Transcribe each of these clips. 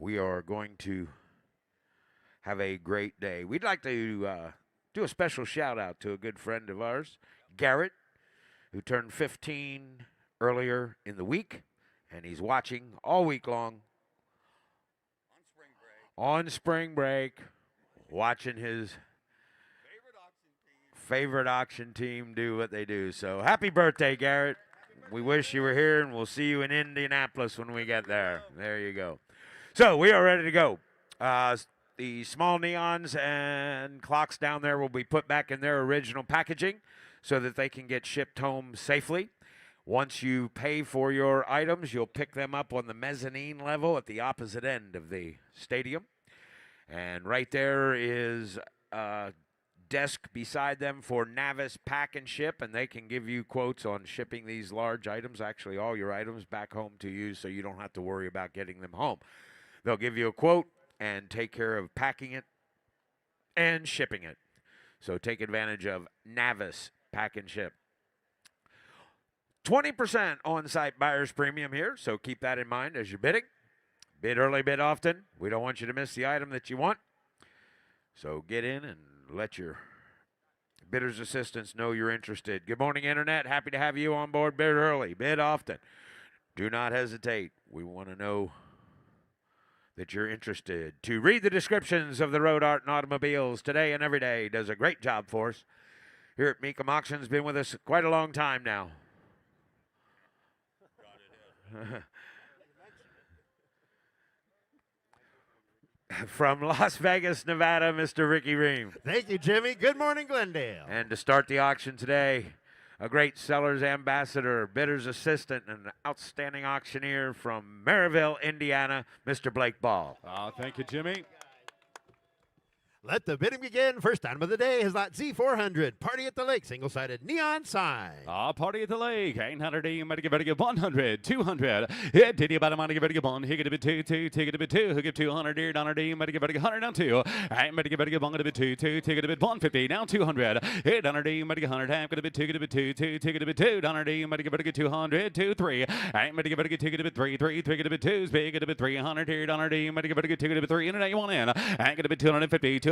we are going to have a great day. We'd like to do a special shout out to a good friend of ours, Garrett, who turned 15 earlier in the week, and he's watching all week long on spring break, watching his favorite auction team do what they do. So happy birthday, Garrett. We wish you were here, and we'll see you in Indianapolis when we get there. There you go. So we are ready to go. The small neons and clocks down there will be put back in their original packaging so that they can get shipped home safely. Once you pay for your items, you'll pick them up on the mezzanine level at the opposite end of the stadium. And right there is a desk beside them for Navis Pack and Ship, and they can give you quotes on shipping these large items, actually all your items, back home to you so you don't have to worry about getting them home. They'll give you a quote and take care of packing it and shipping it. So take advantage of Navis Pack and Ship. 20% on-site buyer's premium here, so keep that in mind as you're bidding. Bid early, bid often. We don't want you to miss the item that you want. So get in and let your bidder's assistants know you're interested. Good morning, Internet. Happy to have you on board. Bid early, bid often. Do not hesitate. We want to know that you're interested. To read the descriptions of the Road Art and Automobiles today and every day does a great job for us. Here at Mecum Auctions, been with us quite a long time now. From Las Vegas, Nevada, Mr. Ricky Ream. Thank you, Jimmy. Good morning, Glendale. And to start the auction today, a great seller's ambassador, bidder's assistant, and an outstanding auctioneer from Maryville, Indiana, Mr. Blake Ball. Thank you, Jimmy. Let the bidding begin. First item of the day is lot Z400, Party at the Lake, single-sided neon sign. Party at the Lake, 800, you might give it 100, 200. Hit, did you about a money, give it a bond, hit it a bit two, take it a bit two, hook it 200, dear, dollar, you might give it 100, down two. I might give it a bond, a bit two, take it a bit 150, now 200. Hit, dollar, you might give 100, half, get a bit two, get a bit two, take it a bit two, dollar, you might give it a 200, 2, 3. I might give it a take it a bit 3, take it a bit two, big, get a bit 300, here, dollar, you might give it a take it a bit 3, internet you want in. I get a bit 250, 250.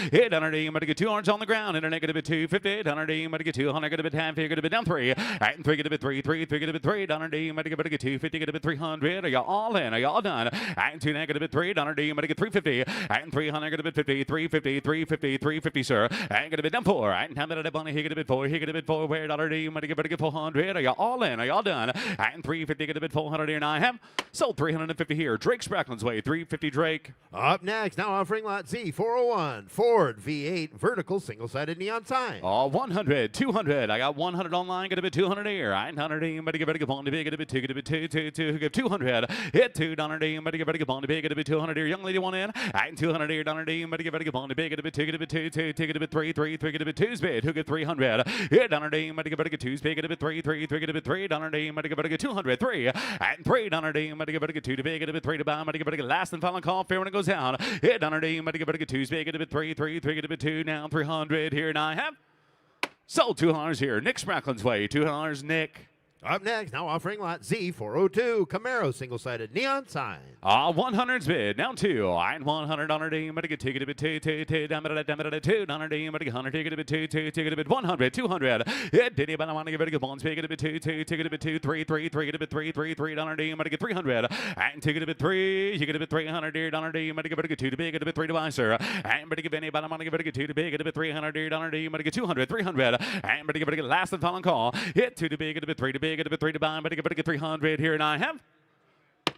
Hit 100, you might get 2 orange on the ground. Internet get a bit 250. 100, you might get 200, get a bit half, you get a bit down 3. And 3 get a bit 3, 3 get a bit 3. 100, you might get 250, get a bit 300. Are you all in? Are you all done? And 2 get a bit 3. 100, you might get 350. And 300 get a bit 50, 350, 350, 350, sir. And get a bit down 4. And time that bunny, he get a bit 4, he get a bit 4. Where dollar you might get 400. Are you all in? Are you all done? And 350 get a bit 400 here. And I have sold 350 here. Drake Spracklin's way, 350 Drake. Up next, now offering lot Z401, Ford V8 vertical single-sided neon sign. 100, 200. I got 100 online, get a bit 200 here. 900, you might give it a bond to big, get a bit 2, get a bit 2, 2, 2, give 200. Hit 2, dollar, you might give it a bond to big, get a bit 200 here. Young lady one in. And 200 here, dollar, you might give it a bond to big, get a bit 2, get a bit 2, 2, get a bit 3, 3, get a bit 2's bid. Who get 300? Hit dollar, you might give it a 2's bid, get a bit 3, 3, get a bit 3, dollar, you might give it a 200, 3. And 3, dollar, you might give it a 2 to big, get a bit 3 to buy, might give it a last and final call. Fair when it goes down. Hit dollar, you might give it a 2's bid, get a bit 3, 3, get a bit 2, now 300 here, and I have sold $2 here. Nick Spracklin's way, $2, Nick. Up next, now offering lot Z402, Camaro single-sided neon sign. 100's bid, now 2. And 100 dollar D, but get ticket a bit 2, 2, 2, down at $2 D, but get 100 ticket a bit 2, 2, ticket a bit 100, 200. Hit did you, but I want to give it a bonds, ticket a bit 2, 2, ticket a bit 2, 3, 3, get a bit 3, 3, dollar D, but get 300. And ticket a bit 3, you get a bit 300 dear, dollar D, but get a 2 to big, get a bit 3 to buy, sir. And but give anybody, I want to give it a 2 to big, get a bit 300 dear, dollar D, but get 200, 300. And but give it a last and final call. Hit 2 to big, get a bit 3 to big, get a bit 3 to buy, but get 300 here, and I have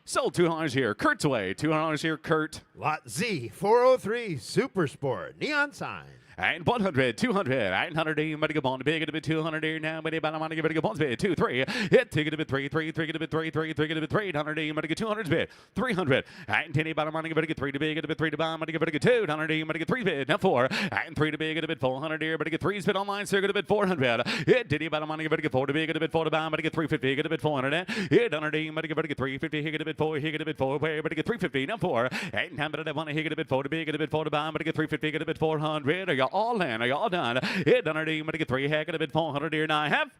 sold $2 here. Kurt's away. $2 here, Kurt. Lot Z403, Super Sport neon sign. And 100, 200, 800, you might get bond big, get a bit 200 here now, but I want to give it a bonds bid, 2, 3, hit, take it a bit 3, 3, get a bit 3, 3, get a bit 3, 100, you might get 200 bid, 300, and 10, but I want to give it a 3 to big, get a bit 3 to buy, might give it a 2, 100, you might get 3 bid, now 4, and 3 to big, get a bit 400 here, but I get 3's bid online, so get a bit 400, hit, did you, but I want to give it a 4 to big, get a bit 4 to buy, might get 350, get a bit 400, hit, 100, you might give it a 350, here, get a bit 4, here, get a bit 4, where, but I get 350, now 4, and 10, but I want to here, get a bit 4 to big, get a bit 4 to buy, might get 350, get a bit 400, are you all in, are you all done? Hit 100, you might get 3, heck, get a bit 400 here, and I have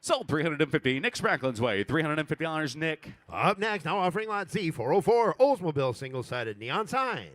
Sold 350. Nick Spracklin's way. $350, Nick. Up next, now offering lot Z404, Oldsmobile single-sided neon sign.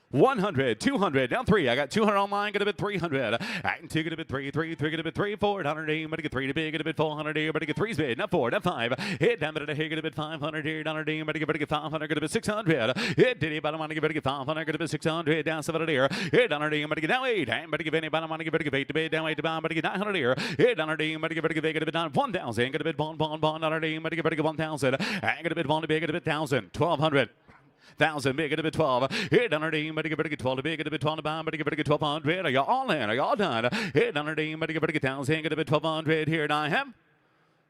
100, 200, down 3. I got 200 online, get a bit 300. And 2, get a bit 3, 3, 3, get a bit 3, 400, but get 3 to big, get a bit 400 here, but get 3's bid, not 4, not 5. Hit down bit here, get a bit 500 here, down but get 500, get a bit 600. Hit diddy bottom money, get 500, get a bit 600, down 700 here. Hit down but get down 8, and but get any bottom money, get 8 to bid, down 8 to bomb, but get 900 here. Hit down but get a bit down 1,000, get a bit bond, but get 1,000, and get a bit bond to big, get a bit 1,000, 1,200. 1,000, big at a bit 12. Hit on our team, but get 12 to big at a bit 12 to bomb, but get 1,200. Are you all in? Are you all done? Hit on our team, but get 1,000, get a bit 1,200 here, and I have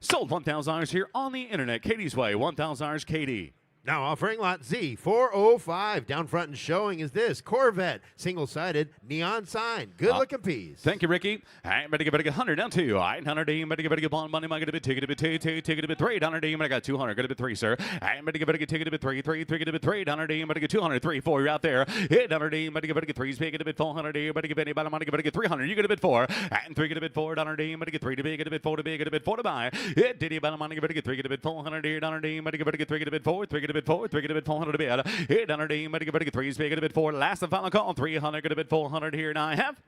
sold $1,000 here on the internet. Katie's way, $1,000, Katie. Now offering lot Z405. Down front and showing is this Corvette, single-sided neon sign. Good-looking piece. Thank you, Ricky. I better get 100 down 2. 900, better get bond money. I get a bit ticket, a bit 2, ticket a bit 3. 100, I got 200, get a bit 3, sir. I better get ticket a bit 3, 3, get a bit 3. 100, better get 200, 3, 4. You're out there. Hit 100, better get 3's big, get a bit 400. Better get anybody money, better get 300. You get a bit 4. And 3 get a bit 4. 100, better get 3 to big, get a bit 4 to big, get a bit 4 to buy. Hit diddy about money, better get 3, get a bit 400. 100, better get 3, get a bit 4, 3 get a bit 4, 3 get a bit 400 a bit. Hit 100, better get 3's big, get a bit 4. Last and final call, 300, get a bit 400 here, and I have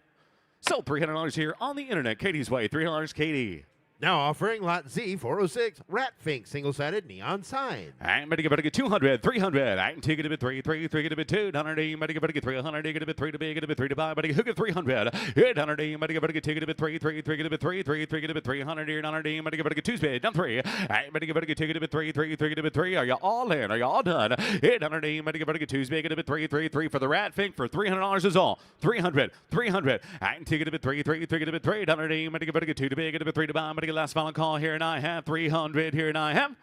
sold $300 here on the internet. Katie's way, $300, Katie. Now offering lot Z406, Rat Fink, single-sided neon sign. And better get 200, 300. And two get a bit 3, 3, 3 get a bit 2. 100, better get 300, get a bit 3 to big, get a bit 3 to buy. Better get 300. Hit 100, better get 2 get a bit 3, 3, 3 get a bit 3, 3, 3 get a bit 300 here. 100, better get 2's bid, down 3. And better get 2 get a bit 3, 3, 3 get a bit 3. Are you all in? Are you all done? Hit 100, better get 2's bid, get a bit 3, 3, 3 for the Rat Fink for $300 is all. 300, 300. And two get a bit 3, 3, 3 get a bit 3. 100, better get 2 to big, get a bit 3 to buy. Better get last final call here. And I have 300 here, and I have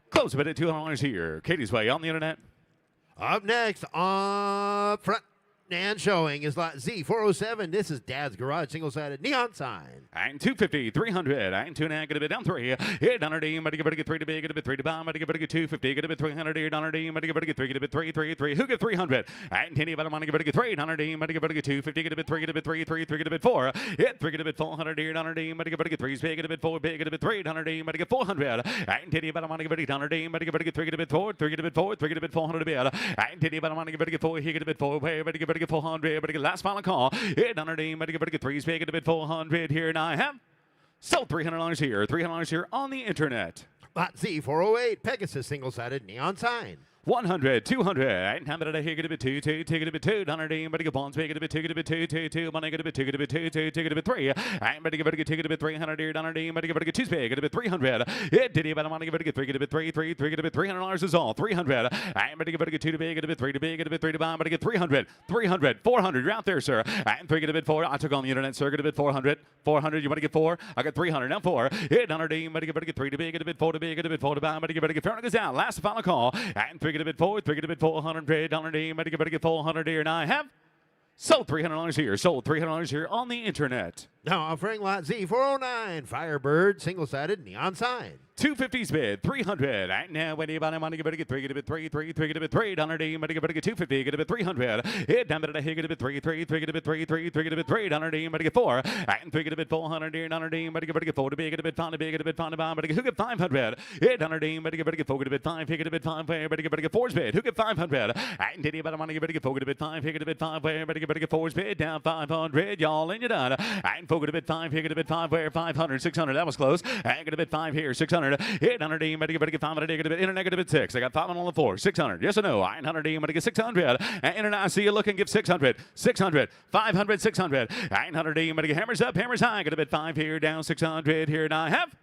close a bit at $200 here. Katie's way on the internet. Up next, up front and showing is lot Z407. This is Dad's Garage, single-sided neon sign. And 250, 300, and 2.5, get a bit down 3. Hit 100, better get 3 to big, get a bit 3 to bomb, better get 250, get a bit 300 here, 100, better get 3, get a bit 3, 3, 3. Who get 300? And 10, about money, better get 3, 100, better get 250, get a bit 3, get a bit 3, 3, 3, get a bit 4. Hit 3, get a bit 400 here, 100, better get 3's big, get a bit 4, big, get a bit 3, 100, better get 400. And 10, about money, better get 100, better get 3, get a bit 4, 3, get a bit 4, 3, get a bit 400 a bit. And 10, about money, better get 4, here, get a bit 4, better get 400, better get last final call. Hit 100, better get 3's big, get a bit 400 here, and I have sold $300 here. $300 here on the internet. Lot Z408, Pegasus, single-sided neon sign. 100, 200, and how about here get a bit 2, 2, take it a bit 2, 100, better get bonds, get a bit 2, get a bit 2, 2, 2, money get a bit 2, get a bit 2, 2, take it a bit 3, and better get 2, get a bit 300 here, 100, better get 2's big, get a bit 300, hit diddy about money, better get 3, get a bit 3, 3, 3, get a bit $300 is all, 300, and better get 2 to big, get a bit 3 to big, get a bit 3 to buy, better get 300, 300, 400, you're out there, sir, and 3 get a bit 4, I took on the internet, sir, get a bit 400, 400, you want to get 4, I got 300, now 4, hit 100, better get 3 to big, get a bit 4 to big, get a bit 4 to buy, better get 400 goes out, last final call, and 3 get a bit 4, 3 get a bit 400, better get 400 here, and I have sold $300 here. Sold $300 here on the internet. Now offering lot Z409, Firebird, single-sided neon sign. 250's bid, 300. And now anybody want to better get 3, get a bit 3, 3, 3, get a bit 3, 100, better get 250, get a bit 300. Hit down better get a bit 3, 3, 3, get a bit 3, 3, 3, get a bit 3, 100, better get 4. And 3 get a bit 400 here, 100, better get 4 to big, get a bit 5 to big, get a bit 5 to bomb, better get 500. Hit 100, better get 4, get a bit 5, get a bit 5, better get 4's bid. Who get 500? And did anybody want to better get 4, get a bit 5, get a bit 5, better get 4's bid, down 500, y'all, and you're done. And 4 get a bit 5, get a bit 5, 500, 600, that was close. And get a bit 5 here, 600. Hit 100, better get 500, get a bit internet, get a bit 6. I got 5 on the floor, 600. Yes or no? 900, better get 600. And internet, I see you looking, give 600, 600, 500, 600. 900, better get hammers up, hammers high, get a bit 5 here, down 600 here, and I have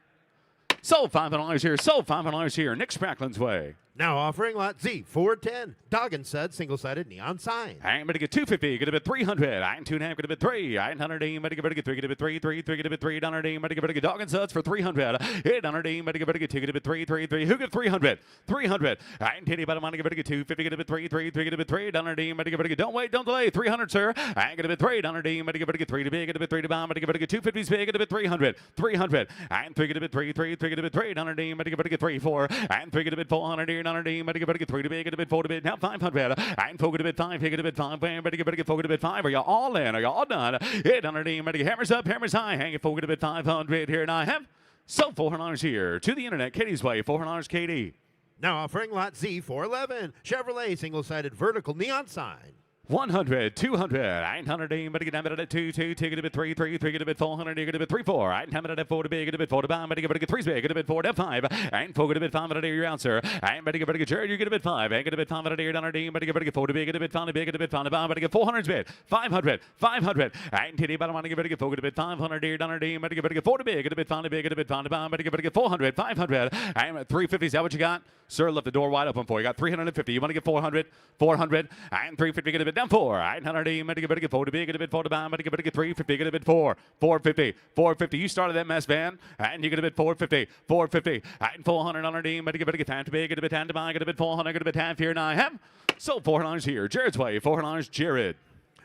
sold $500 here, sold $500 here. Nick Spracklin's way. Now offering lot Z410, Dog and Sud, single-sided neon sign. I'm going to get 250, get a bit 300. I'm 2.5, get a bit 3. 900, better get 3, get a bit 3, 3, 3, get a bit 3. 100, better get Dog and Suds for 300. Hit 100, better get 2, get a bit 3, 3, 3. Who get 300? 300. I'm 10, about a money, better get 250, get a bit 3, 3, 3, get a bit 3. 100, better get, don't wait, don't delay. 300, sir. I get a bit 3. 100, better get 3 to big, get a bit 3 to bomb, better get 250's big, get a bit 300. 300. I'm 3, get a bit 3, 3, 3, get a bit 3. 100, better get 3, 4. I'm 3, get a bit 400 here. 100, better get 3 to big, get a bit 4 to bit, now 500. And 4 get a bit 5, get a bit 5, better get 4 get a bit 5. Are you all in? Are you all done? Hit 100, better get hammers up, hammers high, hang it 4 get a bit 500 here, and I have So $400 here. To the internet, Katie's Way, $400 Katie. Now offering lot Z 411 Chevrolet single-sided vertical neon sign. 100, 200, 800, but get down at 2, 2, take it a bit 3, 3, 3, get a bit 400, get a bit 3, 4, 800 at 4 to big, get a bit 4 to bomb, but get 3 big, get a bit 4 to 5, and 4 get a bit 500 your answer, and but get Jared, you get a bit 5, and get a bit 500 your dollar D, but get 4 to big, get a bit 5 to big, get a bit 5 to bomb, but get 400 bit, 500, 500, and titty bottom on get 4 get a bit 500 your dollar D, but get 4 to big, get a bit 5 to big, get a bit 5 to bomb, but get 400, 500, and 350, is that what you got? Sir, left the door wide open for you. Got 350. You want to get 400, 400, and 350. Get a bit down 4. 800. You better get 4 to big. Get a bit 4 to bomb. But you better get 350. Get a bit 4. 450. 450. You started that mess, van, and you get a bit 450. 450. And 400 on our team. But you better get 10 to big. Get a bit 10 to buy. Get a bit 400. Get a bit 10 here. And I have. So $400 here. Jared's way. $400 Jared.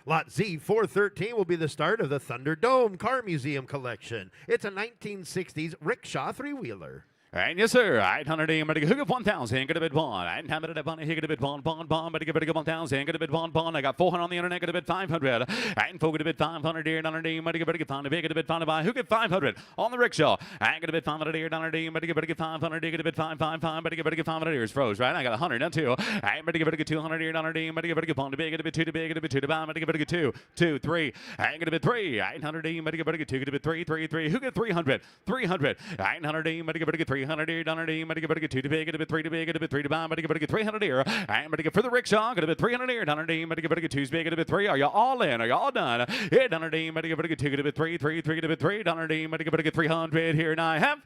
Lot Z 413 will be the start of the Thunderdome Car Museum collection. It's a 1960s rickshaw three-wheeler. And yes, sir. 800 but hook up 1,000. Get a bit one. And have it at one. Get a bit one. But get a 1,000. Get a bit one. I got 400 on the internet. Get a bit 500. And folk get a bit 500 here. $100. But get 500. Get a bit 5 to buy. Hook at 500 on the rickshaw. And get a bit 500 here. $100. But get 500. Get a bit 555. But get 500 here. It's froze, right? I got 100 now too. And but get 200 here. $100. But get 1 to big. Get a bit 2 to big. Get a bit 2 to buy. But get 2, 2, 3. And get a bit 3. 800. But get 2. Get a bit 3, 3, 3. Hook at 300. 300. 800. But get 300 here. $100. But get 2 to big, get a bit 3 to big, get a bit 3 to bomb, but get 300 here. And but get for the rickshaw, get a bit 300 here, $100, but get 2 big, get a bit 3. Are you all in? Are you all done? Hit $100, but get 2, get a bit 3, 3, 3, get a bit 3, $100, but get 300 here, and I have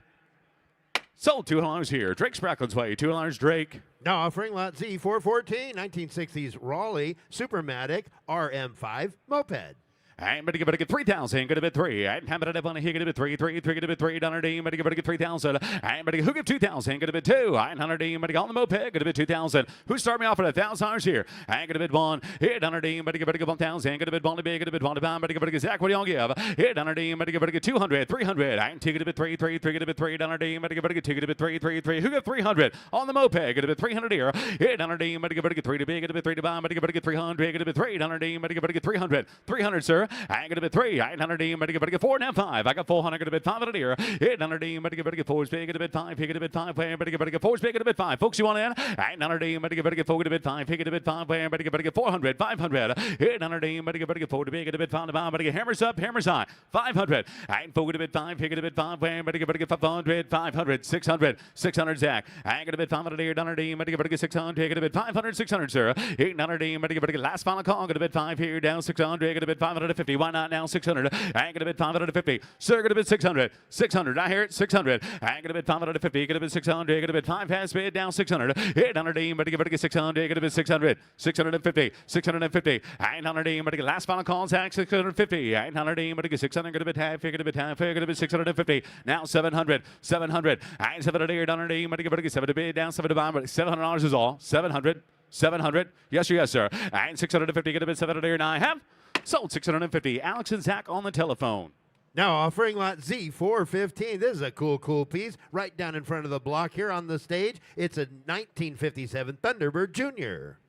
sold $200 here. Drake Spracklin's way, $200 Drake. Now offering lot Z 414 1960s Raleigh Supermatic RM5 moped. And but get 3,000, get a bit 3. And have it up on here, get a bit 3, 3, 3, get a bit 3, $100, but get 3,000. And but hook up 2,000, get a bit 2. 900, but on the moped, get a bit 2,000. Who start me off at $1,000 here? And get a bit 1. Hit $100, but get 1,000, get a bit 1 to big, get a bit 1 to bomb, but get Zach, what do y'all give? Hit $100, but get 200, 300. And take it a bit 3, 3, 3, get a bit 3, $100, but get take it a bit 3, 3, 3. Who got 300 on the moped? Get a bit 300 here. Hit $100, but get 3 to big, get a bit 3 to bomb, but get 300, get a bit 3, $100, but get 300, 300, sir. And get a bit 3. 800, but get 4 now 5. I got 400, get a bit 500 here. 800, but get 4 big, get a bit 5, get a bit 5, but get 4 big, get a bit 5. Folks, you want in? 800, but get 4, get a bit 5, get a bit 5, but get 400, 500. 800, but get 4 big, get a bit 5 to bomb, but get hammers up, hammers high. 500, and 4 get a bit 5, get a bit 5, but get 500, 500, 600, 600 Zach. I get a bit 500 here, 100, but get 600, get a bit 500, 600, sir. 800, but get last final call, get a bit 5 here, down 600, get a bit 550. Why not now? 600. I get a bit 550. Sir, get a bit 600. 600. I hear it. 600. I get a bit 550. Get a bit 600. Get a bit 5 pass bid down 600. 800. But get 600. Get a bit 600. 650. 650. 800. But get last final call. Zach 650. 800. But get 600. Get a bit half. Get a bit half. Get a bit 650. Now 700. 700. I 700. 800. But get 7 to bid down 7 to buy. But $700 is all. 700. 700. Yes, sir. And 650. Get a bit 700. And I have sold 650. Alex and Zach on the telephone. Now offering lot Z 415. This is a cool piece right down in front of the block here on the stage. It's a 1957 Thunderbird Jr.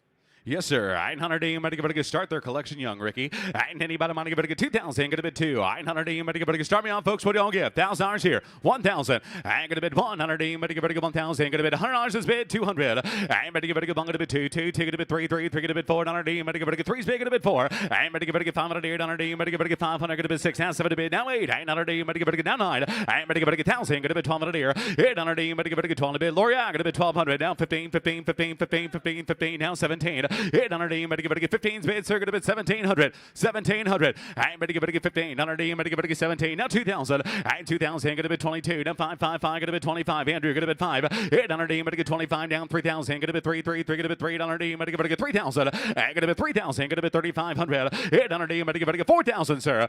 Yes, sir. 800 but get start their collection young, Ricky. And anybody want to get 2,000, get a bit 2. 800 but get start me on, folks. What do y'all get? $1,000 here. 1,000. And get a bit 100 but get 1,000. Get a bit $100 is bid 200. And but get a bit 2, 2, take it a bit 3, 3, 3, get a bit 4. 100 but get 3 big, get a bit 4. And but get 500 here. 100 but get 500, get a bit 6. Now 7 to bid. Now 8. 800 but get down 9. And but get 1,000, get a bit 1,200 here. 800 but get 12 to bid. Loria, get a bit 1,200. Now 15, 15, 15, 15, 15, 15. Now 17. 800 but get 15 bid, sir, get a bit 1,700. 1,700. And but get 15. 100 but get 17. Now 2,000. And 2,000, get a bit 22. Now 555, get a bit 25. Andrew, get a bit 5. 800 but get 25. Down 3,000, get a bit 3, 3, 3, get a bit 3. 100 but get 3,000. And get a bit 3,000, get a bit 3,500. 800 but get 4,000, sir.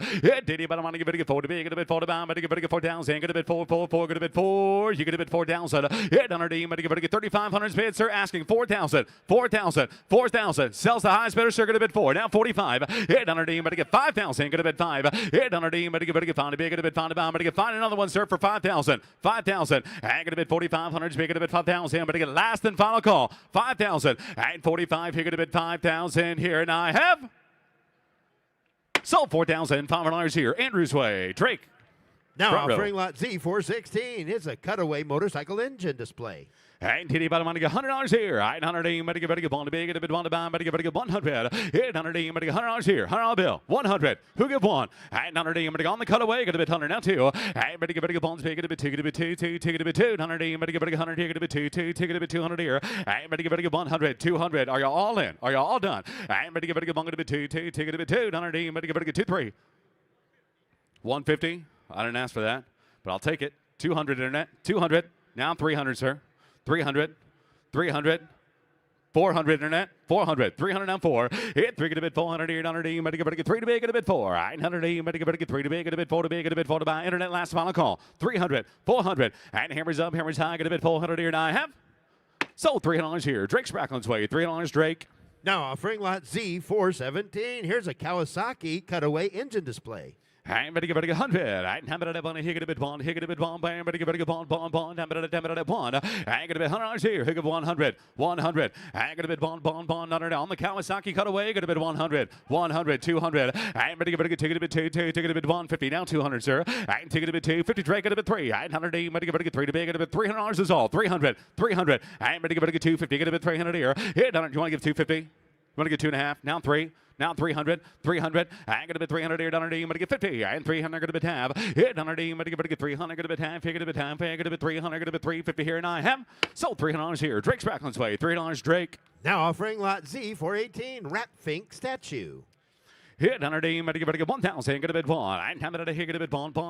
Did you but I want to get 4 to big, get a bit 4 to bomb, but get 4,000, get a bit 4, 4, 4, get a bit 4. You get a bit 4,000. 800 but get 3,500 bid, sir, asking 4,000. 4,000. 4,000. Sells the highest bidder, sir, get a bit 4. Now 45. 800 but get 5,000, get a bit 5. 800 but get 5 to big, get a bit 5 to bomb, but get find another one, sir, for 5,000. 5,000. And get a bit 4,500, big, get a bit 5,000, but get last and final call. 5,000. And 45, here, get a bit 5,000 here, and I have sold $4,500 here. Andrew's way. Drake. Now Front row. offering lot Z416 is a cutaway motorcycle engine display. And titty bottom money, $100 here. Right, 100 money, get big, bond to big, a bit, one to buy, money, get big, 100. Hit 100 money, $100 here. $100 bill, 100. Who give one? And 100 money on the cutaway, get a bit 100 now two. And money, get big, bonds, big, a bit, take it a bit two, take it a bit 200 money, get big, 100, take it a bit two, take it a bit 200 here. And money, get big, 100, 200. Are you all in? Are you all done? And money, get big, bond, a bit two, take it a bit 200 money, get big, 2, 3. 150. I didn't ask for that, but I'll take it. 200 internet, 200. Now 300, sir. 300. 300, 400 internet, 400, 300 down 4. Hit 3 get a bit 400 here, 100 you better get 3 to big, get a bit 4. 900 you better get 3 to big, get a bit 4 to big, get a bit 4 to buy. Internet last final call. 300, 400, and hammers up, hammers high, get a bit 400 here, and I have sold $300 here. Drake's back on its way. $3 Drake. Now offering lot Z417. Here's a Kawasaki cutaway engine display. I'm ready to get 100. I'm ready to get a bit one. Hit a bit one. I'm ready to get a bond. I'm ready to get one. I'm going to be $100 here. Hit 100. 100. I'm going to be bond. On the Kawasaki cutaway. Get a bit 100. 100. 200. I'm ready to get a bit 2. Take it a bit 150. Now 200, sir. I'm taking a bit 2. 50 Drake. Get a bit 3. I'm 100. I'm ready to get 3 to big. Get a bit $300 is all. 300. 300. I'm ready to get 250. Get a bit 300 here. Hit 100. You want to give 250? You want to get 2.5? Now 3. Now 300, 300. I'm going to be 300 here, $100. I'm going to get 50. And 300, going to be tab. Hit $100. I'm going to get 300, going to be tab. Figure to be tab. Figure to be 300, going to be 350 here. And I have sold $300 here. Drake's back on its way. $3 Drake. Now offering lot Z418 Rat Fink statue. Hit 100, I'm going to get 1,000, get a bit one. I'm going to get a bit bond. Who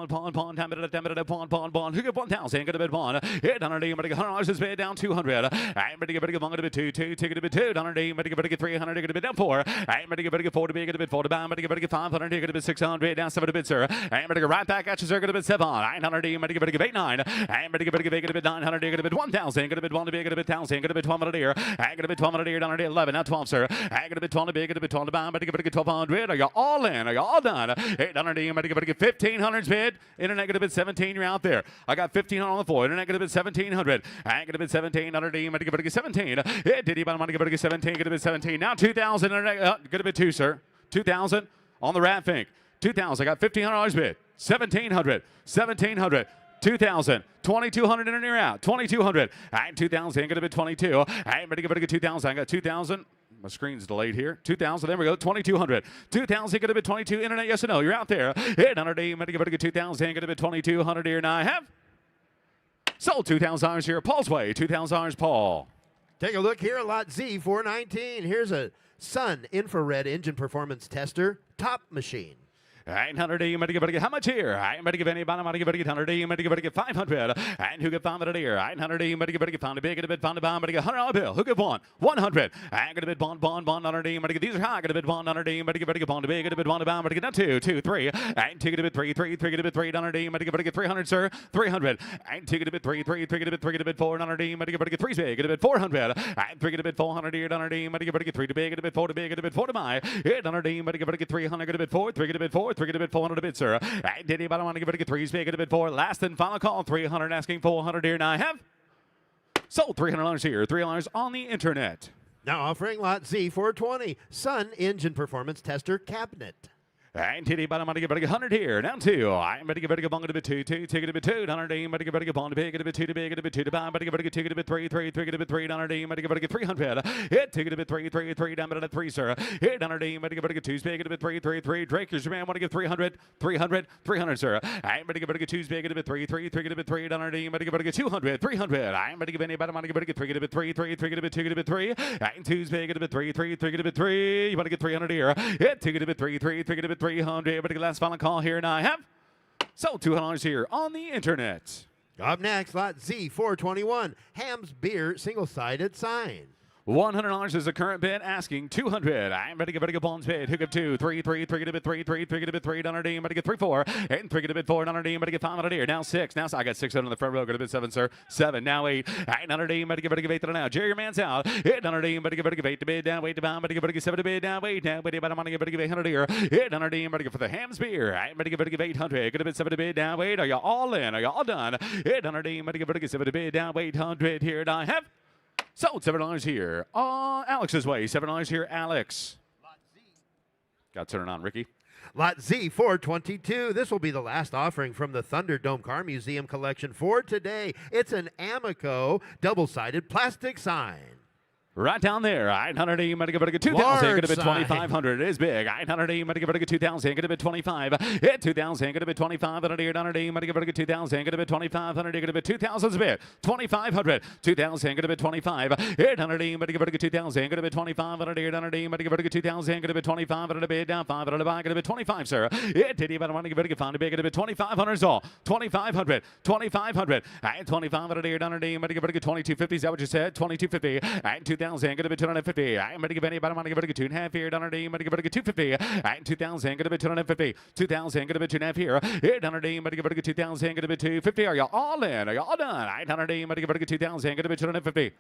get 1,000, get a bit one. Hit 100, I'm going to get $100 is bid down 200. I'm going to get one, get a bit 2, take it a bit 2. 100, I'm going to get 300, get a bit down 4. I'm going to get 4 to be, get a bit 4 to buy. I'm going to get 500, get a bit 600, down 7 to bid, sir. I'm going to get right back at you, sir, get a bit 7. 900, I'm going to get 8, 9. I'm going to get a bit 900, get a bit 1,000, get a bit 1 to be, get a bit 1,000, get a bit 1,200 here. I'm going to get 1,200 here, 11, now 12, sir. I'm going to be 12 to be, get a bit 12 to buy. I'm going to get 1,200. Are you all in? Are you all done? 800, I'm going to get 1,500 bid. Internet going to bid 17, you're out there. I got 1,500 on the floor. Internet going to bid 1,700. I'm going to bid 1,700, I'm going to get 17. Diddy, but I'm going to get 17, going to bid 17. Now 2,000, internet, going to bid 2, sir. 2,000 on the Rat Fink. 2,000, I got $1,500 bid. 1,700, 1,700. 2,000, 2,200 in and you're out. 2,200, and 2,000, going to bid 22. I'm ready to get 2,000. I got 2,000. My screen's delayed here. 2,000, there we go. 2,200. 2,000, going to bid 22. Internet, yes or no? You're out there. Hit 100, I'm going to get 2,000. Going to bid 2,200 here, and I have sold $2,000 here. Paul's way. $2,000, Paul. Take a look here at lot Z419. Here's a Sun infrared engine performance tester top machine. 900, I'm going to get how much here? I'm going to give anybody, I'm going to get 100, I'm going to get 500. And who get 500 here? 900, I'm going to get found a big, get a bit found a bomb, I'm going to get $100 bill. Who get one? 100. I'm going to bid bond, 100, I'm going to get these are high, I'm going to bid bond, 100, I'm going to get bond a big, get a bit bond a bomb, I'm going to get now 2, 2, 3. And take it a bit 3, get a bit 3, 100, I'm going to get 300, sir. 300. And take it a bit 3, get a bit 3, get a bit 4, 100, I'm going to get 3 big, get a bit 400. And 3 get a bit 400 here, 100, I'm going to get 3 to big, get a bit 4 to big, get a bit 4 to buy. 100, I'm going to get 300, get a bit 4, 3 get a bit 4, 3 get a bit 400 a bit, sir. I did anybody want to give it a 3 big, get a bit 4. Last and final call, 300 asking 400 here. Now I have sold $300 here, $3 on the internet. Now offering lot Z420 Sun engine performance tester cabinet. And titty bottom, I'm going to get 100 here. Down 2. I'm going to get a bong at a bit 2, take it a bit 2. 100, I'm going to get bond a big, get a bit 2 to big, get a bit 2 to buy. I'm going to get 2 get a bit 3, get a bit 3. 100, I'm going to get 300. Hit, take it a bit 3, down at 3, sir. Hit, 100, I'm going to get 2 big, get a bit 3. Drake, here's your man. Want to get 300, 300, sir. I'm going to get 2 big, get a bit 3, get a bit 3. 100, I'm going to get 200, 300. I'm going to give anybody, I'm going to get 3, get a bit 3, get a bit 2, get a bit 3. I'm 2 big, get a bit 3, get a bit 3. You want to get 300 here. Hit, take it a bit 3, get a bit 300. Last final call here, and I have sold $200 here on the internet. Up next, lot Z421 Ham's Beer single-sided sign. $100 is the current bid, asking 200. I'm ready to get bonds bid. Hook up 2, 3, get a bit 3, get a bit 3, 100, I'm ready to get 3, 4, and 3 get a bit 4, 100, I'm ready to get 500 here. Now 6, now I got 600 on the front row, got a bit 7, sir. 7, now 8, 900, I'm ready to get 8 now. Jerry, your man's out. 800, I'm ready to get 8 to bid down, wait to buy, I'm ready to get 7 to bid down, wait now, wait, but I'm ready to get 800 here. 800, I'm ready to get for the Ham's Beer. I'm ready to get 800, get a bit 7 to bid down, wait, are you all in? Are you all done? 800, I'm ready to get 7 to bid down, wait, 100 here, and I have sold $7 here. Alex's way. $7 here, Alex. Got to turn it on, Ricky. Lot Z 422. This will be the last offering from the Thunderdome Car Museum collection for today. It's an Amico double-sided plastic sign. Right down there, 800, you might give it a 2,000, Large going to be sign. 2,500. It is big. 800, you might give it a 2,000, going to be 25. Hit 2,000, going to be 2,500. 800, you might give it a 2,000, going to be 2,500. Going to be 2,000 is big. 2,500, 2,000, going to be 25. 800, you might give it a 2,000, going to be 2,500. 800, you might give it a 2,000, going to be 2,500. A bid down 500, buy, going to be 25, sir. Hit did you about money, give it a find a big, going to be 2,500 is all. 2,500, 2,500. 2,500. 800, you might give it a 2,250. Is that what you said? 2,250. 2,000, going to be 250. I'm going to give anybody money, give it a 2.5 here. 800, I'm going to give it a 250. 2,000, going to be 250. 2,000, going to be 2.5 here. 800, I'm going to give it a 2,000, going to be 250. Are y'all all in? Are y'all done? 800, I'm going to give it a 2,000, going to be 250.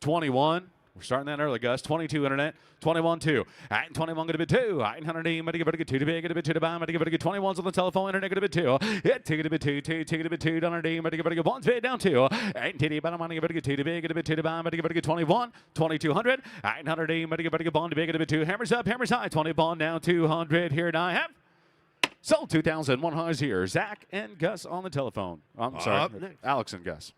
21. We're starting that early, Gus. 22 internet. 21 2. 21 going to be 2. 800, I'm going to give it a 2 to be, going to be 2 to buy. I'm going to give it a 21s on the telephone. Internet going to be 2. Hit 2 to be 2. 2 to be 2. 800, I'm going to give it a 1 bid down 2. 8 titty, but I'm going to give it a 2 to be, going to be 2 to buy. I'm going to give it a 21. 2,200. 800, I'm going to give it a bond to be, going to be 2. Hammers up, hammers high. 20 bond down 200. Here and I have. Sold 2,100 here. Zach and Gus on the telephone. I'm sorry. Alex and Gus.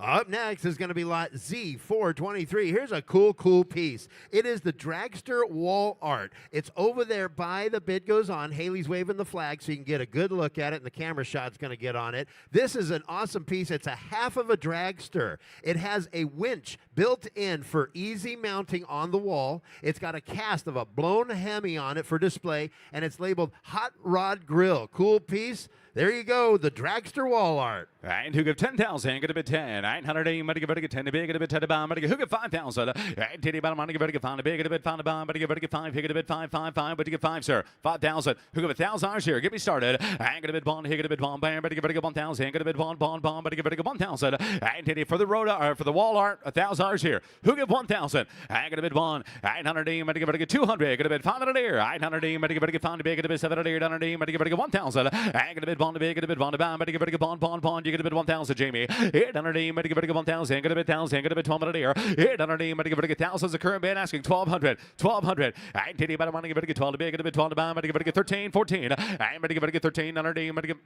Up next is going to be lot Z423. Here's a cool piece. It is the Dragster wall art. It's over there by the bid goes on. Haley's waving the flag so you can get a good look at it, and the camera shot's going to get on it. This is an awesome piece. It's a half of a Dragster. It has a winch built in for easy mounting on the wall. It's got a cast of a blown Hemi on it for display, and it's labeled Hot Rod Grill. Cool piece. There you go, the Dragster wall art. And who give 10,000, going to be 10. 800, I'm going to give it a 10 to be, going to be 10 to buy. I'm going to who give 5,000. And titty about money, give it a find a big, going to be 5 to buy. I'm going to give it a 5, here, going to bid 5, 5, 5, but you get 5, sir. 5,000. Who give 1,000 here? Get me started. I'm going to bid bond, here, going to bid bond, bam, but you give it a 1,000. Going to bid bond, but you give it a 1,000. And titty for the road, for the wall art, 1,000 here. Who give 1,000? I'm going to bid bond. 800, I'm going to give it a 200. Going to bid 500 here. 800, I'm going to give it a find a big, going to bid 700 here. 800, I'm going to give it a 1,000. I'm going to bid bond to big, going to bid bond to buy. I'm going to give it a bond. You're going to bid 1,000, Jamie. 800, I'm going to give it a 1,000. Going to bid 1,000. Going to bid 1,200 here. 800, I'm going to give it a 1,000. The current bid asking 1,200. 1,200. I did about money. Give it a 12 to big. Going to bid 12 to buy. I'm going to give it a 13, 14. I'm going to give it a 13. 100. I'm going to give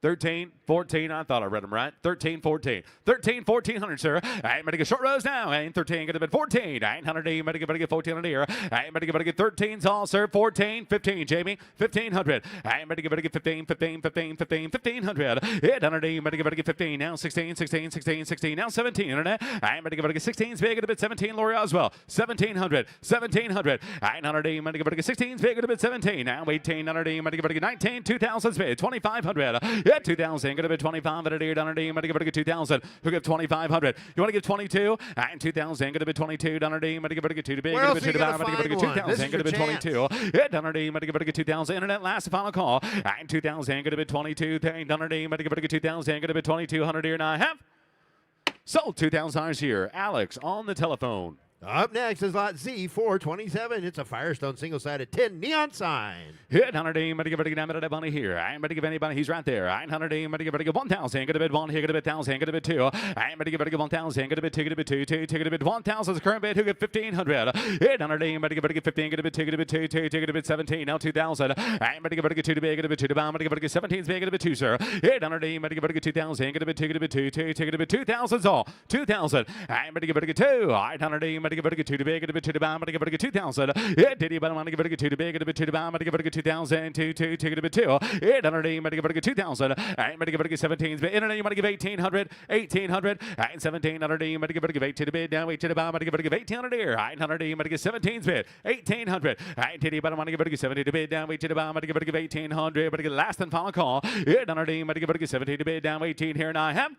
13, 14, I thought I read them right. 13, 14. 13, 1400, sir. I'm going to get short rows now. And 13, going to be 14. 800, I'm going to get 1400 here. I'm going to get 13s all, sir. 14, 15, Jamie. 1500. I'm going to get 15, 15, 15, 15, 1500. 800, I'm going to get 15. Now 16, 16, 16, 16. Now 17. Internet. I'm going to get 16s big. Going to bid 17, Lori Oswell. 1700. 1700. 800, I'm going to get 16s big. Going to bid 17. Now 1800, I'm going to get 19. 2000s bid. 2500. Yeah, 2,000. Going to be 2,500 here. 100. I'm going to give it a 2,000. Who give 2,500? You want to give 22? And 2,000. Going to be 22. 100. I'm going to give it a 2 to big. Going to be 2 to buy. I'm going to give it a 2,000. Going to be 22. Yeah, 100. I'm going to give it a 2,000. Internet last final call. And 2,000. Going to be 22. 100. I'm going to give it a 2,000. Going to be 2,200 here. And I have sold $2,000 here. Alex on the telephone. Up next is lot Z427. It's a Firestone single-sided tin neon sign. Hit 100. I'm going to give it a money here. I'm going to give anybody. He's right there. 800. I'm going to give it a 1,000. Going to bid 1 here. Going to bid 1,000. Going to bid 2. I'm going to give it a 1,000. Going to bid 2. Going to bid 2. 2. Going to bid 1,000. The current bid. Who get 1,500? Hit 100. I'm going to give it a 15. Going to bid 2. Going to bid 2. 2. Going to bid 17. Now 2,000. I'm going to give it a 2 to big. Going to bid 2 to buy. I'm going to give it a 17. Big. Going to bid 2, sir. Hit 100. I'm going to give it a 2,000. Going to bid 2. Going to bid 2. 2. Going to bid 2,000 all. 2,000. I'm going to give it a 2. 800. I'm going to give it a 2 to big. To 2 to buy, I'm going to give it a 2,000. Yeah, did you? But I'm going to give it a 2 to big, to 2 to buy, I'm going to give it a 2,000. 2, 2, take it to 2. 800, I'm going to give it a 2,000. I'm going to give it a 17s. But internet, you want to give 1,800, 1,800, and 1,700. I'm going to give it a 18 to bid, down 8 to the buy, I'm going to give it a 1,800 here. 800, I'm going to give 17s bid, 1,800. I did you? But I'm going to give it a 70 to bid, down 8 to the buy, I'm going to give it a 1,800. I'm going to get last and final call. 800, I'm going to give it a 70 to bid, down 18 here, and I have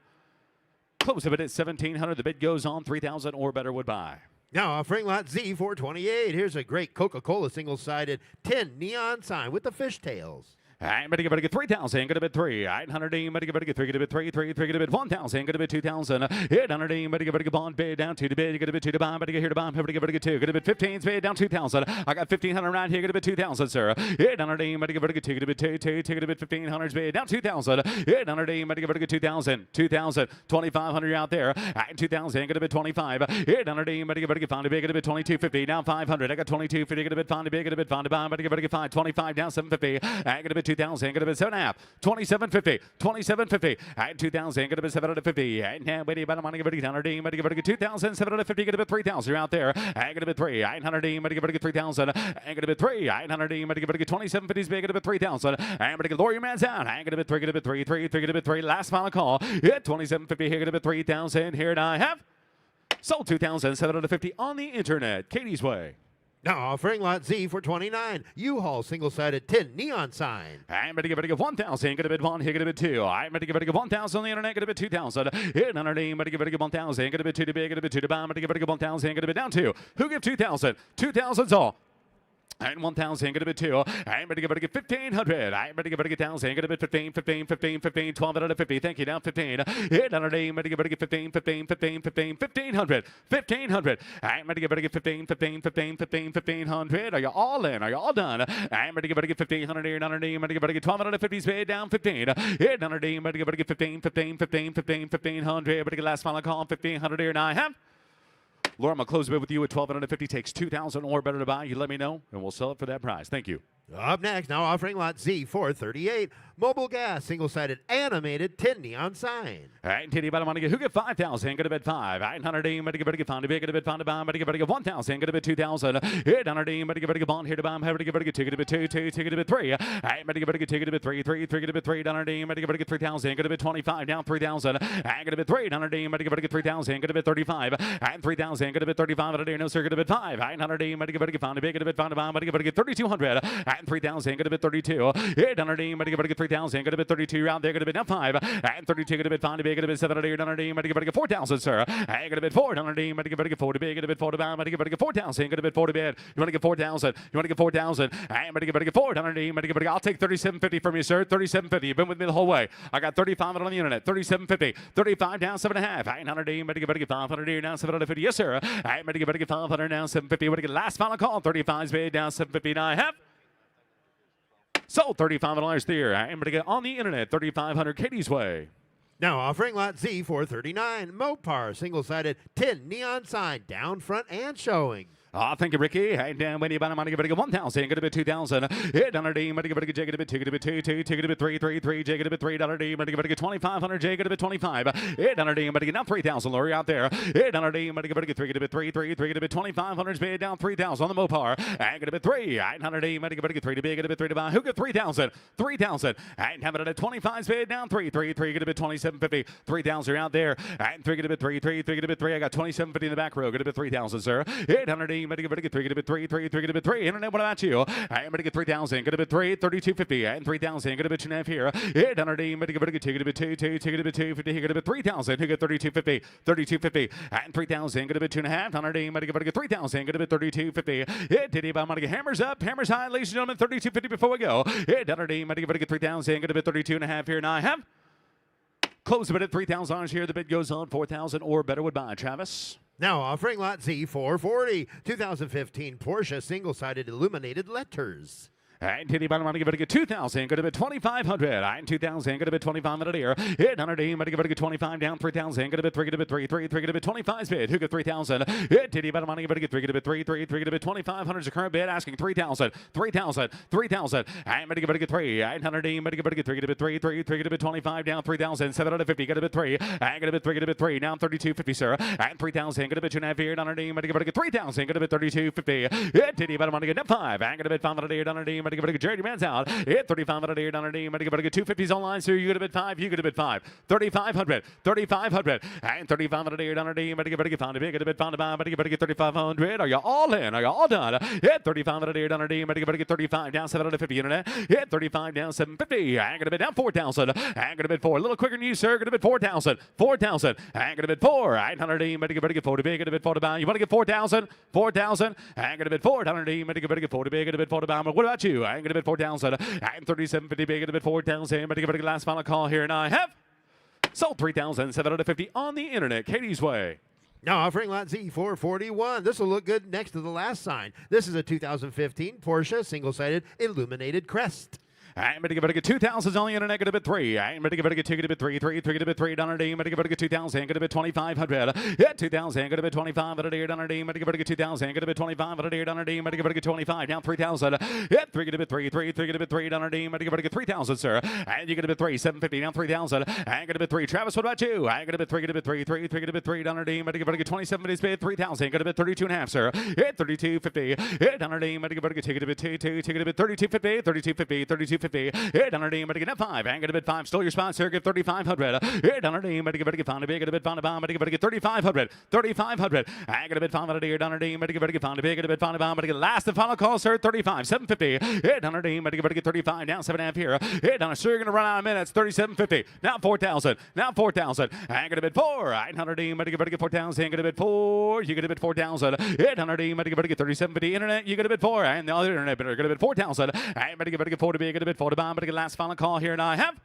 close of it at 1,700. The bid goes on 3,000 or better would buy. Now offering lot Z428. Here's a great Coca-Cola single-sided tin neon sign with the fishtails. I'm going to give it a 3,000, going to bid 3. 800, I'm going to give it a 3, going to bid 3, 3, 3, going to bid 1,000, going to bid 2,000. 800, I'm going to give it a bond bid down to the bid, going to bid 2 to bomb, going to get here to bomb, going to give it a 2, going to bid 15, bid down 2,000. I got 1,500 around here, going to bid 2,000, sir. 800, I'm going to give it a 2, going to bid 2, 2, going to bid 1,500, bid down 2,000. 800, I'm going to give it a 2,000, 2,000, 2,500 out there. 2,000, going to bid 25. 800, I'm going to give it a found a bid, going to bid 22.50, down 500. I got 22.50, going to bid found a bid, going to bid found a bomb, going to give it a 5, 25, down 750. I'm going to bid 2,000, going to bid 7.5, 27.50, 27.50, at 2,000, going to be 750, and now waiting about a money, give it 800, going to give it a 2,750, going to be 3,000, you're out there, and going to be 3, 800, going to give it a 3,000, and going to be 3, 800, going to give it a 27.50, going to be 3,000, and going to lower your man's out, and going to be 3, going to be 3, 3, 3, going to be 3, last final call, hit 27.50, here going to be 3,000, here and I have sold 2,750 on the internet, Katie's Way. Now offering lot Z for 29. U-Haul single-sided tin neon sign. I'm going to give it a 1,000. Going to bid 1. Here going to bid 2. I'm going to give it a 1,000 on the internet. Going to bid 2,000. 800. I'm going to give it a 1,000. Going to bid 2 to big. Going to bid 2 to bomb. I'm going to give it a 1,000. Going to bid down 2. Who give 2,000? 2,000's all. And 1,000, going to be 2. I'm going to give it a 1,500. I'm going to give it a 1,000. Going to be 15, 15, 15, 15, 12 out of 50. Thank you. Down 15. 800. I'm going to give it a 15, 15, 15, 15, 1,500. 1,500. I'm going to give it a 15, 15, 15, 15, 1,500. Are you all in? Are you all done? I'm going to give it a 1,500. 800. I'm going to give it a 12 out of 50. Paid down 15. 800. I'm going to give it a 15, 15, 15, 15, 1,500. I'm going to get last final call. 1,500 here, and I have. Laura, I'm going to close a bid with you at 1,250. Takes 2,000 or better to buy. You let me know, and we'll sell it for that price. Thank you. Up next, now offering lot Z for 38. Mobile gas, single-sided animated tin neon sign. All right, Titty, about a money. Who get 5,000? Going to bid 5. 800. I'm going to give it a found a big. Going to bid found a bomb. Going to give it a 1,000. Going to bid 2,000. 800. I'm going to give it a bond here to bomb. Have to give it a 2. Going to bid 2, 2, 2. Going to bid 3. I'm going to give it a 2. Going to bid 3, 3, 3. Going to bid 3. 800. I'm going to give it a 3,000. Going to bid 25. Down 3,000. I'm going to bid 3. 800. I'm going to give it a 3,000. Going to bid 35. And 3,000. Going to bid 35. No, sir. Going to bid 5. 800. I'm going to give it a found a big. Going to bid found a bomb. Going to give it a 3,200. And 3,000. Going to bid 32. 800. I'm going to give it a 3,000. Going to bid 32 round there. Going to bid down 5. And 32. Going to bid found a big. Going to bid 700. 800. I'm going to give it a 4,000, sir. I'm going to bid 400. I'm going to give it a 4 to big. Going to bid 4 to bomb. I'm going to give it a 4,000. Going to bid 4 to bid. You want to get 4,000? You want to get 4,000? I'm going to give it a 400. I'm going to give it a. I'll take 37.50 from you, sir. 37.50. You've been with me the whole way. I got 35 on the internet. 37.50. 35 down 7.5. 800. I'm going to give it a 500 here down 750. Yes, sir. I'm going to give it a 500 down 750. I'm going to get last final call. 35's bid down 750. I have. Sold $35 there. I'm going to get on the internet. 3,500 Katie's Way. Now offering lot Z for 39. Mopar, single-sided tin neon sign, down front and showing. Thank you, Ricky. And down when you buy money, give it a 1,000, get a bit 2,000. $8 D, money, give it a J, get a bit 2, get a bit 2, 2, get a bit 3, 3, 3, J, get a bit $3 D, money, give it a 2,500, J, get a bit 25. $8 D, money, get down 3,000, Lori out there. $8 D, money, give it a 3, get a bit 3, 3, 3, get a bit 2,500, J, down 3,000 on the Mopar. And get a bit 3. $800 D, money, give it a 3 to big, get a bit 3 to buy. Who get 3,000? 3,000. And have it at 25, J, down 3, 3, 3, get a bit 27.50. 3,000 out there. And 3, get a bit 3, 3, 3, get a bit 3. I got 27.50 in the back row, get a bit 3,000, sir. $800 D, money, give it a 3, get a bit 3, 3, 3, get a bit 3. Internet, what about you? I'm going to get 3,000, get a bit 3, 32.50, and 3,000, get a bit 2.5 here. 800, I'm going to give it a 2, get a bit 2, 2, get a bit 250, get a bit 3,000, who get 32.50, 32.50, and 3,000, get a bit 2.5. 100, I'm going to give it a 3,000, get a bit 32.50. It did about money. Hammers up, hammers high, ladies and gentlemen, 32.50 before we go. 800, I'm going to give it a 3,000, get a bit 32.5 here, and I have. Close the bid at $3,000 here. The bid goes on 4,000 or better would buy. Travis. Now offering lot Z 440, 2015 Porsche single-sided illuminated letters. And Titty bottom, I'm going to give it a 2,000, going to be 2,500. And 2,000, going to be 2,500 here. 800, I'm going to give it a 25 down, 3,000, going to be 3, going to be 3, 3, 3, going to be 25 bid. Who get 3,000? Titty bottom, I'm going to give it a 3, going to be 3, 3, 3, going to be 2,500 is the current bid, asking 3,000, 3,000, 3,000. I'm going to give it a 3. 800, I'm going to give it a 3, going to be 3, 3, 3, going to be 25 down, 3,000, 750, going to be 3. I'm going to be 3, going to be 3, down 32.50, sir. And 3,000, going to be 2.5 here. 100, I'm going to give it a 3,000, going to be 32.50. Titty bottom, I'm going to get 5. I'm going to be 500 here. 100, I'm going to give it a Jerry Man's out. 3,500 here. 100, I'm going to give it a 250s online, so you get a bit 5, you get a bit 5. 3,500, 3,500, and 3,500 here. 100, I'm going to give it a found a big, get a bit found a bomb, I'm going to give it a 3,500. Are you all in? Are you all done? 3,500 here. 100, I'm going to give it a 35 down 750 internet. 35 down 750. I'm going to bid down 4,000. I'm going to bid 4. A little quicker than you, sir. Going to bid 4,000. 4,000. I'm going to bid 4. 800, I'm going to give it a 4 to big, get a bit 4 to bomb. You want to get 4,000? 4,000. I'm going to bid 4. 100, I'm going to give it a 4 to big, get a bit 4 to bomb. What about you? 2. I ain't gonna bid 4,000. And 37.50 big gonna bid 4,000. But give it a last final call here, and I have sold 3,750 on the internet. Katie's Way. Now offering lot Z441. This will look good next to the last sign. This is a 2015 Porsche single-sided illuminated crest. I'm going to give it a 2,000 on the internet, going to bid 3. I'm going to give it a 2, going to bid 3, 3, 3, going to bid 3, $1 D, I'm going to give it a 2,000, going to bid 2,500. Yeah, 2,000, going to bid 2,500 $1 D, I'm going to give it a 2,000, going to bid 2,500 $1 D, I'm going to give it a 25, down 3,000. Yeah, 3, going to bid 3, 3, 3, going to bid 3, $1 D, I'm going to give it a 3,000, sir. And you're going to bid 3, 750, down 3,000. I'm going to bid 3. Travis, what about you? I'm going to bid 3, going to bid 3, 3, 3, going to bid 3, $1 D, I'm going to give it a 27, but it's bid 3,000, going to bid 32.5, sir. Yeah, 32.50. Yeah, $1 D, I'm going to give it a 2, going to bid 2, 2, 2, going to bid 32.50, 32.50, 32.50. Yeah, $1 D, I'm going to get 5. I'm going to bid 5. Stole your spot, sir. Give 3,500. Yeah, $1 D, I'm going to give it a found a big, going to bid found a bomb, I'm going to give it a 3,500. 3,500. I'm going to bid 500 here, $1 D, I'm going to give it a found a big, going to bid found a bomb, I'm going to get last and final call, sir. 35, 750. Yeah, $1 D, I'm going to give it a 35, down 7.5 here. Yeah, $1, sir, you're going to run out of minutes. 37.50. Now 4,000. Now 4,000. I'm going to bid 4. Right, $100 D, I'm going to give it a 4,000. I'm going to bid 4. You're going to bid 4,000. Yeah, $100 D, I'm going to give it a 37.50. Internet, you're going to bid 4. And the other internet bidder, going to bid 4,000. I'm going to give it a 4 to be, going to bid 4 to bomb, I'm going to get last final call here, and I have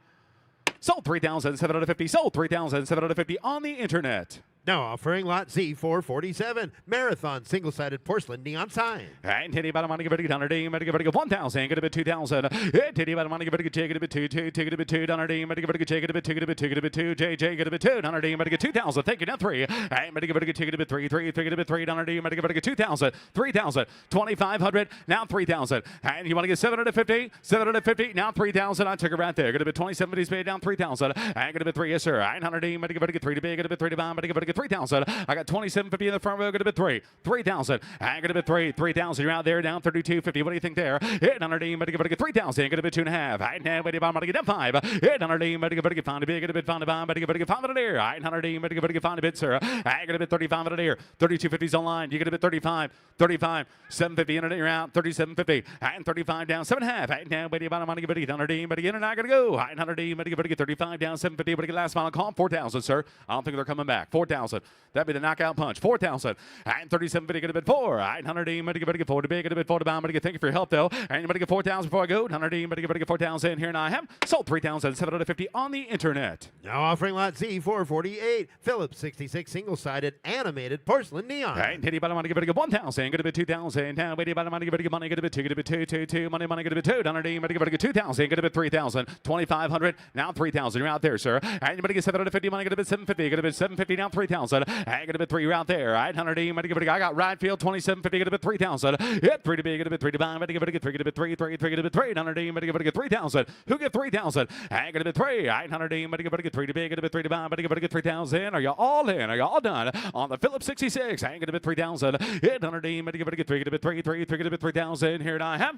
sold 3,750. Sold 3,750 on the internet. Now offering lot Z447, Marathon single-sided porcelain neon sign. And Teddy about a money, give it a $100 D, I'm going to give it a 1,000, get a bit 2,000. Teddy about a money, give it a take it a bit 2, take it a bit 2, $100 D, I'm going to give it a take it a bit 2, get a bit 2, get a bit 2, JJ, get a bit 2, $100 D, I'm going to get 2,000. Thank you, now 3. I'm going to give it a take it a bit 3, 3, take it a bit 3, $100 D, I'm going to give it a 2,000, 3,000, 2,500, now 3,000. And you want to get 750, 750, now 3,000. I took it right there. Going to be 27, he's paid down 3,000. I'm going to bid 3, yes, sir. 900 D, I'm going to give it a 3 to big, going to bid 3 to bomb, I'm going to give it a 3,000. I got 27.50 in the front row, going to bid 3, 3,000. I'm going to bid 3, 3,000. You're out there, down 32.50. What do you think there? Hit 100 D, I'm going to give it a 3,000. Going to bid 2.5. Right now, wait, I'm going to get 5. Hit 100 D, I'm going to give it a found a big, going to bid found a bomb, I'm going to give it a 500 here. 100 D, I'm going to give it a found a bid, sir. I'm going to bid 3,500 here. 32.50's online. You're going to bid 35, 35, 750 internet, you're out. 37.50 and 35 down 7.5. Right now, wait, I'm going to give it a 100 D, but again, and I got to go. 100 D, I'm going to give it a 35 down 750. But again, last final call 4,000, sir. I don't think they're coming back. 4,000. That'd be the knockout punch. 4,000 and 37.50. Going to bid 4. 100 D, I'm going to give it a 4 to big. Going to bid 4 to bomb. I'm going to thank you for your help though. And I'm going to get 4,000 before I go. 100 D, I'm going to give it a 4,000 here, and I have sold 3,750 on the internet. Now offering lot Z448, Phillips 66 single-sided animated porcelain neon. And Teddy about a money, give it a 1,000. Going to bid 2,000. Now wait about a money, give it a money. Going to bid 2. Going to bid 2, 2, 2. Money, going to bid 2. 100 D, I'm going to give it a 2,000. Going to bid 3,000. 2,500. Now 3,000. You're out there, sir. And you're going to get 750 money. Going to bid 750. Going to bid 750. Now 3,000. And going to bid 3. You're out there. 100 D, I'm going to give it a. I got right field 27.50. Going to bid 3,000. Hit 3 to be. Going to bid 3 to buy. I'm going to give it a 3. Going to bid 3, 3, 3. Going to bid 3. 100 D, I'm going to give it a 3,000. Who get 3,000? And going to bid 3. 100 D, I'm going to give it a 3 to be. Going to bid 3 to buy. I'm going to give it a 3,000. Are you all in? Are you all done on the Phillips 66? I'm going to bid 3,000. Hit 100 D, I'm going to give it a 3. Going to bid 3, 3, 3. Going to bid 3,000. Here I have.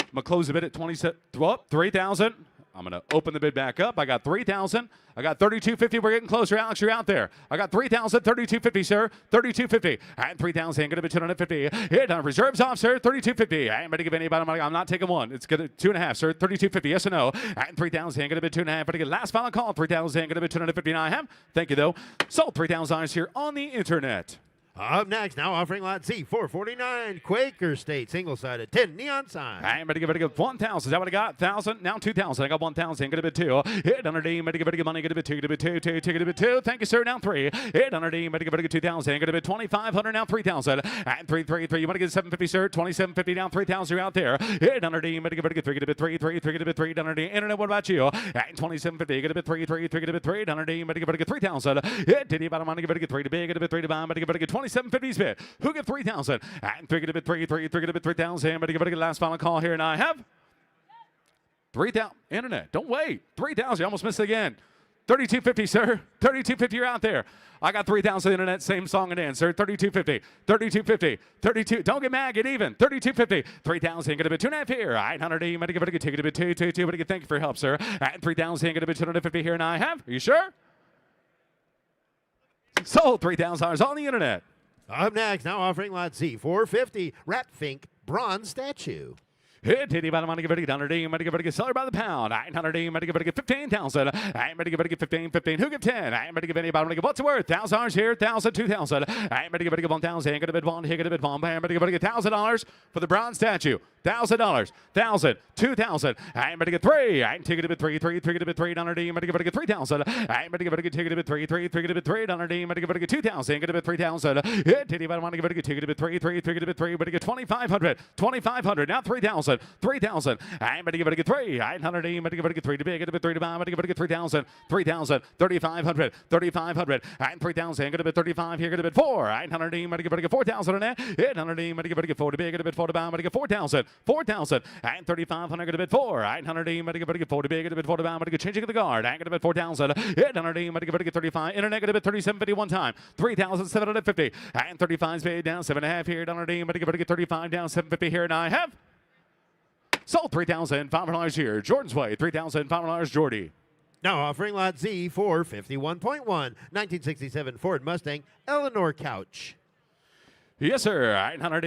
I'm going to close the bid at 27. 3,000. I'm going to open the bid back up. I got 3,000. I got 32.50. We're getting closer. Alex, you're out there. I got 3,000. 32.50, sir. 32.50. And 3,000. Going to be 250. Hit on reserves off, sir. 32.50. I ain't going to give anybody money. I'm not taking one. It's going to 2.5, sir. 32.50. Yes or no? And 3,000. Going to be 2.5. Going to get last final call. 3,000. Going to be 250. Now I have. Thank you, though. Sold 3,000 here on the internet. Up next, now offering lot Z449, Quaker State single-sided tin neon sign. I'm going to give it a 1,000. Is that what I got? 1,000. Now 2,000. I got 1,000. Going to bid 2. Hit 100 D. I'm going to give it a money. Going to bid 2. Going to bid 2. 2. Going to bid 2. Thank you, sir. Now 3. Hit 100 D. I'm going to give it a 2,000. Going to bid 2,500. Now 3,000. And 3, 3, 3. You want to get 750, sir? 27.50. Down 3,000. You're out there. Hit 100 D. I'm going to give it a 3. Going to bid 3, 3, 3. Going to bid 3. 100 D. Internet. What about you? And 27.50. Going to bid 3, 3, 3. Going to bid 3. 100 D. I'm going to give it a 3,000. Hit Diddy about a money. Give it a 3 to big. Going to bid 3 to buy. I'm going to give it a 27.50's bid. Who get 3,000? And 3 going to bid 3, 3, 3 going to bid 3,000. I'm going to give it a last final call here, and I have 3,000. Internet, don't wait. 3,000. You almost missed it again. 32.50, sir. 32.50. You're out there. I got 3,000 internet. Same song and dance, sir. 32.50. 32.50. 32. Don't get mad. Get even. 32.50. 3,000. Going to bid 2.5 here. 100 D. I'm going to give it a ticket. Bid 2, 2, 2. But thank you for your help, sir. And 3,000. Going to bid 250 here, and I have. Are you sure? Sold $3,000 on the internet. Up next, now offering lot Z450, Rat Fink bronze statue. Hit Diddy by the money, give it a $100 D. I'm going to give it a seller by the pound. 900 D. I'm going to give it a 15,000. I'm going to give it a 15, 15. Who give 10? I'm going to give anybody. What's it worth? $1,000 here, 1,000, 2,000. I'm going to give it a 1,000. I'm going to bid 1. Here, going to bid 1. I'm going to give it a $1,000 for the bronze statue. $1,000, 1,000, 2,000. I'm ready to get three. I'm taking it at three, get a bit $3. I'm ready to get 3,000. I'm ready to get take it at three, get a bit $3. I'm ready to get 2,000. Get a bit 3,000. Titty, but I want to get take it a bit three, get a bit $3. Ready to get 2,500, 2,500. Now 3,000, 3,000. I'm ready to get three. I'm ready to get three to big. Get a bit 3 to buy. I'm ready to get 3,000, 3,000, 3,500, 3,500. I'm 3,000. Get a bit 35 here. Get a bit four. I'm ready to get 4,000 on that. I'm ready to get 4 to big. Get a bit 4 to buy. I'm ready to get 4,000. 4,000 and 3,500. Get a bit 4. 800. Get 4 to big. Get a bit 4 to bound. Get changing the guard. I get a bit 4,000. 800. Get 35. Internet. Get a bit 37.50 one time. 3,750 and 35 paid down 7.5 here. 800. Get 35 down 750 here, and I have sold $3,500 here. Jordan's Way. $3,500. Jordy. Now offering lot Z for 51.1. 1967 Ford Mustang Eleanor couch. Yes, sir. 800.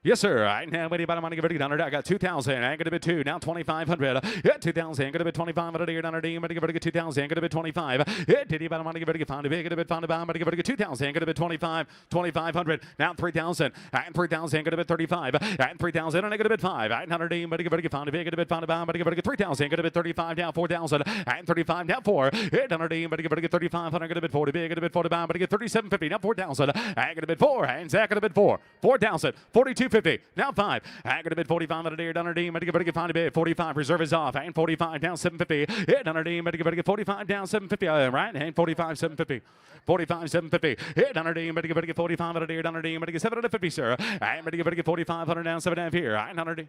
Yes, sir. I now waiting about a money. I got 2,000. I got a bit 2. Now 2,500. Yeah, 2,000. Got a bit 2,500 here. $100. I'm going to get 2,000. Got a bit 25. Yeah, did you about a money? Get found a big. Got a bit found a bomb. I'm going to get 2,000. Got a bit 25. 2,500. Now 3,000. And 3,000. Got a bit 35. And 3,000. And I got a bit 5. 800. I'm going to get found a big. Got a bit found a bomb. I'm going to get 3,000. Got a bit 35. Down 4,000. And 35. Down 4. 800. I'm going to get 3,500. Got a bit 40 big. Got a bit 40 bomb. I'm going to get 37.50. Now 4,000. I got a bit 4. And Zach got a bit 4. 4,000. 42.50. Now 5. I got a bid 45 out of there. $100. I'm going to get find a bid 45. Reserve is off. And 45 down 750. Hit $100. I'm going to get 45 down 750. Right? And 45 750. 45 750. Hit $100. I'm going to get 45 out of there. $100. I'm going to get 750, sir. I'm going to get 4,500 down 7.5 here. 900.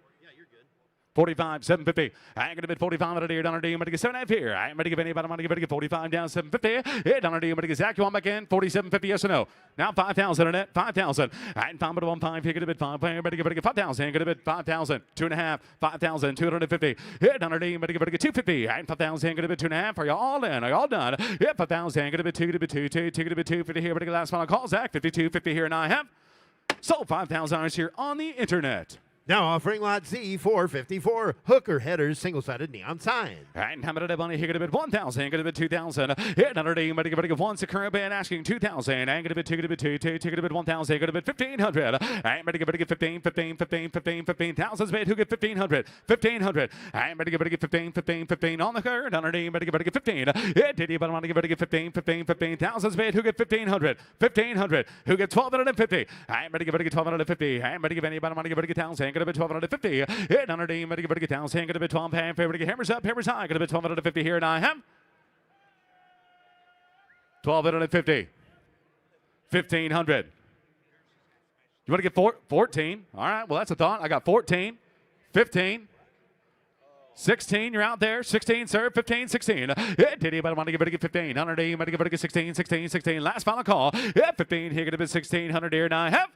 45, 750. I'm going to bid 45 out of here. $100. I'm going to get 7.5 here. I'm going to give anybody money. I'm going to get 45 down 750. Hit $100. I'm going to get Zach. You want back in? 47.50. Yes or no? Now 5,000 in it. 5,000. And 5.15. Here, get a bid 5. I'm going to get 5,000. Get a bid 5,000. 2.5. 5,000. 250. Hit $100. I'm going to get 250. And 5,000. Get a bid 2.5. Are you all in? Are you all done? Hit 5,000. Get a bid 2. Get a bid 2. Get a bid 250 here. I'm going to get last final call. Zach. 52.50 here. And I have sold $5,000 here on the internet. Now offering lot Z for 54. Hooker headers, single-sided neon sign. And how about money? Here, get a bit 1,000. Get a bit 2,000. Hit $100. I'm going to get one. Current band asking 2,000. And get a bit 2. Get a bit 2. Take a bit 1,000. Get a bit 1,500. I'm going to get 15. 15,000 bid. Who get 1,500? 1,500. I'm going to get 15 on the card. $100. I'm going to get 15. Hit did you? But I'm going to get 15,000 bid. Who get 1,500? 1,500. Who get 1,250? I'm going to get 1,250. I'm going to give anybody money. I'm going to get 1,000. Get a bit 1,250. Hit $100. I'm going to get 1,000. Get a bit 12. Favorite get hammers up, hammers high. Get a bit 1,250 here, and I have 1,250. 1,500. You want to get 14? All right. Well, that's a thought. I got 14, 15. 16, you're out there. 16, sir. 15, 16. Did anybody want to get 15? 100. I'm going to get 16, 16, 16. Last final call. 15. Here, get a bit 1,600 here, and I have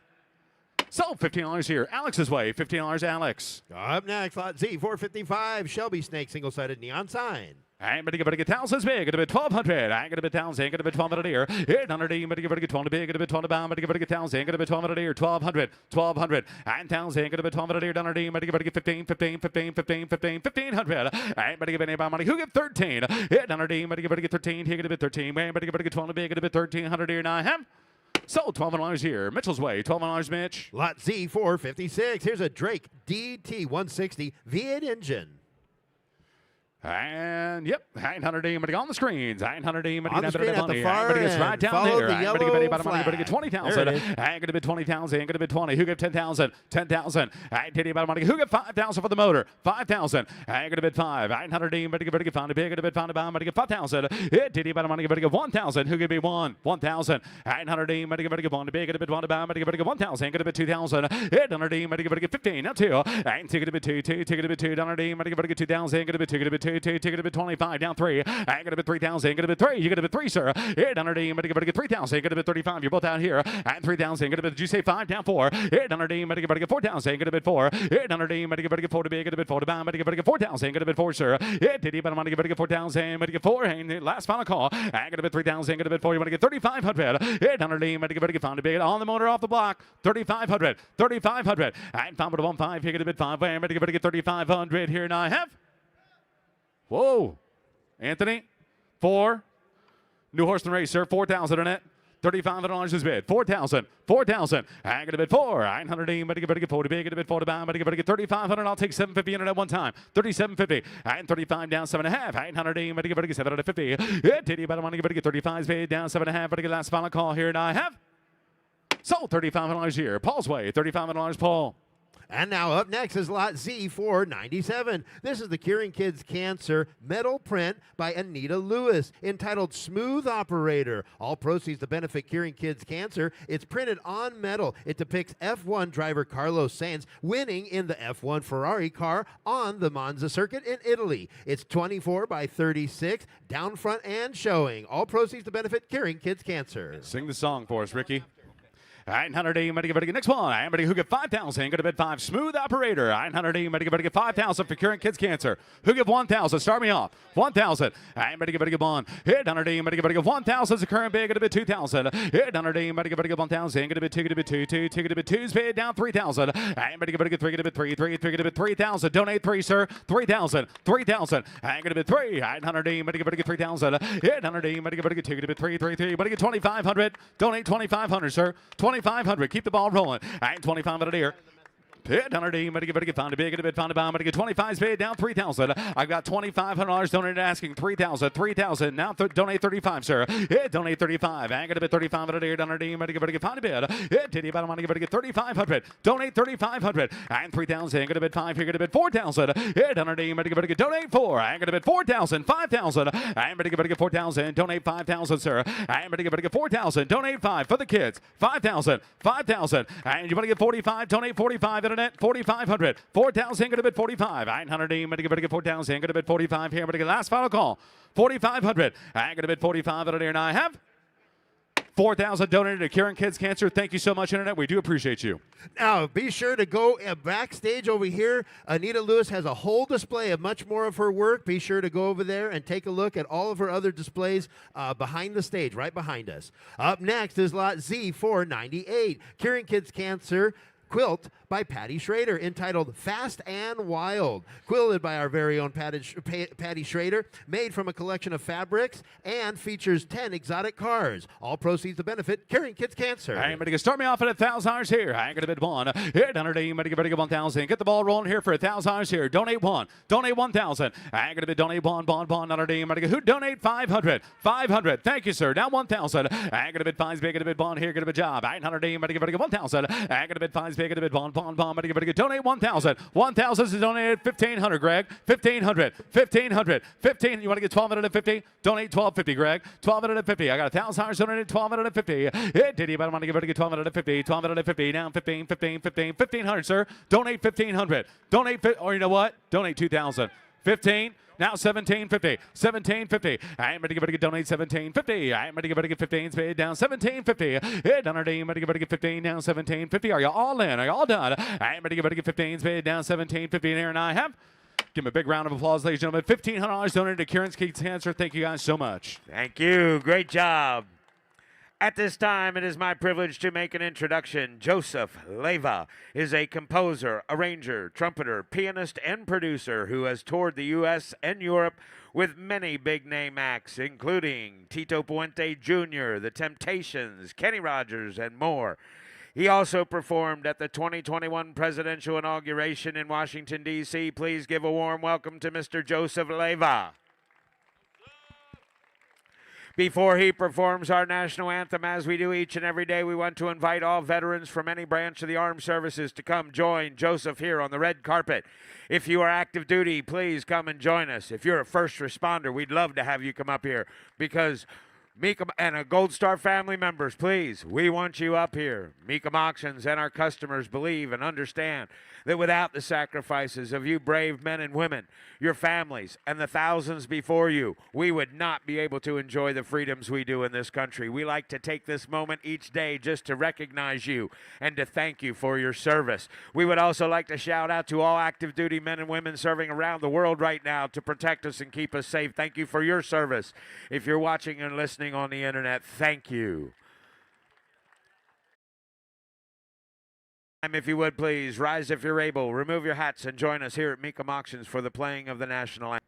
sold $15 here. Alex's Way. $15, Alex. Up next, lot Z 455. Shelby Snake, single-sided neon sign. I'm going to get thousands big. Get a bit 1,200. I'm going to get 1,000. Get a bit 1,200 here. Hit $100. I'm going to get 20 big. Get a bit 20 bound. I'm going to get 1,000. Get a bit 1,200 here. 1,200. 1,200. And 1,000. Get a bit 1,200 here. $100. I'm going to get 15. 1,500. I'm going to give anybody money. Who get 13? Hit $100. I'm going to get 13. Here, get a bit 13. I'm going to get 20 big. Get a bit 1,300 here. And I have sold $12 here. Mitchell's Way. $12, Mitch. Lot Z 456. Here's a Drake DT 160 V8 engine. And yep, 900 on the screens. 900 on the screen at the far end. Right down Follow there. the yellow flag. Get 20,000. I'm going to bid 20,000. I'm going to bid 20. Who get 10,000? 10,000. I tell you about money. Who get 5,000 for the motor? 5,000. I'm going to bid 5. 900. I'm going to get found a big. I'm going to bid found a bomb. I'm going to get 5,000. It did you about money. I'm going to get 1,000. Who could be 1,000. 900. I'm going to get one big. I'm going to bid one bomb. I'm going to get 1,000. I'm going to bid 2,000. It 100. I'm going to get 15. Now 2. I'm taking a bid 2. Take a bid 2. 100. I'm going to get 2,000. I'm going to bid 2. Get a bid 2. Take a bid 25 down 3. I got a bit 3,000. Get a bit 3. You get a bit 3, sir. 800. I'm going to get 3,000. Get a bit 35. You're both out here. And 3,000. Get a bit. Did you say 5 down 4? 800. I'm going to get 4,000. Get a bit 4. 800. I'm going to get 4 to big. Get a bit 4 to bound. I'm going to get 4,000. Get a bit 4, sir. It did you? But I'm going to get 4,000. I'm going to get 4. And last final call. I got a bit 3,000. Get a bit 4. You want to get 3,500. 800. I'm going to get found a big on the motor off the block. 3,500. 3,500. And found with a 1.5. Here. Get a bit 5. I'm going to get 3,500 here. And I have. Whoa. Anthony, 4. New Horseman Racer, 4,000 in it. $3,500 is bid. 4,000. 4,000. I'm gonna bid 4. 900. Anybody get 40 big? Gonna bid 40 buy. Anybody get 3,500. I'll take 750 in it at one time. 37.50. And 35 down 7.5. 900. Anybody get 750. Yeah, Diddy about money. Anybody get 35 is bid down 7.5. But get last final call here, and I have sold $3,500 here. Paul's way. $3,500. Paul. And now up next is lot Z497. This is the Curing Kids Cancer metal print by Anita Lewis entitled Smooth Operator. All proceeds to benefit Curing Kids Cancer. It's printed on metal. It depicts F1 driver Carlos Sainz winning in the F1 Ferrari car on the Monza circuit in Italy. It's 24 by 36, down front and showing. All proceeds to benefit Curing Kids Cancer. Sing the song for us, Ricky. 900. Anybody get next one? Anybody who get 5,000? Go to bid 5. Smooth Operator. 900. Anybody get 5,000 for Curing Kids Cancer? Who give 1,000? Start me off. 1,000. Anybody get 1. Hit 100. Anybody get 1,000 is the current bid. Go to bid 2,000. Hit 100. Anybody get 1,000? Go to bid 2. Go to bid 2. Ticket to bid 2's bid down 3,000. Anybody get 3? Go to bid 3. 3. Go to bid 3,000. Donate 3, sir. 3,000. 3,000. Go to bid 3. 900. Anybody get 3,000? Hit 100. Anybody get 2. Go to bid 3. 3. Anybody get 2,500? Donate 2,500, sir. 2,500. Keep the ball rolling. 2,500 here. Hit 100. Anybody get found a big, get a bid, found a bomb. I'm going to get 25 bid down 3,000. I've got $2,500 donated asking 3,000. 3,000. Now donate 35, sir. Hit donate 35. I'm going to bid 3,500 here. 100. Anybody get found a bid. Hit Diddy about money. Get 3,500. Donate 3,500. And 3,000. Going to bid 5 here. Going to bid 4,000. Hit 100. Anybody get donate 4. I'm going to bid 4,000. 5,000. I'm going to get 4,000. Donate 5,000, sir. I'm going to get 4,000. Donate 5 for the kids. 5,000. 5,000. And you want to get 45. Donate 45. Internet 4,500. 4,000. Going to bid 45. 900. Anybody get 4,000. Going to bid 45 here. I'm going to get last final call. 4,500. I'm going to bid 45 here, and I have 4,000 donated to Curing Kids Cancer. Thank you so much, Internet. We do appreciate you. Now, be sure to go backstage over here. Anita Lewis has a whole display of much more of her work. Be sure to go over there and take a look at all of her other displays behind the stage, right behind us. Up next is lot Z498, Curing Kids Cancer quilt by Patty Schrader entitled Fast and Wild. Quilted by our very own Patty Schrader, made from a collection of fabrics and features 10 exotic cars. All proceeds to benefit Curing Kids Cancer. I'm going to start me off at $1,000 here. I'm going to bid 1. Hit 100. I'm going to get 1,000. Get the ball rolling here for $1,000 here. Donate 1. Donate 1,000. I'm going to bid donate 1. 100. I'm going to get who donate 500. 500. Thank you, sir. Now 1,000. I'm going to bid 5 big. Going to bid 1 here. Going to bid job. 900. I'm going to get 1,000. I'm going to bid 5 big. Going to bid 1. I'm going to donate 1,000. 1,000 is donated 1,500, Greg. 1,500. 1,500. 15. You want to get 1,250? Donate 1,250, Greg. 1,250. I got $1,000 donated. 1,250. Hit Diddy, but I'm going to get 1,250. 1,250. Now 15. 1,500, sir. Donate 1,500. Donate, or you know what? Donate 2,000. 15. Now 1750. 1750. I'm ready to donate 1750. I'm ready to get 15 paid down 1750. Hit 100. I'm ready to get 15 down 1750. Are you all in? Are you all done? I'm ready to get 15 paid down 1750. And here and I have. Give him a big round of applause, ladies and gentlemen. $1,500 donated to Curing Kids Cancer. Thank you guys so much. Thank you. Great job. At this time, it is my privilege to make an introduction. Joseph Leyva is a composer, arranger, trumpeter, pianist, and producer who has toured the U.S. and Europe with many big-name acts, including Tito Puente Jr., The Temptations, Kenny Rogers, and more. He also performed at the 2021 presidential inauguration in Washington, D.C. Please give a warm welcome to Mr. Joseph Leyva. Before he performs our national anthem, as we do each and every day, we want to invite all veterans from any branch of the armed services to come join Joseph here on the red carpet. If you are active duty, please come and join us. If you're a first responder, we'd love to have you come up here because Mecum and a Gold Star family members, please, we want you up here. Mecum Auctions and our customers believe and understand that without the sacrifices of you brave men and women, your families, and the thousands before you, we would not be able to enjoy the freedoms we do in this country. We like to take this moment each day just to recognize you and to thank you for your service. We would also like to shout out to all active duty men and women serving around the world right now to protect us and keep us safe. Thank you for your service. If you're watching and listening on the internet, thank you. If you would please rise if you're able, remove your hats and join us here at Mecum Auctions for the playing of the national anthem.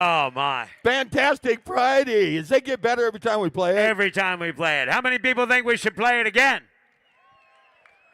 Oh, my. Fantastic Friday. Does it get better every time we play it? Every time we play it. How many people think we should play it again?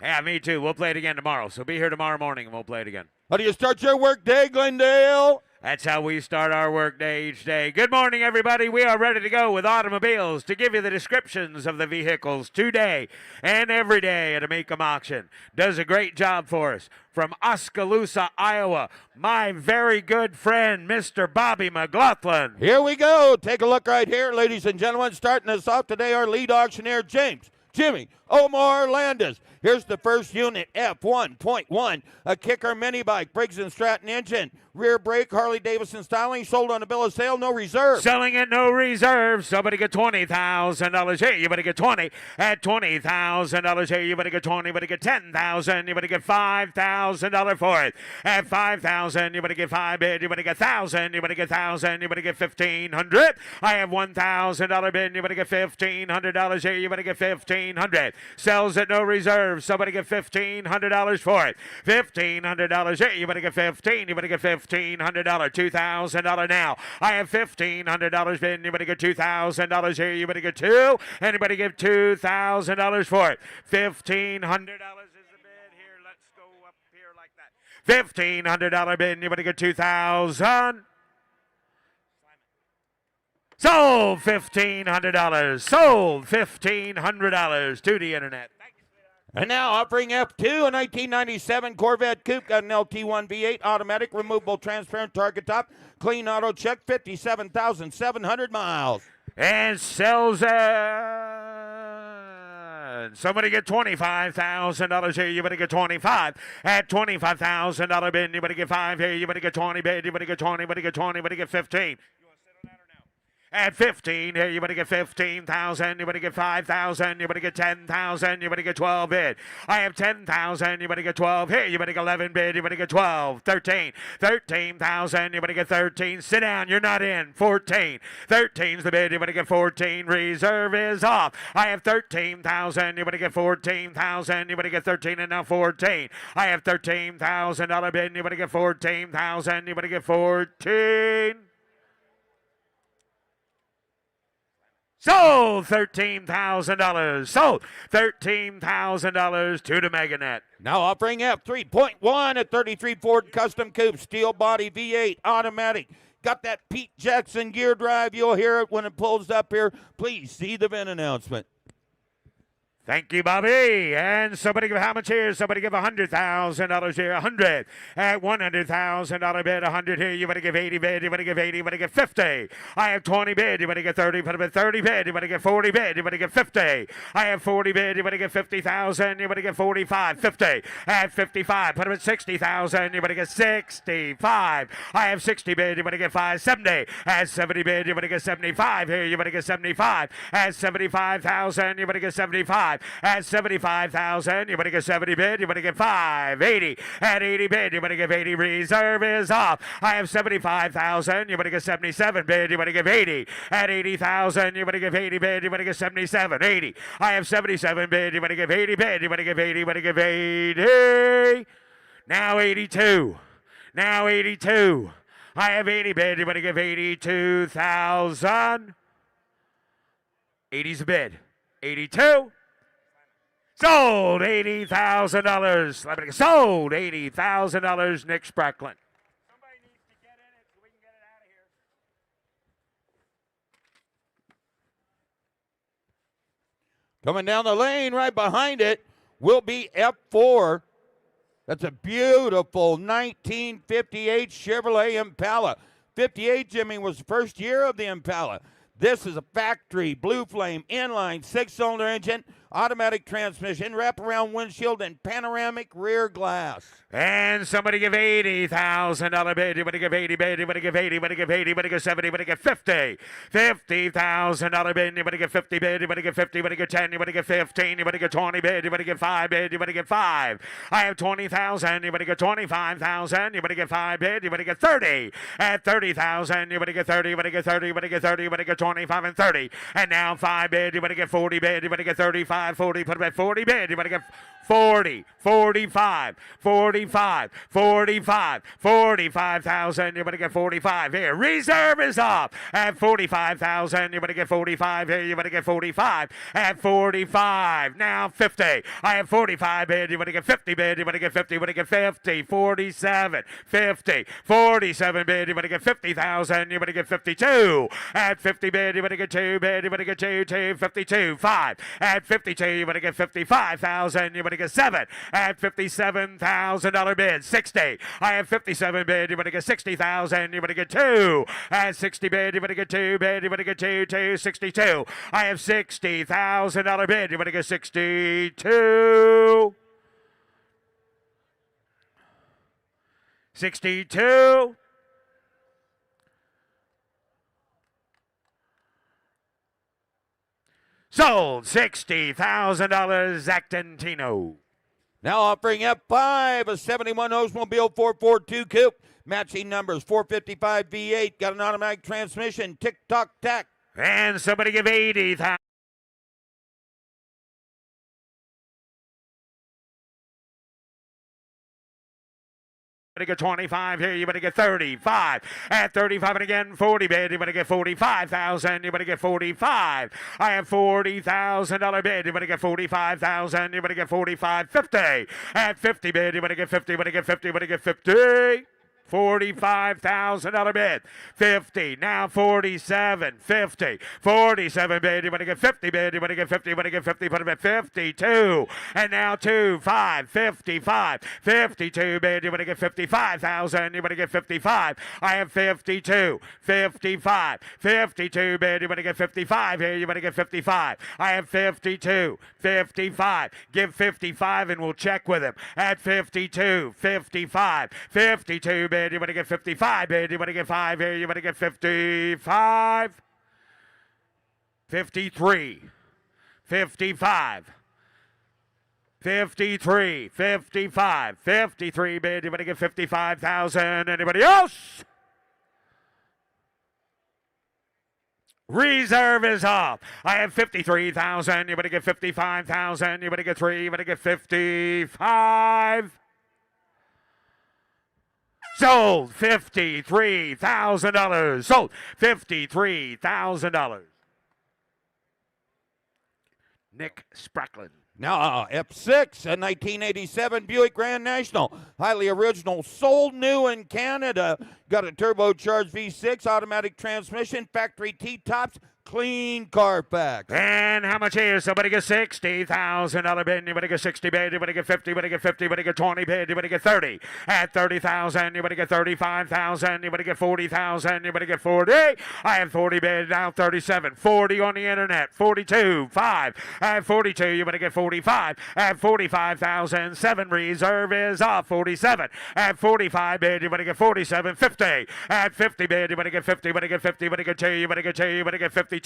Yeah, me too. We'll play it again tomorrow. So be here tomorrow morning and we'll play it again. How do you start your work day, Glendale? That's how we start our work day each day. Good morning, everybody. We are ready to go with Automobiles to give you the descriptions of the vehicles today and every day at a Mecum auction. Does a great job for us. From Oskaloosa, Iowa, my very good friend, Mr. Bobby McLaughlin. Here we go. Take a look right here, ladies and gentlemen. Starting us off today, our lead auctioneer, Jimmy Omar Landis. Here's the first unit, F1.1, a kicker mini bike, Briggs & Stratton engine, rear brake, Harley-Davidson styling, sold on a bill of sale, no reserve. Selling at no reserve. Somebody get $20,000 here. You better get 20 at $20,000 here. You better get 20. You better get 10,000. You better get $5,000 for it. At 5,000, you better get 5 bid. You better get 1,000. You better get 1,000. You better get 1,500. I have $1,000 bid. You better get $1,500 here. You better get 1,500. Sells at no reserve. Somebody get $1,500 for it. $1,500 here. You better get 15. You better get $1,500. $2,000 now. I have $1,500 bid. You better get $2,000 here. You better get 2. Anybody give $2,000 for it. $1,500 is the bid here. Let's go up here like that. $1,500 bid. You better get 2,000. Sold $1,500. Sold $1,500 to the internet. And now offering F2, a 1997 Corvette Coupe, got an LT1 V8 automatic, removable, transparent target top, clean auto check, 57,700 miles. And sells somebody get $25,000 here. You better get 25 at $25,000 bid. You better get 5 here. You better get 20 bid. You better get 20. You better get 20. You better get 15. At 15, here you better get 15,000. You better get 5,000. You better get 10,000. You better get 12 bid. I have 10,000. You better get 12. Here you better get 11 bid. You better get 12. 13. 13,000. You better get 13. Sit down. You're not in. 14. 13's the bid. You better get 14. Reserve is off. I have 13,000. You better get 14,000. You better get 13 and now 14. I have $13,000 bid. You better get 14,000. You better get 14. Sold $13,000. Sold $13,000 to the Meganet. Now offering F3.1 at 33 Ford Custom Coupe, steel body V8 automatic. Got that Pete Jackson gear drive. You'll hear it when it pulls up here. Please see the VIN announcement. Thank you, Bobby. And somebody give how much here? Somebody give $100,000 here. 100 at $100,000 bid. 100 here. You better give 80 bid. You better give 80. You better get 50. I have 20 bid. You better get 30. Put up 30 bid. You better get 40 bid. You better get 50. I have 40 bid. You better get 50,000. You better get 45. 50 at 55. Put up at 60,000. You better get 65. I have 60 bid. You better get 5. 70 at 70 bid. You better get 75 here. You better get 75 at 75,000. You better get 75. At 75,000, you better get 70 bid. You better get 5. 80 at 80 bid. You better give 80. Reserve is off. I have 75,000. You better get 77 bid. You better give 80 at 80,000. You better give 80 bid. You better get 77. 80. I have 77 bid. You better give 80 bid. You better give 80. You better give 80. Now 82. Now 82. I have 80 bid. You better give 82,000. 80's a bid. 82. Sold $80,000. Sold $80,000. Nick Spracklin. Somebody needs to get in it so we can get it out of here. Coming down the lane right behind it will be F4. That's a beautiful 1958 Chevrolet Impala. 58, Jimmy, was the first year of the Impala. This is a factory blue flame inline 6-cylinder engine, automatic transmission, wraparound windshield, and panoramic rear glass. And somebody give $80,000 bid. You better give 80 bid. You better give 80. You better give 80. You better give 70. You better give 50. $50,000 bid. You better give 50 bid. You better give 50. You better give 10. You better give 15. You better give 20 bid. You better give 5 bid. You better give 5. I have 20,000. You better get 25,000. You better get 5 bid. You better get 30. At 30,000. You better get 30. You better get 30. You better get 30. You better get 25 and 30. And now 5 bid. You better get 40 bid. You better get 35. 45, 40, put him at 40 bid. You're going to get 40, 45, 45, 45, 45,000. You're going to get 45 here. Reserve is off at 45,000. You're going to get 45 here. You're going to get 45 at 45. Now 50. I have 45 bid. You're going to get 50 bid. You're going to get 50. You're going to get 50, 47, 50, 47 bid. You're going to get 50,000. You're going to get 52 at 50 bid. You're going to get 2 bid. You're going to get 2, 52, 5 at 52. You're going to get 55,000. You're going to get 7 at $57,000 bid. 60. I have 57 bid. You're going to get 60,000. You're going to get 2 at 60 bid. You're going to get 2 bid. You're going to get 2, 62. I have $60,000 bid. You're going to get 62. 62. Sold. $60,000 Zactantino. Now offering F5, a 71 Oldsmobile 442 Coupe. Matching numbers 455 V8. Got an automatic transmission. Tick-tock-tack. And somebody give 80,000. You're going to get 25 here. You're going to get 35. At 35 and again, 40 bid. You're going to get 45,000. You're going to get 45. I have $40,000 bid. You're going to get 45,000. You're going to get 45. 50. At 50 bid. You're going to get 50. You're going to get 50. You're going to get 50. $45,000 bid. 50. Now 47. 50. 47 bid. You're going to get 50 bid. You're going to get 50. You're going to get 50. Put him at 52. And now 2, 5, 55. 52 bid. You're going to get 55,000. You're going to get 55. I have 52. 55. 52 bid. You're going to get 55 here. You're going to get 55. I have 52. 55. Give 55 and we'll check with him. At 52. 55. 52 bid. You're going to get 55 bid. You're going to get 5 here. You're going to get 55. 53. 55. 53, 55, 53 bid. You're going to get 55,000. Anybody else? Reserve is off. I have 53,000. You're going to get 55,000. You're going to get 3. You're going to get 55. Sold. $53,000. Sold. $53,000. Nick Spracklin. Now, F6, a 1987 Buick Grand National. Highly original, sold new in Canada. Got a turbocharged V6, automatic transmission, factory T-tops, clean Carfax. And how much is somebody get $60,000 bid? Anybody get 60 bid? Anybody get 50? Anybody get 50? Anybody get 20 bid? Anybody get 30? At 30,000, anybody get 35,000? Anybody get 40,000? Anybody get 40? I have 40 bid now. 37, 40 on the internet. 42, 5. At 42, you're gonna get 45. At 45,000, 7 reserve is off. 47. At 45 bid, you're gonna get 47. 50. At 50 bid, you're gonna get 50. You're gonna get 50. You're gonna get 2. You're gonna get 2. You're gonna get 52.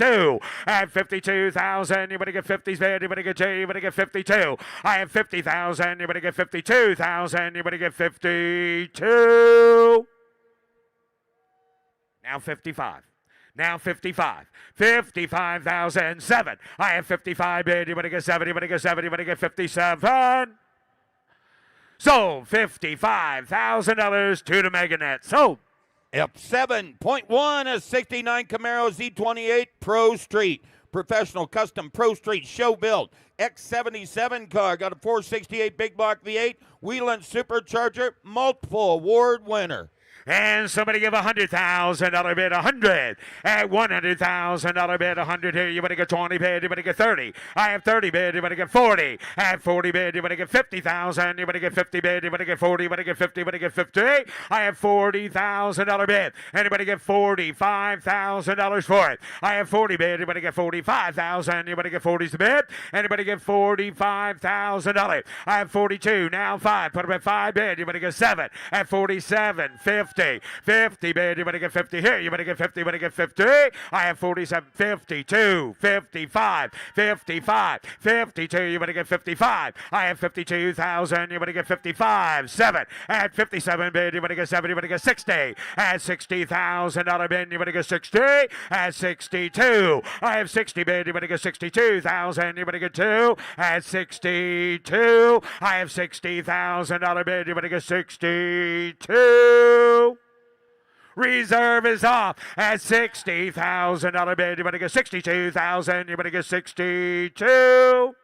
At 52,000, you're gonna get 50 bid. You're gonna get 2. You're gonna get 52. I have 50,000. You're gonna get 52,000. You're gonna get 52. Now 55. Now 55. 55,007. I have 55 bid. You're gonna get 70. You're gonna get 70. You're gonna get 57. Sold. $55,000 to the Meganet. Sold. F7.1, a 69 Camaro Z28 Pro Street. Professional custom Pro Street show build. X77 car. Got a 468 big block V8. Whelen supercharger. Multiple award winner. And somebody give $100,000 bid, 100. At $100,000 bid, 100 here. You better get 20 bid, you better get 30. I have 30 bid, you better get 40. At 40 bid, you better get 50,000. You better get 50 bid, you better get 40. You better get 50, you better get 50. I have $40,000 bid. Anybody get $45,000 for it? I have 40 bid, you better get 45,000. You better get 40's the bid. Anybody get $45,000? I have 42, now 5. Put them at 5 bid, you better get 7. At 47, 50. 50. 50 bid, you better get 50 here. You better get 50, you better get 50. I have 47, 52, 55, 55, 52, you better get 55. I have 52,000, you better get 55. 7 at 57 bid, you better get 7, you better get 60. At $60,000 bid, you better get 60. At 62, I have 60 bid, you better get 62,000, you better get 2. At 62, I have $60,000 bid, you better get 62. Reserve is off at $60,000 bid. You better get 62,000. You better get 62.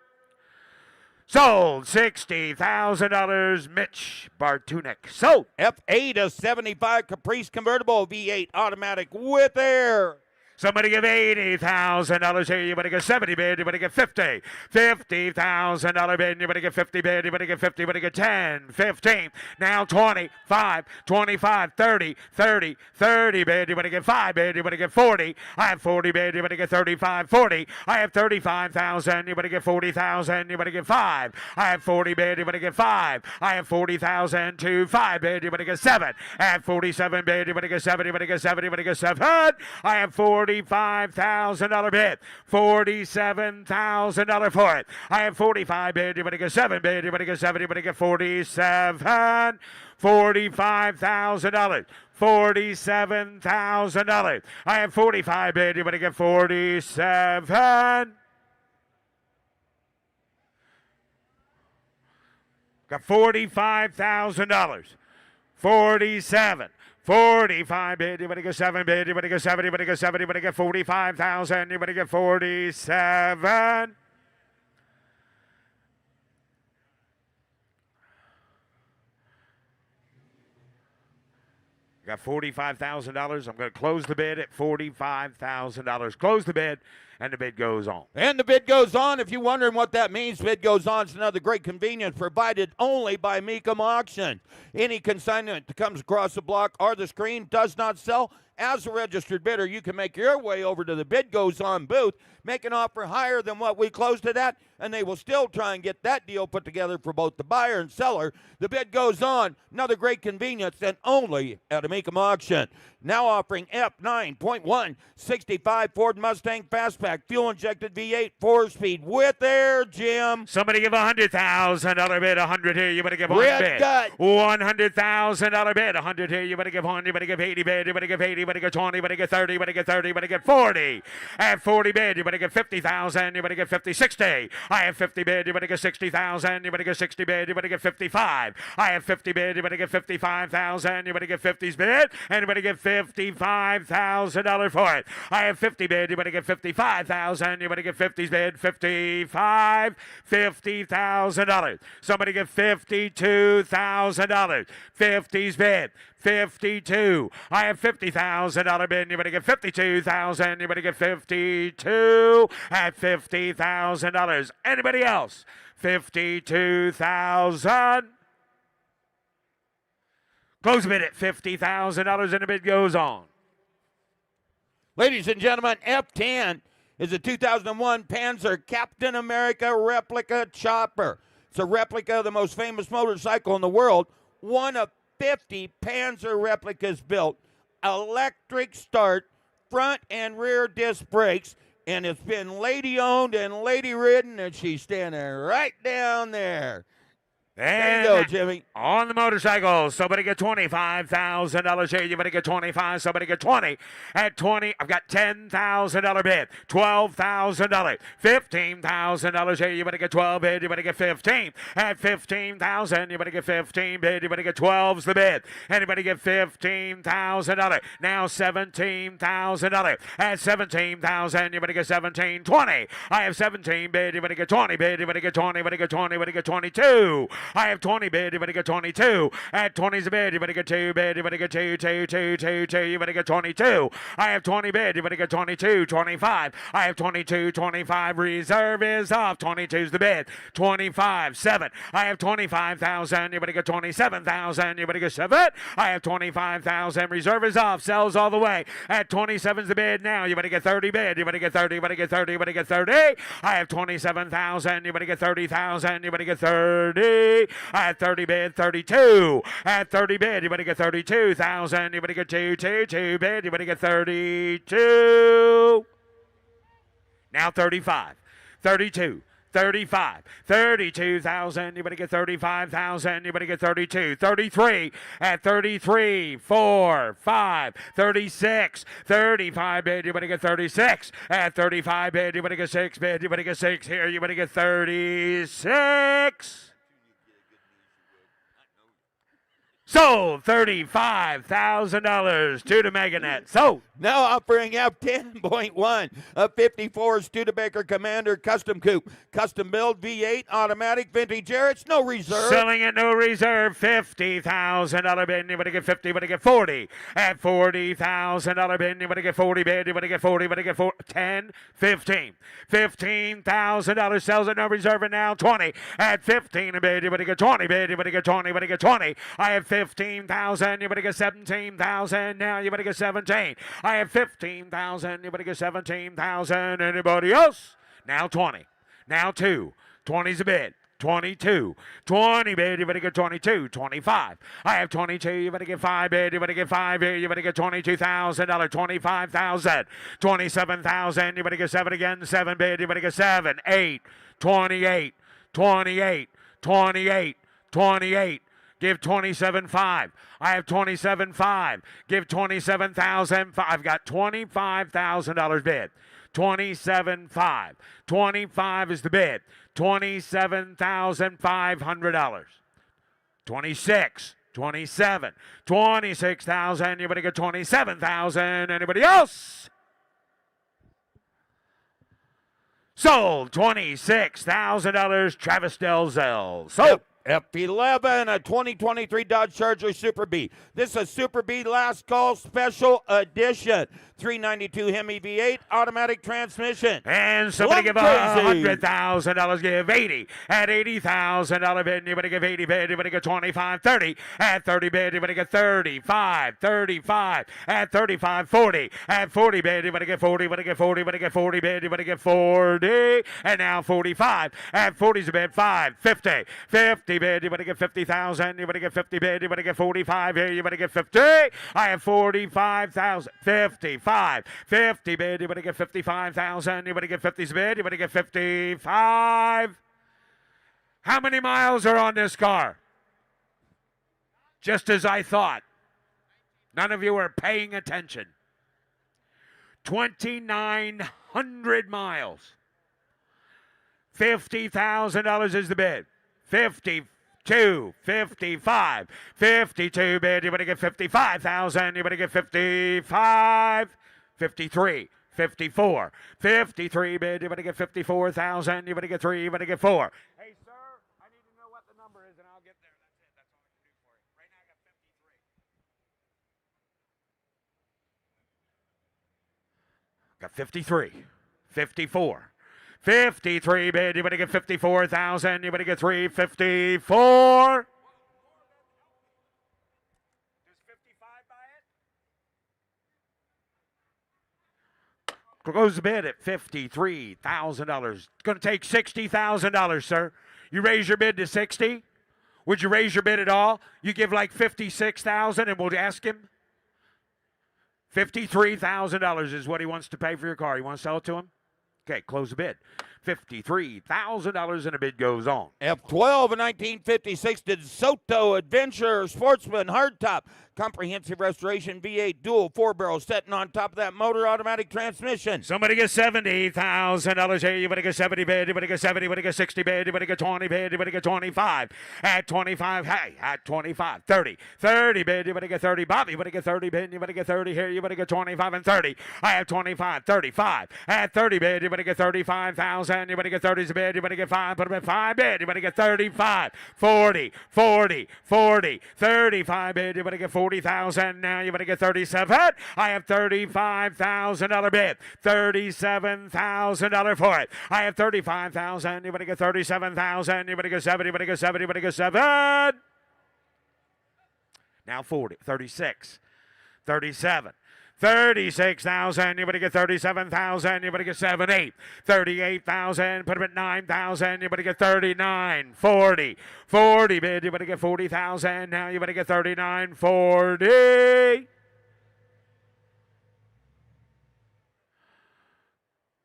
Sold $60,000. Mitch Bartunek. Sold. F8 of 75 Caprice convertible V8 automatic with air. Somebody give $80,000 here. You better get 70 bid. You better get 50. $50,000 bid. You better get 50 bid. You better get 50. You better get 10, 15. Now 25, 25, 30, 30, 30 bid. You better get 5 bid. You better get 40. I have 40 bid. You better get 35, 40. I have 35,000. You better get 40,000. You better get 5. I have 40 bid. You better get 5. I have 40,000 to 5 bid. You better get 7. At 47 bid. You better get 7. You better get 7. You better get 7. I have $45,000 bid. $47,000 for it. I have 45 bid. You better get 7 bid. You better get 7. You better get 47. $45,000. $47,000. I have 45 bid. You better get 47. Got $45,000. 47. 45 bid, you better get 7 bid, you better get 7, you better get 7, you better get 45,000, you better get 47. Got $45,000. I'm going to close the bid at $45,000. Close the bid, and the bid goes on. And the bid goes on. If you're wondering what that means, bid goes on. It's another great convenience provided only by Mecum Auction. Any consignment that comes across the block or the screen does not sell. As a registered bidder, you can make your way over to the bid goes on booth, make an offer higher than what we closed it at, and they will still try and get that deal put together for both the buyer and seller. The bid goes on. Another great convenience and only at a Mecum Auction. Now offering F9.1 65 Ford Mustang Fastback fuel injected V8 4-speed with air, Jim. Somebody give $100,000 bid. 100 here. You better give one Red bid. gut. $100,000 bid. 100 here. You better give 1. You better give 80 bid. You better give 80. You better get 20. You better get 30. You better get 30. You better get 40. At 40 bid. You better get 50,000. You better get 50. 60. I have 50 bid. You better get 60,000. You better get 60 bid. You better get 55. I have 50 bid. You better get 55,000. You better get 50's bid. And you better get $55,000 for it. I have 50 bid. You better get 55,000. You better get 50's bid. 55. $50,000. Somebody get $52,000. 50's bid. 52. I have $50,000 bid. You better get 52,000. You better get 52 at $50,000. Anybody else? 52,000. Close bid at $50,000 and the bid goes on. Ladies and gentlemen, F10 is a 2001 Panzer Captain America replica chopper. It's a replica of the most famous motorcycle in the world. One of 50 Panzer replicas built. Electric start, front and rear disc brakes, and it's been lady owned and lady ridden, and she's standing right down there. There you go, Jimmy. On the motorcycle, somebody get $25,000 here. You better get 25. Somebody get 20. At 20, I've got $10,000 bid. $12,000. $15,000 here. You better get 12 bid. You better get 15. At 15,000, you better get 15 bid. You better get 12's the bid. Anybody get $15,000. Now $17,000. At 17,000, you better get 17. 20. I have 17 bid. You better get 20 bid. You better get 20. You better get 20. You better get 22. I have 20 bid, you better get 22. At 20's a bid, you better get 2 bid, you better get 2, 2, 2, 2, 2, you better get 22. I have 20 bid, you better get 22, 25. I have 22, 25, reserve is off. 22's the bid. 25, 7. I have 25,000, you better get 27,000, you better get 7. I have 25,000, reserve is off, sells all the way. At 27's the bid now, you better get 30 bid, you better get 30, you better get 30, you better get 30. I have 27,000, you better get 30,000, you better get 30. 30. At 30 bid, 32. At 30 bid, you better get 32,000. You better get 2 bid, you better get 32. Now 35, 32, 35, 32,000. You better get 35,000. You better get 32, 33. At 33, 4, 5, 36, 35 bid. You better get 36. At 35 bid, you better get 6 bid. You better get 6 here. You better get 36. Sold $35,000 to the Meganet. So Now offering F10.1, a 54 Studebaker Commander Custom Coupe. Custom build V8 automatic vintage air. It's no reserve. selling at no reserve, $50,000 bid. You better get 50, you better get 40. At $40,000 bid, you better get 40 bid. You better get 40, you better get 10, 15. $15,000 sells at no reserve and now 20. At 15 a bid, you better get 20 bid. You better get 20, you better get 20. I have 15,000, you better get 17,000. Now you better get 17. I have 15,000, you better get 17,000. Anybody else? Now 20. Now 2. 20's a bid. 22. 20 bid, you better get 22. 25. I have 22, you better get 5 bid. You better get 5 bid. You better get $22,000. 25,000. 27,000, you better get 7 again. 7 bid, you better get 7. 8. 28. 28. 28. 28. Give 27.5. I have 27.5. Give 27,000. I've got $25,000 bid. 27.5. 25 is the bid. $27,500. 26. 27. 26,000. You better get 27,000. Anybody else? Sold. $26,000. Travis Delzell. Sold. F11, a 2023 Dodge Charger Super B. This is a Super B last call special edition. 392 Hemi V8 automatic transmission. And somebody give $100,000. Give 80. At $80,000 bid, you better give 80 bid. You better get 25, 30. At 30 bid, you better get 35, 35. At 35, 40. At 40 bid, you better get 40. You better get 40. You better get 40 bid. You better get 40. And now 45. At 40's a bid, 5, 50. 50 bid, you better get 50,000. You better get 50 bid. You better get 45 here. You better get 50. I have 45,000. 55. 50 bid, you better get 55,000. You better get 50's bid. You better get 55. How many miles are on this car? Just as I thought. None of you are paying attention. 2,900 miles. $50,000 is the bid. 52, 55, 52 bid. You better get 55,000. You better get 55, 53, 54, 53 bid. You better get 54,000. You better get 3. You better get 4. Hey, sir, I need to know what the number is, and I'll get there. That's it. That's all I can do for you. Right now I got 53. Got 53, 54. 53 bid, you better get 54,000. You better get 354. Does 55 buy it? Close the bid at $53,000. Going to take $60,000, sir. You raise your bid to 60. Would you raise your bid at all? You give like 56,000, and we'll ask him. $53,000 is what he wants to pay for your car. You want to sell it to him? Okay, close the bid. $53,000 and a bid goes on. F12 in 1956 DeSoto Adventure Sportsman Hardtop. Comprehensive restoration V8 dual 4-barrel setting on top of that motor automatic transmission. Somebody get $70,000 here. You better get 70 bid. You better get 70. You better get 60 bid. You better get 20 bid. You better get 25. At 25, hey, at 25, 30. 30 bid. You better get 30. Bobby, you better get 30 bid. You better get 30 here. You better get 25 and 30. I have 25, 35. At 30 bid. You better get 35,000. You better get 30's a bid. You better get 5. Put them at 5 bid. You better get 35, 40, 40, 40, 35 bid. You better get 40,000. Now you better get 37. I have $35,000 bid. $37,000 for it. I have 35,000. You better get 37,000. You better get 7. You better get 7. You better get 7. Now 40, 36, 37. 36,000. Anybody get 37,000? Anybody get 70? 38,000. Put them at 9,000. Anybody get 39? 40. 40 bid. You better get 40,000. Now you better get 39. 40.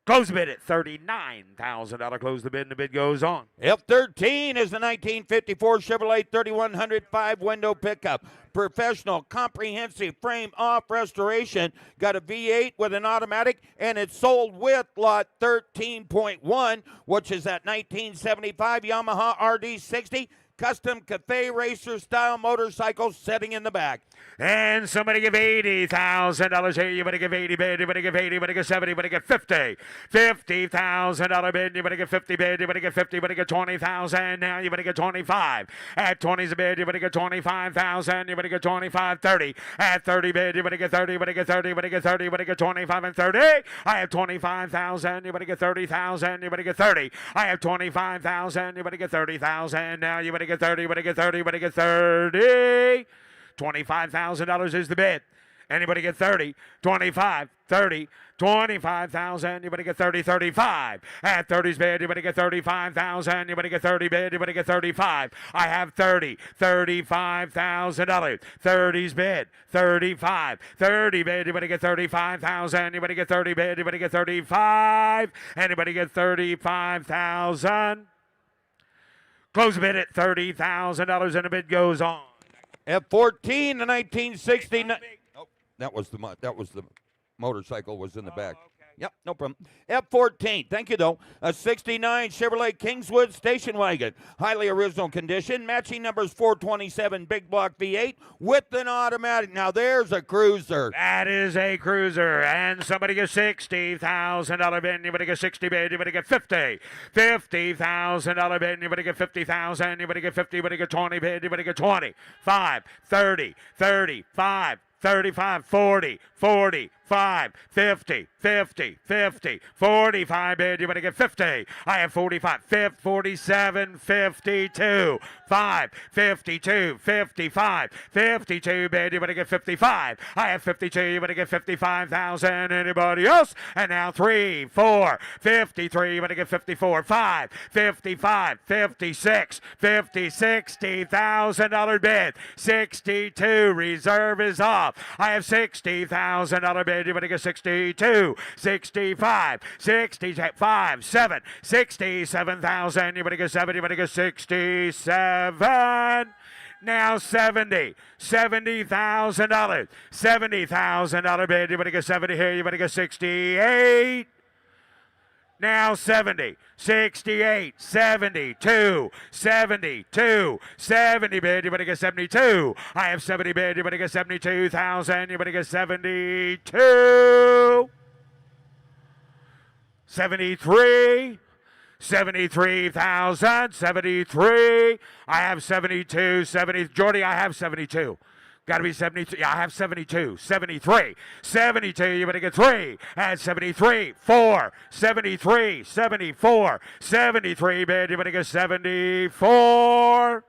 Close the bid at $39,000. Close the bid, and the bid goes on. F13 is the 1954 Chevrolet 3100 5-window pickup. Professional, comprehensive frame-off restoration. Got a V8 with an automatic, and it's sold with lot 13.1, which is that 1975 Yamaha RD60 custom cafe racer style motorcycle sitting in the back. And somebody give $80,000 here. You better give 80 bid. You better give 80. You better get 70. You better get 50. $50,000 bid. You better get 50 bid. You better get 50. You better get 20,000. Now you better get 25. At 20's a bid. You better get 25,000. You better get 25. 30. At 30 bid. You better get 30. You better get 30. You better get 30. You better get 25 and 30. I have 25,000. You better get 30,000. You better get 30. I have 25,000. You better get 30,000. Now you better get 30. You better get 30. You better get 30. $25,000 is the bid. Anybody get 30? 25, 30, 25,000. You better get 30, 35. At 30's bid, you better get 35,000. You better get 30 bid, you better get 35. I have 30, $35,000. 30's bid, 35. 30 bid, you better get 35,000. You better get 30 bid, you better get 35. Anybody get 35,000? Close the bid at $30,000 and the bid goes on. F14, the 1969. Oh, that was the motorcycle was in the back. Yep, no problem. F14, thank you though. A 69 Chevrolet Kingswood station wagon. Highly original condition. Matching numbers 427 big block V8 with an automatic. Now there's a cruiser. That is a cruiser. And somebody gets $60,000 bid. You better get 60 bid. You better get 50. $50,000 bid. You better get 50,000. You better get 50. You better get 20 bid. You better get 20. 5, 30, 35. 35, 40, 45, 50, 50, 50, 45 bid. You better get 50. I have 45, 47, 52, 5, 52, 55, 52 bid. You better get 55. I have 52. You better get 55,000. Anybody else? And now 3, 4, 53. You better get 54. 5, 55, 56, 50, $60,000 bid. 62. Reserve is off. I have $60,000 bid. You better get 62, 65, 65, 7, 67,000. You better get 70. You better get 67. Now 70, $70,000, $70,000 bid. You better get 70 here. You better get 68. Now 70, 68, 72, 72, 70 bid. You better get 72. I have 70 bid. You better get 72,000. You better get 72. 73. 73,000. 73. I have 72. 70. Jordy, I have 72. Got to be 73. Yeah, I have 72. 73. 72. You better get 3. And 73. 4. 73. 74. 73 bid. You better get 74.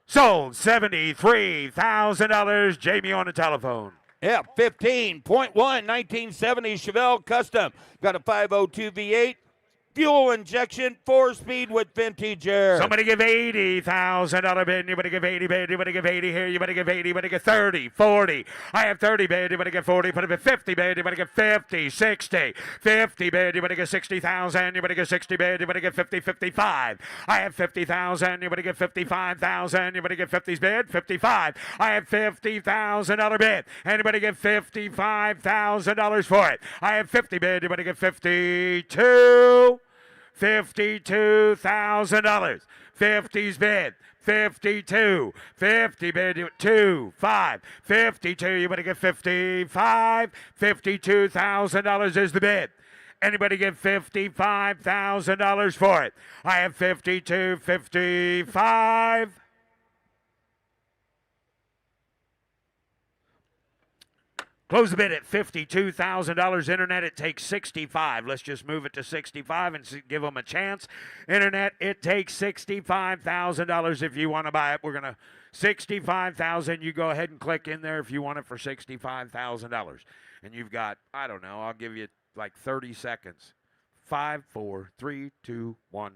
Sold. $73,000. Jamie on the telephone. F15.1 1970 Chevelle Custom. Got a 502 V8. Fuel injection, 4-speed with vintage air. Somebody give $80,000 bid. You better give 80 bid. You better give 80 here. You better give 80. You better get 30, 40. I have 30 bid. You better get 40. Put it at 50 bid. You better get 50, 60. 50 bid. You better get 60,000. You better get 60 bid. You better get 50, 55. I have 50,000. You better get 55,000. You better get 50's bid. 55. I have $50,000 bid. Anybody get $55,000 for it? I have 50 bid. You better get 52. $52,000. 50's bid. 52. 50 bid. 2, 5. 52. You better get 55. $52,000 is the bid. Anybody get $55,000 for it? I have 52, 55. Close the bid at $52,000. Internet, it takes 65. Let's just move it to 65 and give them a chance. Internet, it takes $65,000 if you want to buy it. We're going to 65,000. You go ahead and click in there if you want it for $65,000. And you've got, I don't know, I'll give you like 30 seconds. 5, 4, 3, 2, 1.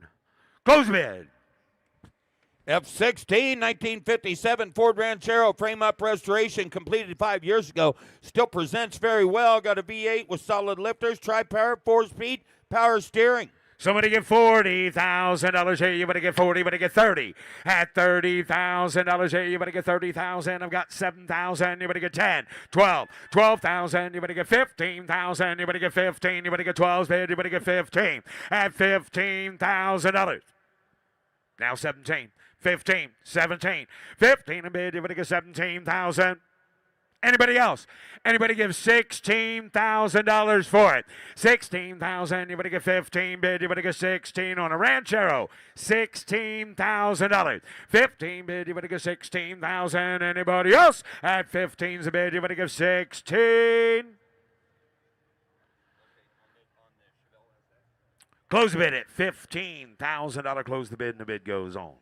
Close the bid. F-16, 1957 Ford Ranchero frame-up restoration completed 5 years ago. Still presents very well. Got a V8 with solid lifters, tri-power, 4-speed, power steering. Somebody get $40,000 here. You better get 40. You better get 30. At $30,000 here. You better get 30,000. I've got 7,000. You better get 10, 12, 12,000. You better get 15,000. You better get 15. You better get 12 bid. You better get 15. At $15,000. Now 17, 15, 17, 15 a bid. You better get 17,000. Anybody else? Anybody give $16,000 for it? 16,000. You better get 15 bid. You better get 16 on a Ranchero. $16,000. 15 bid. You better get 16,000. Anybody else? At 15's a bid. You better give 16. Close the bid at $15,000. Close the bid, and the bid goes on.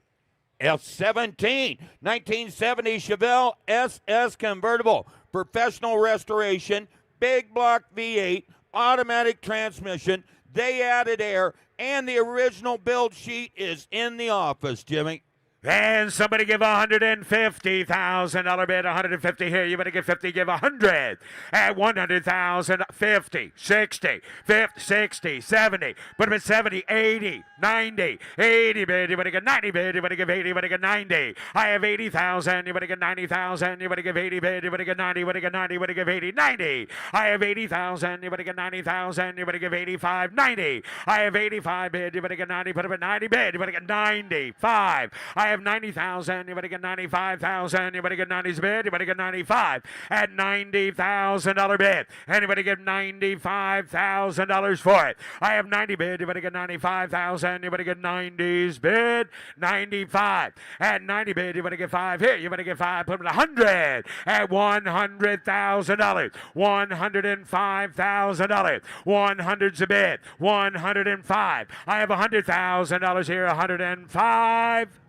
F-17, 1970 Chevelle SS convertible, professional restoration, big block V8, automatic transmission. They added air, and the original build sheet is in the office, Jimmy. And somebody give $150,000 bid. 150 here. You better get 50. Give 100 at 100,000. 50, 60, 50, 60, 70. Put them at 70, 80, 90, 80 bid. You better get 90 bid. You better give 80. You better get 90. I have 80,000. You better get 90,000. You better give 80 bid. You better get 90. You better get 90. You better give 80, 90. I have 80,000. You better get 90,000. You better give 85, 90. I have 85 bid. You better get 90. Put them at 90 bid. You better get 95. I have 90,000. You better get 95,000. You better get 90's bid. You better get 95 at $90,000 bid. Anybody give $95,000 for it? I have 90 bid. You better get 95,000. You better get 90's bid. 95 at 90 bid. You better get 5 here. You better get 5. Put them at 100 at $100,000. $105,000. 100's a bid. 105. I have $100,000 here. 105.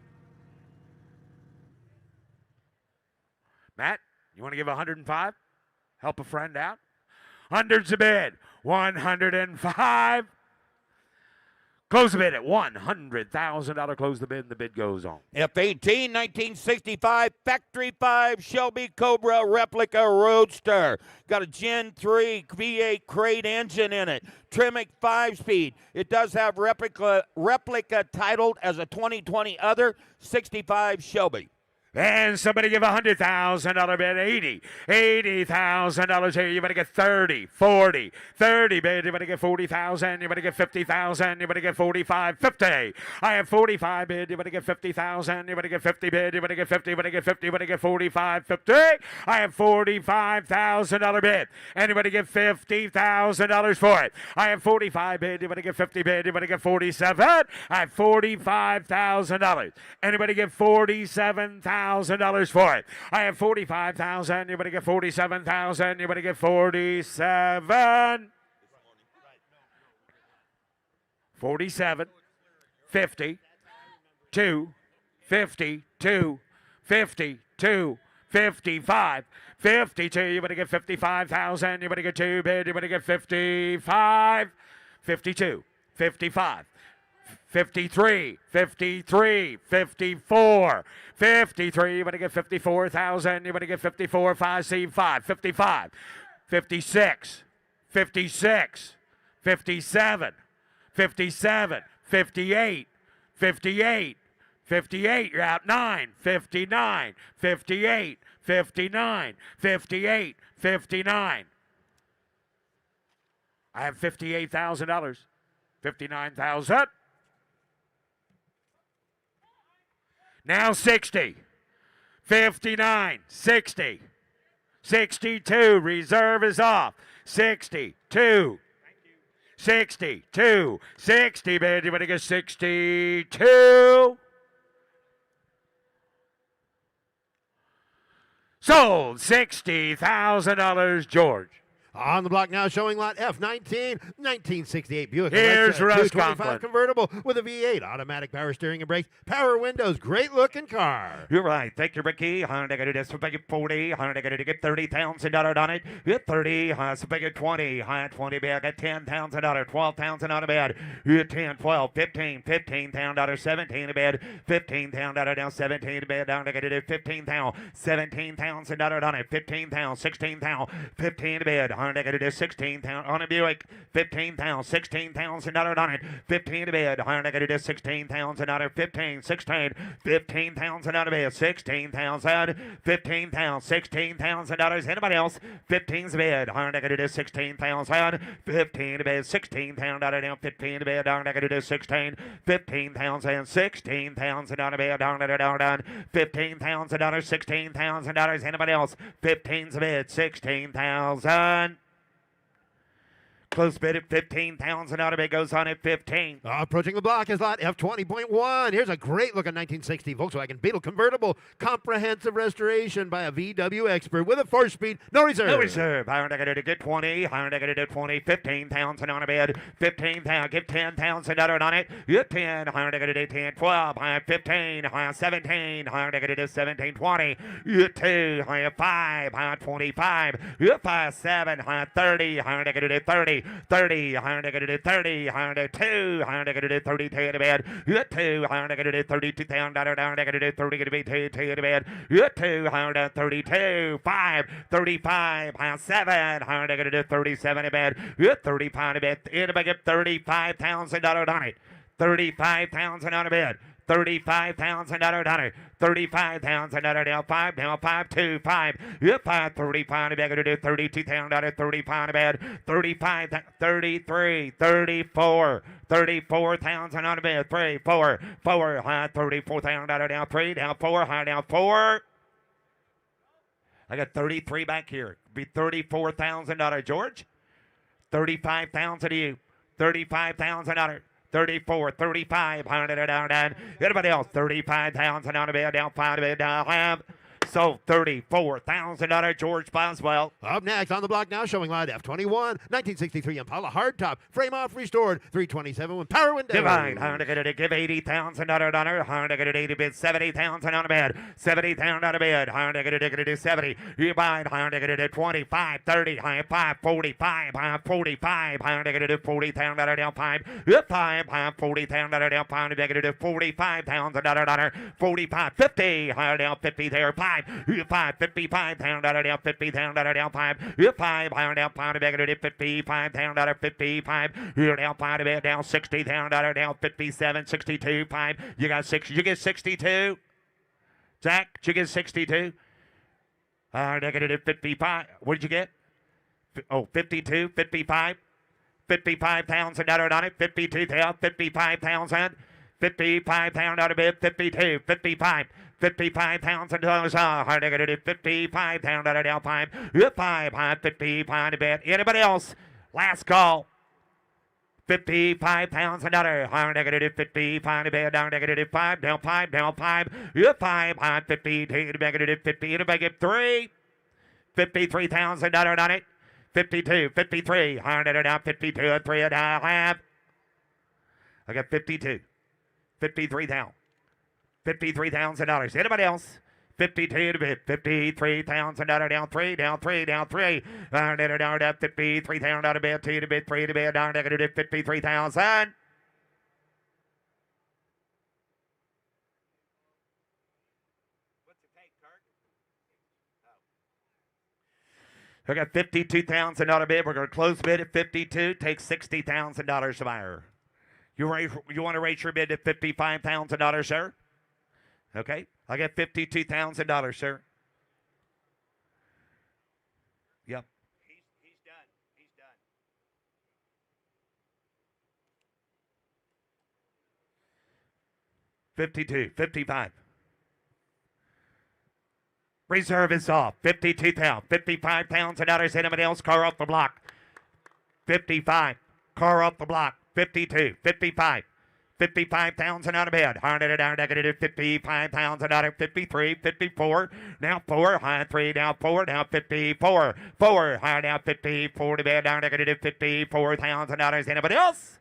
Matt, you want to give 105? Help a friend out? Hundreds a bid. 105. Close the bid at $100,000. Close the bid, and the bid goes on. F-18, 1965 Factory 5 Shelby Cobra Replica Roadster. Got a Gen 3 V8 crate engine in it. Tremec 5-speed. It does have replica titled as a 2020 other 65 Shelby. And somebody give $100,000 bid. 80. $80,000 here. You better get 30, 40, 30 bid. You better get 40,000. You better get 50,000. You better get 45, 50. I have 45 bid. You better get 50,000. You better get 50 bid. You better get 50. You better get 50. You better get 45, 50. I have $45,000 bid. Anybody give $50,000 for it? I have 45 bid. You better get 50 bid. You better get 47. I have $45,000. Anybody give $47,000 for it? I have 45,000. You better get 47,000. You better get 47. 47. 50. 2. 52. 52. 55. 52. You better get 55,000. You better get 2 bid. You better get 55. 52. 55. 53, 53, 54, 53. You better get 54,000. You better get 54, 5C5, 55, 56, 56, 57, 57, 58, 58, 58. You're out 9, 59, 58, 59, 58, 59. I have $58,000. 59,000. Now 60, 59, 60, 62, reserve is off, 62, 62, 60, bid, you better get 62. Sold. $60,000, George. On the block now, showing lot F19, 1968 Buick. Here's Electra, Russ 225 Conklin. convertible with a V8, automatic power steering and brakes, power windows, great looking car. You're right. Thank you, Ricky. They're going to do this for 40. They're going to get $30,000 on it. Get 30. So big 20. 20 bag at $10,000. $12,000 on a bed. 10, 12, 15, $15,000. 17 a bed. $15,000 down. 17 a bed down. They're going to do $15,000. $17,000 on it. $15,000. $16,000. 15 a bed. They're going to do $16,000 on a Buick. $15,000. $16,000 on it. 15 a bed. They're going to do $16,000. 15, 16, $15,000 on a bed. 16,000. 15,000. $16,000. Anybody else? 15's a bed. They're going to do 16,000. 15 a bed. $16,000 down. 15 a bed. They're going to do 16. 15,000. 16,000 on a bed. Down. $15,000. $16,000. Anybody else? 15's a bed. 16,000. Close bid at 15,000 out of it goes on at 15. Approaching the block is lot F20.1. Here's a great looking 1960 Volkswagen Beetle convertible. Comprehensive restoration by a VW expert with a 4-speed, no reserve. No reserve. They're going to get 20. They're going to do 20. 15,000 on a bid. 15,000. Give $10,000 on it. Get 10. They're going to do 10. 12. 15. 17. They're going to do 17. 20. Get 2. 5. 25. Get 5. 7. 30. They're going to do 30. 30, they're going to do 30, they're going to do 2, they're going to do 32 in the bed, get 2, they're going to do $32,000, they're going to do 30, going to be 2 in the bed, get 2, they're going to do 32, 5, 35, 7, they're going to do 37 in bed, get 35 in bed, in the bed, get $35,000 on it, $35,000 on a bed. $35,000 $35,000 down 5 down 5 2 5 yep 5 35 bag to do $32,000 35 bed 35 33 34 $34,000 on a bed 3 4 4 $34,000 down 3 down 4 high down 4. I got 33 back here. Be $34,000, George. 35,000 to you. $35,000. 34, 35, down. Anybody else? 35,000 on a bed, down 5 to bed, down. So $34,000, George Boswell. Up next on the block now, showing lot F21, 1963 Impala hardtop, frame off restored, 327 with power windows. Divine, I'm going to give $80,000 on her. I'm going to do $70,000 on a bed. $70,000 on a bed. I'm going to do 70. You buy it. I'm going to do 25, 30, 5, 45, 45. I'm going to do $40,000 down 5. 5, $40,000 down 5. I'm going to do $45,000 on her. 45, 50. I'm down 50 there. 5. 5, $55,000 down, $50,000 down 5. 5, down 5 to bed, $55,000, 55. You're down 5 to bed, down $60,000 down 57, 62, 5. You got 6. You get 62. Zach, did you get 62? Negative 55. What did you get? 52, 55. $55,000 on it. 52,000, 55,000. $55,000 out of bed. 52, 55. $55,000 are they going to do $55,000 down 5. 5, 55 to bed. Anybody else? Last call. $55,000. Are they going to do 55 to bed? Down negative 5 down 5 down 5. 5, 52 to bed. 50 to bed. 3. $53,000 on it. 52, 53. Are they down 52 and 3 and a half? I got 52. 53,000. $53,000. Anybody else? 52 to bid. $53,000 down 3, down 3, down 3. Down 53,000 out of bid. 2 to bid, 3 to bid. Down negative 53,000. What's the take, Kirk? I got $52,000 out of bid. We're going to close bid at 52. Take $60,000 to buyer. You want to raise your bid to $55,000, sir? Okay, I got $52,000, sir. Yep. He's done. He's done. $52, $55. Reserve is off. $52,000, $55,000. Anybody else? Car off the block. 55. Car off the block. 52, 55. 55,000 out of bed. $100, 55,000 out of 53, 54. Now 4, high 3, now 4, now 54. 4, high now 54 to bed. Down negative $54,000. Anybody else?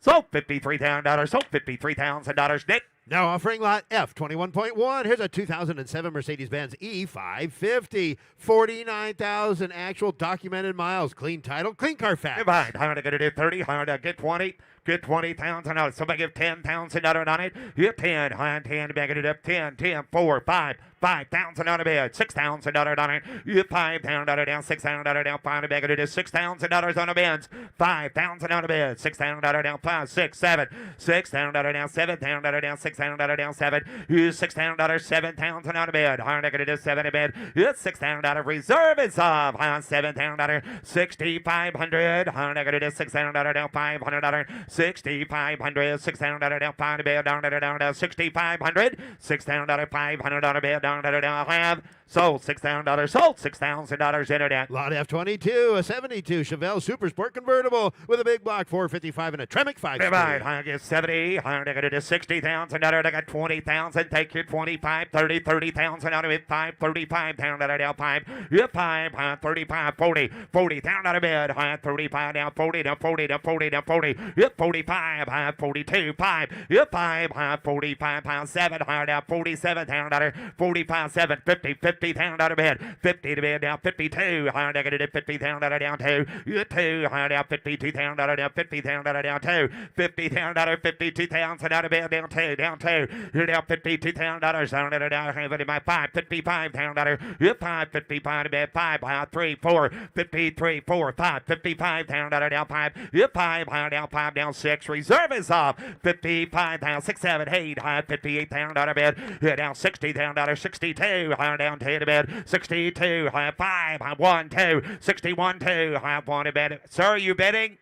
So $53,000. So $53,000. Nick. Now offering lot F, 21.1. Here's a 2007 Mercedes-Benz E550. 49,000 actual documented miles. Clean title, clean Carfax. Divide. $100 to do 30. $100 get 20. Get 20,000 out. Somebody give 10,000 out on it. Hit 10. High 10. Back it up. 10, 10, 4, 5. 5,000 out of bed. 6,000 on it. You $5,000 down. 6,000 down. 5 back it is $6,000 on the beds. 5,000 out of bed. 6,000 down. 5, 6, 7. 6,000 down. 7,000 down. 6,000 down. 7. You $6,000. 7,000 out of bed. High back it is 7 in bed. It's $6,000 reserve is off. High $7,000. 6,500. High back it is $6,000 down. $500. 6,500. 6,000 down. 5 to bed. Down. 6,500. 6,000 $500 on a bed. Down, have sold $6,000, sold $6,000 internet. Lot F22, a 72 Chevelle Super Sport convertible with a big block 455 and a Tremec 5. Right, I get 70, I got it to 60,000, I got 20,000, take your 25, 30, 30,000 out of it, 5, 35 pound out of 5, you 5, 35, 40, 40,000 out of bed, I 35 down, 40 down, 40 down, 40 down, 40, you 45, 42, 5, you 5, 45 pound 7, I down 47,000 out of 45, 7, 50, 50,000 out of bed, 50 to bed down, 52, I got it at 50,000 out of down 2, you 2, I down 52,000 out of down 50,000 out of down 2, 50,000 out of 52,000 out of bed down 2, you're down $52,000 down at down, have it in my 5, 55,000 out of, you 5, 55 to bed, 5, 3, 4, 53, 4, 5, 55,000 out of down 5, you 5, down 5, down 6, reserve is off, 55,000, 6, 7, 8, 58,000 out of bed, you're down $60,000, 62, down 2 to bed, 62, 5, 1, 2, 61, 2, 1 to bed, sir, you betting?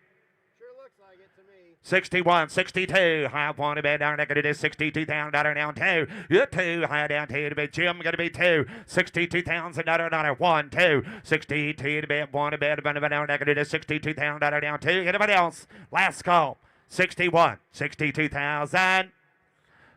61, 62, high one to bed down, going to do $62,000 down 2, you 2, high down 2 to bed, Jim going to be 2, $62,000 1, 2, 62 to bed, 1 to bed, down, going to do $62,000 down 2, anybody else? Last call, 61, 62,000.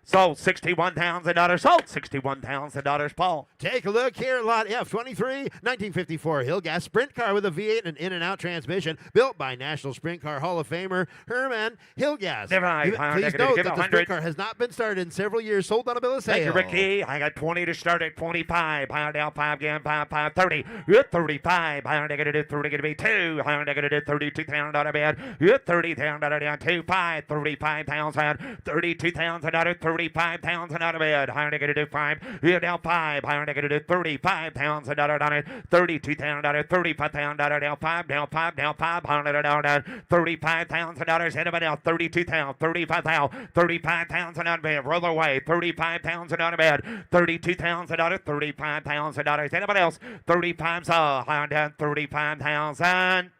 Sold $61,000. Sold $61,000, Paul. Take a look here at Lot F23, 1954 Hill Gas Sprint Car with a V8 and in-and-out transmission, built by National Sprint Car Hall of Famer Herman Hillgas. Please note that the sprint car has not been started in several years. Sold on a bill of sale. Thank you, Ricky. I got 20 to start at 25. Higher down 5 again, 5, 30. You're 35. Higher negative 30 going to be 2. Higher negative $32,000 bed. You're $30,000 down 2, 5, 35,000. $32,000 $35,000 out of bed. Higher negative 5. You're down 5. Higher negative $35,000 on it. $32,000, $35,000 down 5, down 5, down 5. $100 down $35,000. Anybody else? $32,000, $35,000, $35,000 out of bed. Roll away. $35,000 out of bed. $32,000, $35,000. Anybody else? 35 higher down $35,000.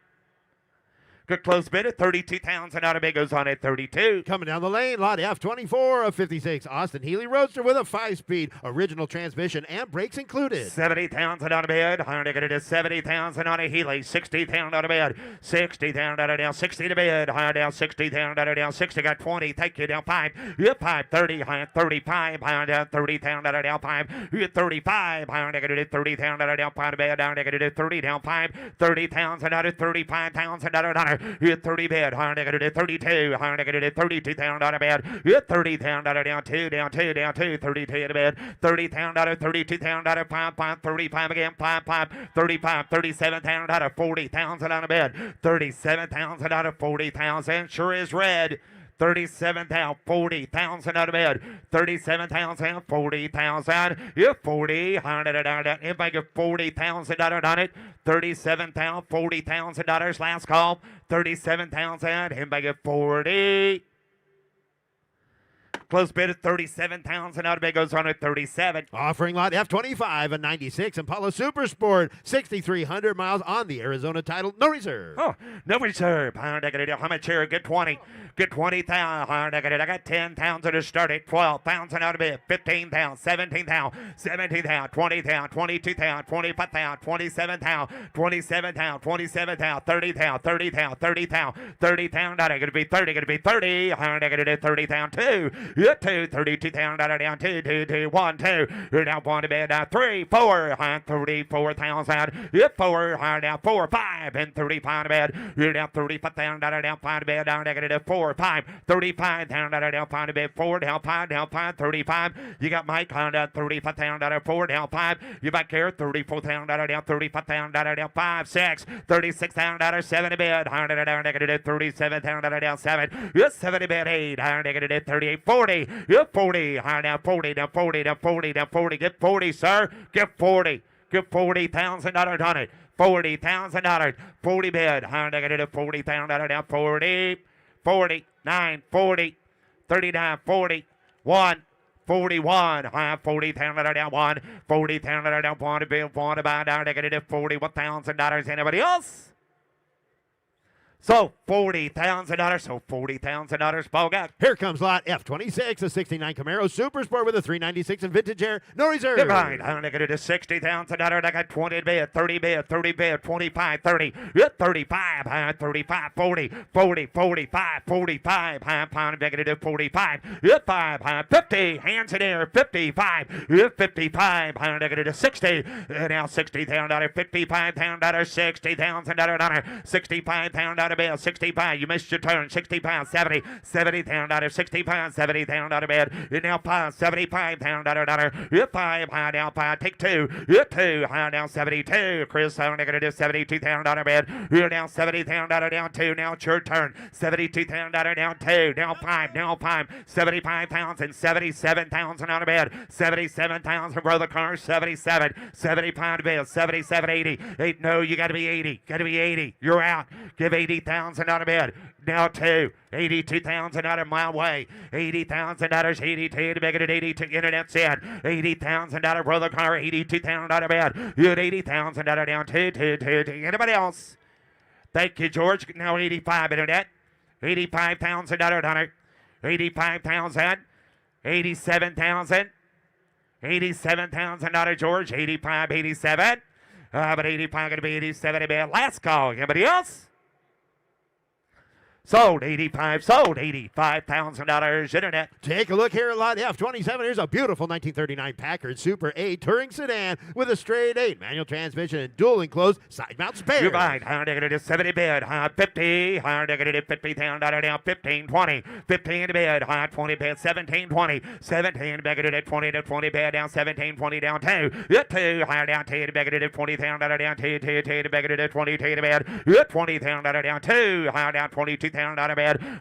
Good close bid at 32,000 out of bid goes on at 32. Coming down the lane, lot F24 of 56 Austin Healey Roadster with a 5-speed original transmission and brakes included. 70,000 out of bid. Higher negative to 70,000 on a Healey. 60,000 out of bid. 60,000 out of down. 60 to bid. Higher down 60,000 out of down. 60 got 20. Thank you down 5. You're 5. 30. Higher 35. Higher down 30,000 out of down 5. You're 35. Higher negative 30,000 out of down 5 to bid. Down negative 30 down 5. 30,000 out of 35,000 out of down. You're 30 bid, higher negative 32, higher negative 32,000 out of bed. You're 30,000 out of down 2, down 2, down 2, 32 out of bed. 30,000 out of 32,000 out of 5, 5, 35 again, 5, 5, 35, 37,000 out of 40,000 out of bed. 37,000 out of 40,000, sure is red. 37,000, 40,000 out of bed. 37,000, 40,000. You're 40, everybody get 40,000 on it. 37,000, $40,000 last call. 37,000, everybody get 40. Close bid at 37,000 out of bid goes on at 37. Offering lot F25, a 96 Impala Super Sport, 6,300 miles on the Arizona title, no reserve. Oh, no reserve. How much here? Get 20. Get 20,000. I got 10,000 to start at 12,000 out of bid. 15,000, 17,000, 17,000, 20,000, 22,000, 25,000, 27,000, 27,000, 27,000, 30,000, 30,000, 30,000, 30,000. Going to be 30. Going to be 30. Going to do 30,000. 2. 2. 32,000. Down 2. 2. 2. 1. 2. You're down 1 to bid. 3. 4. 34,000. 4. Down 4. 5 and 35 to bid. You're down 35,000. Down 5 to bid. Down negative 4. 5. 35 down 5 to bid. 4 down 5. 35. You got Mike down 35,000 4 down 5. You back here 34,000 down 35,000 down 5. 6. 36,000 7 to bid. Down negative 37,000 down 7. Yes 7 to bid 8. Down negative 38. 40. You 40. Down 40 down 40 down 40 down 40. Get 40, sir. Get 40. Get $40,000 on it. $40,000. 40 bid. Negative 40,000 down 40. 40, 9, 40, 39, 40, 1, 41, 40,000 down 1, 40,000 down 1 to build 1 to buy down negative $41,000. Anybody else? So $40,000. So $40,000. Bogart. Here comes lot F26, a 69 Camaro Super Sport with a 396 and vintage air, no reserve. Divide. I'm going to do $60,000. I got 20 bid, 30 bid, 30 bid, 25, 30, 35, 35, 40, 40, 45, 45, I'm going to do 45, 5, 50, hands in air, 55, 55, I'm going to do 60, now $60,000, $55,000, $60,000, $65,000 bill, 65, you missed your turn, 60 pounds, 70, $70,000, 60 pounds, $70,000 bid, now pounds, $75,000, 5, down 5, take 2, 2, down 72, Chris, I'm going to do $72,000 bid, you're down $70,000 down 2, now it's your turn, $72,000 down 2, down 5, down 5, 75 pounds and $77,000 on a bid, 77,000 for the car, 77, 70 pound bill, 77, 80, 8, no, you got to be 80, you're out, give 80,000 on a bid, now 2, 82,000 out of my way, $80,000, 82 to make it at 82, internet's in, $80,000 for the car, $82,000 bid, you had $80,000 down 2, 2, 2, 2, anybody else? Thank you, George, now 85 internet, $85,000 on it, 85,000, 87,000, $87,000 George, 85, 87, but 85 going to be 87 a bit. Last call, anybody else? Sold 85, sold $85,000 internet. Take a look here at lot F27. Here's a beautiful 1939 Packard Super 8 touring sedan with a straight 8 manual transmission and dual enclosed side mount spares. You buy it. Higher negative 70 bid. High 50. Higher negative $50,000 down 15, 20. 15 to bid. High 20 bid. 17, 20. 17 negative 20 to 20 bid down 17, 20 down 2. 2. Higher down 2 to negative $20,000 down 2, 2, 2 to negative 22 to bid. $20,000 down 2. Higher down $22,000 bid.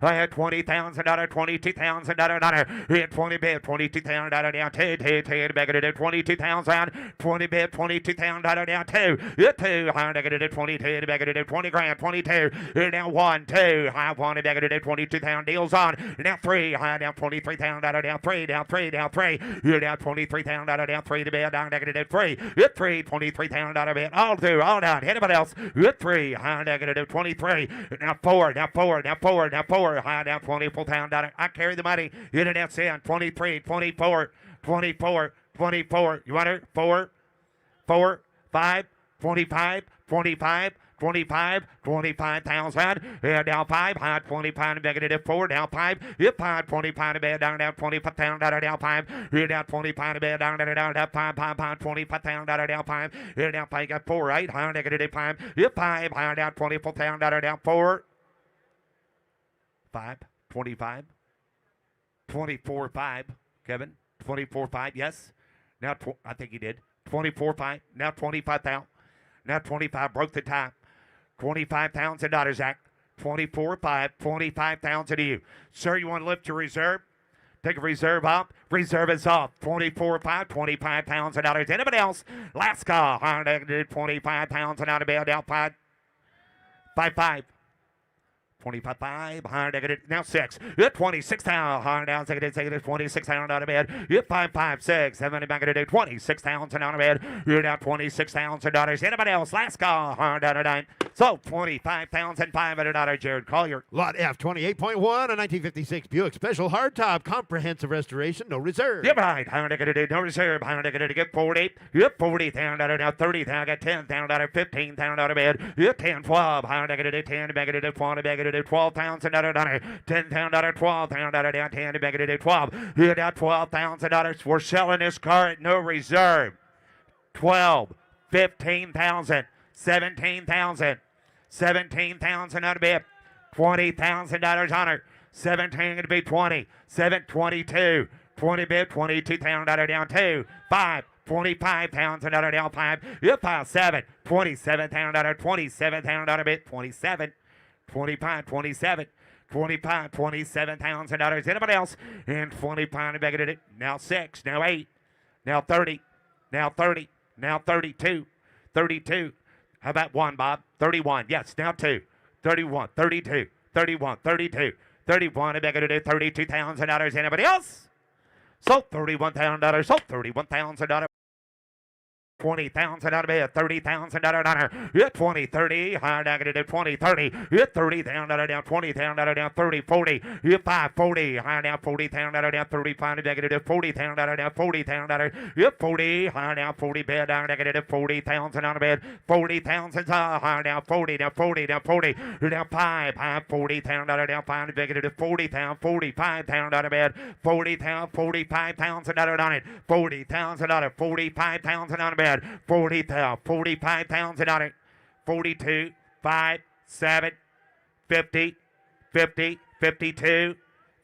I had $20,000, $22,000. Hit 20 bid, $22,000 down 2, 2, 2 to negative 22,000. 20 bid, $22,000 down 2. 2. Higher negative 22 to negative 20 grand, 22. Now 1, 2. High 1 to negative 22,000 deals on. Now 3. High down $23,000 down 3, down 3, down 3. You're down $23,000 down 3 to bid, down negative 3. Hit 3, $23,000 bid. All through, all down. Anybody else? Hit 3. High negative 23. Now 4, now 4, now 4, now 4. High down $24,000. I carry the money. Internet's in 23, 24, 24, 24. You want it? 4, 4, 5, 25, 25. 25, 25,000, down 5, high 25, negative 4, down 5, hip high 25 to bed, down 25,000, down 5, down 25 to bed, down 5, 25,000, down 5, down 5, got 4, right, high negative 5, hip 5, high down 24,000, down 4, 5, 25, 24, 5, Kevin, 24, 5, yes, now, I think he did, 24, 5, now 25,000, now 25, broke the tie. $25,000, Zach. 24, 5, 25,000 to you. Sir, you want to lift your reserve? Take a reserve up. Reserve is off. 24, 5, $25,000. Anybody else? Last call. 25,000 out of bed. Down 5. 5, 5. 25, 5, hard negative, now 6. Hit 26 down, hard down, second, 26 down out of bed. Hit 5, 5, 6, 7, back to 26 down and out of bed. You're down $26,000. Anybody else? Last call, hard down a dime. So $25,500, Jared Collier. Lot F, 28.1, a 1956 Buick Special Hardtop, comprehensive restoration, no reserve. You're right, hard negative, no reserve, hard negative, get 40. Hit 40,000 now 30,000, got 10,000, 15,000 out of bed. Hit 10, 12, hard negative, 10, negative, 20, negative, 12,000, $10,000, 12,000, down 10, negative, 12. Hit out $12,000. We're selling this car at no reserve. 12, 15,000, 17,000, 17,000 out of bed. $20,000 on her. 17 going to be 20. 7, 22. 20 bid, $22,000 down 2. 5, $25,000 down 5. Hit 5, 7, $27,000, $27,000 bid, 27. 25, 27, 25, $27,000. Anybody else? And 25, negative it. Now 6, now 8, now 30, now 30, now 32, 32. How about 1, Bob? 31. Yes, now 2, 31, 32, 31, 32, 31, negative $32,000. Anybody else? So $31,000, so $31,000. 20,000 out of bed, 30,000 out of her. Hit 20, 30, high negative 20, 30. Hit 30,000 down, 20,000 down, 30, 40. Hit 5, 40, high down, 40,000 down, 35 negative 40,000 down, 40,000. Hit 40, high down, 40 bed down, negative 40,000 out of bed, 40,000 high down, 40, down 40, down 40, down 5, high 40,000 down, 5 negative 40,000, 45,000 out of bed, 40,000, 45,000 on it, 40,000 45,000 out of bed. 40,000, 45,000 on it. 42, 5, 7, 50, 50, 52,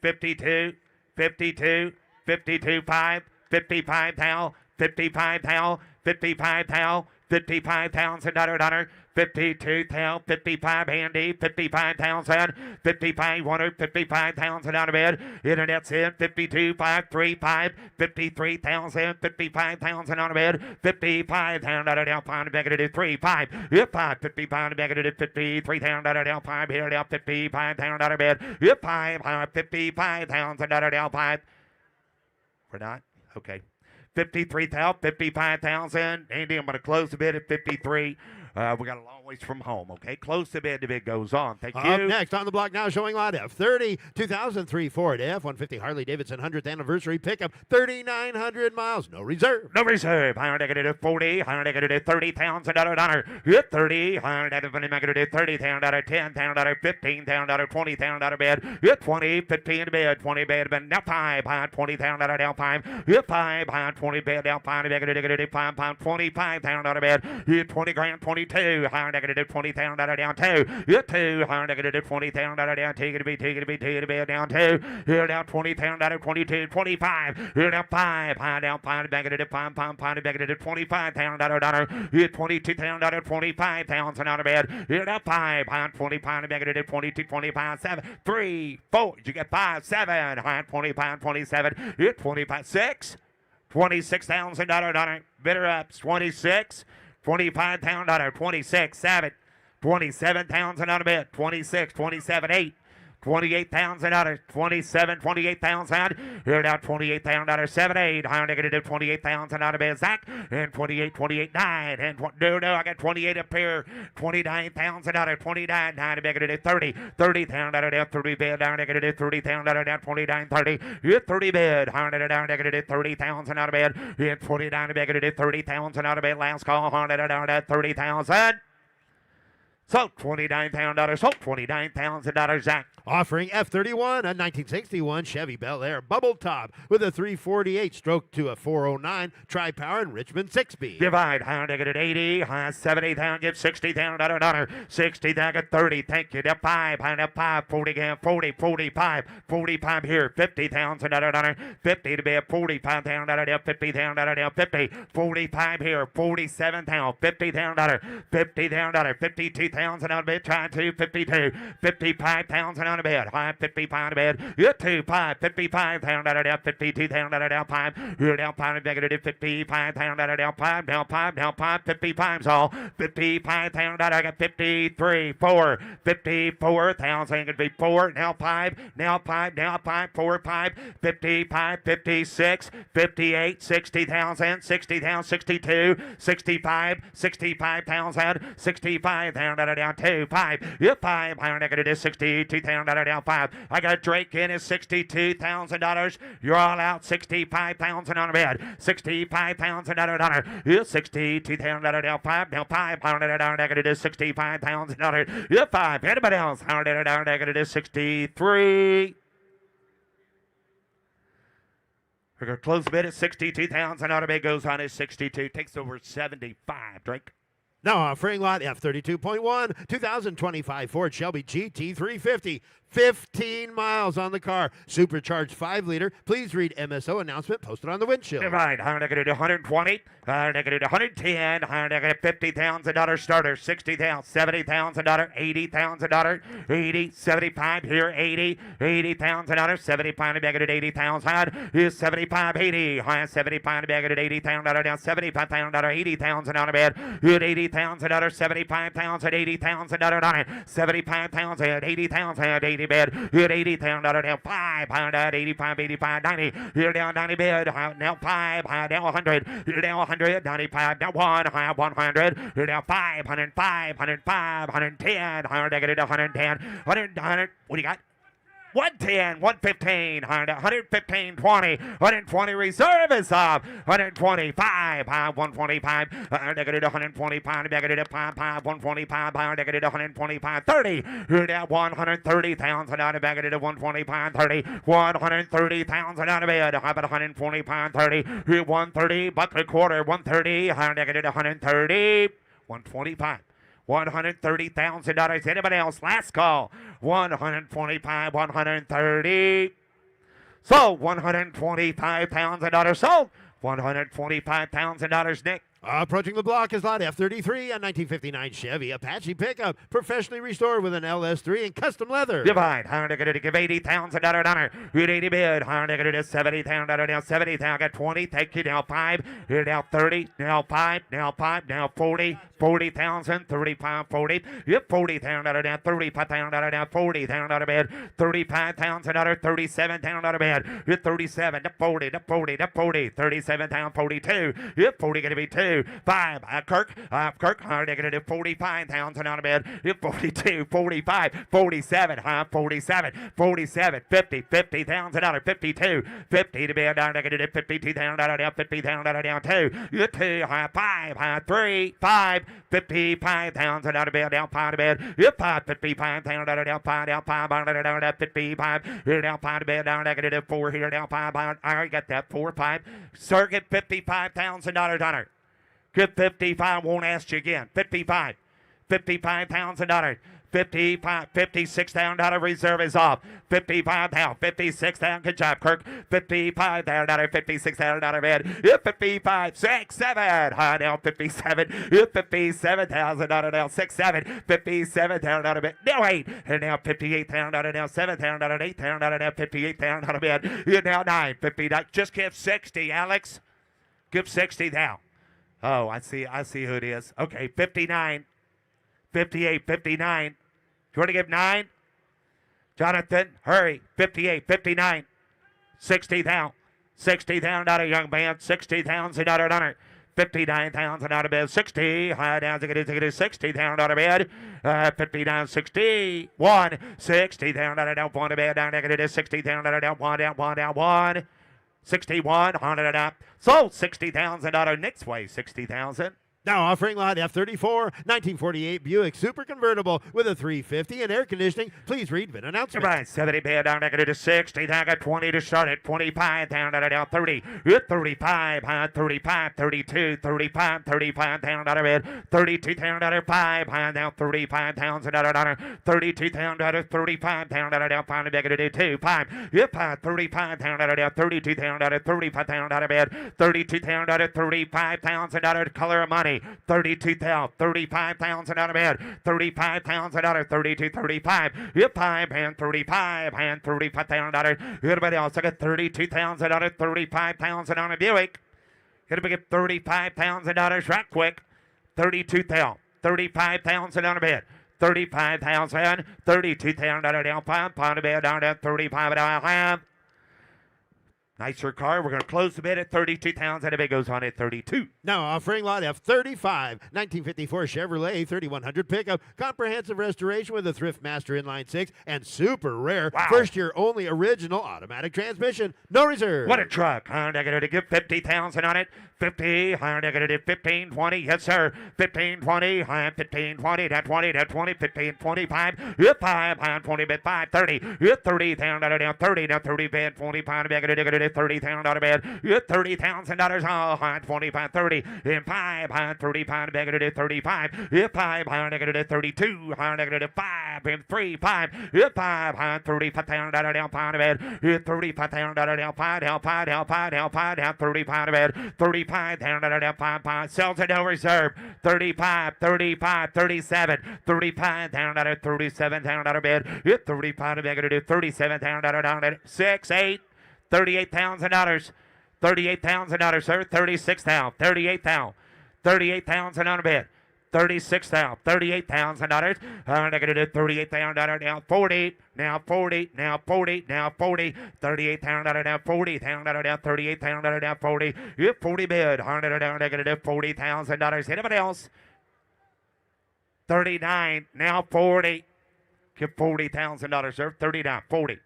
52, 52, 52, 5, 55,000, 55,000, 55,000, 55,000 on 52,000, 55 handy, 55,000, 55, 155,000 out of bed. Internet's in 52, 535, 53,000, 55,000 out of bed. 55,000 out of down 5 negative 3, 5. Hit 5, 55 negative 53,000 out of down 5. Here down 55,000 out of bed. Hit 5, 55,000 out of down 5. We're not? Okay. 53,000, 55,000. Andy, I'm going to close the bid at 53. We got a long ways from home, okay? Close the bid, the bid goes on. Thank you. Up next on the block now, showing lot F30, 2003 Ford F-150 Harley-Davidson 100th anniversary pickup, 3,900 miles, no reserve. No reserve. Higher negative 40, higher negative 30,000 dollar. Hit 30, higher negative 30,000, 10,000, 15,000, 20,000 bid. Hit 20, 15 bid, 20 bid, but now 5, high 20,000 down 5. Hit 5, high 20 bid down 5, negative 5, 25,000 bid. Hit 20 grand, 22, higher negative 20,000 down 2. Hit 2, higher negative 20,000 down 2, gonna be 2 bid down 2. Here down 20,000, 22, 25. Here down 5, high down 5, negative 5, negative 25,000 hit 22,000, 25,000 out of bed. Here down 5, high 25, negative 22, 25, 7, 3, 4. Did you get 5, 7, high 25, 27. Hit 25, 6, $26,000 bidder ups 26, $25,000 26, 7, 27,000 out of bed 26, 27, 8. $28,000, 27, 28,000. Here now, $28,000, 7, 8. Higher negative 28,000 out of bed, Zach. And 28, 28, 9. And no, I got 28 up here. $29,000, 29, 9 negative 30. $30,000 down 30 bid, down negative 30,000 down 29, 30. Hit 30 bid, higher down negative 30,000 out of bed. Hit 29 negative 30,000 out of bed. Last call, higher down at 30,000. So $29,000, so $29,000, Zach. Offering F31, a 1961 Chevy Bel Air bubble top with a 348 stroke to a 409 tri-power and Richmond 6-speed. Divide, high negative 80, high 70,000, give $60,000, 60,000, 30, thank you, to 5, high to 5, 40, 40, 45, 45 here, $50,000, 50 to be a $45,000, 50,000, 50, 45 here, $47,000, $50,000, $50,000, $52,000, 50,000 on a bed, trying to 52, 55,000 on a bed, high 55 on a bed, you're 2, 5, 55,000 down, 52,000 down, 5, you're down 5, negative 55,000 down, 5, down 5, down 5, 55's all, 55,000 down, I got 53, 4, 54,000, gonna be 4, now 5, now 5, now 5, 4, 5, 55, 56, 58, 60,000, 60,000, 62, 65, 65,000, 65,000 down, 2, 5, you're 5, I'm gonna do 62,000 down, 5, I got Drake in is $62,000, you're all out, 65,000 on a bed, 65,000 down, you're 62,000 down, 5, now 5, I'm gonna do 65,000, you're 5, anybody else, I'm gonna do 63. We're going to close the bid at 62,000. Automotive goes on at 62. Takes over 75. Drake. Now offering lot F32.1, 2025 Ford Shelby GT350. 15 miles on the car. Supercharged 5-liter. Please read MSO announcement posted on the windshield. Right. I'm going to do 120. I'm going to do 110. I'm going to $50,000 starter. $60,000, $70,000, $80,000, 80, 75 here, 80, $80,000, 75 to bag at 80,000. Here's 75, 80, high 75 to bag at 80,000 down, 75,000, 80,000 on a bed. Here $80,000, 75,000, 80,000 on it, 75,000, 80,000, 80 bed. Here $80,000 down, 500, 85, 85, 90. Here down 90 bed. Now 5, down 100. Here down 100, 95, down 1, 100. Here down 500, 500, 510, 110, 100. What do you got? 110, 115, 115, 20, 120 reserve is up, 125, 125, negative 125, negative 5, 125, negative 125, 30, you're down 130,000 out of negative 125, 30, 130,000 out of bed, how about 125, 30, 130, buck a quarter, 130, negative 130, 125. $130,000. Anybody else? Last call. 125, 130. Sold. $125,000 sold. $125,000, Nick. Approaching the block is lot F33, a 1959 Chevy Apache pickup, professionally restored with an LS3 and custom leather. Divide. I'm going to give $80,000 honor. You're 80 bid. I'm going to do $70,000 now. 70,000. I got 20. Thank you. Now 5. You're now 30. Now 5. Now 5. Now 40. 40,000. 35. 40. Yep. $40,000 now. $35,000 now. $40,000 bid. $35,000. $37,000 bid. You're 37. To 40. To 40. To 40. 37,000. 42. Yep. 40 going to be 2. 5. Kirk. Kirk. I'm going to do 45,000 on a bid. Yep. 42. 45. 47. 47. 47. 50. $50,000. 52. 50 to bid. I'm going to do $52,000 down. $50,000 down. 2. You're 2. 5. 3. 5. $55,000 out of bed. Down 5 to bed. Yep. 5. $55,000 down 5. Down 5. Down 55. Here down 5 to bed. Down negative 4. Here down 5. I already got that. 4. 5. Circuit $55,000 on her. Good 55. Won't ask you again. 55. $55,000. 55, $56,000 reserve is off. 55 now, 56,000. Good job, Kirk. 55 down, $56,000 bid. 55, 6, 7. High now, 57. $57,000 now, 6, 7. $57,000 bid. Now 8. And now $58,000 now, $7,000, $8,000 now, $58,000 bid. You're now 9. 59. Just give 60, Alex. Give 60 now. Oh, I see who it is. Okay, 59. 58, 59. You want to give 9? Jonathan, hurry. 58, 59. 60,000. $60,000 young man. $60,000 on it. 59,000 out of bed. 60. High down to get it. 60,000 out of bed. 59, 61. 60,000 down. 1 to bed. Down to 60,000 down. 1 down. 1 down. 1. 61. 100 up. Sold. $60,000 next way. 60,000. Now offering lot F34, 1948 Buick Super Convertible with a 350 and air conditioning. Please read VIN announcement. Right, 70 bid down negative to 60. Down got 20 to start it. 25 down down 30. 35, 35, 32, 35, 35 down down bid. 32 down down 5 down 35,000 down 32 down down 35 down down 5 negative 2 5. Yep, 35 down down 32 down down 35 down bid. 32 down down 35,000 color of money. 20, 32,000, 35,000 out of bed, 35,000 out of 32, 35, hit 5 and 35 and 35,000 out of everybody else. I got 32,000 out of 35,000 on a Buick. Gonna be get $35,000 right quick. 32,000, 35,000 on a bed. 35,000, 32,000 down 5, pound a bed down at 35 and a half. Nicer car. We're going to close the bid at 32,000 and the bid goes on at 32. Now offering lot F35, 1954 Chevrolet 3100 pickup, comprehensive restoration with a Thrift Master inline 6 and super rare first year only original automatic transmission, no reserve. What a truck. I'm going to give 50,000 on it. 50, I'm going to do 15, 20, yes sir. 15, 20, I'm 15, 20, that 20, that 20, 15, 25, hit 5, I'm 20 bid 5, 30, hit 30,000 down 30, now 30 bid 25, I'm going to do 30,000 out of bed, hit $30,000, oh, I'm 25, 30, in 5, I'm 35, I'm going to do 35, hit 5, I'm going to do 32, I'm going to do 5, in 3, 5, hit 5, I'm 35,000 down 5 of bed, hit 35,000 down 5, down 5, down 5, down 5, down 35 of bed, 35 down 5, 5, sells it no reserve, 35, 35, 37, 35 down 37 down out of bed, hit 35 I'm going to do 37 down 6, 8, $38,000, $38,000, sir, 36,000, 38,000, 38,000 on a bed, 36,000, $38,000. I'm going to do $38,000 now 40, now 40, now 40, now 40, $38,000 now 40,000 now 38,000 now 40. You 40 bid, I'm going to do $40,000. Anybody else? 39, now 40. Give $40,000, sir. 39, 40,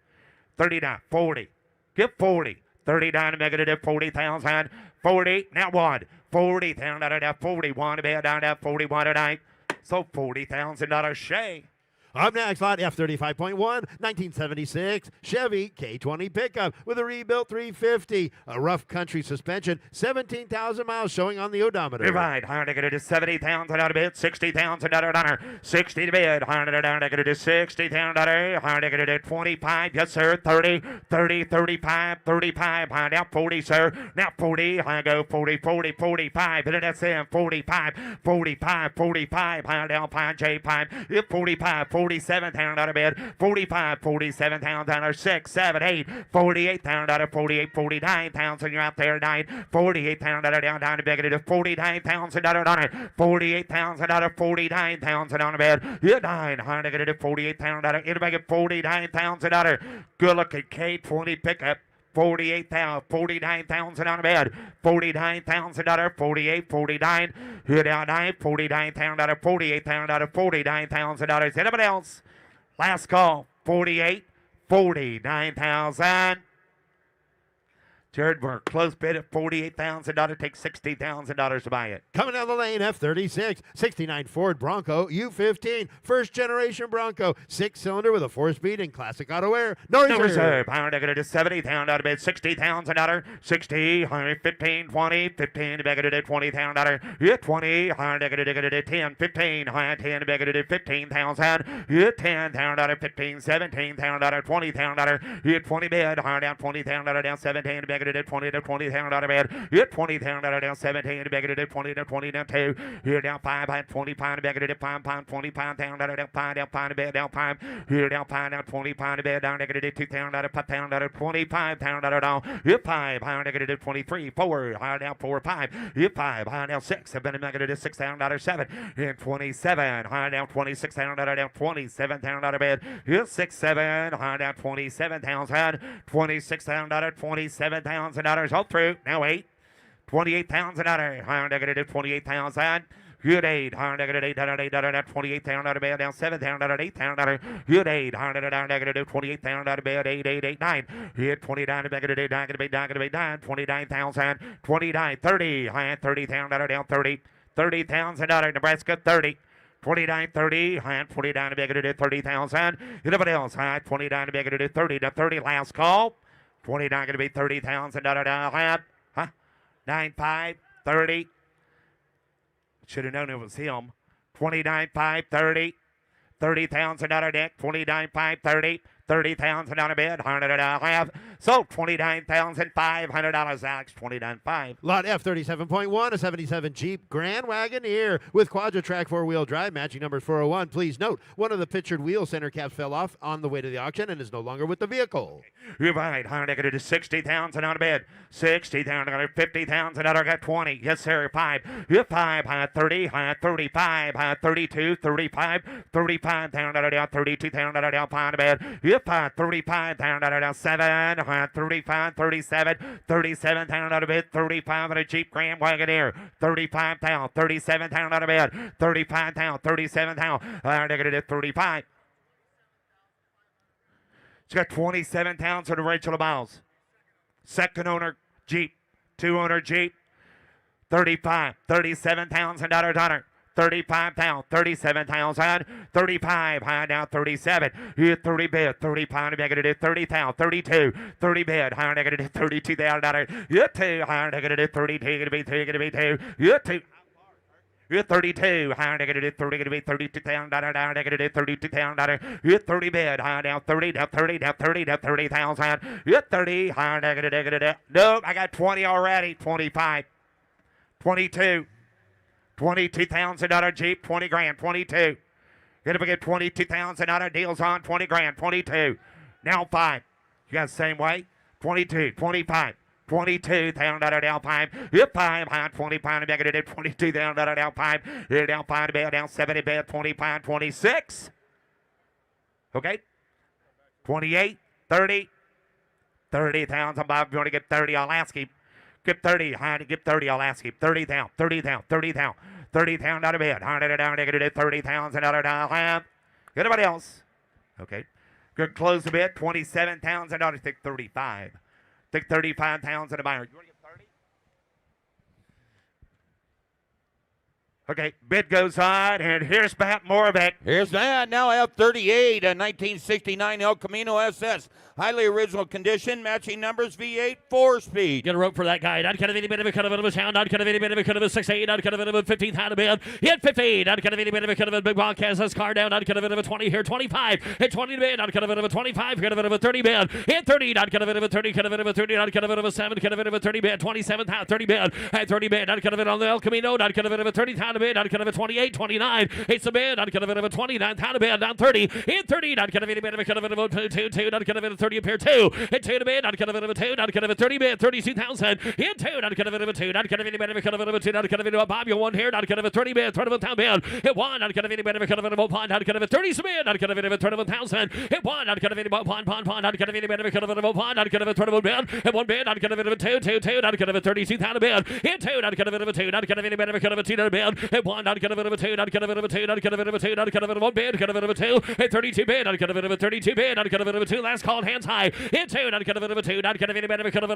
39, 40. Give 40. 39, I'm going to do 40,000. 40, now 1. 40,000 now 41 bid down at 41 tonight. So $40,000 Shay. Up next, lot F35.1, 1976 Chevy K20 pickup with a rebuilt 350, a rough country suspension, 17,000 miles showing on the odometer. You're right. I'm going to do 70,000 out of bid, 60,000 out of honor, 60 to bid. I'm going to do 60,000 out of I'm going to do 25, yes sir, 30, 30, 35, 35. I'm now 40, sir. Now 40, I go 40, 40, 45, and that's in 45, 45, 45. I'm down 5, J5, 45, 47,000 out of bed, 45, 47,000 out of 6, 7, 8, 48,000 out of 48, 49,000. You're out there, 9, 48,000 out of down to bed, 49,000 out of on it, 48,000 out of 49,000 on the bed. You're 9, I'm going to do 48,000 out of anybody get 49,000 out of good looking K20 pickup. 48,000, 49,000 on the bed, 49,000 out of 48, 49, here down 9, 49,000 out of 48,000 out of 49,000 dollars. Anybody else? Last call, 48, 49,000. Jared, we're close bid at $48,000. Take $60,000 to buy it. Coming down the lane, F36, 69 Ford Bronco U15, first generation Bronco, 6-cylinder with a 4-speed and classic auto air. No reserve. I'm going to do 70,000 out of bid, $60,000, 60, 15, 20, 15, I'm going to do $20,000, yeah, 20, I'm going to do 10, 15, 10, I'm going to do 15,000, yeah, 10,000 out of 15, 17,000 out of 20,000, yeah, 20 bid, I'm down 20,000 down 17, I'm going to do 20 to 20,000 out of bed, yeah, 20,000 down 17, I'm going to do 20 to 20 down 2, here down 5, I'm 20 pound, I'm going to do 5 pound, 20 pound down 5, down 5 bed, down 5, here down 5, down 20 pound bed, down, I'm going to do 2,000 out of 5 pound out of 25,000 out of down, yeah, 5, I'm going to do 23, 4, I'm down 4, 5, yeah, 5, I'm down 6, I'm going to do 6,000 out of 7, and 27, I'm down 26,000 out of down 27,000 out of bed, yeah, 6, 7, I'm down 27,000, 26,000 out of 27,000 all through, now 8, 28,000 out of, I'm going to do 28,000. Good 8, I'm going to do 8, 28,000 out of bed, down 7,000 out of 8,000 out of good 8, I'm going to do 28,000 out of bed, 8, 8, 8, 9, hit 29, I'm going to do 9, 29,000, 29, 30, I had 30,000 out of down 30, 30,000 out of Nebraska, 30. 29, 30, and 29 to be able to do 30,000. Anybody else? 29 to be able to do 30 to 30. Last call. 29 going to be 30,000. Huh? 9, 5, 30. Should have known it was him. 29, 5, 30. 30,000 out of deck. 29, 5, 30. 30,000 out of bed. 100 and a half. Sold $29,500, Alex. $29,500. Lot F 37.1, a 77 Jeep Grand Wagoneer with Quadra-Track four-wheel drive, matching numbers 401. Please note, one of the pictured wheel center caps fell off on the way to the auction and is no longer with the vehicle. You're right. $100 to $60,000 on a bid. $60,000, $50,000. I got 20. Yes, sir. 5. You're 5. 30. 35. 32. 35. $35,000 down. $32,000 down. Find a bid. You're 5. $35,000 down. 7. 35. 37. $37,000 a bid. 35 on a Jeep Grand Wagoneer. $35,000. $37,000 a bid. $35,000. $37,000. Negative 35. It's got 27,000 original miles. Second owner Jeep, 2-owner Jeep, 35, $37,000 donor. 35,000, 37,000, 35, high down 37, here 30 bid, 35 negative 30,000, 32, 30 bid, higher negative $32,000, here 2, higher negative 32, gonna be 2, gonna be 2, here 2. You're 32, higher negative 30, gonna be $32,000, down negative $32,000. You're 30 bid, higher down 30, down 30, down 30, down 30,000. You're 30, higher negative. Nope, I got 20 already. 25, 22, $22,000 Jeep, 20 grand, 22. Gonna get $22,000 deals on 20 grand, 22. Now 5. You got the same way? 22, 25. $22,000 down 5. Hit 5 high 25 negative $22,000 down 5. Here down 5 to bed down 70 bed 25 26. Okay. 28 30 30,000 Bob. If you want to get 30, I'll ask him. Get 30 high to get 30, I'll ask him. 30 down 30 down 30 down 30,000 out of bed. High down negative $30,000 down. Anybody else? Okay. Good close the bid. $27,000. Take 35. Take 35,000 a buyer. You want to get 30? Okay, bid goes on, and here's Matt Moravec. Here's that. Now I have 38, a 1969 El Camino SS. Highly original condition, matching numbers, V8, 4-speed. Get a rope for that guy. Not kind of any bit of a cut of a sound. Not kind of any bit of a cut of a 6-8. Not kind of a 15th out of bid. Hit 15. Not kind of any bit of a cut of a big broadcast. This car down. Not kind of a 20 here. 25. Hit 20 to bid. Not kind of a 25. Kind of a 30 bid. Hit 30. Not kind of a 30. Kind of a 30. Not kind of a 7. Kind of a 30 bid. 27. 30 bid. At 30 bid. Not kind of it on the El Camino. Not kind of a 30 out of bid. Not kind of a 28. 29. It's the bid. Not kind of a 29 out of bid. Down 30. Hit 30. Not kind of any bit of a cut of a 2. Not kind of a 30 pair 2. Hit 2 to bid, not kind of a 2, not kind of a 30 bid, 32,000. Hit 2, not kind of a 2, not kind of any bit of a cut of a 2, not kind of a Bob, you 1 here, not kind of a 30 bid, 31,000 bid. Hit 1, not kind of any bit of a cut of a pond, not kind of a 30 bid, not kind of a 31,000. Hit 1, not kind of any pond, not kind of any bit of a cut of a pond, not kind of a 31 bid. Hit 1 bid, not kind of a 2, not kind of a 32,000 bid. Hit 2, not kind of a 2, not kind of any bit of a cut of a 2 bid. Hit 1, not kind of a 2, not kind of a 2, not kind of a 2, not kind of a 1 bid, kind of a 2. Hit 32 bid, not kind of a 32 bid, not kind of a 2. Last call, hands high. Hit 2, not kind of a 2, not kind of any better, kind of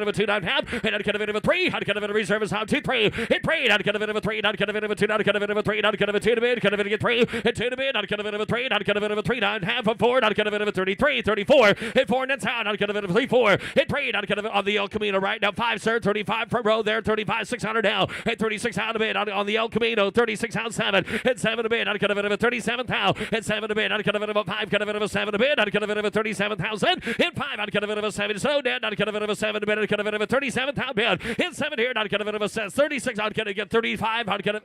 a 2, not half, and not kind of a 3, not kind of a reserve is out 2, 3. Hit 3, not kind of a 3, not kind of a 2, not kind of a 3, not kind of a 2 to bid, kind of a get 3. Hit 2 to bid, not kind of a 3, not kind of a 3, not half of 4, not kind of a 33, 34. Hit 4, and that's out, not kind of a 3, 4. Hit 3, not kind of on the El Camino right now. 5, sir, 35 front row there, 35, 600 down. Hit 36 out of bid on the El Camino, 36 out 7. Hit 7 to bid, not kind of a 37,000. Hit 7 to bid, not kind of a 5, kind of a 7 to bid, not kind of a 37,000. Hit 5, not kind of a 7. So dead, not kind of a 7 to bid, not kind of a 37,000 bid. Hit 7 here, not kind of a 36. I'm going to get 35. I'm going to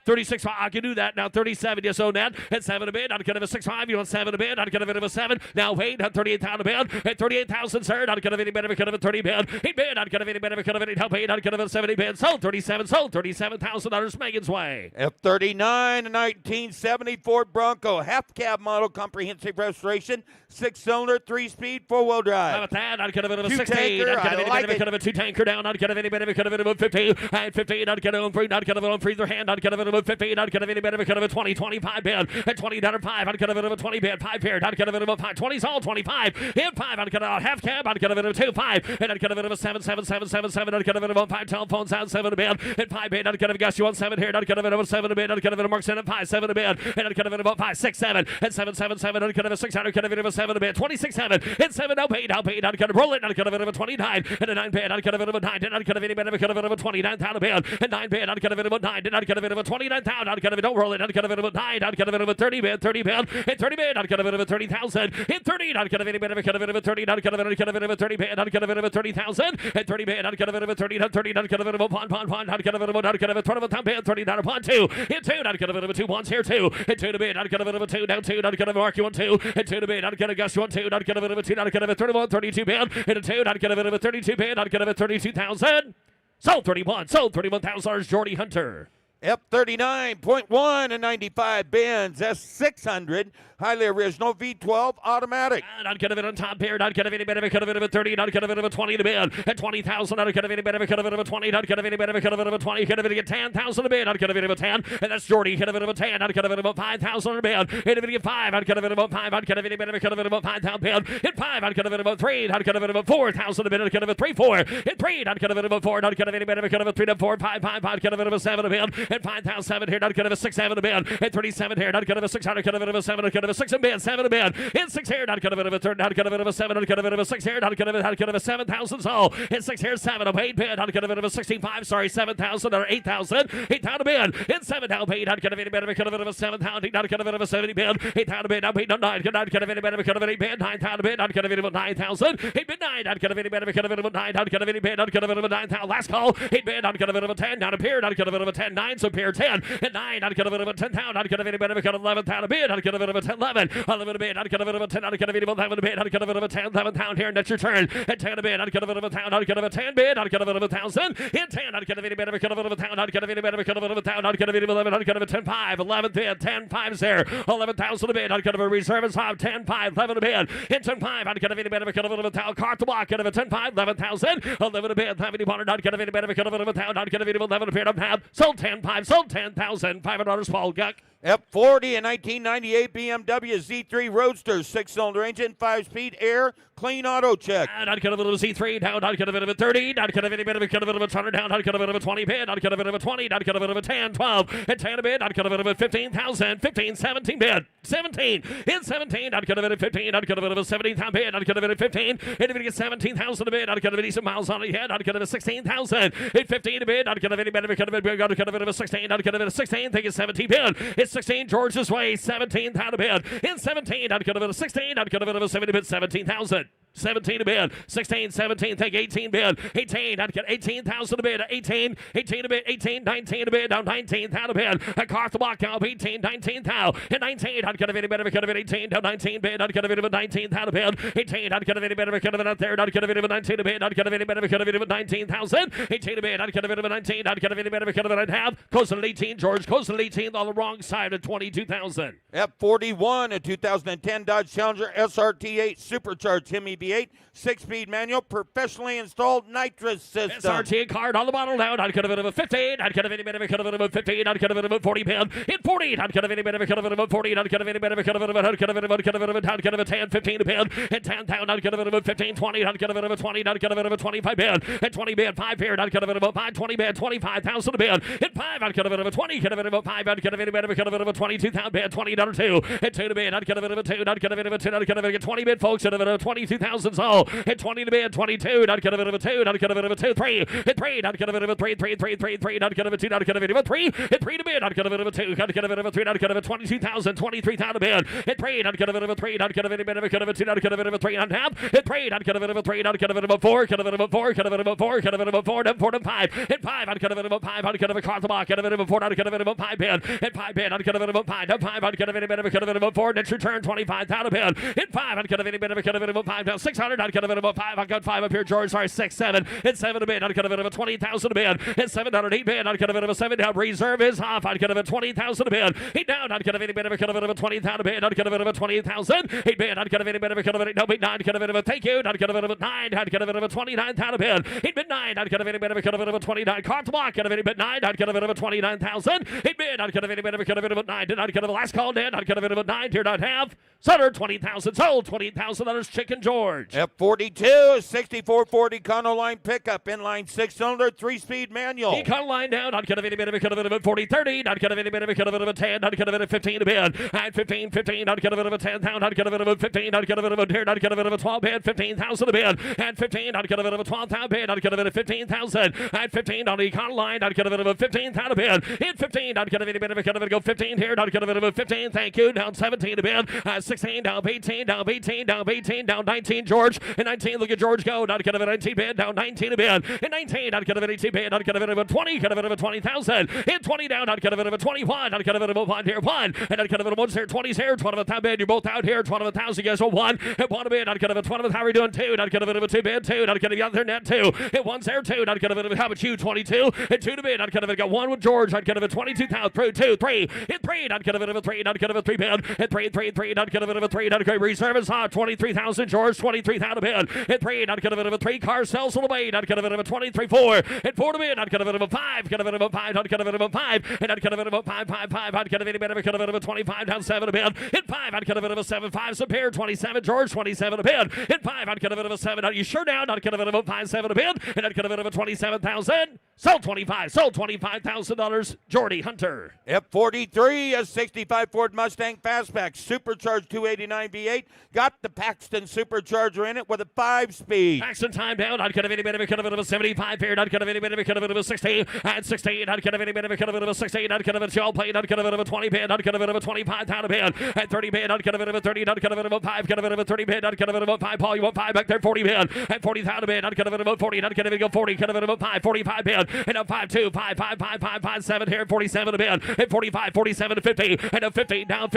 36, I can do that now. 37, yes, so net. At 7 a bid, not kind of a 6-5. You want 7 a bid, not kind of a 7. Now wait, at 38,000 a bid. At 38,000, sir, not kind of any bid of a kind of a 30 bid. 8 bid, not kind of any bid of a kind of any help, 8, not kind of a 70 bid. Sold 37, sold $37,000 Megan's way. F39, a 1970 Ford Bronco, half cab model, comprehensive restoration, 6-cylinder, 3-speed, 4-wheel drive. How about that? Not kind of a 2 16, tanker, not kind of I any like bit of a kind of a 2 tanker down, not kind of any bit of a kind of a 50, and 50, not kind of on free, not kind of on free their hand, not kind of a 50, not kind of any bit of a kind of a 20, 25 bid, at 20, not a 5, not kind of a 20 bid, 5 pair, not kind of a 5, 20's all 25, hit 5, not kind of a half cab, not kind of a 2, 5, and not kind of a 7, 7, 7, 7, 7, not kind of a 5, telephone sound 7 a bid, at 5 bid, not kind of a guess you want 7 here, not kind of a 7 a bid, not kind of a Mark 7, 5, 7 a bid, and not kind of a 5, 6, 7, and 7, 7, 7, not kind of a 6, not kind of a 7 a bid, 26, 7, and 7, no paid, not kind of roll it, not kind of a 29, and a 9 bid, not kind of a 9, not kind of any bid, kind of a 29 down a bid, and 9 bid, not kind of a 9, not kind of a 29, 29,000. Out of it, don't roll it. Out of it, 9. Out of it, 30 bid, 30 bid. Hit 30 bid. Out of it, 30,000. Hit 30. Out of it, out of it, 30. Out of it, 30 bid. Out of it, 30,000. Hit 30 bid. Out of it, 30. Out of it, pond. Out of it, 20 bid, 30 down upon 2. Hit 2. Out of it, 2 bonds here 2. Hit 2 to bid. Out of it, 2 down 2. Out of it, Mark you on 2. Hit 2 to bid. Out of it, Gus you on 2. Out of it, 2. Out of it, 31, 32 bid. Hit a 2. Out of it, 32 bid. Out of it, 32,000. Sold 31. Sold $31,000. Jordy Hunter. F39.1 and 95 Benz S600 highly original V12 automatic. Not gonna fit on top here. Not gonna fit any better. Could have been a 30. Not gonna fit a 20 to bid. At 20,000. Not gonna fit any better. Could have been a 20. Not gonna fit any better. Could have been a 20. Could have been a 10,000 to bid. Not gonna fit a 10. And that's Jordy. Could have been a 10. Not gonna fit about 5,000 to bid. Hit a video 5. Not gonna fit about 5. Not gonna fit any better. Could have been about 5,000 bid. Hit 5. Not gonna fit about 3. Not gonna fit about 4,000 to bid. Not gonna fit 3 4. Hit 3. Not gonna fit about 4. Not gonna fit any better. Could have been 3 to 4 5 5. Not gonna fit about 7 to bid. Hit 5,007 here. Not gonna fit 6 7 to bid. Hit 37 here. Not gonna fit 600. Could have fit about 7. Not gonna fit 6 and bid. 7 to bid. Hit 6 here. Not gonna fit a 3. Not gonna fit a 7. Not gonna fit a 6 here. Not gonna fit a 7,000. So hit 6 here. 7 of 8 bid. Not gonna fit a 16.5. Sorry, 7,000 or 8,000. 8,000 bid. Hit 7 down paid. Not gonna fit any better. Could have fit a 7,000. Not gonna fit a 70 bid. 8,000 bid. Not paid. Not 9. Not gonna fit any better. Could have fit 8 bid. 9,000 bid. Not gonna fit about 9,000. 8 bid 9. Not gonna fit any better. Could have fit about 9. Not gonna fit any bid. Not gonna fit about 9,000. Last call. 8 bid. Not gonna fit about 10. Not appear. Not gonna fit about 10. 9. So pair 10. Hit 9. Not gonna fit about 10,000. Not gonna fit any better. Could have 11,000 bid. Not gonna fit about 10. 11. 11 bid. Not gonna fit about 10. Not gonna fit about 11 bid. Not gonna fit about 10. 11 pound here. And that's your turn. Hit 10 bid. Not gonna fit about 10. Not gonna fit 10 bid. Not gonna fit about 1,000. Hit 10. Not gonna fit any better. Could have fit about 10. Not gonna fit any better. Could have fit about 10. Not gonna fit 11. Not gonna fit 10 5. 11 bid. 10 5s there. 11,000 a bid. Not gonna fit reserve and top 10 5. 11 a bid. Hit 10 5. Not gonna fit any better. Could have fit about 10. Cart the block. Gonna fit 10 5. 11,000. 11 a bid. 11 100. Not gonna fit any better. Could have fit about 10. Not gonna fit 11 a bid. Up half. Sold 10 5. Sold 10,000. $500. Paul Guck. F40 and 1998 BMW Z3 Roadster 6-cylinder engine, 5-speed air, clean auto check. Not gonna fit a Z3 down. Not gonna fit a 30. Not gonna fit any better. Could have fit a 100 down. Not gonna fit a 20 bid. Not gonna fit a 20. Not gonna fit a 10 12. Hit 10 a bid. Not gonna fit a 15,000. 15 17 bid. 17. Hit 17. Not gonna fit a 15. Not gonna fit a 17,000 bid. Not gonna fit a 15. Hit a 17,000 a bid. Not gonna fit decent miles on the head. Not gonna fit 16,000. Hit 15 a bid. Not gonna fit any better. Could have fit a 16. Not gonna fit a 16. Think it's 17 bid. It's 16. George's way. 17,000 a bid. In 17. Not gonna fit a 16. Not gonna fit a 70 bid. 17,000. 17 a bid, 16, 17, take 18 bid, 18, not get 18,000 a bid, 18, 18 a bid, 18, 19 a bid, now 19,000 a bid, a car to block out, 18, 19,000, and 19, not gonna fit any better, could have been 18, down 19 bid, not gonna fit even 19,000 a bid, 18, not gonna fit any better, could have been out there, not gonna fit even 19 a bid, not gonna fit any better, could have fit even 19,000, 18 a bid, not gonna fit even 19, not gonna fit any better, could have been half, goes to 18, George, goes to 18 on the wrong side of 22,000. F41, a 2010 Dodge Challenger SRT8 supercharged Hemi V8, 6-speed manual, professionally installed nitrous system. SRT card on the bottle now. Not gonna fit about 15. Not gonna fit any better. Could have fit about 15. Not gonna fit about 40 pound. Hit 40. Not gonna fit any better. Could have fit about 40. Not gonna fit any better. Could have fit about 100. Could have fit about. Could have fit about. Not gonna fit 10. 15 pound. Hit 10 pound. Not gonna fit about 15. 20. Not gonna fit about 20. Not gonna fit about 25 pound. Hit 20 bid. 5 pair. Not gonna fit about 5. 20 bid. 25,000 a bid. Hit 5. Not gonna fit about 20. Could have fit about 5. Not gonna fit any better. Could have fit about 22,000 bid. 20 down 2. Hit 2 to bid. Not gonna fit about 2. Not gonna fit about 2. Not gonna fit 20 bid, folks. Could have fit about 22,000. So hit 20 to bid. 22. Not gonna fit about 2. Not gonna fit about 2. 3. Hit 3. Not gonna fit about 3. 3. 3. 3. 3. Not gonna fit 2. Not gonna fit about 3. Hit 3 to bid. Not gonna fit about 2. Not gonna fit about 3. Not gonna fit 22,000. 23,000 a bid. Hit 3. Not gonna fit about 3. Not gonna fit about 2. Not gonna fit about 3 and a half. Hit 3. Not gonna fit about 3. Not gonna fit about 4. Gonna fit about 4. Gonna fit about 4. Gonna fit about 4. Then 4 to 5. Hit 5. Not gonna fit about 5. Not gonna fit across the box. Gonna fit about 4. Not gonna fit about 5 bid. Hit 5 bid. Not gonna fit about 5. Not 5. Not gonna fit about. Gonna fit about 4. Next return 25,000 a bid. Hit 5. Not gonna fit any better. Gonna fit about 5. Now 600. Not gonna fit about 5. I got 5 up here, George. Sorry, 6, 7. Hit 7 a bid. Not gonna fit about 20,000 a bid. Hit 708 bid. Not gonna fit about 7. Now reserve is off. Not gonna fit 20,000 a bid. Hit down. Not gonna fit any better. Gonna fit about 20,000 a bid. Not gonna fit about 20,000. Hit bid. Not gonna fit any better. Gonna fit no bid. 9. Gonna fit about thank you. Not gonna fit about 9. Not gonna fit about 29,000 a bid. Hit bid 9. Not gonna fit any better. Gonna fit about 29. Cart to block. Gonna fit bid 9. Not gonna fit about 29,000. Hit bid. Not gonna fit any better. Gonna fit about 9. Did not gonna fit last call. Did not gonna fit about 9. Here not have. Sutter 20,000. Sold $20,000. Chicken George. George. F42, 6440 Econoline pickup, inline 6-cylinder, 3-speed manual. Econoline down, not gonna be a bit of a cut of a 40, 30, not gonna be a bit of a cut of a 10, not gonna be a 15 to bid, and 15, 15, not gonna be a 10 pound, not gonna be a 15, not gonna be a deer, not gonna be a 12 bid, 15,000 to bid, and 15, not gonna be a 12,000 bid, not gonna be a 15,000, and 15 on the Econoline, not gonna be a 15,000 bid, in 15, not gonna be a bit of a cut of a go 15 here, not gonna be a 15, thank you, down 17 to bid, 16, down 18, down 18, down 18, down 19, George, and 19, look at George go, not gonna be 19 bid, down 19 to bid, and 19, not gonna be 18 bid, not gonna be 20, gonna be 20,000, in 20 down, not gonna be 21, not gonna be 1 here, 1, and not gonna be 1's here, 20's here, 20 of a bid, you're both out here, 20 of 1,000, you guys are 1, and 1 a bid, not gonna be 20 of how are we doing 2, not gonna be 2 bid, 2, not gonna be out there net 2, and 1's there 2, not gonna be how about you 22, and 2 to bid, not gonna be got 1 with George, not gonna be 22,000, through 2, 3, and 3, not gonna be 3, not gonna be 3 bid, and 3, 3, 3, not gonna be 3, not gonna be reserve is hot, 23,000, George, 23,000 bid, and 3, not gonna be 3, car sells on the way, not gonna be 23, 4, and 4 to bid, not gonna be 5, gonna be 5, not gonna be 5, and not gonna be 5, 5, 5, not gonna be better, gonna be 25 down 7 a bid, and 5, not gonna be 7, 5's a pair, 27, George, 27 a bid, and 5, not gonna be 7, are you sure now, not gonna be 5, 7 a bid, and not gonna be 27,000, sold 25, sold $25,000, Jordy Hunter. F43, a 65 Ford Mustang Fastback, supercharged 289 V8, got the Paxton supercharger in it with a 5-speed. Paxton time down, not gonna be any bit of a cut of a 75 here, not gonna be any bit of a cut of a 60, and 60, not gonna be any bit of a cut of a 60, not gonna be a shell play, not gonna be a 20 bid, not gonna be a 25 pound a bid, and 30 bid, not gonna be a 30, not gonna be a 5, gonna be a 30 bid, not gonna be a 5, Paul, you want 5 back there, 40 bid, and 40,000 bid, not gonna be a 40, not gonna be a 40, gonna be a 5, 45 bid, and a 5, 2, 5, 5, 5, 5, 5, 7 here, 47 a bid, and 45, 47 to 50, and a 50, down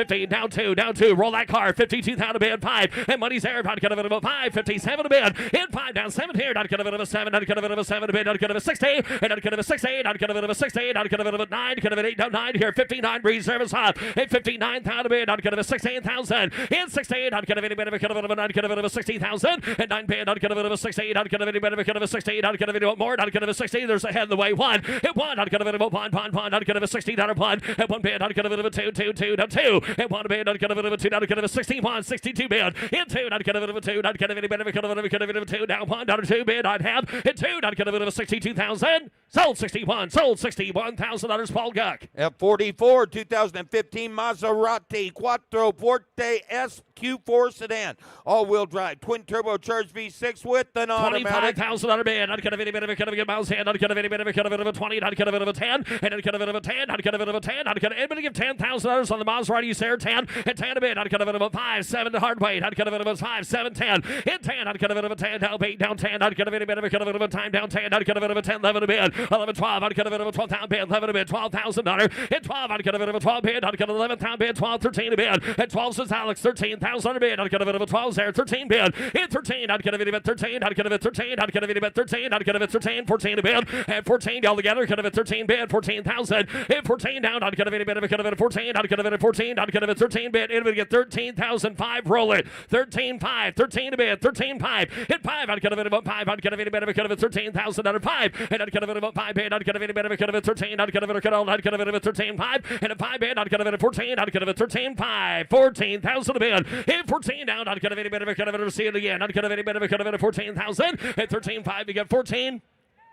2, roll that car, 52,000 a bid, 5, and money's there, not gonna be a 5, 57 a bid, and 5 down 7 here, not gonna be a 7, not gonna be a 7 a bid, not gonna be a 60, and not gonna be a 60, not gonna be a 60, not gonna be a 9, gonna be 8 down 9 here, 59 reserve is hot, and 59,000 a bid, not gonna be 16,000, and 16, not gonna be any bit of a cut of a 9, gonna be a 60,000, and 9 bid, not gonna be a 60, not gonna be any bit of a cut of a 60, not gonna be more, not gonna be 60, there's a head in the way, 1, and 1, not gonna be a 1, not gonna be a $60 1, and 1 bid, not gonna be a 2, 2, 2, down 2, and 1 bid, not gonna be a 2, not gonna be a 61, 62 bid, and 2, not gonna be a 2, not gonna be any bit of a cut of a 2, down 1, down 2 bid, I'd have, and 2, not gonna be a 62,000, sold 61, sold $61,000, Paul Guck. F44, 2015 Maserati Quattro Forte SQ4 sedan, all-wheel drive, twin turbocharged V6 with an automatic. $25,000 bid, not gonna be any bit of a cut of a miles hand, not gonna be any bit of a cut of a 20, not gonna be a 10, and not gonna be a 10, not gonna be a 10, not gonna anybody give $10,000 on the Maserati, you say 10, and 10 a bid, not gonna be a 5, 7 to hard weight, not gonna be a 5, 7, 10, and 10, not gonna be a 10, down 8, down 10, not gonna be any bit of a cut of a time, down 10, not gonna be a 10, 11 a bid, 11, 12, not gonna be a 12 down bid, 11 a bid, $12,000, and 12, not gonna be a 12 bid, not gonna 11 down bid, 12, 13 a bid, and 12 says Alex, 13,000 a bid, not gonna be a 12 there, 13 bid, and 13, not gonna be a 13, not gonna be 13, not gonna be a 13, not gonna be 13, 14 a bid, and 14 altogether, gonna be 13 bid, 14,000, and 14 down, not gonna be a bit of a cut of a 14, not gonna be a 14, not gonna be a 13 bid, and we get 13,005, roll it, 13,5, 13 a bid, 13,5, and 5, not gonna be about 5, not gonna be a bit of a cut of a 13,000 out of 5, and not gonna be about 5 bid, not gonna be a bit of a cut of a 13, not gonna be a cut of not gonna be a 13,5, and a 5 bid, not gonna be a 14, not gonna be a 13,5, 14,000 a bid, and 14 down, not gonna be a bit of a cut of a see it again, not gonna be a bit of a cut of a 14,000, and 13,5, you get 14.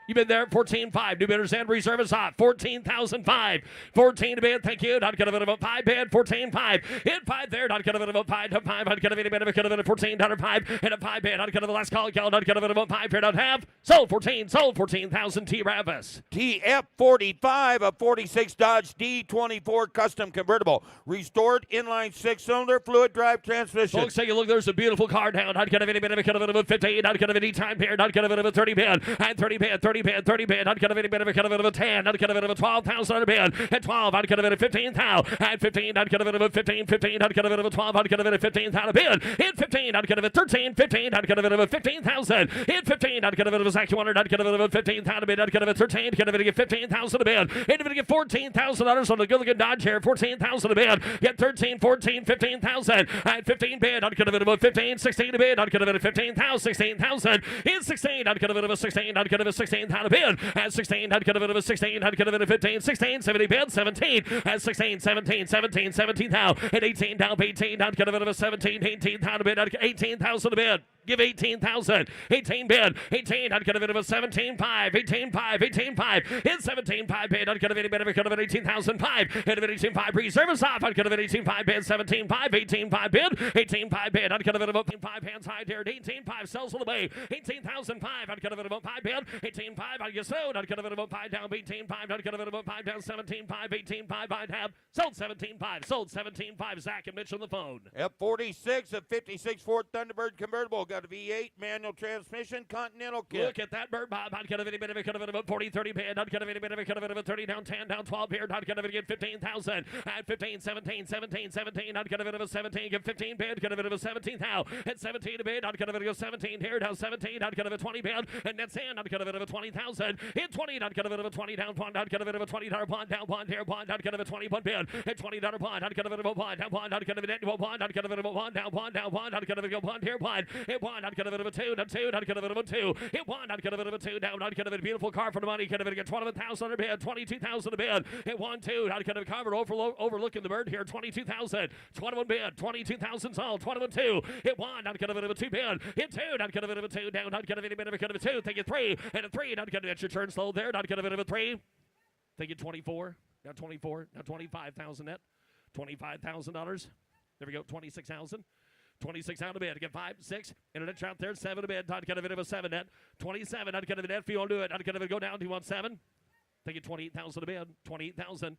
You've been there, 14-5. New bidders and reserve is hot. 14,005. 14 to bid, thank you. Not going to bid about 5 bid. 14-5. In 5 there. Not going to bid about 5 to 5. Not going to bid about 14.5. And a 5 bid. Not going to the last call. Not going to bid about 5 here. Not have. Sold 14. Sold 14,000. T. Ravis. TF45, a 46 Dodge D24 custom convertible. Restored inline 6-cylinder fluid drive transmission. Folks, take a look. There's a beautiful car down. Not going to bid about 15. Not going to bid time here. Not going to bid about 30 bid. And 30 bid. 30 bid, not gonna be any bit of a 10, not gonna be a 12,000 bid, and 12, not gonna be a 15,000, and 15, not gonna be a 15, 15, not gonna be a 12, not gonna be a 15,000 bid, and 15, not gonna be 13, 15, not gonna be a 15,000, and 15, not gonna be a Zach 200, not gonna be a 15,000 bid, not gonna be 13, gonna be 15,000 bid, and gonna get $14,000 on the good looking Dodge here, 14,000 bid, get 13, 14, 15,000, and 15 bid, not gonna be a 15, 16 bid, not gonna be a 15,000, 16,000, and 16, not gonna be a 16, not gonna be a 16. How to bid at 16, not gonna bid a 16, not gonna bid a 15, 16, 70 bid, 17 at 16, 17, 17 now, and 18 down, 18, not gonna bid a 17, 18 down to bid, 18,000 to bid. Give 18,000. 18 bid. 18 out of it of 17,500. 18,500. 18,500. Hit 17,500 bid. Out of it bid of 18,005. Hit of it 18,500. Reserve off. Out of it 18,500 bid. 17,500. 18,500 bid. 18,500 bid. Out of it about 5 hands high there. 18,500 sells on the way. 18,005. Out of it about 5 bid. 18,500. I guess so. Out of it about 5 down. 18,500. Out of it about 5 down. 17,500. 18,500. I'd have sold 17,500. Sold 17,500. Zach and Mitch on the phone. F46, a 56 Ford Thunderbird convertible. Got a V8 manual transmission, Continental kit. Look at that bird, Bob. I'd cut a bit of it about 40, 30 bid. I'd cut a bit of it about 30 down, 10 down, 12 here. I'd cut a bit again 15,000. At 15, 17, 17, 17. I'd cut a bit of a 17. Give 15 bid. Cut a bit of a 17 now. At 17 a bid. I'd cut a bit of a 17 here. Down 17. I'd cut a bit of a 20 bid. And that's in. I'd cut a bit of a 20,000. In 20. I'd cut a bit of a 20 down. Bond. I'd cut a bit of a $20 bond down. Bond here. Bond. I'd cut a bit of a 21 bid. At $20 bond. I'd cut a bit of a bond down. Bond. I'd cut a bit of a bond. I'd cut a bit of a bond down. Bond down. Bond. I'd cut a bit of a bond here. Bond. Hit one. I'd cut a bit of a 2. Down 2. I'd cut a bit of a 2. Hit one. I'd cut a bit of a 2 down. I'd cut a bit of a beautiful car for the money. Cut a bit of a 21,000 a bid. 22,000 a bid. Hit 1, 2. I'd cut a covered overlooking the bird here. 22,000. 21 bid. 22,000 sold. 21 2. Hit 1. I'd cut a bit of a 2 bid. Hit 2. I'd cut a bit of a 2 down. I'd cut a bit of a 2. Take it 3. And a 3. I'd cut a your turn slow there. I'd cut a bit of a 3. Take it 24. Now 24. Now 25,000 net. $25,000. There we go. 26,000. 26 out of bid. Get 5, 6. Internet out there. 7 to bid. I'd get a bit of a 7 net. 27. I'd get a bit if you want to do it. I'd get a bit go down. Do you want 7? Take it 28,000 a bid. 28,000.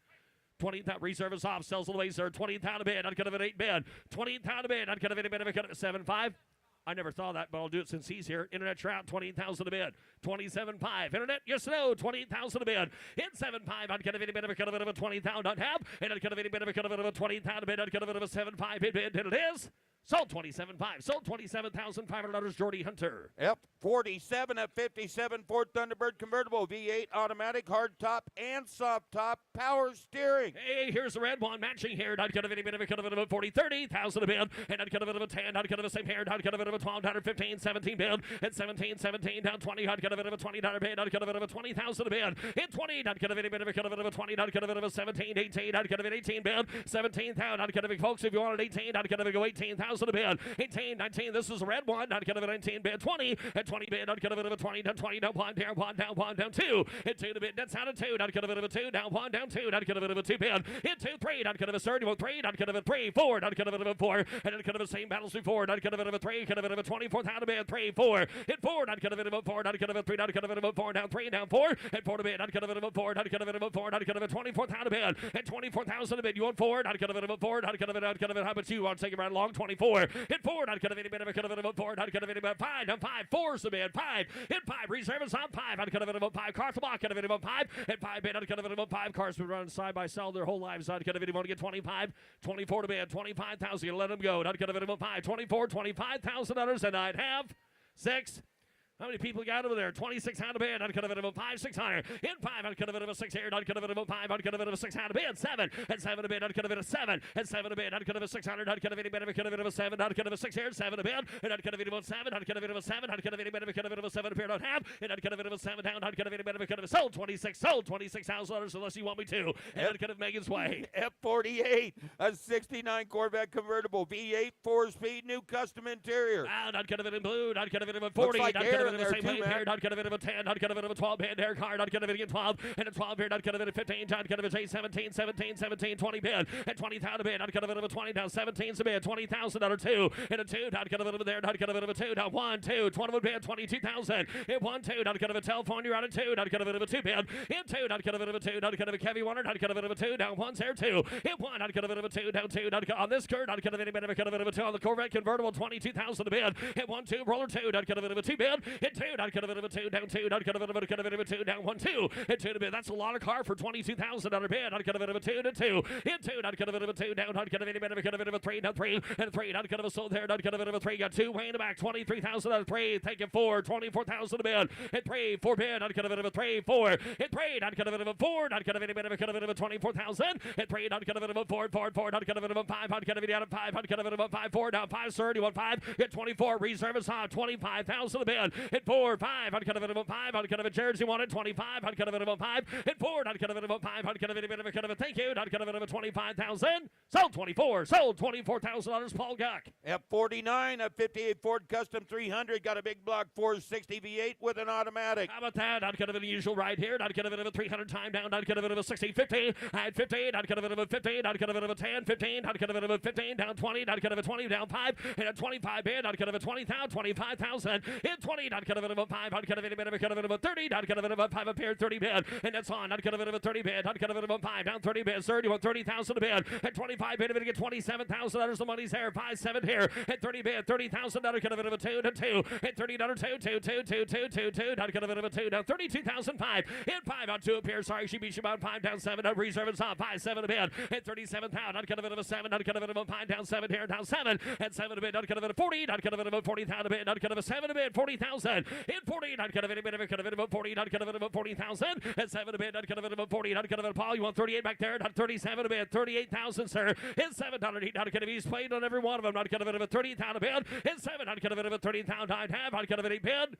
20,000 reserve is off. Sells on the way, sir. 20,000 a bid. I'd get a bit 8 bid. 20,000 a bid. I'd get a bit of a 7 5. I never thought that, but I'll do it since he's here. Internet trout, 20,000 a bid. 27.5. Internet, yes or no, 20,000 a bid. Hit 7.5. I'd get a bit of a 20,000. I'd have. And I'd get a bit of a 20,000 a bid. I'd get a bit of a 7.5 bid. And it is. Sold 27.5. Sold $27,500. Jordy Hunter. F47 at 57 Ford Thunderbird convertible, V8 automatic, hard top and soft top, power steering. Hey, here's the red one matching here. I'd get a bit of a 40, 30,000 a bid. And I'd get a bit of a 10. I'd get a same here. I'd get a bit of a 12, 15, 17 bid. At 17, 17 down 20. I'd get a bit of a $20 bid. I'd get a bit of a 20,000 a bid. At 20, I'd get a bit of a 20. I'd get a bit of a 17, 18. I'd get a bit 18 bid. 17,000. I'd get a big folks if you wanted 18. I'd get a big 18,000 a bid. 18, 19. This is a red one. I'd get a bit 19 bid. 20 at 20 bid. I'd get a bit of a 20 down 20 down 1 down 1 down 1 down 2. Hit 2 to bid. That's out of 2. I'd get a bit of a 2 down 1 down 2. I'd get a bit of a 2 bid. Hit 2 3. I'd get a 30 3. I'd get a 3 4. I'd get a bit of a 4. And I'd get a same battles before. I'd get a bit of a 3. Get a bit of a 24 out of bid. 3 4. Hit 4. I'd get a bit of a 4. I'd get a bit of 3. I'd get a bit of a 4 down 3 down 4. Hit 4 to bid. I'd get a bit of a 4. I'd get a bit of a 4. I'd get a bit of 24 out of bid. At 24,000 a bid. You want 4? I'd get a bit of a 4. I'd get a bit. I'd get a bit. How about you? Want to take it right along? 24. Hit 4. I'd get a bit of a 4. I'd get a bit of a 5 down 5. 4's the bid. 5. Hit 5. Reserve is on 5. I'd get a bit of a 5. Car to block. Get a bit of a 5. Hit 5 bid. I'd get a bit of a 5. Cars been running side by side their whole lives. I'd get a bit of to get 25. 24 to bid. 25,000. You let them go. I'd get a bit of a 5. 24. $25,000. And I'd have 6. How many people got over there? 26 out of bid. I'd cut a bit of a 5, 600. In 5, I'd cut a bit of a 6 here. I'd cut a bit of a 5. I'd cut a bit of a 6 out of bid. 7. At 7 a bid. I'd cut a bit of 7. At 7 a bid. I'd cut a bit of 600. I'd cut a bit of a 7. I'd cut a bit of a 6 here. 7 a bid. And I'd cut a bit of a 7. I'd cut a bit of a 7. I'd cut a bit of a 7 appeared on half. And I'd cut a bit of a 7 down. I'd cut a bit of a sold 26. Sold $26,000 unless you want me to. And I'd cut it Megan's way. F48, a 69 Corvette convertible, V8 4-speed, new custom interior. And I'd cut a bit in blue. I'd cut a bit of a 40. Like I'd cut a bit of a there same too, way here. I'd cut a bit of a 10. I'd cut a bit of a 12 bid hair card. I'd cut a bit of 12. And a 12 bid. I'd cut a bit of 15. I'd cut a bit of 17, 17, 17, 20 bid. At 20,000 bid. I'd cut a bit of a 20 down. 17's a bid. 20,000 out of 2. And a 2. I'd cut a bit of a there. I'd cut a bit of a 2 down. 1, 2. 21 bid. 22,000. Hit 1, 2. I'd cut a bit of telephone. You're out of 2. I'd cut a bit of a 2 bid. Hit 2. I'd cut a bit of a 2. I'd cut a bit of a Kevy 100. I'd cut a bit of a 2 down. 1's there 2. Hit 1. I'd cut a bit of a 2 down 2. I'd cut on this curve. I'd cut a bit of a 2 on the Corvette convertible. 22,000 a bid. Hit 1, 2. Roller 2. I'd cut a bit of a 2 bid. Hit 2. I'd cut a bit of a 2 down 2. I'd cut a bit of a 2 down 1, 2. Hit 2 to bid. That's a lot of car for 22,000 on a bid. I'd cut a bit of a 2 to 2. Hit 2. I'd cut a bit of a 2 down. I'd cut a bit of a 3 down 3. And 3. I'd cut a sold there. I'd cut a bit of a 3. Got 2 way in the back. 23,000 on 3. Take it 4. 24,000 a bid. Hit 3. 4 bid. I'd cut a bit of a 3. 4. Hit 3. I'd cut a bit of a 4. I'd cut a bit of a 24,000. Hit 3. I'd cut a bit of a 4. 4. I'd cut a bit of a 5. I'd cut a bit out of 5. I'd cut a bit of a 5. 4 down 5. 30. 1 5. Hit 24. Reserve is hot. 25,000 a bid. Hit 4, 5, on cut of it about 5, on cut of a jersey wanted 25, on cut of it about 5, hit 4, on cut of it about 5, on cut of it about cut of a thank you, on cut of it about 25,000, sold 24, sold $24,000, Paul Guck. F49, a 58 Ford Custom 300, got a big block 460 V8 with an automatic. How about that? I'd cut of it usual right here. I'd cut of it of a 300 time down. I'd cut of it of a 60, 50. I'd 15. I'd cut of it of a 15. I'd cut of it of a 10, 15. I'd cut of it of a 15 down 20. I'd cut of a 20 down 5. And a 25 bid. I'd cut of a 20,000, 25,000. In 20. I'd cut of it of a 5. I'd cut of it of a cut of it of a 30. I'd cut of it of a 5 up here 30 bid. And that's on. I'd cut of it of a 30 bid. I'd cut of it of a 5 down 30 bid. Sir, you want 30,000 a bid. At 25 bid, if it get $27,000, the money's there. 5-7 here. At 30 bid, $30,000. I'd cut of it of a 2 to 2. At $30, 2, 2, 2, 2, 2, 2, 2. I'd cut of it of a 2 down 32,005. Hit 5 on 2 up here. Sorry, she beat you about 5 down 7. Up reserve and stop 5-7 a bid. Hit 37,000. I'd cut of it of a 7. I'd cut of it of a 5 down 7 here down 7. At 7 a bid. I'd cut of it of 40. I'd cut of it of a 40,000 a bid. I'd cut of a 7 a bid. 40,000. Hit 40. I'd cut of it a bid. I'd cut of it about 40. I'd cut of it about 40,000. At 7 a bid. I'd cut of it about 40. I'd cut of it. Paul, you want 38 back there? I'd 37 a bid. 38,000, sir. Hit 7. I'd cut of it. He's played on every one of them. I'd cut of it of a 30,000 a bid. Hit 7. I'd cut of it of a 30,000. I'd have. I'd cut of it 8 bid.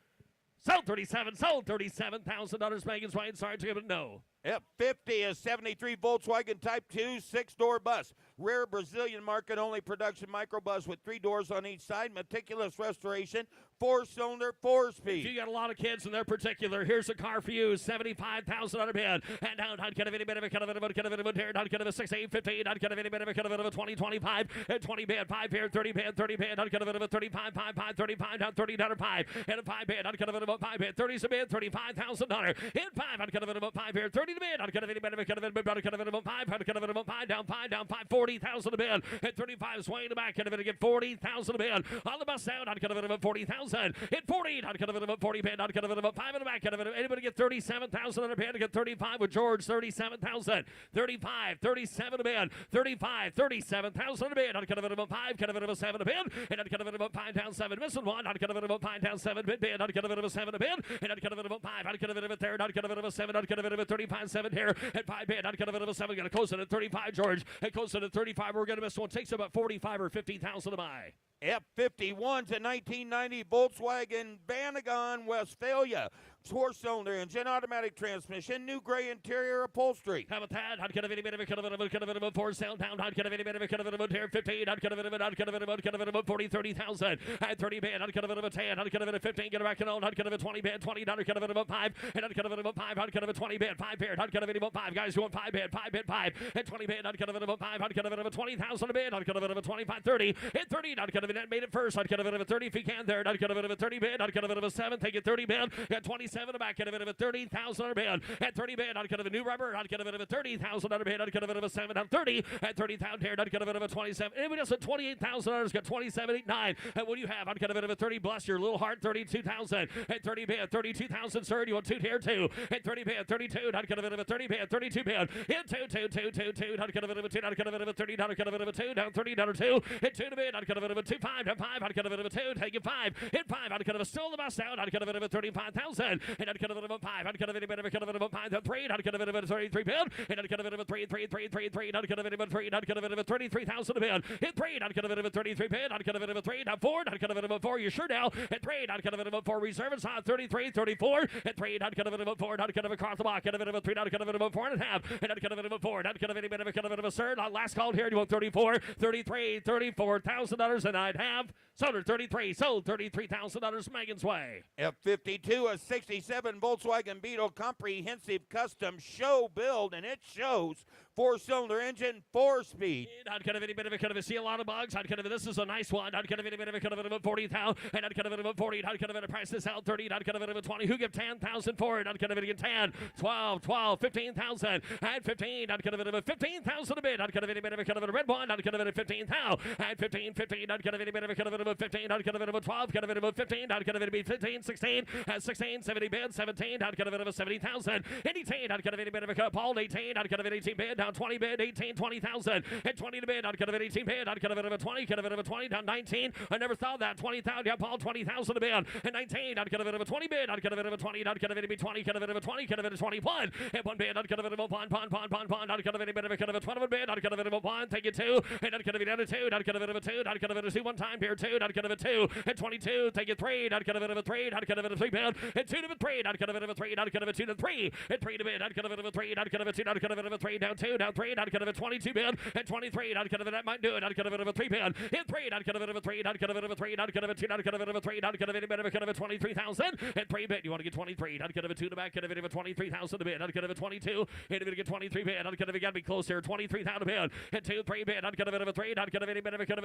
Sold 37. Sold $37,000. Megan's Wayne. Sorry to give it no. F50 is 73 Volkswagen Type 2 6-door bus. Rare Brazilian market only production microbus with 3 doors on each side. Meticulous restoration. 4-cylinder, 4-speed. If you got a lot of kids and they're particular, here's a car for you. 75,000 on a bid. And down, I'd cut of any bit of a cut of it, cut of it, here. I'd cut of a 6, 8, 15. I'd cut of any bit of a cut of it, a 20, 25. And 20 bid, 5 here, 30 bid, 30 bid. I'd cut of it, a 35, 5, 5, 35, down 30, down 5. And a 5 bid. I'd cut of it, about 5 bid. 30's a bid, $35,000. Hit 5. I'd cut of it, about 5 here, 30 to bid. I'd cut of any bit of a cut of it, I'd cut of it, about 5. I'd cut of it, about 5, down 5, 40,000 a bid. At 35, swing in the back, cut of it, get 40,000 a bid. On the bus down, I'd cut of it, about 40,000. Hit 40. I'd cut of it about 40 bid. I'd cut of it about 5 in the back. Cut of it. Anybody get 37,000 on a bid? Get 35 with George. 37,000. 35, 37 a bid. 35, 37,000 on a bid. I'd cut of it about 5. Cut of it about 7 a bid. And I'd cut of it about 5 down 7. Missing one. I'd cut of it about 5 down 7 bid. I'd cut of it about 7 a bid. And I'd cut of it about 5. I'd cut of it about 3rd. I'd cut of it about 7. I'd cut of it about 35, 7 here. At 5 bid. I'd cut of it about 7. Gonna close it at 35, George. It goes to 35. We're gonna miss one. Takes about 45 or 50,000 to buy. F51's a 1990 Volkswagen Vanagon, Westphalia. 4-cylinder engine, automatic transmission, new gray interior upholstery. How about that? I'd cut of any bit of a cut of it about 4 sound down. I'd cut of any bit of a cut of it about here 15. I'd cut of it about 40, 30,000. I'd 30 bid. I'd cut of it about 10. I'd cut of it at 15. Get it back and on. I'd cut of it 20 bid. 20. I'd cut of it about 5. And I'd cut of it about 5. I'd cut of it 20 bid. 5 bid. I'd cut of it about 5. Guys who want 5 bid. 5 bid. 5. And 20 bid. I'd cut of it about 5. I'd cut of it about 20,000 a bid. I'd cut of it about 25, 30. Hit 30. I'd cut of it and made it first. I'd cut of it about 30 if you can there. I'd cut of it about 30 bid. I'd cut of it about 7. Take it 30 bid. Got 27 back. Cut of it about 30,000 on a bid. At 30 bid, I'd cut of a new rubber. I'd cut of it of a 30,000 on a bid. I'd cut of it of a 7 on 30. At 30,000 here, I'd cut of it of a 27. Anybody else at $28,000 got 27, 8, 9. And what do you have? I'd cut of it of a 30. Bless your little heart, 32,000. At 30 bid, 32,000, sir. You want 2 here too? At 30 bid, 32. I'd cut of it of a 30 bid, 32 bid. Hit 2, 2, 2, 2, 2. I'd cut of it of a 2. I'd cut of it of a 30. I'd cut of it of a 2. Down 30, down 2. Hit 2 to bid. I'd cut of it of a 2, 5. Down 5. I'd cut of it of a 2. Take it 5. Hit 5. I'd cut of a still the bus down. I'd cut of it of a 35,000. And I'd cut of it of a 5. I'd cut of it of a cut of it of a 5 down 3. I'd cut of it of a 33 bid. And I'd cut of it of a 3, 3, 3, 3, 3. I'd cut of it of a 3. I'd cut of it of a 33,000 a bid. Hit 3. I'd cut of it of a 33 bid. I'd cut of it of a 3. Down 4. I'd cut of it of a 4. You sure now? At 3. I'd cut of it of a 4. Reserve and saw 33, 34. At 3. I'd cut of it of a 4. I'd cut of it across the block. Cut of it of a 3. I'd cut of it of a 4 and a half. And I'd cut of it of a 4. I'd cut of any bit of a cut of it of a third. Last call here. You want 34, 33, $34,000. And I'd have sold her 33. Sold $33,000 Megan's way. F52, a 67 Volkswagen Beetle comprehensive custom show build, and it shows. 4-cylinder engine, 4-speed. I'd cut of any bit of a cut of a see a lot of bugs. I'd cut of it. This is a nice one. I'd cut of any bit of a cut of it about 40,000. And I'd cut of it about 40. I'd cut of it a price this out 30. I'd cut of it about 20. Who give 10,000 for it? I'd cut of it again 10, 12, 12, 15,000. I'd 15. I'd cut of it about 15,000 a bit. I'd cut of any bit of a cut of it a red one. I'd cut of it at 15,000. I'd 15, 15. I'd cut of any bit of a cut of it about 15. I'd cut of it about 12. Cut of it about 15. I'd cut of it be 15, 16. 16, 70 bid, 17. I'd cut of it about 70,000. 18. I'd cut of any bit of a cut. Paul 18. I'd cut of it 18 bid. down 20 bid, 18, 20,000, and 20 to bid, out of it 18 bid, out of it 20, out of it 20, down 19. I never thought that 20,000, yeah, Paul 20,000 to bid, and 19, out of it 20 bid, out of it 20, out of it 20, out of it 20, out of it 21, and 1 bid, out of it pond, out of it bid, out of it 12 bid, out of it pond, take it 2, and out of it down to 2, out of it 2, out of it 2 one time here 2, out of it 2, and 22, take it 3, out of it 3, out of it 3 bid, and 2 to 3, out of it 3, out of it 2 to 3, and 3 to bid, out of it 3, out of it 2, out of it 3, down 2, down 3, out of it 22 bid, and 23, out of it that might do it, out of it 3 bid, and 3, out of it 3, out of it 3, out of it 2, out of it 3, out of it 23,000, and 3 bid, you want to get 23, out of it 2 to back, out of it 23,000 to bid, out of it 22, and if you get 23 bid, out of it got to be close here, 23,000 bid, and 2, 3 bid, out of it 3, out of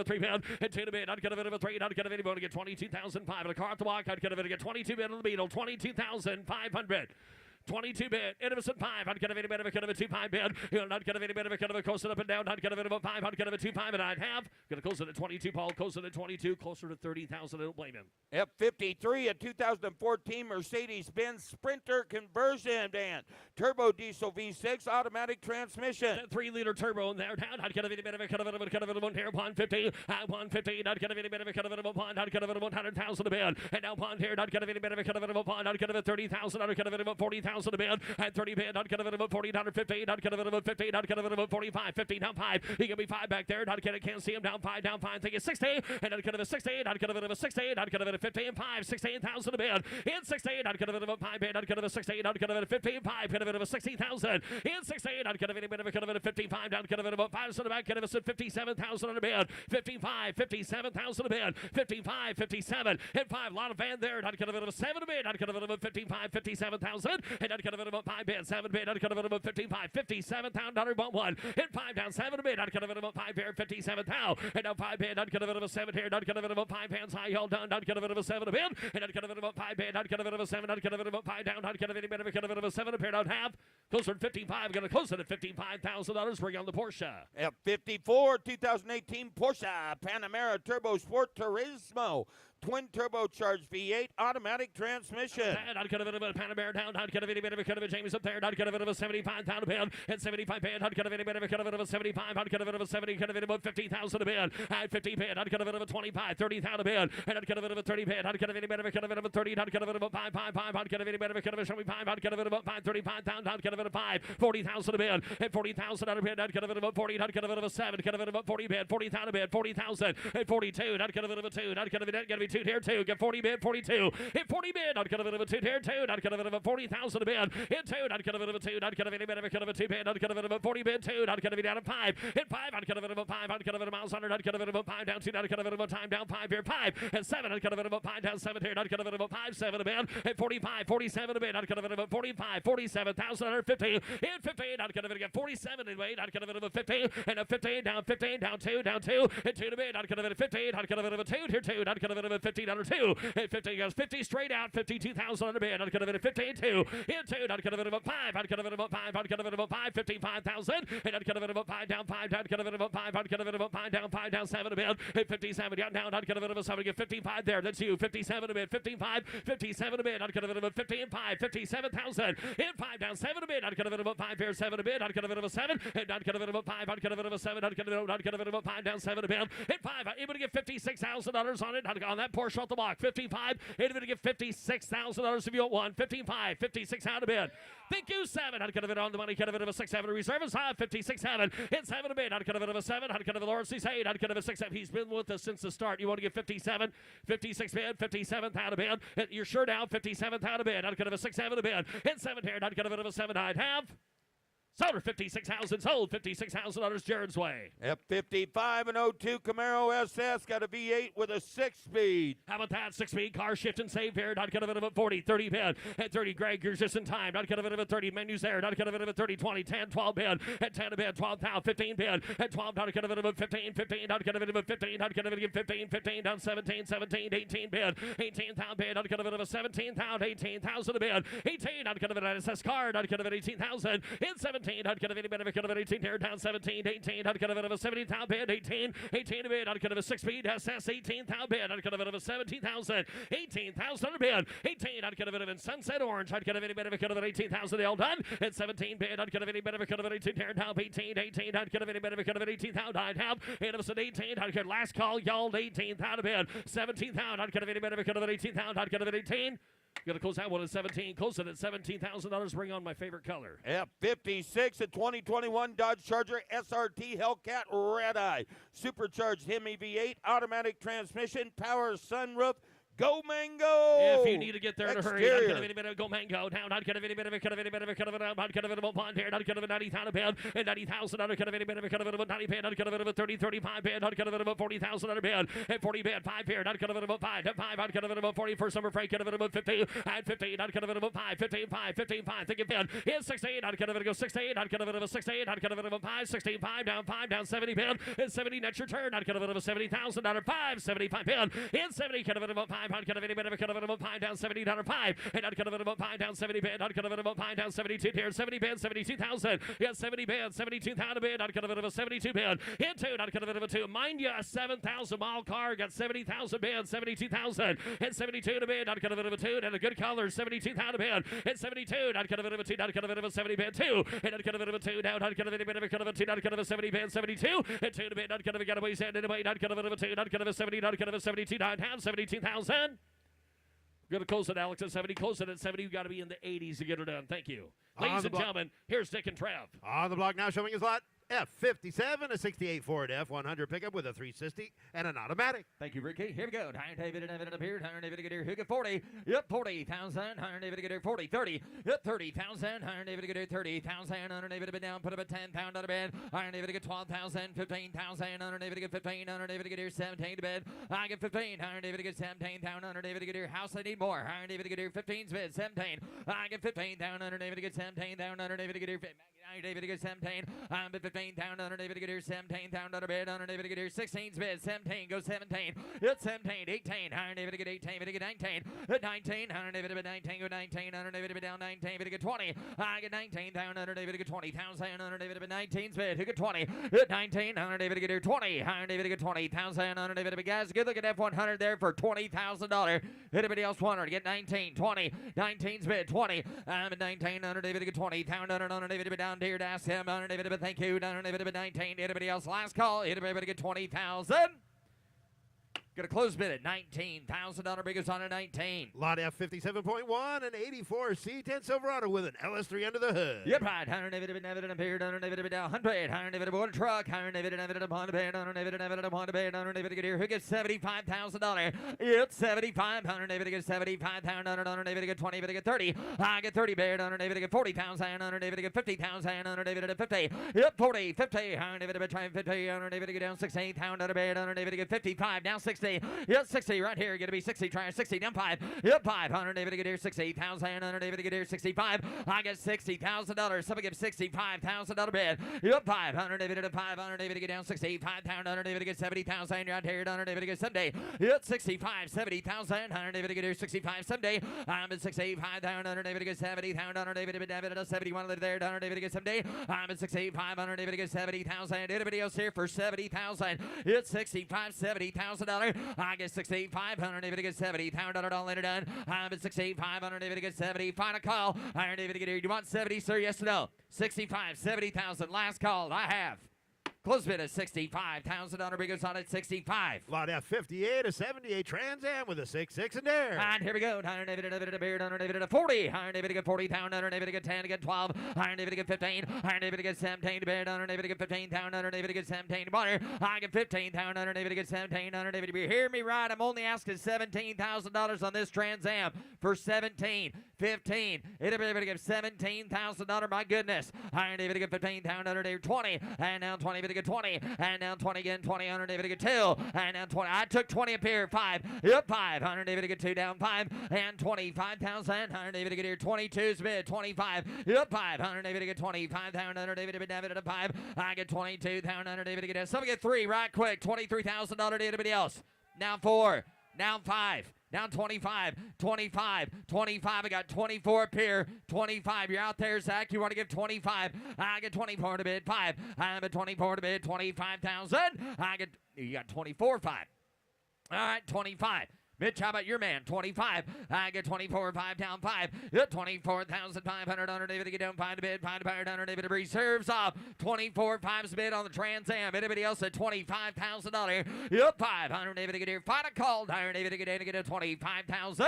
it 3 bid, and 2 to bid, out of it 3, out of it, you want to get 22,005, and a car at the walk, out of it get 22 bid on the beetle, 22,500. 22 bid, innocent 5, I'd get a bit of a cut of a 2 5 bid. You'll not get a bit of a cut of a coast up and down, I'd get a bit of a 5, I'd get a 2 5, and I'd have. Gonna close it at 22, Paul, close it at 22, closer to 30,000, I don't blame him. F53, a 2014 Mercedes-Benz Sprinter conversion van. Turbo diesel V6 automatic transmission. That 3-liter turbo in there, down, I'd get a bit of a cut of a one here, 150, 150, I'd get a bit of a cut of a pond, I'd get a 100,000 a bid. And now pond here, I'd get a bit of a cut of a pond, I'd get a 30,000, I'd get a 40,000. A bid, and 30 bid, I'd get it about 40, down to 15, I'd get it about 15, I'd get it about 45, 15, down 5, he can be 5 back there, I'd get it, can't see him, down 5, take it 60, and I'd get it a 16, I'd get it a 16, I'd get it a 15, 5, 16,000 a bid, in 16, I'd get it about 5 bid, I'd get it a 16, I'd get it a 15, 5, get it a 60,000, in 16, I'd get it a bit of a cut of it, 55, down, get it about 5, so the back, get it a 57,000 on a bid, 55, 57,000 a bid, 55, 57, and 5, lot of van there, I'd get it a 7 a bid, I'd get it about 55, 57,000, and I'd get it about 5 bid, 7 bid, I'd get it about 55, 57,000, about 1, and 5 down, 7 bid, I'd get it about 5 bid, 57,000, and now 5 bid, I'd get it about 7 here, I'd get it about 5 hands high, all done, I'd get it about 7 a bid, and I'd get it about 5 bid, I'd get it about 7, I'd get it about 5 down, I'd get it about 7 a pair, I'd have, closer to 55, gonna close it at $55,000, bring on the Porsche. F54, 2018 Porsche Panamera Turbo Sport Turismo. Twin turbocharged V8 automatic transmission. And I'd get a bit of a Panamera down. I'd get a bit of a cut of a James up there. I'd get a bit of a 75,000 a bid. And 75 bid. I'd get a bit of a cut of a 75. I'd get a bit of a 70. Cut a bit of a 50,000 a bid. I'd 50 bid. I'd get a bit of a 25, 30,000 a bid. And I'd get a bit of a 30 bid. I'd get a bit of a cut of a 30. I'd get a bit of a 5, 5, 5. I'd get a bit of a cut of a 75. I'd get a bit of a 5, 35,000. I'd get a bit of 5, 40,000 a bid. And 40,000 out of bid. I'd get a bit of a 40. I'd get a bit of a 7. Get a bit of a 40 bid. 40,000 a bid. 40,000 and 42. I'd get a bit of a 2. I'd get a bit of a 2 here 2. Get 40 bid, 42. Hit 40 bid, I'd get a bit of a 2 here 2. I'd get a bit of a 40,000 a bid. Hit 2, I'd get a bit of a 2. I'd get a bit of a 2 bid. I'd get a bit of a 40 bid 2. I'd get a bit down to 5. Hit 5, I'd get a bit of a 5. I'd get a bit of miles 100. I'd get a bit of a 5 down 2. I'd get a bit of a time down 5 here 5 and 7. I'd get a bit of a 5 down 7 here. I'd get a bit of a 5 7 a bid. Hit 45, 47 a bid. I'd get a bit of a 45, 47,150. Hit 15, I'd get a bit of a 47 in weight. I'd get a bit of a 15 and a 15 down 2 down 2. Hit 2 to bid. I'd get a bit of 15. I'd get a bit of a 2 here 2. I'd get a bit of a 15 under 2. Hit 15 goes 50 straight out, 52,000 on the bid. I'd get a bit of 15 2. Hit 2. I'd get a bit of a 5. I'd get a bit of a 5. I'd get a bit of a 5, 55,000. And I'd get a bit of a 5 down 5. I'd get a bit of a 5. I'd get a bit of a 5 down 7 a bid. Hit 57 down. I'd get a bit of a 7. Get 55 there. That's you. 57 a bid. 55, 57 a bid. I'd get a bit of a 15 5, 57,000. Hit 5 down 7 a bid. I'd get a bit of a 5 here 7 a bid. I'd get a bit of a 7. And I'd get a bit of a 5. I'd get a bit of a 7. I'd get a bit of a 5 down 7 a bid. Hit 5. I'm able to get $56,000 on it. On that Porsche off the block. 55. Able to get $56,000 if you want one. 55, 56 out of bid. Thank you, 7. I'd get a bit on the money. Get a bit of a 6 7 reserve is high. 56 7. Hit 7 a bid. I'd get a bit of a 7. I'd get a bit of Lawrence 8. I'd get a bit of a 6 7. He's been with us since the start. You want to get 57, 56 bid, 57th out of bid. You're sure down. 57th out of bid. I'd get a 6 7 a bid. Hit 7 here. I'd get a bit of a 7. I'd have. Sold her 56,000. Sold $56,000 Jared's way. F55 and 02 Camaro SS got a V8 with a 6-speed. How about that? 6-speed car shift and save here. Not get a bit of a 40, 30 bid. At 30, Greg, you're just in time. Not get a bit of a 30. Menus there. Not get a bit of a 30, 20, 10, 12 bid. At 10 a bid, 12 down, 15 bid. At 12, not get a bit of a 15, 15. Not get a bit of a 15. Not get a bit of a 15, 15 down 17, 17, 18 bid. 18 down bid. Not get a bit of a 17 down, 18,000 a bid. 18, not get a bit of an SS car. Not get a bit of 18,000. In 17. 17, I'd get a bit of a cut of 18, tear down 17, 18, I'd get a bit of a 70,000 bid, 18, 18 a bid, I'd get a 6 speed, SS 18,000 bid, I'd get a bit of a 17,000, 18,000 bid, 18, I'd get a bit of a sunset orange, I'd get a bit of a cut of 18,000, they all done, at 17 bid, I'd get a bit of a cut of 18, tear down 18, 18, I'd get a bit of a cut of 18,000, I'd have, and it was an 18, I'd get last call, y'all, 18,000 bid, 17,000, I'd get a bit of a cut of 18,000, I'd get a bit of 18. Gonna close that one at 17. Close it at $17,000. Bring on my favorite color. F56 at 2021 Dodge Charger SRT Hellcat Red Eye. Supercharged Hemi V8, automatic transmission, power sunroof. Go Mango! If you need to get there in a hurry, Exterior. I'd get a bit of go Mango down. I'd get a bit of a cut of a bit of a cut of a I'd get a bit of a bond here. I'd get a 90,000 bid and 90,000. I'd get a bit of a cut of a 90 bid. I'd get a bit of a 30, 35 bid. I'd get a bit of a 40,000 bid and 40 bid 5 here. I'd get a bit of a 5 at 5. I'd get a bit of a 40 for summer freight. Get a bit of a 50 at 15. I'd get a bit of a 5, 15, 5, 15, 5. Think it bid. Here's 16. I'd get a bit of a 16. I'd get a bit of a 16. I'd get a bit of a 5, 16, 5 down 70 bid and 70 next your turn. I'd get a bit of a 70,000 out of 5, 75 bid and 70. Get a bit of a 5. I'd get a bit of a cut of a 5 down 70 down 5 and I'd cut a bit of a 5 down 70 bid. I'd cut a bit of a 5 down 72 here 70 bid 72,000. Yeah, 70 bid 72,000 bid. I'd cut a bit of a 72 bid. Hit 2. I'd cut a bit of a 2. Mind you, a 7,000 mile car got 70,000 bid 72,000 and 72 to bid. I'd cut a bit of a 2 and a good color 72,000 bid and 72. I'd cut a bit of a 2. I'd cut a bit of a 70 bid 2 and I'd cut a bit of a 2 down. I'd cut a bit of a cut of a 2. I'd cut a 70 bid 72 and 2 to bid. I'd cut a getaway sand in a bid. I'd cut a bit of a 2. I'd cut a 70. I'd cut a 72. I'd have 72,000. Gonna close it, Alex, at 70. Close it at 70. You got to be in the 80s to get it done. Thank you. Ladies and gentlemen, here's Dick and Trev. On the block now, showing his lot. F57, a 68 Ford F100 pickup with a 360 and an automatic. Thank you, Ricky. Here we go. Iron David and Evan appeared. Iron David get who get 40. Yep, 40,000. Iron David get 40, 30. Yep, 30,000. Iron David get 30,000. Iron David been down, put up a 10-pound on a bed. Iron David get 12,000, 15,000. Iron David get 15. Iron David get 17 to bed. I get 15. Iron David get 17,000. Iron David get house. I need more. Iron David get 15 bid 17. I get 15 down. Iron David get 17 down. Iron David get 15. Iron David get 17. I'm at 15 down. Iron David get 17 down to the bed. Iron David get 16's bid 17. Go 17. It's 17. 18. Iron David get 18. David get 19. At 19. Iron David get 19. Go 19. Iron David get down 19. David get 20. I get 19 down. Iron David get 20,000. Iron David get 19's bid. Who get 20? At 19. Iron David get 20. Iron David get 20,000. Iron David get guys. Good look at F100 there for $20,000. Anybody else want her to get 19? 20. 19's bid 20. I'm at 19. Iron David get 20. Iron David get down here to ask him. Iron David get thank you. Iron David get 19. Anybody else? Last call. Anybody get 20,000? Got a close bid at $19,000. Biggest on a 19. Lot F57.1, an 84 C10 Silverado with an LS3 under the hood. Yep, right. Iron David appeared. Iron David down 100. Iron David aboard a truck. Iron David upon the bed. Iron David upon the bed. Iron David get here. Who gets $75,000? It's 75. Iron David gets 75,000. Iron David get 20. David get 30. I get 30 bid. Iron David get 40,000. Iron David get 50,000. Iron David at 50. Yep, 40, 50. Iron David trying 50. Iron David get down 16,000 out of bed. Iron David get 55. Down 60. Yep, 60 right here. Going to be 60. Trying 60. Down 5. Yep, 5. Iron David get here 60,000. Iron David get here 65. I get $60,000. Somebody give $65,000 bid. Yep, 5. Iron David at 5. Iron David get down 65,000. Iron David get 70,000 right here. Iron David get 70. Yep, 65, 70,000. Iron David get here 65 someday. I'm at 65,000. Iron David get 70,000. Iron David at 71 there. Iron David get 70. I'm at 65. Iron David get 70,000. Anybody else here for 70,000? It's 65, $70,000. I get 65. Iron David get 70,000. All in it done. I'm at 65. Iron David get 70. Final call. Iron David get here. You want 70, sir? Yes or no? 65, 70,000. Last call. I have. Close bid at $65,000. Biggest on at 65. Lot F58, a 78 Trans Am with a 6.6 in there. And here we go. Iron David at a beard. Iron David at 40. Iron David get 40,000. Iron David get 10. Get 12. Iron David get 15. Iron David get 17 to bed. Iron David get 15,000. Iron David get 17 to water. I get 15,000. Iron David get 17. Iron David, you hear me right? I'm only asking $17,000 on this Trans Am for 17. 15. Anybody give $17,000? My goodness. Iron David get 15,000. Iron David 20. And now 20. David get 20. And now 20 again. 20. Iron David get 2. And now 20. I took 20 up here. 5. Yep, 5. Iron David get 2 down 5. And 25,000. Iron David get here 22's bid. 25. Yep, 5. Iron David get 25,000. Iron David at 5. I get 22,000. Iron David get somebody get 3 right quick. $23,000 to anybody else. Now 4. Now 5. Down 25, 25, 25. I got 24 up here. 25. You're out there, Zach. You want to give 25. I get 24 to bid 5. I'm at 24 to bid 25,000. You got 24 5. All right, 25. Mitch, how about your man? 25. I get 24, 5 down 5. 24,500 under David to get down 5 to bid. 5 to buyer down David to reserves off. 24, 5's bid on the Trans Am. Anybody else at $25,000? Yep, 500 David to get here. Final call. Higher David to get in to get a 25,000.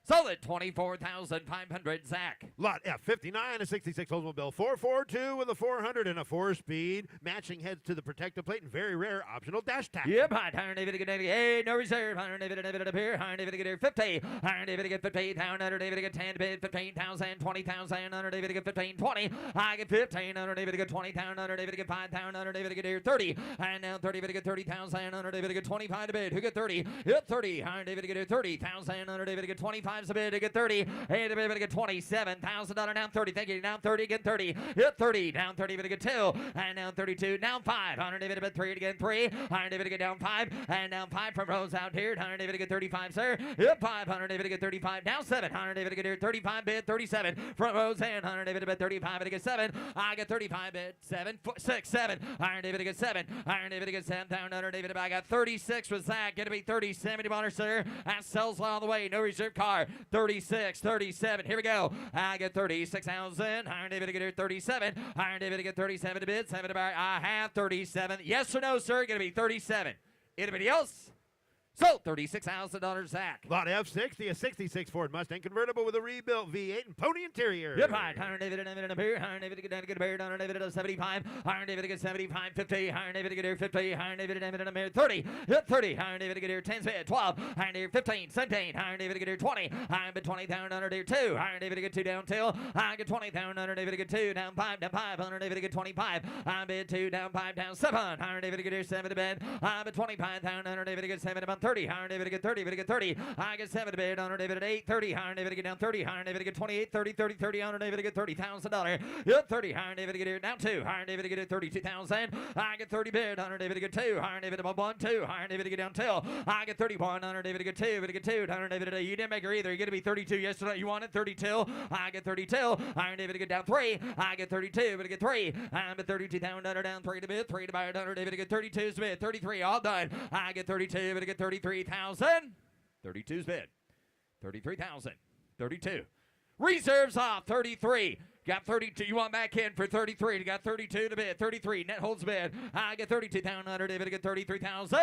Sold at 24,500, Zach. Lot F59, a 66 Oldsmobile 442 with a 400 and a 4-speed. Matching heads to the protective plate and very rare optional dash tag. Yep, 100 David to get hey, no reserve. 100 David up here. 100 David to get here 50. 100 David to get 50. 100 David to get 10 to bid 15,000, 20,000. 100 David to get 15, 20. I get 15. 100 David to get 20,000. 100 David to get 5,000. 100 David to get here 30. And now 30 David to get 30,000. 100 David to get 25 to bid. Who get 30? Yep, 30. 100 David to get here 30,000. 100 David to get 25. A bid to get 30. Hey, David to get $27,000 down 30. Thank you. Down 30 again 30. Hit 30. Down 30 to get 2. And down 32. Down 5. 100 David to get 3 again 3. 100 David to get down 5. And down 5 from Rose out here. 100 David to get 35, sir. Hit 500 David to get 35. Down 7. 100 David to get here 35 bid 37. From Rose and 100 David to bet 35 to get 7. I get 35 bid 7 6 7. 100 David to get 7. 100 David to get 7. Down 100 David to I got 36 with Zach. Gonna be 37 $70, sir. That sells all the way. No reserve car. 36. 37. Here we go. I get 36,000. Iron David to get here 37. Iron David to get 37 to bid. 7 to buy. I have 37. Yes or no, sir? Going to be 37. Anybody else? So, $36,000, Zach. Lot F60, a 66 Ford Mustang convertible with a rebuilt V8 and pony interior. Yep, right. Iron David and David here. Iron David to get down to get a bear. Iron David to 75. Iron David to get 75, 50. Iron David to get here 50. Iron David and David and 30. Hit 30. Iron David to get here 10, 12. Iron David 15, 17. Iron David to get here 20. Iron David 20 down under here 2. Iron David to get 2 down 2. I get 20 down under David to get 2 down 5 down 5. Iron David to get 25. I bid 2 down 5 down 7. Iron David to get here 7 to bed. I bid 25 down under David to get 7 about 30. Iron David to get 30, to get 30. I get 7 to bid. Honor David at 8, 30. Honor David to get down 30. Honor David to get 28, 30, 30, 30. Honor David to get $30,000. Yep, 30. Honor David to get here down 2. Honor David to get here 32,000. I get 30 bid. Honor David to get 2. Honor David to 1, 2. Honor David to get down 2. I get 31. Honor David to get 2. To get 2. Honor David to you didn't make her either. You're going to be 32 yesterday. You wanted 32. I get 32. Honor David to get down 3. I get 32. To get 3. I'm at 32 down 3 to bid. 3 to buy. Honor David to get 32 to bid. 33 all done. I get 32 to get 33,000. 32's bid. 33,000. 32. Reserves off. 33. Got 32. You want back in for 33. You got 32 to bid. 33. Net holds bid. I get 32,000. David to get 33,000.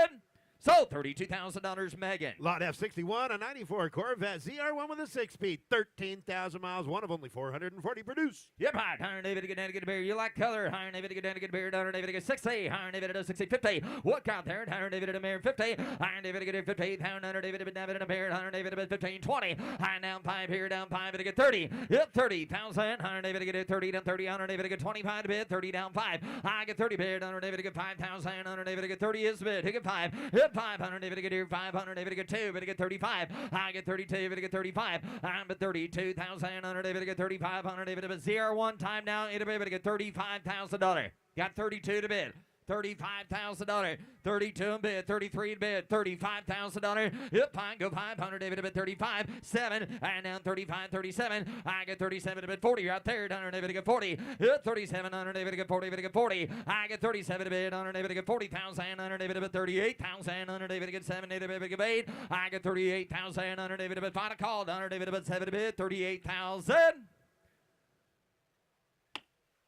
So, $32,000, Megan. Lot F61, a 94 Corvette ZR1 with a 6-speed, 13,000 miles, one of only 440 produced. Yep, hi. Iron David to get down to get a beer. You like color. Iron David to get down to get a beer. Iron David to get 60. Iron David to 60, 50. What got there? Iron David to mayor 50. Iron David to get here 50. Iron David to David to beer. Iron David to 15, 20. Iron down 5 here, down 5 to get 30. Yep, 30,000. Iron David to get here 30 down 30. Iron David to get 25 to bid. 30 down 5. I get 30 bid. Iron David to get 5,000. Iron David to get 30 is bid. He get 5. Yep, 500 David to get here 500. David to get 2. But to get 35. I get 32. But to get 35. I'm at 32,000. Iron David to get 35. Iron David to bid 0 1 time now. David to get $35,000. Got 32 to bid. $35,000. 32 in bid. 33 in bid. $35,000. Yep, fine. Go 500. David to bid 35. 7. And down 35, 37. I get 37 to bid 40. You're out there. Down David to get 40. Yep, 37. David to get 40. David to get 40. I get 37 to bid. David to get 40,000. David to bid 38,000. David to get 7. David to get 8. I get 38,000. David to bid final call. David to bid 7 to bid 38,000.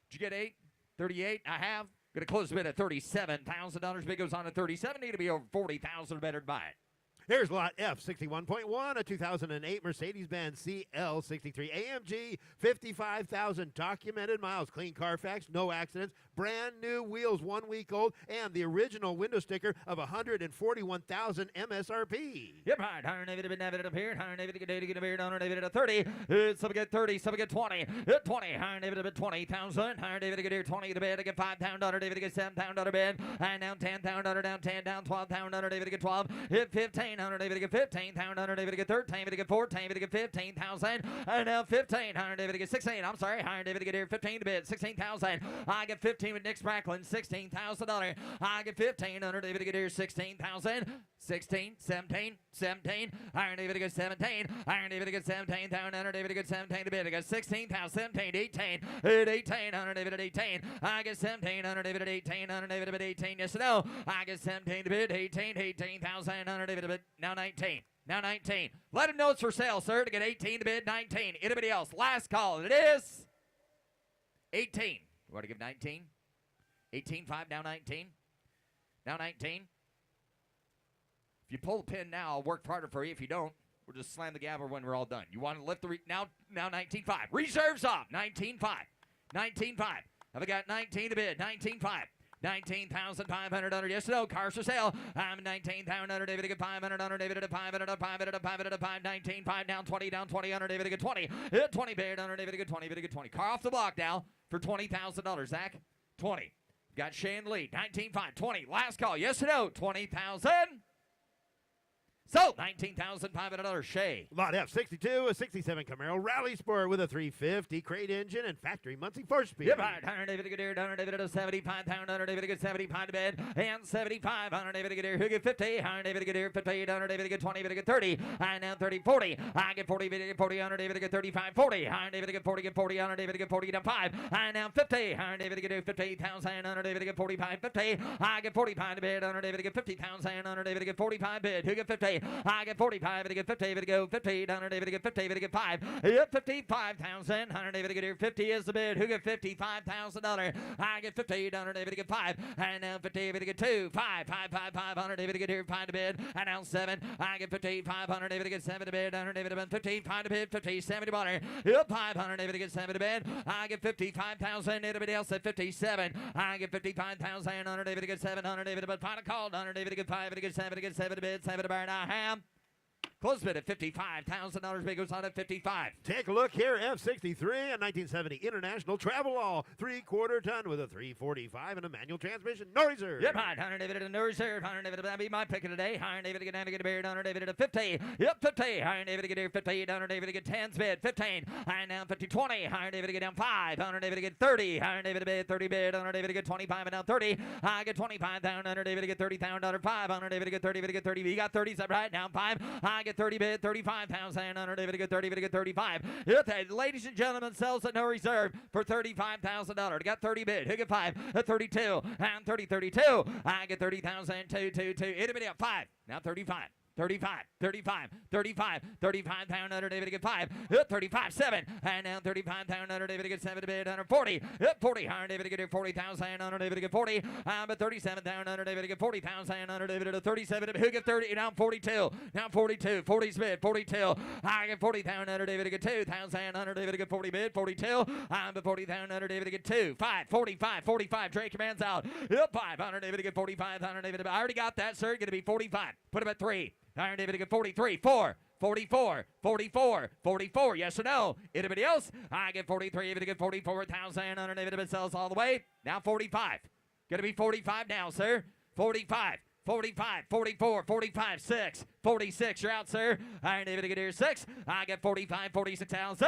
Did you get 8? 38. I have. Going to close the bid at $37,000. Bid goes on at 37. Need to be over 40,000 better to buy it. Here's lot F61.1, a 2008 Mercedes-Benz CL63 AMG, 55,000 documented miles, clean Carfax, no accidents, brand new wheels, 1 week old, and the original window sticker of 141,000 MSRP. Yep, right. Iron David to David up here. Iron David to get a beard. Iron David at 30. Some get 30. Some get 20. 20. Iron David to bid 20,000. Iron David to get here 20 to bid. To get $5,000. David to get $7,000 bid. And down $10,000. Down 10. Down $12,000. David to get 12. Hit 15. 100 David get 15, 100 David get 13, David get 14, David get 15,000, and now 15, 100 David get 16, I'm sorry, 100 David get here 15 to bid, 16,000, I get 15 with Nick Sprackland, $16,000, I get 15, 100 David get here 16,000, 16, 17, 17, Iron David get 17, Iron David get 17, 100 David get 17 to bid, I got 16,000, 17, 18, 18, 100 David at 18, I get 17, 100 David at 18, 100 David at 18, yes or no, I get 17 to bid, 18, 18,000, 100 David at bid, now 19. Now 19. Let him know it's for sale, sir, to get 18 to bid, 19. Anybody else? Last call. It is 18. You want to give 19? 18, 5, now 19. Now 19. If you pull the pin now, I'll work harder for you. If you don't, we'll just slam the gavel when we're all done. You want to lift the now 19, 5. Reserves off. 19, 5. 19, 5. Have I got 19 to bid? 19, 5. 19,500 under. Yes, no. Cars for sale. I'm 19,000 under. David get 500 under. David at 500 at 500 at 500 at 5. 19, 5 down 20 down 20 under. David get 20. Hit 20 bid under. David get 20. David get 20. Car off the block now for $20,000. Zach, 20. Got Shane Lee. 19, 5, 20. Last call. Yes or no? 20,000. So, $19,500 Shay. Lot F, 62, a 67 Camaro Rally Sport with a 350 crate engine and factory Muncie 4-speed. Yep, 100 David Goodyear, 100 David at 75, 100 David get 75 to bed, and 75, 100 David Goodyear, who get 50, 100 David Goodyear, 50, 100 David get 20, David get 30, and now 30, 40, I get 40, David get 40, 100 David get 35, 40, 100 David get 40, 100 David get 40, down 5, and now 50, 100 David get 50,000, 100 David get 45, 50, I get 45 to bid, 100 David get 50,000, 100 David get 45 bid, who get 50, I get 45, David get 50, David go 50, 100 David get 50, David get 5, yep, 55,000, 100 David get here, 50 is the bid, who get $55,000, I get 50, 100 David get 5, and now 50, David get 2, 5, 5, 5, 5, 100 David get here, 5 to bid, and now 7, I get 50, 500 David get 7 to bid, 100 David get 50, 5 to bid, 50, 70 butter, yep, 500 David get 7 to bid, I get 55,000, anybody else at 57, I get 55,000, 100 David get 700 David, but final call, 100 David get 5, David get 7, get 7 to bid, 7 to burn, I have. Close bid at $55,000. Big goes on at 55. Take a look here. F63, a 1970 International Travelall, 3/4 ton with a 345 and a manual transmission. No reserve. Yep, 100 David at no reserve. 100 David, that'll be my pick of the day. 100 David to get a beard. 100 David at a 50. Yep, 50. 100 David to get here 50. 100 David to get 10's bid. 15. And now 50, 20. 100 David to get down 5. 100 David to get 30. 100 David to bid 30 bid. 100 David to get 25 and now 30. I get 25,000. 100 David to get 30,000. 5. 100 David to get 30. David to get 30. You got 30. Is that right? Now 5. I get 30 bid. 35,000. 100 David to get 30. David to get 35. Yep, ladies and gentlemen, sells at no reserve for $35,000. Got 30 bid. Who get 5? At 32. And 30, 32. I get 30,000. 2, 2, 2. Anybody up 5. Now 35. 35, 35, 35, 35, pound under David to get 5, 35, 7, and now 35, pound under David to get 7 to bid, 140, 40, 100 David to get 40,000, 100 David to get 40, but 37, pound under David to get 40,000, 100 David to 37, who get 30, now 42, now 42, 40's bid, 42, I get 40,000, 100 David to get 2,000, 100 David to get 40 bid, 42, but 40,000, 100 David to get 2, 5, 45, 45, Drake your man's out, 500 David to get 45, 100 David to, I already got that, sir, going to be 45, put him at 3. 100 David to get 43, 4, 44, 44, 44, yes or no? Anybody else? I get 43, David to get 44,000, 100 David to sells all the way. Now 45. Going to be 45 now, sir. 45. 45, 44, 45, 6, 46, you're out, sir. 100 David to get here 6. I get 45, 46,000.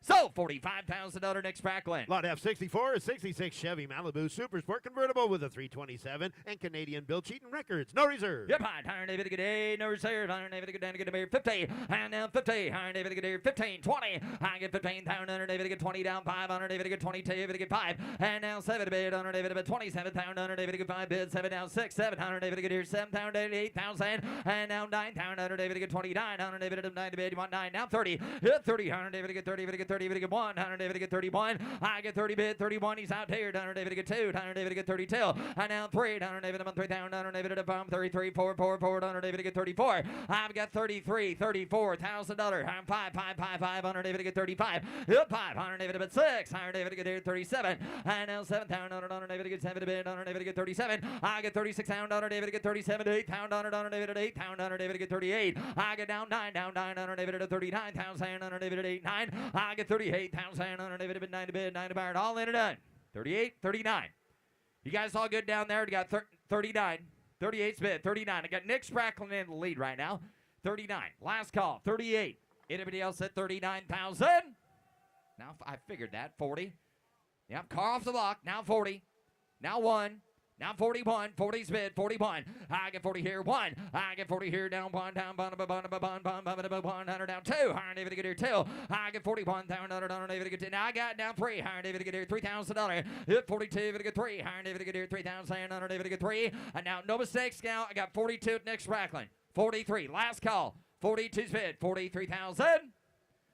So, $45,000 Nick Sprackland. Lot F64 is 66 Chevy Malibu Super Sport convertible with a 327 and Canadian built Cheatin' records. No reserve. Yep, 100 David to get a no reserve. 100 David to get down to get a 50. And now 50. 100 David to get here 15, 20. I get 15,000. 100 David to get 20 down 5. 100 David to get 22. David to get 5. And now 7 to bid. 100 David to bid 27,000. 100 David to get 5 bid. 7 down 6. 700 David to get here 7,000. 8,000. And now 9,000. 100 David to get 29. 100 David to get 9 to bid. You want 9. Now 30. Hit 30. 100 David to get 30. David to get 30. David to get 1. 100 David to get 31. I get 30 bid. 31. He's out here. 100 David to get 2. 100 David to get 32. And now 3. 100 David to 3,000. 100 David to 33. 4, 4, 4. 100 David to get 34. I've got 33. $34,000. I'm 5, 5, 5, 5. 100 David to get 35. Yep, 5. 100 David to bid 6. 100 David to get here 37. And now 7,000. 100 David to get 7 to bid. 100 David to get 37. I get 36,000. 100 David to get 37. 8,000. 100 David to 8,000. 100 David to get 38. I get down 9. 100 David to 39,000. 100 David to 89. I get 38,000. 100 David to bid 9 to bid. 9 to bar. All in and done. 38, 39. You guys all good down there? We got 39. 38's bid. 39. I got Nick Spracklin in the lead right now. 39. Last call. 38. Anybody else at 39,000? Now I figured that. 40. Yep. Car off the block. Now 40. Now 1. Now 41, 40's bid, 41. I get 40 here, 1. I get 40 here, down 1, down 100, down 2. Higher David get here, 2. I get 41, down David get 2. Now I got down 3. Higher David get here, $3,000. Hit 42, David get 3. Higher David get here, 3,000. David get 3. And now no mistakes now. I got 42 at Nick Spracklin. 43, last call. 42's bid, 43,000.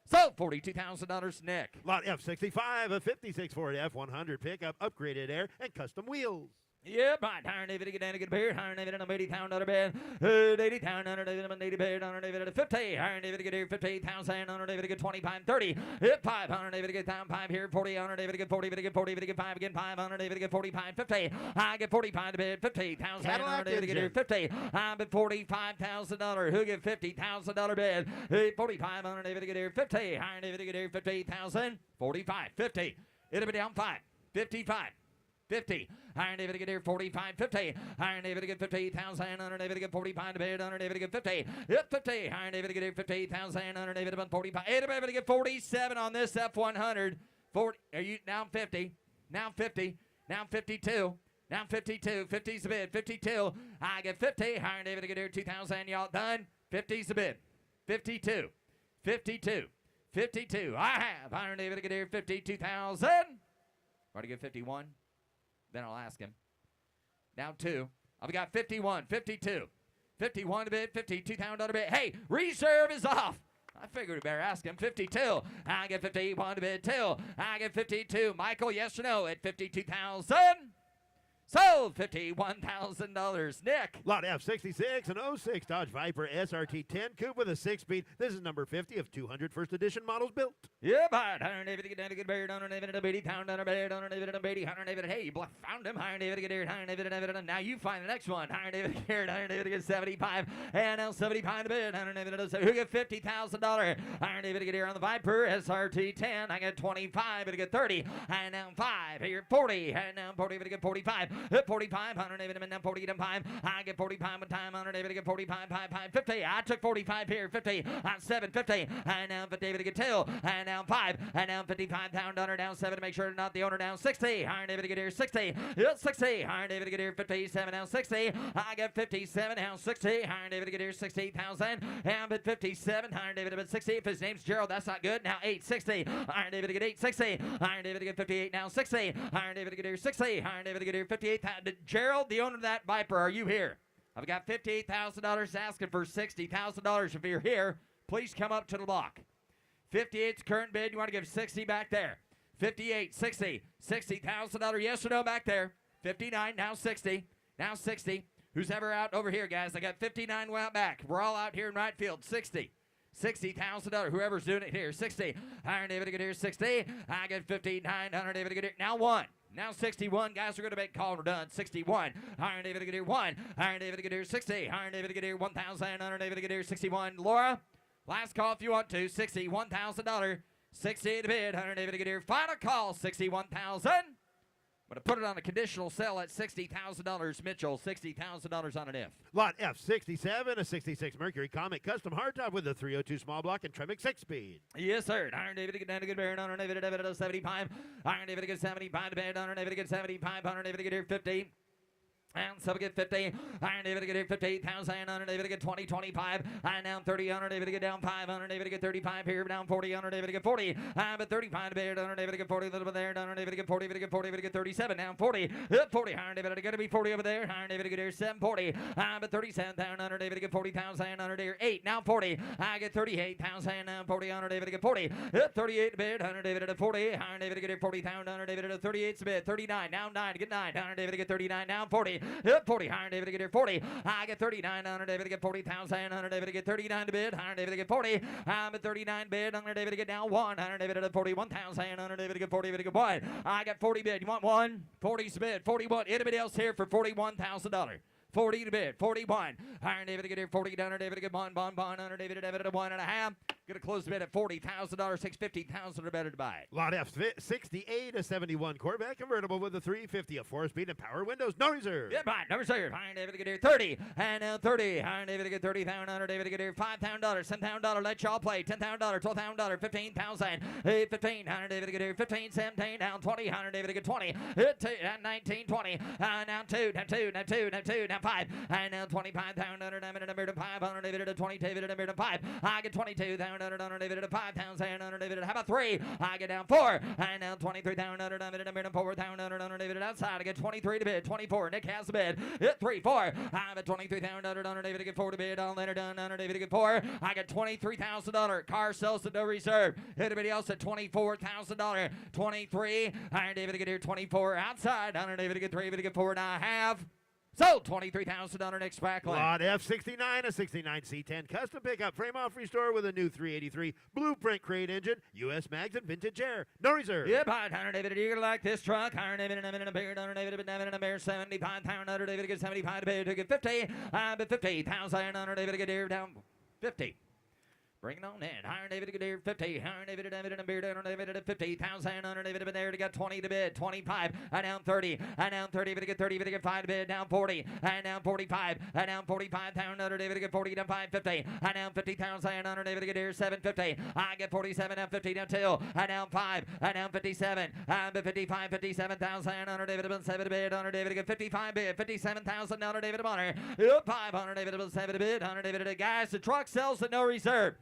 So, $42,000, Nick. Lot F65, a 56 Ford F100 pickup, upgraded air, and custom wheels. Yep, right. Higher David get down to get a beer. Higher David on $80,000 bed. $80,000 David on 80 bed. Higher David at 50. Higher David get here 58,000. Higher David get 25, 30. Hit 5. Higher David get down 5 here. 40. Higher David get 40. David get 40. David get 5 again. 5. Higher David get 45, 50. I get 45 to bed. 50,000. Higher David get here 50. I'm at $45,000. Who get $50,000 bed? 45. Higher David get here 50. Higher David get here 50,000. 45, 50. It'll be down 5. 55. 50. Iron David to get here 45, 50. Iron David to get 50,000. Iron David to get 45 to bid. Iron David to get 50. Hit 50. Iron David to get here 50,000. Iron David to 45. Iron David to get 47 on this F100. 40. Are you now 50? Now 50. Now 52. Now 52. 50's the bid. 52. I get 50. Iron David to get here 2,000. Y'all done? 50's the bid. 52. 52. 52. I have Iron David to get here 52,000. Already get 51. Then I'll ask him. Now 2. I've got 51, 52. 51 to bid, $52,000 bid. Hey, reserve is off. I figured we better ask him. 52. I get 51 to bid, 2. I get 52. Michael, yes or no at 52,000? So, $51,000. Nick. Lot F66, an 06 Dodge Viper SRT 10 coupe with a 6-speed. This is number 50 of 200 first edition models built. Yeah, but Iron David to get down to get buried on David and a $80,000 buried on David and a $80,000 David. Hey, you found him. Iron David to get here. Iron David and now you find the next one. Iron David to get here. Iron David to get 75. And now 75 to bid. Iron David to who get $50,000. Iron David to get here on the Viper SRT 10. I get 25. To get 30. And now 5. Here 40. And now 40 to get 45. 45, 100 David, and now 40 to 5. I get 45 with time, 100 David to get 45, 5, 5, 50. I took 45 here, 50, 7, 50. And now for David to get 2. And now 5. And now 55 down, down 7 to make sure not the owner down 60. Iron David to get here 60. 60. Iron David to get here 57 now 60. I get 57 now 60. Iron David to get here 60,000. And at 57, Iron David at 60. If his name's Gerald, that's not good. Now 860. Iron David to get 860. Iron David to get 58 now 60. Iron David to get here 60. Iron David to get here 58,000. Gerald, the owner of that Viper, are you here? I've got $58,000 asking for $60,000. If you're here, please come up to the block. 58's current bid. You want to give 60 back there. 58, 60, $60,000 yes or no back there. 59, now 60, now 60. Who's ever out over here, guys? I got 59 out back. We're all out here in right field. 60. $60,000. Whoever's doing it here. 60. Iron David to get here. 60. I get 59. Iron David to get here. Now 1. Now 61. Guys are going to make call. We're done. 61. Iron David to get here. 1. Iron David to get here. 60. Iron David to get here. 1,000. Iron David to get here. 61. Laura, last call if you want to. $61,000. 60 to bid. Iron David to get here. Final call. 61,000. I'm going to put it on a conditional sell at $60,000. Mitchell, $60,000 on an F. Lot F67, a 66 Mercury Comet custom hardtop with a 302 small block and Tremec 6-speed. Yes, sir. Iron David to get down to get buried. Iron David to 75. Iron David to get 75 to bed. Iron David to get 75. Iron David to get here 50. And so we get 50. Iron David to get here 58,000. Iron David to get 20, 25. And down 30. Iron David to get down 5. Iron David to get 35 here. Down 40. Iron David to get 40. But 35 to bed. Iron David to get 40 a little bit there. Iron David to get 40. To get 40. To get 37. Down 40. 40. Iron David to get to be 40 over there. Iron David to get here 740. But 37 down. Iron David to get 40,000. Iron David 8. Now 40. I get 38,000. Now 40. Iron David to get 40. 38 to bed. Iron David to 40. Iron David to get here 40,000. Iron David to 38 to bed. 39. Now 9 to get 9. Iron David to get 39. Now 40. 40. Iron David to get here 40. I get 39. Iron David to get 40,000. Iron David to get 39 to bid. Iron David to get 40. I'm at 39 bid. Iron David to get down 1. Iron David to 41,000. Iron David to get 40. To get 1. I got 40 bid. You want 1? 40's bid. 41. Anybody else here for $41,000? 40 to bid. 41. Iron David to get here 40. Iron David to get 1. Iron David to 1.5. Gonna close the bid at $40,000. Takes $15,000 or better to buy it. Lot F, 68 a 71 Corvette convertible with a 350, a 4-speed and power windows, no reserve. Yeah, buy. Number 6. Iron David Gadir 30. And now 30. Iron David Gadir 30,000. Iron David Gadir $5,000. $10,000. Let y'all play. $10,000. $12,000. $15,000. 15. Iron David Gadir 15. 17. Down 20. Iron David Gadir 20. 19. 20. Now 2. Now 2. Now 2. Now 2. Now 5. And now 25,000. Number 5. Iron David 20. David number 5. I get 22,000. David 5,000. David. How about 3? I get down 4. And now 23,000. David 4,000. David outside. I get 23 to bid. 24. Nick has the bid. 3, 4. I'm at 23,000. David get 4 to bid. All later done. David get 4. I get $23,000. Car sells at no reserve. Anybody else at $24,000? 23. Iron David get here 24 outside. Iron David get 3. David get 4.5. So, $23,000 next back line. Lot F69, a 69 C10 custom pickup, frame off restore with a new 383 blueprint crate engine, U.S. mags and vintage air. No reserve. Yeah, buy it, Hunter David. You're gonna like this truck. Hunter David and a bear, Hunter David and a bear, 75,000. Hunter David get 75 to bid. To get 50. But 50,000. Hunter David get here down 50. Bring it on in. Iron David Gadir 50. Iron David and Beard Iron David at 50,000. Iron David there to get 20 to bid. 25. And down 30. And down 30. But get 30. But get 5 to bid. Down 40. And down 45. And down 45,000. Iron David get 40 down 550. And down 50,000. Iron David Gadir 750. I get 47 down 50 down 2. And down 5. And down 57. And 55 57,000. Iron David been 7 to bid. Iron David get 55 bid. 57,000. Iron David Bonner. 500 David been 7 to bid. Iron David guys. The truck sells at no reserve.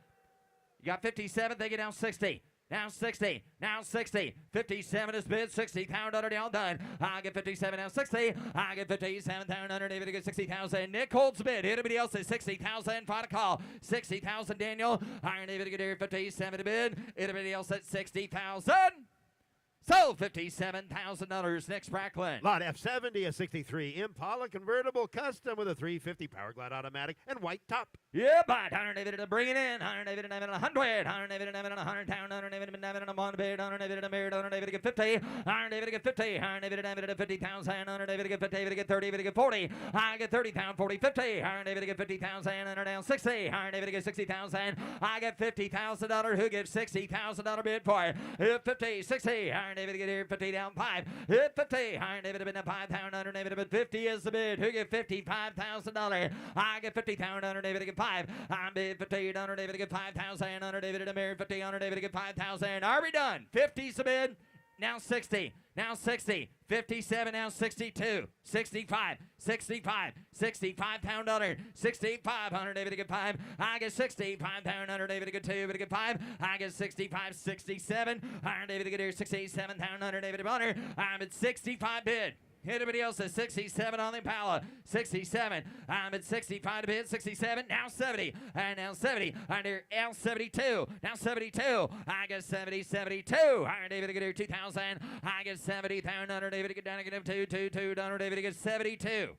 You got 57, they get down 60. Now 60, now 60. 57 is bid, 60,000 down done. I get 57, now 60. I get 57,000, David get 60,000. Nick holds the bid. Anybody else is 60,000, find a call. 60,000, Daniel. Iron David get here, 57 to bid. Anybody else at 60,000? So, $57,000 next Bracklin. Lot F70, a 63 Impala convertible custom with a 350 Power Glide automatic and white top. Yeah, but Hunter David to bring it in. Hunter David and 100. Hunter David and 100 town. Hunter David and 1 bid. Hunter David and married. Hunter David get 50. Hunter David get 50. Hunter David and 50,000. Hunter David get 50. David get 30. David get 40. I get 30,000. 40, 50. Hunter David get 50,000. Hunter down 60. Hunter David get 60,000. I get $50,000. Who gives $60,000 bid for it? 50, 60. Hunter David get here 50 down 5. 50. Hunter David been 5,000. Hunter David been 50 is the bid. Who get $55,000? I get 50,000. Hunter David get 5. I'm bid 50. Hunter David get 5,000. Hunter David and Mary 50. Hunter David get 5,000. Are we done? 50's the bid. Now 60. Now 60. 57. Now 62. 65. 65. 65,000. 65. Hunter David get 5. I get 65,000. Hunter David get 2. But get 5. I get 65. 67. Hunter David get here 67,000. Hunter David Bonner. I'm at 65 bid. Anybody else at 67 on the Impala? 67. I'm at 65 to bid. 67. Now 70. And now 70. Under L 72. Now 72. I get 70. 72. Iron David to get here 2,000. I get 70,000. Under David to get down again 2. Under David to get 72.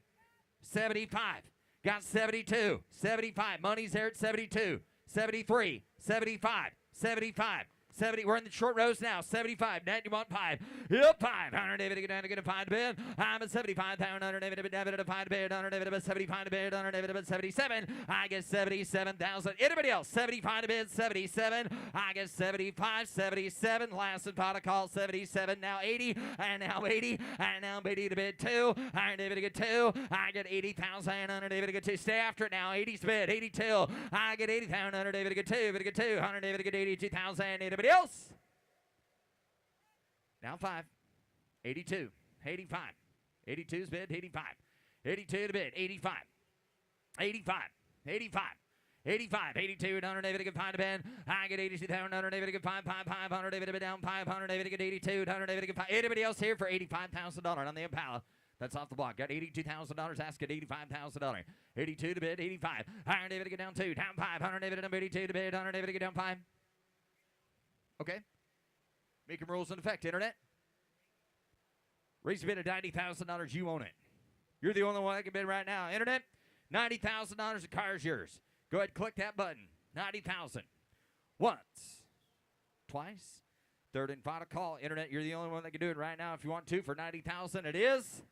75. Got 72. 75. Money's there at 72. 73. 75. 75. 70, we're in the short rows now. 75, 91, 5. Yep, 5. Hunter David get down to get a 5 to bid. I'm at 75,000. Hunter David at a 5 to bid. Hunter David at 75 to bid. Hunter David at 77. I get 77,000. Anybody else? 75 to bid. 77. I get 75, 77. Last and final call. 77. Now 80. And now 80. And now 80 to bid 2. Hunter David to get 2. I get 80,000. Hunter David to get 2. Stay after it now. 80's bid. 82. I get 80,000. Hunter David to get 2. David to get 2. Hunter David to get 82,000. Anybody else? Now 5. 82. 85. 82's bid. 85. 82 to bid. 85. 85. 85. 85, 82, Hunter David to get 5 to bid. I get 82,000. Hunter David to get 5, 500 David to bid down 500 David to get 82. Hunter David to get 5. Anybody else here for $85,000 on the Impala? That's off the block. Got $82,000. Ask at $85,000. 82 to bid. 85. Hunter David to get down 2. Down 5. Hunter David to 82 to bid. Hunter David to get down 5. Okay. Mecum rules in effect. Internet. Raise a bid of $90,000. You own it. You're the only one that can bid right now. Internet. $90,000. The car is yours. Go ahead, click that button. 90,000. Once. Twice. Third and final call. Internet, you're the only one that can do it right now. If you want to for 90,000, it is.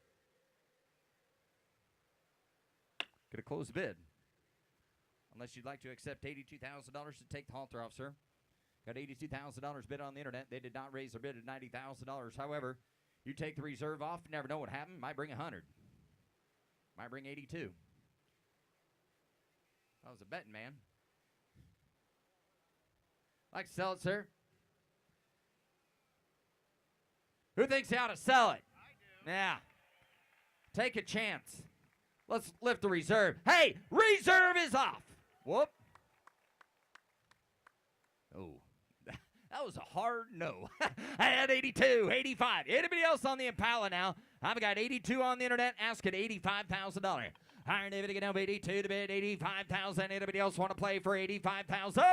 Gonna close the bid Unless you'd like to accept $82,000 to take the halter off, sir. Got $82,000 bid on the internet. They did not raise their bid to $90,000. However, you take the reserve off, never know what happened. Might bring 100. Might bring 82. That was a betting man. Like to sell it, sir? Who thinks he ought to sell it? I do. Yeah. Take a chance. Let's lift the reserve. Hey, reserve is off. Whoop. Oh, that was a hard no. I had 82, 85. Anybody else on the Impala now? I've got 82 on the internet asking $85,000. Higher David to get down 82 to bid 85,000. Anybody else want to play for 85,000?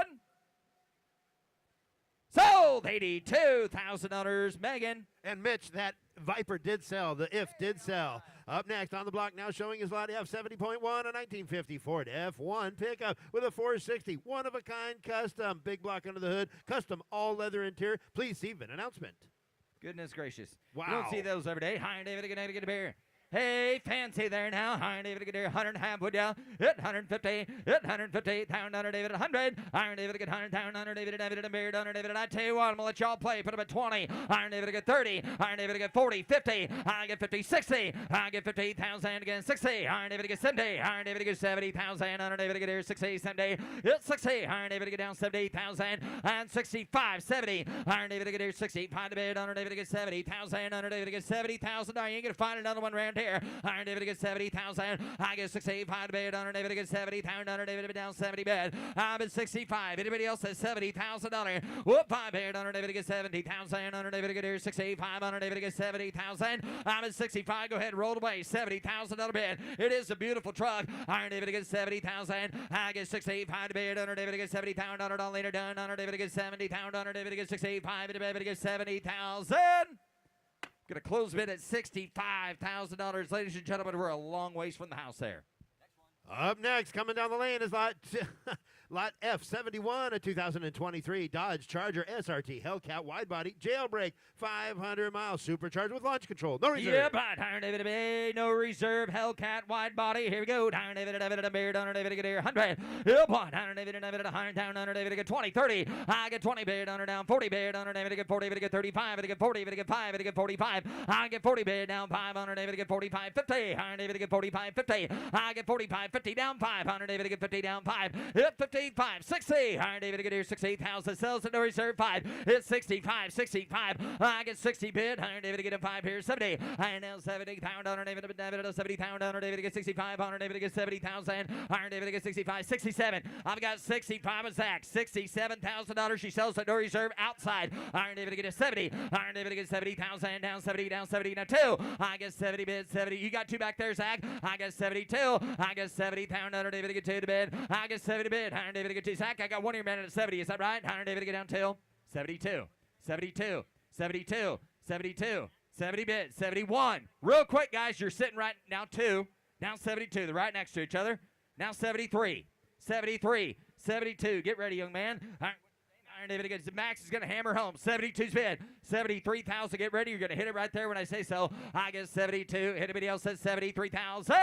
Sold $82,000. Megan. And Mitch, that Viper did sell. The If did sell. Up next on the block now showing his lot F70.1, a 1950 Ford F1 pickup with a 460, one-of-a-kind custom. Big block under the hood, custom all-leather interior. Please see VIN announcement. Goodness gracious. Wow. You don't see those every day. Hi, David, get a beer. Hey, fancy there now. Hi, David, get a 100 and a half, would ya? Hit 150, hit 150, pound under David, 100. Iron David, get 100, pound under David, David, and beard under David. I tell you what, I'm going to let y'all play. Put him at 20. Iron David, get 30. Iron David, get 40, 50. I get 50, 60. I get 50,000 again, 60. Iron David, get 70. Iron David, get 70,000. Iron David, get here, 60, 70. Hit 60. Iron David, get down 70,000. And 65, 70. Iron David, get here, 60. Find the bid. Iron David, get 70,000. Iron David, get 70,000. You ain't going to find another one around here. Iron David gets 70,000. I get 65 bid. Iron David gets 70,000. Iron David down 70 bid. I'm at 65. Anybody else has $70,000? Whoop, 5 bid. Iron David gets 70,000. Iron David get here 65. Iron David gets 70,000. I'm at 65. Go ahead, roll away. $70,000 bid. It is a beautiful truck. Iron David gets 70,000. I get 65 bid. Iron David gets 70,000. $100 later done. Iron David gets 70,000. Iron David gets 65. Iron David gets 70,000. Going to close bid at $65,000. Ladies and gentlemen, we're a long ways from the house there. Up next, coming down the lane is lot F71, a 2023 Dodge Charger SRT Hellcat wide body jailbreak, 500 miles, supercharged with launch control. No reserve. Yeah, but Iron David Bay, no reserve, Hellcat wide body. Here we go. Iron David a beard, Iron David get here 100. Yep, Iron David a 100 down, Iron David get 20, 30. I get 20 beard, Iron down 40 beard, Iron David get 40, David get 35, David get 40, David get 5, David get 45. I get 40 beard down 5, Iron David get 45, 50. Iron David get 45, 50. I get 45, 50 down 5. Iron David get 50 down 5. Hit 55, 60. Iron David get here 68,000. Sells at no reserve 5. Hit 65, 65. I get 60 bid. Iron David get a 5 here 70. I now 70 pound. Iron David a 70 pound. Iron David get 65. Iron David get 70,000. Iron David get 65, 67. I've got 65 of Zach. $67,000. She sells at no reserve outside. Iron David get a 70. Iron David get 70,000 down 70 down 70 now 2. I get 70 bid 70. You got 2 back there, Zach. I get 72. I get 70 pound. Iron David get 2 to bid. I get 70 bid. Iron David get 2. Zach, I got 1 of your men at 70. Is that right? Iron David get down 2. 72. 72. 72. 72. 70 bid. 71. Real quick, guys. You're sitting right now 2. Now 72. They're right next to each other. Now 73. 73. 72. Get ready, young man. Iron David gets Max is going to hammer home. 72's bid. 73,000. Get ready. You're going to hit it right there when I say so. I get 72. Anybody else says 73,000?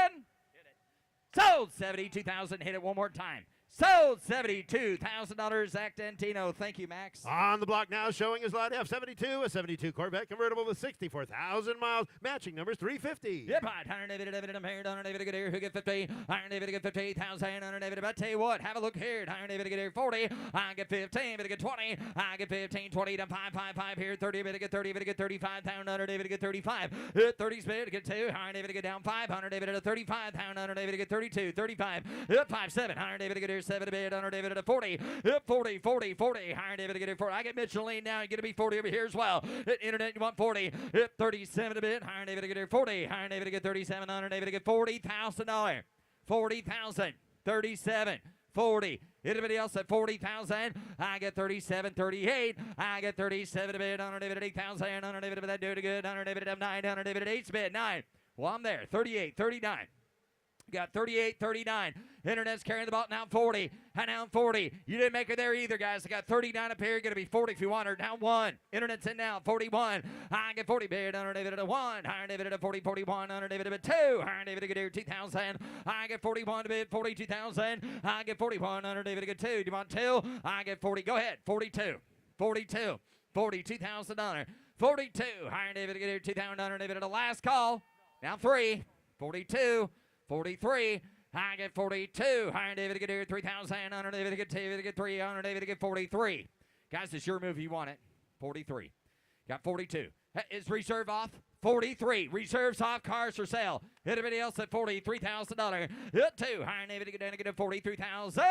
Sold 72,000. Hit it one more time. Sold $72,000. Zach Dentino. Thank you, Max. On the block now showing his lot F72, a 72 Corvette convertible with 64,000 miles, matching numbers 350. Yep, Iron David, David, Iron David, get here. Who get 50? Iron David, get 50,000. Iron David, but tell you what, have a look here. Iron David, get here 40. I get 15. David, get 20. I get 15, 20 to 5, 5, 5 here. 30. David, get 30. David, get 35,000. Iron David, get 35. 30's bid. Get 2. Iron David, get down 5. Iron David, at a 35,000. Iron David, get 32. 35. 5, 7. Iron David, get here 7 bid. Iron David at a 40. 40, 40, 40. Iron David, get here 40. I get Miscellaneous now. You're going to be 40 over here as well. Hit internet, you want 40. Hit 37 a bit. Iron David, get here 40. Iron David, get 37. Iron David, get $40,000. 40,000. 37. 40. Anybody else at 40,000? I get 37, 38. I get 37 a bit. Iron David at 8,000. Iron David, that do it good. Iron David at 9. Iron David at 8 bid. 9. Well, I'm there. 38, 39. Got 38, 39. Internet's carrying the ball now 40. And now 40. You didn't make it there either, guys. I got 39 up here. Going to be 40 if you want her. Now 1. Internet's in now. 41. I get 40 bid. Under David at 1. Higher David at 40, 41. Under David at 2. Higher David at here 2,000. I get 41 to bid. 42,000. I get 41. Under David at 2. Do you want 2? I get 40. Go ahead. 42. 42. $42,000. 42. Higher David at here 2,000. Under David at the last call. Now 3. 42. 43. I get 42. Higher David get here 3,000. Under David get 2. David get 3. Under David get 43. Guys, it's your move. You want it. 43. Got 42. Is reserve off? 43. Reserves off. Cars for sale. Anybody else at $43,000? Hit 2. Higher David get down to get 43,000.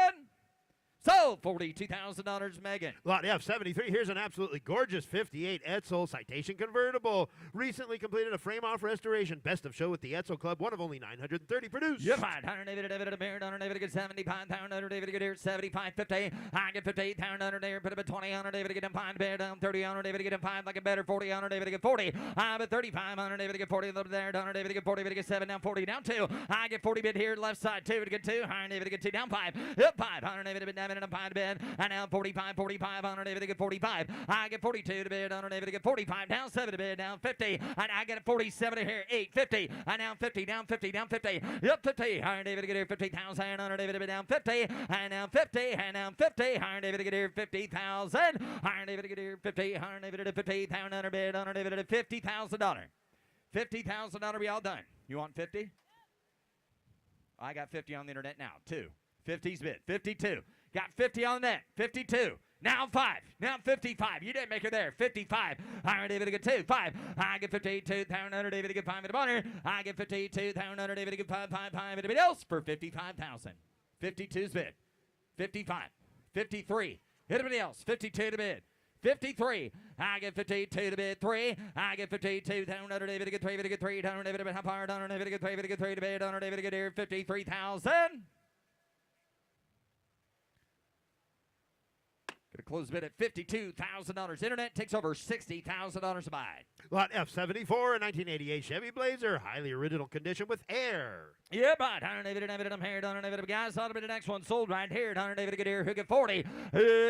So, $42,000, Megan. Lot F73, here's an absolutely gorgeous 58 Etzel Citation convertible. Recently completed a frame-off restoration. Best of show with the Etzel Club, one of only 930 produced. You're fine. David get 75, David get here 75, 50. I get 58, David put up a 20, David get him 5, down 30, David get him 5, like a better 40, David get 40. I'm at 35, David get 40, a little there, David get 40, David get 7, down 40, down 2. I get 40 bid here, left side, 2, get 2, David get 2, down 5, up 5, David bid, and I'm 5 bid, and now 45, 45, David get 45. I get 42 to bid, David get 45, down 7 to bid, down 50, and I get a 47 here, 8, 50, and now 50, down 50, down 50, up 50, David get here 50,000, David bid down 50, and now 50, and now 50, David get here 50,000, David get here 50, David at 50,000, bid, David at $50,000. $50,000, we all done. You want 50? I got 50 on the internet now. 2. 50's bid. 52. Got 50 on the net. 52. Now 5. Now 55. You didn't make it there. 55. David get 2. 5. I get 52,000. David get 5 in the money. I get 52,000. David get 5. Anybody else for 55,000? 52's bid. 55. 53. Anybody else? 52 to bid. 53. I get 52 to bid 3. I get 52. David get 3. David get 3. David get half hard. David get 3. David get 3 to bid. David get here 53,000. Gonna close the bid at $52,000. Internet takes over $60,000 to buy. Lot F74, a 1988 Chevy Blazer, highly original condition with air. Yeah, but David, I'm here. David, guys, thought about the next one sold right here. David get here. Who get 40?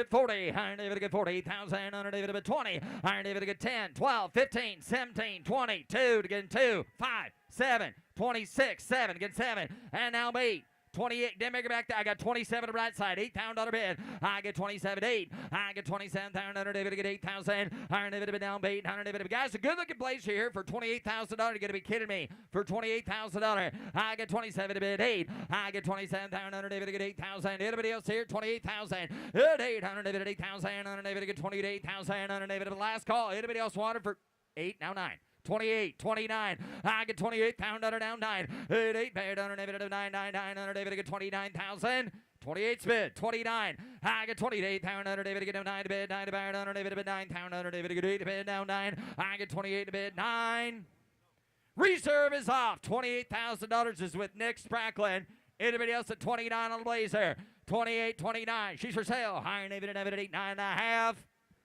40. David get 40,000. David get 20. David get 10, 12, 15, 17, 20, 2 to get 2, 5, 7, 26, 7 get 7, and now 8. 28, didn't make it back there. I got 27 on the right side, $8,000 bid. I get 27, 8. I get 27,000. David get 8,000. David down 8. David, guys, a good looking blazer here for $28,000. You're gonna be kidding me? For $28,000, I get 27 bid 8. I get 27,000. David get 8,000. Anybody else here? 28,000. 800. David 8,000. David get 28,000. David, the last call. Anybody else wanted for 8? Now 9. 28, 29. I get 28,000 down 9. 8 bid under David at 999 under David get 29,000. 28 bid 29. I get 28,000 under David get 9 bid 9 bid under David at 9,000 under David get 8 bid down 9. I get 28 bid 9. Reserve is off. $28,000 is with Nick Spracklin. Anybody else at 29 on the Blazer? 28, 29. She's for sale. Higher David at 8, 9.5.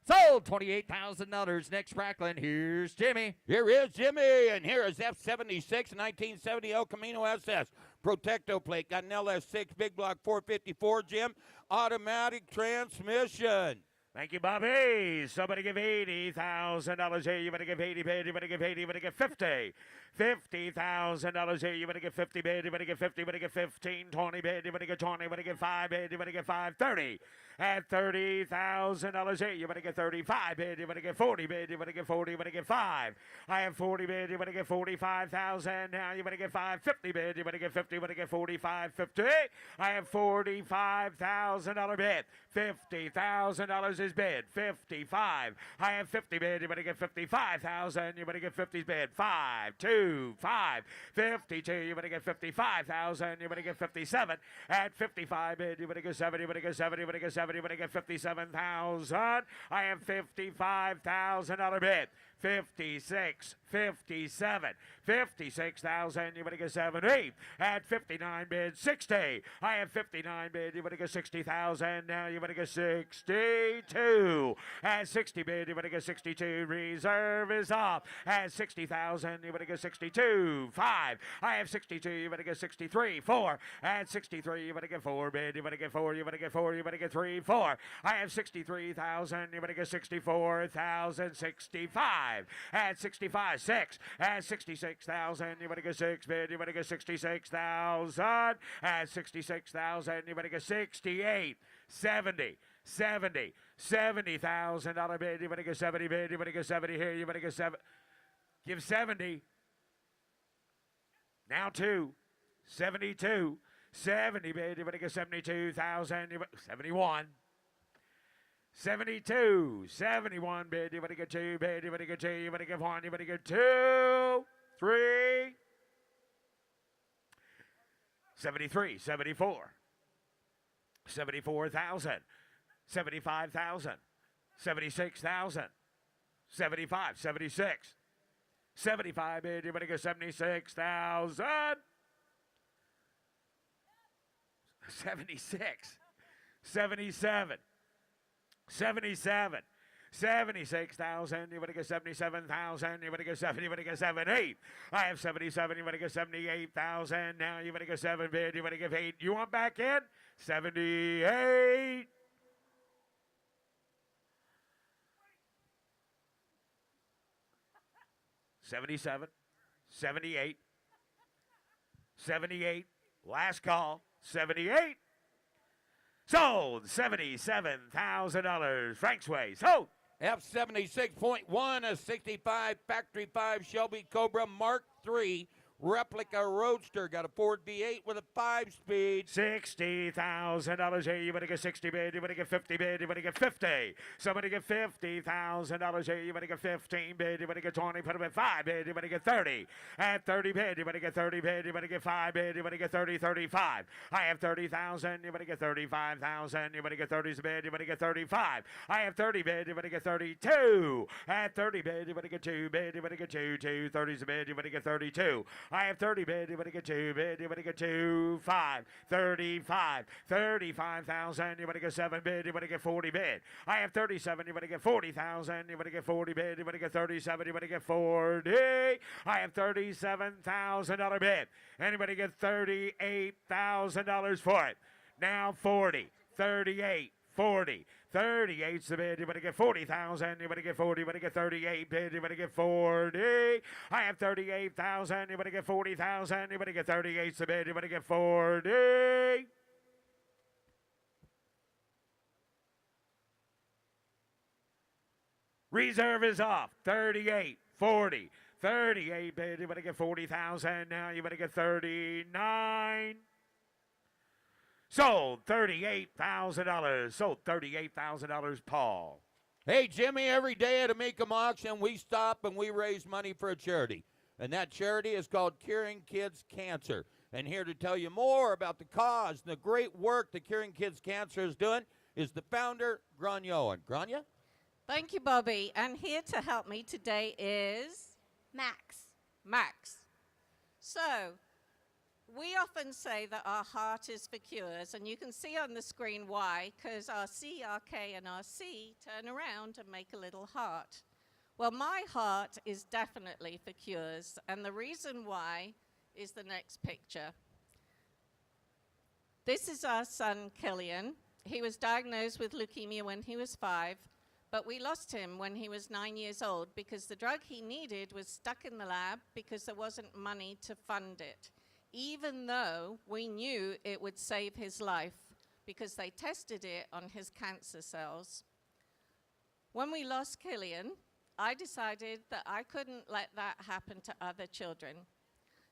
Sold $28,000. Next Franklin. Here's Jimmy. Here is Jimmy, and here is F76 1970 El Camino SS. Protecto plate. Got an LS6 big block 454, Jim. Automatic transmission. Thank you, Bobby. Somebody give $80,000 here. You better give 80 bid. You better give 80. You better give 50. $50,000 here. You better give 50 bid. You better give 50. You better give 15, 20 bid. You better give 20. You better give 5 bid. You better give 5, 30. At $30,000 here. You better get 35 bid. You better get 40 bid. You better get 40. You better get 5. I have 40 bid. You better get 45,000. Now you better get 5. 50 bid. You better get 50. You better get 45, 50. I have $45,000 bid. $50,000 is bid. 55. I have 50 bid. You better get 55,000. You better get 50's bid. 5, 2, 5. 52. You better get 55,000. You better get 57. At 55 bid. You better get 70. You better get 70. You better get 70. You better get 57,000. I have $55,000 bid. 56, 57, 56,000. You better get 70. At 59 bid, 60. I have 59 bid. You better get 60,000. Now you better get 62. At 60 bid, you better get 62. Reserve is off. At 60,000, you better get 62. 5. I have 62. You better get 63. 4. At 63, you better get 4 bid. You better get 4. You better get 4. You better get 3. 4. I have 63,000. You better get 64,000. 65. At 65. 6. At 66,000. You better get 6 bid. You better get 66,000. At 66,000. You better get 68. 70. 70. $70,000 bid. You better get 70 bid. You better get 70 here. You better get 7. Give 70. Now 2. 72. 70 bid. You better get 72,000. 71. 72. 71 bid. You better get 2 bid. You better get 2. You better get 1. You better get 2. 3. 73. 74. 74,000. 75,000. 76,000. 75. 76. 75 bid. You better get 76,000. 76. 77. 77. 76,000. You better get 77,000. You better get 70. You better get 78. I have 77. You better get 78,000. Now you better get 7 bid. You better get 8. You want back in? 78. $77, $78, $78, last call, $78. Sold, $77,000. Frank's Way, sold. F76.1, a 65 Factory 5 Shelby Cobra Mark III replica roadster. Got a Ford V8 with a 5-speed. $60,000. Hey, you better get 60 bid. You better get 50 bid. You better get 50. Somebody get $50,000. Hey, you better get 15 bid. You better get 20. Put them at 5 bid. You better get 30. At 30 bid. You better get 30 bid. You better get 5 bid. You better get 30, 35. I have 30,000. You better get 35,000. You better get 30 bid. You better get 35. I have 30 bid. You better get 32. At 30 bid. You better get 2 bid. You better get 2. 30's bid. You better get 32. I have 30 bid. You better get 2 bid. You better get 2. 5. 35. 35,000. You better get 7 bid. You better get 40 bid. I have 37. You better get 40,000. You better get 40 bid. You better get 37. You better get 40. I have $37,000 bid. Anybody get $38,000 for it? Now 40. 38. 40. 38's the bid. You better get 40,000. You better get 40. You better get 38 bid. You better get 40. I have 38,000. You better get 40,000. You better get 38's the bid. You better get 40. Reserve is off. 38. 40. 38 bid. You better get 40,000. Now you better get 39. Sold $38,000. Sold $38,000, Paul. Hey, Jimmy, every day at a Mecum auction, we stop and we raise money for a charity. And that charity is called Curing Kids Cancer. And here to tell you more about the cause and the great work that Curing Kids Cancer is doing is the founder, Grania Owen. Grania? Thank you, Bobby. And here to help me today is Max. Max. So, we often say that our heart is for cures, and you can see on the screen why, because our C, our K, and our C turn around and make a little heart. Well, my heart is definitely for cures, and the reason why is the next picture. This is our son, Killian. He was diagnosed with leukemia when he was 5, but we lost him when he was 9 years old because the drug he needed was stuck in the lab because there wasn't money to fund it, even though we knew it would save his life because they tested it on his cancer cells. When we lost Killian, I decided that I couldn't let that happen to other children.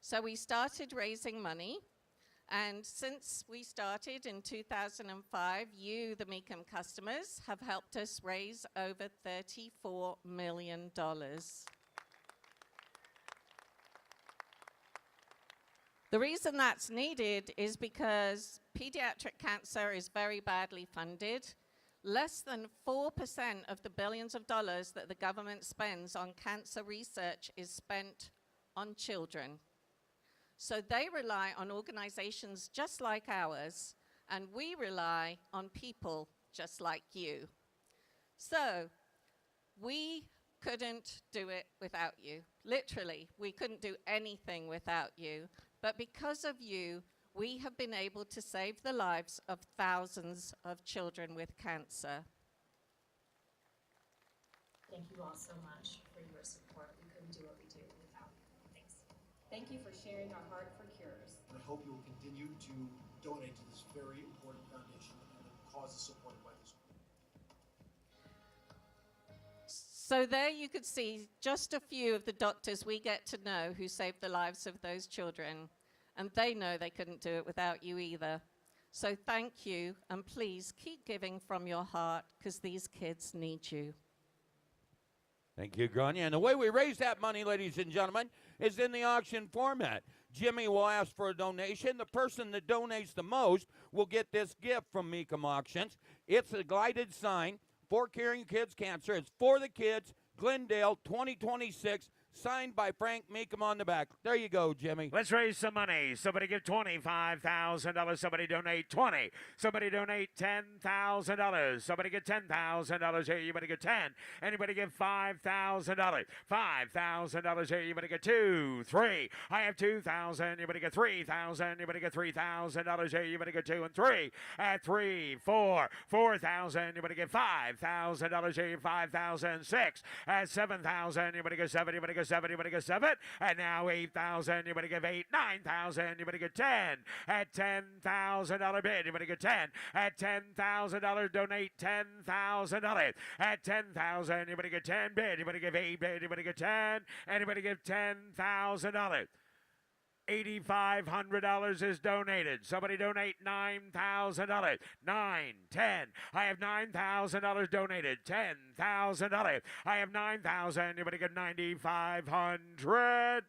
So we started raising money, and since we started in 2005, you, the Mecum customers, have helped us raise over $34 million. The reason that's needed is because pediatric cancer is very badly funded. Less than 4% of the billions of dollars that the government spends on cancer research is spent on children. So they rely on organizations just like ours, and we rely on people just like you. So we couldn't do it without you. Literally, we couldn't do anything without you. But because of you, we have been able to save the lives of thousands of children with cancer. Thank you all so much for your support. We couldn't do what we do without you. Thanks. Thank you for sharing our heart for cures. I hope you will continue to donate to this very important foundation and the causes supported by this group. So there you could see just a few of the doctors we get to know who saved the lives of those children. And they know they couldn't do it without you either. So thank you, and please keep giving from your heart, because these kids need you. Thank you, Grania. And the way we raise that money, ladies and gentlemen, is in the auction format. Jimmy will ask for a donation. The person that donates the most will get this gift from Mecum Auctions. It's a glided sign for Curing Kids Cancer. It's for the kids, Glendale 2026. Signed by Frank Mecum on the back. There you go, Jimmy. Let's raise some money. Somebody give $25,000. Somebody donate 20. Somebody donate $10,000. Somebody get $10,000 here. You better get 10. Anybody give $5,000? $5,000 here. You better get 2, 3. I have 2,000. You better get 3,000. You better get $3,000 here. You better get 2 and 3. At 3, 4, 4,000. You better get $5,000 here. 5,000. 6. At 7,000. You better get 7. You better get 7, you better get 7, and now 8,000, you better give 8, 9,000, you better get 10, at $10,000 bid, you better get 10, at $10,000, donate $10,000, at 10,000, you better get 10 bid, you better give 8 bid, you better get 10, and you better give $10,000. $8,500 is donated. Somebody donate $9,000. 9, 10. I have $9,000 donated. $10,000. I have $9,000. You better get $9,500.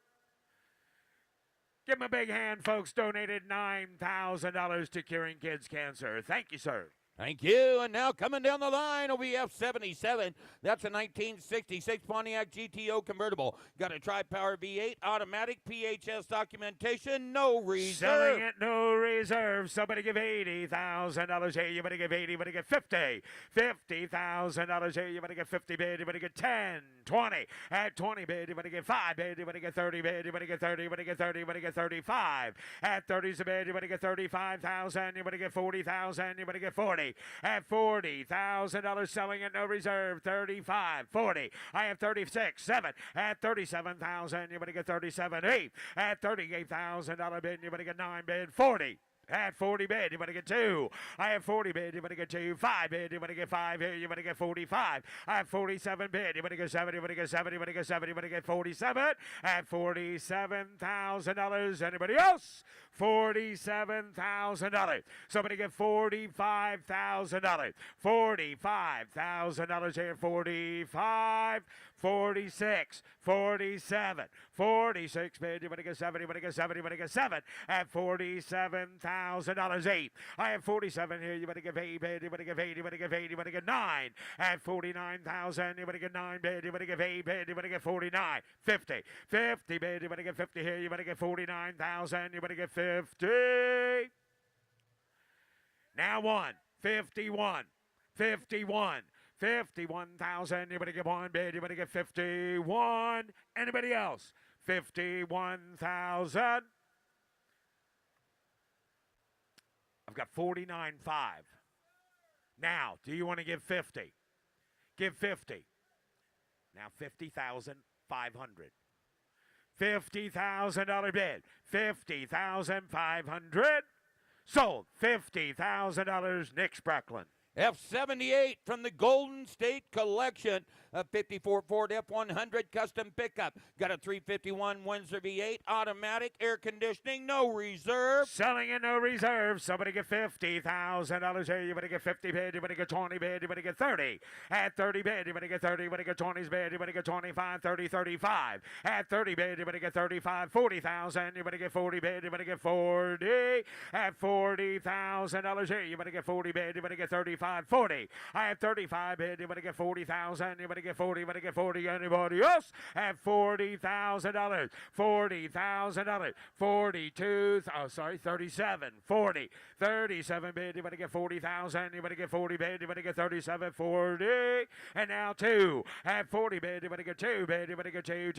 Give him a big hand, folks. Donated $9,000 to Curing Kids Cancer. Thank you, sir. Thank you. And now coming down the line will be F77. That's a 1966 Pontiac GTO convertible. Got a tri-power V8, automatic, PHS documentation, no reserve. Selling it, no reserve. Somebody give $80,000 here. You better give 80. You better get 50. $50,000 here. You better get 50 bid. You better get 10, 20. At 20 bid, you better get 5 bid. You better get 30 bid. You better get 30. You better get 30. You better get 35. At 30's a bid, you better get 35,000. You better get 40,000. You better get 40. At $40,000, selling it, no reserve. 35, 40. I have 36, 7. At 37,000, you better get 37, 8. At $38,000 bid, you better get 9 bid. 40. At 40 bid, you better get 2. I have 40 bid, you better get 2. 5 bid, you better get 5 here, you better get 45. I have 47 bid, you better get 7, you better get 7, you better get 7, you better get 47. At $47,000. Anybody else? $47,000. Somebody get $45,000. $45,000 here. 45. 46, 47, 46 bid. You better get 7, you better get 7, you better get 7. At $47,000, 8. I have 47 here. You better give 8 bid. You better give 8, you better give 8, you better get 9. At 49,000, you better get 9 bid. You better give 8 bid. You better get 49, 50. 50 bid. You better get 50 here. You better get 49,000. You better get 50. Now 1, 51, 51. 51,000. You better get 1 bid. You better get 51. Anybody else? 51,000. I've got 49.5. Now, do you want to give 50? Give 50. Now 50,500. $50,000 bid. 50,500. Sold. $50,000. Nick Sprackland. F78 from the Golden State Collection, a 54 Ford F100 custom pickup. Got a 351 Windsor V8, automatic, air conditioning, no reserve. Selling it, no reserve. Somebody get $50,000 here. You better get 50 bid. You better get 20 bid. You better get 30. At 30 bid, you better get 30. You better get 20's bid. You better get 25, 30, 35. At 30 bid, you better get 35, 40,000. You better get 40 bid. You better get 40. At $40,000 here, you better get 40 bid. You better get 35. 35, 40. I have 35 bid. Anybody get 40,000? Anybody get 40? Anybody get 40? Anybody else have $40,000? $40,000. 42. Oh, sorry, 37, 40, 37 bid. Anybody get 40,000? Anybody get 40 bid? Anybody get 37, 40? And now 2 at 40 bid. Anybody get 2 bid? Anybody get 2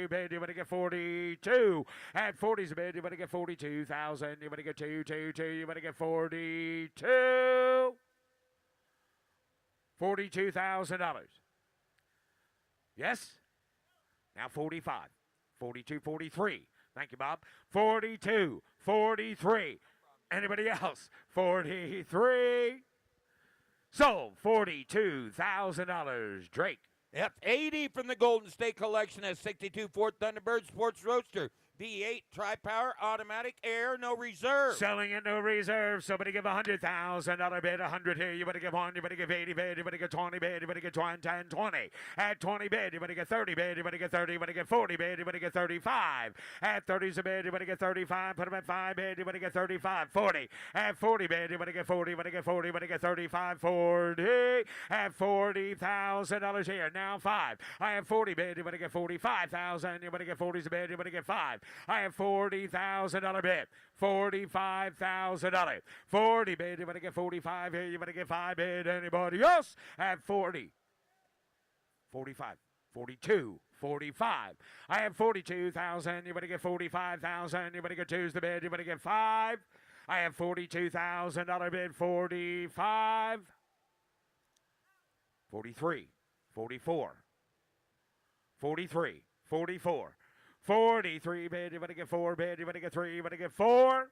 bid? Anybody get 42 at 40's a bid? Anybody get 42,000? Anybody get 2? Anybody get 42? $42,000. Yes? Now 45, 42, 43. Thank you, Bob. 42, 43. Anybody else? 43. Sold $42,000. Drake. F80 from the Golden State Collection, a 62 Ford Thunderbird Sports Roadster. V8 tri-power automatic air, no reserve. Selling it, no reserve. Somebody give $100,000 bid. 100 here. You better give 1. You better give 80 bid. You better get 20 bid. You better get 20, 10, 20. At 20 bid. You better get 30 bid. You better get 30. You better get 40 bid. You better get 35. At 30's a bid. You better get 35. Put them at 5 bid. You better get 35. 40. At 40 bid. You better get 40. You better get 40. You better get 35. 40. At $40,000 here. Now 5. I have 40 bid. You better get 45,000. You better get 40's a bid. You better get 5. I have $40,000 bid. $45,000. 40 bid. You better get 45 here. You better get 5 bid. Anybody else at 40? 45. 42. 45. I have 42,000. You better get 45,000. You better get 2's the bid. You better get 5. I have $42,000 bid. 45. 43. 44. 43. 44. 43 bid. You better get 4 bid. You better get 3. You better get 4.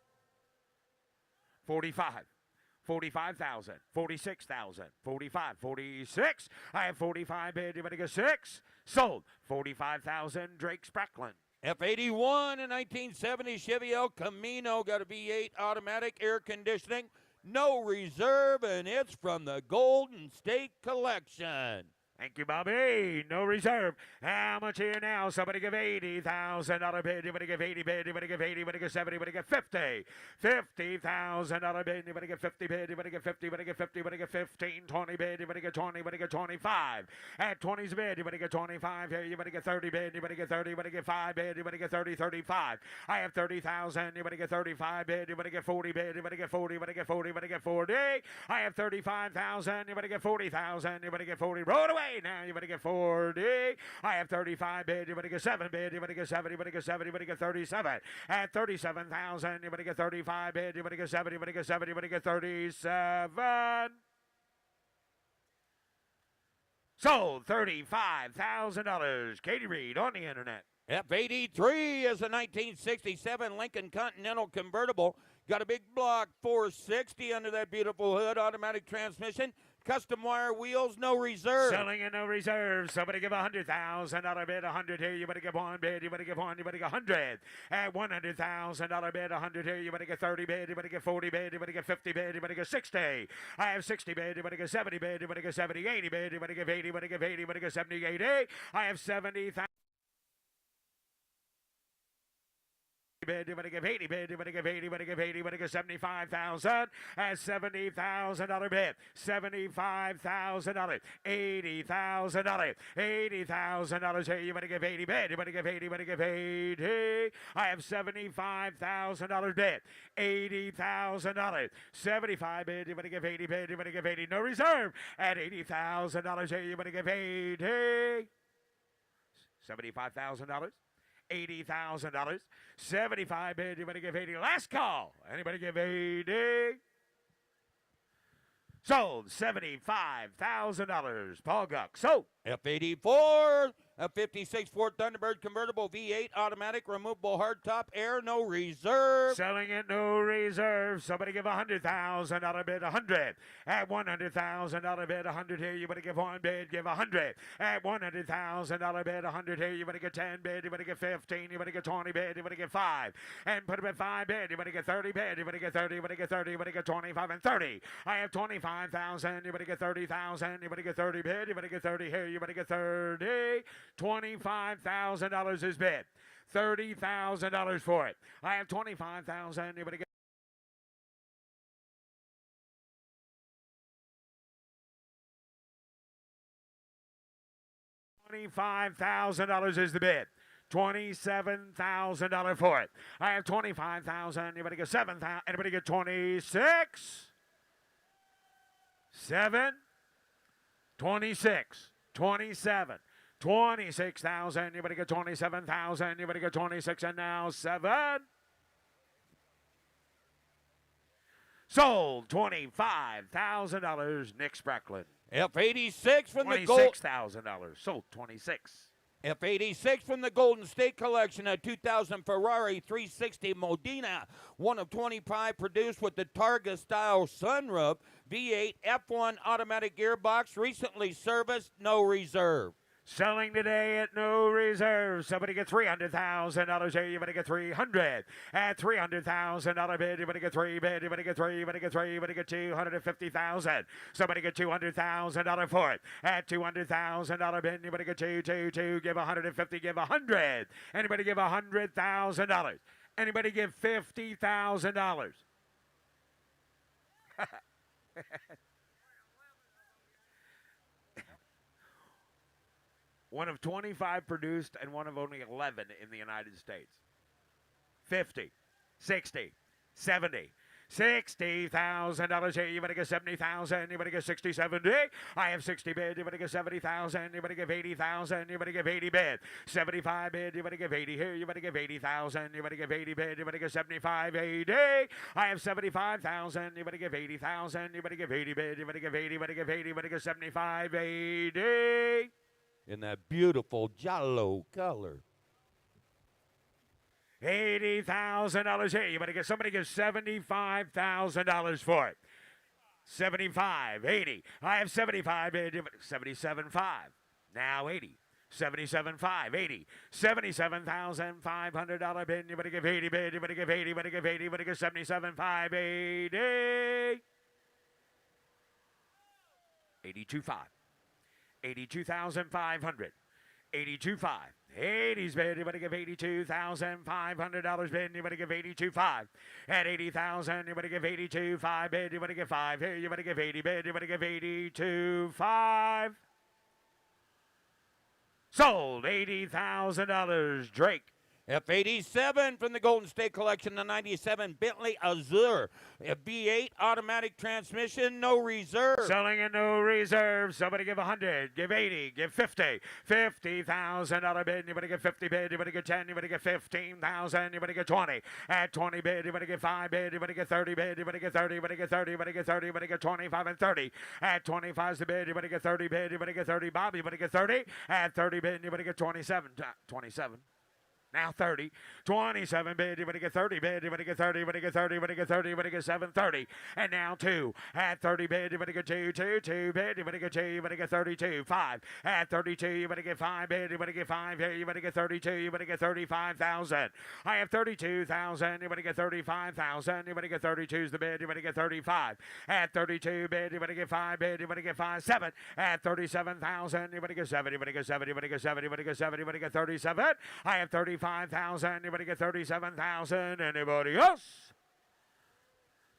45. 45,000. 46,000. 45. 46. I have 45 bid. You better get 6. Sold. 45,000. Drake Sprackland. F81, a 1970 Chevy El Camino, got a V8 automatic air conditioning, no reserve, and it's from the Golden State Collection. Thank you, Bobby. No reserve. How much here now? Somebody give $80,000 bid. You better give 80 bid. You better give 80. You better give 70. You better get 50. $50,000 bid. You better get 50 bid. You better get 50. You better get 50. You better get 15. 20 bid. You better get 20. You better get 25. At 20's bid. You better get 25 here. You better get 30 bid. You better get 30. You better get 5 bid. You better get 30. 35. I have 30,000. You better get 35 bid. You better get 40 bid. You better get 40. You better get 40. You better get 40. I have 35,000. You better get 40,000. You better get 40. Roll it away. Now you better get 40. I have 35 bid. You better get 7 bid. You better get 7. You better get 7. You better get 37. At 37,000. You better get 35 bid. You better get 7. You better get 7. You better get 37. Sold $35,000. Katie Reed on the internet. F83 is a 1967 Lincoln Continental convertible. Got a big block 460 under that beautiful hood, automatic transmission. Custom wire wheels, no reserve. Selling and no reserve. Somebody give $100,000 bid. 100 here. You better give 1 bid. You better give 1. You better get 100. At $100,000 bid. 100 here. You better get 30 bid. You better get 40 bid. You better get 50 bid. You better get 60. I have 60 bid. You better get 70 bid. You better get 70. 80 bid. You better give 80. You better give 80. You better get 70. 80. I have 70,000. Bid, you better give 80 bid, you better give 80, you better give 80, you better give 75,000 at $70,000 bid, $75,000, $80,000, $80,000 here, you better give 80 bid, you better give 80, you better give 80. I have $75,000 bid, $80,000, 75 bid, you better give 80 bid, you better give 80, no reserve at $80,000 here, you better give 80. $75,000. $80,000. 75 bid. You better give 80. Last call. Anybody give 80? Sold $75,000. Paul Guck. So F84, a 56 Ford Thunderbird convertible V8 automatic removable hardtop air, no reserve. selling it, no reserve. Somebody give $100,000 bid. 100 at $100,000 bid. 100 here. You better give 1 bid. Give 100 at $100,000 bid. 100 here. You better get 10 bid. You better get 15. You better get 20 bid. You better get 5 and put them at 5 bid. You better get 30 bid. You better get 30. You better get 30. You better get 25 and 30. I have 25,000. You better get 30,000. You better get 30 bid. You better get 30 here. You better get 30. $25,000 is bid. $30,000 for it. I have 25,000. You better get $25,000 is the bid. $27,000 for it. I have 25,000. Anybody get 7,000? Anybody get 26? 7, 26, 27, 26,000. Anybody get 27,000? Anybody get 26? And now 7. Sold. $25,000. Nick Sprecklin. F86 from the gold. $26,000. Sold. 26. F86 from the Golden State Collection, a 2000 Ferrari 360 Modena, one of 25 produced with the Targa style sunroof, V8 F1 automatic gearbox, recently serviced, no reserve. Selling today at no reserve. Somebody get $300,000 here. You better get 300. At $300,000 bid, you better get 3 bid. You better get 3. You better get 3. You better get 250,000. Somebody get $200,000 for it. At $200,000 bid, you better get 2. Give 150. Give 100. Anybody give $100,000? Anybody give $50,000? One of 25 produced and one of only 11 in the United States. 50, 60, 70, $60,000 here. You better get 70,000. You better get 60, 70. I have 60 bid. You better get 70,000. You better give 80,000. You better give 80 bid. 75 bid. You better give 80 here. You better give 80,000. You better give 80 bid. You better give 75, 80. I have 75,000. You better give 80,000. You better give 80 bid. You better give 80. You better give 80. You better give 75, 80. In that beautiful Jalo color. $80,000 here. You better get somebody give $75,000 for it. 75, 80. I have 75, 77.5. Now 80. 77.5, 80. $77,500 bid. You better give 80 bid. You better give 80. You better give 80. You better give 77.5, 80. 82.5. 82,500. 82.5. 80's bid. You better give $82,500 bid. You better give 82.5. At 80,000, you better give 82.5 bid. You better give 5 here. You better give 80 bid. You better give 82.5. Sold. $80,000. Drake. F87 from the Golden State Collection, the 97 Bentley Azure. A V8 automatic transmission, no reserve. Selling in no reserve. Somebody give 100, give 80, give 50. $50,000 bid. You better get 50 bid. You better get 10. You better get 15,000. You better get 20. At 20 bid, you better get 5 bid. You better get 30 bid. You better get 30. You better get 30. You better get 30. You better get 25 and 30. At 25's the bid. You better get 30 bid. You better get 30. Bob, you better get 30. At 30 bid, you better get 27. 27. Now 30, 27 bid, you better get 30 bid, you better get 30, you better get 30, you better get 30, you better get 730. And now 2, at 30 bid, you better get 2 bid, you better get 2, you better get 32, 5. At 32, you better get 5 bid, you better get 5 here, you better get 32, you better get 35,000. I have 32,000, you better get 35,000, you better get 32's the bid, you better get 35. At 32 bid, you better get 5 bid, you better get 5, 7. At 37,000, you better get 7, you better get 7, you better get 7, you better get 7, you better get 37. I have 35,000. Anybody get 37,000? Anybody else?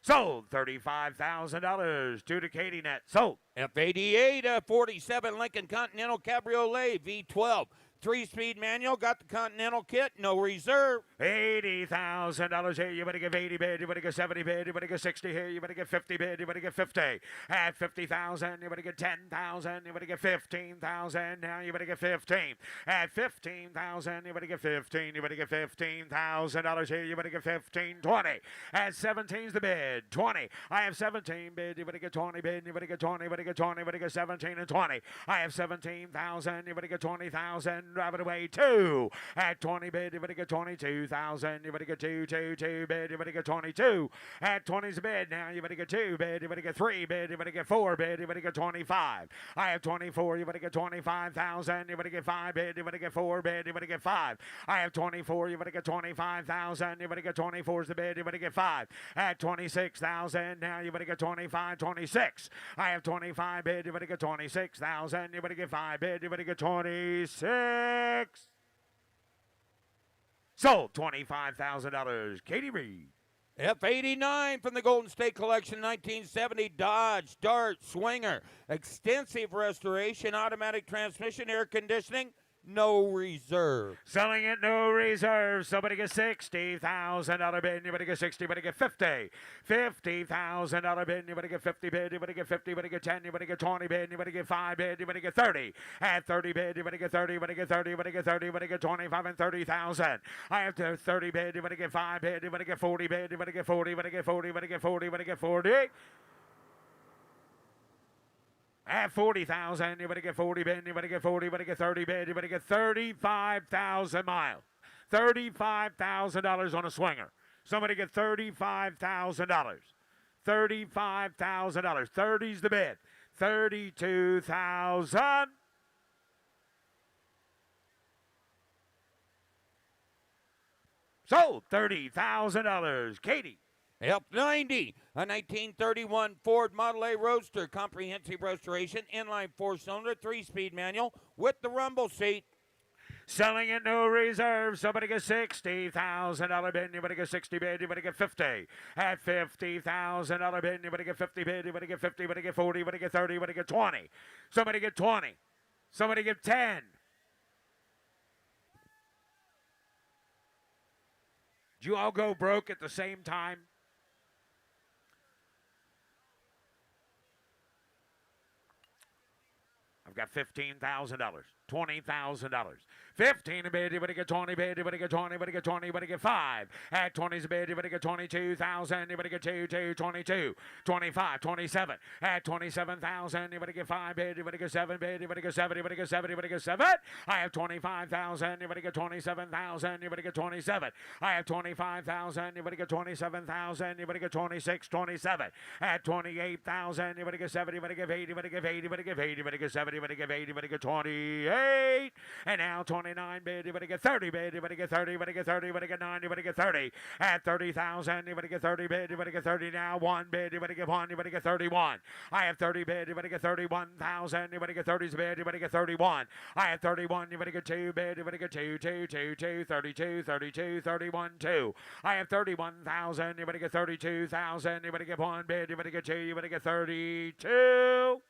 Sold. $35,000 to the Katie Net. Sold. F88, 47 Lincoln Continental Cabriolet V12. 3-speed manual, got the Continental kit, no reserve. $80,000 here. You better give 80 bid. You better get 70 bid. You better get 60 here. You better get 50 bid. You better get 50. At 50,000, you better get 10,000. You better get 15,000. Now you better get 15. At 15,000, you better get 15. You better get $15,000 here. You better get 15, 20. At 17's the bid. 20. I have 17 bid. You better get 20 bid. You better get 20. You better get 20. You better get 17 and 20. I have 17,000. You better get 20,000. Drive it away. 2. At 20 bid, you better get 22,000. You better get 2 bid. You better get 22. At 20's the bid. Now you better get 2 bid. You better get 3 bid. You better get 4 bid. You better get 25. I have 24. You better get 25,000. You better get 5 bid. You better get 4 bid. You better get 5. I have 24. You better get 25,000. You better get 24's the bid. You better get 5. At 26,000. Now you better get 25, 26. I have 25 bid. You better get 26,000. You better get 5 bid. You better get 26. Sold. $25,000. Katie Reed. F89 from the Golden State Collection, 1970 Dodge Dart Swinger. Extensive restoration, automatic transmission, air conditioning, no reserve. Selling it, no reserve. Somebody get $60,000 bid. Anybody get 60? Anybody get 50? $50,000 bid. Anybody get 50 bid? Anybody get 50? Anybody get 10? Anybody get 20 bid? Anybody get 5 bid? Anybody get 30? At 30 bid. Anybody get 30? Anybody get 30? Anybody get 30? Anybody get 25 and 30,000? I have to 30 bid. Anybody get 5 bid? Anybody get 40 bid? Anybody get 40? Anybody get 40? Anybody get 40? Anybody get 40? At 40,000, anybody get 40 bid, anybody get 40, anybody get 30 bid, anybody get 35,000 miles. $35,000 on a swinger. Somebody get $35,000. $35,000. 30's the bid. 32,000. Sold. $30,000. Katie. F90, a 1931 Ford Model A Roadster, comprehensive restoration, inline 4-cylinder, 3-speed manual with the rumble seat. Selling it, no reserve. Somebody get $60,000 bid. Anybody get 60 bid. Anybody get 50. At $50,000 bid. Anybody get 50 bid. Anybody get 50. Anybody get 40. Anybody get 30. Anybody get 20. Somebody get 20. Somebody get 10. Did you all go broke at the same time? I've got $15,000, $20,000. 15 a bid, anybody get 20 bid, anybody get 20, anybody get 20, anybody get 5. At 20's a bid, anybody get 22,000, anybody get 2, 22, 25, 27. At 27,000, anybody get 5 bid, anybody get 7 bid, anybody get 7, anybody get 7, anybody get 7. I have 25,000, anybody get 27,000, anybody get 27. I have 25,000, anybody get 27,000, anybody get 26, 27. At 28,000, anybody get 70, anybody get 80, anybody get 80, anybody get 80, anybody get 70, anybody get 80, anybody get 28. And now 29 bid, anybody get 30 bid, anybody get 30, anybody get 30, anybody get 9, anybody get 30. At 30,000, anybody get 30 bid, anybody get 30 now, 1 bid, anybody get 1, anybody get 31. I have 30 bid, anybody get 31,000, anybody get 30's bid, anybody get 31. I have 31, anybody get 2 bid, anybody get 2, 32, 31, 2. I have 31,000, anybody get 32,000, anybody get 1 bid, anybody get 2, anybody get 32.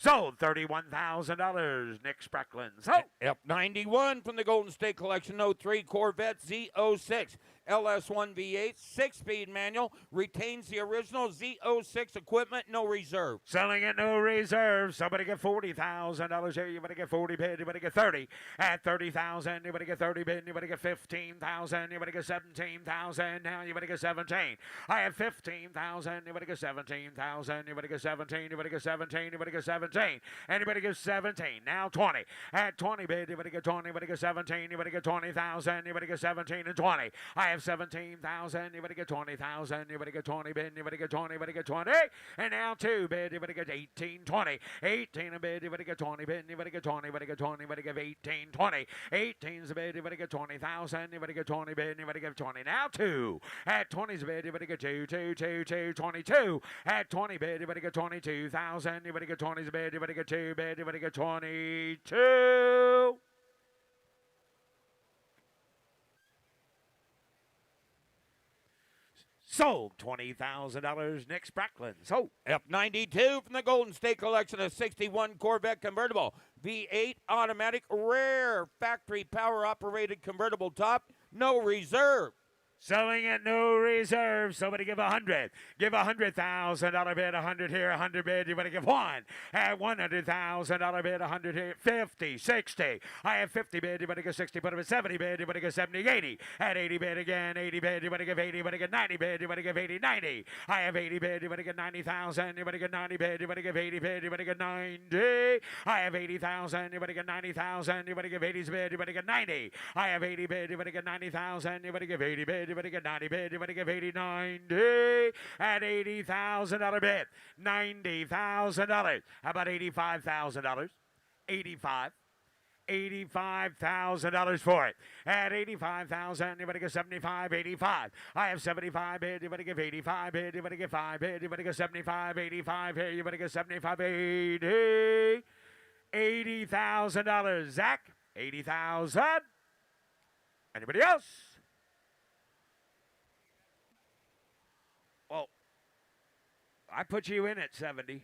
Sold $31,000. Nick Sprackland. So F91 from the Golden State Collection, 03 Corvette Z06. LS1 V8, 6-speed manual, retains the original Z06 equipment, no reserve. Selling it, no reserve. Somebody get $40,000 here. You better get 40 bid. You better get 30. At 30,000, you better get 30 bid. You better get 15,000. You better get 17,000. Now you better get 17. I have 15,000. You better get 17,000. You better get 17. You better get 17. You better get 17. Anybody get 17. Now 20. At 20 bid, you better get 20. You better get 17. You better get 20,000. You better get 17 and 20. I have 17,000. You better get 20,000. You better get 20 bid. You better get 20. You better get 20. And now 2 bid. You better get 18, 20. 18 a bid. You better get 20 bid. You better get 20. You better get 20. You better get 18, 20. 18's a bid. You better get 20,000. You better get 20 bid. You better get 20. Now 2. At 20's a bid. You better get 22. At 20 bid. You better get 22,000. You better get 20's a bid. You better get 2 bid. You better get 22. Sold $20,000. Nick Sprackland. So F92 from the Golden State Collection, a 61 Corvette convertible. V8 automatic rare factory power operated convertible top. No reserve. selling at no reserve. Somebody give 100. Give $100,000 bid, 100 here, 100 bid. You better give 1. At $100,000 bid, 100 here, 50, 60. I have 50 bid. You better give 60. Put him at 70 bid. You better give 70, 80. At 80 bid again, 80 bid. You better give 80. You better give 90 bid. You better give 80, 90. I have 80 bid. You better give 90,000. You better give 90 bid. You better give 80 bid. You better give 90. I have 80,000. You better give 90,000. You better give 80's bid. You better give 90. I have 80 bid. You better give 90,000. You better give 80 bid. You better give 90 bid. You better give 80, 90. At $80,000 bid. $90,000. How about $85,000? 85. $85,000 for it. At $85,000, you better give 75, 85. I have 75 bid. You better give 85 bid. You better give 5 bid. You better give 75, 85 here. You better give 75, 80. $80,000. Zach, 80,000. Anybody else? I put you in at 70.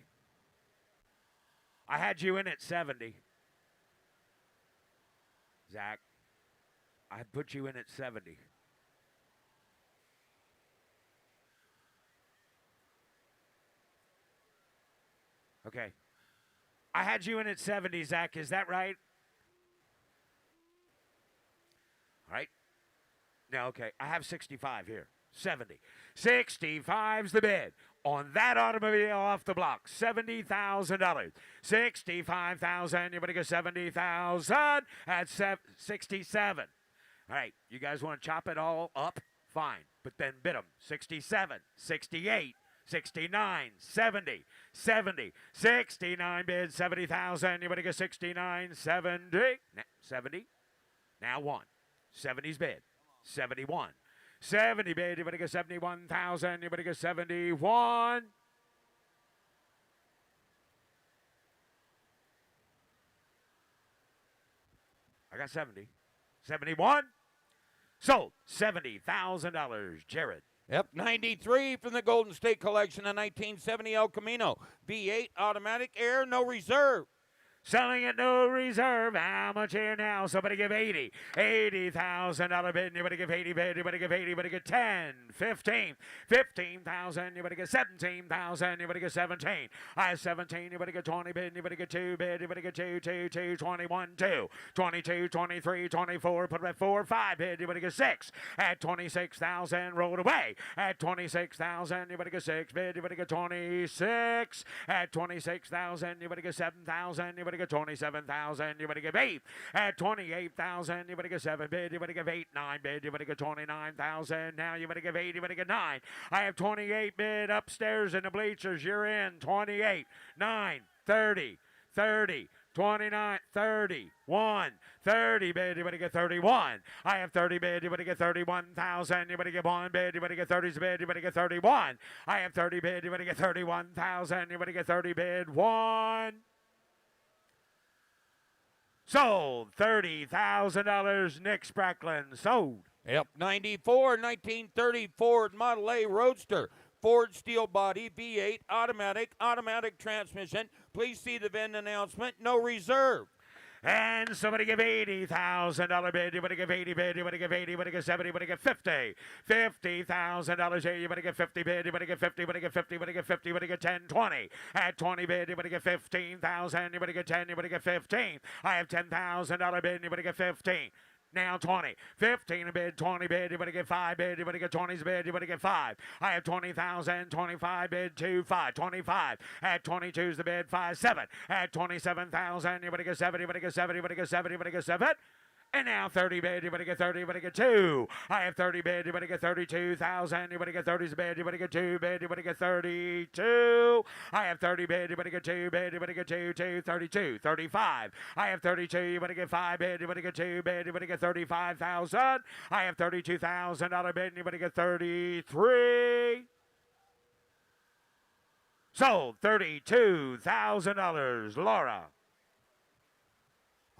I had you in at 70. Zach, I put you in at 70. Okay. I had you in at 70, Zach. Is that right? All right. No, okay. I have 65 here. 70. 65's the bid on that automobile off the block. $70,000. 65,000. Anybody go 70,000 at 67. All right. You guys want to chop it all up? Fine. But then bid them. 67, 68. 69, 70, 70, 69 bids, 70,000. Anybody go 69, 70, 70. Now one. 70's bid, 71. 70 bid, anybody go 71,000. Anybody go 71. I got 70. 71. Sold. $70,000. Jared. F93 from the Golden State Collection, a 1970 El Camino. V8 automatic air, no reserve. Selling at no reserve. How much here now? Somebody give 80. $80,000 bid. Anybody give 80 bid? Anybody give 80? Anybody give 10, 15, 15,000. Anybody give 17,000. Anybody give 17. I have 17. Anybody give 20 bid? Anybody give 2 bid? Anybody give 2, 2, 2, 21, 2, 22, 23, 24. Put it at 4, 5 bid. Anybody give 6 at 26,000. Rolled away at 26,000. Anybody give 6 bid? Anybody give 26 at 26,000. Anybody give 7,000. Anybody give 27,000. Anybody give 8 at 28,000. Anybody give 7 bid. Anybody give 8, 9 bid. Anybody give 29,000. Now you better give 8. Anybody give 9. I have 28 bid upstairs in the bleachers. You're in 28, 9, 30, 30. 29, 31, 30 bid, anybody get 31. I have 30 bid, anybody get 31,000. Anybody get 1 bid, anybody get 30 bid, anybody get 31. I have 30 bid, anybody get 31,000. Anybody get 30 bid, 1. Sold. $30,000. Nick Spracklin. Sold. F94 1930 Ford Model A Roadster. Ford steel body, V8, automatic transmission. Please see the VIN announcement. No reserve. And somebody give $80,000 bid. You better give 80 bid. You better give 80. You better give 70. You better give 50. $50,000 here. You better give 50 bid. You better give 50. You better give 50. You better give 50. You better give 10, 20. At 20 bid. You better give 15,000. You better give 10. You better give 15. I have $10,000 bid. You better give 15. Now 20. 15 a bid, 20 bid, you better get 5 bid, you better get 20's bid, you better get 5. I have 20,000, 25 bid, 2, 5, 25. At 22's the bid, 5, 7. At 27,000, you better get 7, you better get 7, you better get 7, you better get 7. And now 30 bid, you better get 30, you better get 2. I have 30 bid, you better get 32,000, you better get 30's bid, you better get 2 bid, you better get 32. I have 30 bid, you better get 2 bid, you better get 2, 2, 32, 35. I have 32, you better get 5 bid, you better get 2 bid, you better get 35,000. I have $32,000 bid, and you better get 33. Sold. $32,000. Laura.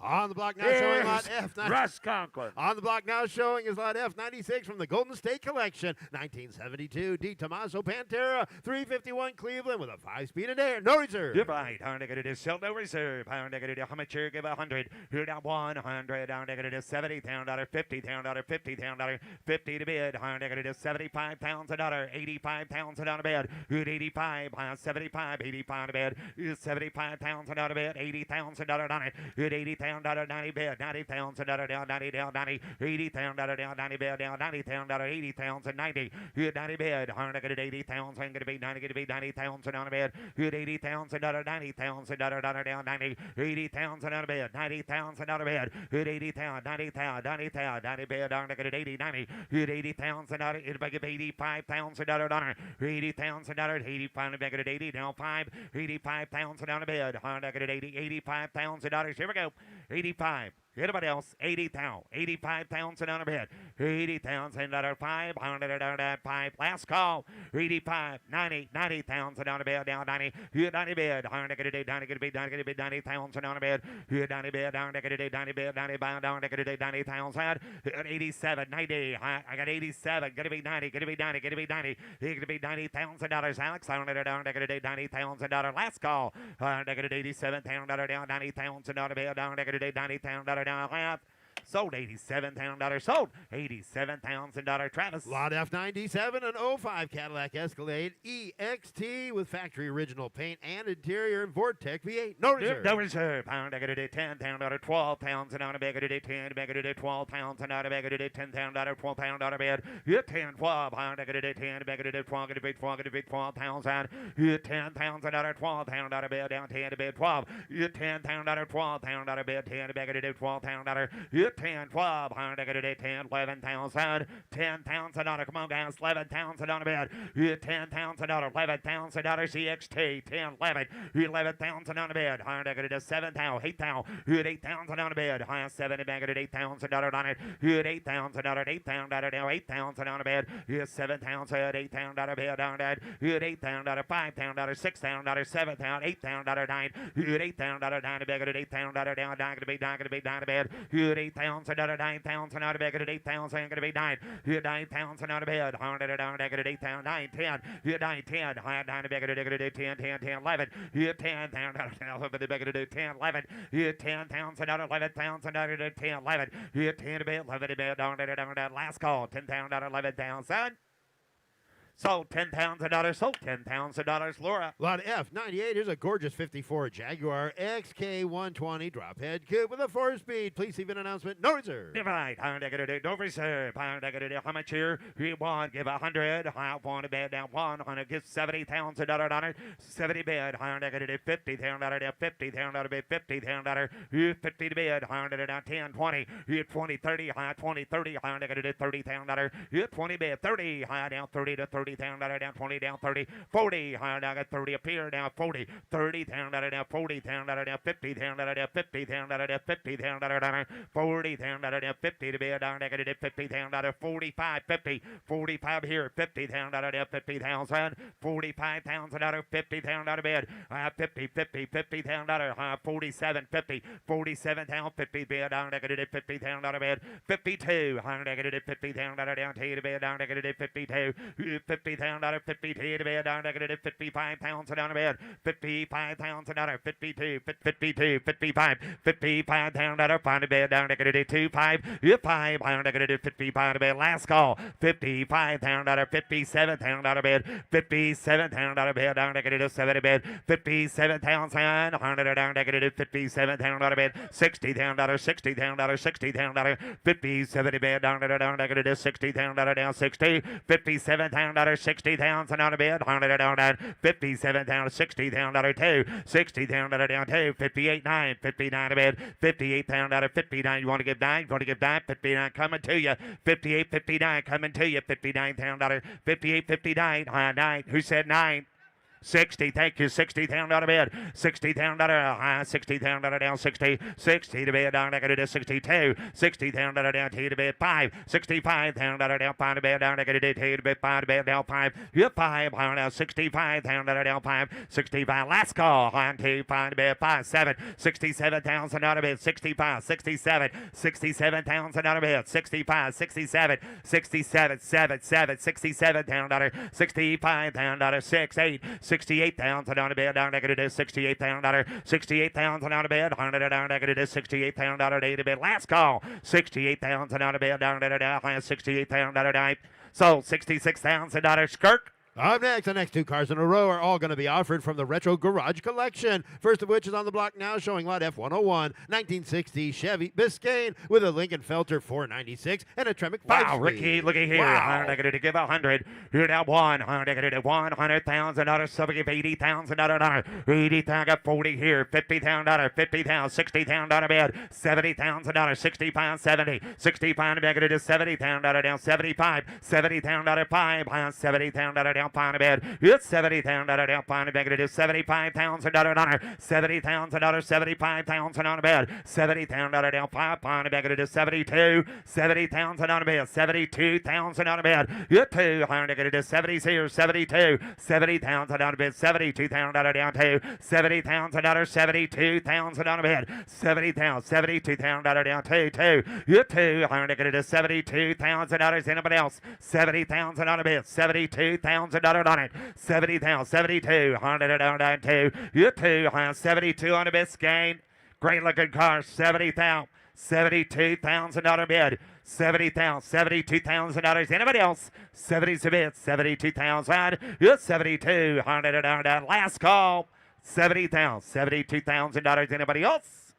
On the block now showing lot F96. Russ Conklin. On the block now showing is lot F96 from the Golden State Collection. 1972 D. Tomaso Pantera. 351 Cleveland with a 5-speed and air. No reserve. You're right. How negative sell no reserve. How negative how much here give 100. Here down 100. How negative $70,000, $50,000, $50,000, 50 to bid. How negative $75,000, $85,000 bid. Good 85. 75, 85 to bid. $75,000 bid. $80,000 on it. Good 80,000. Down 90 bid, $90,000 down 90 down 90, $80,000 down 90 bid down 90,000 $80,000 90, good 90 bid, $180,000 going to be 90 going to be 90,000 down a bid, good $80,000 $90,000 down 90, $80,000 on a bid, $90,000 on a bid, good $80,000 $90,000 90 bid down to get 80 90, good $80,000 it by give $85,000 on it, $80,000 85 back at 80 down 5, $85,000 down a bid, $180 $85,000 here we go. 85, Anybody else? 80,000, 85,000 on a bid. 80,000 dollar 500 5. Last call. 85, 90, 90,000 on a bid. Down 90. Here 90 bid. 100 gonna do 90 gonna be 90 gonna be 90,000 on a bid. Here 90 bid. Down gonna do 90 bid. 90 bound down gonna do 90,000. 87, 90. I got 87. Gonna be 90. Gonna be 90. Gonna be 90. Here gonna be $90,000. Alex. Down gonna do $90,000. Last call. Down gonna do $87,000 down 90,000 on a bid. Down gonna do $90,000 down half. Sold $87,000. Sold $87,000. Travis. Lot F97 and 05 Cadillac Escalade EXT with factory original paint and interior and Vortec V8. No reserve. No reserve. Pound, I gotta do $10,000, $12,000 on a bag, I gotta do 10, I gotta do 12,000 on a bag, I gotta do $10,000, $12,000 on a bed. You 10, 12, pound, I gotta do 10, I gotta do 12, I gotta do 12, I gotta do 12,000. You $10,000, $12,000 on a bed, down 10 to bed 12. You $10,000, $12,000 on a bed, 10 to bag, I gotta do $12,000. You 10, 12, pound, I gotta do 10, 11,000. $10,000, come on guys, 11,000 on a bed. You $10,000, $11,000 CXT, 10, 11, 11,000 on a bed. I gotta do 7,000, 8,000. You 8,000 on a bed. High 7 and back at $8,000 on it. You $8,000, $8,000 now, 8,000 on a bed. You 7,000, $8,000 bed on that. You $8,000, $5,000, $6,000, $7,000, $8,000 9. You $8,000 9 to back at $8,000 down, down to be down to bed. You $8,000, 9,000 out of back at 8,000, gonna be 9. You 9,000 out of bed. 100 down back at 8,000, 9, 10. You 9, 10. High down to back at 10, 10, 10, 11. You 10,000 out of back at 10, 11. You 10,000 out of 11,000 out of 10, 11. You 10 to bed, 11 to bed, down to last call. 10,000 out of 11,000. Sold $10,000. Sold $10,000. Laura. Lot F98 is a gorgeous 54 Jaguar XK120 drop head coupe with a 4-speed. Please leave an announcement. No reserve. Right. No reserve. How much here? He won. Give 100. I want to bed down 100. Give $70,000 on it. 70 bed. $50,000. $50,000 bed. $50,000. You 50 to bed. 100 down 10, 20. You 20, 30. High 20, 30. $30,000. You 20 bed. 30. High down 30 to 30,000 down 20 down 30 40 high down at 30 up here down 40 30,000 down 40,000 down 50,000 down 50,000 down 50,000 down 40,000 down 50 to be down negative 50,000 down 45 50 45 here 50,000 down 50,000 45,000 down 50,000 down bed 50 50 50,000 down 47 50 47,000 50 bed down negative 50,000 down bed 52 negative 50,000 down to bed down negative 52 $50,000, 52 to bed, down negative 55,000 down to bed, 55,000, 52, 52, 55, 55,000 find a bed, down negative 25, 5, down negative 55 to bed, last call, 55,000, 57,000 bed, 57,000 bed, down negative 7 to bed, 57,000, 100 down negative 57,000 bed, 60,000, 60,000, 60,000, 57 to bed, down negative 60,000 down 60, 57,000. $60,000 on a bed, 100 down that, 57,000, $60,000 two, 60,000 down two, 58,9, 59 a bed, 58,000 59. You want to give 9? You want to give 9? 59 coming to you, 58, 59 coming to you, $59,000, 58, 59, 9. Who said 9? 60, thank you, 60,000 out of bed, 60,000 60,000 down 60, 60 to bed down negative 62, 60,000 down 2 to bed 5, 65,000 down 5 to bed down negative 2 to bed 5 to bed down 5, you 5 down 65,000 down 5, 65, last call, on 2, 5 to bed 5, 7, 67,000 out of bed, 65, 67, 67,000 out of bed, 65, 67, 67, 7, 7, 67,000, 65,000, 6, 8, 68,000 on a bed, down negative 68,000, 68,000 on a bed, 100 down negative 68,000 8 a bed. Last call, 68,000 on a bed, down to 68,000 sold $66,000 skirt. Up next, the next two cars in a row are all going to be offered from the Retro Garage Collection. First of which is on the block now, showing lot F101, 1960 Chevy Biscayne with a Lincoln Felter 496 and a Tremec 5-speed. Wow, Ricky, looky here. Wow. I'm to give 100. Here now one. I'm to give $100,000. So give $80,000. 80,000. Got 40 here. $50,000. 50,000. 60,000 on a bed. $70,000. 65, 70. 65 negative $70,000 down 75. $70,000 5. $70,000 down down on a bed. It's $70,000 down on a bed. It is $75,000 honor. $70,000, $75,000 on a bed. $70,000 down on a bed. It is $70,000 on a bed. $72,000 on a bed. It's $200. It is $72,000 on a bed. $72,000 down to $70,000. $72,000 on a bed. $72,000 down to $200. It is $72,000. Anybody else? $70,000 on a bid. $72,000 on it. $70,000. $72,000 down to $72 on a bid. Gain. Great looking car. $70,000. $72,000 bid. $70,000. $72,000. Anybody else? 70's a bid. $72,000. It's $72,000. Last call. $70,000. $72,000. Anybody else?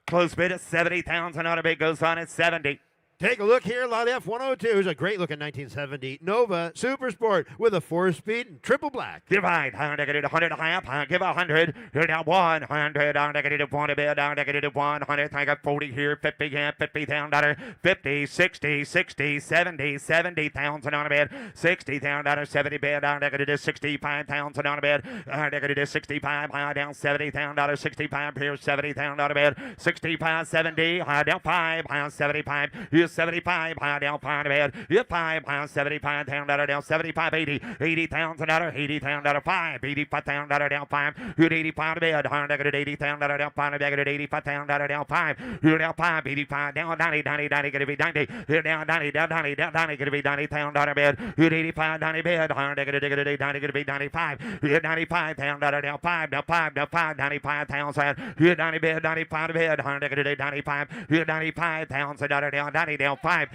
Close bid at $70,000 on a bid goes on at $70,000. Take a look here. Lot F102 is a great looking 1970 Nova Super Sport with a 4-speed and triple black. Give right. $100 half. Give 100. Here now 100. $100 one a bid. $100 $100. I got 40 here. 50 again. $50,000. 50, 60, 60, 70, $70,000 on a bid. $60,000. 70 bid. $100 $65,000 on a bid. $100 65. Down $70,000. 65 here. $70,000 on a bid. 65, 70. Down 5. 75. 75, down 5 bed. 5, $75,000 down 75, 80, $80,000, $80,000 5, $85,000 down 5, $85 bed, $80,000 down 5, $85,000 down 5, down 5, 85 down 90, gonna be 90, down 90, down 90, gonna be $90,000 bed, 85, 90 bed, gonna be 95, $95,000 down 5, down 5, down 5, $95,000, 90 bed, 95 bed, $95, $95,000 down 90. Down 5,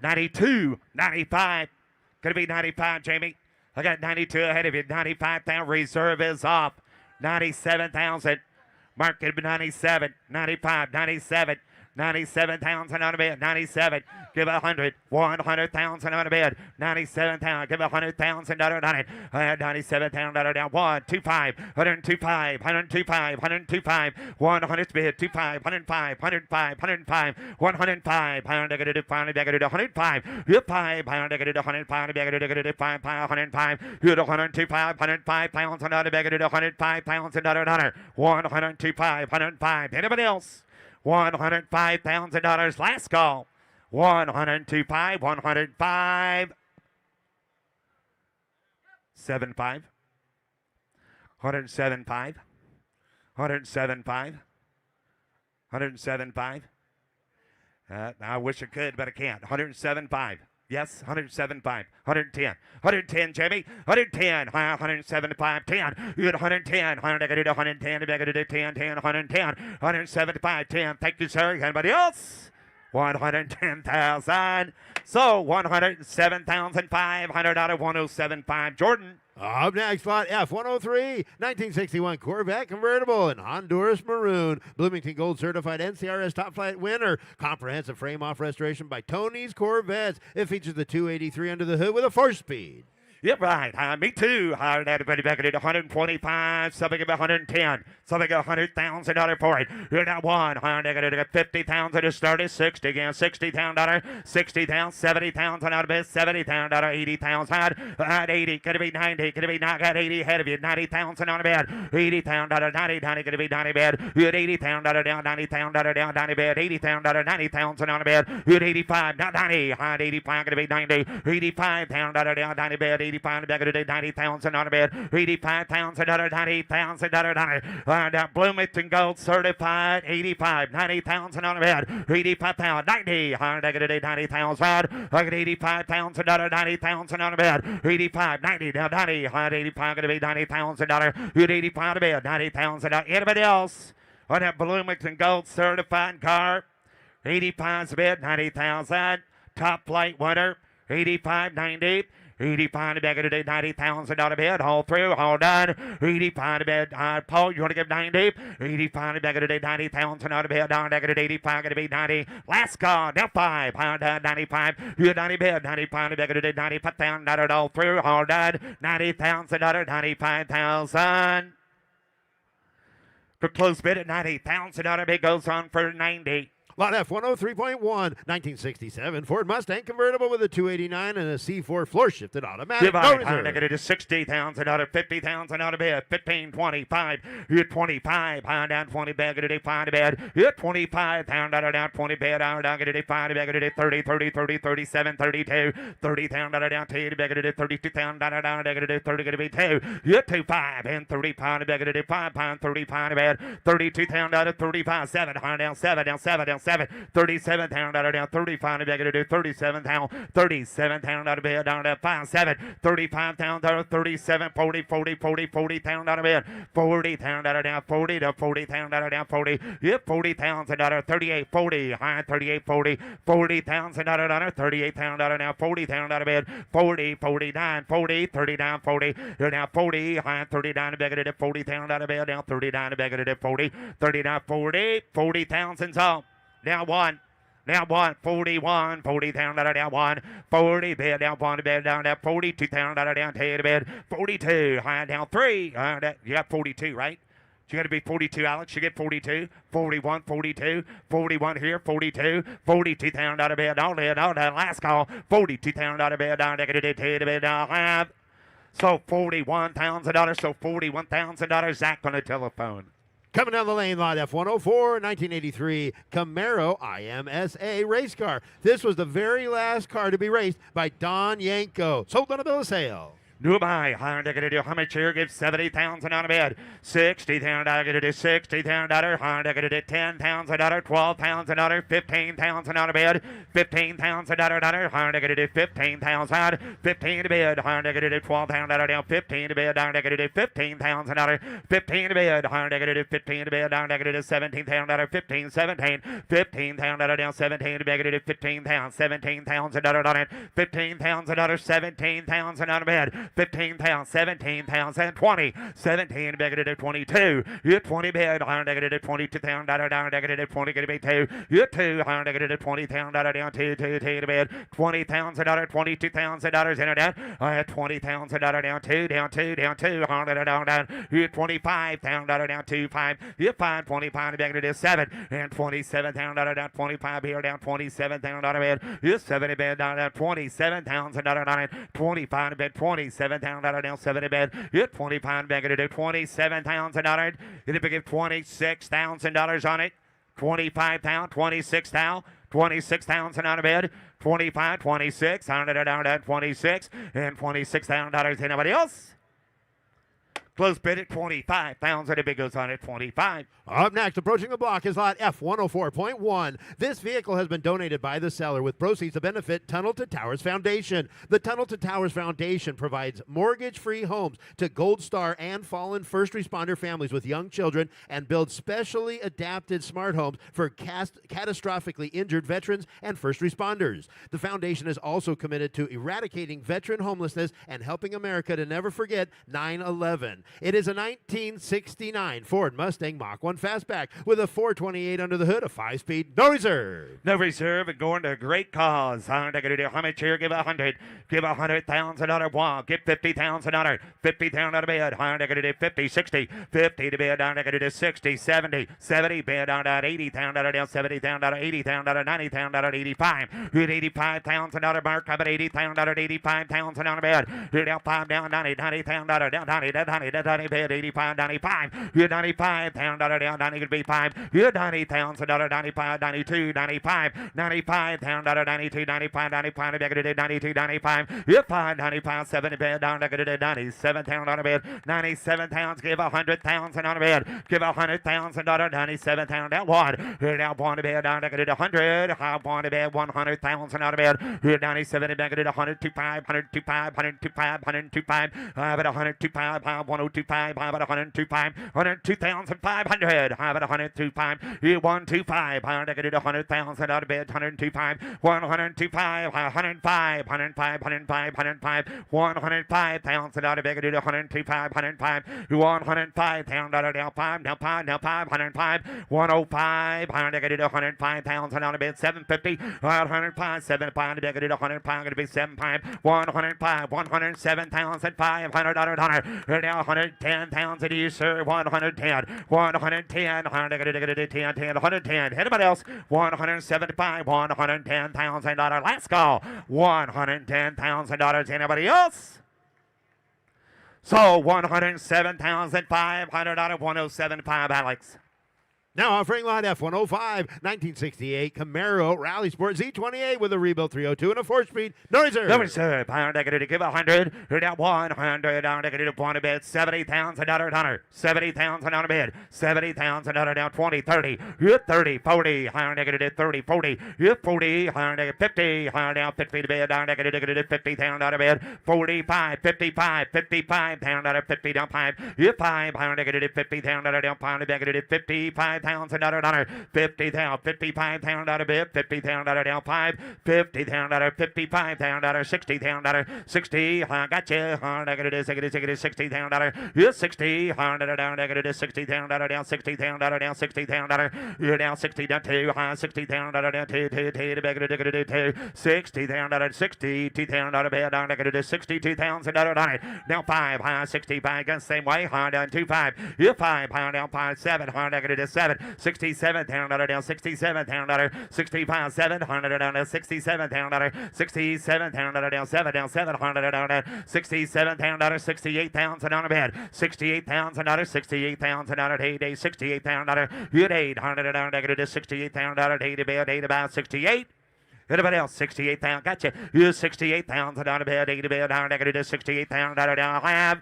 92, 95. Gonna be 95, Jamie. I got 92 ahead of you. 95,000. Reserve is off. 97,000. Mark could be 97, 95, 97. 97,000 on a bid. 97. Give 100. 100,000 on a bid. 97,000. Give 100,000 on it. 97,000 down. 125. 125. 125. 125. 100 bid. 25. 105. 105. 105. 105. 100. Finally, back to 105. 5. 100. 105. Back to 5. 105. 125. 105,000 on the back to 105,000 on 125. 105. Anybody else? $105,000. Last call. 125, 105, 75, 107.5, 107.5, 107.5. I wish I could, but I can't. 107.5. Yes, 107.5, 110, 110, Jamie, 110, 175, 10, you had 110, 110, 10, 110, 175, 10. Thank you, sir. Anybody else? 110,000. So 107,500 out of 107.5. Jordan. Up next, lot F103, 1961 Corvette convertible in Honduras maroon. Bloomington Gold certified NCRS Top Flight winner. Comprehensive frame off restoration by Tony's Corvettes. It features the 283 under the hood with a 4-speed. Yep, right. Me too. Everybody back at 125. Something about 110. Something $100,000 for it. You're not one. 50,000 to start it. 60 again. $60,000. 60,000. 70,000 out of it. $70,000. 80,000. 80. Gonna be 90. Gonna be not got 80 ahead of you. 90,000 on a bed. 80,000. 90. Gonna be 90 bed. You had 80,000 down. 90,000 down. 90 bed. 80,000. 90,000 on a bed. You had 85. Not 90. 85. Gonna be 90. 85,000 down. 90 bed. 85 back of the 90,000 on a bed. 85,000 $90,000 down Bloomington Gold certified. 85 90,000 on a bed. 85,000 90 90,000. I got 85,000 $90,000 on a bed. 85 90 down 90 85 gonna be $90,000. You 85 on a bed. 90,000. Anybody else on that Bloomington Gold certified car? 85's a bed. 90,000. Top flight winner. 85 90. 85 to back of the day, $90,000 bid, all through, all done. 85 to bed, Paul, you want to give 90? 85 to back of the day, $90,000 bid, down back of the day, 85 going to be 90. Last call, now 5, 95. You 90 bid, 95 to back of the day, $95,000 all through, all done. $90,000, 95,000. For close bid at $90,000 bid goes on for 90. Lot F 103.1, 1967 Ford Mustang convertible with a 289 and a C4 floor shifted automatic. No Divide, reserve. negative 60,000 out of 50,000 out of bed, 15, 25, hit 25, high down 20 bag, get it, find a bed, hit 25, down, down, 20 bed, down, get it, find a bag, get it, 30, 30, 30, 37, 32, 30, down, down, 10 bag, get it, 32, down, down, get it, 30, get it, 2, hit 25, and 30 pound bag, get it, 5 pound, 30 pound bed, 32 down, out of 35, 7, high down, 7, down, 7, down, 7, 37 down, down, 30 pound bag, get it, 37 down, 37 down, out of bed, down, 5, 7, 35 down, down, 37, 40, 40, 40, 40 down, out of bed, 40 down, down, 40 to 40 down, down, 40, hit 40 pounds, and down, 38, 40, high 38, 40, 40 pounds, and down, 38 down, down, 40 down, out of bed, 40, 49, 40, 39, 40, down, 40, high 39, bag, get it, 40 down, out of bed, down, 39, bag, get it, 40, 39, 40, 40 thousand, so, now one. Now one, 41, 40 down, down, 1, 40 bed, down, 1 bed, down, 42 down, down, 10 bed, 42, high down, 3, you got 42, right? You got to be 42, Alex. You get 42, 41, 42, 41 here, 42, 42 down, down, bed, down, last call, 42 down, down, bed, down, negative, 10 bed, down, half. So $41,000, so $41,000, Zach on the telephone. Coming down the lane, Lot F104, 1983 Camaro IMSA race car. This was the very last car to be raced by Don Yanko. Sold on a bill of sale. Dubai, how much here? Give 70,000 on a bed. 60,000, I get it is 60,000, I get it 10,000, 12,000, 15,000 on a bed. 15,000, I get it 15,000, 15 to bed, I get it 12,000, down 15 to bed, I get it 15,000, 15 to bed, I get it 15 to bed, I get it 17,000, 15, 17, 15,000, down 17 to bed, get it 15,000, 17,000 on it, 15,000, 17,000 on a bed. 15 pounds, 17 pounds, and 20. 17, negative 22. You're 20 bed, negative 22 pound, down, negative 20, get a big 2. You're 2, negative 20 pound, down, 2, to bed. 20 pounds, $22,000 internet. I had 20 pounds, down, 2, down, 2, down, 2, down. You're 25 pound, down, 2, 5. You're 5, 20 pound, negative 7, and 27 pound, down, 25 here, down, 27 pound, bed. You're 70 bed, down, 27 pounds, down, 25 bed, 27 pound, down, 70 bed. You're 20 pound, negative 27 pounds, down. You're going to give $26,000 on it. 25 pound, 26 pound. 26,000 out of bed, 25, 26, down at 26, and $26,000. Anybody else? Close bid at 25,000. The big goes on at 25. Up next, approaching the block is lot F104.1. This vehicle has been donated by the seller with proceeds to benefit Tunnel to Towers Foundation. The Tunnel to Towers Foundation provides mortgage-free homes to Gold Star and fallen first responder families with young children and builds specially adapted smart homes for catastrophically injured veterans and first responders. The foundation is also committed to eradicating veteran homelessness and helping America to never forget 9/11. It is a 1969 Ford Mustang Mach 1 Fastback with a 428 under the hood, a 5-speed, no reserve. No reserve and going to a great cause. How much here? Give 100. Give $100,000 walk. Give $50,000. 50,000 out of bed. How negative 50, 60. 50 to bed. How negative 60, 70. 70 bed. Down 80,000 down 70,000 80,000 90,000 85. Hit $85,000 mark. Up at 80,000 85,000 on a bed. Hit down 5 down 90 90,000 down 90 bed 85 95. Hit 95,000 down 90 could be 5. Hit 90,000 95 92 95 95,000 92 95 95 negative 92 95. Hit 5 95 7 bed down negative 97,000 on a bed 97 pounds. Give 100,000 on a bed. Give $100,000 97,000 down 1. Hit down 1 bed down negative 100. Hop on to bed 100,000 on a bed. Hit 97 negative 102.5 102.5 102.5 102.5. Have it 102.5 102.5 have it 102.5 102,500. Have it 102.5 you 125 negative 100,000 out of bed 102.5 102.5 105 105 105 105 105,000 out of bed 102.5 105 105,000 down 5 now 5 now 5 105 105 negative 105,000 out of bed 750 105 75 negative 105 going to be 75 105 107,500 now 110,000 to you, sir. 110. 110. 110. 110. Anybody else? 175. $110,000. Last call. $110,000. Anybody else? So $107,500 out of 107.5, Alex. Now offering lot F105, 1968 Camaro Rally Sport Z28 with a rebuilt 302 and a 4-speed. No reserve. No reserve. I'm going to give 100. You're down 100. I'm going to one a bid. $70,000 hunter. $70,000 on a bid. $70,000 down 20, 30. You're 30, 40. I'm going to do 30, 40. You're 40. I'm going to 50. I'm down 50 to bid. I'm going to do 50,000 on a bid. 45, 55, 55 pound out of 50 down 5. You're 5. I'm going to do 50,000 down 5. I'm going to do 55,000 $1,000, 50,000, 55,000 out of bid, 50,000 down 5, 50,000, 55,000, 60,000, 60. I got you. Negative 60,000. You're 60. Down negative 60,000 down 60,000 down 60,000. You're down 60 down 2. 60,000 down 2 negative 2. 60,000 60,000 out of bid. Down negative 62,000 down 5. 65 guns same way. Down 2 5. You're 5. Down 5 7. Negative 7. 67,000 down 67,000. 65 700 down 67,000. 67,000 down 700 down 67,000. 68,000 on a bed. 68,000. 68,000 8 68,000. You're 800 down negative 68,000 8 bed 8 about 68. Anybody else? 68,000. Gotcha. You're 68,000 on a bed 8 bed down negative 68,000 down 5.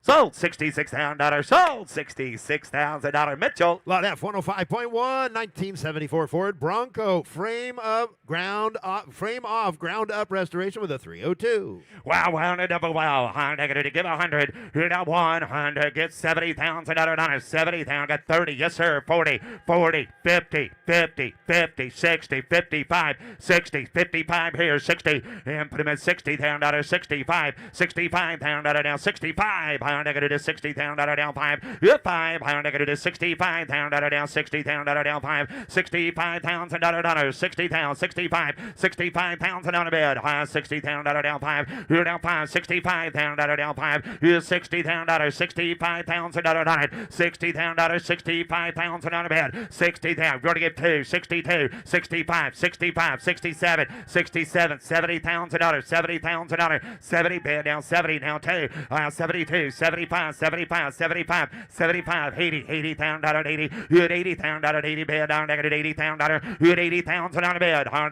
Sold $66,000. Sold $66,000. Mitchell. Lot F105.1, 1974 Ford Bronco. Frame off ground up restoration with a 302. Wow, wow, a double wow. Negative to give 100. You're now 100. Get $70,000. 70,000. Got 30. Yes, sir. 40, 40, 50, 50, 50, 60, 55, 60, 55 here. 60. And put him at $60,000. 65, 65,000 down 65. Negative 60,000 down 5. You're 5. Negative 65,000 down 60,000 down 5. $65,000. 60,000. 65. 65,000 on a bed. 60,000 down 5. You're down 5. 65,000 down 5. You're 60,000. 65,000 on it. 60,000. 65,000 on a bed. 60,000. Going to get 2. 62. 65. 65. 67. 67. $70,000. 70,000. 70 bed down 70 now 2. 72. 75, 75, 75, 75, 80, $80,000, 80. You had $80,000, 80 bed down, negative $80,000. You had $80,000 on a bed, down.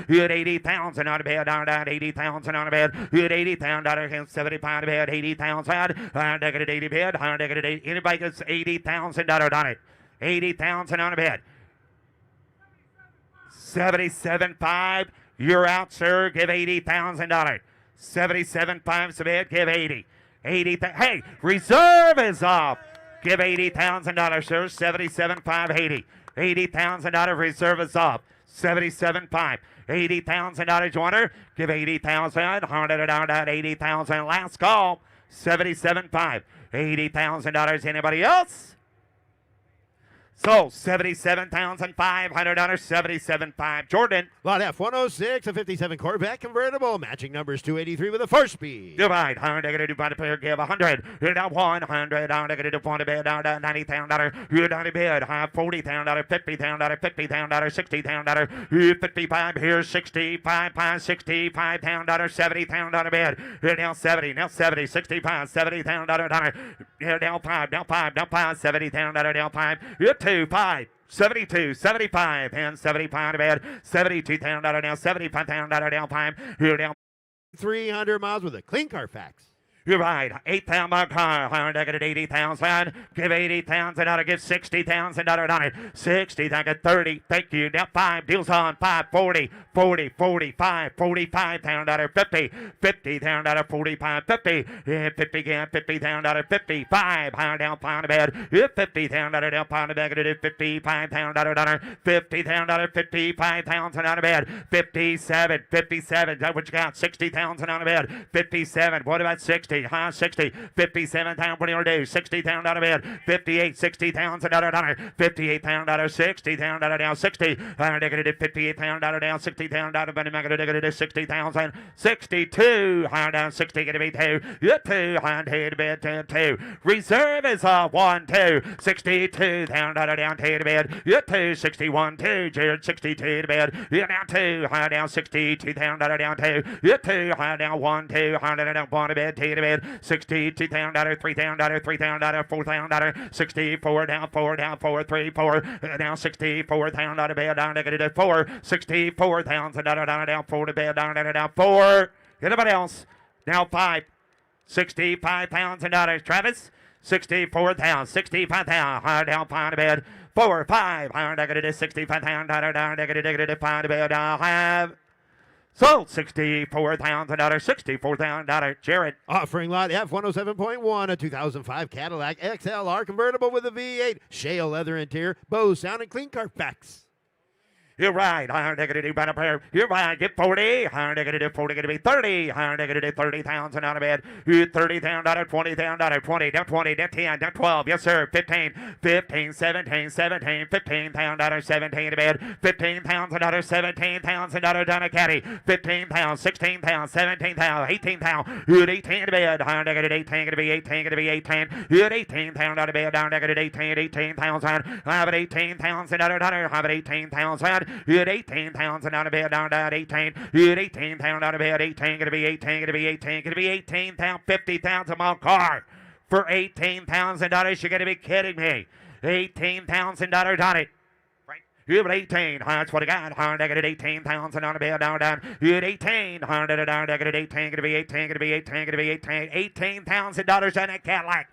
You had $80,000 on a bed, down, $80,000 on a bed. You had $80,000, 75 bed, $80,000, negative 80 bed, negative 80. Anybody gets $80,000 on it? $80,000 on a bed. 77.5. You're out, sir. Give $80,000. 77.5 a bed. Give 80. 80. Hey, reserve is off. Give $80,000, sir. 77.5, 80. $80,000 reserve is off. 77.5. $80,000 joiner. Give 80,000. 80,000. Last call. 77.5. $80,000. Anybody else? So $77,500. 77.5. Jordan. Lot F106, a 57 Corvette convertible. Matching numbers 283 with a 4-speed. Divide. Negative by the player. Give 100. You're down 100. Negative one bid. Down $90,000. You're down a bid. $40,000. $50,000. $50,000. $60,000. 55. Here's 65. $65,000. $70,000 bid. You're down 70. Now 70. 65. $70,000. You're down 5. Down 5. Down 5. $70,000. Down 5. You're 2. 5, 72, 75, and 75 to bed. $72,000 down, $75,000 down 5. You're down 300 miles with a clean Carfax. You're right. $8,000 car. Negative 80,000. Give 80,000 out. Give $60,000 on it. 60,000. 30. Thank you. Now 5. Deals on 5. 40. 40. 45. $45,000. 50. $50,000. 45. 50. 50 again. $50,000. 55. Down 5 to bed. $50,000 down 5 to bed. $55,000. $50,000. $55,000 on a bed. 57. 57. Is that what you got? $60,000 on a bed. 57. What about 60? 60, 60, 57 pound, what do you do? 60 pound out of bed, 58, 60 pounds, another dollar, 58 pound out of 60 pound out of down, 60, 58 pound out of down, 60 pound out of bed, 60 thousand, 62, down 60, gonna be 2, 200 bed, 2, reserve is 1, 2, 62 pound out of down, 2 to bed, 2, 61, 2, Jared, 62 to bed, down 2, down 62 pound out of down, 2, 2, down 1, 2, down 1 to bed, 2 to bed, 62 pound out of 3 pound out of 3 pound out of 4 pound out of 64 down 4 down 4 3 4 down 64 pound out of bed down negative 4 64 pounds down 4 to bed down 4. Anybody else? Now 5 65 pounds and dollars. Travis 64 pounds 65 pounds hard down 5 to bed 4 5 hard negative 65 pound down negative 5 to bed down have. Sold 64 pounds and dollars, 64 pounds dollars. Jared. Offering lot F107.1, a 2005 Cadillac XLR convertible with a V8, shale leather interior, Bose sound and clean Carfax. You're right. Higher negative banner pair. You're right. Get 40. Higher negative 40 going to be 30. Higher negative 30 pounds and out of bed. 30 pound dollar, 20 pound dollar, 20, down 20, down 10, down 12. Yes, sir. 15, 15, 17, 17, 15 pound dollar, 17 to bed. 15 pounds and dollar, 17 pounds and dollar down a caddy. 15 pounds, 16 pounds, 17 pounds, 18 pounds. 18 to bed. Higher negative 18 going to be 18, going to be 18. 18 pound out of bed. Down negative 18, 18 pounds on. Have it 18 pounds and dollar. Have it 18 pounds on. You had 18 pounds and out of bed, down 18. You had 18 pound out of bed, 18, gonna be 18, gonna be 18, gonna be 18 pound, 50 pounds a mile car. For 18 pounds and dollars, you're gonna be kidding me. 18 pounds and dollars on it. Right? You have 18, that's what I got. 18 pounds and out of bed, down. You had 18, 18, gonna be 18, gonna be 18, gonna be 18. 18 pounds and dollars on that Cadillac.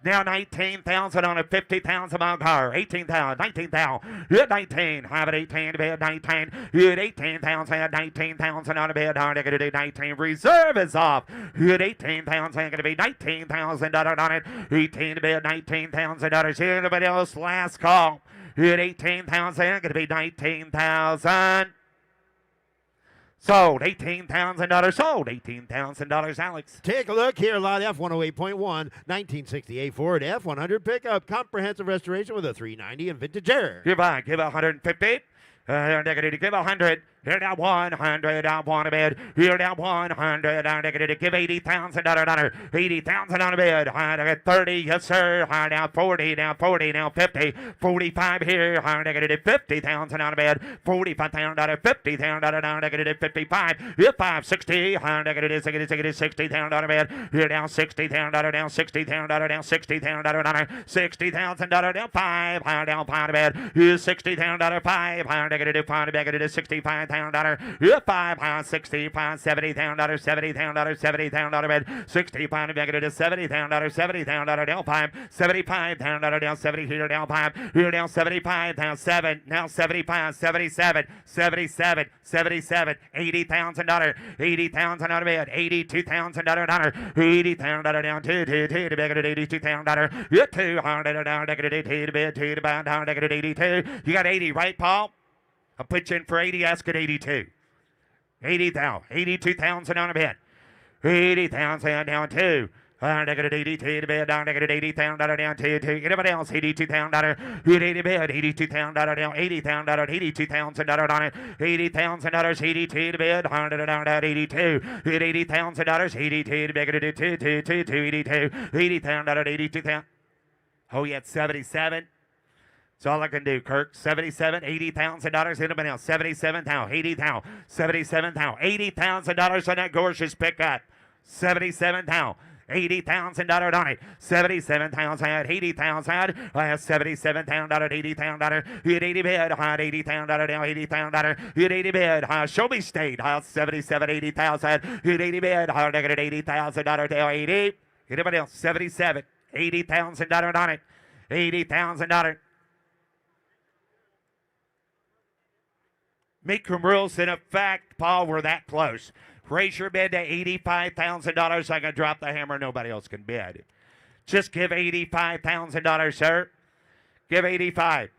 Now 19,000 on a 50 pounds a mile car. 18,000, 19,000. You had 19. Have it 18 to bed, 19. You had 18,000, 19,000 on a bed. Hard to do 19. Reserve is off. You had 18 pounds, going to be 19,000 on it. 18 to bed, 19,000 dollars. Anybody else? Last call. You had 18,000, going to be 19,000. Sold $18,000. Sold $18,000, Alex. Take a look here, lot F108.1, 1968 Ford F100 pickup, comprehensive restoration with a 390 and vintage air. Give 150. Negative, give 100. Here down 100, down 1 a bed. Here down 100, down negative, give $80,000. 80,000 on a bed. High negative 30, yes sir. High down 40, down 40, now 50. 45 here. High negative 50,000 on a bed. 45 pound dollar, 50,000 down negative 55. Here 5, 60. High negative 60,000 on a bed. Here down 60,000 down 60,000 down 60,000 down 60,000 down 5. High down 5 a bed. Here 60,000 5. High negative 5 negative 65. $5, you 5 pounds, 60 pounds, $70,000, $70,000, $70,000 bed, 60 pound negative, $70,000, $70,000 down 5, $75,000 down 70 here down 5, here down 75 down 7, now 70 pounds, 77, 77, 77, $80,000, $80,000 bed, $82,000, $80,000 down 2, to negative $82,000, you 200 down negative 2 to bed, 2 to bound down negative 82. You got 80, right, Paul? I'll put you in for 80, ask at 82. 80,000, 82,000 on a bed. 80,000 down 2. Negative 82 to bed, down negative $80,000 down 2. Anybody else? $82,000. Hit 80 bed, $82,000 down, $80,000, $82,000 on it. $80,000, 82 to bed, 100 down at 82. Hit $80,000, 82 to bed, 2, 82. $80,000, 82,000. Oh, yeah, 77. That's all I can do, Kirk. 77, $80,000. Anybody else? 77,000, 80,000, 77,000, $80,000 on that gorgeous pickup. 77,000. $80,000 on it. 77,000, 80,000. I have 77,000, $80,000. Hit 80 bid. I had $80,000 now, $80,000. Hit 80 bid. Show me state. I have 77, 80,000. Hit 80 bid. I have negative $80,000 now, 80. Anybody else? 77, $80,000 on it. $80,000. Mecum rules in effect, Paul. We're that close. Raise your bid to $85,000. I can drop the hammer. Nobody else can bid. Just give $85,000, sir. Give 85.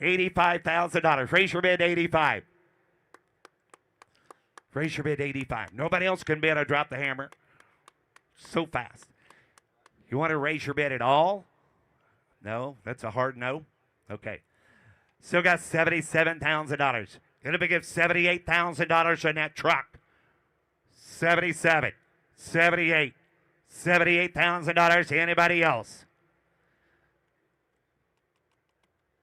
$85,000. Raise your bid to 85. Raise your bid to 85. Nobody else can bid. I drop the hammer. So fast. You want to raise your bid at all? No, that's a hard no. Okay. Still got $77,000. Gonna be give $78,000 on that truck. 77, 78, $78,000. Anybody else?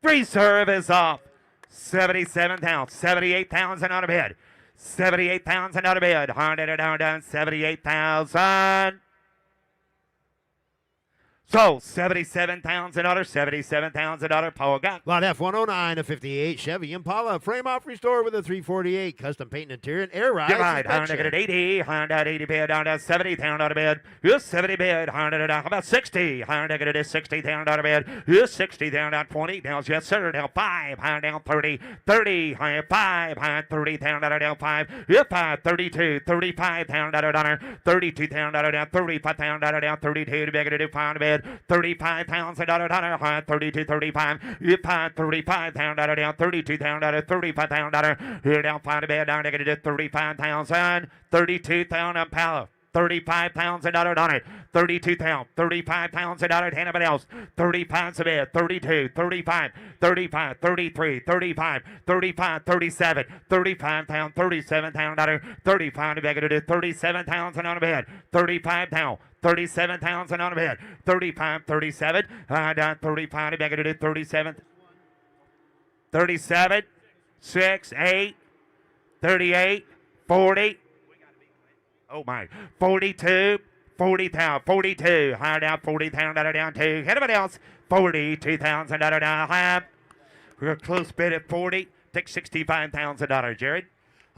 Reserve is off. 77,000, 78,000 on a bid. 78,000 on a bid. 78,000. So, $77,000, $77,000 power gun. Lot F109, a 58 Chevy Impala, frame off restore with a 348, custom paint and interior and air ride. Divide, 180, 180 bid, down to 70,000 on a bid. Yes, 70 bid, 100 down. How about 60? 100 60,000 on a bid. Yes, 60,000 down, 20 down. Yes, sir, down 5, down 30, 30, 5, 30,000 down 5. Yes, 5, 32, 35,000 down, 32,000 down, 35,000 down, 32 to beg to do 5 bid. $35,000, 32, 35. You find $35,000 down, $32,000, $35,000. Here down, find a bed down, they're going to do $35,000, $32,000 power. $35,000 on it. 32,000, $35,000. Anybody else? 35 a bed. 32, 35, 35, 33, 35, 35, 37, 35,000, $37,000. 35 to beg to do 37,000 on a bed. 35,000. 37,000 on a bed. 35, 37. Down 35 to beg to do 37. 37, 6, 8, 38, 40. Oh my, 42, 40,000, 42, higher down, $40,000 down to anybody else, $42,000 down, half. We're a close bid at 40, take $65,000, Jared.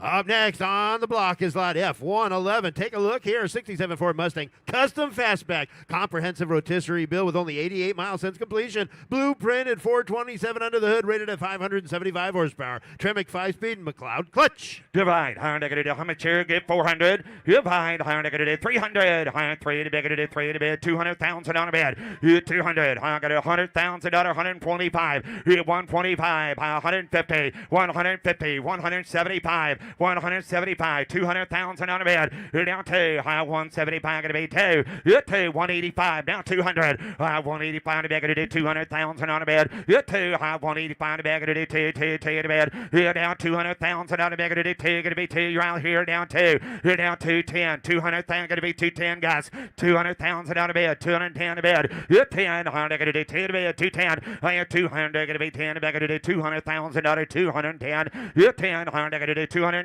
Up next on the block is lot F111. Take a look here. 67 Ford Mustang. Custom fastback. Comprehensive rotisserie build with only 88 miles since completion. Blueprinted 427 under the hood. Rated at 575 horsepower. Tremec 5-speed McLeod clutch. Divide. How much here? Get 400. Divide. 300. 3 to bid. 3 to bid. 200,000 on a bed. 200. I got $100,000. 125. 125. 150. 150. 175. 175, 200,000 on a bed. You're down to 175, going to be 2. You're to 185, down 200. 185 to bed, going to do 200,000 on a bed. You're to 185 to bed, going to do 2 to bed. You're down 200,000 on a bed, going to do 2, going to be 2. You're out here down 2. You're down 210, 200,000, going to be 210, guys. 200,000 on a bed, 210 to bed. You're 10, going to do 2 to bed, 210. You're 200, going to be 10 to bed, going to do 200,000, 210. You're 10, going to do 210,000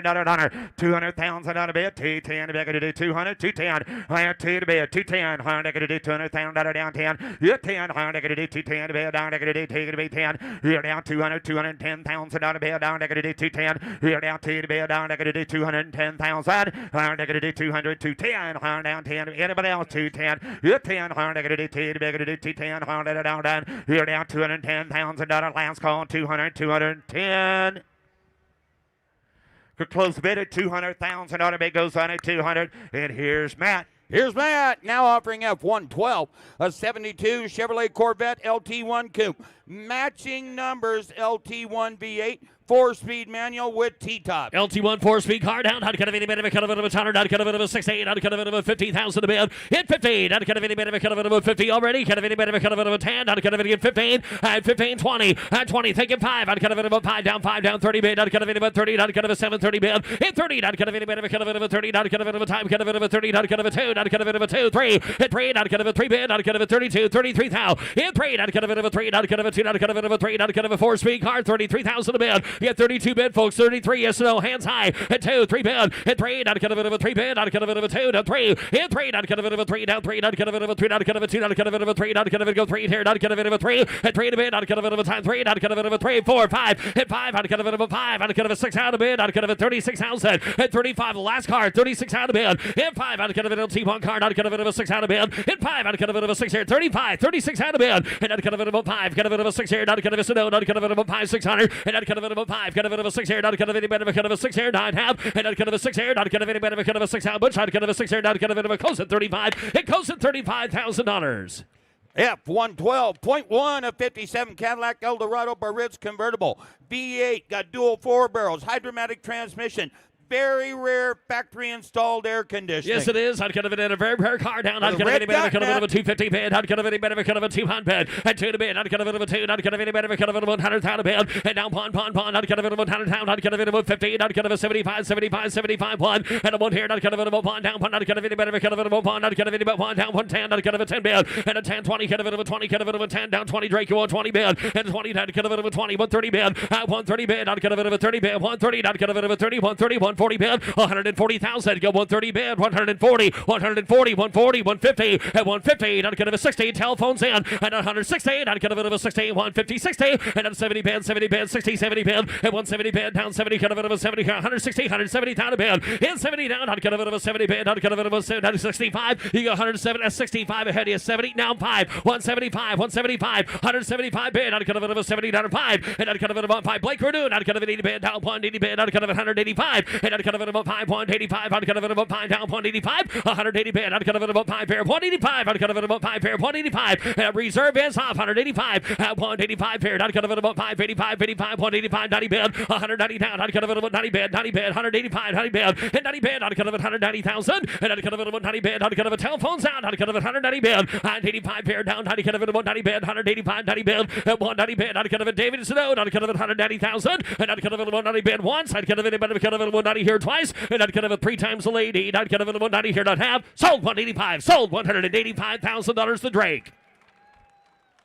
honor, 200,000 on a bed, 210 to bed, to do 200, 210, higher 2 to bed, 210, higher to do 200,000 down 10, you're 10, higher to do 210 to bed, down to do 2 to be 10, you're down 200, 210,000 on a bed, down to do 210, you're down 2 to bed, down to do 210,000, higher to do 200, 210, higher down 10, anybody else 210, you're 10, higher to do 2 to bed, to do 210, higher down, you're down $210,000, last call 200, 210. Could close the bid at 200,000 on a bid goes on at 200. And here's Matt. Here's Matt, now offering F112, a 72 Chevrolet Corvette LT1 Coupe. Matching numbers LT1 V8, 4-speed manual with T-top. LT1 4-speed car down. How to cut a video bit of a cut of a tonner. How to cut a bit of a 68. How to cut a bit of a 50,000 a bid. Hit 15. How to cut a video bit of a cut of a 50 already. Cut a video bit of a cut of a 10. How to cut a video 15. At 15, 20. At 20, thinking 5. How to cut a bit of a 5 down 30 bid. How to cut a video about 30. How to cut a 7 30 bid. Hit 30. How to cut a video bit of a cut of a 30. How to cut a bit of a time. Cut a bit of a 30. How to cut a 2. How to cut a bit of a 2. 3. Hit 3. How to cut a 3 bid. How to cut a 32. 33,000. Hit 3. How to cut a bit of a 3. How to cut a 2. How to cut a bit of a 3. How to cut a 4-speed car. 33,000 a bid. Get 32 bid, folks. 33. Yes or no. Hands high. Hit 2. 3 bid. Hit 3. How to cut a bit of a 3 bid. How to cut a bit of a 2. Down 3. Hit 3. How to cut a bit of a 3. Down 3. How to cut a bit of a 3. How to cut a 2. How to cut a bit of a 3. How to cut a bit of a 3. Here. How to cut a bit of a 3. Hit 3 to bid. How to cut a bit of a time 3. How to cut a bit of a 3. 4. 5. Hit 5. How to cut a bit of a 5. How to cut a 6 out of bid. How to cut a 36,000. Hit 35. The last card. 36 out of bid. Hit 5. How to cut a bit of a T1 card. How to cut a bit of a 6 out of bid. Hit 5. How to cut a bit of a 6 here. 35. 36 out of bid. And how to cut a bit of a 5. Cut a bit of a 6 here. How to cut a bit of a How to cut a bit of a 5. 600. And how to cut a bit of a 5. Cut a bit of a 6 here. How to cut a bit of a 6 here. 9 half. And how to cut a 6 here. How to cut a bit of a 6 out. Butch. How to cut a 6 here. How to cut a bit of a close at 35. It goes at $35,000. F112.1, a 57 Cadillac Eldorado Barritz convertible. V8, got dual 4 barrels, hydromatic transmission. very rare factory installed air conditioning. Yes, it is. I'd kind of it in a very rare car down. I'd The kind of red any better dot kind of net. a 250 bid. I'd kind of any better kind of a 200 and 2 to bid. I'd kind of a 2. I'd kind of any better kind of a 100,000 bid. And down pawn. I'd kind of a 100,000. I'd kind of a 50. I'd kind of a 75 1. And a 1 here. I'd kind of a pawn down. I'd kind of any better kind of a pawn. I'd kind of any pawn down 110. I'd kind of a 10 bid. And a 10 20 kind of a 20 kind of a 10 down 20 Drake. You want 20 bid. And 20 I'd kind of a 20 130 bid. 130 bid. I'd kind of a 30 bid. 130. I'd kind of a 30 130 140 bid. 140,000. Go 130 bid. 140 140 140 150 at 150. I'd kind of a 60. Telephones in. And 160. I'd kind of a 60. 150 60. And a 70 bid. 70 bid. 60 70 bid. At 170 bid. Down 70. Kind of a 70. 160 170 down a bid. In 70 down. I'd kind of a 70 bid. I'd kind of a 65. You go 107. 65 ahead of you. 70 now 5. 175 175 175 bid. I'd kind of a 70 down 5. And I'd kind of a 5. Blake Redoon. I'd kind of an 80 bid. Down 180 bid. I'd kind of 185. And I'd kind of a 5 185. I'd kind of a 5 down 185. 180 bid. I'd kind of a 5 pair. 185. I'd kind of a 5 pair. 185. Reserve is off. 185. 185 pair. I'd kind of a 5 85 85 185 90 bid. 190 down. I'd kind of a 90 bid. 90 bid. 185 90 bid. And 90 bid. I'd kind of a 190,000. And I'd kind of a 90 bid. I'd kind of a telephones out. I'd kind of a 190 bid. 185 pair down. I'd kind of a 190 bid. 185 90 bid. 190 bid. I'd kind of a David Sedone. I'd kind of a 190,000. And I'd kind of a 190 bid once. I'd kind of a kind of a 190 here twice. And I'd kind of a 3 times the lady. I'd kind of a 190 here not have. Sold 185. Sold $185,000 to Drake.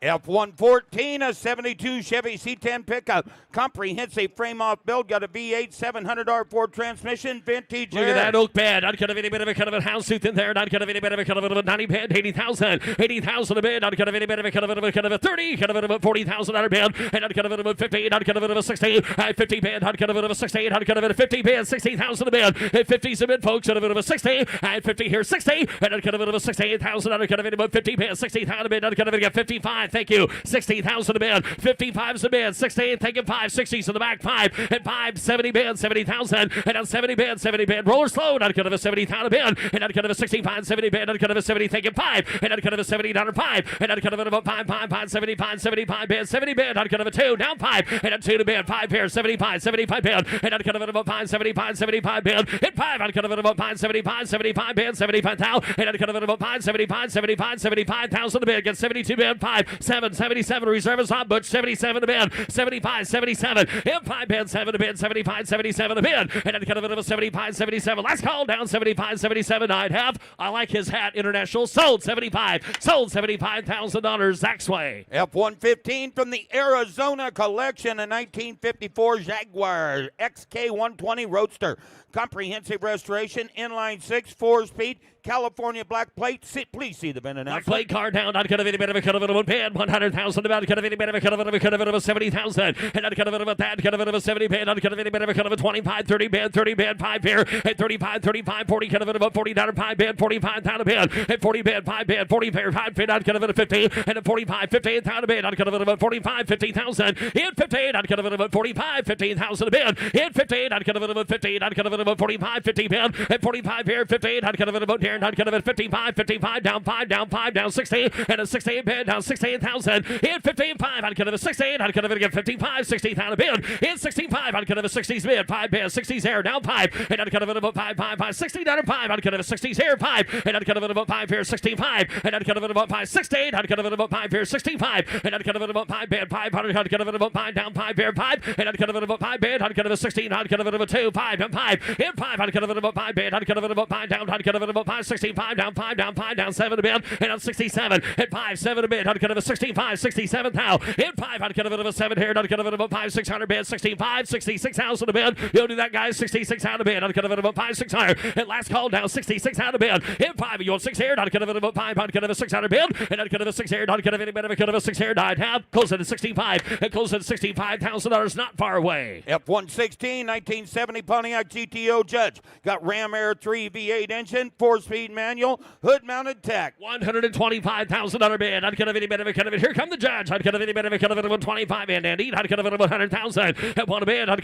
F-114, a 72 Chevy C10 pickup. Comprehensive frame-off build. Got a V8 700 R4 transmission. Vintage Look at that oak bed. I'd kind of any bit of a kind of a house tooth in there. I'd kind of any bit of a kind of a 90 bed. 80,000. 80,000 a bid. I'd kind of any bit of a kind of a 30. Kind of a $40,000 bid. And I'd kind of a 50. I'd kind of a 60. 50 bid. I'd kind of a 60. I'd kind of a 50 bid. 60,000 a bid. 50's a bid, folks. I'd have a 60. And 50 here, 60. And I'd kind of a 68,000. I'd kind of a 50 bid. 60,000 a bid. I'd kind of a 55. Thank you. 60,000 a bid. 55's a bid. 16. Thinking 5. 60's in the back. 5. And 5. 70 bid. 70,000. And on 70 bid. 70 bid. Roller slow. I'd kind of a 70,000 a bid. And I'd kind of a 65. 70 bid. I'd kind of a 70. Thinking 5. And I'd kind of a 70 down 5. And I'd kind of a 5. 75. 75 bid. 70 bid. I'd kind of a 2. Down 5. And a 2 to bid. 5 here. 75. 75 bid. And I'd kind of a 5. 75. 75 bid. Hit 5. I'd kind of a 5. 75. 75 bid. 75,000. And I'd kind of a 5. 75. 75. 75,000 a bid. Get 72 bid. 5. 7. 77. Reserve is on Butch. 77 a bid. 75. 77. Hit 5 bid. 7 a bid. 75. 77 a bid. And I'd kind of a 75. 77. Last call down. 75. 77. I'd have. I like his hat. International. Sold 75. Sold $75,000. Zach's way. F-115 from the Arizona collection, a 1954 Jaguar XK120 Roadster. Comprehensive restoration, inline 6, 4-speed, California black plate. Please see the VIN Black announcement. plate car down. I'd kind of any bit of a kind of a 1 bid. 100,000 about kind of any bit of a kind of a 70,000. And I'd kind of a that kind of a 70 bid. I'd kind of any bit of a kind of a 25, 30 bid, 30 bid, 5 here. At 35, 35, 40 kind of a 40 down 5 bid, 45 down a bid. At 40 bid, 5 bid, 40 pair, 5 bid. I'd kind of a 50. And a 45, 58 down a bid. I'd kind of a 45, 50,000. In 58, I'd kind of a 45, 15,000 a bid. In 58, I'd kind of a 50. I'd kind of a 45, 50 bid. At 45 here, 58, I'd kind of a here. And I'd kind of a 55, 55 down 5, down 5, down 60. And a 68 bid, down 68,000. In 15, 5, I'd kind of a 68. I'd kind of get 55, 60,000 a bid. In 65, I'd kind of a 60s bid, 5 bid, 60s here, down 5. And I'd kind of a 5, 5, 5, 60 down 5. I'd kind of a 60s here, 5. And I'd kind of a 5 here, 65. And I'd kind of a 5, 68. I'd kind of a 5 here, 65. And I'd kind of a 5 bid, 500. I'd kind of a 5 down 5 here, 5. And I'd kind of a 5 bid. I'd kind of a 16. I'd kind of a 2, 5 down 5. In 5, I'd kind of a 5 bid. I'd kind of a 5 down. I'd kind of a 5, 65 down 5 down 5 down 7 a bid. And on 67 at 5, 7 a bid. I'd kind of a 65, 67 now. In 5, I'd kind of a 7 here. I'd kind of a 5, 600 bid. 65, 66,000 a bid. You'll do that, guys. 66 out of bid. I'd kind of a 5, 600. And last call down 66 out of bid. In 5, you want 6 here. I'd kind of a 5. I'd kind of a 600 bid. And I'd kind of a 6 here. I'd kind of any bit of a kind of a 6 here. I'd have close at 65. And close at $65,000. Not far away. F-116, 1970 Pontiac GTO Judge. Got Ram Air 3 V8 engine, 4-speed manual, hood-mounted tech. $125,000 bid. I'd kind of any bit of Here come the judge. 25 and Andy. 100,000. One bid. 1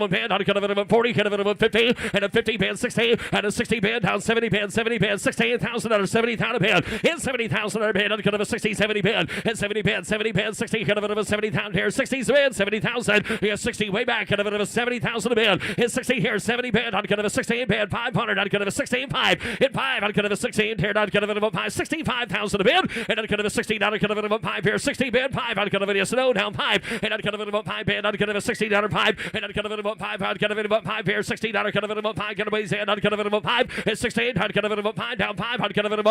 bid. 40. 50 and a 50 bid. 60 and a 60 bid. Down 70 bid. 70 bid. $68,000. 70,000 bid. In 70,000 bid. 60 70 bid. And 70 bid. 70 bid. 60 70,000 here. 60 bid. 70,000. Here's 60 way back. 70,000 bid. In 60 here. 70 bid. 16 bid. 500. 16 5. In 5. 16 here. 5. 65,000 bid. And 60 5 here. 60 bid. 5. Yes, no, down 5. And 5 bid. $60 5. And 5. 5 here. $60 5. 5. It's 16. 5 down 5.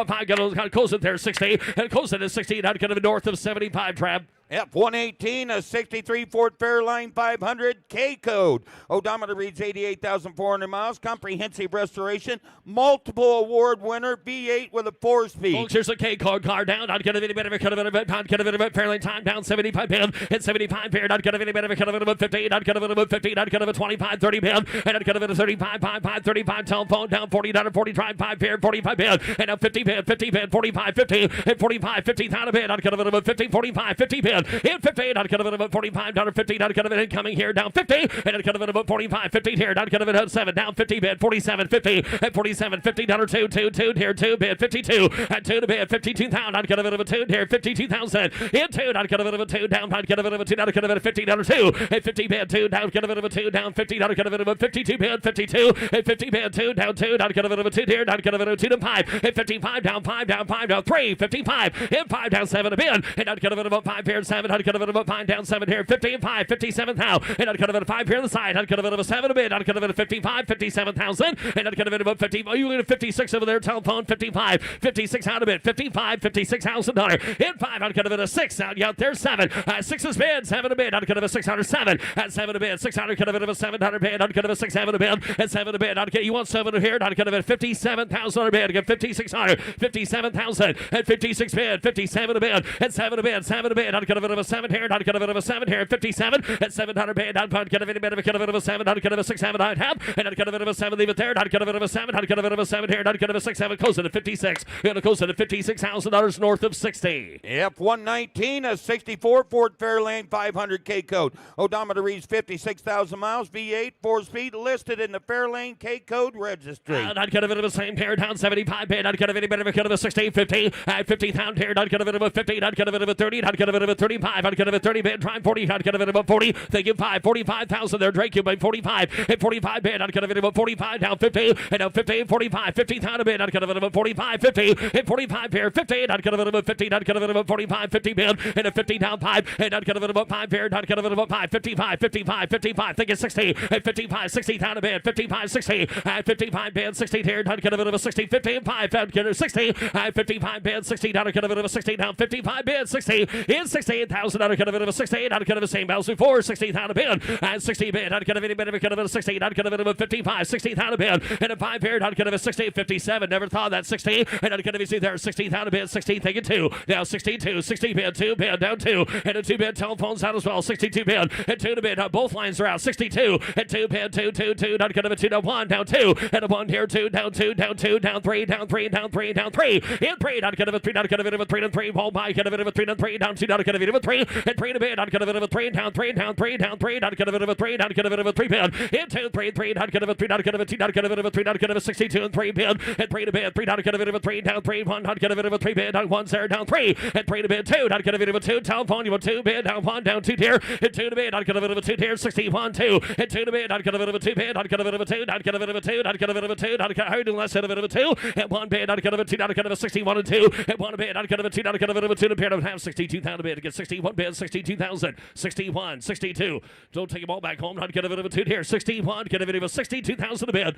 5. Close it there. 60. And close it at 16. North of 75. Trav. F-118, a 63 Ford Fairlane 500 K code. Odometer reads 88,400 miles. Comprehensive restoration. Multiple award winner. V8 with a 4-speed. Folks, here's a K code car down. Not going to be any better. Fairlane time down 75 pound. It's 75 pound. Not going to be any better. 50. Not going to 50. Not going to 25, 30 pound. And not going to 35, 35 telephone down 40, down 40, drive 5 pound, 45 pound. And now 50 pound, 45, 50. And 45, 50 down a bit. Not going to 50, 45, 50 pound. In 50, not going to 45, down 50, not going to incoming here, down 50, and not going to 45, 50 here, not going to 7, down 50 bid, 47, 50, and 47, 50, down 2 here, 2 bid, 52, and 2 to bid, 52,000, not going to 2 here, 52,000, in 2, not going to 2, down, not going to 2, not going to 50, down 2, and 50 bid, 2, down, going to 2, down 50, not going to 52 bid, 52, and 50 bid, 2, down 2, not going to 2 here, not going to 2 to 5, and 55, down 5, down 3, 55, and 5, down 7 to bid, and not going to 5 here, 7, not going to 5 down 7 here, 50 and 5, 57,000, and not going to 5 here on the side, not going to 7 a bid, not going to 55, 57,000, and not going to 50, you get a 56 over there, telephone, 55, 56 out of bid, 55, $56,000, in 5, not going to 6 out there, 7, 6 is bid, 7 a bid, not going to 607, at 7 a bid, 600, going to 700 bid, not going to 6 7 a bid, and 7 a bid, not get you want 7 here, not going to 57,000 a bid, get 5,600, 57,000, and 56 bid, 57 a bid, and 7 a bid, 7 a bid, not going to 7 here, not going to 7 here, 57, and 700 bid, not going to any better, going to 7, not going to 6 7 I have, and not going to 7, leave it there, not going to 7, not going to 7 here, not going to 6 7, close it at 56, going to close it at $56,000 north of 60. F-119, a 64 Ford Fairlane 500 K code. Odometer reads 56,000 miles. V8 4-speed listed in the Fairlane K code registry. Not going to the same here, down 75 bid, not going to any better, going to 60, 50, 50,000 here, not going to 50, not going to 30, not going to 35, not going to 30 bid, try 40, not going to 40, they give 5, 45,000 there, Drake, you by 45, and 45 bid, not going to 45, down 50, and now 50, 45, 50,000 bid, not going to 45, 50, and 45 here, 50, not going to 50, not going to 45, 50 bid, and a 50 down 5, and not going to 5 here, not going to 5, 55, 55, 55, think it's 60, and 55, 60,000 bid, 55, 60, and 55 bid, 60 here, not going to 60, 50, and 5, 60, and 55 bid, 60, not going to 60, down 55 bid, 60, in 68,000, not going to 68, not going to the same balance before, 60,000 bid, and 60 bid, not going to any better, going to 60, not going to 55, 60,000 bid, and a 5 here, not going to 60, 57, never thought that 60, and not going to see there, 60,000 bid, 60, take it 2, now 62, 60 bid, 2 bid, down 2, and a 2 bid, telephones out as well, 62 bid, and 2 to bid, both lines are out, 62, and 2 bid, 2, not going to 2 to 1, down 2, and a 1 here, 2, down 2, down 2, down 3, down 3, down 3, down 3, in 3, not going to 3, not going to 3, and 3, ball by, going to 3, and 3, down 2, not going to 3, and 3 to bid, not going to 3, down 3, down 3, down 3, not going to 3, not going to 3 bid, in 2, 3, 3, not going to 3, not going to 2, not going to 3, not going to 62, and 3 bid, and 3 to bid, 3, not going to 3, down 3, 1, not going to 3 bid, down 1, there, down 3, and 3 to bid, 2, not going to 2, telephone, you want 2 bid, down 1, down 2 here, and 2 to bid, not going to 2 here, 61, 2, and 2 to bid, not going to 2 bid, not going to 2, not going to 2, not going to 2, not going to less than a 2, and 1 bid, not going to 2, not going to 61 and 2, and 1 bid, not going to 2, not going to 2, to pair to have 62,000 bid to get 61 bid, 62,000, 61, 62. Don't take them all back home, not going to 2 here, 61, get a video of 62,000 a bid.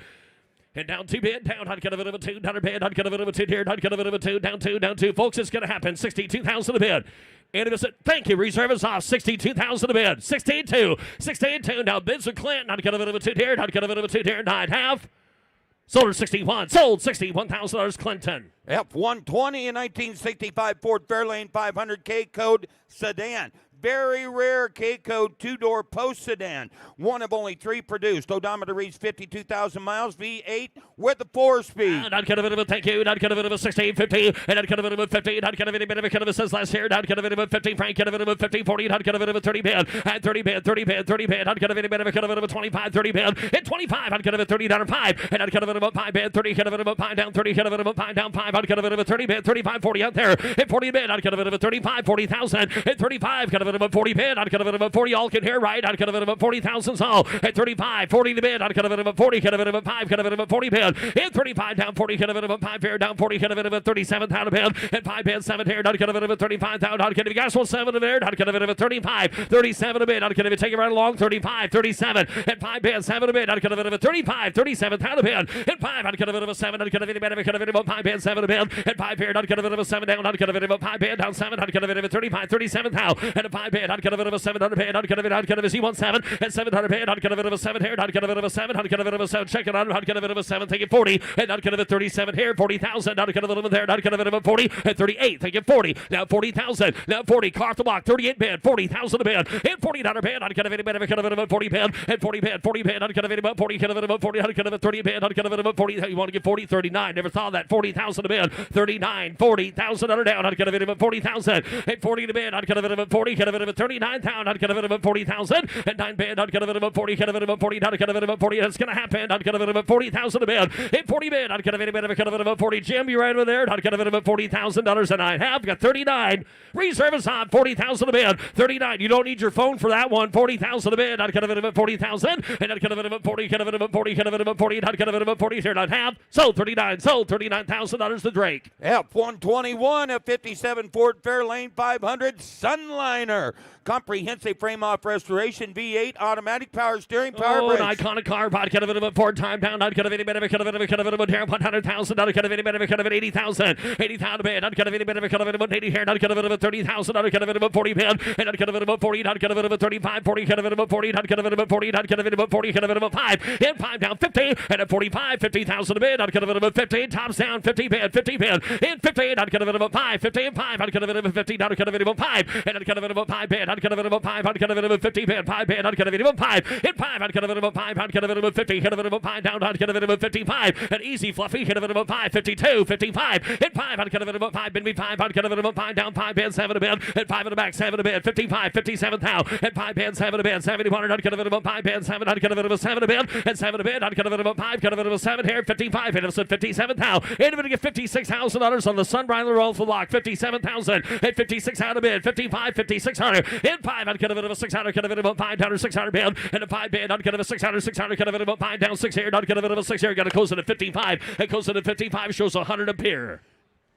And down 2 bid, down, not going to 2, down a bid, not going to 2 here, not going to 2, down 2, down 2. Folks, it's going to happen, 62,000 a bid. And it is thank you, reserve is off, 62,000 a bid, 62, 62. Now bids are Clint, not going to 2 here, not going to 2 here, 9.5. Sold at 61, sold $61,000 Clinton. F-120 in 1965 Ford Fairlane 500K code sedan. very rare K-Code two-door post sedan. One of only 3 produced. Odometer reads 52,000 miles. V8 with a 4-speed. Not kind of a thank you. Not kind of a 1650. And not kind of a 50. Not kind of any bit of a kind of a says last year. Not kind of a 50. Frank kind of a 50. 40. Not kind of a 30 band. And 30 band. 30 band. 30 band. Not kind of any bit of a kind of a 25. 30 band. And 25. Not kind of a $30.5. And not kind of a 5 band. 30 kind of a 5 down. 30 kind of a 5 down. 5. Not kind of a 30 band. 35. 40 out there. And 40 band. Not kind of a 35. 40,000. And 35. Kind of a 40 band. Not kind of a 40. All can hear right. Not kind of a 40,000 all. And 35. 40 the band. Not kind of a 40. Kind of a 5. Kind of a 40 band. And 35 down. 40 kind of a 5 pair down. 40 kind of a 37 down a band. And 5 band 7 here. Not kind of a 35 down. Not kind of a gas 7 a band. Not kind of a 35. 37 a band. Not kind of a take it right along. 35. 37. And 5 band 7 a band. Not kind of a 35. 37 down a band. And 5. Not kind of a 7. Not kind of a band. Kind of a 5 band 7 a band. And 5 pair. Not kind of a 7 down. Not kind of a 5 band down 7. Not kind of a 35. 37 down. And a 5 band. Not kind of a 700 band. Not kind of a C17. And 700 band. Not kind of a 7 here. Not kind of a 7. Not kind of a 7. Check it out. Not kind of a 7. Take it 40. And not kind of a 37 here. 40,000. Not kind of a there. Not kind of a 40. And 38. Take it 40. Now 40,000. Now 40. Car off the block. 38 band. 40,000 a band. And 40 band. Not kind of any band. Kind of a 40 band. And 40 band. 40 band. Not kind of any 40. Kind of a 40. Not kind of a 30 band. Not kind of a 40. You want to get 40. 39. Never saw that. 40,000 a band. 39. 40,000 under down. Not kind of any 40,000. And 40 to band. Not kind of a 40. Kind of a 39 down. Not kind of a 40,000. And 9 band. Not kind of a 40. Kind of a 40. Not kind of a 40. That's going to happen. Not kind of a 40,000 a band. And 40 band. Not kind of any band. Kind of a 40. Jim, you right over there. Not kind of a $40,000 and I have got 39. Reserve is on 40,000 a band. 39. You don't need your phone for that one. 40,000 a band. Not kind of a 40,000. And not kind of a 40. Kind of a 40. Kind of a 40. Not kind of a 40. Here not have. Sold 39. Sold $39,000 to Drake. F-121, a 57 Ford Fairlane 500 Sunliner. Comprehensive frame-off restoration, V8, automatic power steering, power brakes. An iconic car, kind of a Ford time down, not kind of any better, kind of a 100,000, not kind of any better, kind of an 80,000, 80,000 band, not kind of any better, kind of an 80 here, not kind of a 30,000, not kind of a 40 band, and not kind of a 40, not kind of a 35, 40, kind of a 40, not kind of a 40, not kind of a 40, kind of a 5, and 5 down 50, and a 45, 50,000 band, not kind of a 50, tops down 50 band, and 50, not kind of a 5, 50 and 5, not kind of a 50, not kind of a 5, and not kind of a 5 band, not kind of a 5, not kind of a 50 band, 5 band, not kind of a 5, and 5, not kind of a 5, not kind of a 50, kind of a 5 down, not kind of a 55, and easy fluffy, kind of a 5, 52, 55, and 5, not kind of a 5, bend 5, not kind of a 5 down, 5 band, 7 a band, and 5 in the back, 7 a band, 55, 57 thou, and 5 band, 7 a band, 71, not kind of a 5 band, 7, not kind of a 7 a band, and 7 a band, not kind of a 5, kind of a 7 here, 55, and it's 57 thou, and we're going to get $56,000 on the Sunbriler roll for lock, 57,000, and 56 out of bid, 55, 5600, and 5, on kind of a 600, kind of a 5 down, 600 band, and a 5 band, on kind of a 600, 600, kind of a 5 down, 6 here, not kind of a 6 here, got to close it at 55, and close it at 55, shows 100 a pair.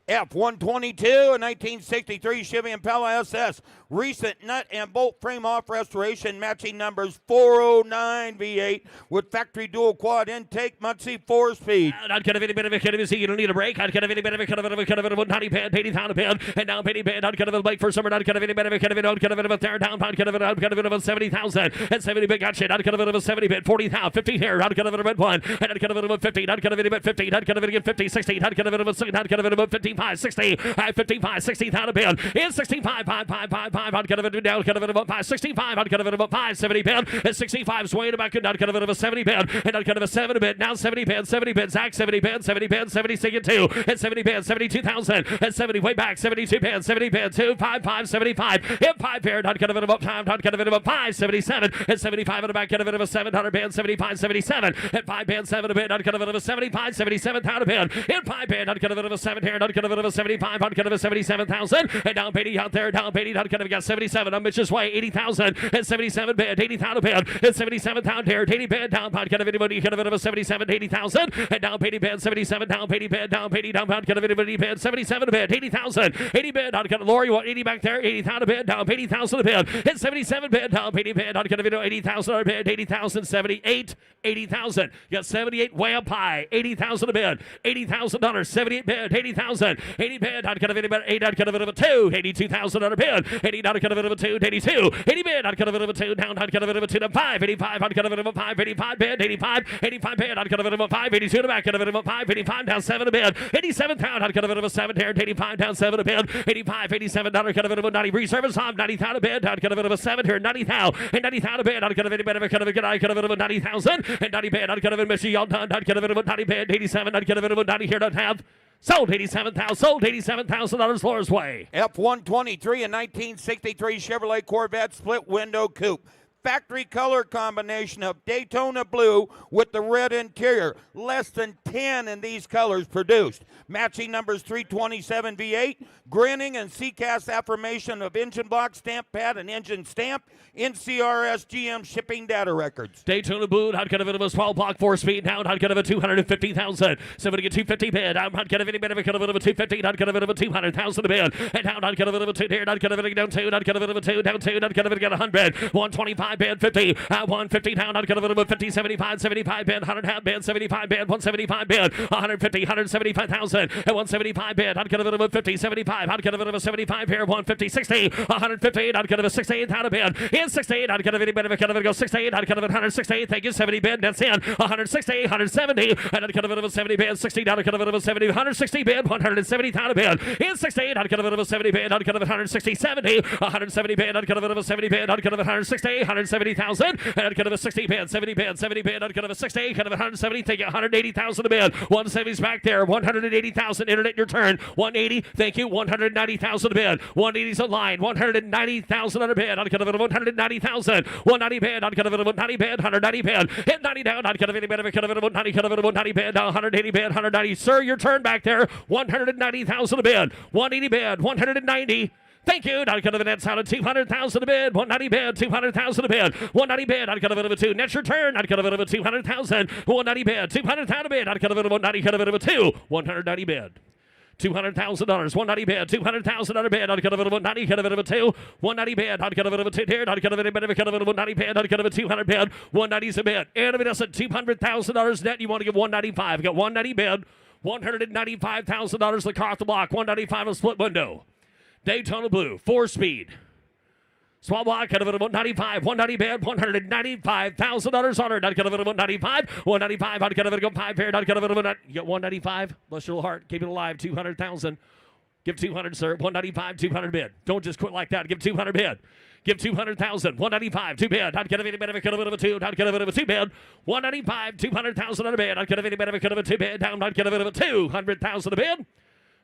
F-122, a 1963 Chevy Impala SS. Recent nut and bolt frame-off restoration, matching numbers 409 V8 with factory dual quad intake, Muncie 4-speed. Not kind of any bit of a kind of a you don't need a break. Not kind of any bit of a kind of a 190 band, 80,000 band, and now 80 band. Not kind of a bike for summer. Not kind of any bit of a kind of a third down pound. Kind of a 70,000 and 70 big got shit. Not kind of a 70 band, 40,000, 50 here. Not kind of a red one, and not kind of a 50. Not kind of any bit 50. Not kind of any 50, 60. Not kind of a 60. Not kind of a 55, 60. 55, 60,000 band. In 65, 5, 5, 5, 5. Not kind of a down. Kind of a 5, 65. Not kind of a 5, 70 band. And 65 swaying back. Not kind of a 70 band. And not kind of a 7 band. Now 70 band, 70 band. Zach 70 band, 70 band, 70 second 2. And 70 band, 72,000. And 70 way back, 72 band, 70 band 2, 5, 5, 75. And 5 pair. Not kind of a time. Not kind of a 5, 77. And 75 in the back. Kind of a 700 band, 75, 77. And 5 band, 7 a band. Not kind of a 75, 77,000 band. And 5 band. Not kind of a 7 here. Not kind of a 75. Not kind of a 77,000. And down Petey out there. Down Petey. Not kind of got 77. On Mitch's way. 80,000. And 77 band. 80,000 band. And 77,000 here. 80 band down. Kind of anybody. Kind of a 77. 80,000. And down Petey band. 77. Down Petey band. Down Petey down. Kind of anybody band. 77 band. 80,000. 80 band. Not kind of Lori. What 80 back there. 80,000 band. Down 80,000 band. And 77 band. Down Petey band. Not kind of 80,000 band. 80,000. 78. 80,000. You got 78 way up high. 80,000 a band. $80,000. 78 band. 80,000. 80,000. 80 bid, not kind of anybody, 8 out of a 2, 82,000 under bid, 80 not kind of a 2, 82, 80 bid, not kind of a 2, down, not kind of a 2 to 5, 85, not kind of a 5, 85 bid, 85, 85 bid, not kind of a 5, 82 to back, kind of a 5, 85 down 7 to bid, 87 pound, not kind of a 7 here, 85 down 7 to bid, 85, 87 dollar kind of a 90 reserve on 90,000 to bid, not kind of a 7 here, 90,000, and 90,000 to bid, not kind of anybody, kind of a good eye, kind of a 90,000, and 90 bid, not kind of a mission, y'all done, not kind of a 90 bid, 87, not kind of a 90 here, don't have. Sold $87,000 Laura's way. F-123, a 1963 Chevrolet Corvette split window coupe. Factory color combination of Daytona blue with the red interior. Less than 10 in these colors produced. Matching numbers 327 V8, grinning and C-cast affirmation of engine block, stamp pad, and engine stamp. NCRS GM shipping data records. Daytona blue, not kind of a small block, 4-speed, now not kind of a 250,000. Somebody get 250 bid. I'm not kind of any bit of a kind of a 250, not kind of a 200,000 bid. And now not kind of a 2 here, not kind of a down 2, not kind of a 2, down 2, not kind of a 100. 125 bid, 50, 150 now, not kind of a 50, 75, 75 bid, 100 half bid, 75 bid, 175 bid, 150, 175,000, and 175 bid, not kind of a 50, 75, not kind of a 75 here, 150, 60, 150, not kind of a 68,000 bid. In 68, not kind of any bit of a kind of a go 68, not kind of a 168, thank you, 70 bid, that's in 160, 170, and not kind of a 70 bid, 60, not kind of a 70, 160 bid, 170,000 bid. In 68, not kind of a 70 bid, not kind of a 160, 70, 170 bid, not kind of a 70 bid, not kind of a 160, 170,000, and not kind of a 60 bid, 70 bid, 70 bid, not kind of a 60, kind of a 170, thank you, 180,000 a bid. 170's back there, 180,000, internet your turn, 180, thank you, 190,000 a bid. 180's a line, 190,000 on a bid, not kind of a 190,000, 190 bid, not kind of a 190 bid, 190 bid, hit 90 down, not kind of any bid, kind of a 190, kind of a 190 bid, 180 bid, 190, sir, your turn back there, 190,000 a bid, 180 bid, 190. Thank you. Not kind of a net sound of 200,000 a bid. 190 bid. 200,000 a bid. 190 bid. Not kind of a 2. Net your turn. Not kind of a 200,000. 190 bid. 200,000 a bid. Not kind of a 190. Kind of a 2. 190 bid. $200,000. 190 bid. 200,000 on a bid. Not kind of a 190. Kind of a 2. 190 bid. Not kind of a 2 here. Not kind of a bit of a kind of a 190 bid. Not kind of a 200 bid. 190's a bid. And if it doesn't $200,000 net, you want to give 195. Got 190 bid. $195,000 the car off the block. 195 a split window. Daytona blue, 4-speed. Small block, kind of a 195, 190 bid, $195,000 on her. Not kind of a 195, 195, not kind of a go 5 pair, not kind of a you got 195. Bless your little heart, keep it alive, 200,000. Give 200, sir. 195, 200 bid. Don't just quit like that. Give 200 bid. Give 200,000. 195, 2 bid. Not kind of any bit of a kind of a 2. Not kind of a 2 bid. 195, 200,000 on a bid. Not kind of any bit of a kind of a 2 bid. Down. Not kind of a 200,000 a bid.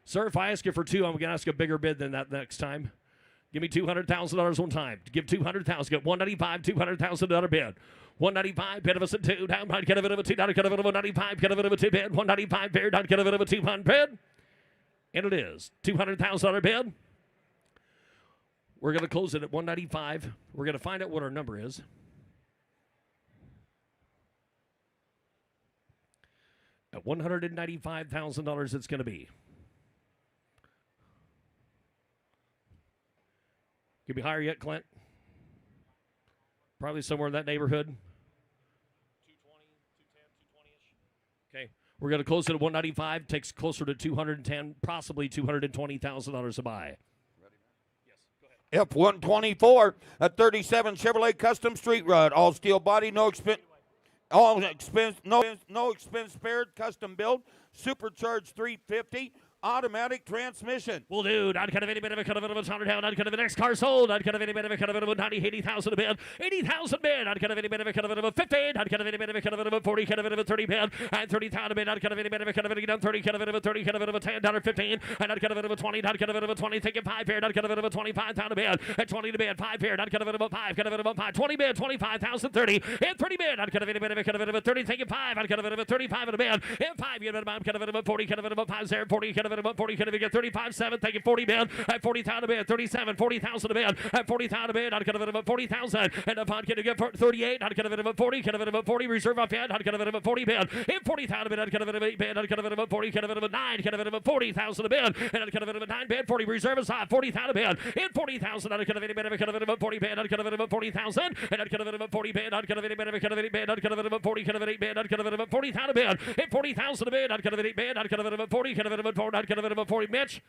Sir, if I ask you for 2, I'm going to ask a bigger bid than that next time. Give me $200,000 one time. Give 200,000. Get 195, 200,000 dollar bid. 195, bid of us a 2. Down, not kind of a 2. Not kind of a 195, kind of a 2 bid. 195 bid. Not kind of a 200 bid. And it is $200,000 bid. We're going to close it at 195. We're going to find out what our number is. At $195,000, it's going to be. Could be higher yet, Clint? Probably somewhere in that neighborhood. 220, 210, 220-ish. Okay. We're going to close it at 195. Takes closer to 210, possibly $220,000 to buy. F-124, a 37 Chevrolet Custom Street Rod, all steel body, no expense spared, custom build, supercharged 350. Automatic transmission. Will do. Not kind of any bit of a kind of a down. Not kind of the next car sold. Not kind of any bit of a kind of a 90, 80,000 a bid. 80,000 bid. Not kind of any bit of a kind of a 50. Not kind of any bit of a kind of a 40. Kind of a 30 bid. And 30,000 a bid. Not kind of any bit of a kind of a down 30. Kind of a 30. Kind of a $10, 15. And not kind of a 20. Not kind of a 20. Take it 5 here. Not kind of a 25,000 a bid. And 20 to bid. 5 here. Not kind of a 5. Kind of a 5. 20 bid. 25,000. 30. And 30 bid. Not kind of any bit of a kind of a 30. Take it 5. Not kind of a 35 in a bid. And 5. You kind of a 40. Kind of a 5 there. 40. Kind of a 40. Kind of a 35,700, thank you, 40 bid, at 40,000 a bid, 37, 40,000 a bid, at 40,000 a bid, not kind of about 40,000, and upon getting get 38, not kind of about 40, kind of about 40, reserve off yet, not kind of about 40 bid, in 40,000 a bid, not kind of about 8 bid, not kind of about 40, kind of about 9, kind of about 40,000 a bid, and not kind of about 9 bid, 40 reserve is off, 40,000 a bid, in 40,000, not kind of any bid, kind of about 40 bid, not kind of about 40,000, and not kind of about 40 bid, not kind of any bid, kind of any bid, not kind of about 40, kind of 8 bid, not kind of about 40,000 a bid, in 40,000 a bid, not kind of 8 bid, not kind of about 40, kind of about 4, not I'd cut a bit of a 40. Mitch,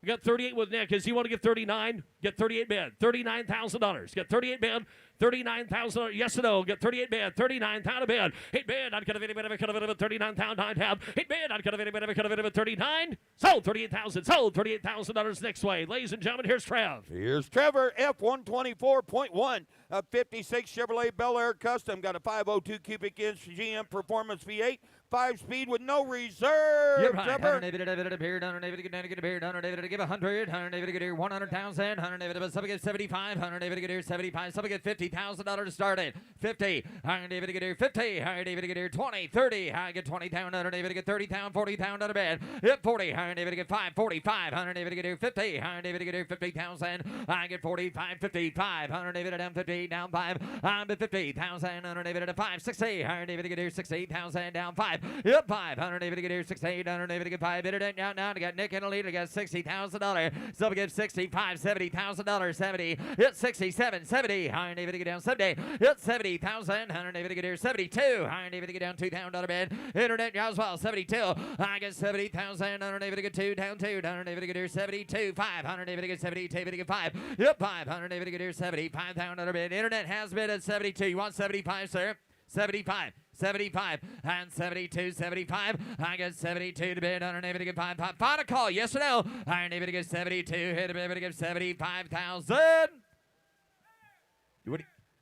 you got 38 with Nick. Is you want to get 39? Get 38 bid. $39,000. Get 38 bid. $39,000. Yes or no? Get 38 bid. $39,000 bid. 8 bid. I'd cut a bit of a cut of it of $39,000. I'd have 8 bid. I'd cut a bit of a cut of it of 39. Sold 38,000. Sold $38,000 next way. Ladies and gentlemen, here's Trev. Here's Trevor, F124.1, a 56 Chevrolet Bel Air Custom. Got a 502 cubic inch GM Performance V8, 5-speed with no reserve. You're right. Trevor. 100 appeared, 100 appeared, 100 give 100, 100 get 100,000, 100 some get 75, 100 get 75, some get $50,000 to start it. 50, 100 get 50, 100 get 20, 30, I get 20,000, 100 get 30,000, 40,000 out of bed. Hit 40, 100 get 5, 45, 100 get 50, 100 get 50,000, I get 45, 55, 100 down 50, down 5, I'm at 50,000, 100 5, 60, 100 get 60,000, down 5. Yep, 500 get here, 68, 100 get 5, bid it down. I got Nick in the lead. I got $60,000. Some get 65, $70,000, 70. Hit 67, 70. 100 get down 70. Hit 70,000. 100 get here, 72. 100 get down $2,000 bid. Internet as well, 72. I get 70,000. 100 get 2 down 2. 100 get here, 72. 500 get 72. Get 5. Yep, 500 get here, 75,000 bid. Internet has bid at 72. You want 75, sir? 75. 75 and 72, 75. I get 72 to bid. 100 to get 5. Final call, yes or no? 100 to get 72. Hit a bid to get 75,000.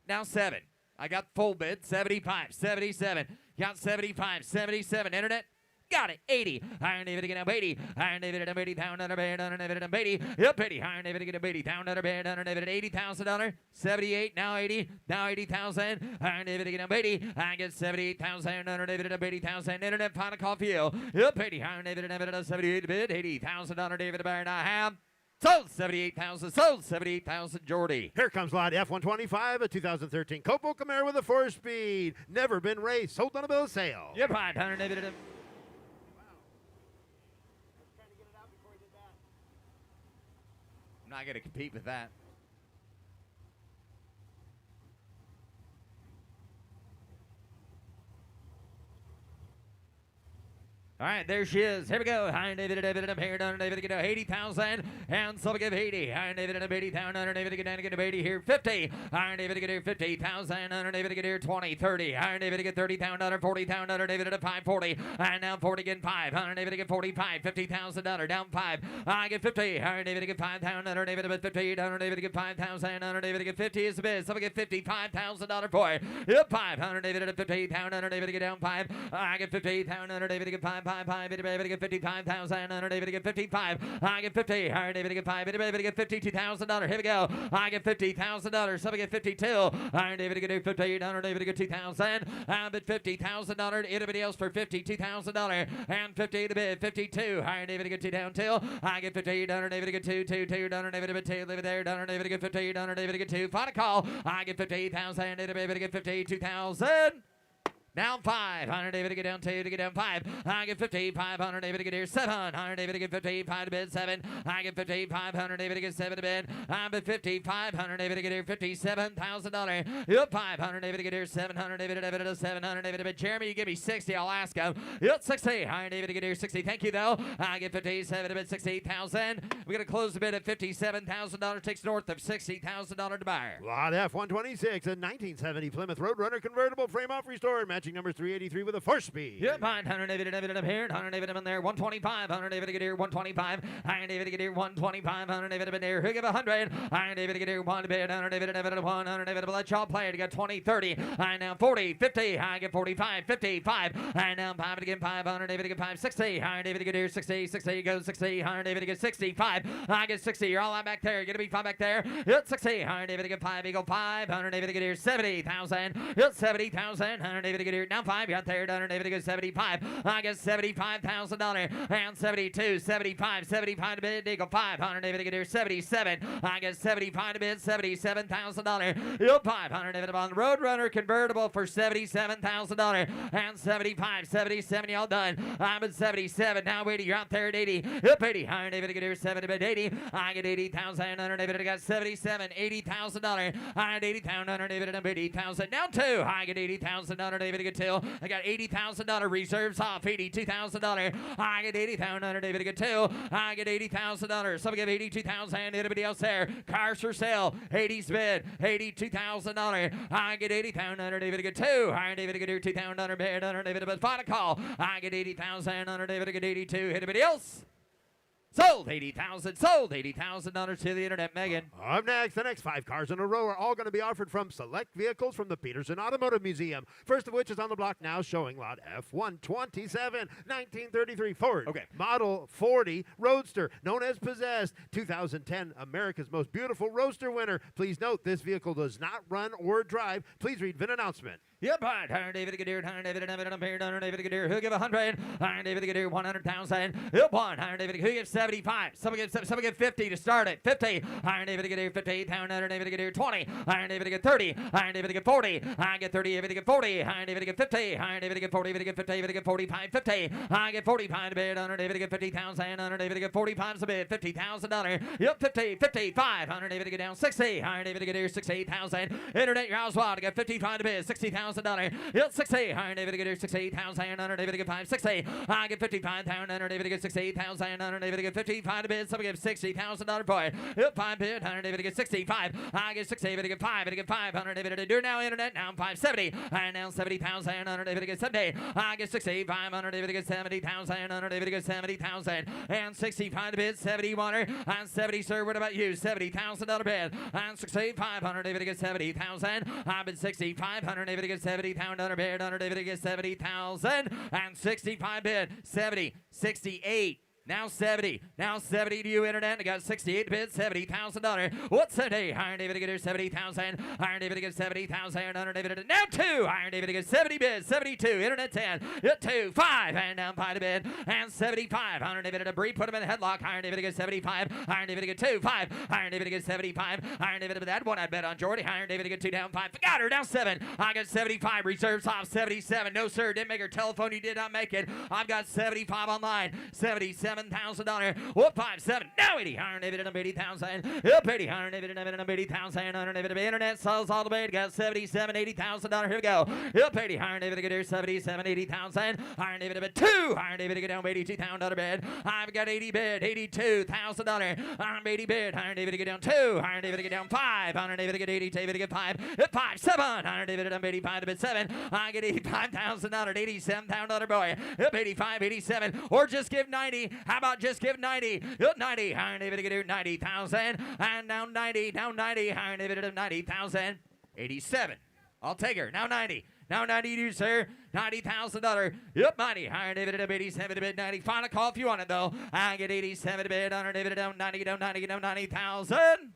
Now 7. I got full bid. 75, 77. Got 75, 77. Internet. Got it. 80. Iron David again up 80. Iron David at 80. Down under bed. Under David at 80. Yep, 80. Iron David again up 80. Down under bed. Under David at $80,000. 78. Now 80. Now 80,000. Iron David again up 80. I get 78,000. Under David at 80,000. Internet final call for you. Yep, 80. Iron David at 78 bid. 80,000. Under David at I have. Sold 78,000. Sold 78,000. Jordy. Here comes lot F125, a 2013 Copo Camaro with a 4-speed. Never been raced. Sold on a bill of sale. Yep, right. Iron David at I'm not going to compete with that. All right, there she is. Here we go. Hi, David, I'm here. Down, David, get 80,000. And so we give 80. Hi, David, I'm 80,000. David, get down to get 80 here. 50. Hi, David, get here 50,000. David, get here 20, 30. Hi, David, get 30,000. 40,000. David, at 540. And now 40 again 5. David, get 45. $50,000. Down 5. I get 50. Hi, David, get 5,000. David, at 50. David, get 5,000. David, get 50 is the bid. So we get $55,000 for it. Yep, 500. David, at 50,000. David, get down 5. I get 50,000. David, get 5. David get 55,000. David get 55. I get 50. David get 5. David get $52,000. Here we go. I get $50,000. Somebody get 52. David get 50. David get 2,000. I bid $50,000. Anybody else for $52,000 and 50 to bid 52. David get 2 down 2. I get 50. David get 2. David get 2. Leave it there. David get 50. David get 2. Final call. I get 50,000. David get 52,000. Down 5. 100 David to get down 2 to get down 5. I get 50. 500 David to get here 7. 100 David to get 50. 5 to bid 7. I get 50. 500 David to get 7 to bid. I'm at 50. 500 David to get here $57,000. Yep. 500 David to get here 700 David to bid 700 David to bid. Jeremy, you give me 60. I'll ask him. Yep. 60. 100 David to get here 60. Thank you though. I get 57 to bid 68,000. We're gonna close the bid at $57,000. Takes north of $60,000 to buyer. Lot F126, a 1970 Plymouth Roadrunner convertible frame off restored. Matching number 383 with a 4-speed. Yep, 100 David up here, 100 David in there, 125, 100 David to get here, 125, 100 David to get here, 125, 100 David in there, who give 100, 100 David to get here, 1 bid, 100 David at 100 David, let y'all play it, you got 20, 30, I now 40, 50, I get 45, 55, I now 5 again, 500 David to get 5, 60, 100 David to get here, 60, 60 goes 60, 100 David to get 65, I get 60, you're all out back there, you're gonna be 5 back there, hit 60, 100 David to get 5, eagle 5, 100 David to get here, 70,000, hit 70,000, 100 David to get here, now 5, you got there, 100 David to get 75, I get $75,000, and 72, 75, 75 to bid, eagle 5, 100 David to get here, 77, I get 75 to bid, $77,000, yep, 500 David on the Roadrunner convertible for $77,000, and 75, 77, y'all done, I'm at 77, now 80, you're out there at 80, yep, 80, 100 David to get here, 7 to bid, 80, I get 80,000, 100 David to got 77, $80,000, I get 80,000, 100 David to 80,000, now 2, I get 80,000, 100 David to David get 2. I got $80,000 reserves off, $82,000. I get $80,000, David get 2. I get $80,000. Some give $82,000. Anybody else there? Cars for sale, 80s bid, $82,000. I get $80,000, David get 2. I David get $2,000 bid, David but final call. I get $80,000, David get 82. Anybody else? Sold $80,000 to the internet, Megan. Up next, the next 5 cars in a row are all going to be offered from select vehicles from the Peterson Automotive Museum. First of which is on the block now, showing lot F127, 1933 Ford. Okay. Model 40 Roadster, known as Possessed, 2010 America's Most Beautiful Roadster winner. Please note, this vehicle does not run or drive. Please read VIN announcement. Yep, all right. Hunter David Gadir, Hunter David Gadir, who give 100? Hunter David Gadir, 100,000. Yep, one. Hunter David, who gives 75? Someone give 50 to start it. 50. Hunter David Gadir, 50. Hunter David Gadir, 20. Hunter David get 30. Hunter David get 40. I get 30. David get 40. Hunter David get 50. Hunter David get 40. David get 50. David get 45. 50. I get 45 a bid. Hunter David get 50,000. Hunter David get 45 a bid. $50,000. Yep, 50. 55. Hunter David get down 60. Hunter David get here 68,000. Internet your house wild. I got 55 a bid. $60,000. Yep, 60. Hunter David get here 68,000. Hunter David get 5. 60. I get 55,000. Hunter David get 68,000. Hunter David get 55 a bid. Somebody give $60,000 for it. Yep, 5 bid. Hunter David get 65. I get 60. David get 5. David get 5. Hunter David do now internet now 570. And now 70,000. Hunter David get 70. I get 65. Hunter David get 70,000. Hunter David get 70,000. And 65 bid. 71. And 70, sir. What about you? $70,000 bid. And 65. Hunter David get 70,000. I've been 65. Hunter David get 70,000 bid. Hunter David get 70,000. And 65 bid. 70. 68. Now 70. Now 70 to you, internet. I got 68 bids, $70,000. What's a day? Iron David to get her 70,000. Iron David to get 70,000. Iron David to now 2. Iron David to get 70 bids, 72. Internet 10. Hit 2. 5. And down 5 to bid. And 75. Iron David to breathe. Put him in a headlock. Iron David to get 75. Iron David to get 2. 5. Iron David to get 75. Iron David to that one I bet on Jordy. Iron David to get 2 down 5. Got her down 7. I got 75. Reserves off 77. No, sir. Didn't make her telephone. You did not make it. I've got 75 online. $77,000. Whoop, 5, 7. Now 80. Iron David and 80,000. Yep, 80. Iron David and 80,000. Iron David internet sells all the way. Got 77, $80,000. Here we go. Yep, 80. Iron David to get here 77, 80,000. Iron David a bid 2. Iron David to get down $82,000 bid. I've got 80 bid, $82,000. I'm 80 bid. Iron David to get down 2. Iron David to get down 5. Iron David to get 80. David to get 5. Hit 5, 7. Iron David to 85 to bid 7. I get $85,000. $87,000 boy. Yep, 85, 87. Or just give 90. How about just give 90? Yep, 90. Iron David to get here 90,000. And now 90. Now 90. Iron David to 90,000. 87. I'll take her. Now 90. Now 90 to you, sir. $90,000. Yep, 90. Iron David at 87 to bid 90. Final call if you want it, though. I get 87 to bid. Iron David down 90, down 90, down 90,000.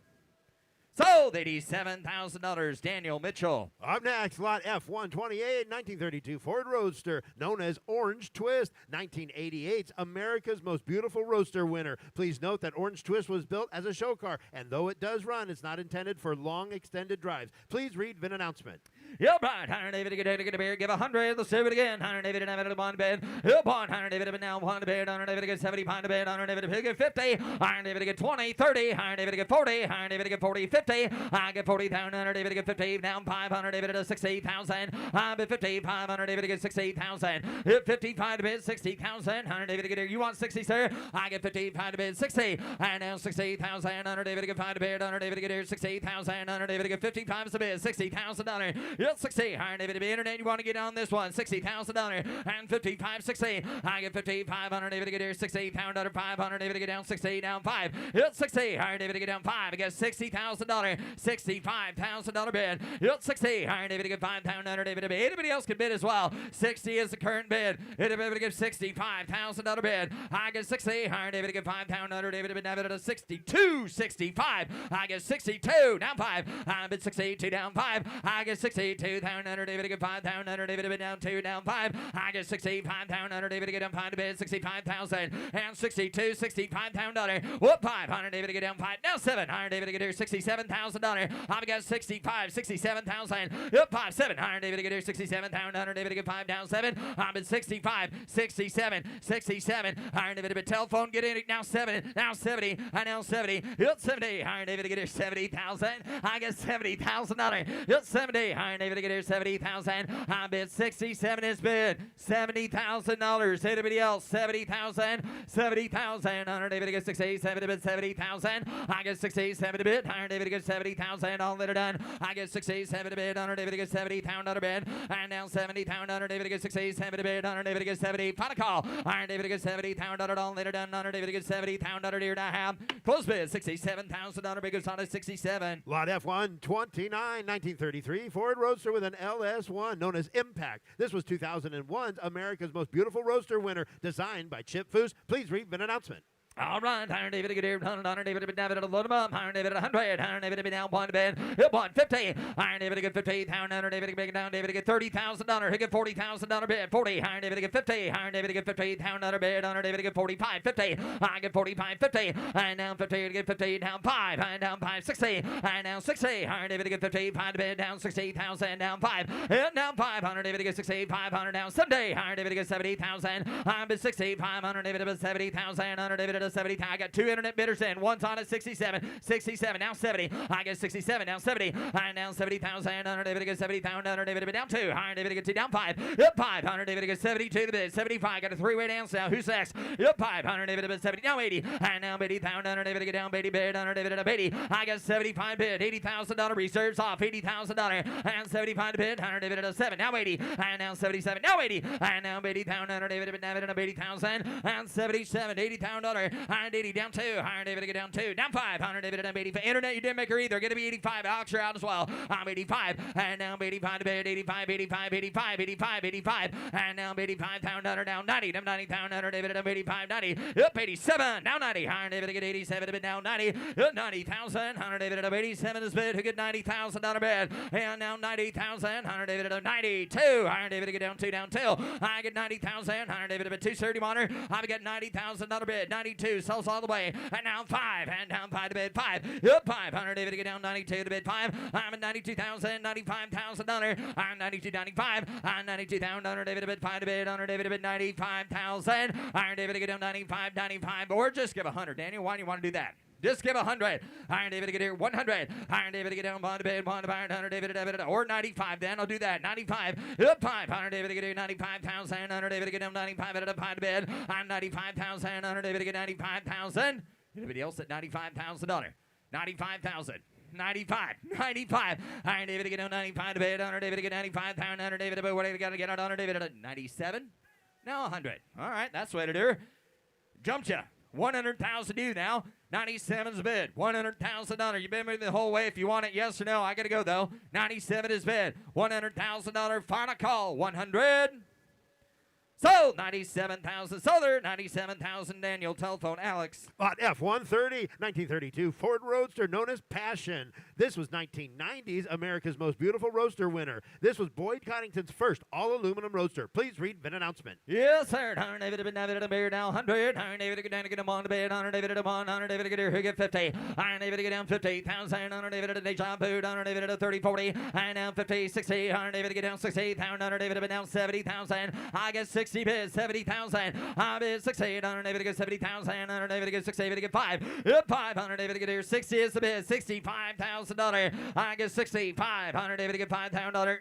Sold $87,000. Daniel Mitchell. Up next, lot F128, 1932 Ford Roadster, known as Orange Twist, 1988's America's Most Beautiful Roadster winner. Please note that Orange Twist was built as a show car, and though it does run, it's not intended for long, extended drives. Please read VIN announcement. Yep, right. Hunter David to get a beer. Give 100. Let's do it again. Hunter David to have it on bed. Yep, on. Hunter David to now on the bed. Hunter David to get 70 pound to bed. Hunter David to get 50. Hunter David to get 20, 30. Hunter David to get 40. Hunter David to get 40, 50. I get 40,000. Hunter David to get 50. Down 500. David to 68,000. I'm at 50. 500. David to get 68,000. Hit 55 to bid. 60,000. Hunter David to get here. You want 60, sir? I get 55 to bid. 60. And now 68,000. Hunter David to get 5 to bid. Hunter David to get here. 68,000. Hunter David to get 55 to bid. $60,000. Yep, 60. Hunter David to be internet. You want to get on this one? $60,000 and 55, 60. I get 55. Hunter David to get here. 68,000. 500. David to get down 60. Down 5. Hit 60. Hunter David to get down 5. I get $60,000. $65,000 bid. Yep, 60. Hunter David to get 5,000. Hunter David to bid. Anybody else can bid as well. 60 is the current bid. Anybody to give $65,000 bid. I get 60. Hunter David to get 5,000. Hunter David to bid. Now to 62, 65. I get 62. Down 5. I bid 62. Down 5. I get 62,000. Hunter David to get 5,000. Hunter David to bid. Down 2. Down 5. I get 65,000. Hunter David to get down 5 to bid. 65,000 and 62, $65,000. Whoop, 5. Hunter David to get down 5. Now 7. Hunter David to get here. $67,000. I've got 65, 67,000. Yep, 5, 7. Hunter David to get here. 67,000. Hunter David to get 5 down 7. I'm at 65, 67, 67. Hunter David to bid. Telephone, get in it. Now 7. Now 70. I now 70. Yep, 70. Hunter David to get here. 70,000. I get $70,000. Yep, 70. Hunter Iron David to get here, 70,000. I bid 67 is bid, $70,000. Anybody else? 70,000, 70,000. Iron David to get 67 to bid, 70,000. I get 67 to bid. Iron David to get 70,000. All that are done. I get 67 to bid. Iron David to get 70,000 under bid. And now 70,000. Iron David to get 67 to bid. Iron David to get 70. Final call. Iron David to get 70,000 under. All that are done. Iron David to get 70,000 under. Here to have close bid 67,000 under. Biggest on is 67. Lot F1 29, 1933 Ford Roadster with an LS1 known as Impact. This was 2001's America's Most Beautiful Roadster winner, designed by Chip Foose. Please read an announcement. All right, Iron David to get here, Iron David to be David to load him up, Iron David at 100, Iron David to be down one bid, hit 150, Iron David to get 50, Iron David to get down, David to get $30,000, he get $40,000 bid, 40, Iron David to get 50, Iron David to get 50, $1,000 bid, Iron David to get 45, 50, I get 45, 50, and down 50 to get 50, down 5, and down 5, 60, and down 60, Iron David to get 50, 5 to bid, down 60,000, down 5, and down 5, Iron David to get 60, 500 down 70, Iron David to get 70,000, I'm bid 60, 500 David to bid 70,000, Iron David to 70,000, I got two internet bidders in. One's on at 67. 67, now 70. I get 67, now 70. Iron down 70,000. Iron David to get 70,000. Iron David to be down 2. Iron David to get 2, down 5. Yep, 5. Iron David to get 72 to bid. 75. Got a three-way down now. Who's next? Yep, 5. Iron David to bid 70. Now 80. And now 80,000. Iron David to get down 80 bid. Iron David to 80. I got 75 bid. $80,000 reserves off. $80,000. And 75 to bid. Iron David to 7. Now 80. And now 77. Now 80. And now 80,000. Iron David to bid 80,000. And 77. $80,000. Iron 80 down 2. Iron David to get down 2. Down 5. Iron David to 85. Internet, you didn't make her either. Going to be 85. Alex, you're out as well. I'm 85. And now 85 to bid. 85, 85, 85, 85, 85. And now 85,000 down 90. Down 90,000. Iron David to 85, 90. Up 87. Down 90. Iron David to get 87 to bid down 90. 90,000. Iron David to 87 is bid. Who get $90,000 bid. And now 90,000. Iron David to 92. Iron David to get down 2, down 2. I get 90,000. Iron David to bid 230 honor. I get $90,000 bid. 92 sells all the way. And now 5. And down 5 to bid 5. Yep, 5. Iron David to get down 92 to bid 5. I'm at 92,000. $95,000. I'm 92, 95. I'm 92,000. Iron David to bid 5 to bid. Iron David to bid 95,000. Iron David to get down 95, 95. Or just give 100. Daniel, why do you want to do that? Just give 100. Iron David to get here 100. Iron David to get down 1 to bid 1 to Iron 100 David to David or 95. Then I'll do that. 95. Up 5. Iron David to get here 95,000. Iron David to get down 95 at a 5 to bid. I'm 95,000. Iron David to get 95,000. Anybody else at $95,000? 95,000. 95, 95. Iron David to get down 95 to bid. Iron David to get 95,000. Iron David to bid. What do you got to get out? Iron David at 97. Now 100. All right, that's the way to do it. Jumped you. 100,000 due now. 97's bid. $100,000. You've been moving the whole way. If you want it, yes or no. I got to go, though. 97 is bid. $100,000 final call. 100. Sold. 97,000. Sold there. 97,000. Daniel. Telephone. Alex. Lot F-130, 1932 Ford Roadster known as Passion. This was 1990's America's Most Beautiful Roadster winner. This was Boyd Coddington's first all-aluminum roadster. Please read VIN announcement. Yes, sir. Iron David to David to bear down 100. Iron David to get down to get him on to bed. Iron David to 1. Iron David to get here. Who get 50? Iron David to get down 50,000. Iron David to deja vu. Iron David to 30, 40. And down 50, 60. Iron David to get down 60,000. Iron David to be down 70,000. I get 60 bids. 70,000. I bid 60. Iron David to get 70,000. Iron David to get 60. David to get 5. Yep, 5. Iron David to get here. 60 is the bid. $65,000. I get 65. Iron David to get $5,000.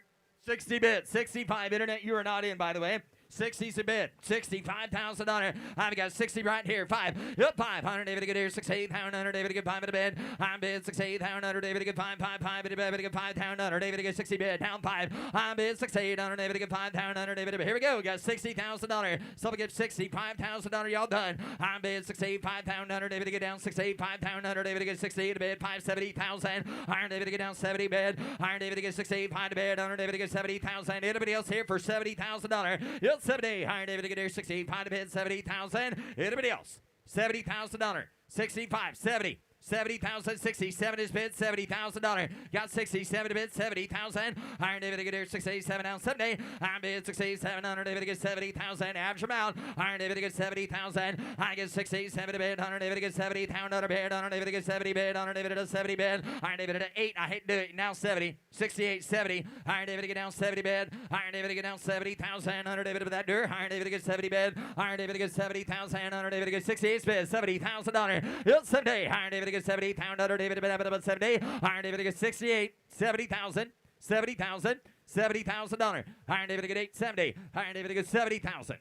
60 bid. 65. Internet, you are not in, by the way. 60's a bid. $65,000. I've got 60 right here. 5. Yep, 5. Iron David to get here. 68,000. Iron David to get 5 at a bid. I'm bid 68,000. Iron David to get 5. 5. 5. David to get 5,000. Iron David to get 60 bid. Down 5. I'm bid 68. Iron David to get 5,000. Iron David to bid. Here we go. We got $60,000. Someone get $65,000. Y'all done. I'm bid 68,000. Iron David to get down 68,000. Iron David to get 60 to bid. 570,000. Iron David to get down 70 bid. Iron David to get 65 to bid. Iron David to get 70,000. Anybody else here for $70,000? Yep, 70. Iron David to get here 65 to bid. 70,000. Anybody else? $70,000. 65. 70. 70,000, 67 is bid, $70,000. Got 67 to bid, 70,000. Iron David to get here, 67 down 70. Iron bid 67, Iron David to get 70,000. Average amount. Iron David to get 70,000. I get 67 to bid. Iron David to get 70,000 bid. Iron David to get 70 bid. Iron David to 70 bid. Iron David to 8. I hate to do it. Now 70. 68, 70. Iron David to get down 70 bid. Iron David to get down 70,000. Iron David to that door. Iron David to get 70 bid. Iron David to get 70,000. Iron David to get 68 bid. $70,000. It's 70. Iron David to get 70,000. Iron David to get 70. Iron David to get 68. 70,000. $70,000. $70,000. Iron David get 870. Iron David get 70,000.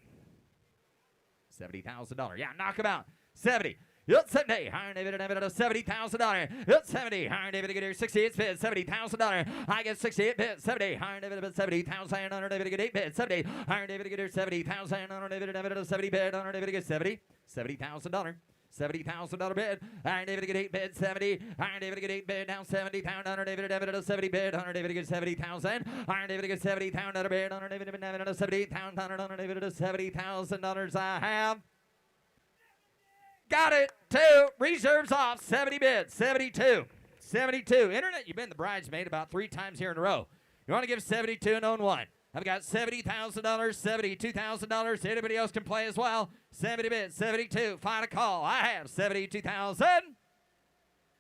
$70,000. Yeah, knock him out. 70. It's 70. Iron David and $70,000. It's 70. Iron David get here 68 bids. $70,000. I get 68 bids. 70. Iron David 70,000. Iron David get 8 bids. 70. Iron David get here 70,000. Iron David 70 bid. Iron David get 70. $70,000. $70,000 bid. Iron David get 8 bid. 70. Iron David get 8 bid. Down 70,000. Iron David 70 bid. Iron David get 70,000. Iron David get 70,000 bid. Iron David 70,000. Iron David $70,000. I have. Got it. 2. Reserves off. 70 bids. 72. 72. Internet, you've been the bridesmaid about 3 times here in a row. You want to give 72 and own 1. I've got $70,000, $72,000. Anybody else can play as well. 70 bids. 72. Final call. I have 72,000.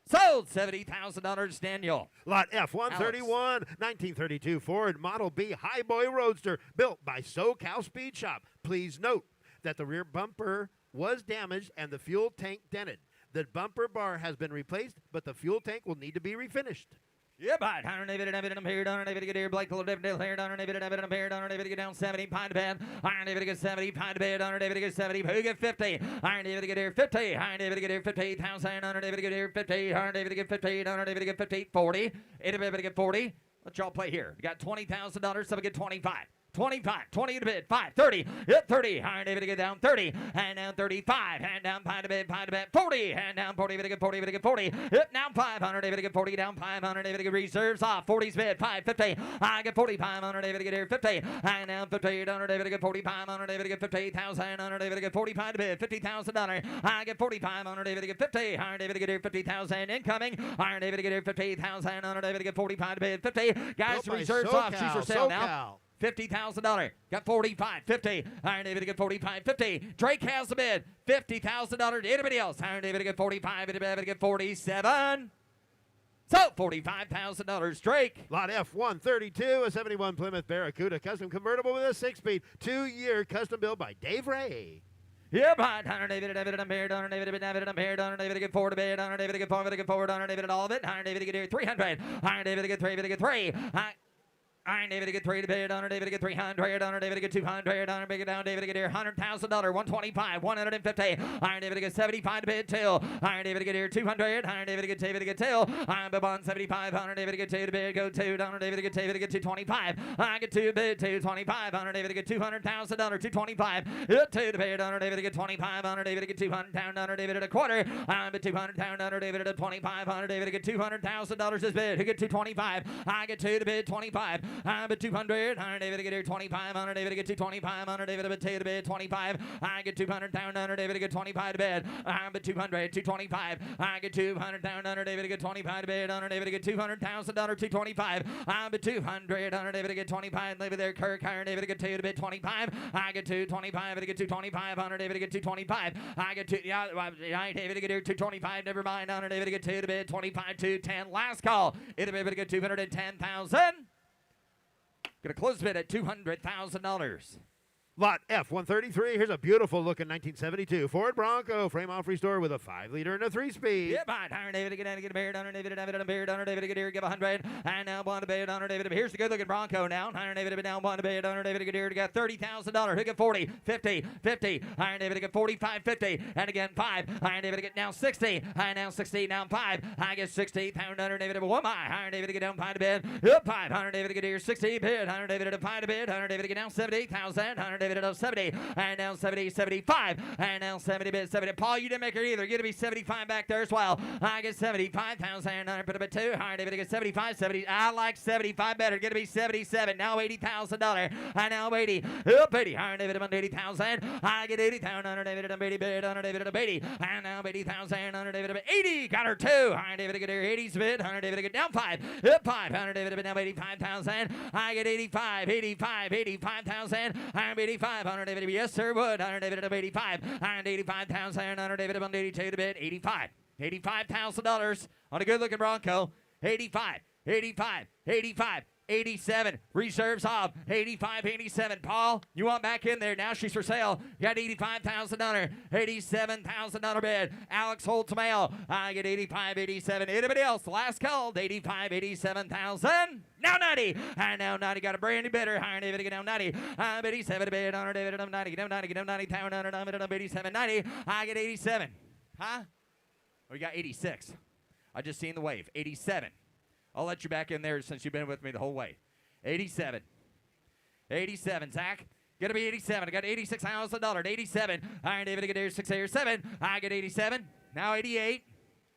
Sold. $70,000, Daniel. Lot F-131, 1932 Ford Model B Highboy Roadster, built by SoCal Speed Shop. Please note that the rear bumper was damaged and the fuel tank dented. The bumper bar has been replaced, but the fuel tank will need to be refinished. Yeah, but Iron David and I'm here, Iron David get here, Blake David here, Iron David and I'm here, Iron David get down 70, pine to bed, Iron David get 70, pine to bed, Iron David get 70, who get 50, Iron David get here 50, Iron David get here 50,000, Iron David get here 50, Iron David get 50, Iron David get 50, 40, David get 40. Let y'all play here. We got $20,000, so we get 25. 25, 20 to bid, 5, 30, hit 30, Iron David to get down 30, hand down 35, hand down pine to bid, 40, hand down 40, David to get 40, David to get 40, hit down 500, David to get 40, down 500, David to get reserves off, 40's bid, 550, I get 4500, David to get here 50, hand down 50, David to get 4500, David to get 50,000, David to get 45 to bid, $50,000, I get 4500, David to get 50, Iron David to get here 50,000, incoming, Iron David to get here 50,000, David to get 45 to bid, 50, guys, reserves off, choose for sale now. $50,000. Got 45, 50. Iron David to get 45, 50. Drake has the bid. $50,000. Anybody else? Iron David to get 45. David to get 47. So $45,000. Drake. Lot F-132, a 71 Plymouth Barracuda custom convertible with a 6-speed, 2-year custom built by Dave Ray. Yeah, but Iron David, I'm here, Iron David, I'm here, Iron David to get 4 to bid, Iron David to get 4, to get forward, Iron David all of it, Iron David to get here 300, Iron David to get 3, to get 3. Iron David to get 3 to bid, Iron David to get 300, Iron David to get 200, Iron David down, David to get here $100,000, 125, 150, Iron David to get 75 to bid, 2, Iron David to get here 200, Iron David to get David to get 2, Iron David 175, Iron David to get 2 to bid, go 2, Iron David to get David to get 225, I get 2 bid, 225, Iron David to get $200,000, 225, 2 to bid, Iron David to get 25, Iron David to get 200, Iron David at a quarter, Iron David 200, Iron David at 25, Iron David to get $200,000 is bid, who get 225, I get 2 to bid, 25, I bet 200, Iron David to get here 25, Iron David to get 225, Iron David to bet 2 to bid 25, I get 200,000, Iron David to get 25 to bid, I bet 200, 225, I get 200,000, Iron David to get 25 to bid, Iron David to get $200,000, 225, I bet 200, Iron David to get 25, leave it there, Kirk, Iron David to get 2 to bid 25, I get 225, to get 225, Iron David to get 225, I get 2, Iron David to get here 225, never mind, Iron David to get 2 to bid 25, 210, last call, Iron David to get 210,000. Gonna close bid at $200,000. Lot F-133, here's a beautiful looking 1972 Ford Bronco frame off restore with a 5-liter and a 3-speed. Yeah, but Iron David to get in, get a beard, Iron David to have it, a beard, Iron David to get here, give 100, and now one to bid, Iron David. Here's the good looking Bronco now. Iron David to be down one to bid, Iron David to get here, to get $30,000. Who get 40, 50, 50, Iron David to get 45, 50, and again 5. Iron David to get now 60, I now 60, now 5. I get 60, Iron David to 1 mile. Iron David to get down 5 to bid, up 5. Iron David to get here 60 bid, Iron David to 5 to bid, Iron David to get down 78,000, Iron David to 70. And now 70, 75. And now 70 bid, 70. Paul, you didn't make it either. You're going to be 75 back there as well. I get 75,000. I put a bit 2. Iron David gets 75, 70. I like 75 better. Going to be 77. Now $80,000. I now 80. Up 80. Iron David about 80,000. I get 80,000. Iron David at 80 bid. Iron David at 80. And now 80,000. Iron David at 80. Got her 2. Iron David get her 80s bid. Iron David get down 5. Up 5. Iron David at now 85,000. I get 85, 85, 85,000. I'm 85. Iron David, yes sir, would. Iron David at 85. Iron 85,000. Iron David at 82 to bid. 85. $85,000 on a good looking Bronco. 85, 85, 85, 87. Reserves off. 85, 87. Paul, you want back in there. Now she's for sale. You got $85,000. $87,000 bid. Alex holds the mail. I get 85, 87. Anybody else? Last call. 85, 87,000. Now 90. And now 90 got a brand new bidder. Higher David to get down 90. I'm 87 bid. On David. I'm 90. Get down 90. Get down 90. Town 100. I'm 87. 90. I get 87. Huh? We got 86. I just seen the wave. 87. I'll let you back in there since you've been with me the whole way. 87. 87, Zach. Gonna be 87. I got $86,000. 87. Iron David, I get there 687. I get 87. Now 88.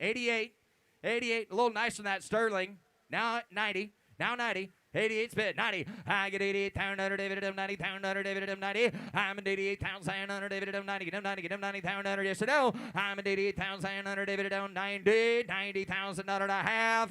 88. 88. A little nicer than that Sterling. Now 90. Now 90. 88 spit, 90. I get 88, town under David at 90, town under David at 90. I'm at 88,000 under David at 90, get him 90, get him 90, town under, yes or no. I'm at 88,000 under David at 90, 90,000 under and a half.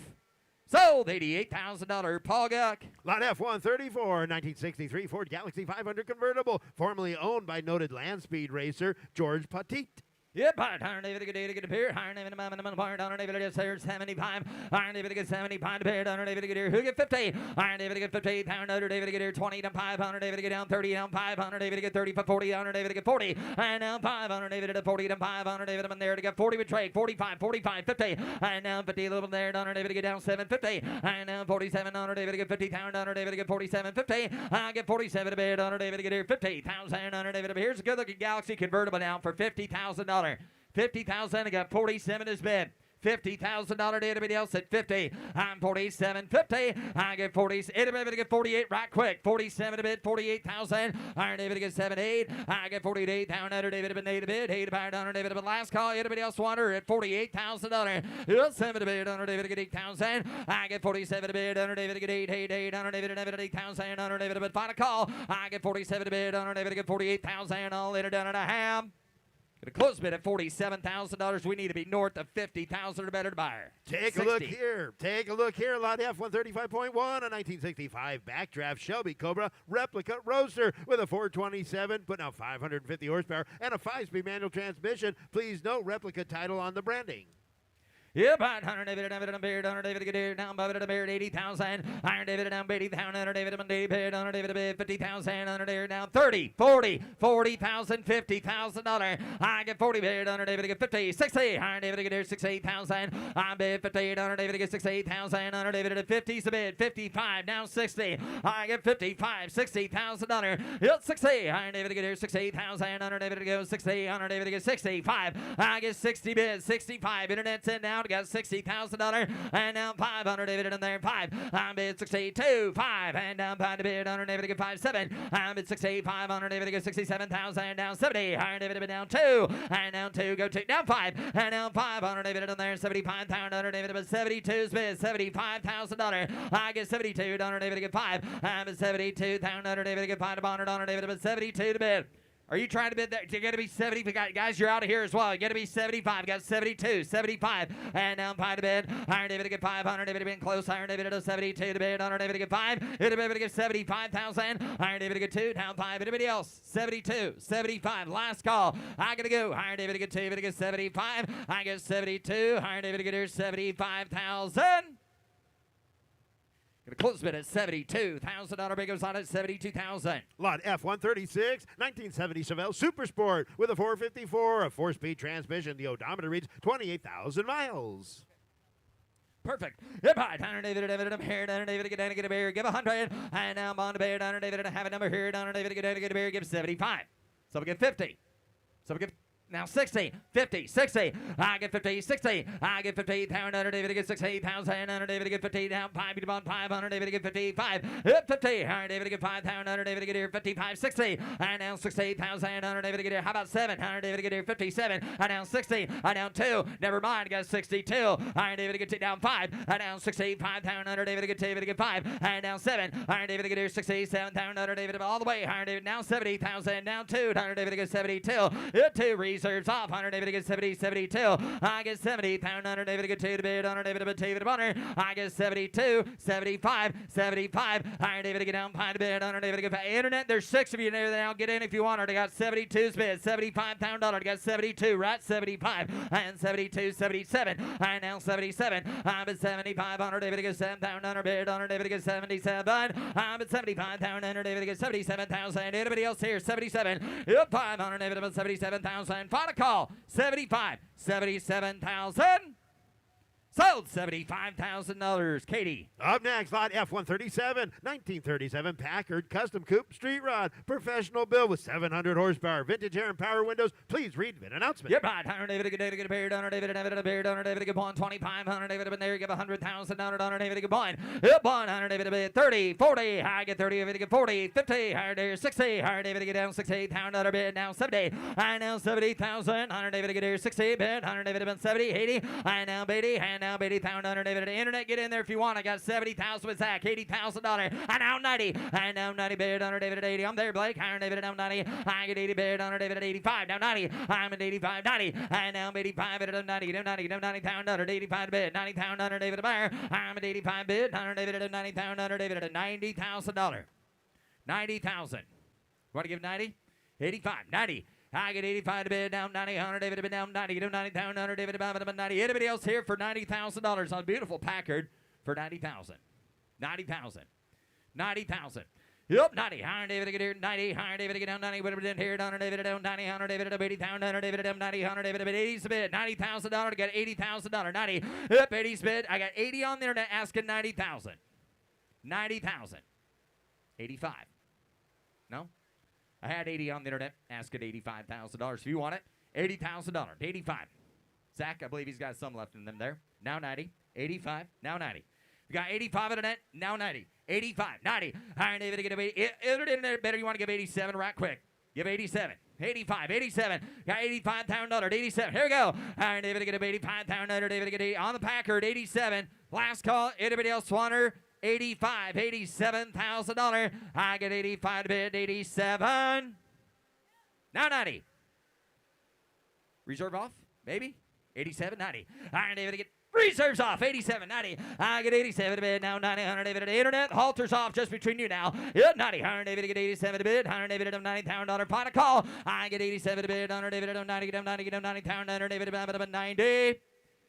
Sold $88,000 Paul Guck. Lot F-134, 1963 Ford Galaxy 500 convertible, formerly owned by noted land speed racer George Petit. Yep, Iron David get a pair. Iron David Iron David gets 75. Iron David gets 75 to pair. Iron David get here. Who get 50? Iron David get 50. Pound under David get here 20 down 5. Iron David get down 30 down 5. Iron David get 30 for 40. Iron David get 40. And now 5. Iron David at 40 down 5. Iron David I'm there to get 40 with Drake. 45, 45, 50. And now 50 a little bit there. Iron David get down 750. And now 47. Iron David get 50. Pound Iron David get 47, 50. I get 47 to bid. Iron David get here 50,000. Iron David here's a good looking Galaxy convertible now for $50,000. 50,000. I got 47 as bid. $50,000 to anybody else at 50. I'm 47.50. I get 40. Anybody to get 48 right quick. 47 to bid. 48,000. Iron David to get 78. I get 48. Down under David to bid. 8 to bid. 8 to buy down David to bid. Last call. Anybody else want her at $48,000? 7 to bid. Under David to get 8,000. I get 47 to bid. Under David to get 8. 8. 8. Under David to bid 8,000. Under David to bid. Final call. I get 47 to bid. Under David to get 48,000. I'll let her down and a half. Going to close bid at $47,000. We need to be north of $50,000 or better to buy her. Take a look here. Take a look here. Lot F-135.1, a 1965 backdraft Shelby Cobra replica roadster with a 427, putting out 550 horsepower and a 5-speed manual transmission. Please note replica title on the branding. Yep, Iron David and Beard, Iron David get down, Bobby and Beard, 80,000. Iron David down, 80,000. Iron David and Beard, Iron David 50,000. Iron David down, 30, 40, 40,000, $50,000. I get 40 bid. Iron David get 50, 60. Iron David get here 68,000. I'm bid 58. Iron David get 68,000. Iron David at 50 is a bid, 55 now 60. I get 55, $60,000. It's 60. Iron David get here 68,000. Iron David goes 60. Iron David get 65. I get 60 bid, 65. Internet's in now. Got $60,000 and now 500 David in there 5. I'm bid 62 5 and down 5 to bid 100 David to get 5 7. I'm bid 65 100 David to get 67,000 down 70. Iron David to down 2 and down 2 go 2 down 5 and now 500 David in there 75,000 David to 72 bid $75,000. I get 72 100 David to get 5. I'm at 72,000 David to get 5 to 100 David to 72 to bid. Are you trying to bid that? You got to be 70. Guys, you're out of here as well. You got to be 75. Got 72, 75. And now 5 to bid. Iron David to get 500. David to bid close. Iron David to 72 to bid. Iron David to get 5. David to get 75,000. Iron David to get 2. Down 5. Anybody else? 72, 75. Last call. I got to go. Iron David to get 2. David to get 75. I get 72. Iron David to get here 75,000. Going to close bid at $72,000. Big goes on at $72,000. Lot F-136, 1970 Chevelle Super Sport with a 454, a 4-speed transmission. The odometer reads 28,000 miles. Perfect. Yep, hi. Down David, I'm here. Down David, get down and get a bear. Give 100. And now I'm on the bear. Down David, have a number here. Down David, get down and get a bear. Give 75. So we get 50. So we get now 60, 50, 60. I get 50, 60. I get 50. Down under David to get 68,000. Under David to get 50. Down 5. Beat 5. Under David to get 55. Hit 50. Under David to get 5. Down under David to get here 55, 60. And now 68,000. Under David to get here. How about 7? Under David to get here 57. I down 60. I down 2. Never mind. Got 62. Under David to get down 5. I down 65. Down under David to get David to get 5. And down 7. Under David to get here 67. Down under David all the way. Under David now 70,000. Down 2. Under David to get 72. Hit 2. reserves off. 100 David get 70, 72. I get 70. Pound 100 David get 2 to bid. 100 David but David Bonner. I get 72, 75, 75. 100 David get down 5 to bid. 100 David get internet. There's 6 of you there now. Get in if you want her. They got 72's bid. 75 pound dollar. They got 72, right? 75 and 72, 77. And now 77. I'm at 75. 100 David get 7 pound 100 bid. 100 David get 77. I'm at 75 pound 100 David get 77,000. Anybody else here? 77. Yep, 500 David about 77,000. Final call. 75. 77,000. Sold $75,000. Katie. Up next, lot F-137, 1937 Packard Custom Coupe Street Rod. Professional build with 700 horsepower. Vintage air and power windows. Please read VIN announcement. Yep, right. 100 David, get David, get a beard. 100 David, David, a beard. 100 David, get one. 2500 David, but there, give 100,000. 100 David, get one. Yep, 100 David, a bid. 30, 40. I get 30, David, get 40. 50. 100 David, 60. 100 David, get down 60. Pound under bid. Now 70. I now 70,000. 100 David, get here 60. Bid. 100 David, been 70. 80. I now 80. And now 80. Pound under David. Internet, get in there if you want. I got 70,000 with Zach. $80,000. I now 90. I now 90 bid. 100 David at 80. I'm there, Blake. 100 David at 90. I get 80 bid. 100 David at 85. Now 90. I'm at 85. 90. I now 85 at 90. Now 90. Now 90 pound under 85 bid. 90 pound under David at buyer. I'm at 85 bid. 100 David at 90 pound under David at $90,000. 90,000. Want to give 90? 85. 90. I get 85 to bid, down 90, 100 David to bid, down 90, down 90, down 100 David to bid, 90. Anybody else here for $90,000 on beautiful Packard for 90,000? 90,000. 90,000. Yep, 90. 100 David to get here, 90. 100 David to get down 90. Whatever in here, 100 David to down 90. 100 David to 80, down 100 David to down 90. 100 David to bid, 80's a bid. $90,000 to get $80,000. 90. Yep, 80's bid. I got 80 on the internet asking 90,000. 90,000. 85. No? I had 80 on the internet, asking $85,000. If you want it, $80,000, 85. Zach, I believe he's got some left in them there. Now 90, 85, now 90. We got 85 on the net, now 90, 85, 90. Iron David to get 80. Internet better, you want to give 87 right quick. Give 87. 85, 87. Got $85,000, 87. Here we go. Iron David to get $85,000. David to get 80 on the Packard, 87. Last call. Anybody else want her? 85, $87,000. I get 85 to bid, 87. Now 90. Reserve off, maybe. 87, 90. Iron David to get reserves off, 87, 90. I get 87 to bid, now 90. 100 David to internet. Halters off just between you now. Yep, 90. 100 David to get 87 to bid. 100 David to $90,000. Final call. I get 87 to bid. 100 David to 90, get 90, get 90. 100 David to 90.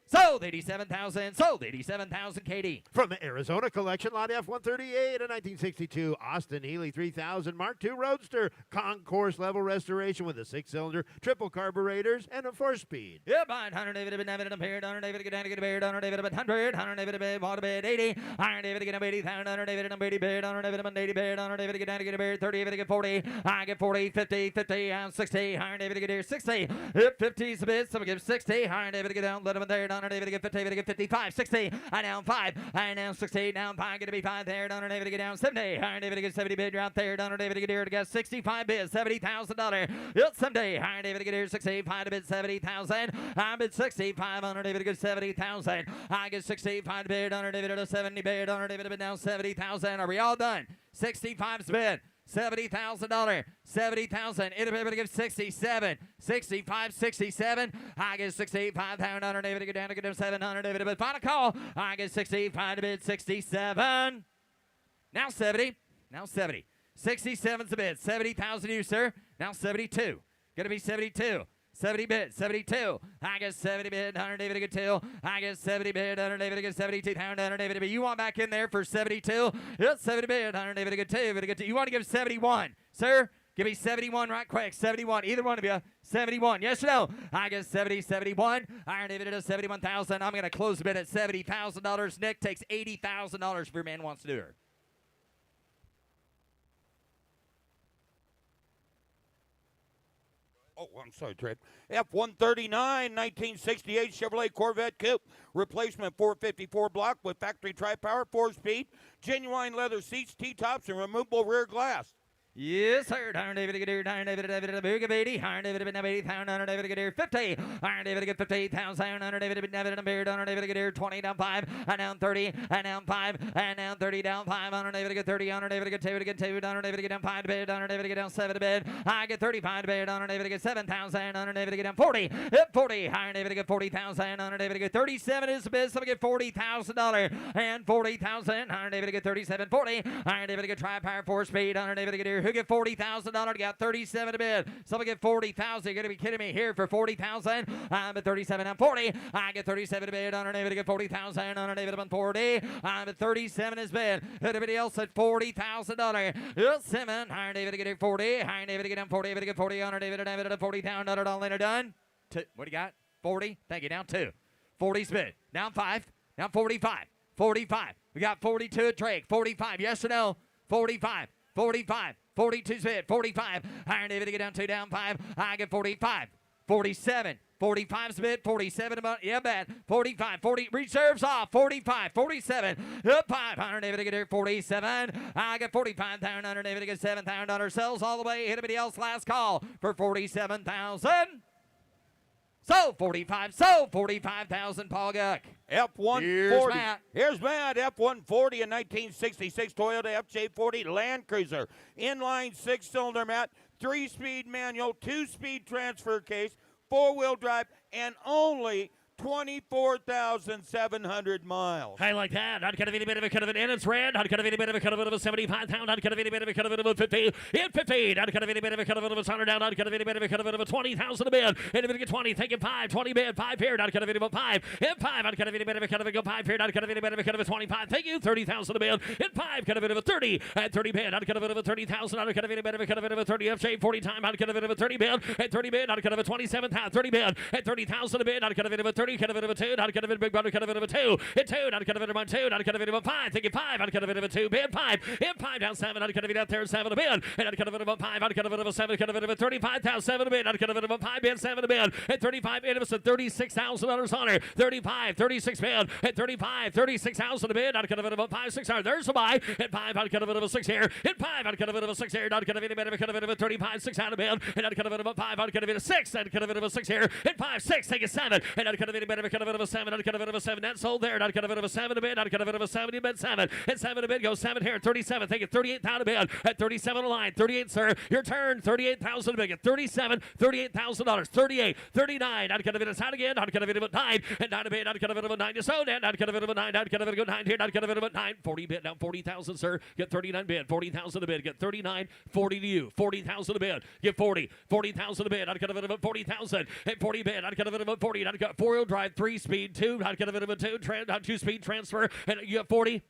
Sold 87,000. Sold 87,000. Katie. From the Arizona collection, lot F-138, a 1962 Austin Healey 3000 Mark II Roadster. Concourse level restoration with a 6-cylinder, triple carburetors, and a 4-speed. Yep, 100 David to bid, 100 David to get down to get a bid, 100 David to bid, 100 David to bid, water bid, 80. 100 David to get a bid, 100 David to bid, 100 David to bid, 80 bid, 100 David to get down to get a bid, 30 David to get 40. I get 40, 50, 50, and 60. 100 David to get here, 60. Yep, 50's a bid, someone gives 60. 100 David to get down, let him in there, 100 David to get 50, David to get 55, 60. I down 5. I down 60, down 5, get to be 5 there, 100 David to get down 70. 100 David to get 70 bid, you're out there, 100 David to get here to get 65 bid, $70,000. Yep, someday. 100 David to get here, 65 to bid, 70,000. I bid 65, 100 David to get 70,000. I get 65 to bid, 100 David to 70 bid, 100 David to bid down 70,000. Are we all done? 65's bid. $70,000, 70,000. It'll give 67, 65, 67. I get 65, 100 David to get down to get him 700 David to bid. Final call. I get 65 to bid, 67. Now 70, now 70. 67's a bid, 70,000 you, sir. Now 72. Gonna be 72. 70 bid, 72. I get 70 bid, 100 David to get 2. I get 70 bid, 100 David to get 72. 100 David to bid. You want back in there for 72? Yep, 70 bid, 100 David to get 2. David to get 2. You want to give 71, sir? Give me 71 right quick. 71. Either one of you. 71. Yes or no? I get 70, 71. Iron David does 71,000. I'm going to close the bid at $70,000. Nick takes $80,000 if your man wants to do her. Oh, I'm sorry, Trent. F-139, 1968 Chevrolet Corvette Coupe. Replacement 454 block with factory tri-power, 4-speed, genuine leather seats, T-tops, and removable rear glass. Yes, sir. Iron David Gadir, Iron David David 80, Iron David 80,000, Iron David Gadir 50, Iron David get 58,000, Iron David David Beard, Iron David Gadir 20 down 5, and down 30, and down 5, and down 30 down 5, Iron David get 30, Iron David get 2 to get 2, Iron David get down 5 to bed, Iron David get down 7 to bed, I get 35 to bed, Iron David get 7,000, Iron David get down 40, hit 40, Iron David get 40,000, Iron David get 37 is the bid, so we get $40,000 and 40,000, Iron David get 37.40, Iron David get tri-power 4-speed, Iron David get here. Who get $40,000? Got 37 to bid. Someone get 40,000. You're gonna be kidding me here for 40,000. I'm at 37 and 40. I get 37 to bid. On David to get 40,000. On David on 40. I'm at 37 is bid. Everybody else at $40,000. Yes, 7. Iron David to get 40. Iron David to get down 40. David to get 40. On David at 40,000. All in are done. Two. What do you got? 40. Thank you. Down 2. 40's bid. Down 5. Down 45. 45. We got 42 at Drake. 45. Yes or no? 45. 45. 42's bid. 45. Iron David to get down 2, down 5. I get 45. 47. 45's bid. 47 about. Yeah, bad. 45. 40. Reserves off. 45. 47. Up 5. Iron David to get here. 47. I get 45,000. Iron David to get $7,000. Sells all the way. Anybody else? Last call for 47,000. So 45. So 45,000. Paul Guck. F-140. Here's Matt. F-140 in 1966 Toyota FJ40 Land Cruiser. Inline 6-cylinder, Matt. 3-speed manual, 2-speed transfer case, 4-wheel drive, and only 24,700 miles. I like that. I'd kind of any bit of a cut of it, and it's red. I'd kind of any bit of a cut of it of a 75,000. I'd kind of any bit of a cut of it of a 50. In 15. I'd kind of any bit of a cut of it of a 100 down. I'd kind of any bit of a cut of it of a 20,000 a bid. And if it get 20, take it 5. 20 bid, 5 here. I'd kind of any bit of 5. In 5. I'd kind of any bit of a cut of it go 5 here. I'd kind of any bit of a cut of a 25. Thank you. 30,000 a bid. In 5. Cut of it of a 30. At 30 bid. I'd cut of it of a 30,000. I'd cut of any bit of a cut of it of a 30 FJ 40 time. I'd cut of it of a 30 bid. At 30 bid. I'd cut of a 27,000. 30 bid. At 30,000 a bid. I'd cut of it of a 30. Cut of it of a 2. I'd cut of it big brother, cut of it of a 2. Hit 2. I'd cut of it of a 2. I'd cut of it of a 5. Thinking 5. I'd cut of it of a 2. Bid 5. In 5 down 7. I'd cut of it out there 7 a bid. And I'd cut of it of a 5. I'd cut of it of a 7. Cut of it of a 35,000. 7 a bid. I'd cut of it of a 5 bid. 7 a bid. At 35 bid. It was a $36,000 on her. 35. 36 bid. At 35. 36,000 a bid. I'd cut of it of a 5. 6 hours. There's a buy. At 5. I'd cut of it of a 6 here. At 5. I'd cut of it of a 6 here. I'd cut of it of a cut of it of a 35. 6 out of bid. And I'd cut of it of a 5. I'd cut of it of a 6. I'd cut of it of a 6 here. At 5. 6. Take a 7. And I'd cut of it of a cut of it of a 7. I'd cut of it of a 7. That sold there. I'd cut of it of a 7 a bid. I'd cut of it of a 7 a bid. 7. At 7 a bid goes 7 here. 37. Take it 38,000 a bid. At 37 a line. 38, sir. Your turn. 38,000 a bid. At 37. $38,000. 38. 39. I'd cut of it aside again. I'd cut of it of a 9. And 9 a bid. I'd cut of it of a 9. You sold it. I'd cut of it of a 9. I'd cut of it of a 9 here. I'd cut of it of a 9. 40 bid. Now 40,000, sir. Get 39 bid. 40,000 a bid. Get 39. 40 to you. 40,000 a bid. Get 40. 40,000 a bid. I'd cut of it of a 40,000. At 40 bid. I'd cut of it of a 40. I'd cut 4-wheel drive, 3-speed, 2. I'd cut of it of a 2. 2-speed transfer. And you have 40.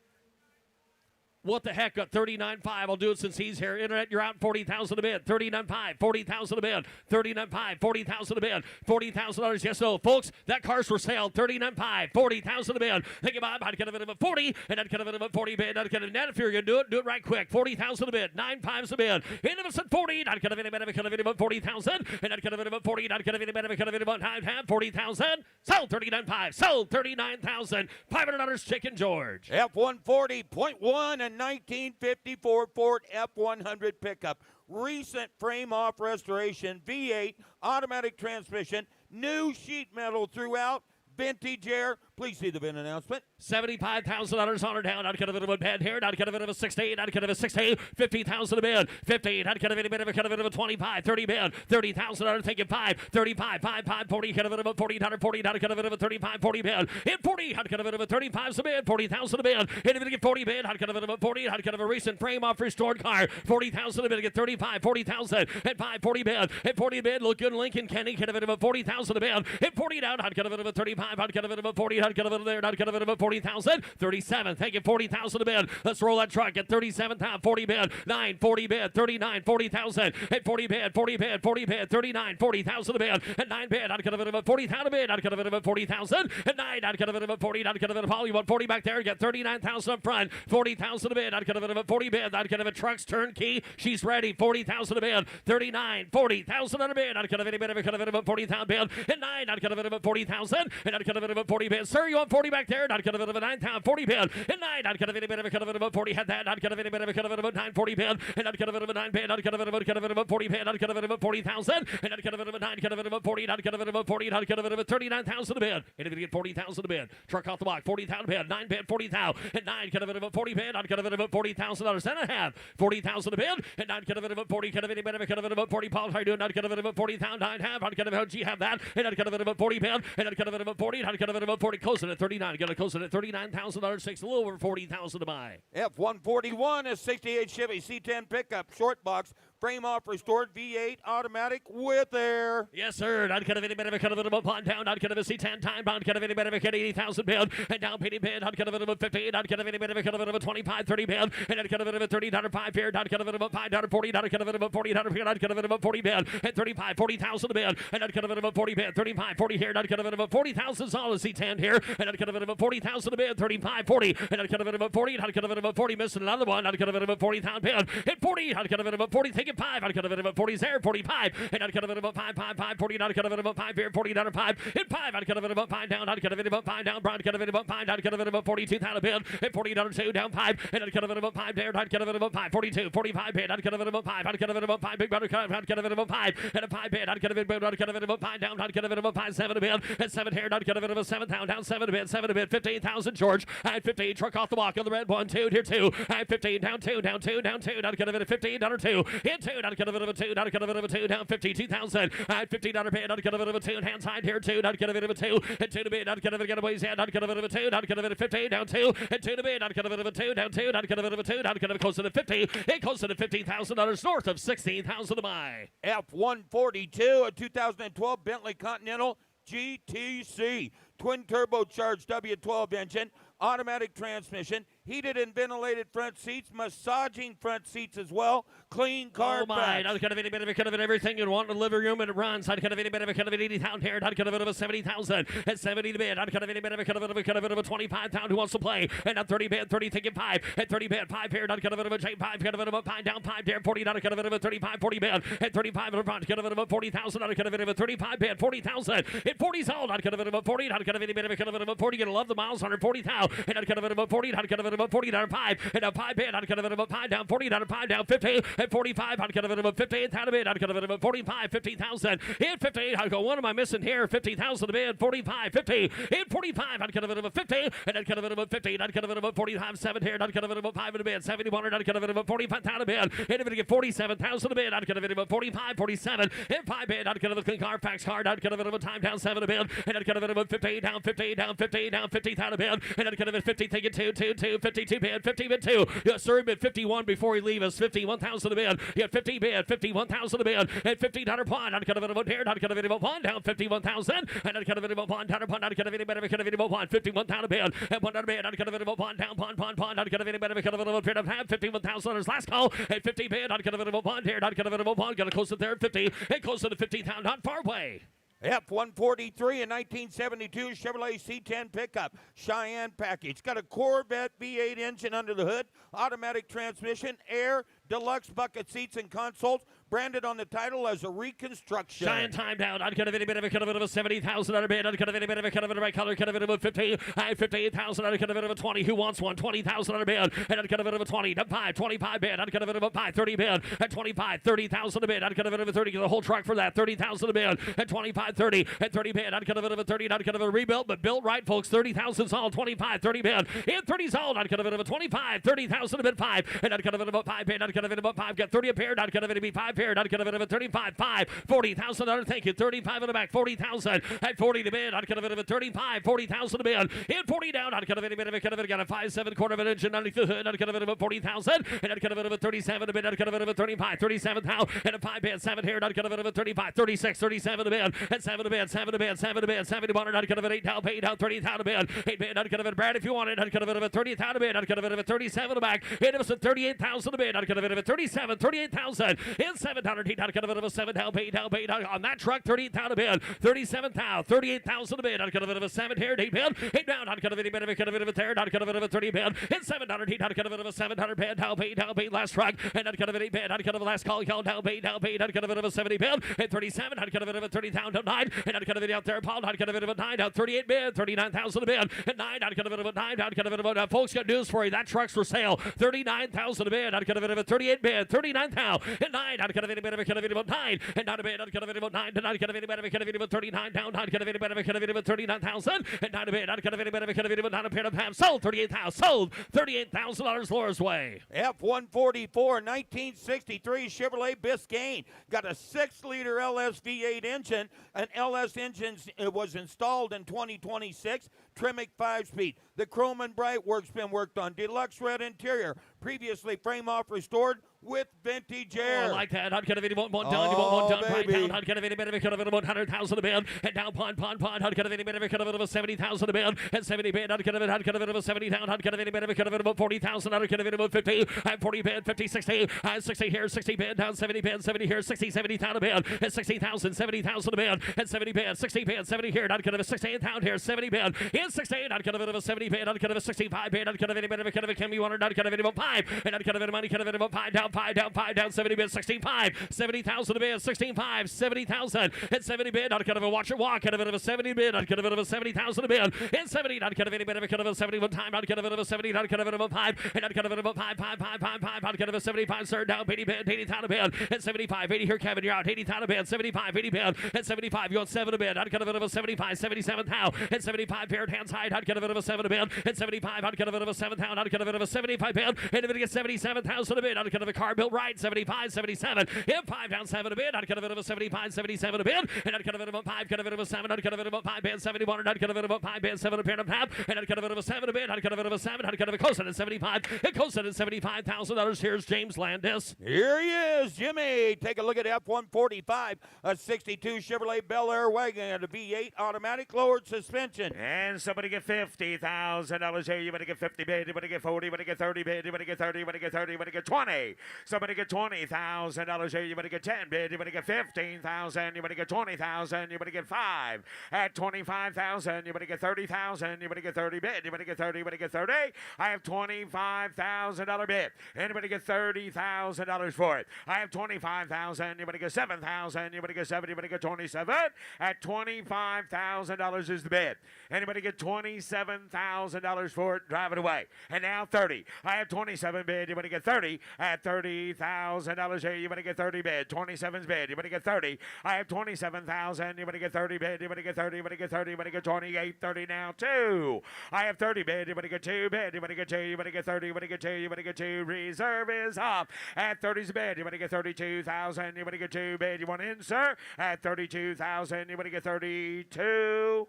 What the heck? Got 39.5. I'll do it since he's here. Internet, you're out 40,000 a bid. 39.5. 40,000 a bid. 39.5. 40,000 a bid. $40,000. Yes, no, folks. That car's for sale. 39.5. 40,000 a bid. Think about it. I'd cut a bit of a 40, and I'd cut a bit of a 40 bid. I'd cut a net if you're gonna do it right quick. 40,000 a bid. 9.5s a bid. Innocent 40. I'd cut a bit of a 40,000, and I'd cut a bit of a 40. I'd cut a bit of a 40,000. Sold 39.5. Sold $39,500. Chicken George. F-140.1 and 1954 Ford F-100 pickup. Recent frame-off restoration, V8, automatic transmission, new sheet metal throughout, vintage air. Please see the VIN announcement. $75,000 on her down. I'd cut a bit of a bad hair. I'd cut a bit of a 16. I'd cut a bit of a 16. 50,000 a bid. 15. I'd cut a bit of a 25. 30 bid. $30,000. Take it 5. 35. 5. 40. Cut a bit of a 40. 40. I'd cut a bit of a 35. 40 bid. In 40. I'd cut a bit of a 35 a bid. 40,000 a bid. Hit a bit of 40 bid. I'd cut a bit of a 40. I'd cut a recent frame off restored car. 40,000 a bid. Get 35. 40,000. At 5. 40 bid. At 40 bid. Look good. Lincoln Kenny. Cut a bit of a 40,000 a bid. Hit 40 down. I'd cut a bit of a 35. I'd cut a bit of a 40. I'd cut a bit of there. I'd cut a bit of a 40,000. 37. Thank you. 40,000 a bid. Let's roll that truck at 37,000. 40 bid. 9. 40 bid. 39. 40,000. At 40 bid. 40 bid. 40 bid. 39. 40,000 a bid. At 9 bid. I'd cut a bit of a 40,000 a bid. I'd cut a bit of a 40,000. At 9. I'd cut a bit of a 40. I'd cut a bit of Paul. You want 40 back there? Get 39,000 up front. 40,000 a bid. I'd cut a bit of a 40 bid. I'd cut a truck's turnkey. She's ready. 40,000 a bid. 39. 40,000 on a bid. I'd cut a bit of a 40,000 bid. At 9. I'd cut a bit of a 40,000. And I'd cut a bit of a 40 bid. Sir, you want 40 back there? I'd cut cut of a 9,000, 40 bid, and 9, not cut of any bid of a cut of about 40, had that, not cut of any bid of a cut of about 9, 40 bid, and not cut of a 9 bid, not cut of about 40 bid, not cut of about 40,000, and not cut of a 9, cut of about 40, not cut of about 40, not cut of about 39,000 a bid, and if you get 40,000 a bid, truck off the block, 40,000 a bid, 9 bid, 40,000, and 9 cut of about 40 bid, not cut of about $40,000, and a half, 40,000 a bid, and 9 cut of about 40, cut of any bid of a cut of about 40, Paul, how are you doing? Not cut of about 40,000, 9 half, not cut of about G have that, and not cut of about 40 bid, and not cut of about 40, not cut of about 40, closing at 39, gonna close it at $39,000, 6, a little over 40,000 to buy. F-141 is 68 Chevy C10 pickup, short box, frame off restored V8 automatic with air. Yes, sir. Not cut of any bit of a cut of it about pawn down. Not cut of a C10 time bound. Cut of any bit of a cut 80,000 bid. And down payment bid. Not cut of it about 50. Not cut of any bit of a cut of it about 25, 30 bid. And not cut of it about $30.5 here. Not cut of it about $5.40. Not cut of it about $40 here. Not cut of it about 40 bid. And 35, 40,000 bid. And not cut of it about 40 bid. 35, 40 here. Not cut of it about 40,000 solid C10 here. And not cut of it about 40,000 bid. 35, 40. And not cut of it about 40. Not cut of it about 40. Missing another one. Not cut of it about 40,000 bid. And 40. Not cut of it about 40. Take it 5. Not cut of it about 40 there, 45, and I'd cut of it about 5, 5, 5, 40, not cut of it about 5 here, 40 down 5, and 5, I'd cut of it about 5 down, I'd cut of it about 5 down, Brian cut of it about 5, I'd cut of it about 42 down a bid, and 40 down 2, down 5, and I'd cut of it about 5 there, I'd cut of it about 5, 42, 45 bid, I'd cut of it about 5, I'd cut of it about 5, big brother cut, I'd cut of it about 5, and a 5 bid, I'd cut of it about 5 down, I'd cut of it about 5, 7 a bid, and 7 here, I'd cut of it about 7 down 7 a bid, 15,000, George, I had 15, truck off the walk on the red, 1, 2, here 2, I had 15, down 2, I'd cut of it at 15, down 2, in 2, I'd cut of it about 2, I'd cut of it about 2, down 52,000. I had $15 bid. I'd cut of it of a 2. Hands side here 2. I'd cut of it of a 2. And 2 to bid. I'd cut of it again. Ways head. I'd cut of it of a 2. I'd cut of it at 15 down 2. And 2 to bid. I'd cut of it of a 2 down 2. I'd cut of it of a 2. I'd cut of it closer to 50. It closer to $15,000 north of 16,000 to buy. F-142, a 2012 Bentley Continental GTC, twin turbocharged W12 engine, automatic transmission, heated and ventilated front seats, massaging front seats as well, clean car. Oh my! I'd cut of any bit of a cut of it, everything you'd want in the living room, and it runs. I'd cut of any bit of a cut of it, 80,000 here. I'd cut of it of a 70,000 and 70 to bid. I'd cut of any bit of a cut of it of a 25,000 who wants to play, and at 30 bid, 30 thinking 5 and 30 bid 5 here. I'd cut of it of a J5, cut of it of a 5 down 5 there, 40. I'd cut of it of a 35, 40 bid, and 35 in the front. Cut of it of a 40,000. I'd cut of it of a 35 bid, 40,000. And 40's all. I'd cut of it of a 40. I'd cut of any bit of a cut of it of a 40. Gonna love the miles, 140,000. And I'd cut of it about 40. I'd cut of it about 40 down 5. And a 5 bid. I'd cut of it about 5 down 40 down 5 down 50 and 45. I'd cut of it about 50. Down a bid. I'd cut of it about 45, 50,000. In 50. I'd go, what am I missing here? 50,000 a bid. 45, 50. In 45. I'd cut of it about 50. And I'd cut of it about 50. I'd cut of it about 45, 7 here. I'd cut of it about 5 in a bid. 71. I'd cut of it about 45,000 a bid. And if it get 47,000 a bid, I'd cut of it about 45, 47. And 5 bid. I'd cut of it a Carfax card. I'd cut of it about time down 7 a bid. And I'd cut of it about 50 down 50 down 50 down 50,000 a bid. And I'd cut of it 50. Take it 2, 2, 2, 52 bid. 50 bid 2. Yes, sir. Bid 51 before he leave us. 51,000 a bid. Yeah, 50 bid. 51,000 a bid. And $50 pawn. I'd cut of it about here. I'd cut of it about pawn down 51,000. And I'd cut of it about pawn down pawn. I'd cut of it better. Cut of it about pawn 51,000 a bid. And $1 bid. I'd cut of it about pawn down pawn. I'd cut of it better. Cut of it about bid. I'd $51,000 last call. And 50 bid. I'd cut of it about pawn here. I'd cut of it about pawn. Gonna close it there at 50. And close to the 50,000. Not far away. F-143, a 1972 Chevrolet C10 pickup, Cheyenne package. Got a Corvette V8 engine under the hood, automatic transmission, air, deluxe bucket seats and consoles, branded on the title as a reconstruction. Cheyenne timed out. I'd cut of any bit of a cut of it of a 70,000 out of bid. I'd cut of any bit of a cut of it of a color, cut of it of a 50. I had 58,000. I'd cut of it of a 20. Who wants one? 20,000 out of bid. And I'd cut of it of a 20. 5, 25 bid. I'd cut of it of a 5, 30 bid. At 25, 30,000 a bid. I'd cut of it of a 30. Get the whole truck for that. 30,000 a bid. At 25, 30. At 30 bid. I'd cut of it of a 30. I'd cut of it of a rebuilt, but built right, folks. 30,000 all. 25, 30 bid. In 30's all. I'd cut of it of a 25, 30,000 a bid 5. And I'd cut of it of a 5 bid. I'd cut of it of a 5. Got 30 a pair. I'd cut of it to be 5 pair. I'd cut of it of a 35, 5, 40,000. Thank you. 35 in the back. 40,000. At 40 to bid. I'd cut of it of a 35, 40,000 to bid. In 40 down. I'd cut of it a bit of a cut of it. Got a 5.7 quarter of an engine underneath the hood. I'd cut of it of a 40,000. And I'd cut of it of a 37 a bid. I'd cut of it of a 35, 37 now. And a 5 bid. 7 here. I'd cut of it of a 35, 36, 37 a bid. And 7 a bid. 7 a bid. 7 a bid. 71. I'd cut of it 8 down. 8 down. 30,000 a bid. 8 bid. I'd cut of it Brad if you wanted. I'd cut of it of a 30,000 a bid. I'd cut of it of a 37 a back. And it was a 38,000 a bid. I'd cut of it of a 37, 38,000. In $700. Out of a $7 down paid on that truck. 38,000 a bid. 37,000. 38,000 a bid. Out of a 7 here. 8 bid. 8 down. Out of a bid. Out of a third. Out of a 30 bid. It's $700. Out of a 700 bid. Down paid last truck. And out of a 8 bid. Out of a last call. Down paid. Out of a 70 bid. And 37. Out of a 30,000 down 9. And out of it out there. Paul. Out of a 9. Out 38 bid. 39,000 a bid. And 9. Out of a 9. Out of a folks got news for you. That truck's for sale. 39,000 a bid. Out of a 38 bid. 39,000. And 9. Out of a bid. About 9. And not a bid. Out of about 9. And not of a bid. 39 down. Not of a bid. 39,000. And not a bid. Out of a bid. Not a pair of ham. Sold 38,000. Sold $38,000 Laura's way. F-144 1963 Chevrolet Biscayne. Got a 6-liter LS V8 engine. An LS engine was installed in 2026. Tremec 5-speed. The chrome and bright work's been worked on. Deluxe red interior. Previously frame off restored with vintage air. Oh, I like that. I'd get a video one down. You want one down right down. I'd get a video better cut of 100,000 a bid. And down pond. I'd get a video better cut of 70,000 a bid. And 70 bid. I'd get a video 70 down. I'd get a video better cut of about 40,000. I'd get a video 50. I'm 40 bid. 50, 60. 60 here. 60 bid. Down 70 bid. 70 here. 60, 70,000 a bid. And 60,000. 70,000 a bid. And 70 bid. 60 bid. 70 here. I'd get a 68,000 here. 70 bid. In 68. I'd get a video 70 bid. I'd get a 65 bid. I'd get a video better cut of a Kimmy 100. I'd get a video 5. And I'd get a video money. Cut a video 5 down. 5 down. 5 down. 70 bid. 65. 70,000 a bid. 16.5. 70,000. And 70 bid. I'd get a watch it walk. I'd get a 70 bid. I'd get a video 70,000 a bid. And 70. I'd get a video better cut of a 71 time. I'd get a video 70. I'd get a video 5. And I'd get a video 5. I'd get a 75 third down. 80 bid. 80,000 a bid. And 75. 80 here. Kevin, you're out. 80,000 a bid. 75. 80 bid. And 75. You want 7 a bid. I'd get a video 75. 77,000. And 75 paired hands high. I'd get a video 7 a bid. And 75. I'd get a video 7,000. I'd get a video 75 bid. And if it gets 77,000 a bid, I'd get a car built right. 75. 77. If 5 down 7 a bid, I'd get a video 75. 77 a bid. And I'd get a video 5. Get a video 7. I'd get a video 5 bid. 71. And I'd get a video 5 bid. 7 a pair of half. And I'd get a video 7 a bid. I'd get a video 7. I'd get a closer to 75. It closer to $75,000. Here's James Landis. Here he is, Jimmy. Take a look at F-145, a 62 Chevrolet Bel Air wagon and a V8 automatic lowered suspension. And somebody get $50,000 here. You better get 50 bid. You better get 40. You better get 30 bid. You better get 30. You better get 30. You better get 20. Somebody get $20,000 here. You better get 10 bid. You better get 15,000. You better get 20,000. You better get 5 at 25,000. You better get 30,000. You better get 30 bid. You better get 30. You better get 30. I have $25,000 bid. Anybody get $30,000 for it? I have 25,000. You better get 7,000. You better get 7. You better get 27 at $25,000 is the bid. Anybody get $27,000 for it? Drive it away. And now 30. I have 27 bid. You better get 30 at $30,000 here. You better get 30 bid. 27's bid. You better get 30. I have 27,000. You better get 30 bid. You better get 30. You better get 30. You better get 28. 30 now 2. I have 30 bid. You better get 2 bid. You better get 2. You better get 30. You better get 2. You better get 2. Reserve is up at 30's bid. You better get 32,000. You better get 2 bid. You want in, sir? At 32,000. You better get 32.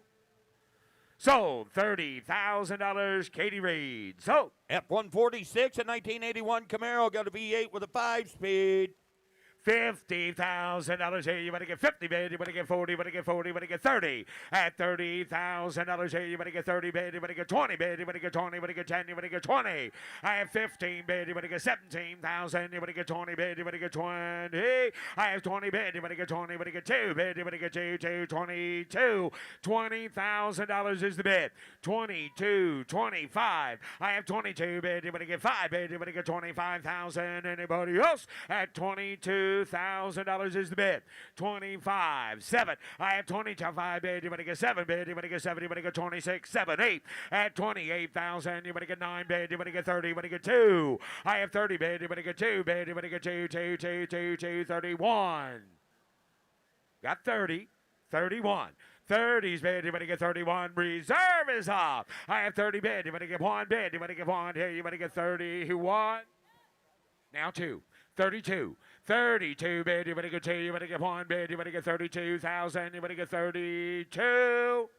Sold. $30,000. Katie Reed. Sold. F-146, a 1981 Camaro, got a V8 with a 5-speed. $50,000 here. You better get 50 bid. You better get 40. You better get 40. You better get 30 at $30,000 here. You better get 30 bid. You better get 20 bid. You better get 20. You better get 10. You better get 20. I have 15 bid. You better get 17,000. You better get 20 bid. You better get 20. I have 20 bid. You better get 20. You better get 2 bid. You better get 2. 22. $20,000 is the bid. 22. 25. I have 22 bid. You better get 5 bid. You better get 25,000. Anybody else at 22? $2,000 is the bid. 25, 7. I have 25 bid. You better get 7 bid. You better get 7. You better get 26, 7, 8. At 28,000, you better get 9 bid. You better get 30. You better get 2. I have 30 bid. You better get 2 bid. You better get 2, 31. Got 30, 31. 30's bid, you better get 31. Reserve is off. I have 30 bid. You better get 1 bid. You better get 1 here. You better get 31. Now 2. 32. 32 bid. You better get 2. You better get 1 bid. You better get 32,000. You better get 32.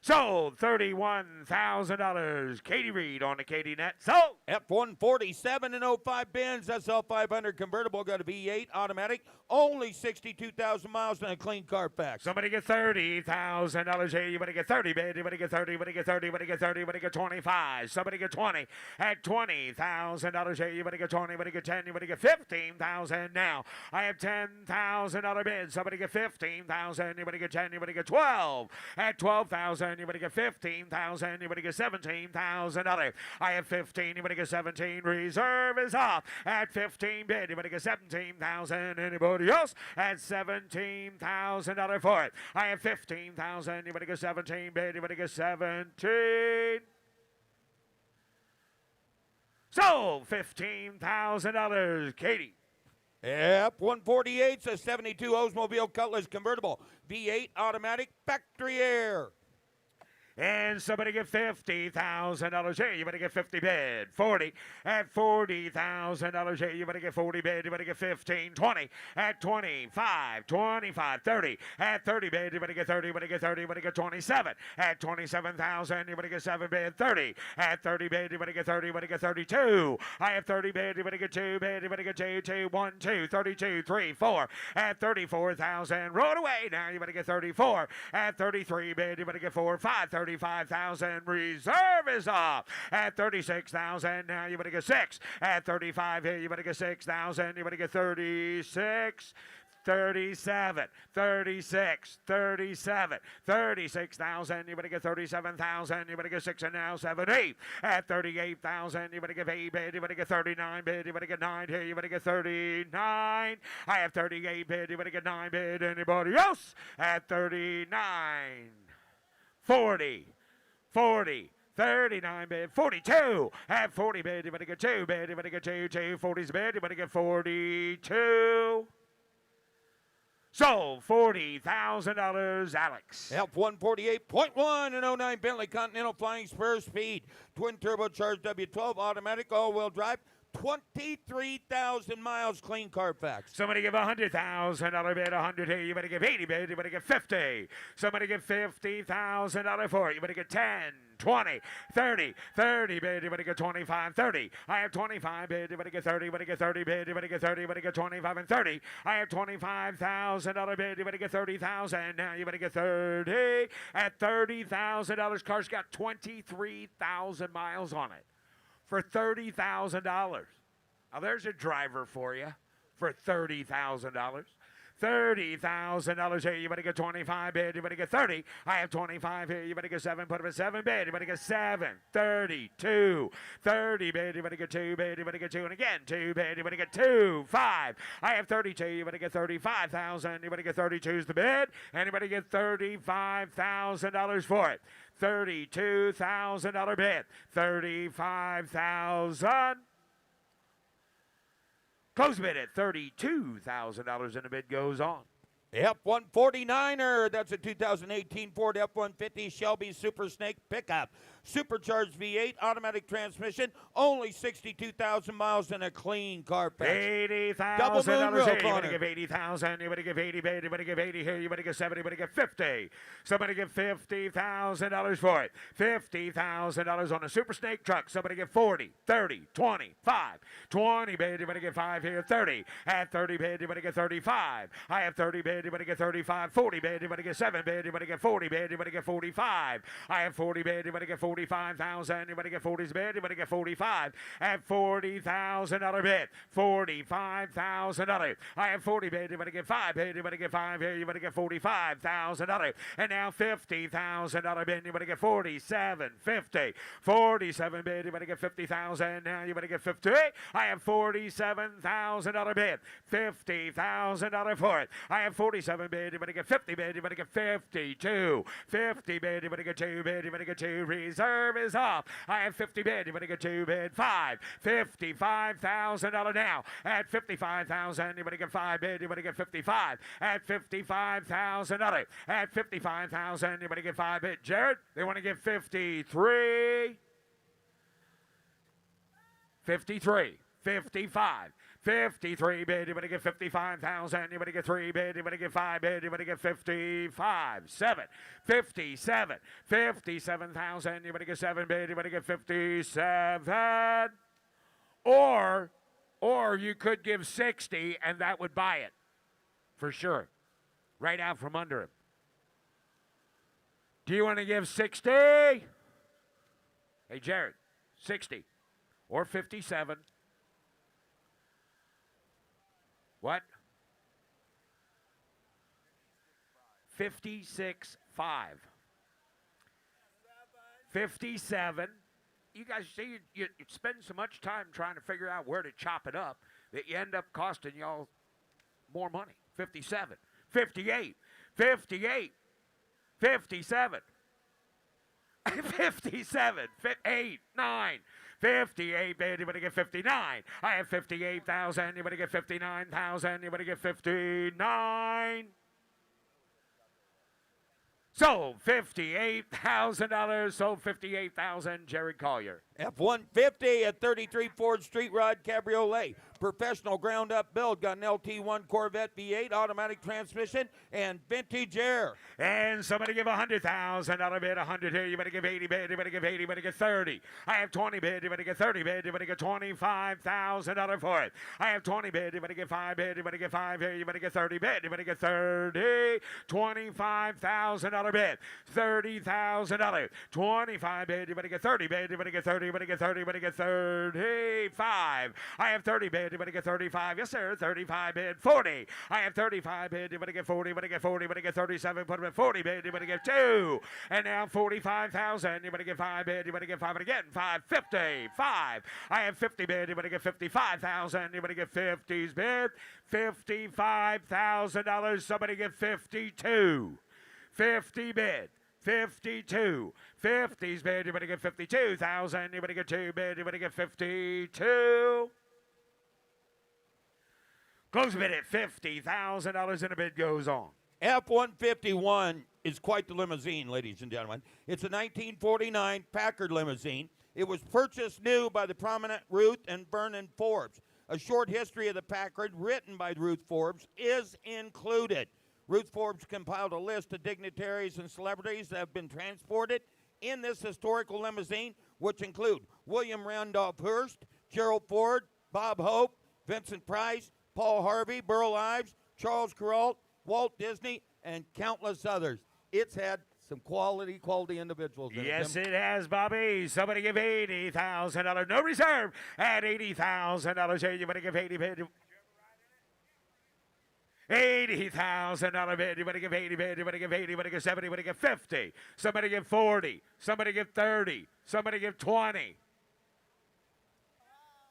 Sold. $31,000. Katie Reed on the Katie net. Sold. F-147 and 05 Benz SL500 convertible. Got a V8 automatic. Only 62,000 miles and a clean Carfax. Somebody get $30,000 here. You better get 30, baby. You better get 30, you better get 30, you better get 30, you better get 25. Somebody get 20 at $20,000 here. You better get 20, you better get 10, you better get 15,000 now. I have $10,000 bids. Somebody get 15,000, you better get 10, you better get 12 at 12,000. You better get 15,000, you better get 17,000. I have 15, you better get 17. Reserve is off at 15 bid. You better get 17,000. Anybody else at $17,000 for it? I have 15,000. You better get 17 bid. You better get 17. Sold. $15,000. Katie. F-148's a 72 Oldsmobile Cutlass convertible. V8 automatic factory air. And somebody get $50,000 here. You better get 50 bid. 40 at $40,000 here. You better get 40 bid. You better get 15. 20 at 25. 25. 30 at 30 bid. You better get 30. You better get 30. You better get 27 at 27,000. You better get 7 bid. 30 at 30 bid. You better get 30. You better get 32. I have 30 bid. You better get 2 bid. You better get 2. 2. 1. 2. 32. 3. 4 at 34,000. Roll it away. Now you better get 34 at 33 bid. You better get 4. 5. 35,000. Reserve is off at 36,000. Now you better get 6 at 35 here. You better get 6,000. You better get 36. 37, 36, 37, 36,000. You better get 37,000. You better get 6 and now 70 at 38,000. You better get 8 bid. You better get 39 bid. You better get 9 here. You better get 39. I have 38 bid. You better get 9 bid. Anybody else at 39? 40, 40. 39 bid, 42 at 40 bid. You better get 2 bid. You better get 2, 40's bid. You better get 42. Sold. $40,000, Alex. F-148.1 and 09 Bentley Continental Flying Spur Speed. Twin turbocharged W12 automatic all-wheel drive. 23,000 miles clean Carfax. Somebody give $100,000 bid, 100 here. You better give 80 bid. You better get 50. Somebody give $50,000 for it. You better get 10, 20, 30, 30 bid. You better get 25, 30. I have 25 bid. You better get 30. You better get 30 bid. You better get 30. You better get 25 and 30. I have $25,000 bid. You better get 30,000. Now you better get 30 at $30,000. Car's got 23,000 miles on it. For $30,000. Now there's a driver for you for $30,000. $30,000 here. You better get 25 bid. You better get 30. I have 25 here. You better get 7. Put up a 7 bid. You better get 7. 32. 30 bid. You better get 2 bid. You better get 2. And again, 2 bid. You better get 2. 5. I have 32. You better get 35,000. You better get 32's the bid. And you better get $35,000 for it. $32,000 bid. 35,000. Close bid at $32,000 and the bid goes on. F-149er, that's a 2018 Ford F-150 Shelby Super Snake pickup. Supercharged V8, automatic transmission, only 62,000 miles and a clean Carfax. $80,000 here. You better give 80,000. You better give 80 bid. You better give 80 here. You better give 70. You better give 50. Somebody give $50,000 for it. $50,000 on a Super Snake truck. Somebody give 40, 30, 20, 5. 20 bid. You better get 5 here. 30. At 30 bid. You better get 35. I have 30 bid. You better get 35. 40 bid. You better get 7 bid. You better get 40 bid. You better get 45. I have 40 bid. You better get 45,000. You better get 40's bid. You better get 45 at $40,000 bid. $45,000. I have 40 bid. You better get 5 bid. You better get 5 here. You better get $45,000. And now $50,000 bid. You better get 47.50. 47 bid. You better get 50,000. Now you better get 50. I have $47,000 bid. $50,000 for it. I have 47 bid. You better get 50 bid. You better get 52. 50 bid. You better get 2 bid. You better get 2. Reserve is off. I have 50 bid. You better get 2 bid. 5. $55,000 now. At 55,000. You better get 5 bid. You better get 55. At $55,000. At 55,000. You better get 5 bid. Jared, they want to get 53. 53. 55. 53 bid. Anybody get 55,000? Anybody get 3 bid? Anybody get 5 bid? Anybody get 55? 7. 57. 57,000. Anybody get 7 bid? Anybody get 57? Or you could give 60 and that would buy it for sure. Right out from under him. Do you want to give 60? Hey, Jared, 60 or 57. What? 56.5. 57. You guys see, you spend so much time trying to figure out where to chop it up that you end up costing y'all more money. 57. 58. 58. 57. 57. 8. 9. 58, baby. Anybody get 59? I have 58,000. Anybody get 59,000? Anybody get 59? Sold $58,000. Sold 58,000. Jared Collier. F-150 at 33 Ford Street Rod Cabriolet. Professional ground-up build. Got an LT1 Corvette V8 automatic transmission and vintage air. And somebody give $100,000 bid. 100 here. You better give 80 bid. You better give 80. You better get 30. I have 20 bid. You better get 30 bid. You better get $25,000 for it. I have 20 bid. You better get 5 bid. You better get 5 here. You better get 30 bid. You better get 30. $25,000 bid. $30,000. 25 bid. You better get 30 bid. You better get 30. You better get 30. You better get 35. I have 30 bid. You better get 35. Yes, sir. 35 bid. 40. I have 35 bid. You better get 40. You better get 40. You better get 37. Put him at 40 bid. You better get 2. And now 45,000. You better get 5 bid. You better get 5. And again, 5. 50. 5. I have 50 bid. You better get 55,000. You better get 50s bid. $55,000. Somebody get 52. 50 bid. 52. 50s bid. You better get 52,000. You better get 2 bid. You better get 52. Close bid at $50,000 and a bid goes on. F-151 is quite the limousine, ladies and gentlemen. It's a 1949 Packard limousine. It was purchased new by the prominent Ruth and Vernon Forbes. A short history of the Packard, written by Ruth Forbes, is included. Ruth Forbes compiled a list of dignitaries and celebrities that have been transported in this historical limousine, which include William Randolph Hearst, Gerald Ford, Bob Hope, Vincent Price, Paul Harvey, Burl Ives, Charles Kuralt, Walt Disney, and countless others. It's had some quality individuals in Yes, it. it has, Bobby. Somebody give $80,000. No reserve at $80,000. Here, you better give 80 bid. $80,000 bid. You better give 80 bid. You better give 80. You better give 70. You better give 50. Somebody give 40. Somebody give 30. Somebody give 20.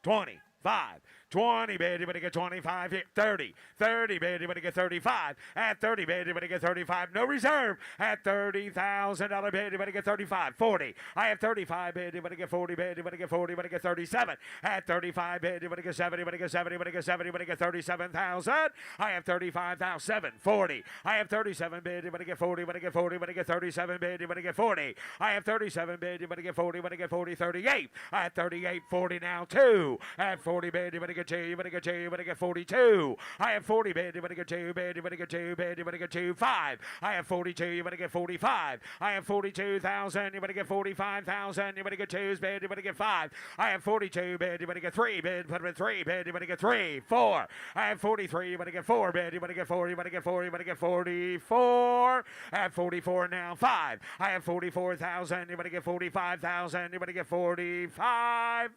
25. 20 bid, you better get 25 here. 30. 30 bid, you better get 35. At 30 bid, you better get 35. No reserve. At $30,000 bid, you better get 35. 40. I have 35 bid, you better get 40 bid, you better get 40, you better get 37. At 35 bid, you better get 70, you better get 70, you better get 70, you better get 37,000. I have 35,000. 7. 40. I have 37 bid, you better get 40, you better get 40, you better get 37 bid, you better get 40. I have 37 bid, you better get 40, you better get 40, 38. At 38, 40 now, 2. At 40 bid, you better get 2, you better get 2, you better get 42. I have 40 bid, you better get 2 bid, you better get 2 bid, you better get 2, 5. I have 42, you better get 45. I have 42,000, you better get 45,000, you better get 2's bid, you better get 5. I have 42 bid, you better get 3 bid, put with 3 bid, you better get 3, 4. I have 43, you better get 4 bid, you better get 4, you better get 4, you better get 44. I have 44 now, 5. I have 44,000, you better get 45,000, you better get 45.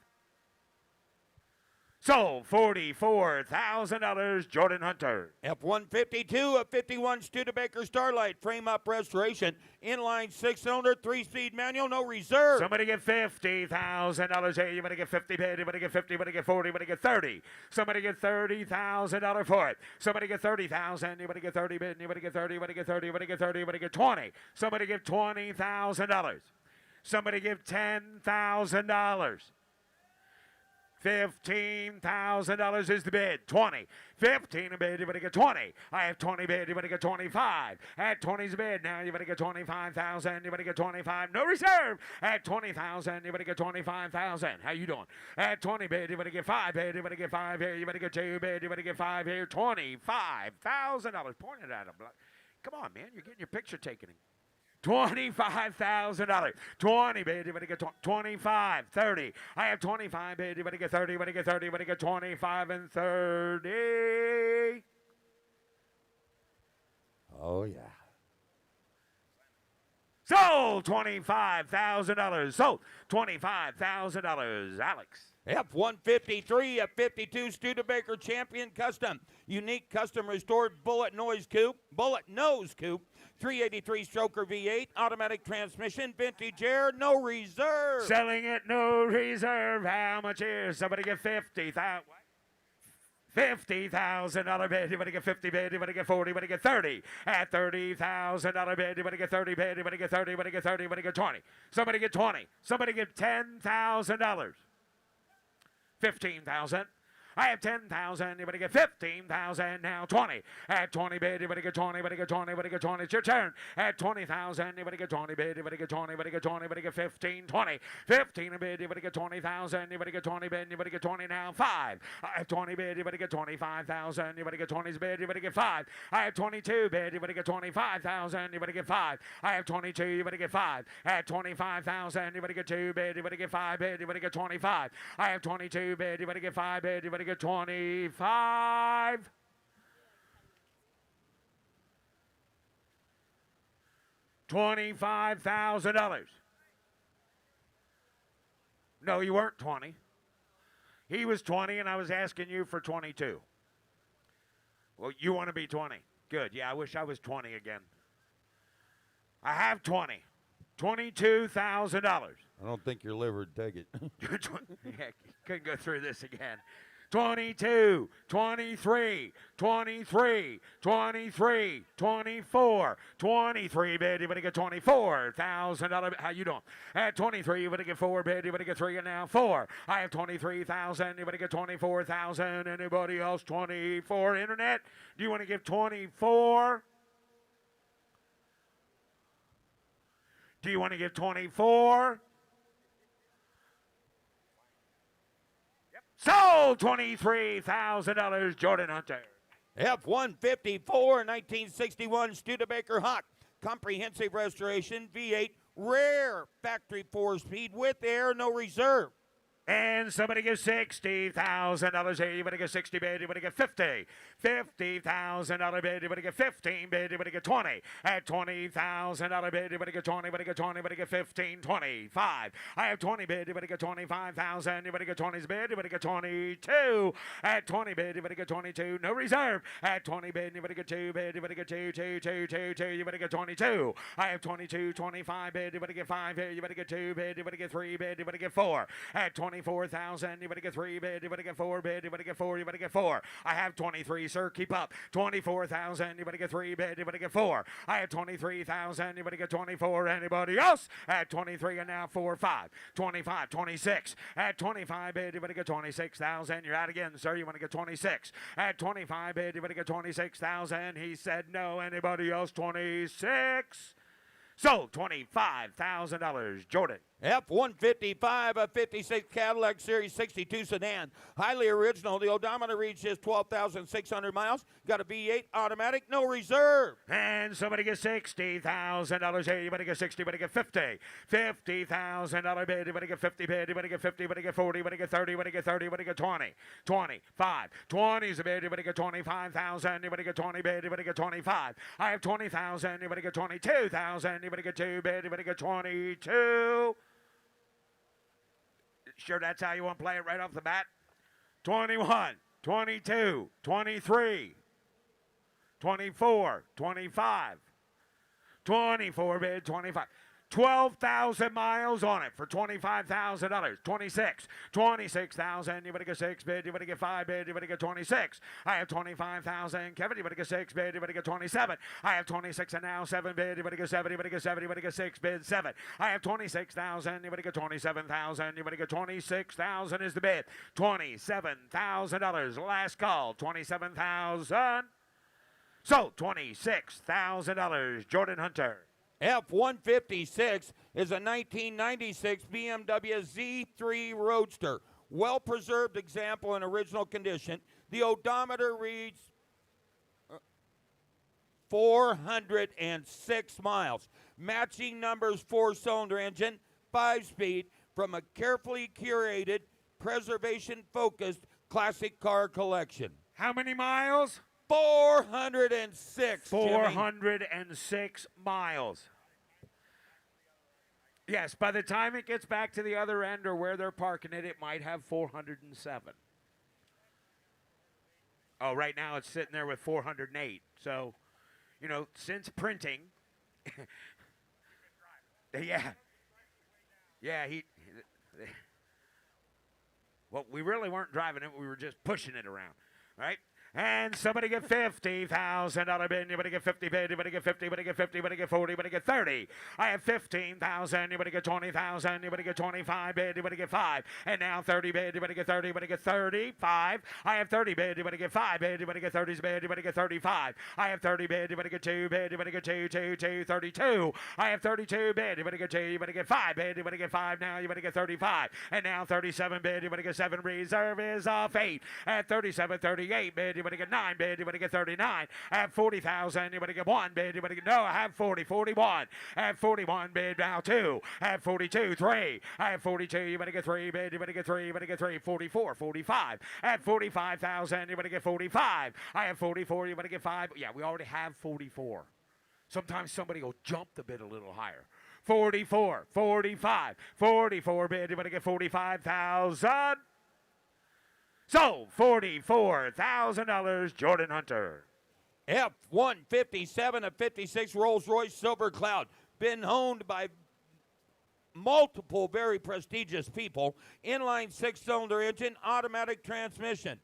Sold $44,000, Jordan Hunter. F-152, a 51 Studebaker Starlight, frame-up restoration, inline 6-cylinder, 3-speed manual, no reserve. Somebody get $50,000 here. You better get 50 bid. You better get 50. You better get 40. You better get 30. Somebody get $30,000 for it. Somebody get 30,000. You better get 30 bid. You better get 30. You better get 30. You better get 30. You better get 20. Somebody give $20,000. Somebody give $10,000. $15,000 is the bid. 20. 15 a bid, you better get 20. I have 20 bid, you better get 25. At 20's a bid, now you better get 25,000, you better get 25. No reserve. At 20,000, you better get 25,000. How you doing? At 20 bid, you better get 5 bid, you better get 5 here, you better get 2 bid, you better get 5 here. $25,000. Pointed at him. Come on, man, you're getting your picture taken. $25,000. 20, baby, you better get 25, 30. I have 25, baby, you better get 30, you better get 30, you better get 25 and 30. Oh, yeah. Sold $25,000. Sold $25,000. Alex. F-153, a 52 Studebaker Champion Custom. Unique custom restored bullet nose coupe. 383 stroker V8, automatic transmission, vintage air, no reserve. Selling it, no reserve. How much is? Somebody get 50,000. $50,000 bid, you better get 50 bid, you better get 40, you better get 30. At $30,000 bid, you better get 30 bid, you better get 30, you better get 30, you better get 20. Somebody get 20. Somebody get $10,000. 15,000. I have 10,000. You better get 15,000 now. 20. At 20 bid, you better get 20. You better get 20. You better get 20. It's your turn. At 20,000, you better get 20 bid. You better get 20. You better get 20. You better get 15. 20. 15 a bid. You better get 20,000. You better get 20 bid. You better get 20 now. 5. I have 20 bid. You better get 25,000. You better get 20's bid. You better get 5. I have 22 bid. You better get 25,000. You better get 5. I have 22. You better get 5. At 25,000, you better get 2 bid. You better get 5 bid. You better get 25. I have 22 bid. You better get 5 bid. You better get 25. $25,000. No, you weren't 20. He was 20, and I was asking you for 22. Well, you want to be 20. Good. Yeah, I wish I was 20 again. I have 20. $22,000. I don't think your liver would take it. Yeah, couldn't go through this again. 22, 23, 23, 23, 24, 23 bid, you better get $24,000. How you doing? At 23, you better get 4 bid, you better get 3 and now 4. I have 23,000, you better get 24,000. Anybody else? 24. Internet, do you want to give 24? Do you want to give 24? Sold $23,000, Jordan Hunter. F-154, 1961 Studebaker Hawk. Comprehensive restoration, V8, rare factory 4-speed with air, no reserve. And somebody gives $60,000 here. You better get 60 bid. You better get 50. $50,000 bid. You better get 15 bid. You better get 20. At $20,000 bid. You better get 20. You better get 20. You better get 15. 25. I have 20 bid. You better get 25,000. You better get 20's bid. You better get 22. At 20 bid. You better get 22. No reserve. At 20 bid. You better get 2 bid. You better get 2. You better get 22. I have 22. 25 bid. You better get 5 here. You better get 2 bid. You better get 3 bid. You better get 4. At 24,000, you better get 3 bid, you better get 4 bid, you better get 4, you better get 4. I have 23, sir, keep up. 24,000, you better get 3 bid, you better get 4. I have 23,000, you better get 24. Anybody else? At 23 and now 4, 5. 25, 26. At 25 bid, you better get 26,000. You're out again, sir, you want to get 26. At 25 bid, you better get 26,000. He said no. Anybody else? 26. Sold $25,000, Jordan. F-155, a 56 Cadillac Series 62 sedan. Highly original. The odometer reaches 12,600 miles. Got a V8 automatic, no reserve. And somebody gets $60,000 here. You better get 60, you better get 50. $50,000 bid, you better get 50 bid, you better get 50, you better get 40, you better get 30, you better get 30, you better get 20. 25. 20 is a bid, you better get 25,000, you better get 20 bid, you better get 25. I have 20,000, you better get 22,000, you better get 2 bid, you better get 22. Sure that's how you want to play it right off the bat? 21, 22, 23, 24, 25, 24 bid, 25. 12,000 miles on it for $25,000. 26. 26,000. You better get 6 bid. You better get 5 bid. You better get 26. I have 25,000. Kevin, you better get 6 bid. You better get 27. I have 26 and now 7 bid. You better get 7. You better get 7. You better get 6 bid. 7. I have 26,000. You better get 27,000. You better get 26,000 is the bid. $27,000. Last call. 27,000. So $26,000. Jordan Hunter. F-156 is a 1996 BMW Z3 Roadster. Well-preserved example in original condition. The odometer reads 406 miles. Matching numbers, 4-cylinder engine, 5-speed, from a carefully curated, preservation-focused classic car collection. How many miles? 406. 406 miles. Yes, by the time it gets back to the other end or where they're parking it, it might have 407. Oh, right now it's sitting there with 408. So, you know, since printing, yeah, well, we really weren't driving it. We were just pushing it around, right? And somebody get $50,000 bid. You better get 50 bid. You better get 50. You better get 50. You better get 40. You better get 30. I have 15,000. You better get 20,000. You better get 25 bid. You better get 5. And now 30 bid. You better get 30. You better get 35. I have 30 bid. You better get 5 bid. You better get 30 bid. You better get 35. I have 30 bid. You better get 2 bid. You better get 2, 32. I have 32 bid. You better get 2. You better get 5 bid. You better get 5 now. You better get 35. And now 37 bid. You better get 7. Reserve is off 8. At 37, 38 bid. You better get 9 bid. You better get 39. I have 40,000. You better get 1 bid. You better get, no, I have 40, 41. I have 41 bid. Now 2. I have 42, 3. I have 42. You better get 3 bid. You better get 3. You better get 3. 44, 45. I have 45,000. You better get 45. I have 44. You better get 5. Yeah, we already have 44. Sometimes somebody will jump the bid a little higher. 44, 45, 44 bid. You better get 45,000. So, $44,000, Jordan Hunter. F-157 of 56 Rolls-Royce Silver Cloud. Been owned by multiple very prestigious people. Inline 6-cylinder engine, automatic transmission.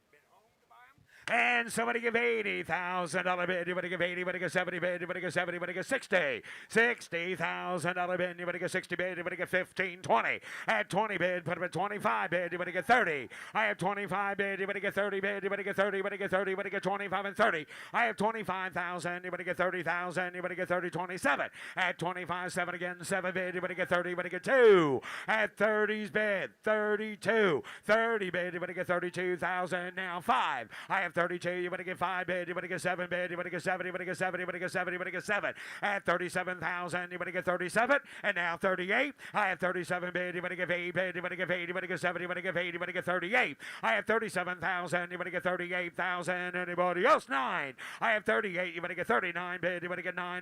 And somebody give $80,000 bid. You better give 80. You better get 70 bid. You better get 70. You better get 60. $60,000 bid. You better get 60 bid. You better get 15, 20. At 20 bid, put him at 25 bid. You better get 30. I have 25 bid. You better get 30 bid. You better get 30. You better get 30. You better get 25 and 30. I have 25,000. You better get 30,000. You better get 30, 27. At 25, 7 again, 7 bid. You better get 30. You better get 2. At 30's bid, 32. 30 bid. You better get 32,000. Now 5. I have 32, you better get 5 bid, you better get 7 bid, you better get 7, you better get 7, you better get 7, you better get 7. At 37,000, you better get 37, and now 38. I have 37 bid, you better get 8 bid, you better get 8, you better get 7, you better get 8, you better get 38. I have 37,000, you better get 38,000. Anybody else? 9. I have 38, you better get 39 bid, you better get 9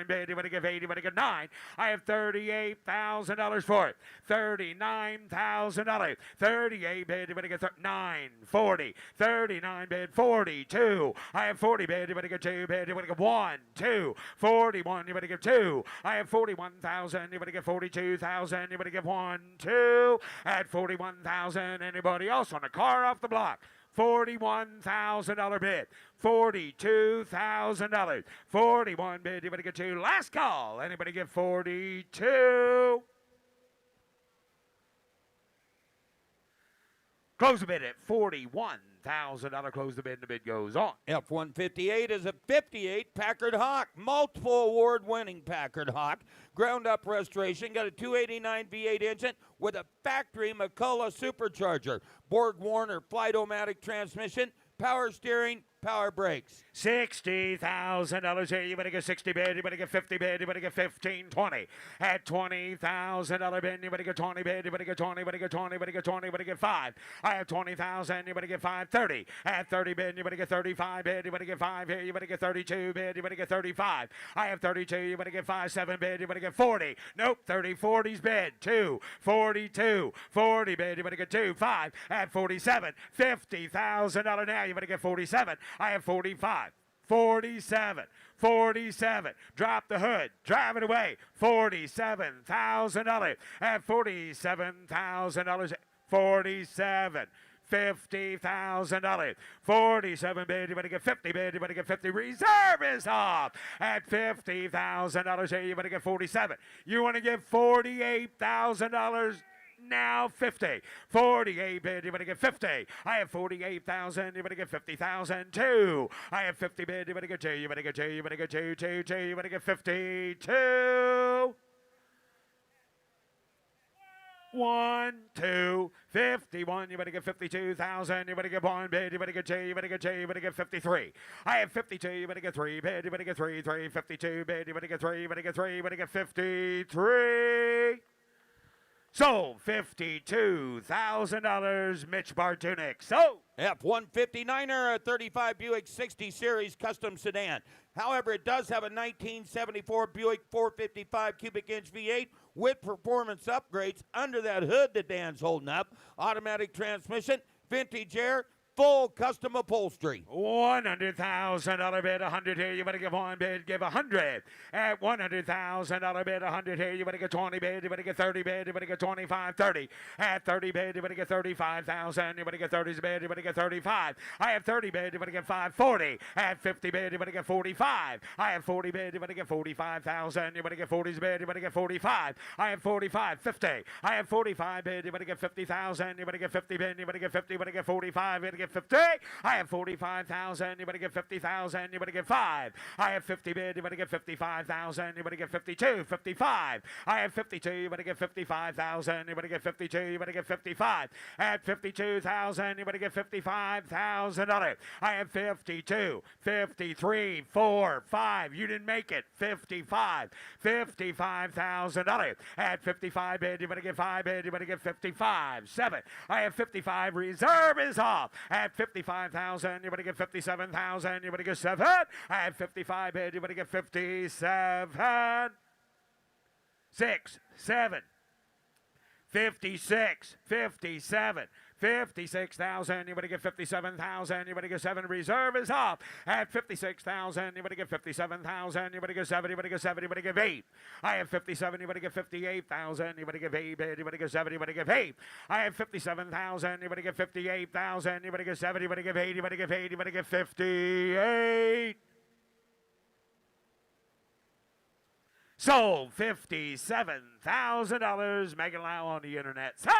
bid, you better get 8, you better get 9. I have $38,000 for it. $39,000. 38 bid, you better get 9, 40, 39 bid, 42. I have 40 bid. You better get 2 bid. You better get 1, 2. 41. You better get 2. I have 41,000. You better get 42,000. You better get 1, 2. At 41,000. Anybody else on a car off the block? $41,000 bid. $42,000. 41 bid. You better get 2. Last call. Anybody get 42? Close the bid at $41,000. Close the bid, and the bid goes on. F-158 is a 58 Packard Hawk, multiple award-winning Packard Hawk. Ground-up restoration, got a 289 V8 engine with a factory McCullough supercharger. Borg-Warner flight-o-matic transmission, power steering, power brakes. $60,000 here. You better get 60 bid. You better get 50 bid. You better get 15, 20. At $20,000 bid, you better get 20 bid. You better get 20. You better get 20. You better get 20. You better get 5. I have 20,000. You better get 5. 30. At 30 bid, you better get 35 bid. You better get 5 here. You better get 32 bid. You better get 35. I have 32. You better get 5. 7 bid. You better get 40. Nope. 30. 40's bid. 2. 42. 40 bid. You better get 2. 5. At 47. $50,000 now. You better get 47. I have 45. 47, 47. Drop the hood, drive it away. $47,000 at $47,000. 47. $50,000. 47 bid, you better get 50 bid, you better get 50. Reserve is off at $50,000. Hey, you better get 47. You want to give $48,000. Now 50. 48 bid, you better get 50. I have 48,000, you better get 50,000 too. I have 50 bid, you better get 2, you better get 2, you better get 2, 2, 2, you better get 52. 1, 2, 51, you better get 52,000, you better get 1 bid, you better get 2, you better get 2, you better get 53. I have 52, you better get 3 bid, you better get 3, 3, 52 bid, you better get 3, you better get 3, you better get 53. Sold $52,000, Mitch Bartunik. So F-159er, a 35 Buick 60 Series custom sedan. However, it does have a 1974 Buick 455 cubic inch V8 with performance upgrades under that hood that Dan's holding up. Automatic transmission, vintage air, full custom upholstery. $100,000 bid, 100 here. You better give 1 bid, give 100. At $100,000 bid, 100 here. You better get 20 bid, you better get 30 bid, you better get 25, 30. At 30 bid, you better get 35,000. You better get 30 bid, you better get 35. I have 30 bid, you better get 5, 40. At 50 bid, you better get 45. I have 40 bid, you better get 45,000. You better get 40 bid, you better get 45. I have 45, 50. I have 45 bid, you better get 50,000. You better get 50 bid, you better get 50, you better get 45, you better get 50. I have 45,000. You better get 50,000. You better get 5. I have 50 bid. You better get 55,000. You better get 52, 55. I have 52. You better get 55,000. You better get 52. You better get 55. At 52,000. You better get $55,000. I have 52, 53, 4, 5. You didn't make it. 55, $55,000. At 55 bid. You better get 5 bid. You better get 55, 7. I have 55. Reserve is off. At 55,000, you better get 57,000, you better get 7. I have 55 bid, you better get 57. 6, 7. 56, 57. 56,000, you better get 57,000, you better get 7. Reserve is off at 56,000, you better get 57,000, you better get 7, you better get 7, you better get 8. I have 57, you better get 58,000, you better get 8 bid, you better get 7, you better get 8. I have 57,000, you better get 58,000, you better get 7, you better get 8, you better get 8, you better get 58. Sold $57,000. Megan Lau on the internet. So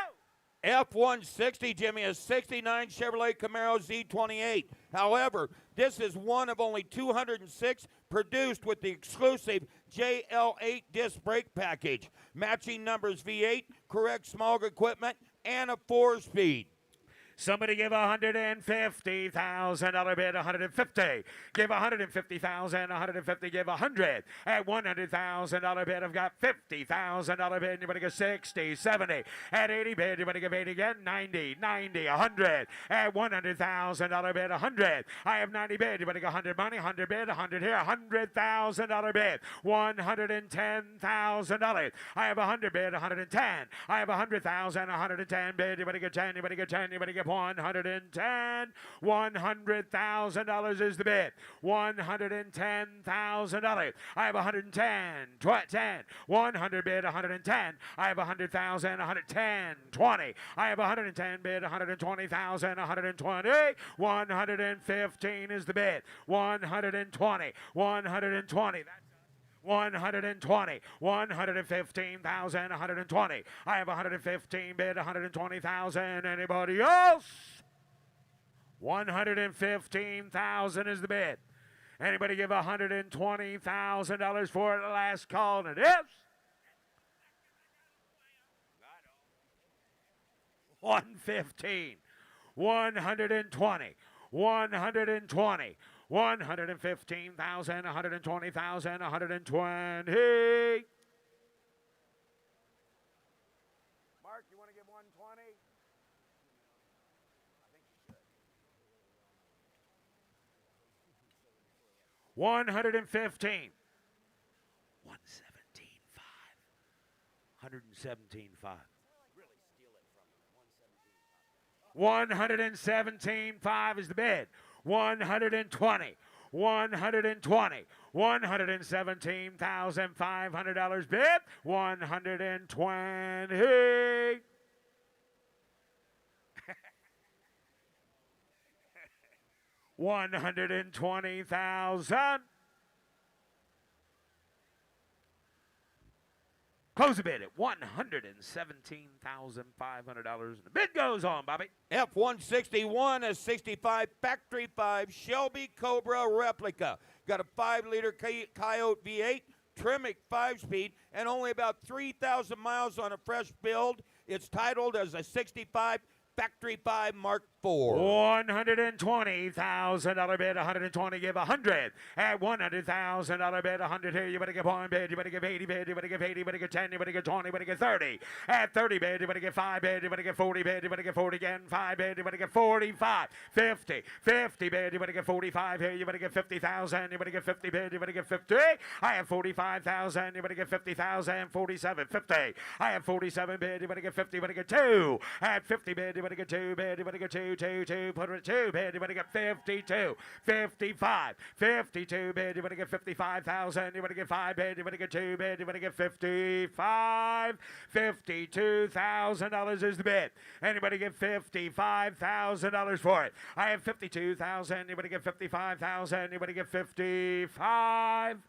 F-160, Jimmy, a 69 Chevrolet Camaro Z28. However, this is one of only 206 produced with the exclusive JL8 disc brake package. Matching numbers V8, correct smog equipment, and a 4-speed. somebody give $150,000 bid, 150. Give $150,000, 150. Give 100. At $100,000 bid, I've got $50,000 bid. You better get 60, 70. At 80 bid, you better give 80 again. 90, 100. At $100,000 bid, 100. I have 90 bid. You better get 100 money, 100 bid, 100 here, $100,000 bid. $110,000. I have 100 bid, 110. I have 100,000, 110 bid. You better get 10. You better get 10. You better get 110. $100,000 is the bid. $110,000. I have 110. 10. 100 bid, 110. I have 100,000, 110. 20. I have 110 bid, 120,000, 120. 115 is the bid. 120. 120. That's 120, 115,000, 120. I have 115 bid, 120,000. Anybody else? 115,000 is the bid. Anybody give $120,000 for it? The last call, and it is 115, 120, 120. 115,000, 120,000, 120. Mark, you want to give 120? I think you should. 115. 117.5. 117.5. 117.5 is the bid. 120, 120, $117,500 bid, 120. $120,000. Close the bid at $117,500. The bid goes on, Bobby. F-161, a 65 Factory 5 Shelby Cobra replica. Got a 5-liter Coyote V8, Tremec 5-speed, and only about 3,000 miles on a fresh build. It's titled as a 65 Factory 5 Mark IV. $120,000 bid, 120, give 100. At $100,000 bid, 100 here, you better give 1 bid, you better give 80 bid, you better give 80, you better give 10, you better give 20, you better give 30. At 30 bid, you better give 5 bid, you better give 40 bid, you better give 40 again, 5 bid, you better give 45. 50, 50 bid, you better give 45 here, you better give 50,000, you better give 50 bid, you better give 50. I have 45,000, you better give 50,000, 47, 50. I have 47 bid, you better give 50, you better give 2. At 50 bid, you better get 2 bid, you better get 2, 2, 2, put it 2 bid, you better get 52, 55, 52 bid, you better get 55,000, you better get 5 bid, you better get 2 bid, you better get 55, $52,000 is the bid. Anybody get $55,000 for it? I have 52,000, you better get 55,000, you better get 55.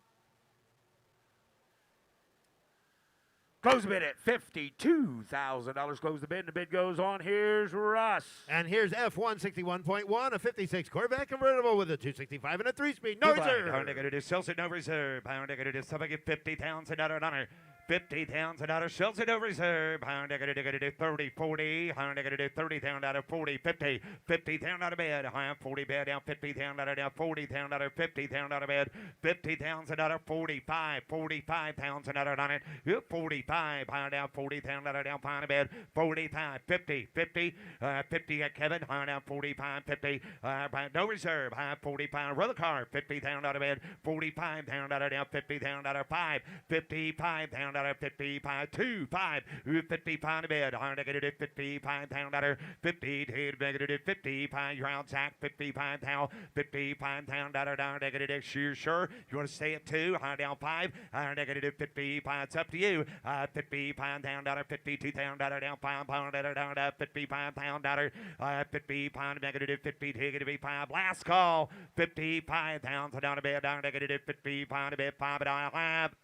Close the bid at $52,000. Close the bid, and the bid goes on. Here's Russ. And here's F-161.1, a 56 Corvette convertible with a 265 and a 3-speed. No reserve. Pound to do sells it no reserve. Pound to do somebody get $50,000 $50,000 sells it no reserve. Pound to do 30, 40. Pound to do 30,000 40, 50. $50,000 bid. I am 40 bid down. $50,000 down. $40,000 $50,000 bid. $50,000 45. $45,000 on it. 45. Pound down. $40,000 down. Pound bid. 45. 50. 50. 50 at Kevin. Pound down. 45. 50. No reserve. 45. Roll the car. $50,000 bid. $45,000 down. $50,000 5. $55,000. $55, 2, 5, $55 to bid, $55,000, $50, negative $55, round sack, $55,000, $55,000, sure, you want to stay at 2, down 5, negative $55, it's up to you, $55,000, $52,000, down 5, $55,000, $55, negative $50, negative 5, last call, $55,000 down to bid, negative $55 to bid, 5, and I'll have.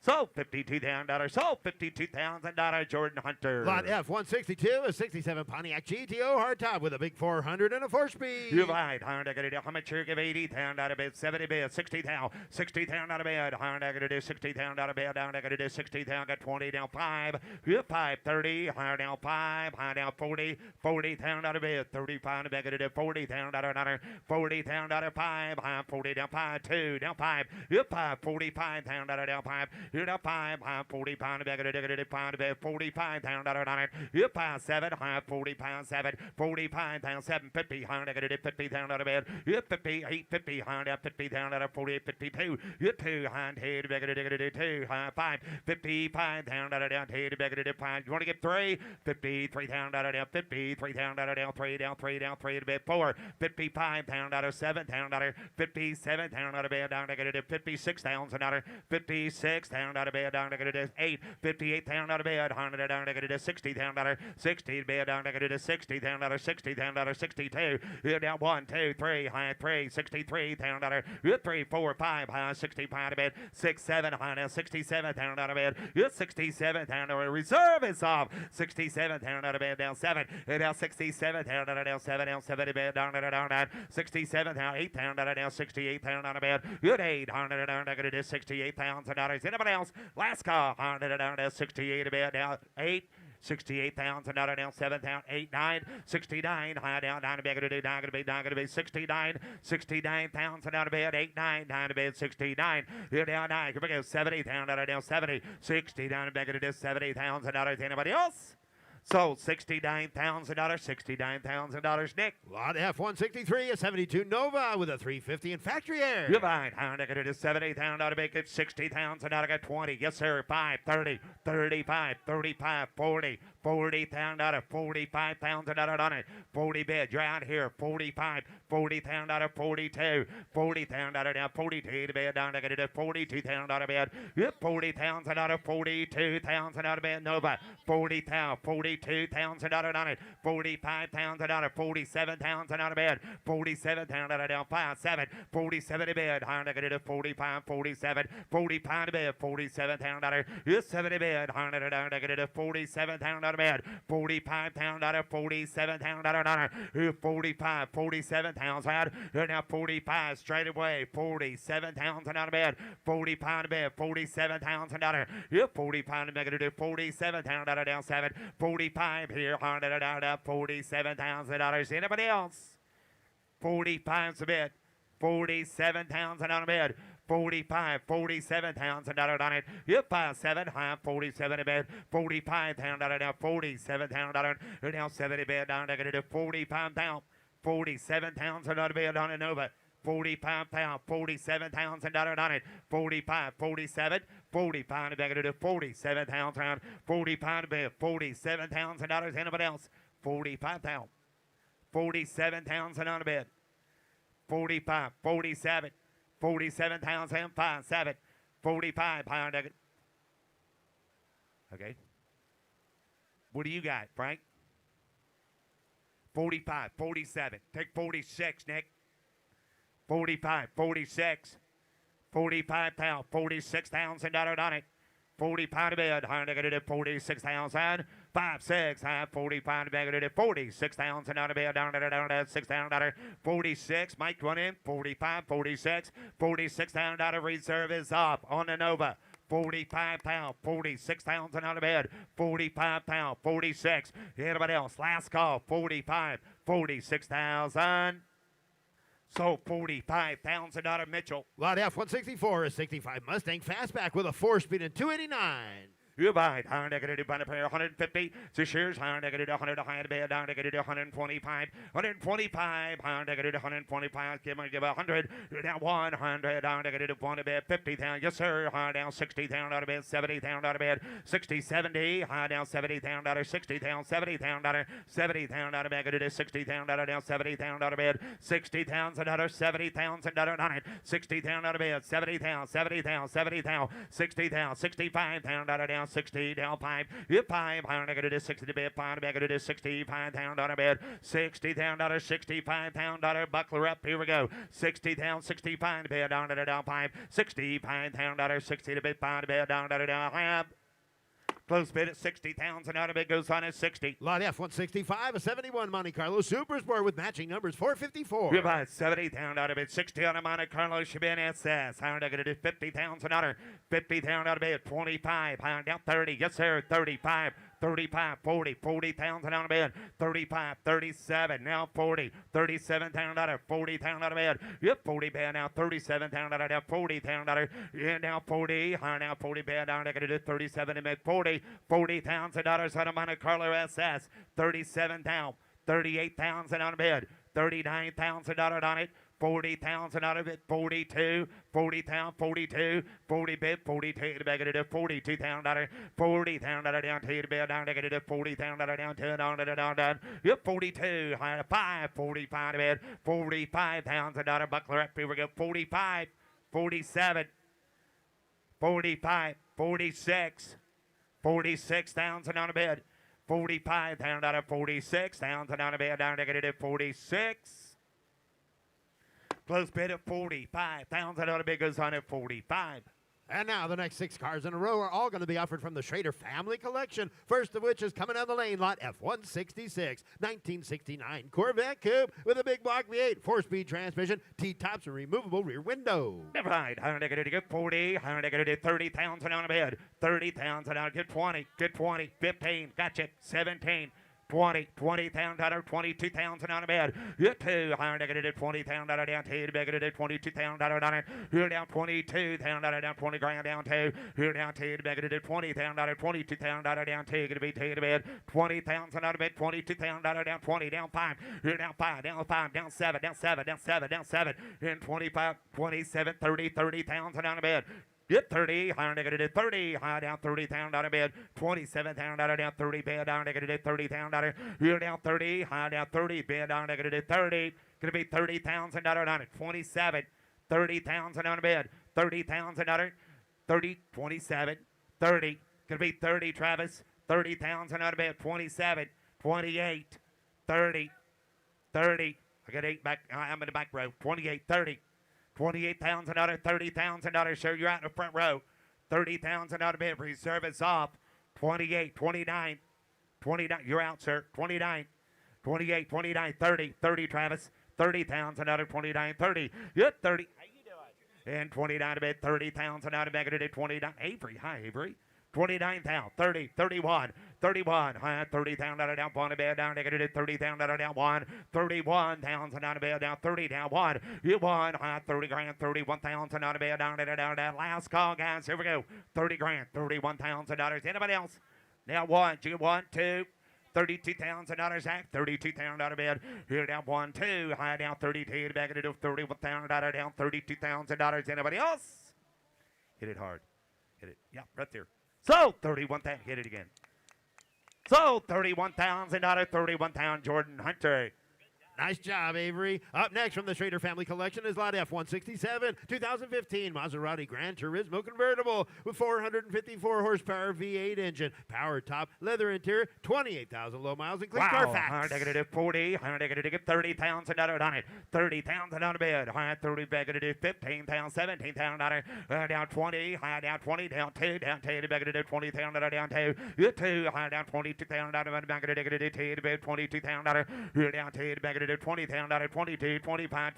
Sold $52,000. Sold $52,000. Jordan Hunter. Lot F-162, a 67 Pontiac GTO hardtop with a big 400 and a 4-speed. You lied. How much you give $80,000 bid, 70 bid, $60,000, $60,000 bid. How I got to do $60,000 bid. Down I got to do $60,000. Got 20 down 5. You 5 30. Higher down 5. Higher down 40. $40,000 bid. 35 to bid. Got $40,000. $40,000 5. High 40 down 5. 2 down 5. You 5 $45,000 down 5. You're down 5, high 40 pound, bag of it, pound of it, $45,000 on it. You pound 7, high 40 pound 7, 45 pound 7, 50, high negative $50,000 out of bed. You 50, 850, high down 50,000 out of 48, 52. You 2, high head, bag of it, 2, high 5, 55,000 out of down, head, bag of it, 5. You want to get 3, 53,000 out of down, 53,000 out of down, 3 down, 3 down, 3 to bed, 4, 55,000 out of 7,000 out of 57,000 out of bed, down negative 56,000 out of 56,000 out of bed, down negative 8, 58,000 out of bed, 100 down negative 60,000 out of 60 bed, down negative 60,000 out of 60,000 out of 62. You're down 1, 2, 3, high 3, 63,000 out of 3, 4, 5, high 65 out of bed, 6, 7, high down 67,000 out of bed. You're 67,000 out of reserve is off. 67,000 out of bed, down 7, down 67,000 out of down 7, down 7 bed, down 67,000, 8,000 out of down 68,000 out of bed. You're 800 down negative 68,000 out of anybody else. Last call, 100 down to 68 a bit, down 8. 68,000 down down 7,000 8 9 69 high down down to be going to be 69 69,000 down to bed 8 9 down to bed 69 here down 9 here we go 70,000 down 70 60 down to be going to $70,000 anybody else. Sold $69,000, $69,000, Nick. Lot F-163, a 72 Nova with a 350 in factory air. You're fine. I'm going to do $70,000 out of make it $60,000 out of 20. Yes, sir. 5, 30, 35, 35, 40, $40,000, $45,000 on it. 40 bid, you're out here. 45, $40,000, 42, $40,000 down, 42 to bid down. I got it at $42,000 bid. Yep, $40,000, $42,000 bid. Nova, $40,000, $42,000 on it. $45,000, $47,000 bid. $47,000 down, 5, 7, $47 to bid. I got it at 45, 47, $45 to bid. $47,000. Yes, 70 bid. I got it at $47,000 bid. $45,000, $47,000. 45, $47,000. Now 45 straight away. $47,000 bid. 45 bid. $47,000. Yep, 45 negative. $47,000 down 7. 45 here. $47,000. Anybody else? 45's a bid. $47,000 on a bid. 45, $47,000 on it. Yep, 5, 7, high, 47 a bid. $45,000 down, $47,000 now 70 bid down. They're going to do 45 down. $47,000 on a bid on it over. 45 pound, $47,000 on it. 45, 47, 45. They're going to do 47,000. 45 a bid, $47,000. Anybody else? 45 pound, $47,000 on a bid. 45, 47. 47,000, 5, 7, 45 pound. Okay. What do you got, Frank? 45, 47. Take 46, Nick. 45, 46. 45 pound, $46,000 on it. 45 to bid, negative 46,000. 5, 6, 45 negative 46,000 on a bid down to $6,000. 46, Mike one in. 45, 46, $46,000 reserve is up on the Nova. 45 pound, 46,000 on the bid. 45 pound, 46. Anybody else? Last call. 45, 46,000. So $45,000 Mitchell. Lot F-164 is 65 Mustang Fastback with a 4-speed and 289. You buy it. Higher negative by the pair 150. 6 years. Higher negative 100. Higher to bid. Down negative 125. 125. Higher negative 125. Give 100. You're down 100. Down negative 1 to bid. 50,000. Yes, sir. Higher down 60,000 out of bid. 70,000 out of bid. 60, 70. Higher down 70,000. 60,000. 70,000. 70,000 out of bid. It is 60,000 down 70,000 out of bid. 60,000. 70,000 on it. 60,000 out of bid. 70,000. 70,000. 70,000. 60,000. 65,000 down. 60 down 5. Yep, 5. Higher negative is 60 to bid. 5 negative is 65,000 on a bid. $60,000. $65,000 buckler up. Here we go. 60,000. 65 to bid. Down to the down 5. $65,000. 60 to bid. 5 to bid. Down to the down 5. Close bid at 60,000. Out of bid goes on at 60. Lot F-165, a 71 Monte Carlo Super Sport with matching numbers 454. You buy 70,000 out of bid. 60 on a Monte Carlo Shabin SS. Higher negative 50,000 out of 50,000 out of bid. 25. Higher down 30. Yes, sir. 35. 35, 40, 40,000 on a bid. 35, 37, now 40, 37,000 out of 40,000 out of bid. Yep, 40 bid now, 37,000 out of 40,000 out of. Yeah, now 40, higher now 40 bid down. They're going to do 37 and mid 40, $40,000 out of Monte Carlo SS. 37 down, 38,000 on a bid. $39,000 on it. 40,000 out of it, 42, 40,000, 42, 40 bid, 42 to beg it at $42,000, 40,000 down to the bid, down to get it at 40,000 down to down. Yep, 42, higher to 5, 45 to bid, $45,000 buckler up. Here we go, 45, 47, 45, 46, 46,000 on a bid, 45,000 out of 46,000 on a bid, down to get it at 46. Close bid at 45,000 on a bid goes on at 45. And now the next 6 cars in a row are all going to be offered from the Schrader Family Collection. First of which is coming down the lane, lot F-166, 1969 Corvette Coupe with a big block V8, 4-speed transmission, T-tops, and removable rear window. Never mind. I'm going to get 40. I'm going to get 30,000 on a bid. 30,000 on. Get 20. Get 20. 15. Gotcha. 17. 20, $20,000, 22,000 on a bed. You're 2, higher negative $20,000 down 2, negative $22,000 on it. You're down $22,000 down 20 grand down 2. You're down 2, negative $20,000, $22,000 down 2. Gonna be 2 to bed. 20,000 on a bed, $22,000 down 20, down 5. You're down 5, down 5, down 7, down 7, down 7, down 7. In 25, 27, 30, $30,000 on a bed. Get 30, higher negative 30, high down 30 down out of bed, 27 down out of down 30 bed down negative 30 down out of here down 30, high down 30 bed down negative 30, gonna be 30 pounds and out of 27, 30 pounds and out of bed, 30 pounds and out of 30, 27, 30, gonna be 30 Travis, 30 pounds and out of bed, 27, 28, 30, 30. I got 8 back. I'm in the back row. 28, 30. 28 pounds another, 30 pounds another. Sure, you're out in the front row. 30 pounds another bit. Reserve is off. 28, 29. 29. You're out, sir. 29. 28, 29, 30. 30, Travis. 30 pounds another. 29, 30. Yep, 30. How you doing? And 29 a bit. 30 pounds another. Negative 29. Avery. Hi, Avery. 29 down, 30, 31, 31, high 30 down, down, 1 bed down, negative 30 down, down, 1, 31 pounds and out of bed down, 30 down, 1, you won, high 30 grand, 31 pounds and out of bed down, down, last call, guys, here we go, 30 grand, 31 pounds and dollars, anybody else? Now 1, 2, 1, 2. 32 pounds another Zach, 32 pounds out of bed. Here down 1, 2, high down 32, back into 31 pounds down, 32 pounds and dollars. Anybody else? Hit it hard. Hit it. Yeah, right there. So 31 pounds. Hit it again. So 31 pounds and not a 31 pound Jordan Hunter. Nice job, Avery. Up next from the Schrader Family Collection is Lot F-167 2015 Maserati Gran Turismo convertible with 454 horsepower V8 engine, power top, leather interior, 28,000 low miles, and clean Carfax. Negative 40, negative 30 pounds and on it. 30 pounds and on a bed. High 30, negative 15 pounds, 17 pounds on it. Down 20, high down 20, down 2, down 2, negative 20 pounds down 2. 2, high down 22 pounds out of it. Negative 2, 22 pounds out of it. Down 2, negative 20 pound out of 22, 20 pound,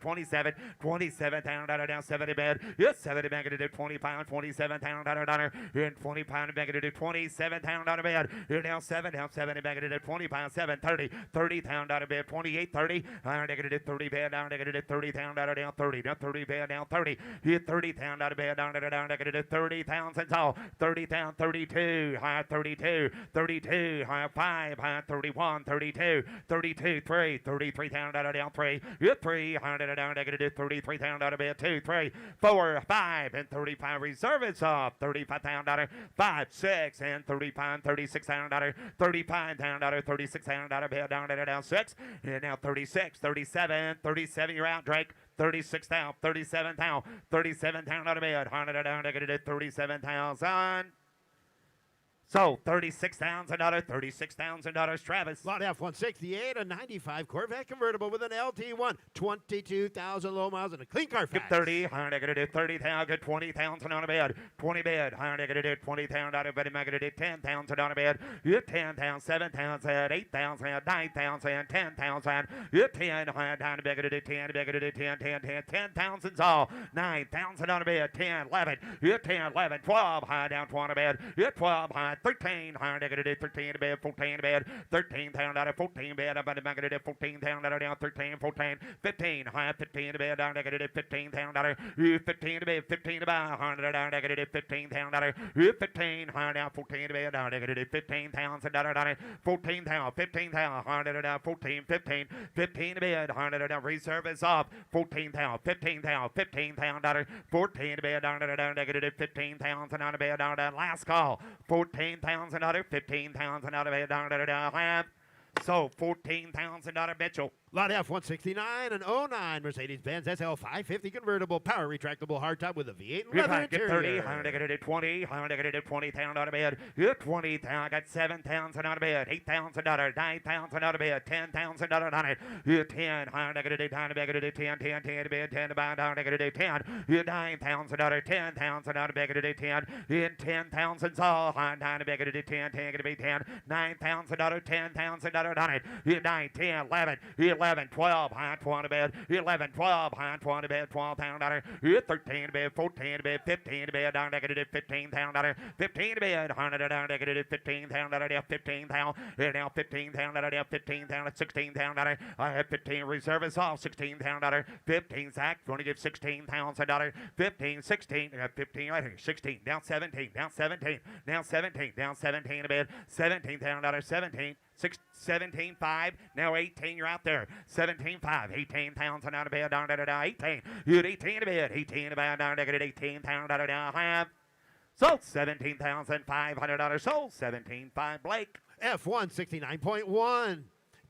27, 27 pound out of down 70 bed. Yes, 70 negative 20 pound, 27 pound out of down in 20 pound negative 27 pound out of bed. You're down 70 negative 20 pound, 7, 30, 30 pound out of bed, 28, 30, negative 30 bed down, negative 30 pound out of down 30, down 30 bed down 30, hit 30 pound out of bed down, negative 30 pounds and all, 30 pound, 32, high 32, 32, high 5, high 31, 32, 32, 3, 33 pound out of down 3, hit 3, high down, negative 33 pound out of bed 2, 3, 4, 5, and 35 reserve is off, 35 pound out of 5, 6, and 30 pound, 36 pound out of 35 pound out of 36 pound out of bed down 6, and now 36, 37, 37, you're out, Drake. 36 down, 37 down, 37 down out of bed, 100 down, negative 37 pounds on. So 36 pounds another, 36 pounds another, Travis. Lot F-168, a 95 Corvette convertible with an LT1, 22,000 low miles and a clean Carfax. Get 30, higher negative 30 pounds, get 20 pounds on a bed, 20 bed, higher negative 20 pounds out of bed, negative 10 pounds on a bed, get 10 pounds, 7 pounds, 8 pounds, 9 pounds, 10 pounds, get 10, higher down to negative 10, negative 10, 10, 10, 10 pounds and all, 9 pounds on a bed, 10, 11, get 10, 11, 12, higher down 20 bed, get 12, higher 13, higher negative 13 to bed, 14 to bed, 13 pound out of 14 bed, about a negative 14 pound out of down 13, 14, 15, higher 15 to bed, down negative 15 pound out of 15 to bed, 15 to bed, higher down negative 15 pound out of 15, higher down 14 to bed, down negative 15 pounds and down 14 pound, 15 pound, higher down 14, 15, 15 to bed, higher down reserve is off, 14 pound, 15 pound, 15 pound out of 14 to bed, down negative 15 pounds and out of bed, down last call, 14 pounds another, 15 pounds another, down. So 14 pounds another, Mitchell. Lot F-169, an 09 Mercedes-Benz SL550 convertible, power retractable hardtop with a V8 and leather Get interior. 30, higher negative 20, higher negative 20 pound out of bed. Get 20 pound, got 7 pounds and out of bed, 8 pounds another, 9 pounds and out of bed, 10 pounds another on it. Get 10, higher negative 10 to negative 10, 10, 10 to bed, 10 to bed, down negative 10. Get 9 pounds another, 10 pounds and out of negative 10. Get 10 pounds and all, higher down to negative 10, 10 to be 10. 9 pounds another, 10 pounds another on it. Get 9, 10, 11, 11, 12, high 20 bed, 11, 12, high 20 bed, 12 pound out of 13 to bed, 14 to bed, 15 to bed, down negative 15 pound out of 15 to bed, 100 down negative 15 pound out of 15 pound, now 15 pound out of 15 pound at 16 pound out of I have 15 reserve is off, 16 pound out of 15 Zach, going to give 16 pounds out of 15, 16, 15, I think 16, down 17, down 17, down 17, down 17 to bed, 17 pound out of 17. 17.5. Now 18. You're out there. 17.5. 18,000 out of bed. Down to 18. You 18 to bed. 18 to bed. Down to 18,000 out of half. Sold $17,500. Sold 17.5. Blake. F1 69.1.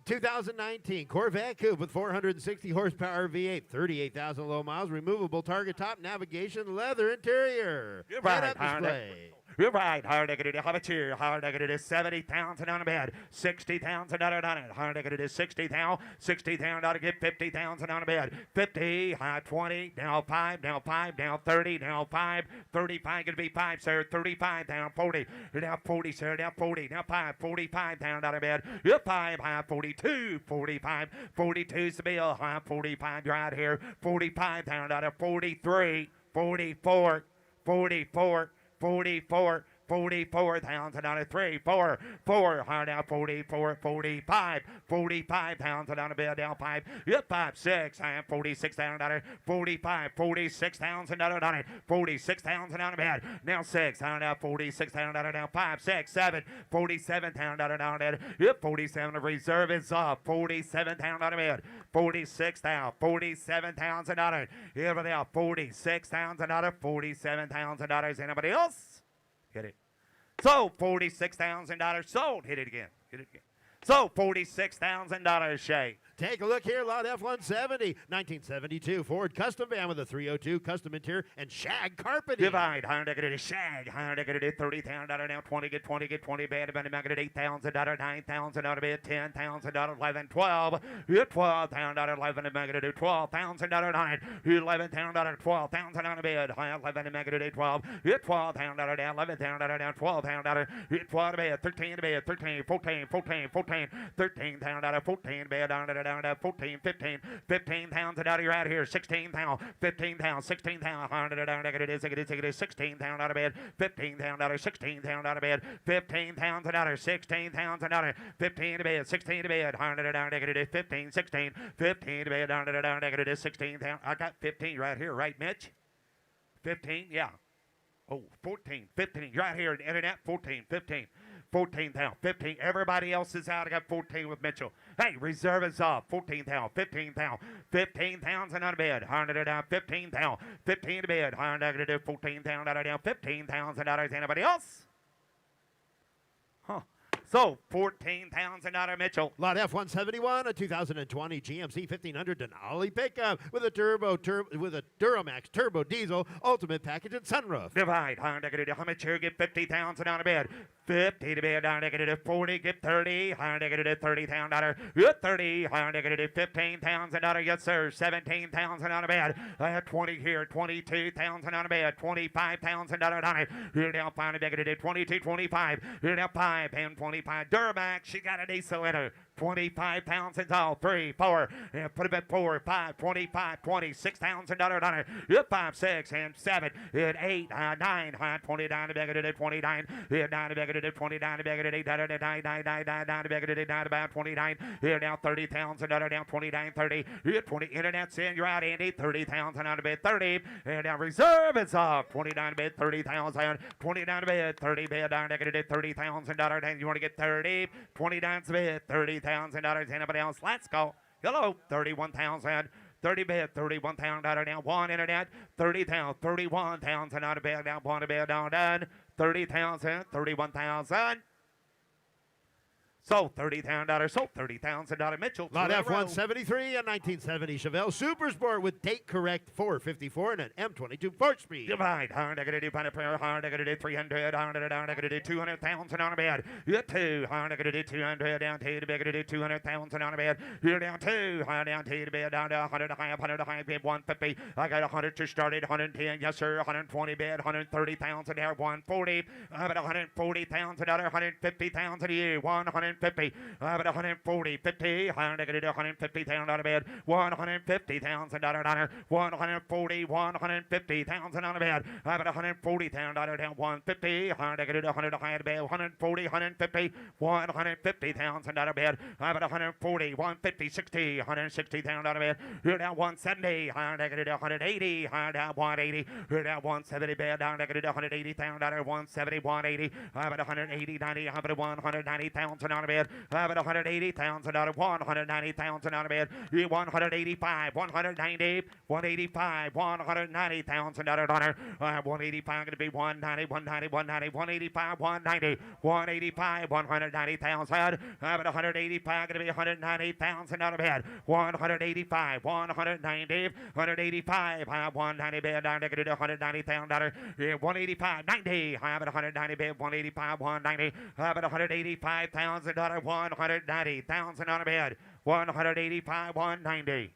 2019 Corvette Coupe with 460 horsepower V8, 38,000 low miles, removable target top, navigation, leather interior. You're right, Head-up display. You're right. Hard to get it. How about you? Hard to get it. 70,000 on a bed. 60,000 on it. Hard to get it. 60,000. 60,000 to get 50,000 on a bed. 50. High 20. Now 5. Now 5. Now 30. Now 5. 35. Gonna be 5, sir. 35. Down 40. Now 40, sir. Now 40. Now 5. 45 down on a bed. You're 5. High 42. 45. 42's the bill. High 45. You're out here. 45 down on a 43. 44. 44. 44, 44,000 on a 3, 4, 4, hard out 44, 45, 45,000 on a bed down 5, yep, 5, 6, I am 46,000 on it, 45, 46,000 on it, 46,000 on a bed, now 6, hard out 46,000 on it, now 5, 6, 7, 47,000 on it, yep, 47, the reserve is off, 47,000 on a bed, 46,000, 47,000 on it, here we are, 46,000 on it, $47,000, anybody else? Hit it. Sold $46,000. Sold. Hit it again. Hit it again. Sold $46,000, Shay. Take a look here, lot F-170, 1972 Ford custom van with a 302 custom interior and shag carpeting. Divide, $100 shag, $100 $30,000 now 20, get 20 bad about it, $8,000, $9,000 out of it, $10,000, 11, 12, $12,000, 11 and make it $12,000 9, $11,000, 12,000 out of bed, 11 and make it 12, $12,000 down, $11,000 down, $12,000, 12 to bed, 13 to bed, 13, 14, 14, 14, $13,000, 14 bed down to down to 14, 15, 15,000 out of your out here, 16,000, 15,000, 16,000, down it is 16,000 out of bed, 15,000, 16,000 out of bed, 15,000 out of 16,000 out of 15 to bed, 16 to bed, down it is 15, 16, 15 to bed, down it is 16,000. I got 15 right here, right, Mitch? 15, yeah. Oh, 14, 15, right here in the internet, 14, 15. 14,000, 15. Everybody else is out. I got 14 with Mitchell. Hey, reserve is off. 14,000, 15,000, 15,000 on a bed. 100 down, 15,000, 15 to bed. 100 to 14,000 down, 15,000 dollars. Anybody else? Huh. So, 14,000 out of Mitchell. Lot F-171, a 2020 GMC 1500 Denali pickup with a Duramax turbo diesel ultimate package and sunroof. Divide. How much here? Get 50,000 out of bed. 50 to bed, down negative 40, get 30, higher negative $30,000, get 30, higher negative $15,000, yes sir, 17,000 on a bed, I have 20 here, 22,000 on a bed, 25,000 on it, here down 5 negative 22, 25, here down 5 and 25, Duramax, she got a diesel in her, 25,000 all, 3, 4, and put it at 4, 5, 25, $26,000 on it, yep, 5, 6, and 7, and 8, 9, 29, negative 29, 9, negative 29, negative 8, 9, negative 9, about 29, here now 30,000, down 29, 30, here 20, internet's in, you're out, Andy, 30,000 out of bed, 30, and now reserve is off, 29 to bed, 30,000, 29 to bed, 30 bed, down negative $30,000, and you want to get 30, 29 to bed, $30,000, anybody else? Let's go. Hello, 31,000. 30 bed, $31,000 down, 1 internet, 30,000, 31,000 out of bed, down, 1 to bed, down, done, 30,000, 31,000. Sold $30,000, sold $30,000 Mitchell. Lot F-173, a 1970 Chevelle Super Sport with date correct 454 and an M22 4-speed. Divide, negative 300, 200,000 on a bed. You're 2, negative 200, down 2 to bed, 200,000 on a bed. You're down 2, down 2 to bed, down to 100, 150. I got 100 to start at 110, yes sir, 120 bed, 130,000 there, 140. I got 140,000 out, 150,000 a year, 150. I got 140, 50, negative 150,000 out of bed, 150,000 on it, 140, 150,000 on a bed. I got 140,000 down, 150, negative 100 high bed, 140, 150, 150,000 out of bed. I got 140, 150, 60, 160,000 out of bed. You're down 170, negative 180, down 180. You're down 170 bed, down negative 180,000 out of 170, 180. I got 180, 90, I got 190,000 on on a bed. Have it $180,000, $190,000 on a bed. 185, 190, 185, $190,000 on her. 185 going to be 190, 190, 190, 185, 190, 185, 190,000. Have it 185 going to be 190,000 on a bed. 185, 190, 185, 190 bed down to $190,000. 185, 90. Have it 190 bed, 185, 190. Have it $185,000, 190,000 on a bed. 185, 190.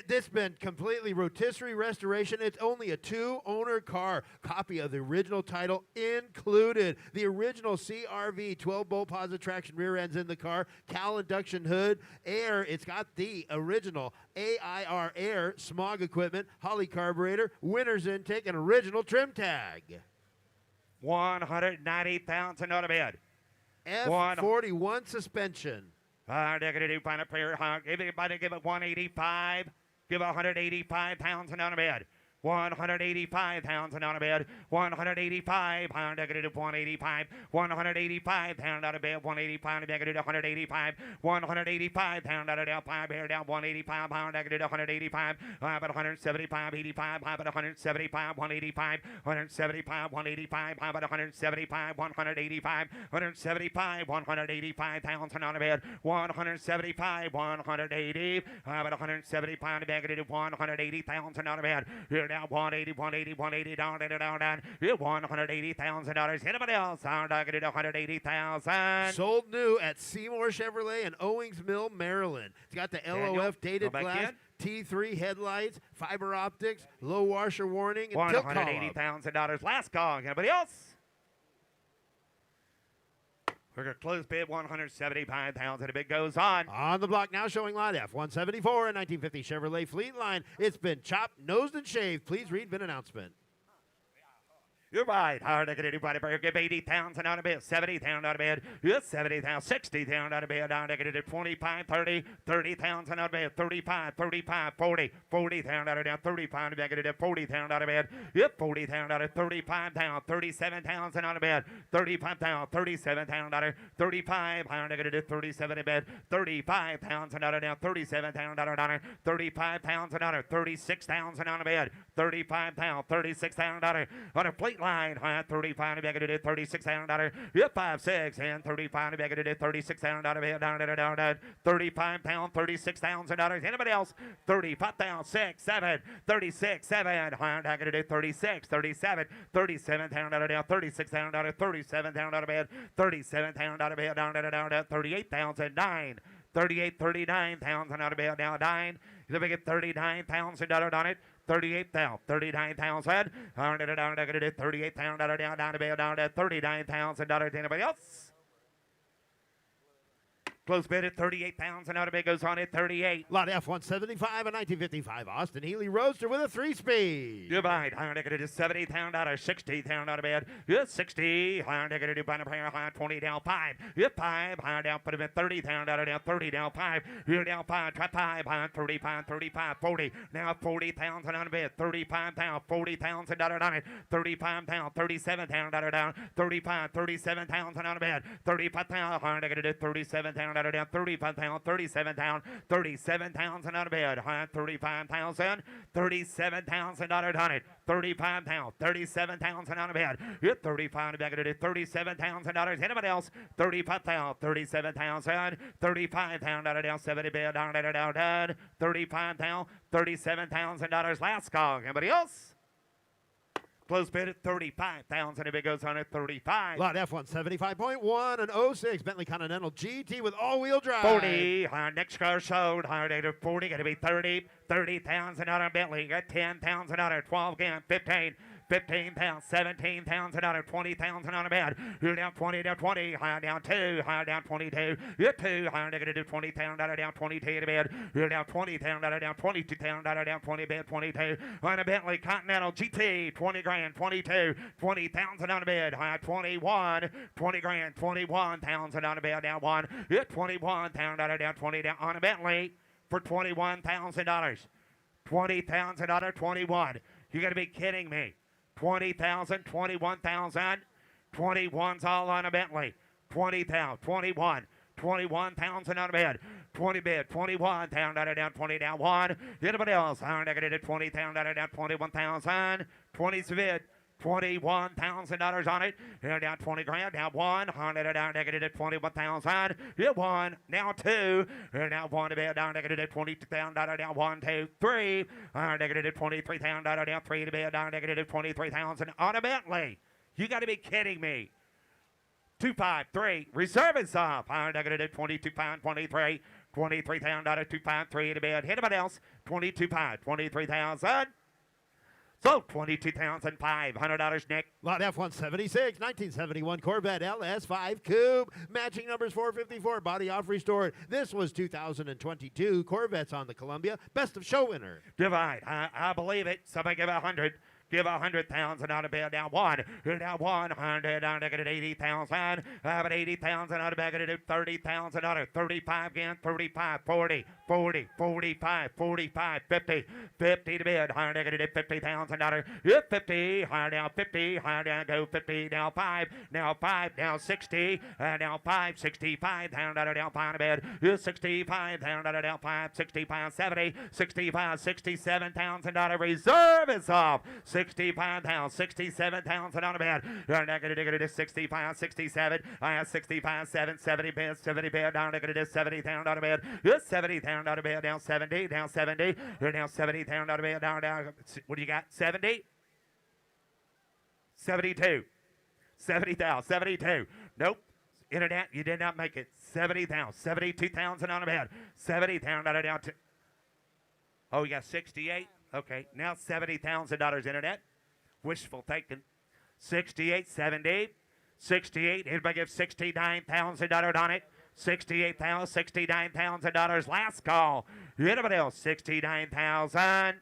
This been completely rotisserie restoration. It's only a 2-owner car. Copy of the original title included. The original CRV 12-bolt positive traction rear ends in the car. Cal induction hood. Air. It's got the original AIR air smog equipment. Holley carburetor. Winner's intake and original trim tag. 190,000 on a bed. F41 suspension. They're going to do final prayer. Everybody give it 185. Give 185,000 on a bed. 185,000 on a bed. 185. They're going to do 185. 185,000 on a bed. 185. They're going to do 185. 185,000 on a bed. 5 bear down 185. They're going to do 185. But 175, 85. But 175, 185. 175, 185. But 175, 185. 175, 185,000 on a bed. 175, 180. But 175. They're going to do 180,000 on a bed. Here now 180, 180, 180 down. $180,000. Anybody else? I'm going to do 180,000. Sold new at Seymour Chevrolet in Owings Mill, Maryland. It's got the LOF dated glass, T3 headlights, fiber optics, low washer warning, and tilt column. $180,000. Last call. Anybody else? We're going to close bid 175,000. The bid goes on. On the block now, showing lot F174, a 1950 Chevrolet Fleet Line. It's been chopped, nosed, and shaved. Please read VIN announcement. You're right. Hard to get anybody for give 80,000 out of bed, 70,000 out of bed, 70,000, 60,000 out of bed, down to get it at 25, 30, 30,000 out of bed, 35, 35, 40, 40,000 out of bed, 35, to get it at 40,000 out of bed, 40,000 out of 35,000, 37,000 out of bed, 35,000, 37,000 out of 35, to get it at 37 in bed, 35,000 out of down, 37,000 out of down, 35,000 out of 36,000 out of bed, 35,000, 36,000 out of on a fleet line, 35 to get it at 36,000. Yep, 5, 6, and 35 to get it at 36,000 out of here, down, 35,000, $36,000. Anybody else? 35,000, 6, 7, 36, 7, I get it at 36, 37, 37,000 out of there, 36,000 out of 37,000 out of bed, 37,000 out of here, down, 38,000, 9. 38, 39,000 out of bed now, 9. If we get $39,000 on it, 38,000, 39,000. Down to $38,000 down to bed down to $39,000. Anybody else? Close bid at 38,000 out of bid goes on at 38. Lot F175, a 1955 Austin Healey Roadster with a 3-speed. Divide. Higher ticket is 70,000 out of 60,000 out of bed. Yes, 60. Higher ticket to buy a player high 20 down 5. Yep, 5. Higher down put him at 30,000 out of down 30 down 5. Here down 5. Try 5. Higher 35, 35, 40. Now 40,000 out of bed. 35,000, 40,000 out of down it. 35,000, 37,000 out of down. 35, 37,000 out of bed. 35,000. Higher ticket to 37,000 out of down. 35,000, 37,000, 37,000 out of bed. Higher 35,000, 37,000 out of down it. 35,000, 37,000 out of bed. Hit 35 back at it. $37,000. Anybody else? 35,000, 37,000, 35,000 out of down 70 bed down 35,000, $37,000. Last call. Anybody else? Close bid at 35,000. If it goes on at 35. Lot F175.1, an 06 Bentley Continental GT with all-wheel drive. 40. Next car showed. Higher date of 40. Going to be 30. 30,000 out of Bentley. Got 10,000 out of 12 again. 15. 15,000, 17,000 out of 20,000 on a bed. You're down 20 down 20. Higher down 2. Higher down 22. You're 2. Higher negative 20,000 out of down 22 to bed. You're down 20,000 out of down 22,000 out of down 20 bed 22. On a Bentley Continental GT 20 grand 22. 20,000 on a bed. High 21. 20 grand 21,000 on a bed down 1. You're 21,000 out of down 20 down on a Bentley for $21,000. 20,000 out of 21. You got to be kidding me. 20,000, 21,000, 21's all on a Bentley. 20,000, 21, 21,000 out of bed. 20 bid, 21 down, down, 20 down, 1. Anybody else? Negative 20 down, down, 21,000. 20's the bid. $21,000 on it. Here down 20 grand. Down 1. Down negative 21,000. Hit 1. Now 2. Here down 1 to bid. Down negative 22,000. Down 1, 2, 3. Negative 23,000. Down 3 to bid. Down negative 23,000 on a Bentley. You got to be kidding me. 253. Reserve is off. Negative 22,000. 23. 23,000. 253 to bid. Hit anybody else? 22,500. 23,000. So $22,500, Nick. Lot F-176, 1971 Corvette LS5 Coupe. Matching numbers 454, body off restored. This was 2022 Corvettes on the Columbia. Best of show winner. Divide. I believe it. Somebody give 100. Give 100,000 out of bed. Down 1. Down 100. Down negative 80,000. Have it 80,000 out of bed. 30,000 out of 35 again. 35, 40, 40, 45, 45, 50. 50 to bid. Higher negative 50,000 out of 50. Higher down 50. Higher down go 50. Now 5. Now 5. Now 60. Now 5. 65. Down out of down 5 to bed. 65. Down out of down 5. 65. 70. 65. 67,000 out of reserve is off. 65,000, 67,000 on a bed. Negative 65, 67, 65, 70 bid, 70 bid, down negative 70,000 on a bed. 70,000 on a bed, down 70, down 70, down 70,000 on a bed, down. What do you got? 70? 72. 70,000, 72. Nope. Internet, you did not make it. 70,000, 72,000 on a bed. 70,000 down to. Oh, you got 68? Okay, now $70,000 internet. Wishful thinking. 68, 70, 68. Anybody give $69,000 on it? $69,000. Last call. Anybody else? 69,000.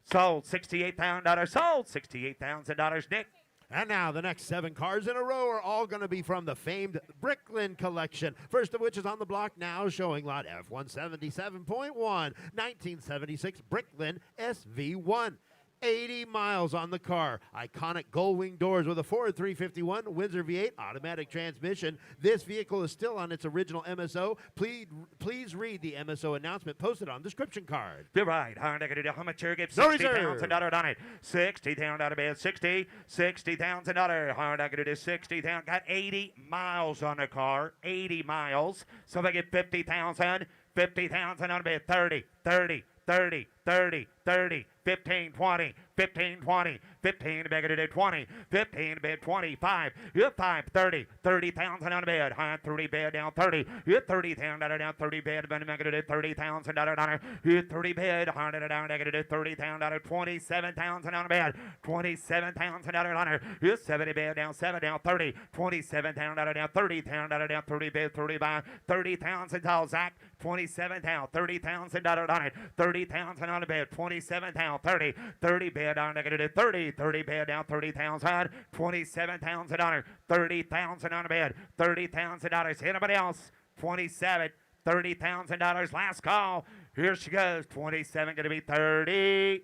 Sold. $68,000. Sold. $68,000. Nick. And now the next 7 cars in a row are all going to be from the famed Bricklin collection. First of which is on the block now, showing lot F-177.1, 1976 Bricklin SV1. 80 miles on the car. Iconic gull-wing doors with a Ford 351 Windsor V8 automatic transmission. This vehicle is still on its original MSO. Please read the MSO announcement posted on the description card. You're right. How much you give? No $60,000 on it. $60,000 out of bed. $60,000. How much you do? $60,000. Got 80 miles on the car. 80 miles. Somebody get 50,000. 50,000 on bed. 30, 30, 30, 30, 30. 15, 20, 15, 20, 15 to bed, 20, 15 to bed, 25, 5, 30, 30,000 on the bed, high 30 bed, down 30, 30,000 down 30 bed, negative $30,000 on it, 30 bed, higher down negative 30,000, 27,000 on the bed, 27,000 on it, 70 bed, down 7, down 30, 27,000 down 30,000 down 30 bed, 35, 30,000 Zach, 27,000, 30,000 on it, 30,000 on the bed, 27,000. 30, 30 bid down negative 30, 30 bid down 30,000, 27,000 on it, 30,000 on the bed, $30,000. Anybody else? 27, $30,000. Last call. Here she goes. 27 going to be 30.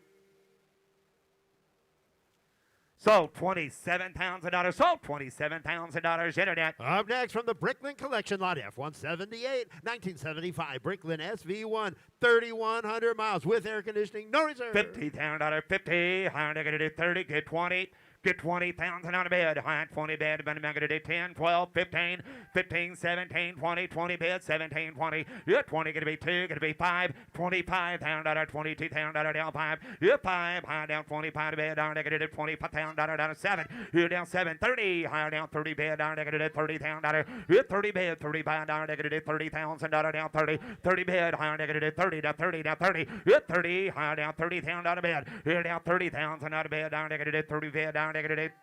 Sold $27,000. Sold $27,000. Internet. Up next from the Bricklin collection, lot F-178, 1975 Bricklin SV1, 3,100 miles with air conditioning, no reserve. $50,000. 50. Higher negative 30. Get 20. Get 20,000 on a bed. High 20 bed. Negative 10, 12, 15, 15, 17, 20, 20 bed, 17, 20. Yeah, 20 going to be 2, going to be 5, 25,000, 22,000 down 5. Yeah, 5, high down 25 to bed, down negative 25,000 down 7. Yeah, down 7, 30, higher down 30 bed, down negative 30,000. Yeah, 30 bed, 35 down negative 30,000 down 30. 30 bed, higher negative 30 down 30 down 30. Yeah, 30, higher down 30,000 out of bed. Yeah, down 30,000 out of bed, down negative 30 bed, down negative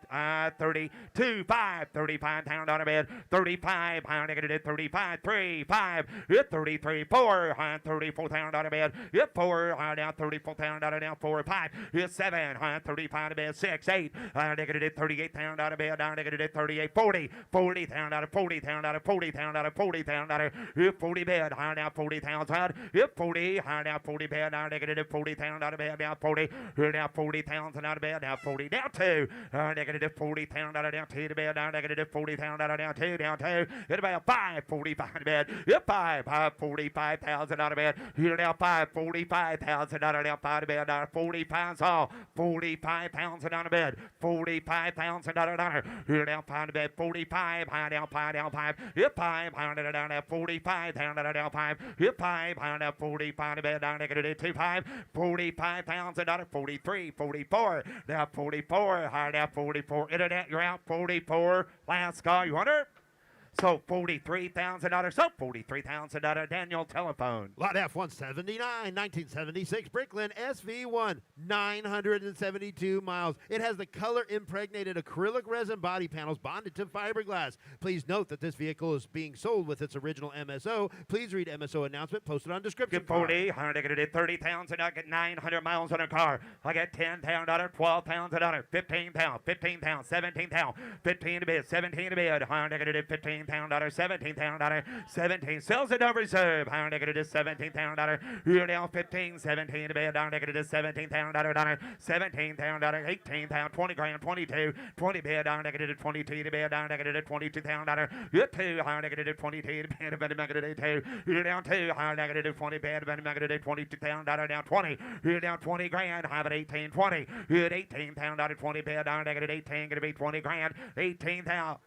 32, 5, 35,000 on a bed, 35, high negative 35, 3, 5, 33, 4, high 34,000 on a bed, 4, high down 34,000 on a down 4, 5, 7, high 35 on a bed, 6, 8, high negative 38,000 on a bed, down negative 38, 40, 40,000 out of 40,000 out of 40,000 out of 40,000 out of 40 bed, high down 40,000, 40, high down 40 bed, down negative 40,000 out of bed, down 40, down 40,000 out of bed, down 40, down 2, Negative 40 pound out of down 2 to bed. Negative 40 pound out of down 2 down 2. Hit about 545 to bed. Hit 545,000 out of bed. Hit now 545,000 out of down 5 to bed. 40 pounds all. 45 pounds out of bed. 45,000 out of down. Hit now 5 to bed. 45 high down 5. Hit 5 down down 45 down down 5. Hit 5 down 45 to bed. Down negative 25. 45,000 out of 43. 44. Now 44. High down 44. Internet, you're out. 44. Last call. You wonder? So $43,000. So $43,000. Daniel, telephone. Lot F-179, 1976, Bricklin SV1, 972 miles. It has the color-impregnated acrylic resin body panels bonded to fiberglass. Please note that this vehicle is being sold with its original MSO. Please read MSO announcement posted on description. Get 40, I get 30,000. I get 900 miles on a car. I get 10 pound dollar, 12 pounds a dollar, 15 pound, 15 pound, 17 pound, 15 to bid, 17 to bid. I get 15 pound dollar, 17 pound dollar, 17 sells it over reserve. I get 17 pound dollar. You're down 15, 17 to bid. I get 17 pound dollar, 17 pound dollar, 18 pound, 20 grand, 22, 20 bid. I get 22 to bid. I get 22 pound dollar. You're 2, I get 22 to bid. I get 2. You're down 2, I get 20 bid. I get 22 pound dollar, down 20. You're down 20 grand. I have an 18, 20. You're at 18 pound dollar, 20 bid. I get 18, gonna be 20 grand. 18 pound.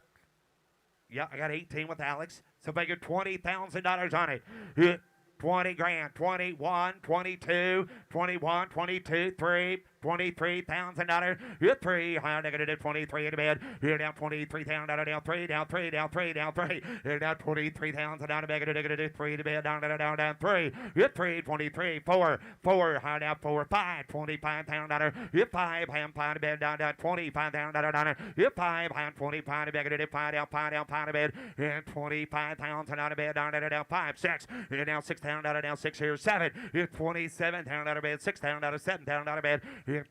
Yeah, I got 18 with Alex. So figure $20,000 on it. 20 grand, 21, 22, 21, 22, 3, $23,000. You're 3, higher negative 23 in the bed. You're down $23,000 down 3, down 3, down 3, down 3. You're down $23,000 down negative 3 in the bed, down 3. You're 3, 23, 4, higher down 4, 5, $25,000. You're 5, higher 5 in the bed, down $25,000 down. You're 5, higher 25 negative 5 down 5 in the bed, and $25,000 out of bed, down 5, 6. You're down $6,000 down 6 here, 7. You're $27,000 out of bed, $6,000 $7,000 out of bed.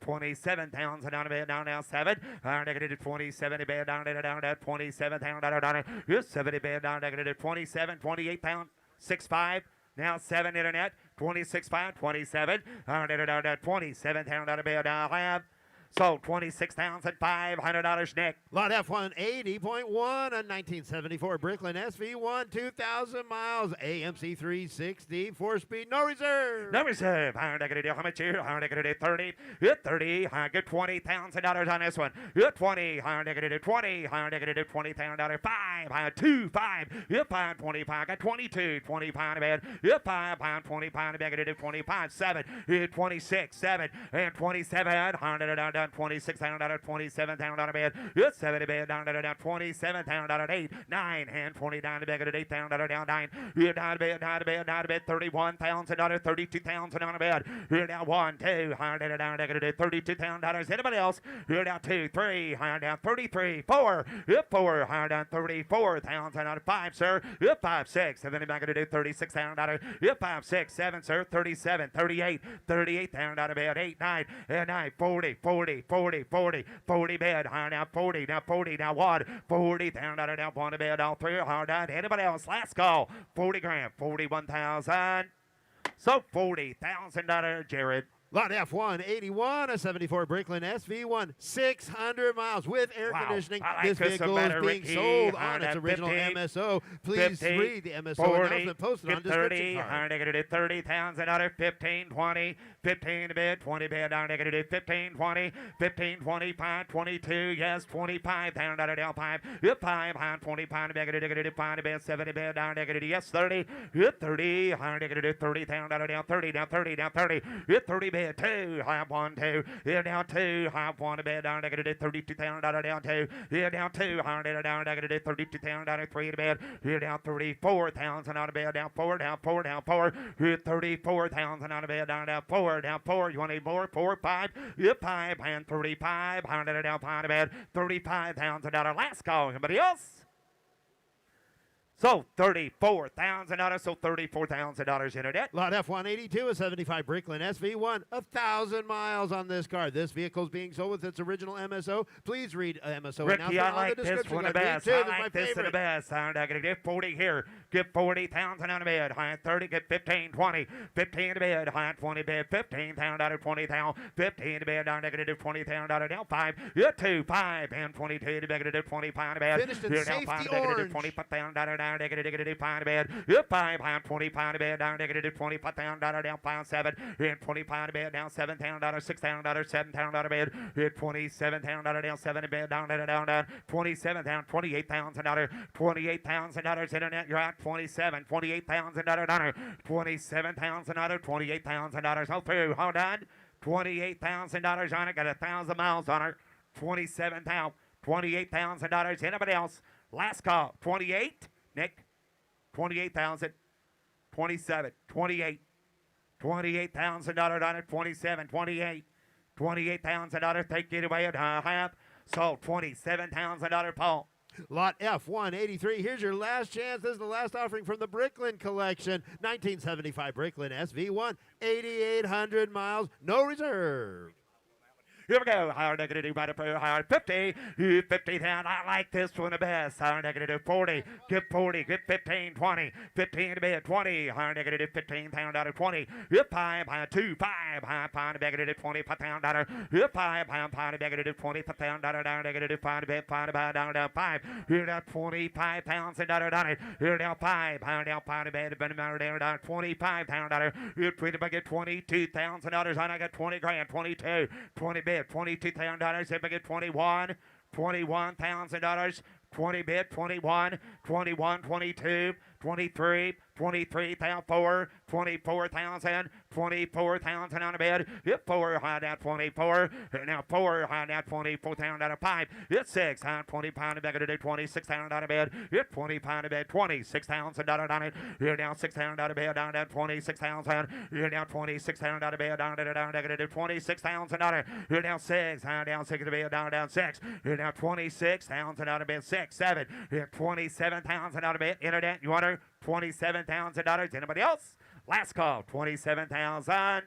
27 pounds down a bed, down now 7. Negative 27 a bed, down 27 pound down. You're 70 bed, down negative 27, 28 pound, 6'5. Now 7 internet, 26 pound, 27. 27 pound out of bed, down have. So $26,500, Nick. Lot F-180.1, a 1974 Bricklin SV1, 2,000 miles, AMC 360, 4-speed, no reserve. No reserve. How much here? 30. You're 30. I get $20,000 on this one. You're 20. Negative 20. Negative $20,000. 5. 2. 5. You're 5. 25. Got 22. 25 bed. You're 5. 25. Negative 25. 7. You're 26. 7. And 27. $26,000. $27,000 bed. You're 70 bed. Down 27,000. 8. 9. And 29 bed. $8,000 down 9. You're down to bed. Down to bed. Down to bed. $31,000. $32,000 bed. You're down 1. 2. Down $32,000. Anybody else? You're down 2. 3. Down 33. 4. You're 4. Down $34,000. 5, sir. You're 5, 6. And then you're back to do $36,000. You're 5, 6, 7, sir. 37, 38, $38,000 bed. 8, 9, and 9, 40, 40, 40, 40, 40 bed. Now 40, now 40, now 1, $40,000 down 1 bed. All 3 are down. Anybody else? Last call. 40 grand, 41,000. So $40,000, Jared. Lot F-181, a 74 Bricklin SV1, 600 miles with air conditioning. Like this vehicle is being Ricky. sold on its original 15, MSO. Please 50, read the MSO 40, announcement posted on description card. Negative $30,000, 15, 20, 15 to bid, 20 bid, down negative 15, 20, 15, 25, 22, yes, $25,000 down 5, yep, 5, 25 to negative 5 to bid, 70 bid, down negative, yes, 30, yep, 30, negative $30,000 down 30, down 30, down 30, yep, 30 bid. 2, have 1, 2, here down 2, have 1 to bed, down negative $32,000 down 2, here down 2, down negative $32,000 3 to bed, here down 34,000 out of bed, down 4, down 4, down 4, here 34,000 out of bed, down 4, down 4, you want any more? 4, 5, yep, 5, and 35,000 down 5 to bed, $35,000 last call, anybody else? So $34,000. So $34,000 internet. Lot F182, a 75 Bricklin SV1, 1,000 miles on this car. This vehicle is being sold with its original MSO. Please read MSO Ricky, announcement I on like the this description one the card. Me best. too, I this is my like this one the favorite. best. I'm not going to give 40 here. Give 40,000 on a bid. High 30, get 15, 20. 15 to bid. High 20 bid. $15,000, 20,000. 15 to bid. I'm not going to do $20,000 down 5. You're 2, 5, and 22 to bid. 25 to bid. Finished in You're down safety 5 orange. $25,000 down. Negative 5 to bid. You're 5, high 25 to bid. Down negative $25,000 down 5, 7. And 25 to bid. Down $7,000, $6,000, $7,000 bid. Hit $27,000 down 7 to bid. Down $27,000, $28,000, $28,000 internet. You're at $27,000, $28,000, $27,000, $28,000. All through. Hold on. $28,000 on it. Got 1,000 miles on it. $27,000, $28,000. Anybody else? Last call. 28. Nick. 28,000. 27. 28. $28,000 on it. 27. 28. $28,000. Take it away at half. So $27,000, Paul. Lot F183, here's your last chance. This is the last offering from the Bricklin collection. 1975 Bricklin SV1, 8,800 miles, no reserve. Here we go. Higher negative, right up here. Higher 50. 50 down. I like this one the best. Higher negative 40. Get 40. Get 15. 20. 15 to bid. 20. Higher negative 15 pound out of 20. Hit 5. Higher 2. 5. Higher pound negative 20 pound out. Hit 5. Higher pound negative 20 pound out. Down negative 5 to bid. 5 to bid. Down 5. Here down 25 pounds and down it. Here down 5. Higher down 5 to bid. Down 25 pound out. Here pretty big get $22,000 on. I got 20 grand. 22. 20 bid. $22,000. If I get 21, $21,000. 20 bid, 21, 21, 22, 23, 23,004, 24,000, 24,000 on the bid. Hit 4, high down 24. Now 4, high down 24,000 out of 5. Hit 6, high 20 pound back to 26,000 out of bid. Hit 20 pound of bid, $26,000 on it. Here down 6,000 out of bid, down 26,000. Here down 26,000 out of bid, down negative 26,000 on it. Here down 6, high down 6 out of bid, down 6. Here down 26,000 out of bid, 6, 7. Here 27,000 out of bid. Internet, you want her? $27,000. Anybody else? Last call, $27,000.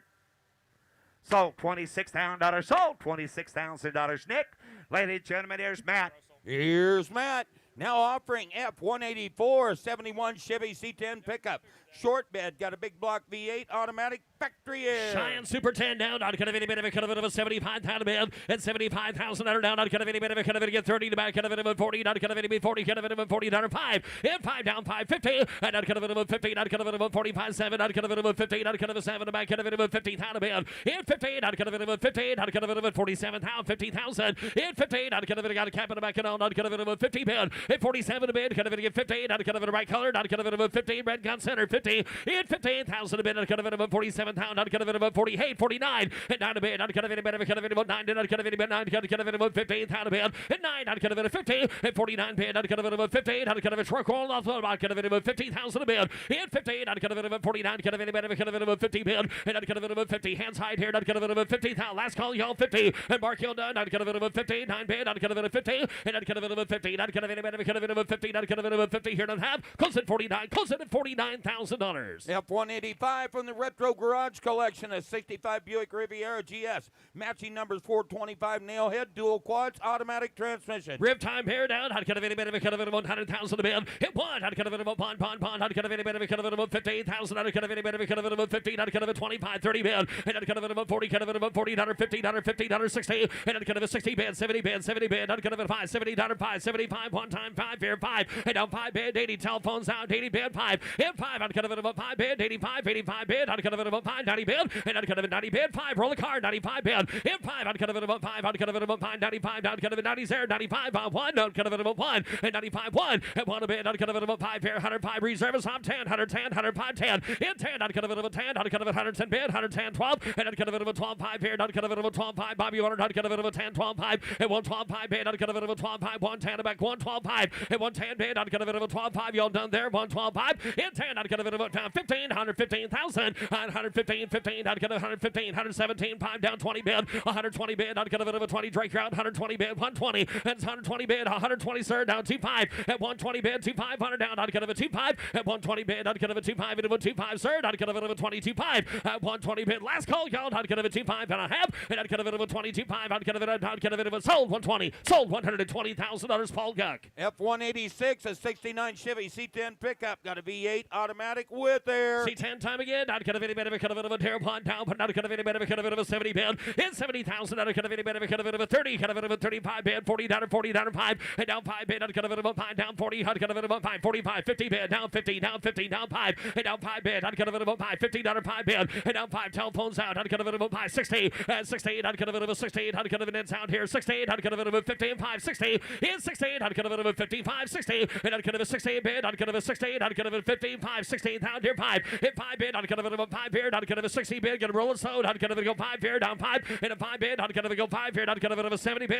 Sold $26,000. Sold $26,000. Nick, ladies and gentlemen, here's Matt. Here's Matt. Now offering F184 71 Chevy C10 pickup. Short bed, got a big block V8 automatic factory air. Giant Super 10 down, not kind of any bit of a kind of a 75,000 bid, and 75,000 down, not kind of any bit of a kind of get 30 to back, kind of a 40, not kind of any 40, kind of a 40 down 5, and 5 down 550, and not kind of a 50, not kind of a 45 7, not kind of a 50, not kind of a 7 to back, kind of a 50,000 bid, and 50, not kind of a 50, not kind of a 47,000, 50,000, and 50, not kind of a got a cap in the back and all, not kind of a 50 bid, and 47 bid, kind of a 50, not kind of a right color, not kind of a 50, red gun center 50, and 15,000 bid, not kind of a 47 pound, not kind of a 48, 49, and 9 to bid, not kind of any bid, kind of any 9, not kind of any bid, 9, kind of a 15,000 bid, and 9, not kind of a 50, and 49 bid, not kind of a 50, not kind of a truck roll off, not kind of a 50,000 bid, and 50, not kind of a 49, kind of any bid, kind of a 50 bid, and not kind of a 50, hands high here, not kind of a 50,000, last call, y'all 50, and Mark Hill done, not kind of a 50, 9 bid, not kind of a 50, and not kind of a 50, not kind of any bid, kind of a 50, not kind of a 50 here, not half, close at 49, close at $49,000. F185 from the Retro Garage Collection, a 65 Buick Riviera GS. Matching numbers 425 nail head, dual quads, automatic transmission. Rip time here down. How kind of any bit of a kind of 100,000 a bid. Hit one. How kind of a bond. How kind of any bit of a kind of 58,000. How kind of any bit of a kind of 15. How kind of a 25, 30 bid. And how kind of a 40, kind of a 40, $50, $50, 60. And how kind of a 60 bid, 70 bid, 70 bid. How kind of a 5, $70, 5, 75, one time 5 here 5. And down 5 bid, 80 telephones out, 80 bid 5. And 5. How kind of a 5 bid, 85, 85 bid. How kind of a 5, 90 bid. And how kind of a 90 bid 5. Roll the card, 95 bid. And 5. How kind of a 5. How kind of a 5, 95. How kind of a 90 0, 95 1. How kind of a 1. And 95 1. And 1 a bid. How kind of a 5 here, 105 reserve. Top 10, 110, 105 10. And 10. How kind of a 10. How kind of a 110 bid. 110 12. And how kind of a 12 5 here. How kind of a 12 5. Bobby Warner. How kind of a 10 12 5. And 112 5 bid. How kind of a 12 5. 110 back 112 5. And 110 bid. How kind of a 12 5. Y'all done there. 112 5. And 10. How kind of a 15. 115,000. 115,000. 115, 15, out of 115, 117, 5 down 20 bid, 120 bid, out of 20, Drake round, 120 bid, 120, and 120 bid, 120 third down 25, at 120 bid, 25, 100 down, out of 25, at 120 bid, out of 25, into 25 third, out of 25, at 120 bid, last call, y'all, out of 25 and a half, and out of 25, out of sold 120, sold $120,000, Paul Guck. F-186, a 69 Chevy C10 pickup, got a V8 automatic with air. C10 time again, not gonna be better, kind of a tear upon down, but not gonna be better, kind of a 70 bid, in 70,000, not gonna be better, kind of a 30, kind of a 35 bid, 40 down, 5, and down 5 bid, not gonna be 5 down 40, not gonna be 5, 45, 50 bid, down 50, down 50, down 5, and down 5 bid, not gonna be 5, 50 down 5 bid, and down 5 telephones out, not gonna be 5, 60, and 60, not gonna be 60, not gonna be sound here, 60, not gonna be 15, 5, 60, in 60, not gonna be 55, 60, and not gonna be 60 bid, not gonna be 60, not gonna be 15, 5, 16, down here 5, hit 5 bid, not gonna be 5 here, not gonna be 60 bid, gonna roll it slow, not gonna go 5 here, down 5, and a 5 bid, not gonna go 5 here, not gonna be 70 bid,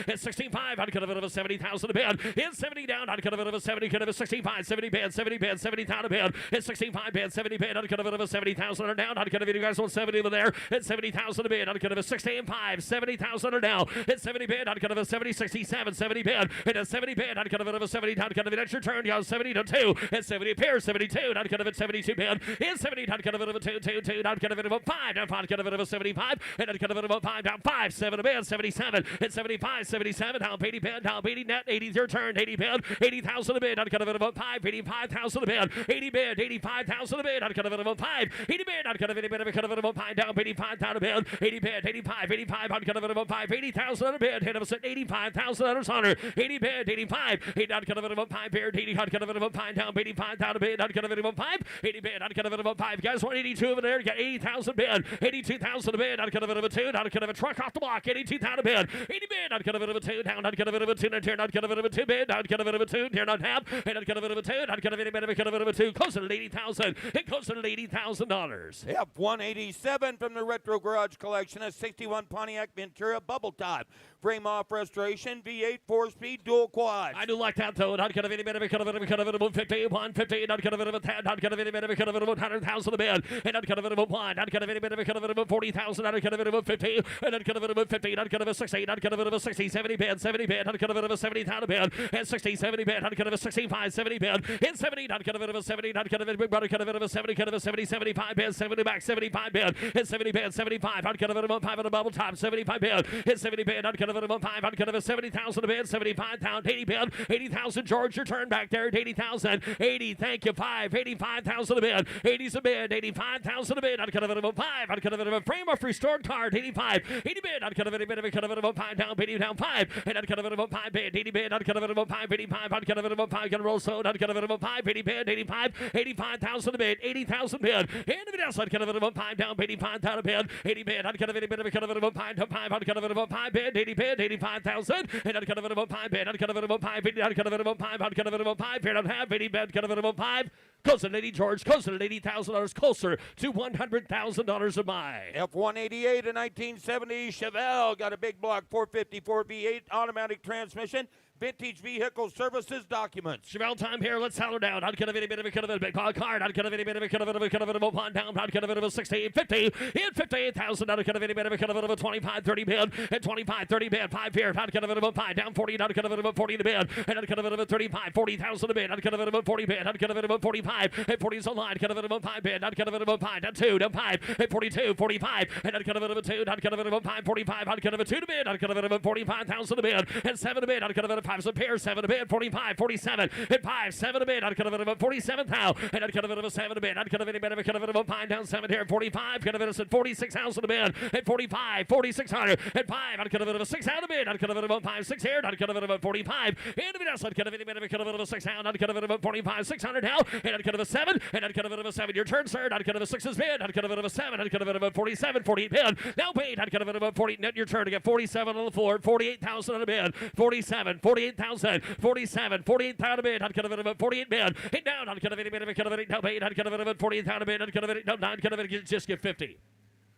and 65, not gonna be 70,000 bid, in 70 down, not gonna be 70, gonna be 65, 70 bid, 70,000 bid, and 65 bid, 70 bid, not gonna be 70,000 down, not gonna be you guys want 70 over there, and 70,000 bid, not gonna be 16, 5, 70,000 are now, and 70 bid, not gonna be 70, 67, 70 bid, and a 70 bid, not gonna be 70, not gonna be that's your turn, y'all, 70 to 2, and 70 pairs, 72, not gonna be 72 bid, in 70, not gonna be 2, 2, 2, not gonna be 5, down 5, gonna be 75, and not gonna be 5, down 5, 7 bid, 77, and 75, 77, down 80 bid, down 80 net, 80 your turn, 80 bid, 80,000 bid, not gonna be 5, 85,000 bid, 80 bid, 85,000 bid, not gonna be 5, 80 bid, not gonna be 5, down 85,000 bid, 80 bid, 85, not gonna be 5, 80,000 bid, hit us at $85,000 honor, 80 bid, 85, 8 not gonna be 5 bid, 80 not gonna be 5, down 85,000 bid, not gonna be 5, 80 bid, not gonna be 5, guys, 182 over there, you got 80,000 bid, 82,000 bid, not gonna be 2, not gonna be truck off the block, 82,000 bid, 80 bid, not gonna be 2, down, not gonna be 2, not gonna be 2 bid, not gonna be 2, here not half, and not gonna be 2, not gonna be 2, closer to 80,000, and closer to $80,000. F-187 from the Retro Garage Collection, a 61 Pontiac Ventura Bubble Top. Frame off restoration, V8 4-speed dual quad. I do like that though. Not gonna be better, kind of 150, 150, not gonna be 10, not gonna be better, kind of 100,000 a bid, and not gonna be 1, not gonna be better, kind of 40,000, not gonna be 50, and not gonna be 50, not gonna be 60, not gonna be 60, 70 bid, 70 bid, not gonna be 70,000 a bid, and 60, 70 bid, not gonna be 65, 70 bid, and 70, not gonna be 70, not gonna be big brother, kind of 70, kind of 70, 75 bid, 70 back, 75 bid, and 70 bid, 75, not gonna be 5 on the bubble top, 75 bid, and 70 bid, not gonna be 5, not gonna be 70,000 a bid, 75,000, 80 bid, 80,000, George, your turn back there at 80,000, 80, thank you, 5, 85,000 a bid, 80's a bid, 85,000 a bid, not gonna be 5, not gonna be a frame of restored card, 85, 80 bid, not gonna be a bit of a kind of 5 down, 80 down 5, and not gonna be 5 bid, 80 bid, not gonna be 5, 85, not gonna be 5, gonna roll so, not gonna be 5, 80 bid, 85, 85,000 a bid, 80,000 bid, and the else, not gonna be 5 down, 85,000 a bid, 80 bid, not gonna be a bit of a kind of 5 down 5, not gonna be 5 bid, 80 bid, 85,000, and not gonna be 5 bid, not gonna be 5, 80, not gonna be 5, not gonna be 5, here don't have 80 bid, gonna be 5, closer to 80, George, closer to $80,000, closer to $100,000 of my F-188, a 1970 Chevelle, got a big block 454 V8 automatic transmission. Vintage Vehicle Services documents. Chevelle time here. Let's settle down. Not gonna be a bit of a kind of a big car. Not gonna be a bit of a kind of a one down. Not gonna be a 60, 50, and 58,000. Not gonna be a bit of a kind of a 25, 30 bid, and 25, 30 bid, 5 here. Not gonna be a 5 down 40. Not gonna be a 40 to bid, and not gonna be a 35, 40,000 a bid. Not gonna be a 40 bid. Not gonna be a 45, and 40 is online. Gonna be a 5 bid. Not gonna be a 5 down 2, down 5, and 42, 45, and not gonna be a 2. Not gonna be a 5, 45. Not gonna be a 2 to bid. Not gonna be a 45,000 a bid, and 7 to bid. Not gonna be a 5 so pair 7 to bid, 45, 47, and 5, 7 to bid. Not gonna be a 47,000, and not gonna be a 7 to bid. Not gonna be a bit of a kind of a 5 down 7 here, 45. Gonna be a 46,000 to bid, and 45, 4,600, and 5. Not gonna be a 6 out to bid. Not gonna be a 5, 6 here. Not gonna be a 45, and to be not gonna be a bit of a 6 out. Not gonna be a 45, 600 now, and not gonna be a 7, and not gonna be a 7. Your turn, sir. Not gonna be a 6 is bid. Not gonna be a 7. Not gonna be a 47, 48 bid. Now paid. Not gonna be a 40. Net your turn to get 47 on the floor, 48,000 on the bid, 47, 48,000, 47, 48,000 bid. Not gonna be a 48 bid. Hit down. Not gonna be a bit of a kind of a now paid. Not gonna be a 48,000 bid. Not gonna be no. Not gonna be just give 50.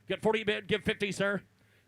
Get 40 bid. Give 50, sir.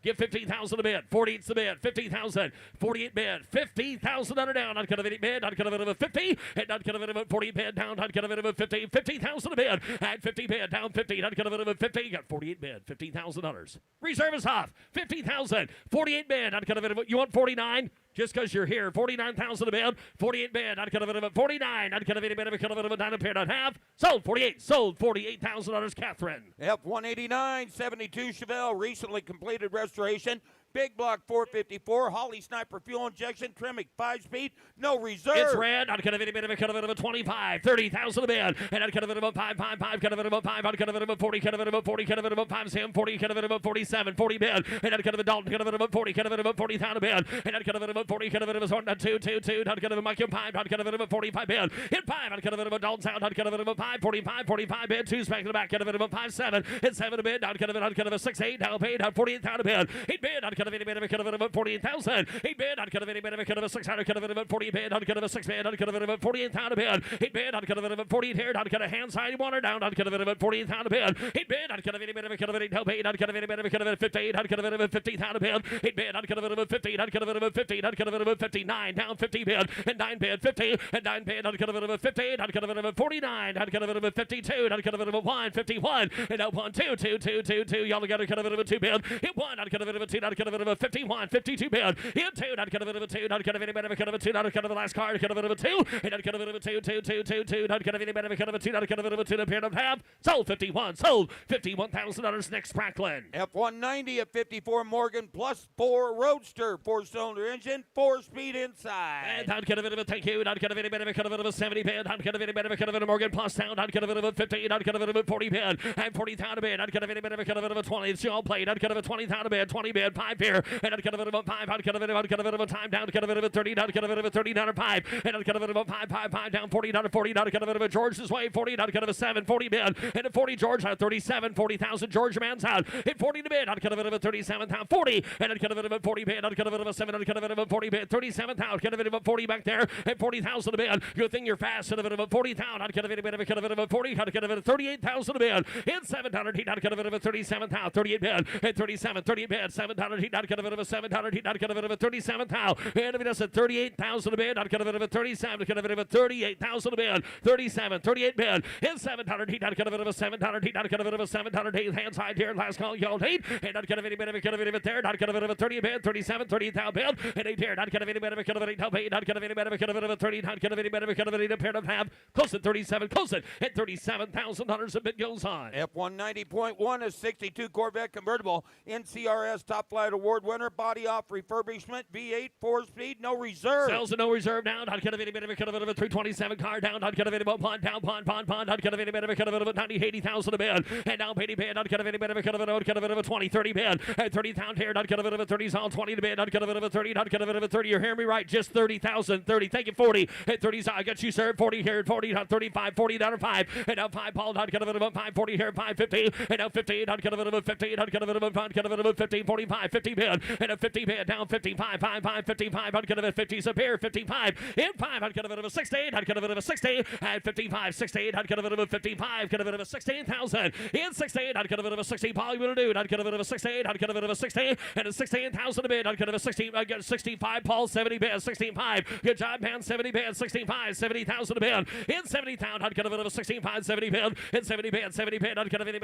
Give 15,000 a bid. 48's the bid. 15,000. 48 bid. 50,000 under down. Not gonna bid. Not gonna bid of 50. And not gonna bid of 40 bid down. Not gonna bid of 50. 50,000 a bid. And 50 bid down 50. Not gonna bid of 50. Got 48 bid. $15,000. Reserve is off. 50,000. 48 bid. Not gonna bid of you want 49? Just because you're here. 49,000 a bid. 48 bid. Not gonna bid of 49. Not gonna bid of a 9 a pair. Not half. Sold 48. Sold $48,000. Catherine. F-189 72 Chevelle, recently completed restoration. Big block 454, Holly Sniper fuel injection, Tremec 5-speed, no reserve. It's red. I'd cut a bit of a 25, 30,000 a bid. And I'd cut a bit of a 5, cut a bit of a 5, I'd cut a bit of a 40, cut a bit of a 40, cut a bit of a 5, Sam 40, cut a bit of a 47, 40 bid. And I'd cut a bit of a Dalton, cut a bit of a 40, cut a bit of a 40,000 a bid. And I'd cut a bit of a 40, cut a bit of a 1, 2, 2, 2, I'd cut a bit of a Mecum 5, I'd cut a bit of a 45 bid. Hit 5, I'd cut a bit of a Dalton sound, I'd cut a bit of a 5, 45, 45 bid. 2 smack to the back, cut a bit of a 5, 7. Hit 7 a bid, I'd cut a 6, 8, down paid, I'd 48,000 a bid. 8 bid, I'd cut a bit of a 48,000. 8 bid, I'd cut a bit of a 600, cut a bit of a 40 bid, I'd cut a 6 bid, I'd cut a bit of a 48,000 a bid. 8 bid, I'd cut a bit of a 48 here, I'd cut a hand side water down, I'd cut a bit of a 48,000 a bid. 8 bid, I'd cut a bit of a cut of a help aid, I'd cut a bit of a cut of a 58, I'd cut a bit of a 50,000 a bid. 8 bid, I'd cut a bit of a 50, I'd cut a bit of a 50, I'd cut a bit of a 59, down 50 bid, and 9 bid, 50, and 9 bid, I'd cut a bit of a 58, I'd cut a bit of a 49, I'd cut a bit of a 52, I'd cut a bit of a 1, 51, and up 1, 2, 2, 2, 2, 2, y'all got to cut a bit of a 2 bid. Hit 1, I'd cut a bit of a 2, I'd cut a bit of a 51, 52 bid. Hit 2, I'd cut a bit of a 2, I'd cut a bit of a cut of a 2, I'd cut a bit of the last card, I'd cut a bit of a 2, and I'd cut a bit of a 2, 2, 2, 2, 2, I'd cut a bit of a cut of a 2, I'd cut a bit of a 2, appeared of half. Sold 51, sold $51,000 next Franklin. F-190 at 54 Morgan plus 4 Roadster, 4-cylinder engine, 4-speed inside. And I'd cut a bit of a thank you, I'd cut a bit of a cut of a 70 bid, I'd cut a bit of a cut of a Morgan plus sound, I'd cut a bit of a 50, I'd cut a bit of a 40 bid, and 40,000 a bid, I'd cut a bit of a cut of a 20, it's all played, I'd cut a 20,000 a bid, 20 bid, 5 here, and I'd cut a bit of a 5, I'd cut a bit of a time down, I'd cut a bit of a 30, I'd cut a bit of a 30, down 5, and I'd cut a bit of a 5 down 40, down 40, I'd cut a bit of a George's way, 40, I'd cut a 7, 40 bid, and a 40 George out 37, 40,000 George man's out, hit 40 to bid, I'd cut a bit of a 37,000, 40, and I'd cut a bit of a 40 bid, I'd cut a bit of a 7, I'd cut a bit of a 40 bid, 37,000, cut a bit of a 40 back there, and 40,000 a bid, good thing you're fast, and a bit of a 40,000, I'd cut a bit of a cut a bit of a 40, I'd cut a bit of 38,000 a bid, hit 700, he'd I'd cut a bit of a 37,000, 38 bid, and 37, 38 bid, 700, he'd I'd cut a bit of a 700, he'd I'd cut a bit of a 37,000, and if it does a 38,000 a bid, I'd cut a bit of a 37, cut a bit of a 38,000 a bid, 37, 38 bid, hit 700, he'd I'd cut a bit of a 700, he'd I'd cut a bit of a 700, eight hands high here, last call, yelled 8, and I'd cut a bit of a cut of it there, I'd cut a bit of a 30 bid, 37, 38,000 bid, and 8 here, I'd cut a bit of a cut of it, help 8, I'd cut a bit of a cut of a 30, I'd cut a bit of a cut of it, a pair of half, close at 37, close it, at $37,000 a bid goes on. F-190.1 is 62 Corvette convertible, NCRS Top Flight Award winner, body off refurbishment, V8, 4-speed, no reserve. Sells a no reserve down, I'd cut a bit of a cut of a 327 car down, I'd cut a bit of a pond down, pond, I'd cut a bit of a cut of a 90, 80,000 a bid, and down 80 bid, I'd cut a bit of a cut of a 20, 30 bid, at 30,000 here, I'd cut a bit of a 30s all 20 to bid, I'd cut a bit of a 30, I'd cut a bit of a 30, you're hearing me right, just 30,000, 30, thank you, 40, at 30s, I got you, sir, 40 here, 40, 35, 40 down to 5, and now 5, Paul, I'd cut a bit of a 5, 40 here, 5, 50, and now 50, I'd cut a bit of a 50, I'd cut a bit of a 5, cut a bit of a 50, 45, 50 bid, and a 50 bid, down 55, 55, I'd cut a bit of 50s up here, 55, in 5, I'd cut a bit of a 68, I'd cut a bit of a 60, at 55, 68, I'd cut a bit of a 55, cut a bit of a 16,000, in 68, I'd cut a bit of a 60, Paul, you want to do, I'd cut a bit of a 68, I'd cut a bit of a 60, and a 16,000 a bid, I'd cut a 60, I'd get 65, Paul, 70 bid, 65, good job, man, 70 bid, 65, 70,000 a bid, in 70,000, I'd cut a bit of a 65, 70 bid, in 70 bid, 70 bid, I'd cut a bit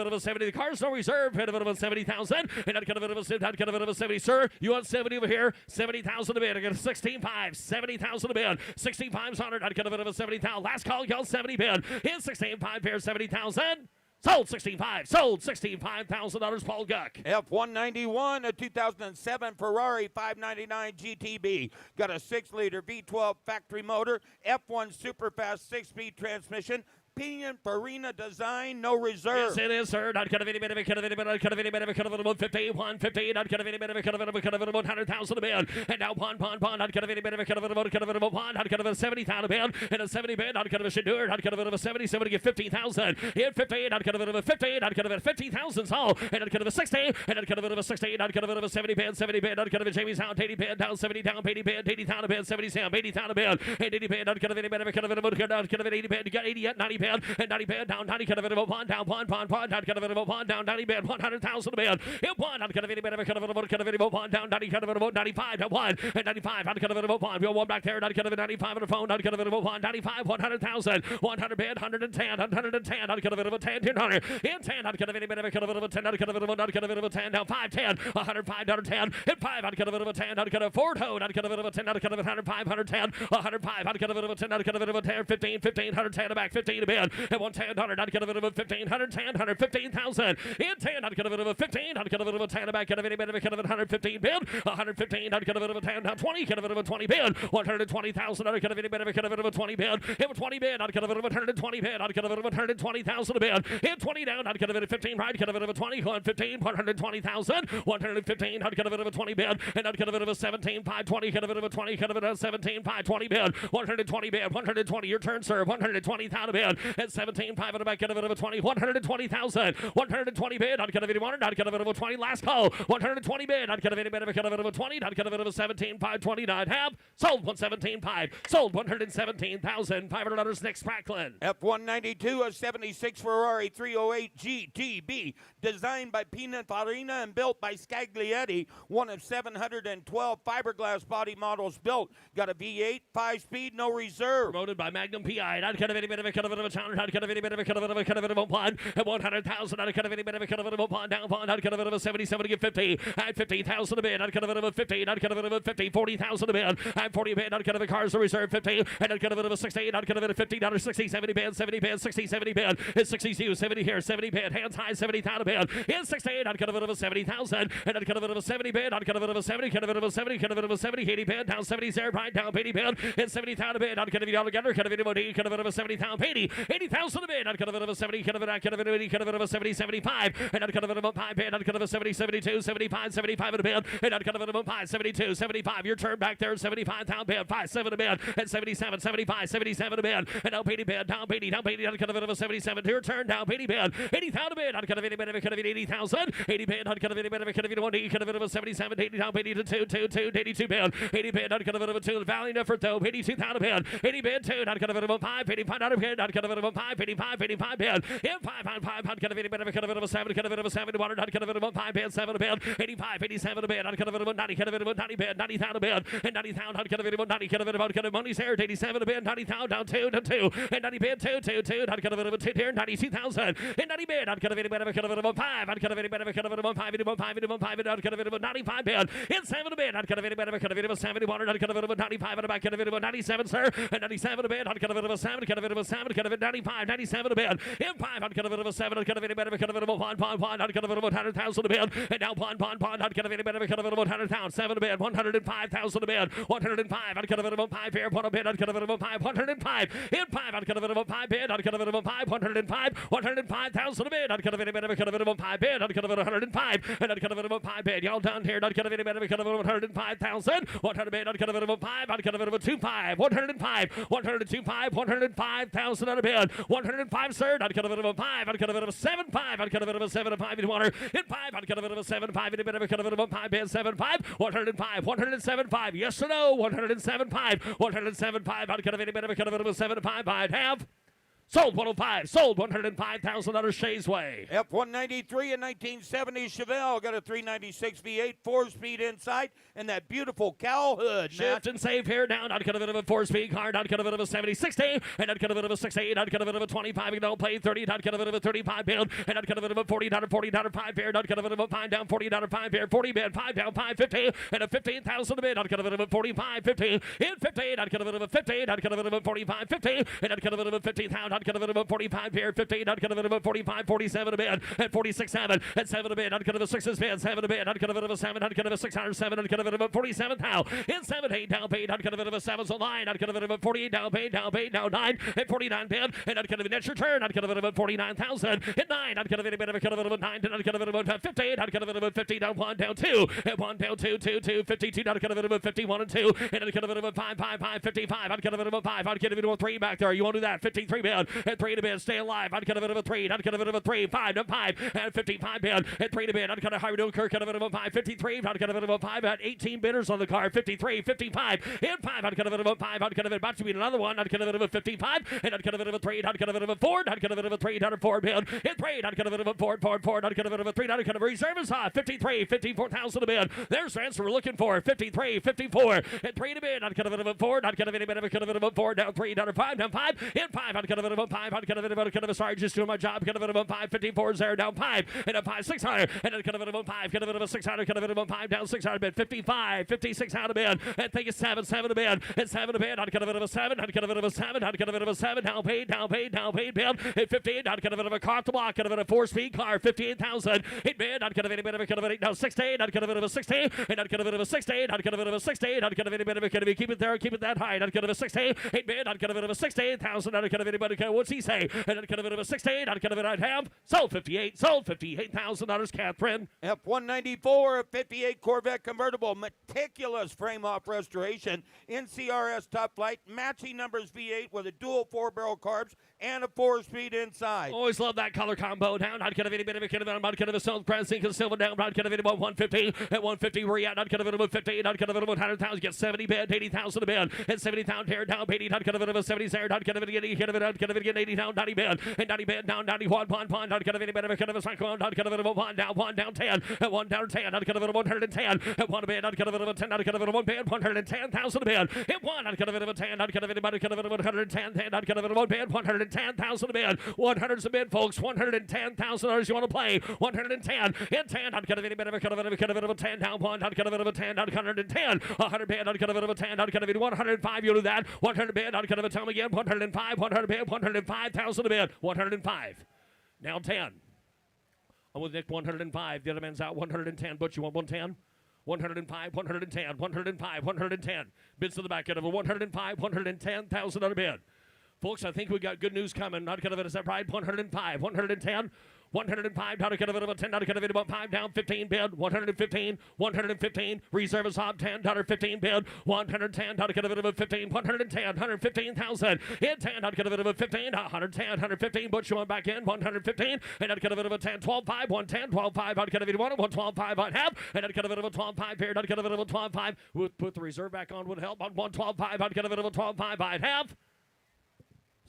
of a 70, the car's no reserve, hit a bit of a 70,000, and I'd cut a bit of a 70, sir, you want 70 over here, 70,000 a bid, I got a 16.5, 70,000 a bid, 65's 100, I'd cut a bit of a 70,000, last call, y'all 70 bid, in 16.5 here, 70,000, sold 16.5, sold $65,000, Paul Guck. F-191, a 2007 Ferrari 599 GTB. Got a 6-liter V12 factory motor, F1 Superfast 6-speed transmission, Pinion Farina design, no reserve. Yes, it is, sir. I'd cut a bit of a cut of it, I'd cut a bit of a cut of it, 50, 150, I'd cut a bit of a cut of it, cut of it, 100,000 a bid. And now pond, I'd cut a bit of a cut of it, cut of it, pond, I'd cut a 70,000 a bid, and a 70 bid, I'd cut a Shadur, I'd cut a bit of a 70, somebody get 50,000. Hit 50, I'd cut a bit of a 50, I'd cut a bit of 50,000 all, and I'd cut a 60, and I'd cut a bit of a 60, I'd cut a bit of a 70 bid, I'd cut a Jamie's out, 80 bid, down 70, down 80 bid, 80,000 a bid, 70 Sam, 80,000 a bid, and 80 bid, I'd cut a bit of a cut of it, I'd cut a bit 80 bid, you got 80 at 90 bid. bid, and 90 bid, down 90, kind of a one, down one, down kind of a one, down 90 bid, 100,000 bid, in one, kind of a bit of a kind of a one, down 90, kind of a 95, down one, and 95, kind of a one, we'll one back there, kind of a 95 on the phone, kind of a one, 95, 100,000, 100 bid, 110, 110, kind of a 10, 200, in 10, kind of a bit of a kind of a 10, kind of a 1, kind of a 10, down 5, 10, 105, 10, and 5, kind of a 10, kind of a 4, kind of a 10, kind of a 105, 110, 105, kind of a 10, kind of a 10, 15, 15, 110, back 15 to bid, and 110, 100, kind of a 15, 110, 115,000, in 10, kind of a 15, kind of a 10, back kind of a bit of a kind of a 115 bid, 115, kind of a 10, down 20, kind of a 20 bid, 120,000, kind of a bit of a kind of a 20 bid, and 20 bid, kind of a 120 bid, kind of a 120,000 a bid, and 20 down, kind of a 15 right, kind of a 20, 115, 120,000, 115, kind of a 20 bid, and kind of a 17, 520, kind of a 20, kind of a 17, 520 bid, 120 bid, 120, your turn, sir, 120,000 bid, and 17, 5 on the back, kind of a 20, 120,000, 120 bid, kind of a 100, kind of a 20, last call, 120 bid, kind of a bit of a kind of a 20, kind of a 17, 529, have, sold 117, 5, sold 117,500, Nick Spracklin. F-192, a 76 Ferrari 308 GTB, designed by Pininfarina and built by Scaglietti, one of 712 fiberglass body models built. Got a V8, 5-speed, no reserve. Promoted by Magnum PI, not kind of any bit of a kind of a challenge, not kind of any bit of a kind of a kind of a one, at 100,000, not kind of any bit of a kind of a one, down one, not kind of a 77 to get 50, at 50,000 a bid, not kind of a 50, not kind of a 50, 40,000 a bid, at 40 bid, not kind of a cars to reserve 50, and not kind of a 60, not kind of a 50, not 60, 70 bid, 70 bid, 60, 70 bid, it's 62, 70 here, 70 bid, hands high, 70,000 bid, in 68, not kind of a 70,000, and not kind of a 70 bid, not kind of a 70, kind of a 70, kind of a 70, 80 bid, down 70, 0, right, down 80 bid, in 70,000 bid, not kind of altogether, kind of a kind of a 70,000, 80,000 a bid, not kind of a 70, kind of a 80, kind of a 70, 75, and not kind of a 5 bid, not kind of a 70, 72, 75, 75 in a bid, and not kind of a 5, 72, 75, your turn back there, 75,000 bid, 5, 7 a bid, and 77, 75, 77 a bid, and down 80 bid, down 80, not kind of a 77, your turn, down 80 bid, 80,000 a bid, not kind of any bid, kind of 80,000, 80 bid, not kind of any bid, kind of 1, kind of a 77, 80, down 80 to 2, 82 bid, 80 bid, not kind of a 2, valley effort though, 82,000 a bid, 80 bid, 2, not kind of a 5, 85, not a bid, not kind of a 5, 85, 85 bid, and 5, 5, not kind of any bid, kind of a 7, kind of a 7, 1, not kind of a 5 bid, 7 a bid, 85, 87 a bid, not kind of a 90, kind of a 90 bid, 90,000 a bid, and 90,000, not kind of a 90, kind of money's here, 87 a bid, 90,000, down 2, and 90 bid, 2, not kind of a 2 here, 92,000, and 90 bid, not kind of any bid, kind of a 5, not kind of any bid, kind of a 5, 5, not kind of a 95 bid, and 7 a bid, not kind of any bid, kind of a 71, not kind of a 95 on the back, kind of a 97, sir, and 97 a bid, not kind of a 7, kind of a 7, kind of a 95, 97 a bid, and 5, not kind of a 7, not kind of any bid, kind of a 1, not kind of a 100,000 a bid, and now 1, not kind of any bid, kind of a 100,000, 7 a bid, 105,000 a bid, 105, not kind of a 5 here, 1 a bid, not kind of a 5, 105, and 5, not kind of a 5 bid, not kind of a 5, 105, 105,000 a bid, not kind of any bid, kind of a 5 bid, not kind of a 105, and not kind of a 5 bid, y'all down here, not kind of any bid, kind of a 105,000, 100 bid, not kind of a 5, not kind of a 25, 105, 125, 105,000 on a bid, 105, sir, not kind of a 5, not kind of a 7, 5, not kind of a 7, 5 in water, and 5, not kind of a 7, 5 in a bit of a kind of a 5 bid, 7, 5, 105, 107, 5, yes or no, 107, 5, 107, 5, not kind of any bit of a kind of a 7, 5, I'd have. Sold 105, sold $105,000 Shays Way. F-193, a 1970 Chevelle, got a 396 V8, 4-speed inside, and that beautiful cowl hood. Shift and save here now, not kind of a 4-speed car, not kind of a 70, 60, and not kind of a 68, not kind of a 25, you don't play 30, not kind of a 35 build, and not kind of a 40, not a 40, not a 5 pair, not kind of a 5 down, 40, not a 5 pair, 40 bid, 5 down, 5, 50, and a 15,000 a bid, not kind of a 45, 50, and 50, not kind of a 50, not kind of a 45, 50, and not kind of a 50,000, not kind of a 45 here, 15, not kind of a 45, 47 a bid, and 46, 7, and 7 a bid, not kind of a 6 is bid, 7 a bid, not kind of a 7, not kind of a 607, not kind of a 47 thou, and 7, 8 down paid, not kind of a 7's a line, not kind of a 48 down paid, now 9, and 49 bid, and not kind of a net return, not kind of a 49,000, and 9, not kind of any bit of a kind of a 9, not kind of a 50, not kind of a 50 down 1 down 2, and 1 down 2, 2, 2, 52, not kind of a 51 and 2, and not kind of a 5, 5, 5, 55, not kind of a 5, not kind of a 3 back there, you want to do that, 53 bid, at 3 to bid, stay alive, on kind of a 3, on kind of a 3, 5 to 5, at 55 bid, at 3 to bid, on kind of how we doing, Kirk, kind of a 5, 53, on kind of a 5, at 18 bidders on the car, 53, 55, and 5, on kind of a 5, on kind of about to be another one, on kind of a 55, and on kind of a 3, on kind of a 4, on kind of a 3, on a 4 bid, and 3, on kind of a 4, on kind of a 3, on kind of a reserve is hot, 53, 54,000 to bid. There's the answer we're looking for, 53, 54, and 3 to bid, on kind of a 4, on kind of a 4, down 3, down 5, down 5, and 5, on kind of a 5, on kind of a sorry, just doing my job, kind of a 5, 54 is there, down 5, and a 5, 600, and then kind of a 5, kind of a 600, kind of a 5, down 600 bid, 55, 56 out of bid, and think it's 7, 7 to bid, and 7 to bid, on kind of a 7, on kind of a 7, on kind of a 7, down paid, bid, and 58, on kind of a car to block, kind of a 4-speed car, 58,000, 8 bid, on kind of a 8, down 16, on kind of a 16, and on kind of a 16, on kind of a 16, on kind of anybody, kind of keep it there, keep it that high, on kind of a 16, 8 bid, on kind of a 16,000, on kind of anybody, what's he say, and on kind of a 16, on kind of I'd have, sold 58, sold $58,000, Catherine. F-194, a 58 Corvette convertible, meticulous frame-off restoration, NCRS top flight, matching numbers V8 with a dual 4-barrel carbs and a 4-speed inside. Always love that color combo. Down, not kind of any bit of a kind of not kind of a silver crown, zinc and silver down, not kind of about 150 at 150. We're at not kind of about 50, not kind of about 100,000. Get 70 bid, 80,000 a bid, and 70,000 here down, 80, not kind of about 70 there, not kind of getting 80 down, 90 bid, and 90 bid down, 91, not kind of any bit of a kind of a cycle, not kind of about 1 down 10, at 1 down 10, not kind of about 110, at 1 bid, not kind of about 10, not kind of about 1 bid, 110,000 a bid, at 1, not kind of about 10, not kind of anybody, kind of about 110, not kind of about 1 bid, 110,000 a bid. 100's a bid, folks. $110,000 you want to play. 110 and 10. Not kind of any bit of a kind of a 10 down 1. Not kind of a 10. Not 110. 100 bid. Not kind of a 10. Not kind of 105. You do that. 100 bid. Not kind of a tell me again. 105. 100 bid. 105,000 a bid. 105. Now 10. I'm with Nick. 105. The other man's out. 110. Butch, you want 110? 105, 110, 105, 110. Bids to the back end of a 105, 110,000 on a bid. Folks, I think we got good news coming. Not kind of is that right? 105, 110, 105, not a kind of a 10, not a kind of about 5 down, 15 bid, 115, 115, reserve is top 10, $15 bid, 110, not a kind of a 15, 110, 115,000, in 10, not kind of a 15, 110, 115, Butch going back in, 115, and not kind of a 10, 12, 5, 110, 12, 5, not kind of 112, 5 on half, and not kind of a 12, 5 here, not kind of a 12, 5, put the reserve back on would help on 112, 5, not kind of a 12, 5 I'd have.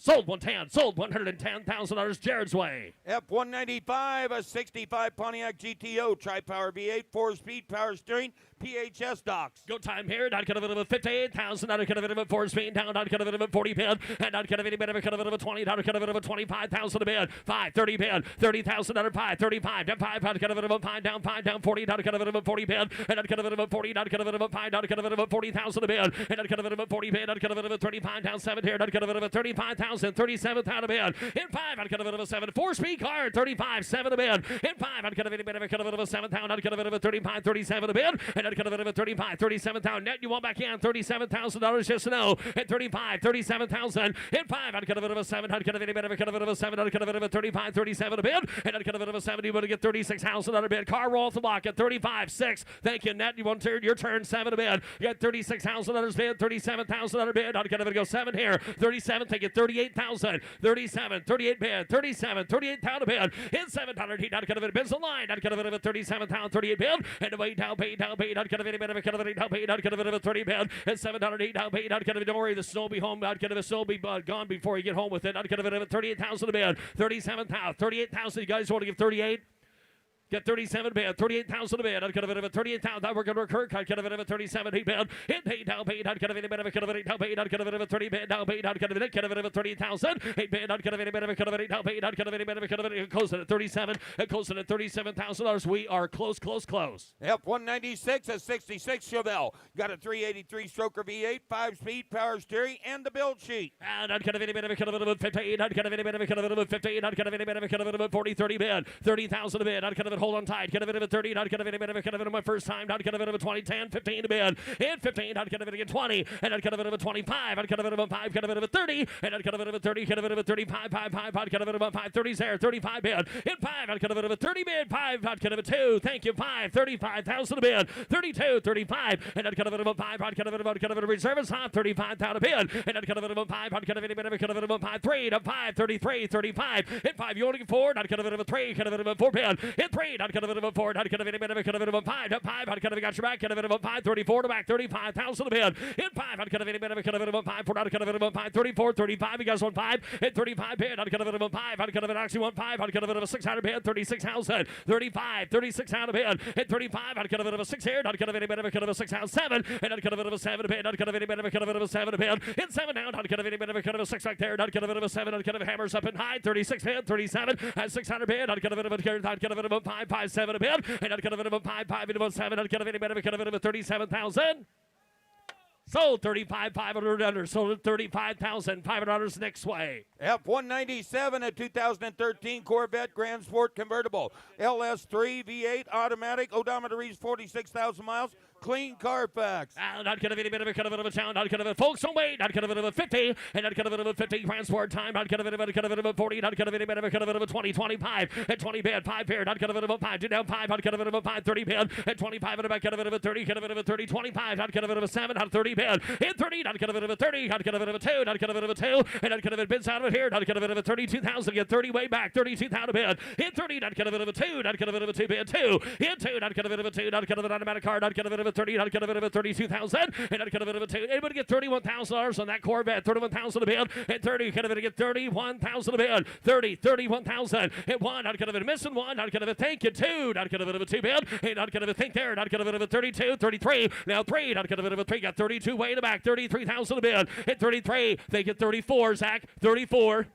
Sold 110, sold $110,000 Jared's way. F-195, a 65 Pontiac GTO, tri-power V8, 4-speed power steering, PHS docks. Go time here, not kind of a 58,000, not kind of a 4-speed down, not kind of a 40 bid, and not kind of any bit of a kind of a 20, not kind of a 25,000 a bid, 5, 30 bid, 30,000 under 5, 35, down 5, not kind of a 5 down 40, not kind of a 40 bid, and not kind of a 40, not kind of a 5, not kind of a 40,000 a bid, and not kind of a 40 bid, not kind of a 35 down 7 here, not kind of a 35,000, 37,000 a bid, in 5, not kind of a 7, 4-speed car, 35, 7 a bid, in 5, not kind of any bit of a kind of a 7,000, not kind of a 35, 37 a bid, and not kind of a 35, 37,000 net. You want back in $37,000 just to know. At 35, 37,000. At 5, I'd kind of a 7. I'd kind of any bit of a kind of a 7. I'd kind of a 35, 37 a bid. And I'd kind of a 7. You want to get 36,000 on a bid. Car roll off the block at 35, 6. Thank you, net. You want your turn 7 a bid. You got 36,000 on his bid. 37,000 on a bid. I'd kind of go 7 here. 37. Take it 38,000. 37, 38 bid. 37, 38,000 a bid. In 700. He'd not kind of a bids a line. I'd kind of a 37,000, 38 bid. And away down, paid. I'd kind of any bit of a kind of a down paid. I'd kind of a 30 bid. And 708 down paid. I'd kind of don't worry. The snow will be home. I'd kind of a snow will be gone before you get home with it. I'd kind of a 38,000 a bid. 37,000, 38,000. You guys want to give 38? Get 37 bid, 38,000 a bid. I'd kind of a 38,000. That we're going to Kirk. I'd kind of a 37 bid. Hit paid down paid. I'd kind of a bit of a kind of a down paid. I'd kind of a 30 bid down paid. I'd kind of a 30,000. Hit bid. I'd kind of a bit of a kind of a down paid. I'd kind of a bit of a kind of a closing at 37. Closing at $37,000. We are close. F-196, a 66 Chevelle. Got a 383 stroker V8, 5-speed power steering, and the build sheet. And I'd kind of a bit of a kind of a 15. I'd kind of a bit of a kind of a 15. I'd kind of a bit of a kind of a 40, 30 bid. 30,000 a bid. I'd kind of hold on tight. Get a bit of a 30, not get a bit of a kind of my first time, not get a bit of a 20, 10, 15 to bid. And 15, not get a bit of a 20, and not get a bit of a 25, I'd get a bit of a 5, get a bit of a 30, and I'd get a bit of a 30, get a bit of a 35, 5, 5, I'd get a bit of a 5, 30's there, 35 bid. In 5, I'd get a bit of a 30 bid, 5, I'd get a bit of a 2, thank you, 5, 35,000 a bid, 32, 35, and I'd get a bit of a 5, I'd get a bit of a reserve is hot, 35,000 a bid, and I'd get a bit of a 5, I'd get a bit of a 5, 3 to 5, 33, 35, in 5, you only get 4, I'd get a bit of a 3, get a bit of a 4 bid, in 3, I'd get a bit of a 4, I'd get a bit of a 5, to 5, I'd get a got your back, get a bit of a 5, 34 to back, 35,000 a bid, in 5, I'd get a bit of a 5, 4, I'd get a bit of a 5, 34, 35, you guys want 5, in 35 bid, I'd get a bit of a 5, I'd get a bit actually 1, 5, I'd get a bit of a 600 bid, 36,000, 35, 36,000 bid, in 35, I'd get a bit of a 6 here, I'd get a bit of a 6,7, and I'd get a bit of a 7 bid, I'd get a bit of a 7 bid, in 7 down, I'd get a bit of a 6 back there, I'd get a bit of a 7, I'd get a hammers up and high, 36 bid, 37, and 600 bid, I'd get a bit of a 5, 5, 7 a bid, and I'd get a bit of a 5, 5, into a 7, I'd get a bit of a 37,000. Sold 35,500 under. Sold at 35,500 next way. F-197, a 2013 Corvette Grand Sport convertible. LS3 V8 automatic. Odometer reads 46,000 miles. Clean Carfax. Not get a bit of a sound. Not get a bit of folks. Don't wait. Not get a bit of a 50. And not get a bit of a 50 transport time. Not get a bit of a 40. Not get a bit of a 20, 25. And 20 bid. 5 here. Not get a bit of a 5. 2 down 5. Not get a bit of a 5. 30 bid. And 25 and back. Get a bit of a 30. Get a bit of a 30. 25. Not get a bit of a 7. Not 30 bid. And 30. Not get a bit of a 30. Not get a bit of a 2. Not get a bit of a 2. And not get a bit of bids out of it here. Not get a bit of a 32,000. Get 30 way back. 32,000 bid. And 30. Not get a bit of a 2. Not get a bit of a 2 bid. 2. And 2. Not get a bit of a 2. Not get a bit of an automatic car. Not get a bit of a 30. Not get a bit of a 32,000, and I'd get a bit of a 2. Anybody get $31,000 on that Corvette? 31,000 a bid, and 30. Could have get 31,000 a bid. 30, 31,000. And 1. I'd get a bit of missing 1. I'd get a bit of thank you 2. I'd get a bit of a 2 bid, and I'd get a bit of think there. And I'd get a bit of a 32, 33. Now 3. I'd get a bit of a 3. Got 32 way in the back. 33,000 a bid, and 33. They get 34. Zach. 34,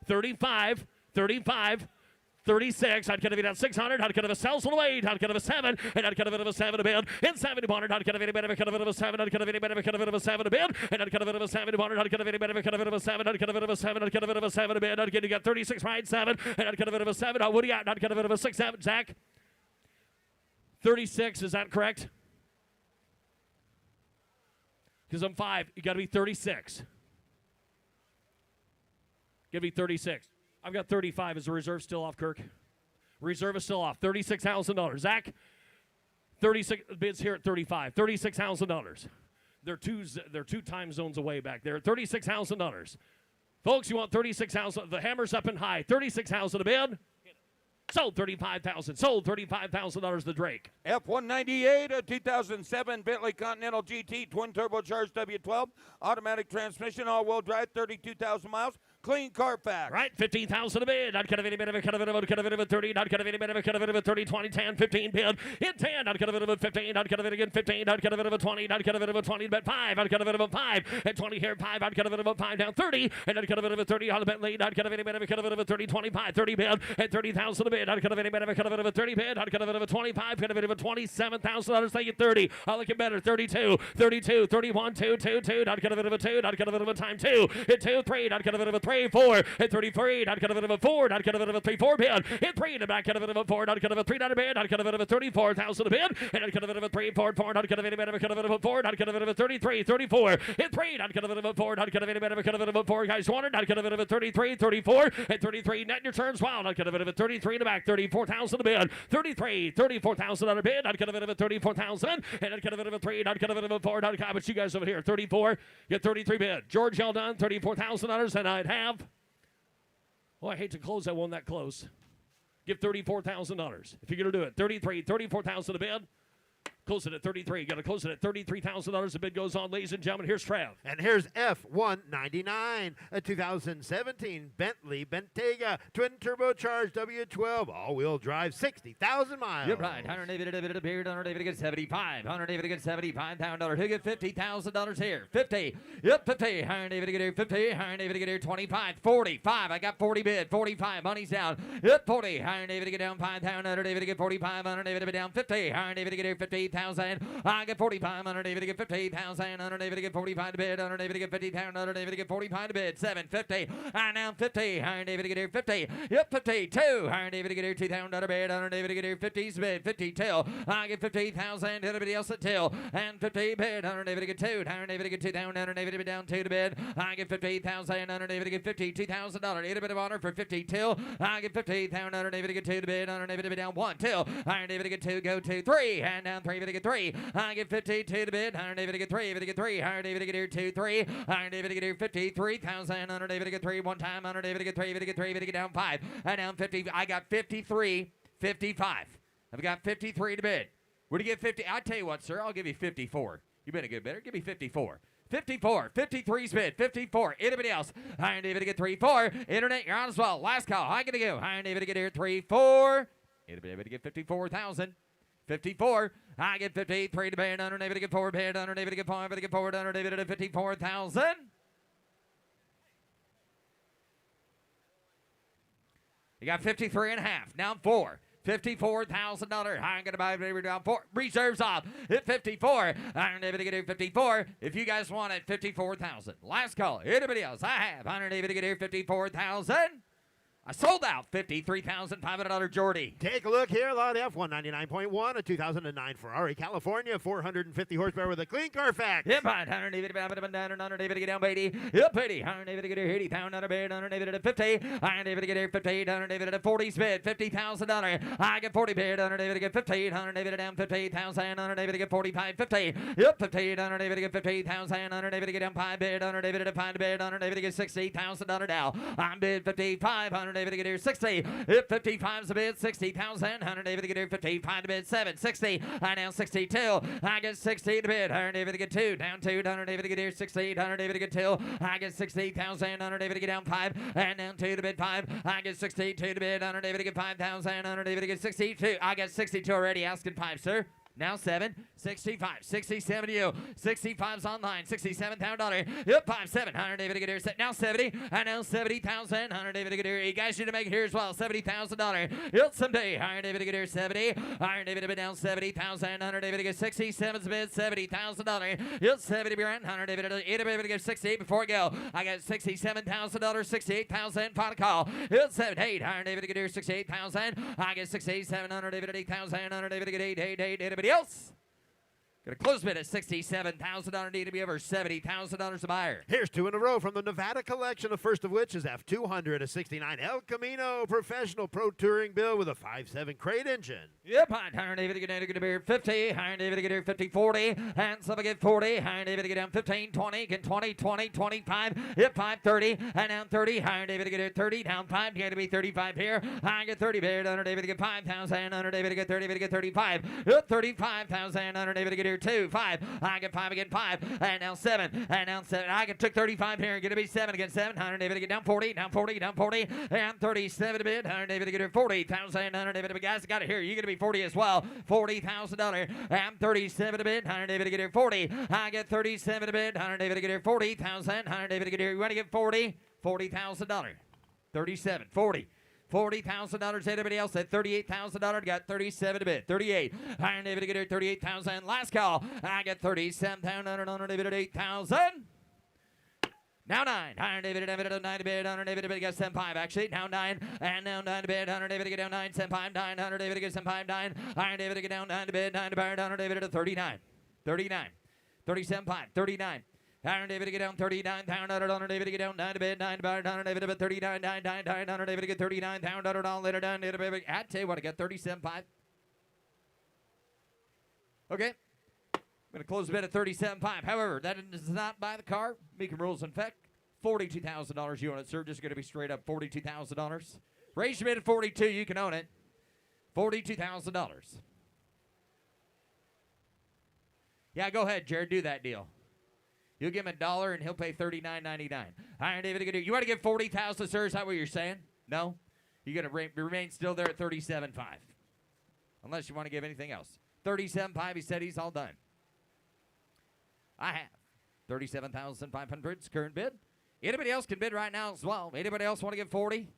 35, 35. 36, I'd get a bit of 600, I'd get a sells on the way, I'd get a 7, and I'd get a bit of a 7 a bid, and 71, I'd get a bit of a 7, I'd get a bit of a 7 a bid, and I'd get a bit of a 71, I'd get a bit of a 7, I'd get a bit of a 7, I'd get a bit of a 7 a bid, I'd get 36 right 7, and I'd get a bit of a 7, what do you got? I'd get a bit of a 6, 7, Zach. 36, is that correct? Because I'm 5, you got to be 36. Give me 36. I've got 35. Is the reserve still off, Kirk? Reserve is still off. $36,000. Zach, 36 bids here at 35. $36,000. They're two time zones away back there. $36,000. Folks, you want 36,000? The hammer's up and high. 36,000 a bid. Sold 35,000. Sold $35,000 the Drake. F-198, a 2007 Bentley Continental GT twin turbocharged W12 automatic transmission, all-wheel drive, 32,000 miles. Clean Carfax. Right, 15,000 a bid. Not get a bit of a 30. Not get a bit of a 30, 20, 10, 15 bid. In 10, not get a bit of a 15. Not get a bit again 15. Not get a bit of a 20. Not get a bit of a 20. Bet 5. Not get a bit of a 5. And 20 here, 5. Not get a bit of a 5 down 30. And not get a bit of a 30 on the Bentley. Not get a bit of a 30, 25, 30 bid. And 30,000 a bid. Not get a bit of a 30 bid. Not get a bit of a 25. Get a bit of a $27,000. Say you 30. I'll look it better. 32, 32, 31, 2, 2, 2. Not get a bit of a 2. Not get a bit of a time 2. And 2, 3. Not get a bit of a 3, 4. And 33. Not get a bit of a 4. Not get a bit of a 3, 4 bid. And 3 in the back. Get a bit of a 4. Not get a bit of a 3. Not a bid. Not get a bit of a 34,000 a bid. And not get a bit of a 3, 4, 4. Not get a bit of a 4. Not get a bit of a 33, 34. And 3. Not get a bit of a 4. Not get a bit of a 4. Guys wanted. Not get a bit of a 33, 34. And 33. Net your turns. Wow. Not get a bit of a 33 in the back. 34,000 a bid. 33, 34,000 on a bid. Not get a bit of a 34,000. And not get a bit of a 3. Not get a bit of a 4. Not get but you guys over here. 34. Get 33 bid. George Eldon, $34,000. And I'd have. Oh, I hate to close that one that close. Give $34,000 if you're going to do it. 33, 34,000 a bid. Close it at 33. Got to close it at $33,000. The bid goes on, ladies and gentlemen. Here's Trav. And here's F-199, a 2017 Bentley Bentayga twin turbocharged W12 all-wheel drive, 60,000 miles. You're right. 100 beard, 100 get 75. 100 get $75,000. Who get $50,000 here? 50. Yep, 50. 100 get here. 50. 100 get here. 25. 45. I got 40 bid. 45. Money's down. Yep, 40. 100 get down 5,000. 100 get 45. 100 get down 50. 100 get here. 50,000. 50,000. I get 4,500. David to get 50,000. Under David to get 45 to bid. Under David to get 50,000. Under David to get 45 to bid. 750. I now 50. Iron David to get here 50. Yep, 52. Iron David to get here 2,000 under bid. Under David to get here 50's bid. 50 till. I get 50,000. Anybody else at till. And 50 bid. Under David to get 2. Iron David to get 2,000. Under David to be down 2 to bid. I get 50,000. Under David to get 50. $2,000. Need a bit of honor for 50 till. I get 50,000. Under David to get 2 to bid. Under David to be down 1 till. Iron David to get 2. Go 2. 3. And down 3. David to get 3. I get 52 to bid. Iron David to get 3. David to get 3. Iron David to get here 2. 3. Iron David to get here 53,000. Under David to get 3 one time. Under David to get 3. David to get 3. David to get down 5. And down 50. I got 53. 55. I've got 53 to bid. Where do you get 50? I'll tell you what, sir. I'll give you 54. You've been a good bidder. Give me 54. 54. 53's bid. 54. Anybody else? Iron David to get 3. 4. Internet, you're on as well. Last call. I got to go. Iron David to get here 3. 4. Anybody to get 54,000. 54. I get 53 to bid. Under David to get 4 bid. Under David to get 5. To get forward. Under David to get 54,000. You got 53 and a half. Down 4. $54,000. I'm going to buy it down 4. Reserves off at 54. Iron David to get here 54. If you guys want it, 54,000. Last call. Anybody else? I have. Iron David to get here 54,000. I sold out $53,500 Jordy. Take a look here. Lot F 199.1, a 2009 Ferrari California, 450 horsepower with a clean Carfax. Yep, Iron David down, Iron David to get down 80. Yep, 80. Iron David to get here 80,000 under bid. Iron David at 50. Iron David to get here 50. Iron David at 40 bid. $50,000. I get 40 bid. Iron David to get 50. Iron David down 50,000. Iron David to get 45. 50. Yep, 50. Iron David to get 50,000. Iron David to get down 5 bid. Iron David at 5 bid. Iron David to get $60,000 now. I'm bid 55. Iron David to get here 60. If 55's a bid, 60,000. Iron David to get here 55 to bid, 760. I down 62. I get 60 to bid. Iron David to get 2. Down 2. Iron David to get here 60. Iron David to get 2. I get 60,000. Iron David to get down 5. And down 2 to bid 5. I get 62 to bid. Iron David to get 5,000. Iron David to get 62. I got 62 already. Asking 5, sir. Now 7, 65, 67 to you. 65's online, $67,000. Yep, 5, 7. Iron David to get here. Now 70, and now 70,000. Iron David to get here. You guys need to make it here as well. $70,000. Yep, someday. Iron David to get here 70. Iron David to be down 70,000. Iron David to get 67's bid, $70,000. Yep, 70 behind. Iron David to get 68 before I go. I got $67,000, 68,000. Final call. Yep, 78. Iron David to get here 68,000. I get 67. Iron David at 8,000. Iron David to get 8. Anybody else? Got a close bid at $67,000. Need to be over $70,000 a buyer. Here's 2 in a row from the Nevada collection, the first of which is F200, a 69 El Camino professional pro touring build with a 5.7 crate engine. Yep, Iron David to get here 50. Iron David to get here 50, 40. And some get 40. Iron David to get down 15, 20. Get 20, 20, 25. Yep, 5, 30. And down 30. Iron David to get here 30. Down 5. You got to be 35 here. I get 30 bid. Iron David to get 5,000. Iron David to get 30. David to get 35. Yep, 35,000. Iron David to get here 2, 5. I get 5 again, 5. And now 7. And now 7. I took 35 here. Going to be 7 again, 7. Iron David to get down 40. Down 40. Down 40. And 37 bid. Iron David to get here 40,000. Iron David to guys got it here. You're going to be 40 as well. $40,000. And 37 a bid. Iron David to get here 40. I get 37 a bid. Iron David to get here 40,000. Iron David to get here. You want to get 40? $40,000. 37. 40. $40,000. Anybody else at $38,000? Got 37 a bid. 38. Iron David to get here 38,000. Last call. I got 37,000. Iron David at 8,000. Now 9. Iron David at 9 to bid. Iron David to get 7.5 actually. Now 9. And now 9 to bid. Iron David to get down 9. 7.5 9. Iron David to get 7.5 9. Iron David to get down 9 to bid. 9 to bid. Iron David at 39. 39. 37.5. 39. Iron David to get down 39. Iron David to get down 9 to bid. 9 to bid. Iron David to bid 39. 9 9 9. Iron David to get 39. $1,000 later down. I tell you what, I got 37.5. Okay. I'm going to close the bid at 37.5. However, that does not buy the car. Mecum rules in effect. $42,000 you own it, sir. Just going to be straight up $42,000. Raise your bid at 42. You can own it. $42,000. Yeah, go ahead, Jared. Do that deal. You'll give him $1 and he'll pay $39.99. Iron David, you want to give 40,000, sir? Is that what you're saying? No? You're going to remain still there at 37.5. Unless you want to give anything else. 37.5, he said he's all done. I have 37,500's current bid. Anybody else can bid right now as well. Anybody else want to give 40?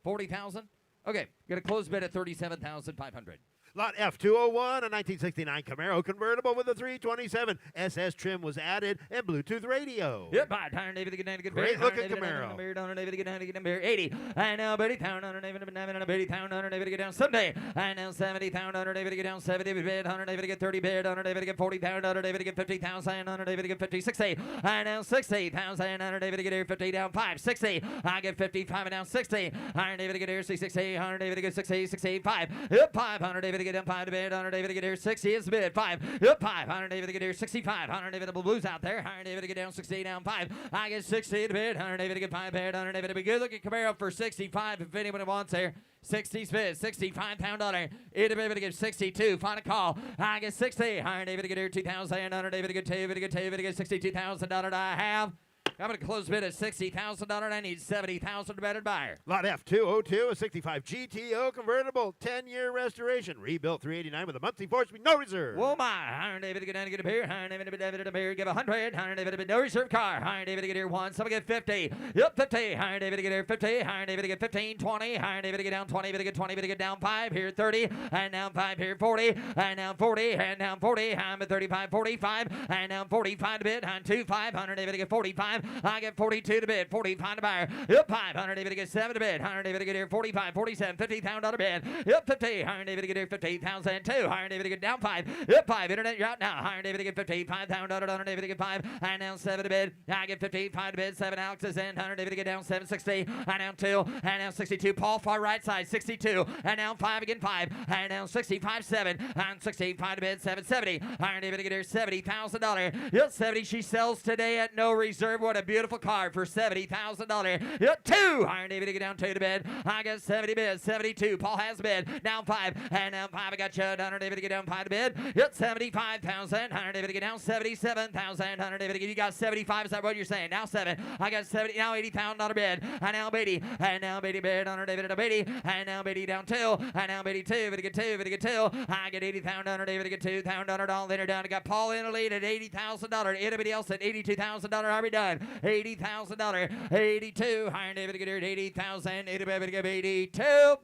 40,000? Okay, going to close bid at 37,500. Lot F201, a 1969 Camaro convertible with a 327. SS trim was added and Bluetooth radio. Yep, by Hunter David get down to get Great looking Camaro. Hunter David get down to get 80. And now 80,000 Hunter David and 80,000 Hunter David get down someday. And now 70,000 Hunter David get down 70 bid. Hunter David get 30 bid. Hunter David get 40,000 Hunter David get 50,000 Hunter David get 50 60. And now 60,000 Hunter David get here 50 down 5 60. I get 55 and down 60. Hunter David get here 60. Hunter David get 60 65. Yep, 500 David get down 5 to bid. Hunter David get here 60 is the bid 5. Yep, 500 David get here 65. Hunter David the blues out there. Hunter David get down 60 down 5. I get 60 to bid. Hunter David get 5 bid. Hunter David be good looking Camaro for 65 if anyone wants there. 60 bid, $65. It'll be able to get 62. Final call. I get 60. Hunter David get here 2,000. Hunter David get 2. Get 2. Get $62,000. I have. I'm going to close bid at $60,000. I need $70,000 to bet it buyer. Lot F202, a 65 GTO convertible, 10-year restoration, rebuilt 389 with a monthly force with no reserve. Whoa, my. Hunter David get down to get a beer. Hunter David a beer. Give 100. Hunter David no reserve car. Hunter David get here 1. Someone get 50. Yep, 50. Hunter David get here 50. Hunter David get 15, 20. Hunter David get down 20. David get 20. David get down 5. Here 30. And now 5. Here 40. And now 40. And now 40. I'm at 35, 45. And now 45 to bid. I'm 25. Hunter David get 45. I get 42 to bid, 45 to buyer. Yep, 500 David to get 7 to bid. 100 David to get here 45, 47, $50,000 bid. Yep, 50. 100 David to get here 50,000 2. 100 David to get down 5. Yep, 5. Internet you're out now. 100 David to get 55,000. 100 David to get 5. And now 7 to bid. I get 55 to bid. 7 Alex is in. 100 David to get down 760. And now 2. And now 62. Paul far right side 62. And now 5 again 5. And now 65 7. And 65 to bid 770. 100 David to get here $70,000. Yep, 70 she sells today at no reserve. What a beautiful car for $70,000. Yep, 2. Iron David to get down 2 to bid. I got 70 bid. 72. Paul has a bid. Down 5. And now 5. I got you. 100 David to get down 5 to bid. Yep, 75,000. 100 David to get down 77,000. 100 David to get you got 75. Is that what you're saying? Now 7. I got 70. Now $80,000 bid. And now 80. And now 80 bid. 100 David to 80. And now 80 down 2. And now 82. David to get 2. David to get 2. I get 80,000. 100 David to get $2,000. Later down. I got Paul in the lead at $80,000. Anybody else at $82,000? Are we done? $80,000. 82. Iron David to get here at 80,000. 80 David to get 82.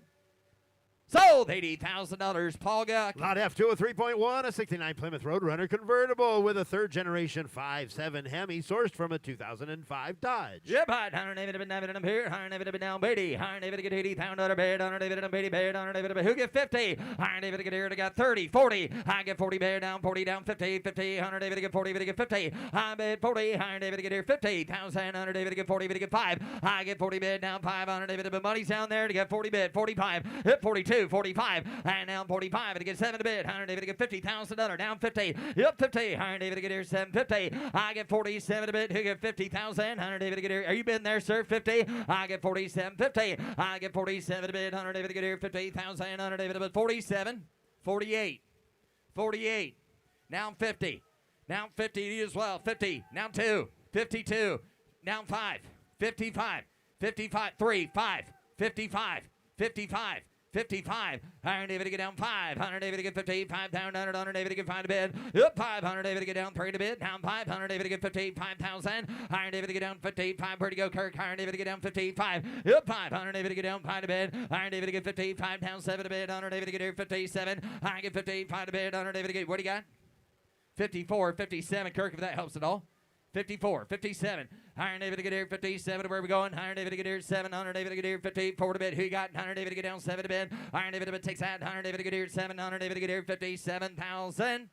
Sold $80,000. Paul Guck. Lot F2, a 3.1, a 69 Plymouth Roadrunner convertible with a third-generation 5.7 Hemi sourced from a 2005 Dodge. Yep, hot. 100 David up here. 100 David down 80. 100 David to get $80,000 bid. 100 David up 80 bid. 100 David who get 50. 100 David to get here. I got 30, 40. I get 40 bid down 40 down 50, 50. 100 David to get 40 to get 50. I bid 40. 100 David to get here 50,000. 100 David to get 40 to get 5. I get 40 bid down 500 David to money's down there to get 40 bid 45. Hit 42. 45, and now 45, and to get 7 to bid. 100 David to get $50,000, down 50. Yep, 50. 100 David to get here 750. I get 47 to bid. Who get 50,000? 100 David to get here. Are you bidding there, sir? 50. I get 47.50. I get 47 to bid. 100 David to get here 50,000. 100 David to bid 47, 48, 48. Now 50. Now 50 to you as well. 50. Now 2. 52. Now 5. 55. 55. 3. 5. 55. 55. 55. 100 David to get down 5. 100 David to get 55,000. 100 David to get 5 to bid. Up 500 David to get down 3 to bid. Down 500 David to get 55,000. 100 David to get down 55. Where to go, Kirk? 100 David to get down 55. Up 500 David to get down 5 to bid. 100 David to get 55 down 7 to bid. 100 David to get here 57. I get 55 to bid. 100 David to get what do you got? 54, 57. Kirk, if that helps at all. 54, 57. 100 David to get here 57. Where are we going? 100 David to get here 7. 100 David to get here 54 to bid. Who you got? 100 David to get down 7 to bid. 100 David to bid takes that. 100 David to get here 7. 100 David to get here 57,000. I'm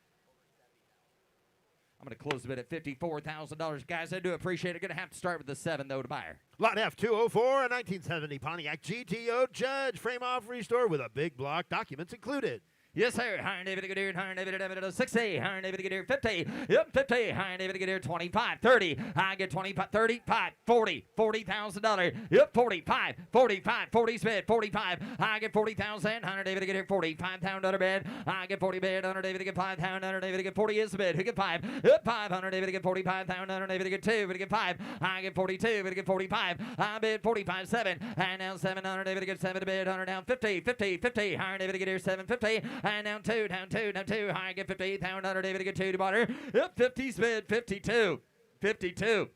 going to close the bid at $54,000. Guys, I do appreciate it. Going to have to start with the 7, though, to buyer. Lot F204, a 1970 Pontiac GTO Judge frame off restore with a big block, documents included. Yes, sir. 100 David to get here. 100 David to 60. 100 David to get here 50. Yep, 50. 100 David to get here 25, 30. I get 25, 35, 40, $40,000. Yep, 45, 45, 40 bid, 45. I get 40,000. 100 David to get here 45,000 bid. I get 40 bid. 100 David to get 5,000. 100 David to get 40 is the bid. Who get 5? Yep, 500 David to get 45,000. 100 David to get 2. David to get 5. I get 42. David to get 45. I bid 45, 7. And now 700 David to get 7 to bid. 100 down 50, 50, 50. 100 David to get here 750. And down 2, down 2, down 2. I get 58,000. 100 David to get 2 to butter. Yep, 50's bid, 52, 52.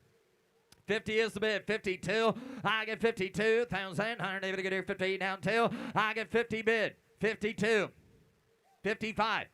50 is the bid, 52. I get 52,000. 100 David to get here 50 down 2. I get 50 bid, 52. 55.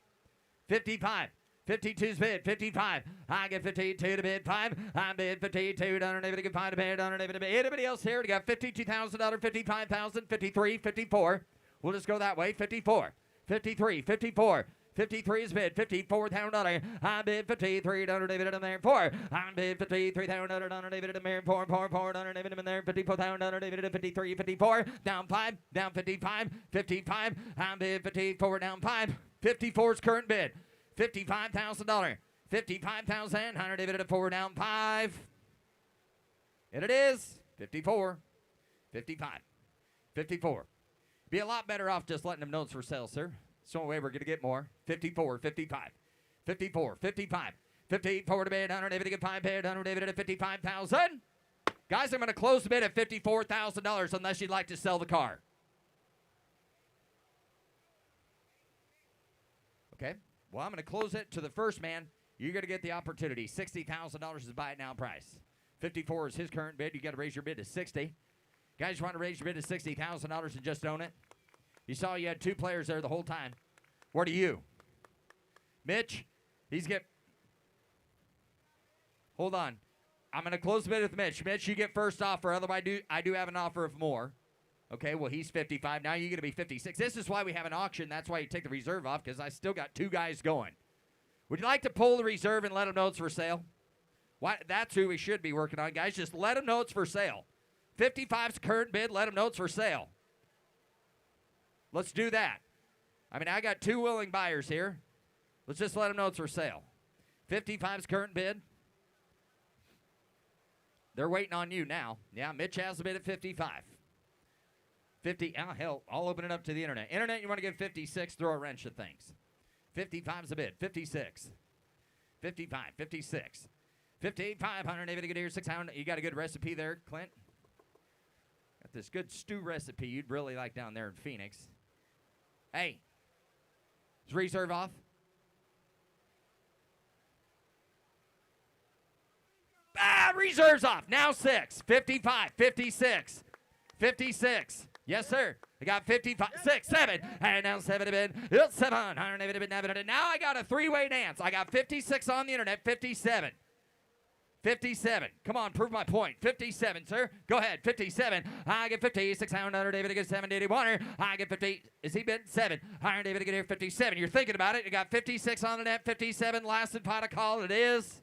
55. 52's bid, 55. I get 52 to bid 5. I bid 52. Don't even get 5 to bid. Don't even bid. Anybody else here? We got $52,000, 55,000, 53, 54. We'll just go that way. 54, 53, 54. 53 is bid, $54,000. I bid 53, don't David in there, 4. I bid 53,000, don't David in there, 4, don't David in there, 54,000, David in 53, 54, down 5, down 55, 55. I bid 54, down 5. 54's current bid, $55,000. 55,000, 100 David at 4, down 5. And it is 54, 55, 54. Be a lot better off just letting them know it's for sale, sir. So way we're going to get more. 54, 55, 54, 55, 54 to bid, 100 David at 5 bid, 100 David at 55,000. Guys, I'm going to close the bid at $54,000 unless you'd like to sell the car. Okay. Well, I'm going to close it to the first man. You're going to get the opportunity. $60,000 is buy it now price. 54 is his current bid. You got to raise your bid to 60. Guys, you want to raise your bid to $60,000 and just own it? You saw you had 2 players there the whole time. What are you? Mitch, hold on. I'm going to close the bid with Mitch. Mitch, you get first offer. Otherwise, I do have an offer of more. Okay, well, he's 55. Now you're going to be 56. This is why we have an auction. That's why you take the reserve off, because I still got 2 guys going. Would you like to pull the reserve and let them know it's for sale? Why? That's who we should be working on, guys. Just let them know it's for sale. 55's current bid. Let them know it's for sale. Let's do that. I mean, I got 2 willing buyers here. Let's just let them know it's for sale. 55's current bid. They're waiting on you now. Yeah, Mitch has a bid at 55. 50, oh, hell, I'll open it up to the internet. Internet, you want to give 56, throw a wrench at things. 55's a bid. 56. 55, 56. 5,500, David, get here, 600. You got a good recipe there, Clint? Got this good stew recipe you'd really like down there in Phoenix. Hey, is reserve off? Reserve's off. Now 6. 55, 56, 56. Yes, sir. I got 55, 6, 7, and now 7 to bid. It's 7. Now I got a 3-way dance. I got 56 on the internet, 57. 57. Come on, prove my point. 57, sir. Go ahead. 57. I get 56. David, I get 71. I get 50. Is he bid? 7. David, I get here 57. You're thinking about it. You got 56 on the net, 57. Last and final call. It is.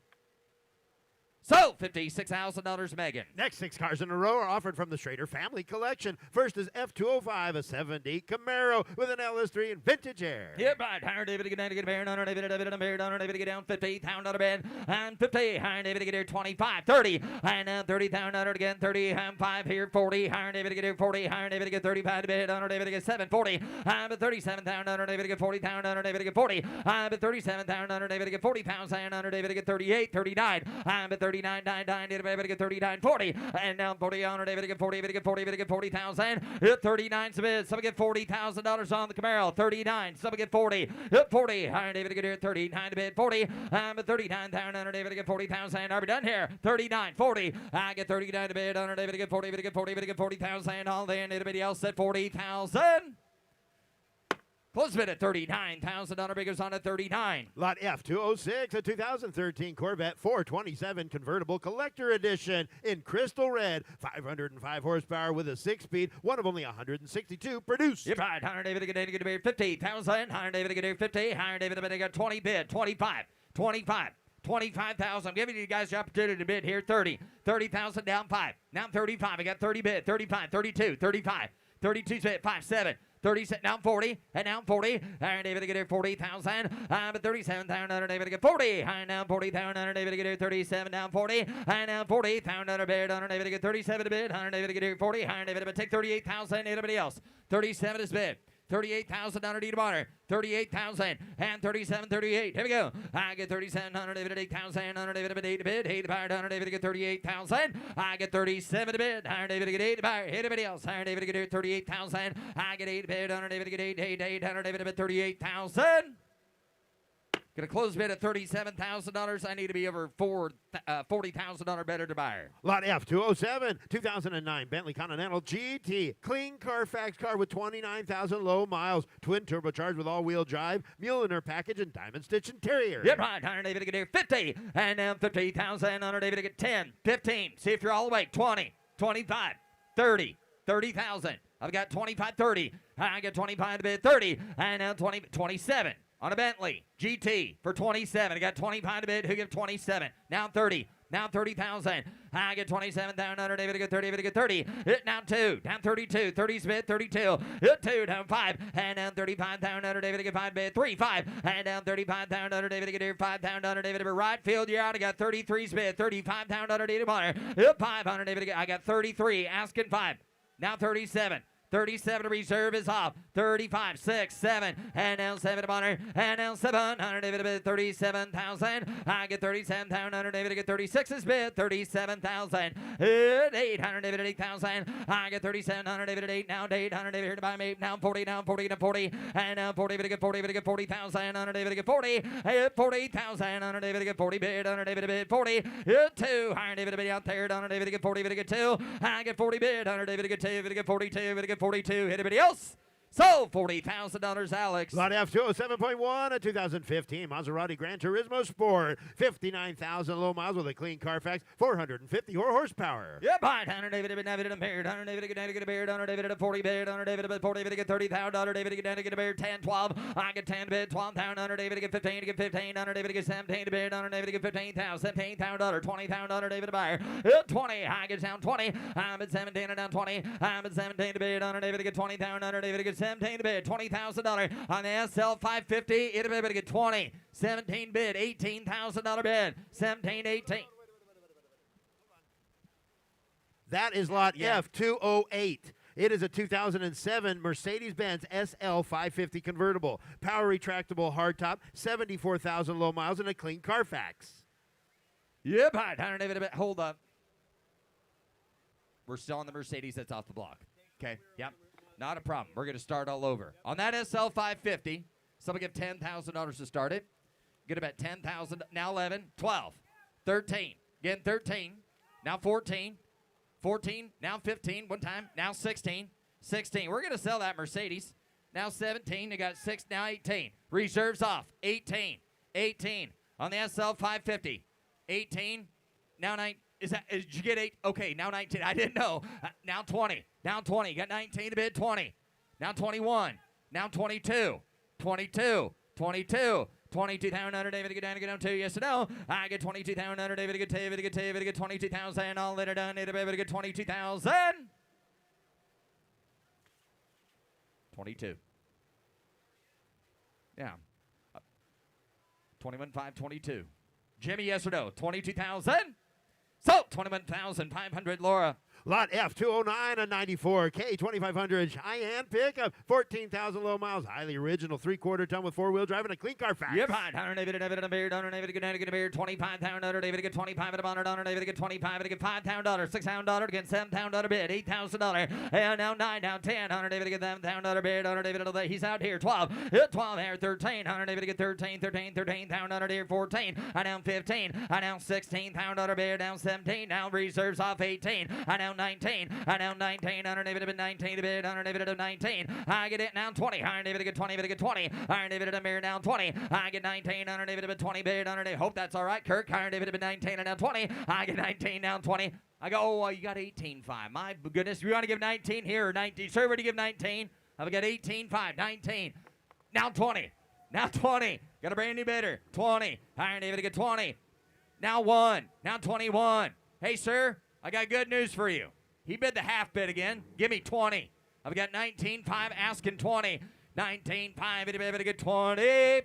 So, $56,000, Megan. Next 6 cars in a row are offered from the Schrader family collection. First is F205, a 70 Camaro with an LS3 and vintage air. Yep, right. Higher David, get down, get married, David, David, get down, 50,000 on a bed, and 50. Higher David, get here, 25, 30, and now 30,000 again, 30, and 5 here, 40. Higher David, get here, 40. Higher David, get 35 to bed, David, get 7, 40. But 37,000, David, get 40,000, David, get 40. But 37,000, David, get 40,000, David, get 38, 39. But 39, 9, David, get 39, 40. And now 40 on David, get 40, David, get 40, David, get 40,000. 39 submit. Some get $40,000 on the Camaro. 39. Some get 40. 40. Higher David, get here, 39 to bid, 40. But 39,000, David, get 40,000. Are we done here? 39, 40. I get 39 to bid, David, get 40, David, get 40, David, get 40,000. All then anybody else at 40,000. Close bid at $39,000. Biggers on at 39. Lot F206, a 2013 Corvette 427 convertible collector edition in crystal red. 505 horsepower with a 6-speed, one of only 162 produced. You're right. Higher David, get to bid 50,000. Higher David, get 50. Higher David, get 20 bid. 25. 25. 25,000. I'm giving you guys the opportunity to bid here. 30. 30,000 down 5. Now 35. I got 30 bid. 35. 32. 35. 32 bid. 5. 7. 30, now 40, and now 40. Iron David to get here 40,000. But 37,000 David to get 40. And now 40,000 David to get here 37, down 40. And now 40,000 bid. David to get 37 to bid. David to get here 40. David to take 38,000. Anybody else? 37 is bid. $38,000 need a honor. 38,000 and 37, 38. Here we go. I get 3700 David at 8,000. David at 8 to bid. 8 to buy. David to get 38,000. I get 37 to bid. David to get 8 to buy. Anybody else? David to get 38,000. I get 8 to bid. David to get 8. David to bid 38,000. Gonna close bid at $37,000. I need to be over $40,000 better to buy. Lot F, 207, 2009 Bentley Continental GT. Clean Carfax car with 29,000 low miles. Twin turbocharged with all-wheel drive. Mueller package and diamond stitch interior. Yep, right. Hunter David to get here 50. And now 50,000. Hunter David to get 10, 15. See if you're all awake. 20, 25, 30, 30,000. I've got 25, 30. I got 25 to bid 30. And now 20, 27. On a Bentley GT for 27. I got 25 to bid. Who give 27? Now 30. Now 30,000. I get 27,000. Under David to get 30. David to get 30. Hit now 2. Down 32. 30's bid 32. Hit 2. Down 5. And down 35,000. Under David to get 5 bid 3. 5. And down 35,000. Under David to get here 5,000. Under David to bid right field. You're out. I got 33's bid 35,000. Under David to hit 500. David to get. I got 33. Asking 5. Now 37. 37 reserve is off. 35, 6, 7, and now 7 to Bonner, and now 700 David to bid 37,000. I get 37,000. Under David to get 36 is bid 37,000. 800 David at 8,000. I get 3700 David at 8. Now 800 David here to buy me. Now 40, now 40 to 40, and now 40 to get 40. David to get 40,000. Under David to get 40. 40,000. Under David to get 40 bid. Under David to bid 40. 2. Higher David to bid out there. Under David to get 40. David to get 2. I get 40 bid. Under David to get 2. David to get 42. David to get 42. Hit anybody else? So $40,000, Alex. Lot F, 207.1, a 2015 Maserati Gran Turismo Sport. 59,000 low miles with a clean Carfax, 450 horsepower. Yep, right. Hunter David to David and Beard. Hunter David to get a beard. Hunter David to 40 bid. Hunter David to 40 bid to get 30,000. Hunter David to get a beard. 10, 12. I get 10 bid. 12,000. Hunter David to get 15 to get 15. Hunter David to get 17 to bid. Hunter David to get 15,000. 17,000. 20,000. Hunter David to buy. 20. I get down 20. I'm at 17 and down 20. I'm at 17 to bid. Hunter David to get 20,000. Hunter David to get 17 to bid. $20,000 on the SL 550. It'll be able to get 20. 17 bid. $18,000 bid. 17, 18. That is lot F, 208. It is a 2007 Mercedes-Benz SL 550 convertible. Power retractable hardtop, 74,000 low miles, and a clean Carfax. Yep, hi, Hunter David. Hold up. We're still on the Mercedes that's off the block. Okay, yep. Not a problem. We're going to start all over. On that SL 550, someone give $10,000 to start it. Get about 10,000. Now 11, 12, 13. Again, 13. Now 14. 14. Now 15. One time. Now 16. 16. We're going to sell that Mercedes. Now 17. You got 6. Now 18. Reserves off. 18. 18. On the SL 550. 18. Now 9. Did you get 8? Okay, now 19. I didn't know. Now 20. Now 20. Got 19 to bid 20. Now 21. Now 22. 22. 22. 22,000 under David to get down to get down 2. Yes or no? I get 22,000 under David to get David to get David to get 22,000. All later done. David to get 22,000. 22. Yeah. 21,522. 22. Jimmy, yes or no? 22,000. So, 21,500, Laura. Lot F, 209, a 94 K2500 Cheyenne pickup, 14,000 low miles, highly original, 3/4 ton with 4-wheel drive and a clean Carfax. Yep, right. Hunter David and a beard. Hunter David to get a beard. 25,000. Hunter David to get 25 at a bonnet. Hunter David to get 25 and to get $5,000. $6,000 again. $7,000 bid. $8,000. And now 9. Now 10. Hunter David to get $7,000 bid. Hunter David to he's out here. 12. 12 here. 13. Hunter David to get 13. 13. 13,000. Hunter here. 14. I now 15. I now 16,000 bid. Down 17. Now reserves off 18. I now 19. I now 19. Hunter David to 19 to bid. Hunter David to 19. I get it now 20. Hunter David to get 20. David to get 20. Hunter David to mirror now 20. I get 19. Hunter David to 20 bid. Hunter David. Hope that's all right, Kirk. Hunter David to 19 and now 20. I get 19 now 20. I go, oh, you got 18.5. My goodness, you want to give 19 here or 19? Server to give 19. I've got 18.5. 19. Now 20. Now 20. Got a brand new bidder. 20. Hunter David to get 20. Now 1. Now 21. Hey, sir, I got good news for you. He bid the half bid again. Give me 20. I've got 19.5 asking 20. 19.5 to be able to get 20.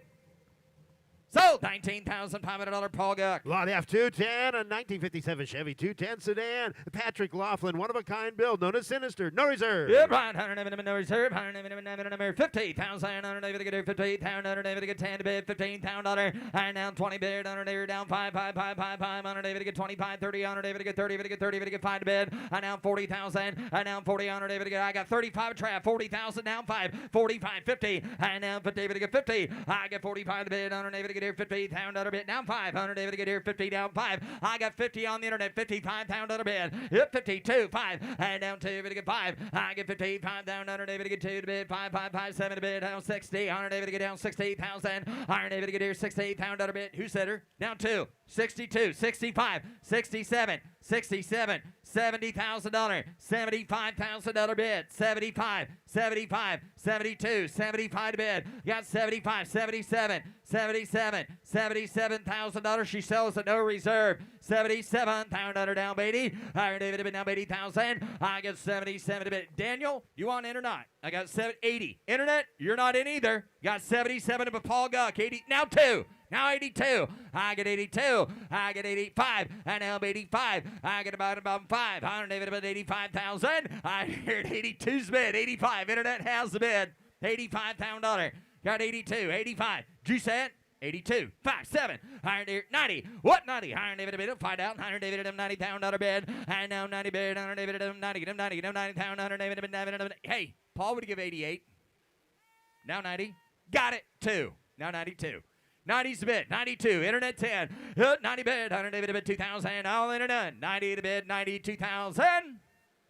So, $19,500 Paul Guck. Lot F210, a 1957 Chevy 210 sedan. Patrick Laughlin, one-of-a-kind build, known as Sinister. No reserve. Yep, right. 100 no reserve. 100 $50,000. 100 to get 58,000. 100 to get 10 to bid. $15,000. And now 20 bid. 100 down 5. 100 to get 25, 30. 100 to get 30. To get 30. To get 5 to bid. And now 40,000. And now 40. 100 to get. I got 35 trap. 40,000 down 5. 45, 50. And now 50 to get 50. I get 45 to bid. 100 to get get here, 50 pound under bid. Down 500, David to get here, 50 down 5. I got 50 on the internet, 55 pound under bid. Yep, 52, 5, and down 2, David to get 5. I get 55 down under, David to get 2 to bid, 5, 5, 5, 7 to bid, down 60, 100, David to get down 60,000. Iron David to get here, 60 pound under bid. Who said her? Down 2, 62, 65, 67, 67, $70,000, $75,000 bid, 75, 75, 72, 75 to bid. Got 75, 77, 77, $77,000. She sells at no reserve. 77 pound under down, baby. Iron David to bid down 80,000. I get 77 to bid. Daniel, you want in or not? I got 80. Internet, you're not in either. Got 77 of Paul Guck. 80. Now 2. Now 82. I get 82. I get 85. And now 85. I get about 5. Iron David about 85,000. I heard 82's bid. 85. Internet has the bid. 85 pound dollar. Got 82. 85. Did you say it? 82, 5, 7, Iron David, 90. What 90? Iron David, bid, find out. Iron David, 90 pound dollar bid. And now 90 bid. Iron David, 90, 90 pound. Iron David, 90. Hey, Paul would give 88. Now 90. Got it. 2. Now 92. 90's the bid. 92. Internet 10. 90 bid. Iron David, bid 2,000. All internet. 90 to bid. 92,000.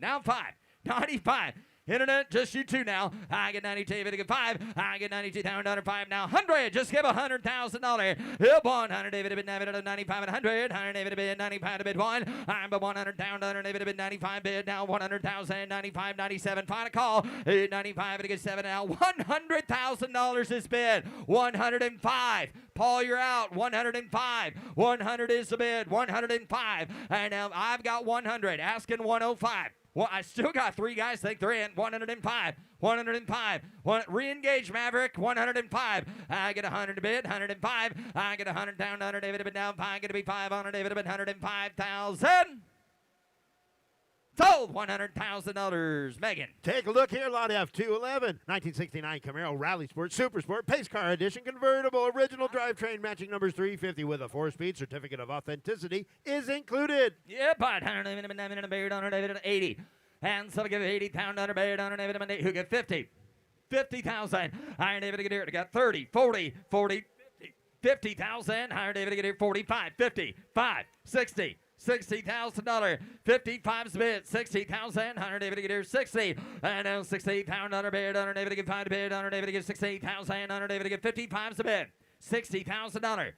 Now 5. 95. Internet, just you 2 now. I get 92, David, get 5. I get 92,000, 5 now. 100, just give $100,000. Yep, 100, David, bid 95 and 100. 100, David, bid 95, bid 1. I'm a 100,000, David, bid 95, bid now 100,000, 95, 97. Final call. 95, to get 7 now. $100,000 is bid. 105. Paul, you're out. 105. 100 is the bid. 105. And now I've got 100. Asking 105. Well, I still got 3 guys think they're in. 105. 105. Re-engage, Maverick. 105. I get 100 to bid. 105. I get 100 down. 100 David to bid down. 5. Get to be 500 David to bid. 105,000. Sold. $100,000. Megan. Take a look here, lot F211, 1969 Camaro Rally Sport Super Sport Pace Car Edition convertible original drivetrain matching numbers 350 with a 4-speed certificate of authenticity is included. Yeah, but 180. And so give 80 pound under bid under David who get 50. 50,000. Iron David to get here. They got 30, 40, 40, 50,000. Iron David to get here. 45, 50, 5, 60. $60,000, 55's bid, 60,000, 100 David to get here, 60, and now 60 pound under bid, 100 David to get 5 to bid, 100 David to get 60,000, 100 David to get 55's the bid, $60,000,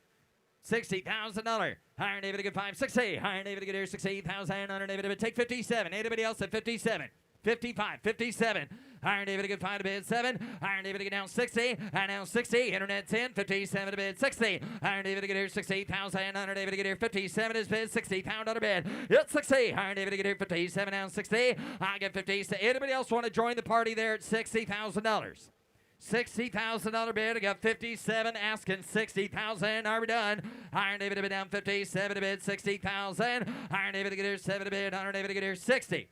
$60,000, Iron David to get 5, 60, Iron David to get here, 60,000, 100 David to bid, take 57, anybody else at 57? 55, 57. Iron David to get 5 to bid 7. Iron David to get down 60. And now 60. Internet 10. 57 to bid 60. Iron David to get here 60,000. Iron David to get here 57 is bid 60 pound on a bid. It's 60. Iron David to get here 57 down 60. I get 50. Anybody else want to join the party there at $60,000? $60,000 bid. I got 57 asking 60,000. Are we done? Iron David to bid down 57 to bid 60,000. Iron David to get here 7 to bid. Iron David to get here 60.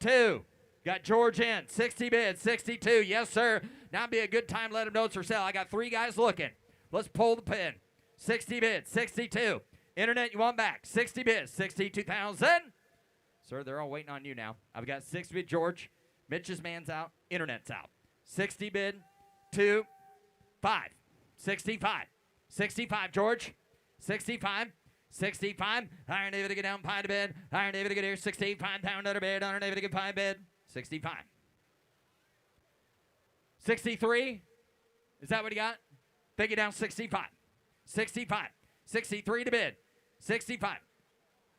2. Got George in, 60 bid, 62. Yes, sir. Now be a good time. Let him know it's for sale. I got 3 guys looking. Let's pull the pin. 60 bid, 62. Internet, you want back? 60 bid, 62,000. Sir, they're all waiting on you now. I've got 60 bid George. Mitch's man's out. Internet's out. 60 bid, 2, 5. 65. 65, George. 65. 65. Iron David to get down 5 to bid. Iron David to get here 65 pound under bid. Iron David to get 5 bid. 65. 63. Is that what he got? Take it down 65. 65. 63 to bid. 65.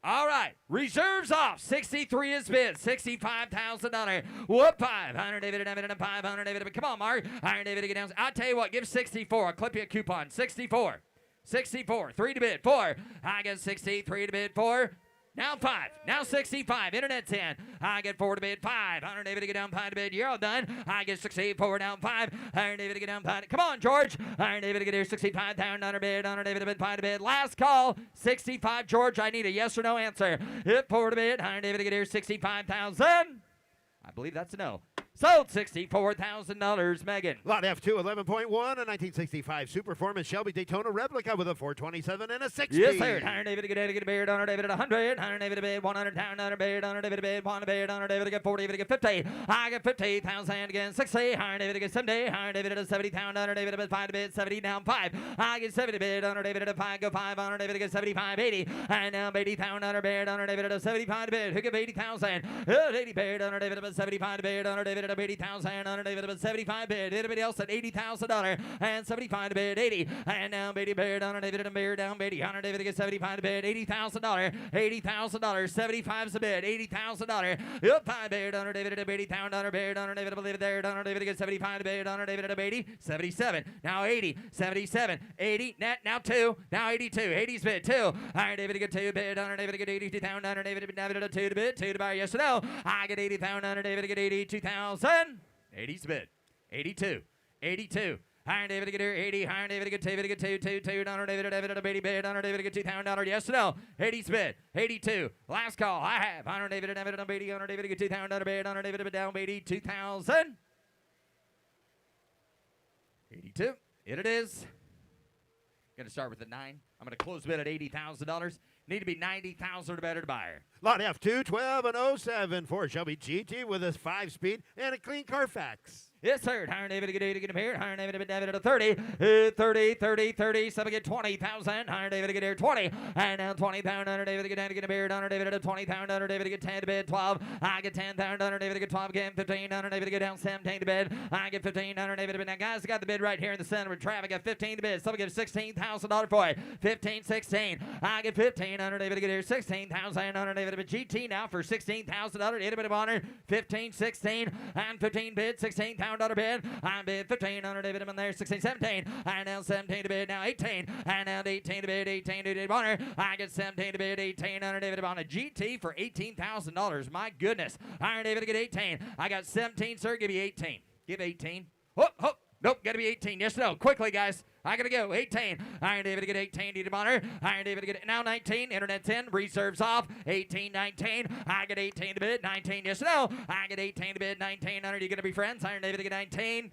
All right. Reserves off. 63 is bid. $65,000. Whoop 5. Iron David and 500 David. Come on, Mark. Iron David to get down. I'll tell you what. Give 64. I'll clip you a coupon. 64. 64. 3 to bid. 4. I get 63 to bid. 4. Now 5. Now 65. Internet 10. I get 4 to bid. 5. Iron David to get down 5 to bid. You're all done. I get 64 down 5. Iron David to get down 5. Come on, George. Iron David to get here 65 down under bid. Iron David to bid 5 to bid. Last call. 65. George, I need a yes or no answer. Hit 4 to bid. Iron David to get here 65,000. I believe that's a no. Sold $64,000, Megan. Lot F2, 11.1, a 1965 Superformance Shelby Daytona replica with a 427 and a 6 Yes, sir. Hunter David get a beard, Hunter David at 100, Hunter David a bid, 100 down, Hunter David, Hunter David a bid, 1 bid, Hunter David get 40, David get 50. I get 50,000 again, 60, Hunter David get 70, Hunter David at a 70 down, Hunter David a 5 bid, 70 down 5. I get 70 bid, Hunter David at a 5, go 5, Hunter David get 75, 80. And now 80,000, Hunter bid, Hunter David at a 75 bid, who give 80,000. 80 bid, Hunter David at a 75 bid, Hunter David at a 80,000. Hunter David at 75 bid. Anybody else at $80,000 and 75 bid 80. And now Beatty Beard Hunter David and Beard down Beatty. Hunter David gets 75 bid $80,000. $80,000. 75's a bid. $80,000. Up 5 bid Hunter David at $80,000 bid. Hunter David believe it there. Hunter David gets 75 bid. Hunter David at 80. 77. Now 80. 77. 80. Net now 2. Now 82. 80's bid 2. Hunter David get 2 bid. Hunter David get 82,000. Hunter David at 2 to bid. 2 to buy. Yes or no? I get 80,000. Hunter David get 82,000. 80's bid. 82. 82. Hunter David get here 80. Hunter David get David get 2. Hunter David at 80 bid. Hunter David get $2,000. Yes or no? 80's bid. 82. Last call. I have Hunter David at 80. Hunter David get $2,000 bid. Hunter David at down 80. 2,000. 82. Here it is. Gonna start with the 9. I'm gonna close bid at $80,000. Need to be 90,000 or better to buy her. Lot F2, 12 and 07 for Shelby GT with a 5-speed and a clean Carfax. Yes, sir. Hunter David get 80, get him here. Hunter David at a 30. 30. Some get 20,000. Hunter David get here 20. And now 20,000. Hunter David get 10 to get him here. Hunter David at 20,000. Hunter David get 10 to bid 12. I get 10,000. Hunter David get 12 again. 15. Hunter David get down 17 to bid. I get 15. Hunter David to bid. Now, guys, I got the bid right here in the center with traffic. Got 15 to bid. Someone get $16,000 for it. 15, 16. I get 15. Hunter David get here 16,000. Hunter David to bid GT now for $16,000. Hit a bit of honor. 15, 16. And 15 bid. $16,000 bid. I bid 15. Hunter David in there. 16, 17. And now 17 to bid. Now 18. And now 18 to bid. 18 to bid. Honor. I get 17 to bid. 18. Hunter David on a GT for $18,000. My goodness. Hunter David to get 18. I got 17, sir. Give me 18. Give 18. Oh, oh. Nope, gotta be 18. Yes, no. Quickly, guys. I gotta go. 18. Iron David to get 18. Need to honor. Iron David to get now 19. Internet's in. Reserves off. 18, 19. I get 18 to bid. 19. Yes, no. I get 18 to bid. 19. Are you gonna be friends? Iron David to get 19.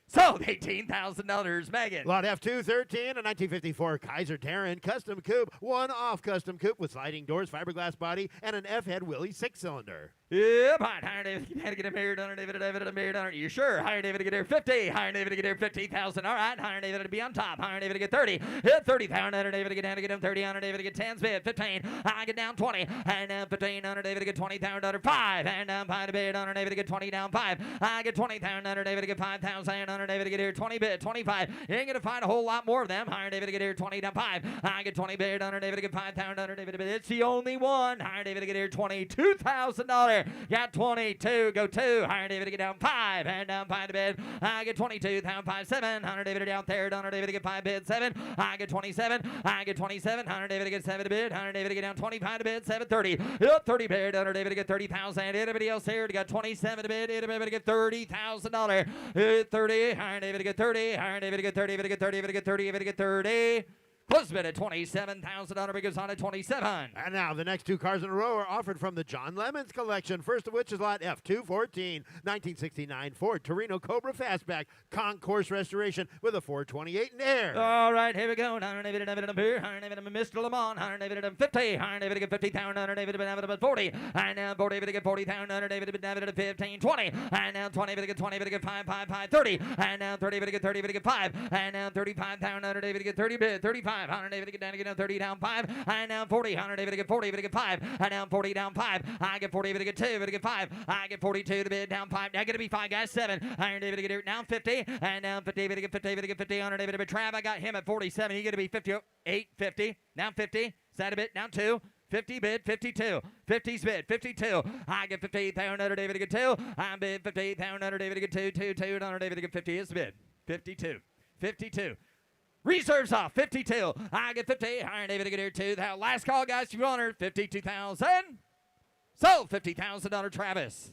Sold $18,000, Megan. Lot F2, 13, a 1954 Kaiser Darren custom coupe, one-off custom coupe with sliding doors, fiberglass body, and an F-head Willie 6-cylinder. Yep, Higher David, you had to get him married, Hunter David, married, Hunter. You sure? Higher David to get here 50. Higher David to get here 50,000. All right, Higher David to be on top. Higher David to get 30. Hit 30,000. Hunter David to get down to get him 30. Hunter David to get 10's bid. 15. I get down 20. And down 15. Hunter David to get 20,000. Under 5. And down 5 to bid. Hunter David to get 20 down 5. I get 20,000. Hunter David to get 5,000. Hunter David to get here 20 bid. 25. You ain't gonna find a whole lot more of them. Higher David to get here 20 down 5. I get 20 bid. Hunter David to get 5,000. Hunter David to bid. It's the only one. Higher David to get here $22,000. Got 22. Go 2. Higher David to get down 5. And down 5 to bid. I get 22. Down 5 7. Hunter David to down 3rd. Hunter David to get 5 bid 7. I get 27. I get 27. Hunter David to get 7 to bid. Hunter David to get down 25 to bid. 730. 30 bid. Hunter David to get 30,000. Anybody else here to got 27 to bid? Anybody to get $30,000? 30. Higher David to get 30. Higher David to get 30. David to get 30. David to get 30. David to get 30. Close bid at $27,000 goes on at 27. And now the next 2 cars in a row are offered from the John Lemons collection. First of which is lot F214, 1969 Ford Torino Cobra Fastback Concourse Restoration with a 428 in air. All right, here we go. Hunter David and here. Hunter David and Mr. Lamont. Hunter David and 50. Hunter David to get 50,000. Hunter David and 40. And now 40 David to get 40,000. Hunter David and 15, 20. And now 20 David to get 20 David to get 5, 5, 5, 30. And now 30 David to get 30 David to get 5. And now 35,000. Hunter David to get 30 bid 35. Hunter David to get down to get down 30 down 5. And now 40. Hunter David to get 40 David to get 5. And now 40 down 5. I get 40 David to get 2 David to get 5. I get 42 to bid down 5. Now gonna be 5 guys 7. Iron David to get here now 50. And now 50 David to get 50 David to get 50. Hunter David to bid Trav. I got him at 47. He's gonna be 58 50. Now 50. Side a bit down 2. 50 bid, 52. 50's bid, 52. I get 50,000. Hunter David to get 2. I bid 50,000. Hunter David to get 2, 2, 2. Hunter David to get 50 is the bid. 52. 52. Reserves off, 52. I get 50. Iron David to get here 2. The last call, guys, you honor 52,000. So $50,000 Travis.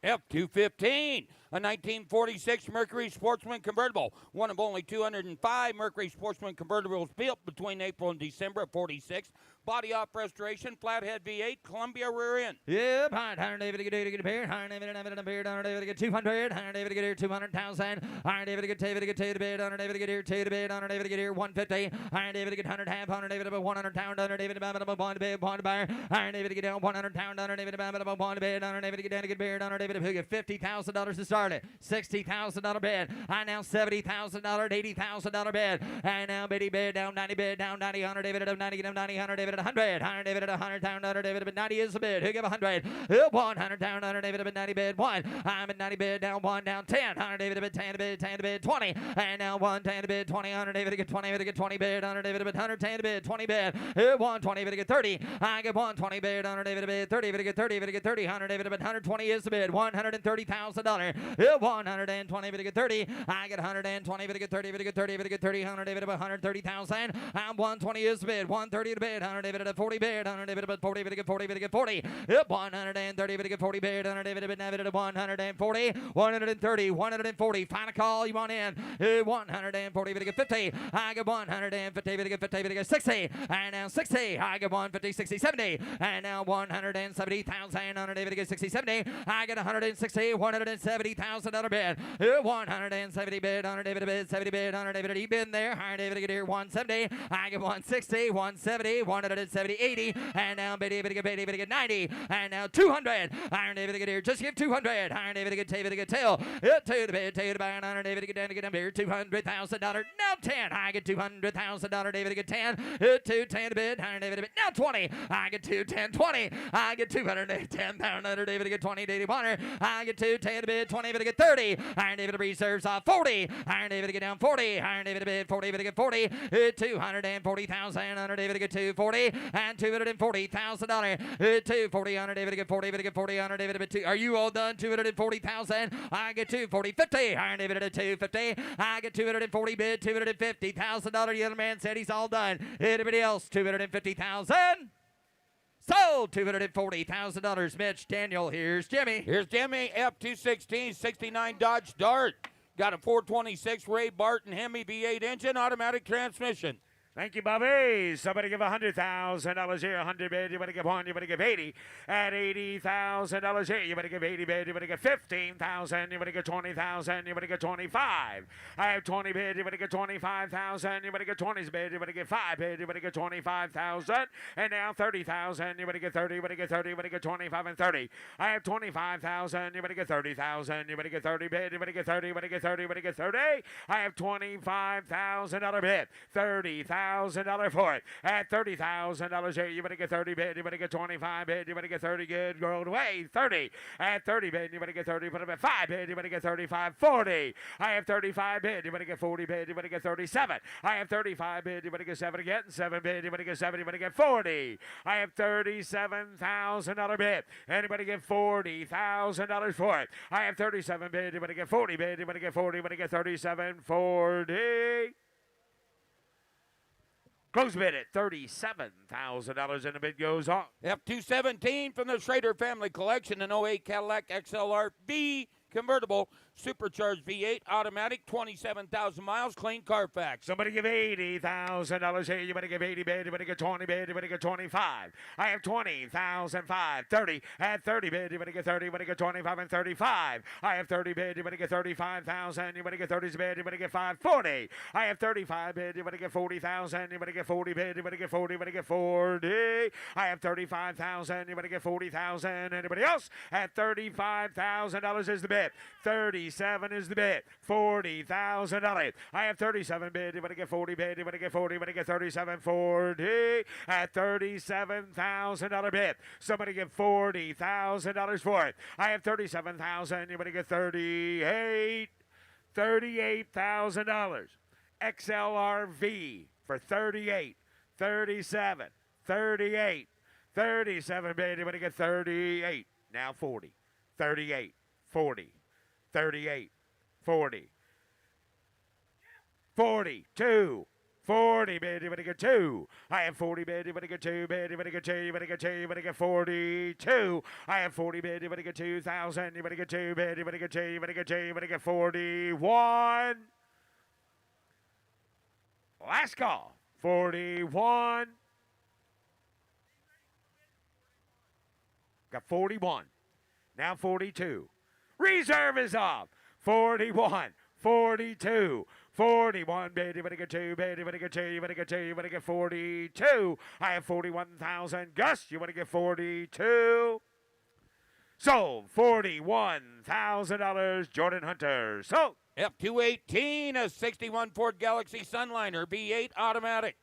F215, a 1946 Mercury Sportsman convertible, one of only 205 Mercury Sportsman convertibles built between April and December of 46. Body off restoration, flathead V8, Columbia rear end. Yep, Iron David to get pair, Iron David to get Iron David to get 200, Iron David to get here 200,000, Iron David to get David to get to bid, Iron David to get here to bid, Iron David to get here 150, Iron David to get 100 half, Iron David to 100 pound, Iron David to buy one bid, one buyer, Iron David to get down 100 pound, Iron David to buy one bid, Iron David to get down to get beard, Iron David to get $50,000 to start it, $60,000 bid, I now $70,000, $80,000 bid, and now biddy bid down 90 bid, down 90, 100 David at 90, get him 90, 100 David at 100, 100 David at 100 down, 100 David at 90 is the bid, who give 100, 100 down, 100 David at 90 bid, 1, I'm at 90 bid, down 1, down 10, 100 David at 10 to bid, 10 to bid, 20, and now 1, 10 to bid, 20, 100 David to get 20, to get 20 bid, 100 David at 100, 10 to bid, 20 bid, 1, 20 to get 30, I get 1, 20 bid, 100 David to bid, 30 to get 30, to get 30, 100 David at 120 is the bid, $130,000, 120 to get 30, I get 120 to get 30, to get 30, to get 30, 100 David at 130,000, I'm 120 is the bid, 130 to bid, 100 David at 40 bid, 100 David at 40 to get 40, to get 40, 130 to get 40 bid, 100 David at 140, 130, 140, final call, you want in, 140 to get 50, I get 150 to get 50 to get 60, and now 60, I get 150, 60, 70, and now 170,000, 100 David to get 60, 70, I get 160, $170,000 bid, 170 bid, 100 David to bid, 70 bid, 100 David to bid there, 100 David to get here 170, I get 160, 170, 170, 80, and now David to get 90, and now 200, Iron David to get here, just give 200, Iron David to get tail, 2 to bid, 2 to buy, Iron David to get down to get him here, $200,000, now 10, I get $200,000, David to get 10, 2, 10 to bid, Iron David to bid, now 20, I get 2, 10, 20, I get 210,000, David to get 20, David Bonner, I get 2, 10 to bid, 20 to get 30, Iron David to reserves 40, Iron David to get down 40, Iron David to bid, 40 to get 40, 240,000, Iron David to get 240, and $240,000, 240, Iron David to get 40, to get 40, Iron David to bid 2, are you all done? 240,000, I get 240, 50, Iron David at 250, I get 240 bid, $250,000, the other man said he's all done, anybody else, 250,000? Sold $240,000. Mitch, Daniel, here's Jimmy. Here's Jimmy, F216, 69 Dodge Dart. Got a 426 Ray Barton Hemi V8 engine, automatic transmission. Thank you, Bobby. Somebody give $100,000 here. 100 bid. You better give 1. You better give 80. At $80,000 here. You better give 80 bid. You better give 15,000. You better give 20,000. You better give 25. I have 20 bid. You better give 25,000. You better give 20 bid. You better give 5 bid. You better give 25,000. And now 30,000. You better give 30. You better give 30. You better give 25 and 30. I have 25,000. You better give 30,000. You better give 30 bid. You better give 30. You better give 30. You better give 30. I have $25,000 bid. 30,000 for it. At $30,000 here, you better get 30 bid. You better get 25 bid. You better get 30 good. Go away. 30. At 30 bid, you better get 30. Put up at 5 bid. You better get 35. 40. I have 35 bid. You better get 40 bid. You better get 37. I have 35 bid. You better get 7 again. 7 bid. You better get 7. You better get 40. I have $37,000 bid. Anybody get $40,000 for it? I have 37 bid. You better get 40 bid. You better get 40. You better get 37. 40. Close bid at $37,000 and the bid goes on. F217 from the Schrader Family Collection, an '08 Cadillac XLR V convertible, supercharged V8, automatic, 27,000 miles, clean Carfax. Somebody give $80,000 here. You better give 80 bid. You better get 20 bid. You better get 25. I have 20,005. 30. At 30 bid. You better get 30. You better get 25 and 35. I have 30 bid. You better get 35,000. You better get 30 bid. You better get 540. I have 35 bid. You better get 40,000. You better get 40 bid. You better get 40. You better get 40. I have 35,000. You better get 40,000. Anybody else? At $35,000 is the bid. 37 is the bid. $40,000. I have 37 bid. You better get 40 bid. You better get 40. You better get 37. 40 at $37,000 bid. Somebody get $40,000 for it. I have 37,000. You better get 38. $38,000. XLRV for 38. 37. 38. 37 bid. You better get 38. Now 40. 38. 40, 38, 40, 42, 40 bid, you better get 2. I have 40 bid, you better get 2 bid, you better get 2, you better get 2, you better get 42. I have 40 bid, you better get 2,000, you better get 2 bid, you better get 2, you better get 2, you better get 41. Last call, 41. Got 41. Now 42. Reserve is off. 41, 42, 41, bid, you better get 2, bid, you better get 2, you better get 2, you better get 42. I have 41,000. Gus, you want to get 42? Sold. $41,000. Jordan Hunter. Sold. F218, a 61 Ford Galaxy Sunliner, V8 automatic.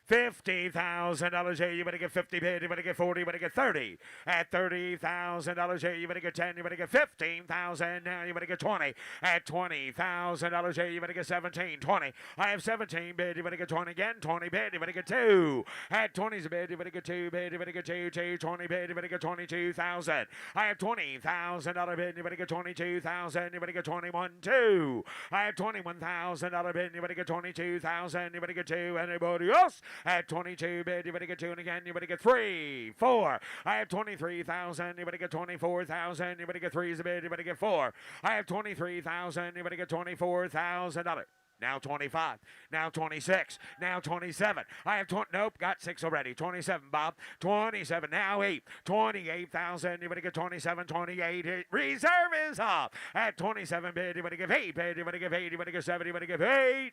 $50,000 here, you better get 50 bid, you better get 40, you better get 30. At $30,000 here, you better get 10, you better get 15,000. Now you better get 20. At $20,000 here, you better get 17, 20. I have 17 bid, you better get 20 again, 20 bid, you better get 2. At 20's a bid, you better get 2 bid, you better get 2, 20 bid, you better get 22,000. I have $20,000 bid, you better get 22,000, you better get 21, 2. I have $21,000 bid, you better get 22,000, you better get 2. Anybody else? At 22 bid, you better get 2, and again, you better get 3, 4. I have 23,000, you better get 24,000, you better get 3's a bid, you better get 4. I have 23,000, you better get $24,000. Now 25, now 26, now 27. I have 20, nope, got 6 already. 27, Bob. 27, now 8. 28,000, you better get 27, 28. Reserve is off. At 27 bid, you better give 8 bid, you better give 8, you better give 7, you better give 8.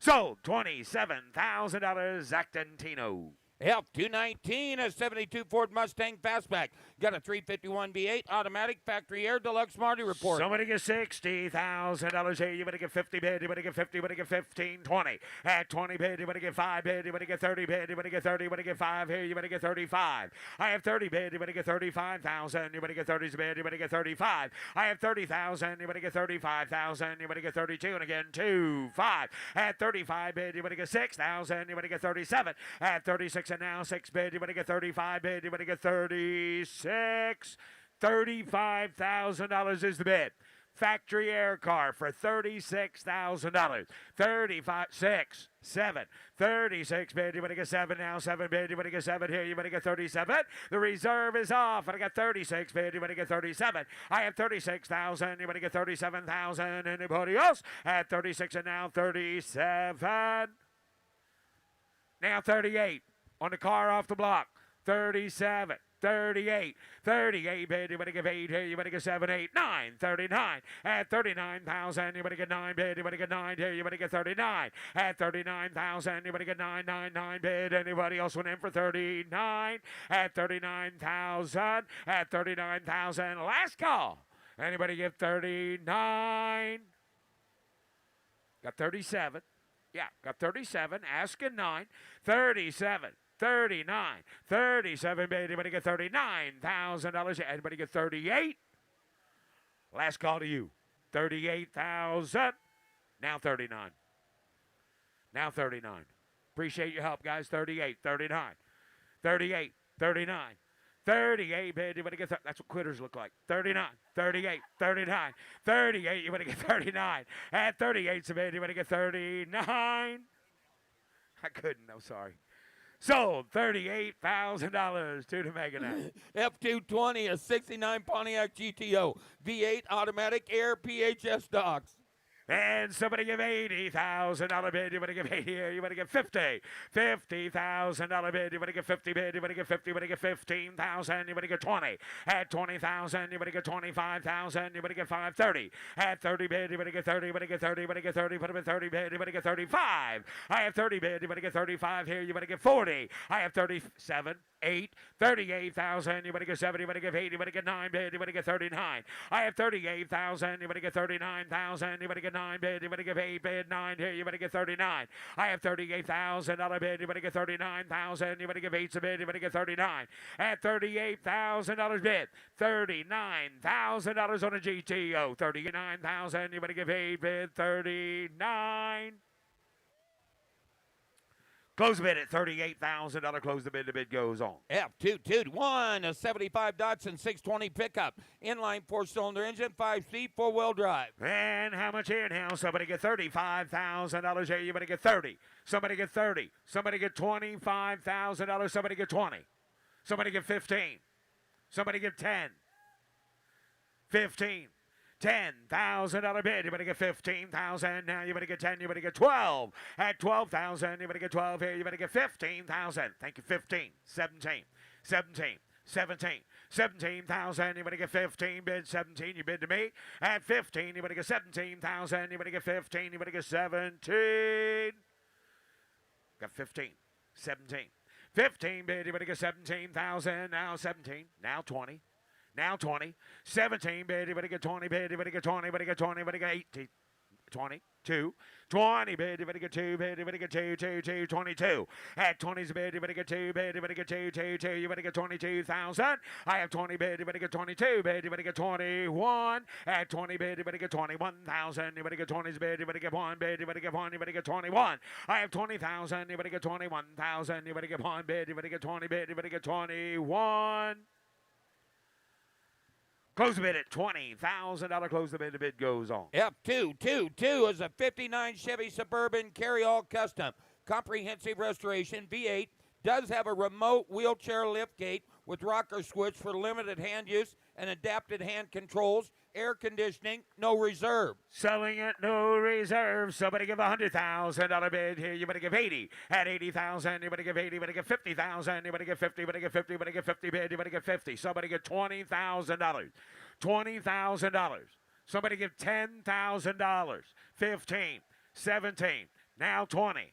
Sold. $27,000, Zactantino. F219, a 72 Ford Mustang Fastback. Got a 351 V8 automatic factory air deluxe Marty report. Somebody get $60,000 here. You better get 50 bid. You better get 50. You better get 15, 20. At 20 bid, you better get 5 bid. You better get 30 bid. You better get 30. You better get 5 here. You better get 35. I have 30 bid. You better get 35,000. You better get 30 bid. You better get 35. I have 30,000. You better get 35,000. You better get 32. And again, 2, 5. At 35 bid, you better get 6,000. You better get 37. At 36 and now 6 bid. You better get 35 bid. You better get 36. $35,000 is the bid. Factory air car for $36,000. 35, 6, 7, 36 bid. You better get 7 now. 7 bid. You better get 7 here. You better get 37. The reserve is off. And I got 36 bid. You better get 37. I have 36,000. You better get 37,000. Anybody else? At 36 and now 37. Now 38. On the car off the block. 37. 38, 38 bid, you better give 8 here, you better get 7, 8, 9, 39. At 39,000, you better get 9 bid, you better get 9 here, you better get 39. At 39,000, you better get 9, 9, 9 bid. Anybody else went in for 39? At 39,000, at 39,000, last call. Anybody give 39? Got 37. Yeah, got 37, asking 9, 37. 39, 37, baby. Anybody get $39,000? Anybody get 38? Last call to you. 38,000. Now 39. Now 39. Appreciate your help, guys. 38, 39, 38, 39. 38, baby. You better get that's what quitters look like. 39, 38, 39, 38. You better get 39. At 38, so baby, you better get 39. I couldn't. I'm sorry. Sold $38,000 to the Meganet. F220, a 69 Pontiac GTO, V8 automatic air PHS docks. And somebody give $80,000 bid. You better give 80 here. You better give 50. $50,000 bid. You better get 50 bid. You better get 50. You better get 15,000. You better get 20. At 20,000, you better get 25,000. You better get 530. At 30 bid, you better get 30. You better get 30. You better get 30. Put them in 30 bid. You better get 35. I have 30 bid. You better get 35 here. You better get 40. I have 37. 8, 38,000. You better get 7. You better get 8. You better get 9 bid. You better get 39. I have 38,000. You better get 39,000. You better get 9 bid. You better get 8 bid. 9 here. You better get 39. I have $38,000 bid. You better get 39,000. You better give 8 bid. You better get 39. At $38,000 bid. $39,000 on a GTO. 39,000. You better give 8 bid. 39. Close the bid at $38,000. Close the bid. The bid goes on. F221, a 75 Datsun 620 pickup. Inline 4-cylinder engine, 5-speed, 4-wheel drive. And how much here now? Somebody get $35,000 here. You better get 30. Somebody get 30. Somebody get $25,000. Somebody get 20. Somebody get 15. Somebody get 10. 15. $10,000 bid. You better get 15,000. Now you better get 10. You better get 12. At 12,000, you better get 12 here. You better get 15,000. Thank you. 15, 17, 17, 17, 17,000. You better get 15. Bid 17. You bid to me. At 15, you better get 17,000. You better get 15. You better get 17. Got 15, 17, 15 bid. You better get 17,000. Now 17. Now 20. Now 20, 17 bid, you better get 20 bid, you better get 20, you better get 20, you better get 18, 22, 20 bid, you better get 2 bid, you better get 2, 22. At 20's bid, you better get 2 bid, you better get 2, you better get 22,000. I have 20 bid, you better get 22 bid, you better get 21. At 20 bid, you better get 21,000, you better get 20's bid, you better get 1 bid, you better get 1, you better get 21. I have 20,000, you better get 21,000, you better get 1 bid, you better get 20 bid, you better get 21. Close the bid at $20,000. Close the bid. The bid goes on. F222 is a 59 Chevy Suburban Carry-All Custom. Comprehensive restoration, V8. Does have a remote wheelchair lift gate with rocker switch for limited hand use and adapted hand controls, air conditioning, no reserve. Selling at no reserve. Somebody give $100,000 bid here. You better give 80. At 80,000, you better give 80. You better give 50,000. You better give 50. You better give 50. You better give 50 bid. You better give 50. Somebody get $20,000. $20,000. Somebody give $10,000. 15, 17. Now 20.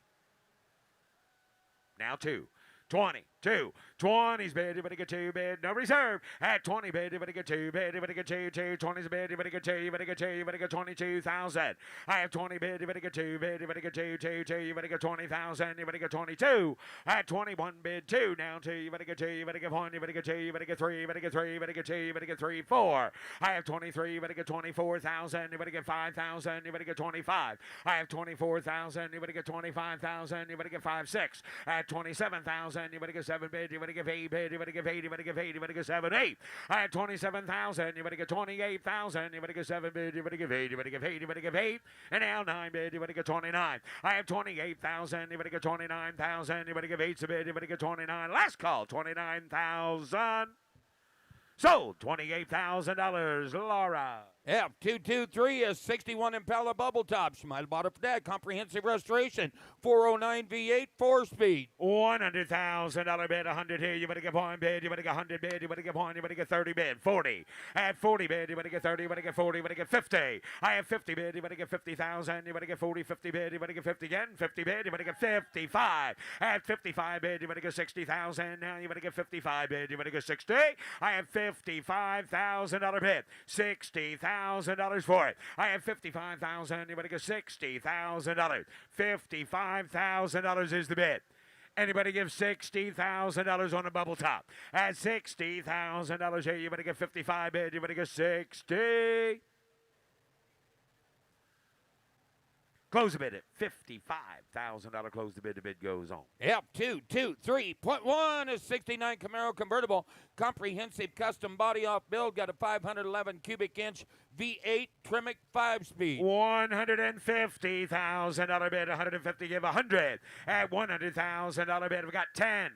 Now 2. 22. 20's bid, you better get 2 bid, no reserve. At 20 bid, you better get 2 bid, you better get 2, 20's bid, you better get 2, you better get 2, you better get 22,000. I have 20 bid, you better get 2 bid, you better get 2, you better get 20,000, you better get 22. At 21 bid, 2, now 2, you better get 2, you better get 1, you better get 2, you better get 3, you better get 3, you better get 2, you better get 3, 4. I have 23, you better get 24,000, you better get 5,000, you better get 25. I have 24,000, you better get 25,000, you better get 5, 6. At 27,000, you better get 7 bid, you better give 8 bid, you better give 8, you better give 8, you better give 7, 8. I have 27,000, you better get 28,000, you better give 7 bid, you better give 8, you better give 8, you better give 8. And now 9 bid, you better get 29. I have 28,000, you better get 29,000, you better give 8 bid, you better get 29. Last call, 29,000. Sold, $28,000, Laura. F223 is 61 Impala Bubble Top. She might have bought it for that. Comprehensive restoration. 409 V8, 4-speed. $100,000 bid, 100 here. You better get 1 bid. You better get 100 bid. You better get 1. You better get 30 bid. 40. At 40 bid, you better get 30. You better get 40. You better get 50. I have 50 bid. You better get 50,000. You better get 40. 50 bid. You better get 50 again. 50 bid. You better get 55. At 55 bid, you better get 60,000. Now you better get 55 bid. You better get 60. I have $55,000 bid. $60,000 for it. I have $55,000. You better get $60,000. $55,000 is the bid. Anybody give $60,000 on a bubble top? At $60,000 here, you better get 55 bid. You better get 60. Close the bid at $55,000. Close the bid. The bid goes on. F223.1 is 69 Camaro convertible. Comprehensive custom body off build. Got a 511 cubic inch V8 Tremec 5-speed. $150,000 bid. 150 give 100. At $100,000 bid, we got 10.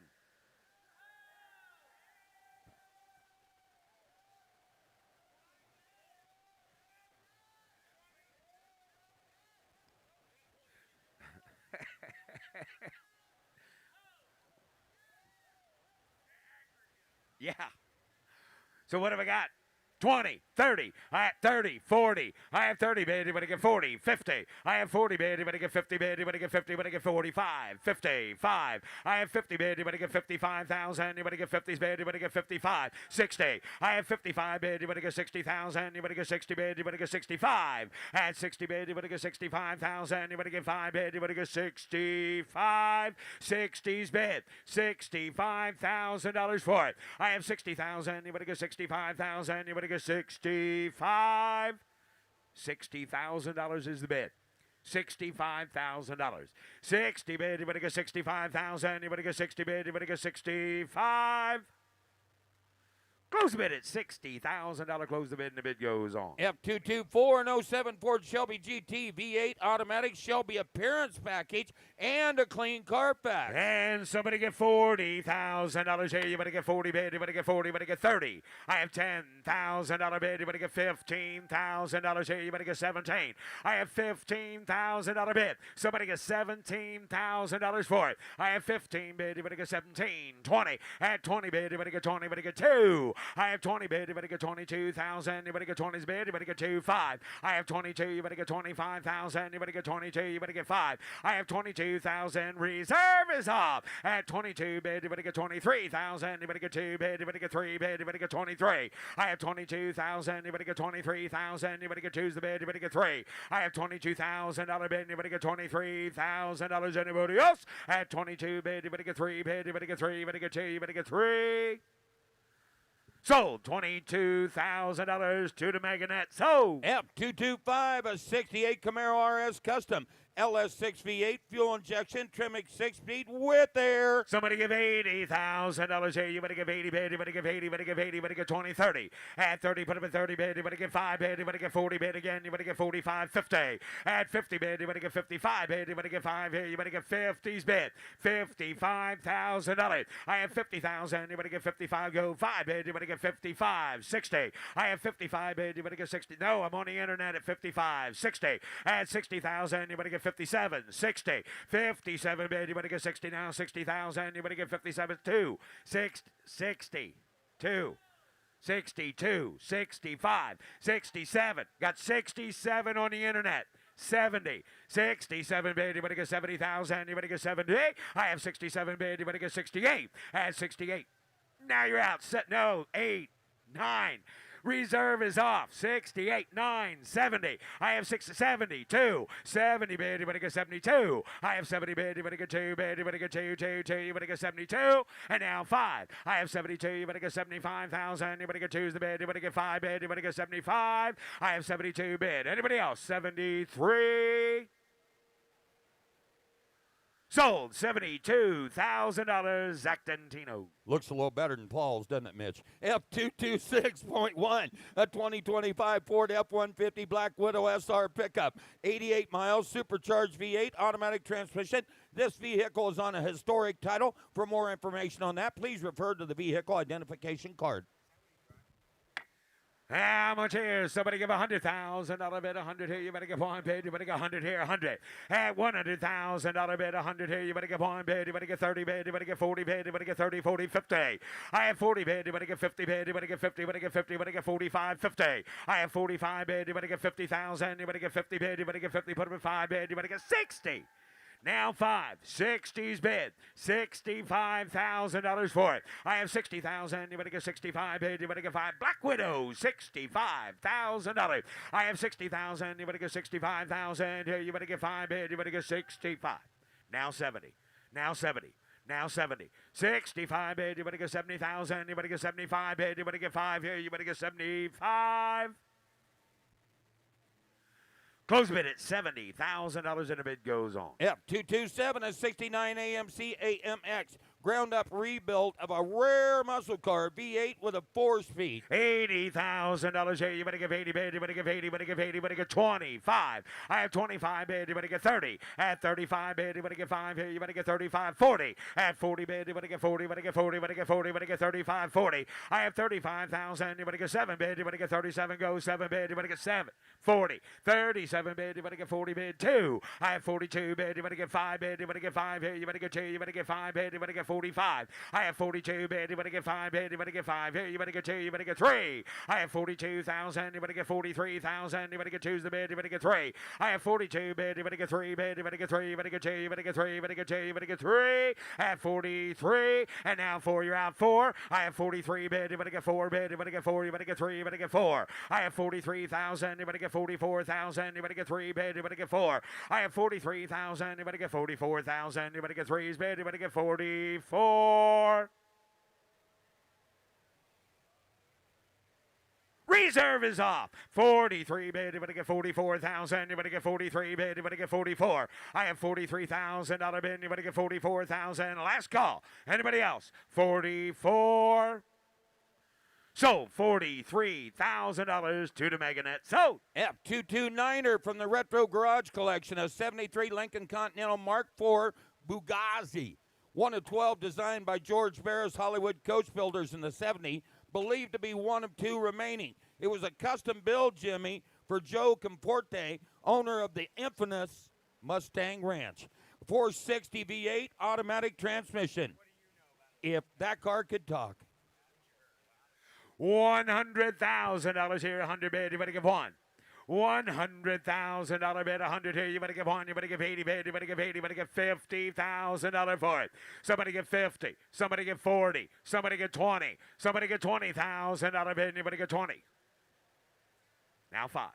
Yeah. So what have I got? 20, 30, I have 30, 40, I have 30 bid, you better get 40, 50, I have 40 bid, you better get 50 bid, you better get 50, you better get 45, 55, I have 50 bid, you better get 55,000, you better get 50 bid, you better get 55, 60, I have 55 bid, you better get 60,000, you better get 60 bid, you better get 65, at 60 bid, you better get 65,000, you better get 5 bid, you better get 65, 60's bid, $65,000 for it, I have 60,000, you better get 65,000, you better get 65. $60,000 is the bid. $65,000. 60 bid, anybody get 65,000, anybody get 60 bid, anybody get 65. Close the bid at $60,000. Close the bid, and the bid goes on. F22407 Ford Shelby GT V8 automatic Shelby appearance package and a clean Carfax. And somebody get $40,000 here. You better get 40 bid. You better get 40. You better get 30. I have $10,000 bid. You better get $15,000 here. You better get 17. I have $15,000 bid. Somebody get $17,000 for it. I have 15 bid. You better get 17. 20. At 20 bid. You better get 20. You better get 2. I have 20 bid. You better get 22,000. You better get 20's bid. You better get 2. 5. I have 22. You better get 25,000. You better get 22. You better get 5. I have 22,000. Reserve is off. At 22 bid. You better get 23,000. You better get 2 bid. You better get 3 bid. You better get 23. I have 22,000. You better get 23,000. You better get 2's the bid. You better get 3. I have $22,000 bid. You better get $23,000. Anybody else? At 22 bid. You better get 3 bid. You better get 3. You better get 2. You better get 3. Sold. $22,000 to the Meganet. Sold. F225, a 68 Camaro RS Custom. LS6 V8 fuel injection, Tremec 6-speed with air. Somebody give $80,000 here. You better give 80 bid. You better give 80. You better give 80. You better get 20, 30. At 30, put up a 30 bid. You better get 5 bid. You better get 40 bid again. You better get 45, 50. At 50 bid. You better get 55 bid. You better get 5 here. You better get 50's bid. $55,000. I have 50,000. You better get 55. Go 5 bid. You better get 55, 60. I have 55 bid. You better get 60. No, I'm on the internet at 55, 60. At 60,000. You better get 57, 60, 57 bid. You better get 60 now. 60,000. You better get 57, 2, 6, 60, 2. 62, 65, 67. Got 67 on the internet. 70, 67 bid. You better get 70,000. You better get 70. I have 67 bid. You better get 68. At 68. Now you're out. Set. No, 8, 9. Reserve is off. 68, 9, 70. I have 72. 70 bid. You better get 72. I have 70 bid. You better get 2 bid. You better get 2, 2, 2. You better get 72. And now 5. I have 72. You better get 75,000. You better get 2's the bid. You better get 5 bid. You better get 75. I have 72 bid. Anybody else? 73. Sold. $72,000. Zach Dentino. Looks a little better than Paul's, doesn't it, Mitch? F226.1, a 2025 Ford F-150 Black Widow SR pickup. 88 miles, supercharged V8, automatic transmission. This vehicle is on a historic title. For more information on that, please refer to the vehicle identification card. How much here? Somebody give $100,000 bid, 100 here. You better get 1 bid. You better get 100 here, 100. At $100,000 bid, 100 here. You better get 1 bid. You better get 30 bid. You better get 40 bid. You better get 30, 40, 50. I have 40 bid. You better get 50 bid. You better get 50. You better get 50. You better get 45, 50. I have 45 bid. You better get 50,000. You better get 50 bid. You better get 50. Put up a 5 bid. You better get 60. Now 5, 60's bid, $65,000 for it. I have 60,000. You better get 65 bid. You better get 5. Black Widow, $65,000. I have 60,000. You better get 65,000. Here, you better get 5 bid. You better get 65. Now 70. Now 70. Now 70. 65 bid. You better get 70,000. You better get 75 bid. You better get 5 here. You better get 75. Close bid at $70,000 and the bid goes on. F227, a 69 AMC AMX. Ground up rebuild of a rare muscle car V8 with a 4-speed. $80,000 here. You better give 80 bid. You better give 80. You better give 80. You better get 25. I have 25 bid. You better get 30. At 35 bid. You better get 5 here. You better get 35. 40. At 40 bid. You better get 40. You better get 40. You better get 40. You better get 35. 40. I have 35,000. You better get 7 bid. You better get 37. Go 7 bid. You better get 7. 40. 37 bid. You better get 40 bid. 2. I have 42 bid. You better get 5 bid. You better get 5 here. You better get 2. You better get 5 bid. You better get 45. I have 42 bid. You better get 5 bid. You better get 5 here. You better get 2. You better get 3. I have 42,000. You better get 43,000. You better get 2's the bid. You better get 3. I have 42 bid. You better get 3 bid. You better get 3. You better get 2. You better get 3. You better get 2. You better get 3. At 43. And now 4. You're out 4. I have 43 bid. You better get 4 bid. You better get 4. You better get 3. You better get 4. I have 43,000. You better get 44,000. You better get 3 bid. You better get 4. I have 43,000. You better get 44,000. You better get 3's bid. You better get 44. Reserve is off. 43 bid. Anybody get 44,000? Anybody get 43 bid? Anybody get 44? I have $43,000 bid. Anybody get 44,000? Last call. Anybody else? 44. Sold. $43,000 to the Meganet. Sold. F229er from the Retro Garage Collection, a 73 Lincoln Continental Mark IV Bugatti. 1 of 12 designed by George Barris Hollywood Coach Builders in the 70s, believed to be 1 of 2 remaining. It was a custom build, Jimmy, for Joe Comporte, owner of the infamous Mustang Ranch. 460 V8 automatic transmission. If that car could talk. $100,000 here. 100 bid. You better give one. $100,000 bid, 100 here. You better give one. You better give 80 bid. You better give 80. You better give $50,000 for it. Somebody give 50. Somebody give 40. Somebody get 20. Somebody get $20,000 bid. And you better get 20. Now 5.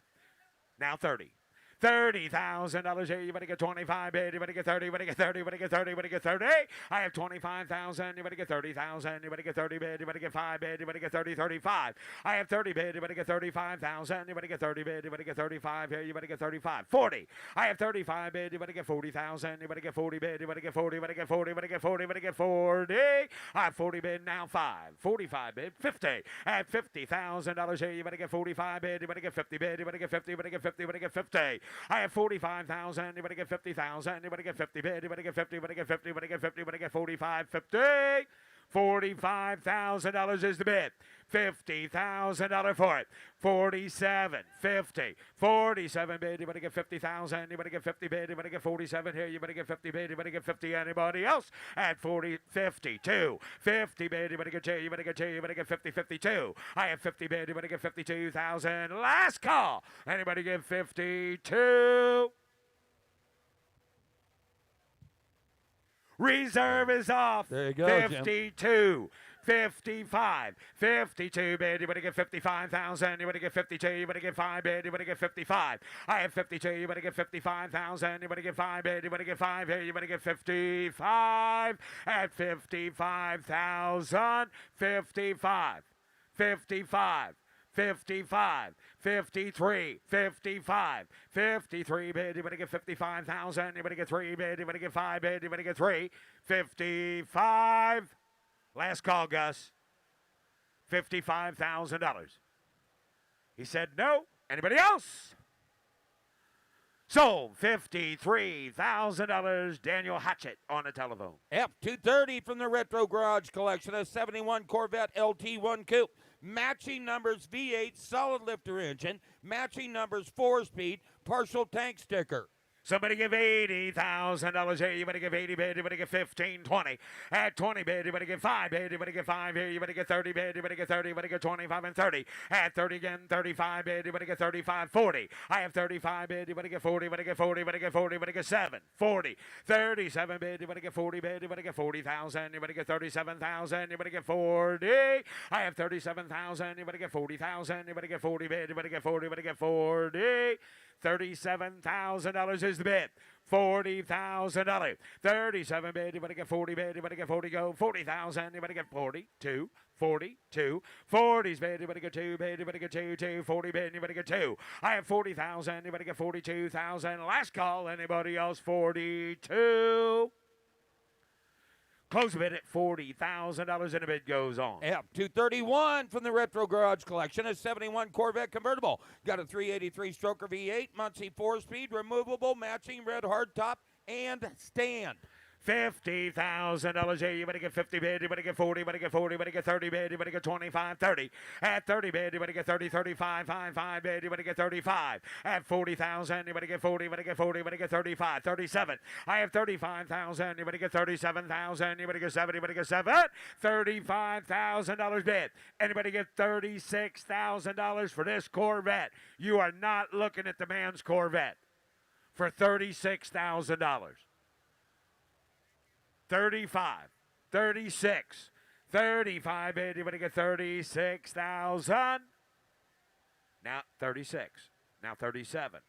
Now 30. $30,000 here. You better get 25 bid. You better get 30. You better get 30. You better get 30. You better get 30. I have 25,000. You better get 30,000. You better get 30 bid. You better get 5 bid. You better get 30. 35. I have 30 bid. You better get 35,000. You better get 30 bid. You better get 35 here. You better get 35. 40. I have 35 bid. You better get 40,000. You better get 40 bid. You better get 40. You better get 40. You better get 40. You better get 40. I have 40 bid. Now 5. 45 bid. 50. I have $50,000 here. You better get 45 bid. You better get 50 bid. You better get 50. You better get 50. You better get 50. I have 45,000. You better get 50,000. You better get 50 bid. You better get 50. You better get 50. You better get 50. You better get 45. 50. $45,000 is the bid. $50,000 for it. 47, 50, 47 bid. You better get 50,000. You better get 50 bid. You better get 47 here. You better get 50 bid. You better get 50. Anybody else at 40, 52, 50 bid. You better get 2. You better get 2. You better get 50, 52. I have 50 bid. You better get 52,000. Last call. Anybody give 52? Reserve is off. There you go, 52. Jim. 55, 52 bid. You better get 55,000. You better get 52. You better get 5 bid. You better get 55. I have 52. You better get 55,000. You better get 5 bid. You better get 5 here. You better get 55 at 55,000. 55, 55. 55, 53, 55, 53 bid. You better get 55,000. You better get 3 bid. You better get 5 bid. You better get 3. 55. Last call, Gus. $55,000. He said no. Anybody else? Sold. $53,000. Daniel Hatchett on the telephone. F230 from the Retro Garage Collection, a 71 Corvette LT1 Coupe. Matching numbers V8 solid lifter engine. Matching numbers 4-speed partial tank sticker. Somebody give $80,000 here. You better give 80 bid. You better get 15, 20. At 20 bid, you better get 5 bid. You better get 5 here. You better get 30 bid. You better get 30. You better get 25 and 30. At 30 again, 35 bid. You better get 35, 40. I have 35 bid. You better get 40. You better get 40. You better get 40. You better get 7, 40. 37 bid. You better get 40 bid. You better get 40,000. You better get 37,000. You better get 40. I have 37,000. You better get 40,000. You better get 40 bid. You better get 40. You better get 40. $37,000 is the bid. $40,000. 37 bid. You better get 40 bid. You better get 40 go. 40,000. You better get 42. 42. 40s bid. You better get 2 bid. You better get 2. 40 bid. You better get 2. I have 40,000. You better get 42,000. Last call. Anybody else? 42. Close a bid at $40,000 and the bid goes on. F231 from the Retro Garage Collection, a 71 Corvette convertible. Got a 383 stroker V8, Muncie 4-speed, removable, matching red hardtop, and stand. $50,000 here. You better get 50 bid. You better get 40. You better get 40. You better get 30 bid. You better get 25, 30. At 30 bid, you better get 30, 35, 5 bid. You better get 35. At 40,000, you better get 40. You better get 40. You better get 35, 37. I have 35,000. You better get 37,000. You better get 7. You better get 7. $35,000 bid. Anybody get $36,000 for this Corvette? You are not looking at the man's Corvette for $36,000. 35, 36, 35 bid. You better get 36,000. Now 36. Now 37.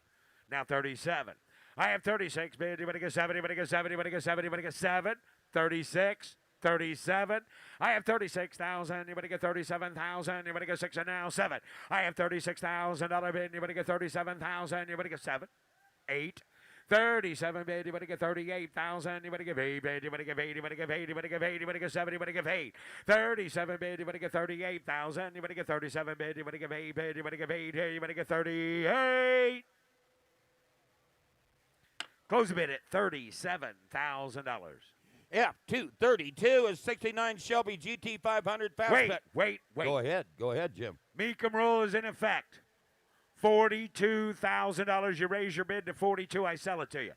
Now 37. I have 36 bid. You better get 7. You better get 7. You better get 7. You better get 7. 36. 37. I have 36,000. Anybody get 37,000? Anybody get 6 and now 7. I have $36,000 bid. Anybody get 37,000? Anybody get 7? 8. 37 bid. Anybody get 38,000? Anybody get 8 bid? Anybody get 8? Anybody get 8? Anybody get 8? Anybody get 7? Anybody get 8? 37 bid. Anybody get 38,000? Anybody get 37 bid? Anybody get 8 bid? Anybody get 8? Anybody get 38? Close the bid at $37,000. F232 is 69 Shelby GT 500 fastback. Wait. Go ahead, Jim. Mecum rule is in effect. $42,000. You raise your bid to 42, I sell it to you.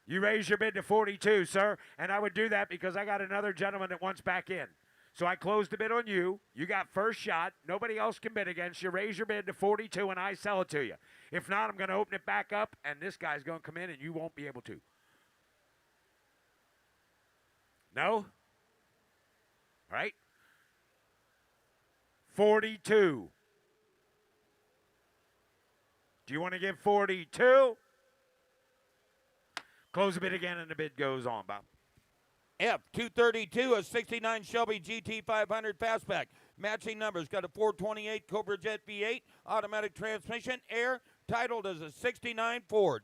You raise your bid to 42, sir, and I would do that because I got another gentleman that wants back in. So I closed the bid on you. You got first shot. Nobody else can bid against you. Raise your bid to 42, and I sell it to you. If not, I'm going to open it back up, and this guy's going to come in, and you won't be able to. No? All right. 42. Do you want to give 42? Close the bid again, and the bid goes on, Bob. F232 is 69 Shelby GT 500 fastback. Matching numbers. Got a 428 Cobra Jet V8, automatic transmission, air, titled as a 69 Ford.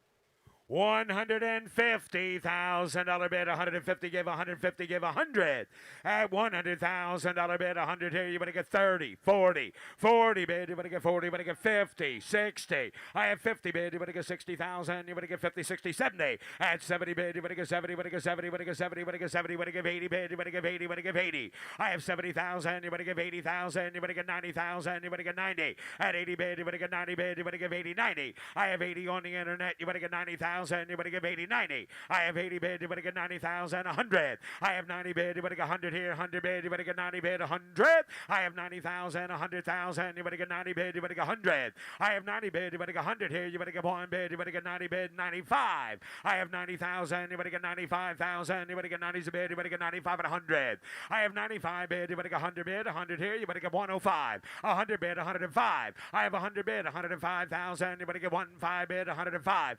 $150,000 bid, 150, give 150, give 100. At $100,000 bid, 100 here, you better get 30, 40, 40 bid, you better get 40, you better get 50, 60. I have 50 bid, you better get 60,000, you better get 50, 60, 70. At 70 bid, you better get 70, you better get 70, you better get 70, you better get 70, you better give 80 bid, you better give 80, you better give 80. I have 70,000, you better give 80,000, you better get 90,000, you better get 90. At 80 bid, you better get 90 bid, you better give 80, 90. I have 80 on the internet, you better get 90,000. You better give 80, 90. I have 80 bid, you better get 90,000, 100. I have 90 bid, you better get 100 here, 100 bid, you better get 90 bid, 100. I have 90,000, 100,000, you better get 90 bid, you better get 100. I have 90 bid, you better get 100 here, you better get 1 bid, you better get 90 bid, 95. I have 90,000, you better get 95,000, you better get 90 bid, you better get 95 at 100. I have 95 bid, you better get 100 bid, 100 here, you better get 105. 100 bid, 105. I have 100 bid, 105,000, you better get 15 bid, 105.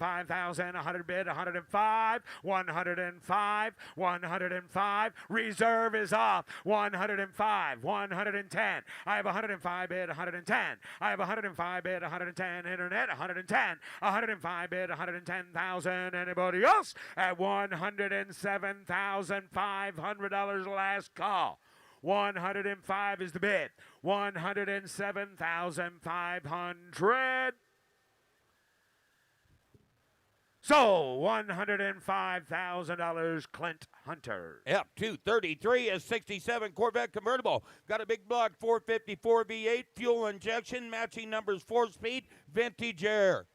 105,000, 100 bid, 105, 105, 105. Reserve is off. 105, 110. I have 105 bid, 110. I have 105 bid, 110. Internet, 110. 105 bid, 110,000. Anybody else? At $107,500 last call. 105 is the bid. 107,500. So, $105,000, Clint Hunter. F233 is 67 Corvette convertible. Got a big block 454 V8, fuel injection, matching numbers 4-speed, vintage air.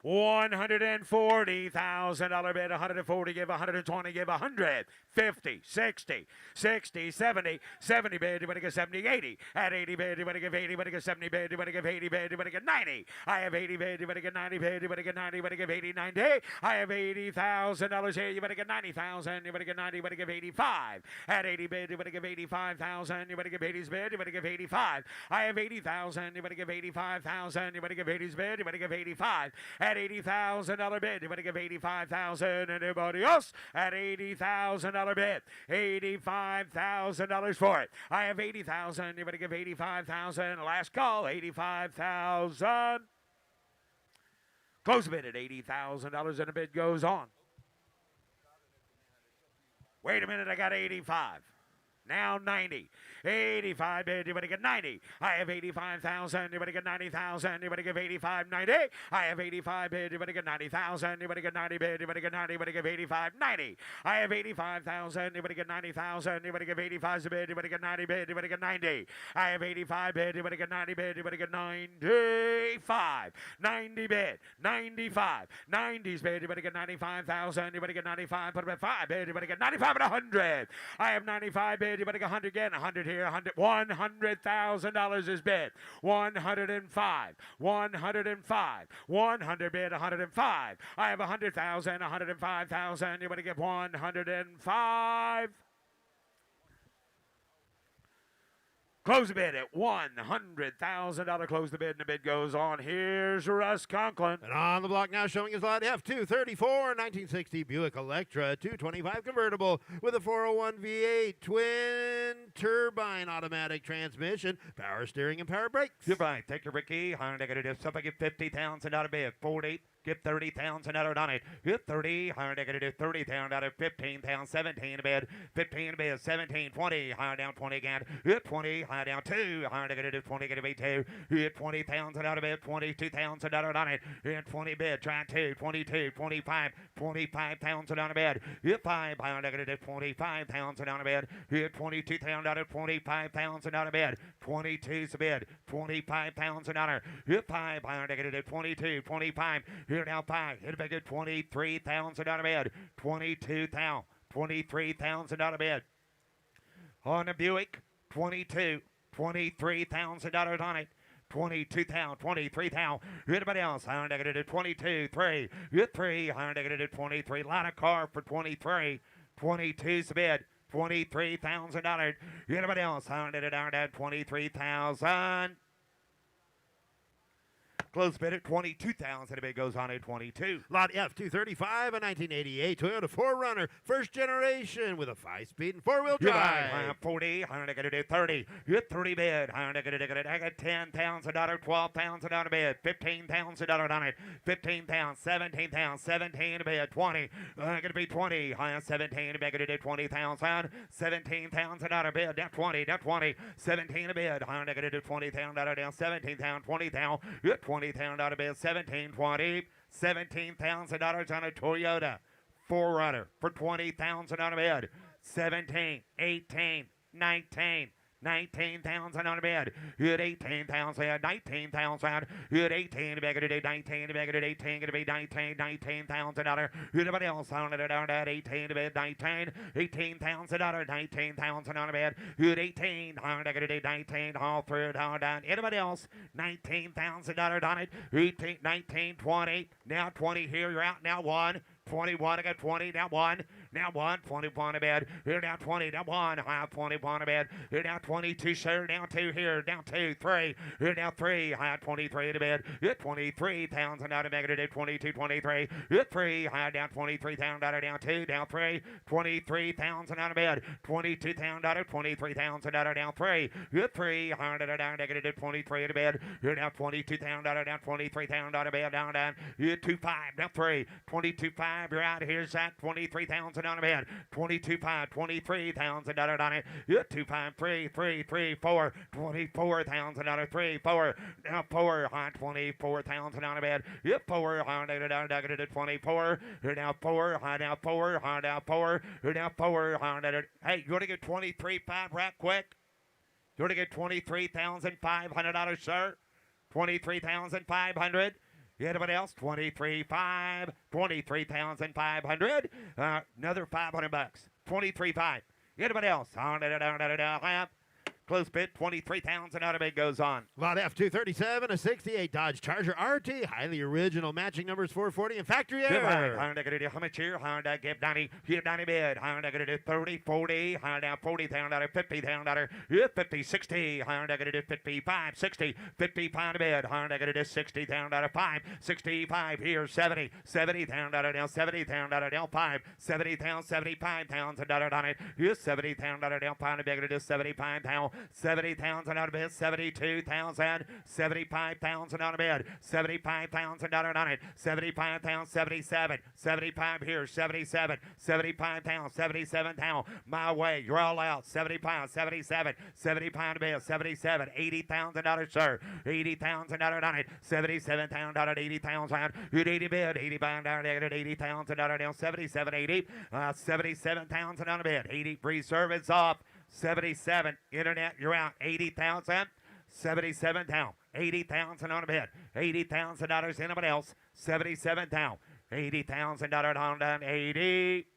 $140,000 bid, 140, give 120, give 100, 50, 60, 60, 70, 70 bid, you better get 70, 80. At 80 bid, you better give 80, you better get 70 bid, you better give 80 bid, you better get 90. I have 80 bid, you better get 90 bid, you better get 90, you better give 80, 90. I have $80,000 here, you better get 90,000, you better get 90, you better give 85. At 80 bid, you better give 85,000, you better give 80's bid, you better give 85. I have 80,000, you better give 85,000, you better give 80's bid, you better give 85. At $80,000 bid, you better give 85,000. Anybody else? At $80,000 bid, $85,000 for it. I have 80,000. You better give 85,000. Last call, 85,000. Close the bid at $80,000, and the bid goes on. Wait a minute, I got 85. Now 90. 85 bid, you better get 90. I have 85,000, you better get 90,000, you better give 85, 90. I have 85 bid, you better get 90,000, you better get 90 bid, you better get 90, you better give 85, 90. I have 85,000, you better get 90,000, you better give 85 bid, you better get 90 bid, you better get 90. I have 85 bid, you better get 90 bid, you better get 95. 90 bid, 95. 90s bid, you better get 95,000, you better get 95, put up 5 bid, you better get 95 and 100. I have 95 bid, you better get 100 again, 100 here, 100, $100,000 is bid. 105, 105, 100 bid, 105. I have 100,000, 105,000. You better give 105. Close the bid at $100,000. Close the bid, and the bid goes on. Here's Russ Conklin. And on the block now showing his lot F234 1960 Buick Electra 225 convertible with a 401 V8 twin turbine automatic transmission, power steering and power brakes. Goodbye. Take your Ricky. $100,000. Somebody get $50,000 out of bid. 40. Give $30,000 out on it. Hit 30. $100,000. $30,000 out of 15,000. 17 to bid. 15 to bid. 17. 20. High down 20 again. Hit 20. High down 2. $100,000. 20. Get a bid 2. Hit 20,000 out of bid. $22,000 on it. Hit 20 bid. Try 2. 22. 25. 25,000 on a bid. Hit 5. $100,000. 25,000 on a bid. Hit 22,000 out of 25,000 on a bid. 22's a bid. $25,000. Hit 5. $100,000. 22. 25. Here now 5. Hit a big at 23,000 out of bed. 22,000. 23,000 out of bed. On the Buick, 22. $23,000 on it. 22,000, 23,000. Anybody else? $100,000. 22, 3. Hit 3. $100,000. 23. Lot of car for 23. 22's the bid. $23,000. Anybody else? $100,000. 23,000. Close bid at 22,000. The bid goes on at 22. Lot F235, a 1988 Toyota 4Runner, first generation with a 5-speed and 4-wheel drive. 40, $100,000. 30. Hit 30 bid. $100,000. I got $10,000. 12,000 on a bid. $15,000 on it. 15,000. 17,000. 17 a bid. 20. Going to be 20. 17 a bid. 20,000. 17,000 on a bid. Down 20. Down 20. 17 a bid. $100,000. 20,000 down. 17,000. 20,000. Hit 20,000 out of bid. 17, 20. $17,000 on a Toyota 4Runner for 20,000 on a bid. 17, 18, 19. 19,000 on a bid. Hit 18,000, 19,000. Hit 18, big at 19, big at 18, gonna be 19, $19,000. Anybody else on it at 18 to bid, 19, $18,000, 19,000 on a bid. Hit 18, $100,000, 19, all through down. Anybody else? $19,000 on it. 18, 19, 20. Now 20 here, you're out. Now 1. 21, I got 20, now 1, now 1, 21 a bed, here down 20, down 1, high 21 a bed, here down 22, sure, down 2 here, down 2, 3, here down 3, high 23 in a bed, hit 23,000 out of negative, 22, 23, hit 3, high down 23,000 out of down 2, down 3, 23,000 out of bed, 22,000 out of 23,000 out of down 3, hit 3, high down negative, 23 in a bed, here down 22,000 out of down 23,000 out of bed, down, hit 2.5, down 3, 22.5. You're out. Here's that 23,000 on a bed. 22.5, 23,000 on it. Yeah, 2.5, 3, 3, 3, 4, 24,000 on a 3, 4. Now 4 on 24,000 on a bed. Yeah, 4 on negative 24. Here now 4, high now 4, high now 4. Here now 4 on it. Hey, you want to get 23.5 right quick? You want to get $23,500, sir? 23,500. Anybody else? 23.5, 23,500. Another $500. 23.5. Anybody else? Close bid, 23,000 out of it goes on. Lot F237, a 68 Dodge Charger RT, highly original, matching numbers 440 and factory error. How much here? Give 90, give 90 bid. 30, 40, $40,000, $50,000, 50, 60, 55, 60, 55 bid. $60,000, 5, 65 here, 70, $70,000 down, $70,000 down, 5, $70,000, $75,000 on it. Here's $70,000 down, 5 bid. It is 75,000. 70,000 out of bed, 72,000, 75,000 on a bed, $75,000 on it, 75,000, 77, 75 here, 77, 75,000, 77,000, my way, you're all out, 75, 77, 75 bed, 77, $80,000, sir, $80,000 on it, $77,000, 80,000, hit 80 bed, $85,000, $80,000 down, 77, 80, 77,000 on a bed, 80 free service off. 77, internet, you're out. 80,000, 77,000, 80,000 on a bid. $80,000, anybody else? 77,000, $80,000 on down, 80.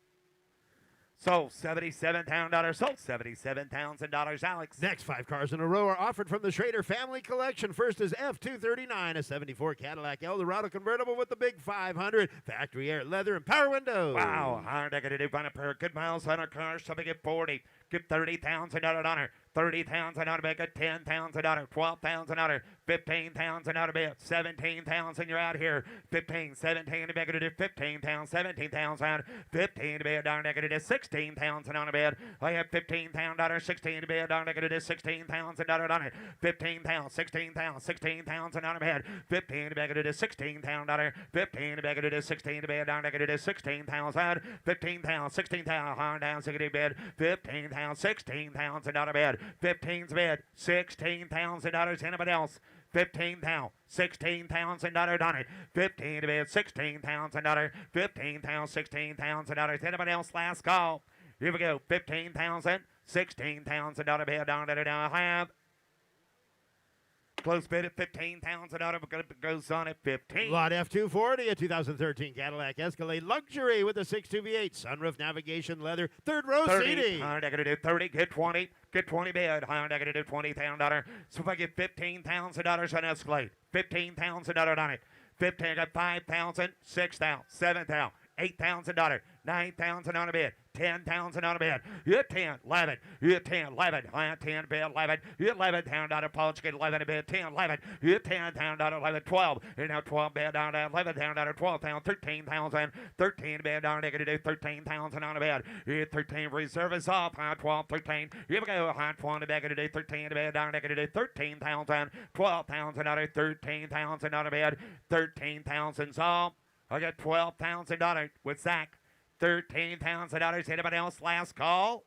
Sold $77,000. Sold $77,000, Alex. Next 5 cars in a row are offered from the Schrader family collection. First is F239, a 74 Cadillac Eldorado convertible with the big 500, factory air, leather, and power windows. Wow, hard to get a pair of good miles on our car. So we get 40. Get $30,000 on her. 30,000 on a bid, 10,000 on it, 12,000 on it, 15,000 on a bid, 17,000, you're out here. 15, 17 to bid, it is 15,000, 17,000, 15 to bid, darn it is 16,000 on a bid. I have $15,000, 16 to bid, darn it is 16,000 on it, 15,000, 16,000, 16,000 on a bid, 15 to bid, it is 16,000, 15 to bid, it is 16 to bid, darn it is 16,000, 15,000, 16,000, down 60 bid, 15,000, 16,000 on a bid, 15's bid, $16,000, anybody else? 15,000, $16,000 on it. 15 to bid, $16,000, 15,000, $16,000. Anybody else? Last call. Here we go. 15,000, $16,000 bid down there. Now I have close bid at $15,000. Goes on at 15. Lot F240, a 2013 Cadillac Escalade Luxury with a 6.2 V8, sunroof, navigation, leather, third row 30. seating. I'm going to do 30. Get 20. Get 20 bid. I'm going to do $20,000. So if I get $15,000 on Escalade, $15,000 on it. 15. I got 5,000, 6,000, 7,000, $8,000, 9,000 on a bid. 10,000 on a bid. You're 10, 11. You're 10, 11. I 10 bid, 11. You're 11,000 on a polish, get 11 a bid. 10, 11. You're 10,000 on 11, 12. You're now 12 bid down to 11,000 on 12,000, 13,000. 13 bid down to do 13,000 on a bid. You're 13. Reserve is off. High 12, 13. Here we go. High 20 bid to do 13 bid down to do 13,000. 12,000 on a 13,000 on a bid. 13,000's off. I got $12,000 with Zach. $13,000. Anybody else? Last call.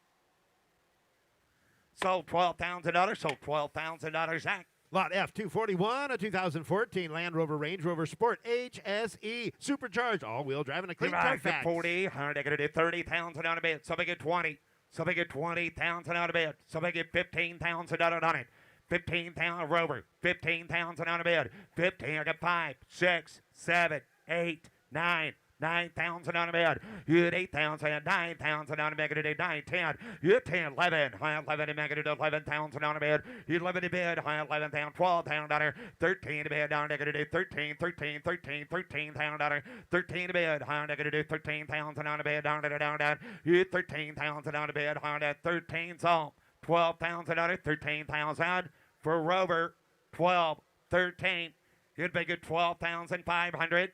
Sold $12,000. Sold $12,000. Zach. Lot F241, a 2014 Land Rover Range Rover Sport HSE, supercharged, all-wheel drive, and a clean Carfax. 40. I'm going to do 30,000 on a bid. Somebody get 20. Somebody get 20,000 on a bid. Somebody get $15,000 on it. 15,000 Rover. 15,000 on a bid. 15. I got 5, 6, 7, 8, 9. 9,000 on a bid. You had 8,000, 9,000 on a bid. 9, 10. You had 10, 11. High 11 to make it 11,000 on a bid. You 11 to bid. High 11,000, $12,000. 13 to bid. Down to 13, 13, 13, $13,000. 13 to bid. High to 13,000 on a bid. Down to you had 13,000 on a bid. High to 13 salt. $12,000. 13,000 for Rover. 12, 13. You'd make it 12,500.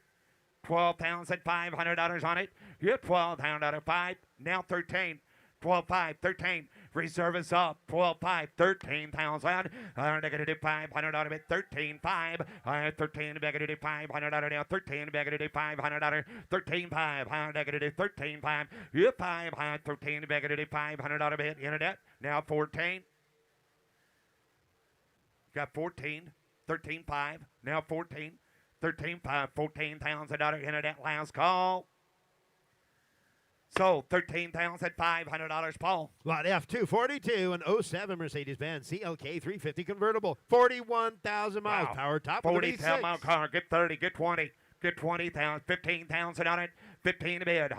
$12,500 on it. You're 12,000 out of 5. Now 13. 12,500, 13. Reserve is up. 12,500, 13,000. I'm going to do 500 out of it. 13,500. I have 13 to do 500 out of now. 13 to do 500 out of 13,500. I'm going to do 13,500. You're 500, 13 to do 500 out of it. Internet. Now 14. Got 14. 13,500. Now 14. 13,500, $14,000 internet last call. Sold $13,500, Paul. Lot F242, an 07 Mercedes-Benz CLK 350 convertible, 41,000 miles, Wow. power top 40,000 of mile car. Get 30, get 20. Get 20,000, 15,000 on it. 15 to bid.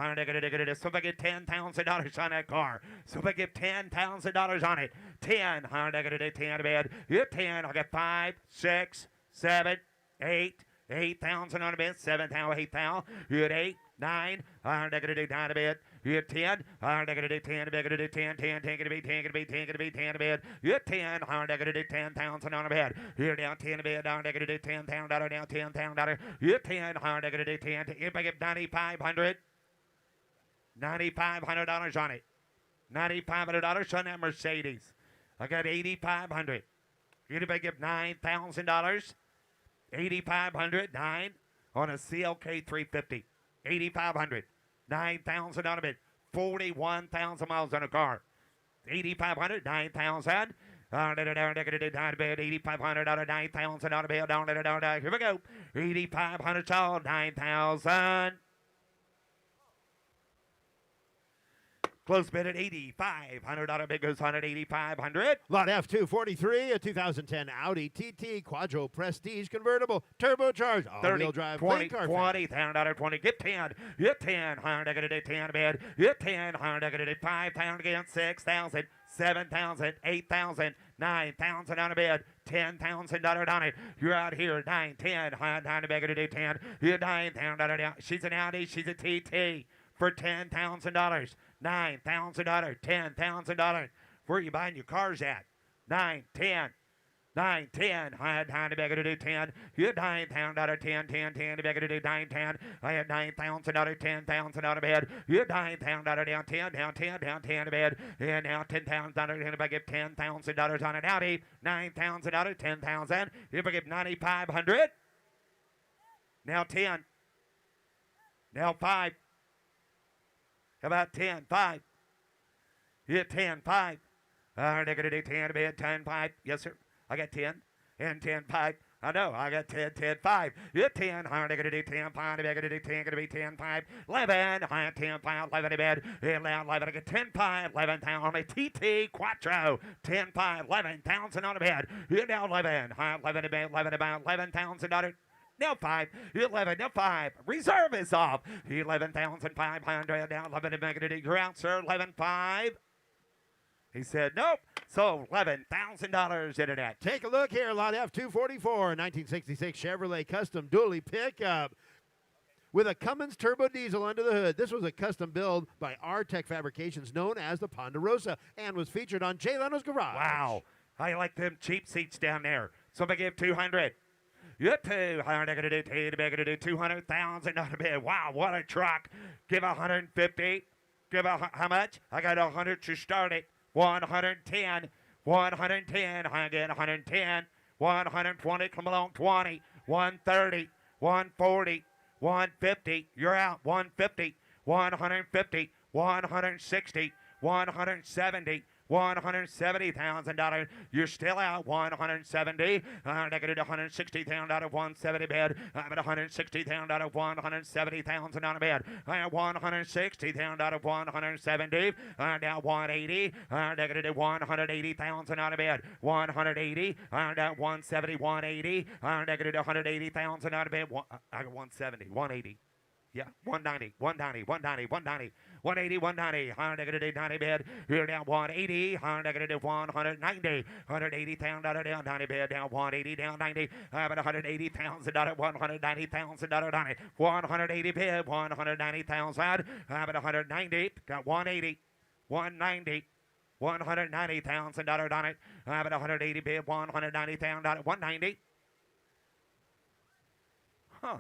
So if I get $10,000 on that car. So if I get $10,000 on it. 10. 10 to bid. You're 10. I got 5, 6, 7, 8. 8,000 on a bid, 7,000, 8,000. You had 8, 9. I'm not going to do 9 a bid. You had 10. I'm not going to do 10 a bid. Going to do 10, 10, 10 to be 10, to be 10, to be 10 a bid. You had 10. I'm not going to do 10,000 on a bid. You're down 10 a bid. I'm not going to do $10,000 down $10,000. You had 10. I'm not going to do 10. If I get $9,500, $9,500 on it. $9,500 on that Mercedes. I got $8,500. If I get $9,000. 8,500, 9 on a CLK 350. 8,500, 9,000 on a bid. 41,000 miles on a car. 8,500, 9,000. 8,500 out of 9,000 on a bid. Down. Here we go. 8,500 sold, 9,000. Close bid at $8,500. Bid goes on at $8,500. Lot F243, a 2010 Audi TT Quadro Prestige convertible, turbocharged, all-wheel drive, 20, clean $20,000, 20. Get 10. Get 10. I'm going to do 10 bid. Get 10. I'm going to do 5,000 again. 6,000, 7,000, 8,000, 9,000 on a bid. $10,000 on it. You're out here. 9, 10. I'm going to do 10. You're $9,000. She's an Audi. She's a TT for $10,000. $9,000, $10,000. Where are you buying your cars at? 9, 10. 9, 10, I had time to beg to do 10. You had $9,000, 10, 10, 10 to beg to do 9, 10. I had $9,000, 10,000 out of bed. You had $9,000 down, 10, down, 10, down, 10 to bed. And now $10,000, and if I give $10,000 on an Audi, $9,000, 10,000. If I give 9,500, now 10. Now 5. How about 10, 5? You had 10, 5. I'm going to do 10 to bed, 10, 5. Yes, sir. I got 10 and 10, 5. I know, I got 10, 10, 5. You're 10, I'm going to do 10, 5, I'm going to do 10, going to be 10, 5, 11, I'm 10, 5, 11 to bed, 11, I get 10, 5, 11, on a TT Quattro, 10, 5, 11,000 on the bed. You're now 11, I'm 11 to bed, 11 about $11,000. Now 5, 11, now 5. Reserve is off. 11,500, now 11 to make it. You're out, sir, 11, 5. He said, nope. So $11,000 internet. Take a look here. Lot F244, 1966 Chevrolet Custom Dually pickup with a Cummins turbo diesel under the hood. This was a custom build by R-Tech Fabrications known as the Ponderosa and was featured on Jay Leno's Garage. Wow. I like them cheap seats down there. So if I give 200. You're 200, to do 200,000 on a bid. Wow, what a truck. Give 150. Give how much? I got 100 to start it. 110, 110, I get 110, 120, come along, 20, 130, 140, 150, you're out, 150, 150, 160, 170, $170,000. You're still out. 170. Negative $160,000 170 bed. I'm at $160,000 $170,000 on a bed. I have $160,000 170. Now 180. Negative $180,000 on a bed. 180. Now 170. 180. Negative $180,000 on a bed. I got 170. 180. Yeah, 190, 190, 190, 190, 180, 190, 90 bed. You're down 180, negative 190, $180,000 down 90 bed, down 180, down 90. I'm at $180,000, $190,000 on it. 180 bed, 190,000. I'm at 190, got 180, 190. $190,000 on it. I'm at 180 bid, $190,000, 190. Huh.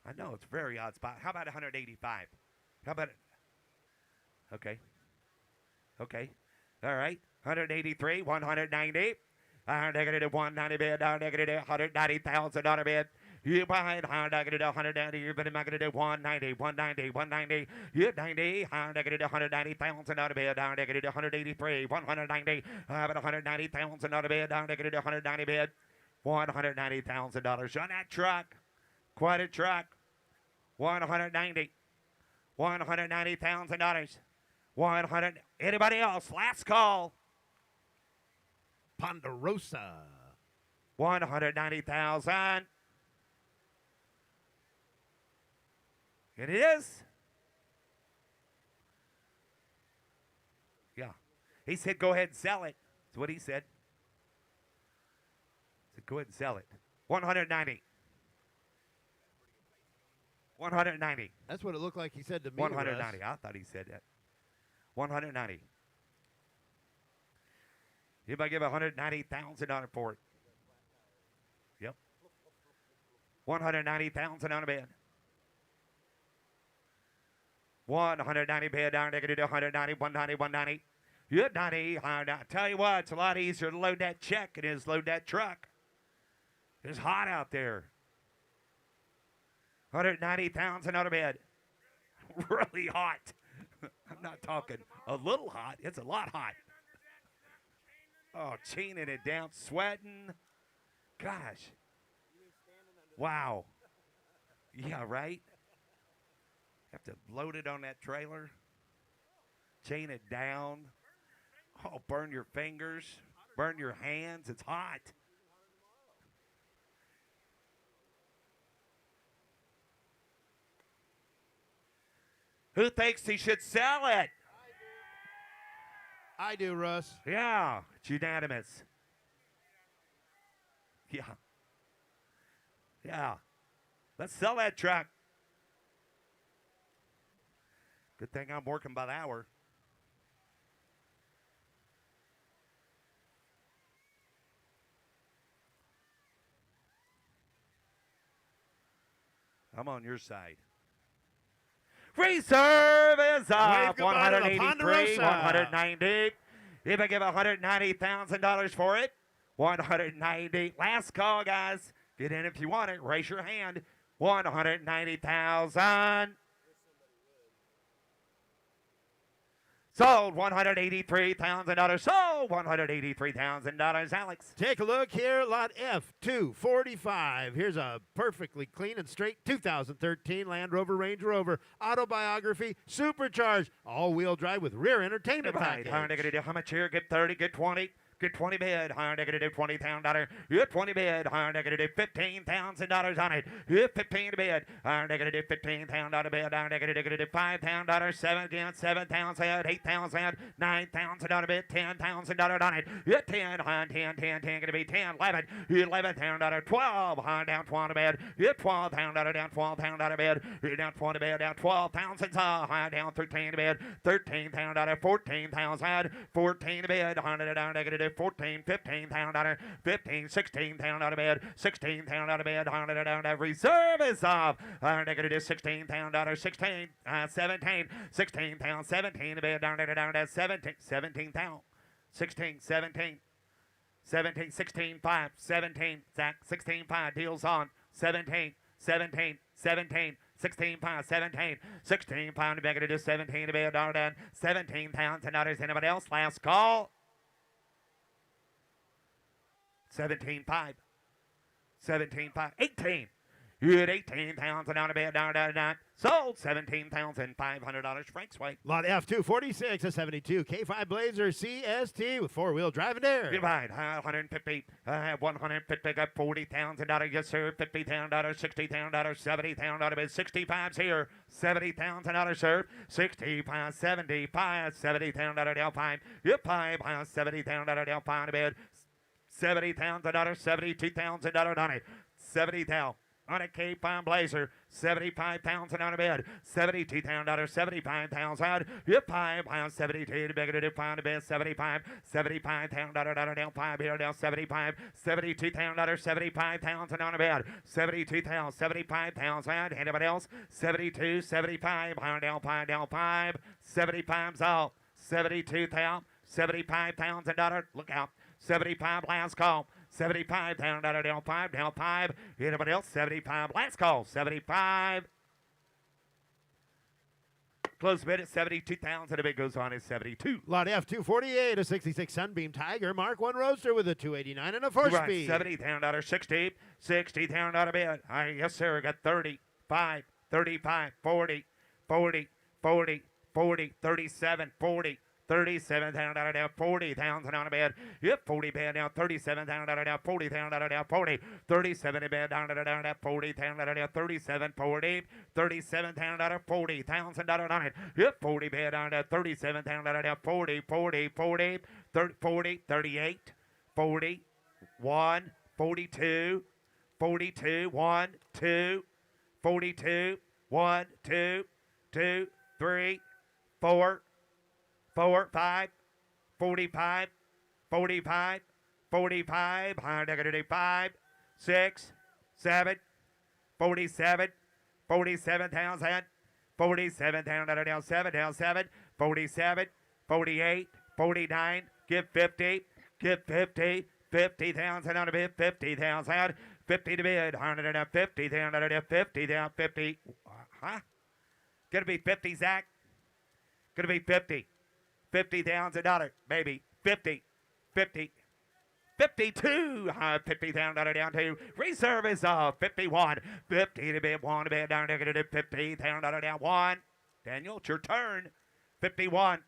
I know, it's a very odd spot. How about 185? How about it? Okay. Okay. All right. 183, 190. Negative 190 bid, negative $190,000 bid. You buy it, negative 190. You're going to make it 190, 190, 190. You 90, negative $190,000 bid, negative 183, 190. About $190,000 bid, negative 190 bid. $190,000 on that truck. Quite a truck. 190. $190,000. 100. Anybody else? Last call. Ponderosa. 190,000. It is. Yeah. He said, go ahead and sell it. That's what he said. He said, go ahead and sell it. 190. 190. That's what it looked like he said to me. 190. I thought he said that. 190. If I give $190,000 for it. Yep. 190,000 on a bed. 190 bed down there. 190, 190, 190. You're 90. I tell you what, it's a lot easier to load that check than it is to load that truck. It's hot out there. 190,000 on a bed. Really hot. I'm not talking a little hot. It's a lot hot. Oh, chaining it down, sweating. Gosh. Wow. Yeah, right? Have to load it on that trailer. Chain it down. Oh, burn your fingers. Burn your hands. It's hot. Who thinks he should sell it? I do, Russ. Yeah, it's unanimous. Yeah. Yeah. Let's sell that truck. Good thing I'm working by the hour. I'm on your side. Reserve is Wave up. goodbye to the 183, Ponderosa. 190. If I give $190,000 for it, 190. Last call, guys. Get in if you want it. Raise your hand. 190,000. Sold $183,000. Sold $183,000. Alex. Take a look here, lot F245. Here's a perfectly clean and straight 2013 Land Rover Range Rover autobiography, supercharged, all-wheel drive with rear entertainment package. How much here? Get 30, get 20. Get 20 bid, negative $20,000. Get 20 bid, negative $15,000 on it. Get 15 bid, negative $15,000 bid, negative $5,000, 7,000, 8,000, $9,000 bid, $10,000 on it. Get 10, 10, 10, 10, gonna be 10, 11, $11,000, 12, down 20 bid. Get $12,000 down, $12,000 bid. Down 20 bid, down 12,000, down 13 bid, $13,000, 14,000, 14 bid, down negative 14, $15,000, 15, $16,000 bid, $16,000 bid, down reserve is off, negative $16,000, 16, 17, $16,000, 17 bid, down 17, $17,000, 16, 17, 17, 16, 5, 17, Zach, 16, 5, deals on, 17, 17, 17, 16 pounds, 17, 16 pound, negative 17 to be a dollar down, $17,000. Anybody else? Last call. 17.5. 17.5. 18. You had 18,000 on a bid, down. Sold $17,500. Frank's way. Lot F246, a 72 K5 Blazer CST with four-wheel drive and air. Goodbye. 150. 150. Got $40,000. Yes, sir. $50,000. $60,000. $70,000 bid. 65's here. $70,000, sir. 65. 75. $70,000 down 5. Yep, 5. $70,000 down 5 bid. $70,000. $72,000 on it. $70,000. On a K5 Blazer, 75,000 on a bid, $72,000, 75,000. Yep, 5, 72, bigger to find a bid, 75, $75,000 down 5 here, down 75, $72,000, 75,000 on a bid, 72,000, 75,000. Anybody else? 72, 75, down 5, 75's all, 72,000, $75,000. Look out, 75 last call. 75 down 5. Anybody else? 75 last call. 75. Close bid at 72,000. A bid goes on is 72. Lot F248, a 66 Sunbeam Tiger Mark 1 Roadster with a 289 and a 4-speed. $70,000, 60, $60,000 bid. Yes, sir. Got 35, 35, 40, 40, 40, 40, 37, 40. $37,000 down, $40,000 on a bid. Yep, 40 bid down, $37,000 down, $40,000 down, 40. 37 bid down, $40,000 down, 37, 40. $37,000, $40,000 on it. Yep, 40 bid down, $37,000 down, 40, 40, 40, 30, 40, 38, 40, 1, 42, 42, 1, 2, 42, 1, 2, 2, 3, 4, 4, 5, 45, 45, 45, negative 5, 6, 7, 47, 47,000, 47,000 down 7, down 7, 47, 48, 49, give 50, give 50, 50,000 on a bid, 50,000, 50 to bid, 150, 50 down 50, huh? Gonna be 50, Zach. Gonna be 50. $50,000, baby. 50, 50, 52, $50,000 down to reserve is 51, 50 to bid, 1 to bid, down negative $50,000 down 1. Daniel, it's your turn. 51,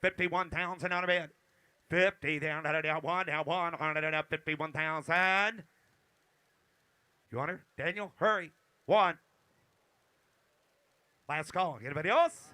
51,000 on a bid. 50,000 down 1, down 100 up 51,000. You want her? Daniel, hurry. 1. Last call. Anybody else?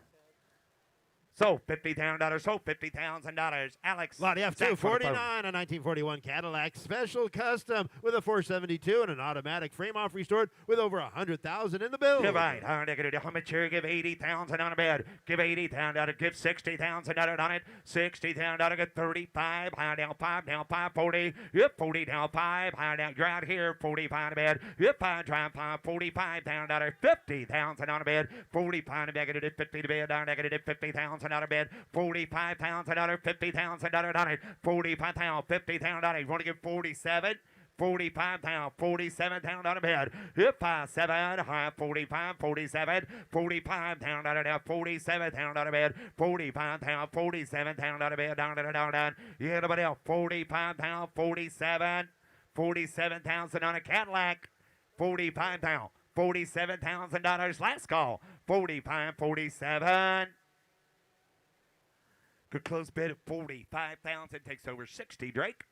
Sold $50,000. Sold $50,000. Alex. Lot F Zach, 249, a 1941 Cadillac Special Custom with a 472 and an automatic frame off restored with over 100,000 in the bill. Give right. How much here? Give 80,000 on a bed. Give 80,000. Give 60,000 on it. 60,000. Get 35. High down 5. Down 5. 40. Yep. 40 down 5. High down. You're out here. 45 a bed. Yep. 5 drive 5. 45,000. 50,000 on a bed. 45 a bed. Get it. 50 to bed. Down. Negative 50,000 on a bed. 45,000. 50,000 on it. 45,000. 50,000. You want to give 47? 45 pound, 47 pound on a bed. Hip 7, high 45, 47, 45 pound on a bed, 47 pound on a bed, 45 pound, 47 pound on a bed, down. Anybody else? 45 pound, 47, 47,000 on a Cadillac, 45 pound, $47,000. Last call, 45, 47. Good close bid at 45,000. Takes over 60, Drake.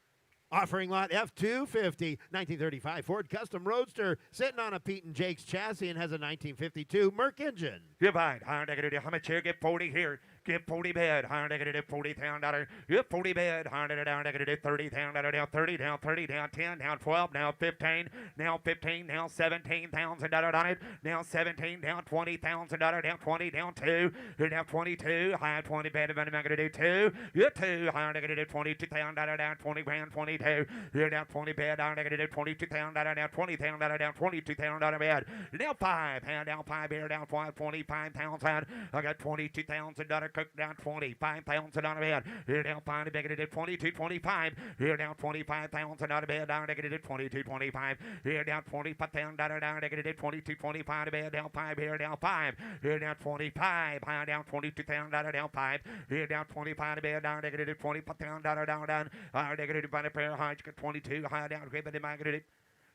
Offering lot F250, 1935 Ford Custom Roadster, sitting on a Pete and Jake's chassis and has a 1952 Merc engine. Divide. Higher negative. How much here? Get 40 here. Get 40 bed. Higher negative. $40,000. Get 40 bed. Higher down negative. $30,000. Down 30. Down 30. Down 10. Down 12. Now 15. Now 15. Now $17,000 on it. Now 17. Down $20,000. Down 20. Down 2. Down 22. Higher 20 bed. I'm going to do 2. Get 2. Higher negative. $22,000. Down 20 grand. 22. You're down 20 bed. Down negative. $22,000. Down 20,000. Down $22,000 bed. Now 5. And down 5 here. Down 5. 25,000. I got $22,000. Cook down 25,000 on a bed. Here down 5 negative 22.25. Here down 25,000 on a bed. Down negative 22.25. Here down 25,000 down negative 22.25 a bed. Down 5 here down 5. Here down 25. High down 22,000 down 5. Here down 25 a bed. Down negative 25,000 down. High negative by the pair. High 22. High down. Grab it in my negative.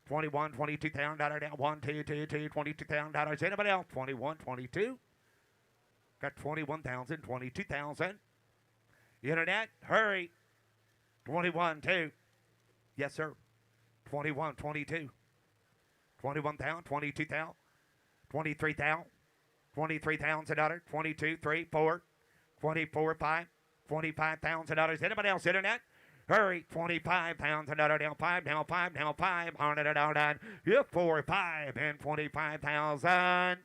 21, $22,000 down. 1, 2, 2, 2, $22,000. Anybody else? 21, 22. Got 21,000, 22,000. Internet, hurry. 21, 2. Yes, sir. 21, 22. 21,000, 22,000. 23,000. $23,000. 22, 3, 4. 24, 5. $25,000. Anybody else? Internet? Hurry, $25,000 down 5, down 5, down 5, down. Yeah, 4, 5, and 25,000.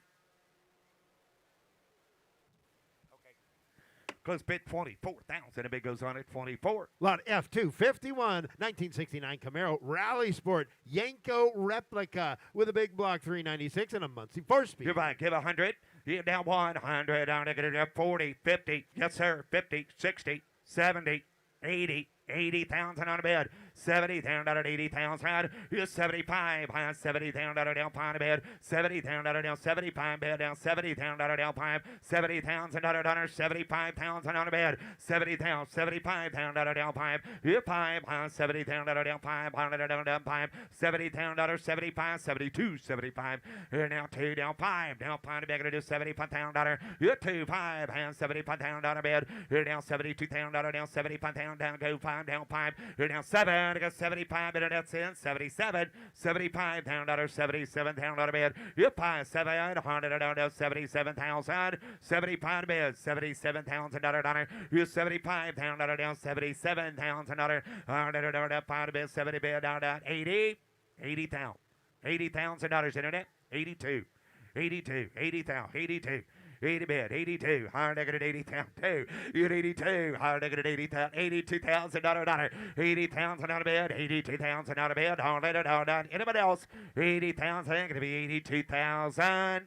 Close bid 24,000. A bid goes on at 24. Lot F251, 1969 Camaro Rally Sport Yanko replica with a big block 396 and a Muncie 4-speed. Goodbye. Give 100. Yeah, down 100. Down negative 40, 50. Yes, sir. 50, 60, 70, 80. 80,000 on a bed, 70,000 at 80,000. Here's 75, high 70,000 down 5 bed, 70,000 down 75 bed, down 70,000 down 5, 70,000 on 75,000 on a bed, 70,000, 75,000 down 5, here 5, high 70,000 down 5, down 5, 70,000 75, 72, 75. Here now 2 down 5 to bed, it is 75,000. Here 2, 5, high 75,000 on a bed, here now 72,000 down 75,000 down go 5 down 5. You're down 7. I got 75 and that's in 77. 75 down 77 down on a bed. You're 5 7 100 down 77,000. 75 bed 77,000 dollar. You're 75 down 77,000 dollar. 5 bed 70 bed down 80. 80,000. $80,000 internet. 82. 82. 80,000. 82. 80 bid, 82, higher negative 80,000, you're 82, higher negative 80,000, $82,000, 80,000 out of bed, 82,000 out of bed, down. Anybody else? 80,000, going to be 82,000.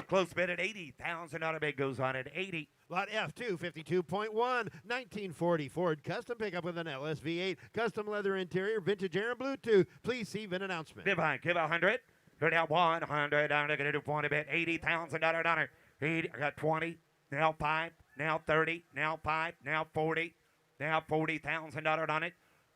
Close bid at 80,000 out of bed goes on at 80. Lot F2, 52.1, 1940 Ford Custom pickup with an LSV8, custom leather interior, vintage air and Bluetooth. Please see VIN announcement. Divine, give 100. You're down 100, down to get a 20 bit, $80,000. 80, I got 20, now 5, now 30, now 5, now 40, now $40,000 on it.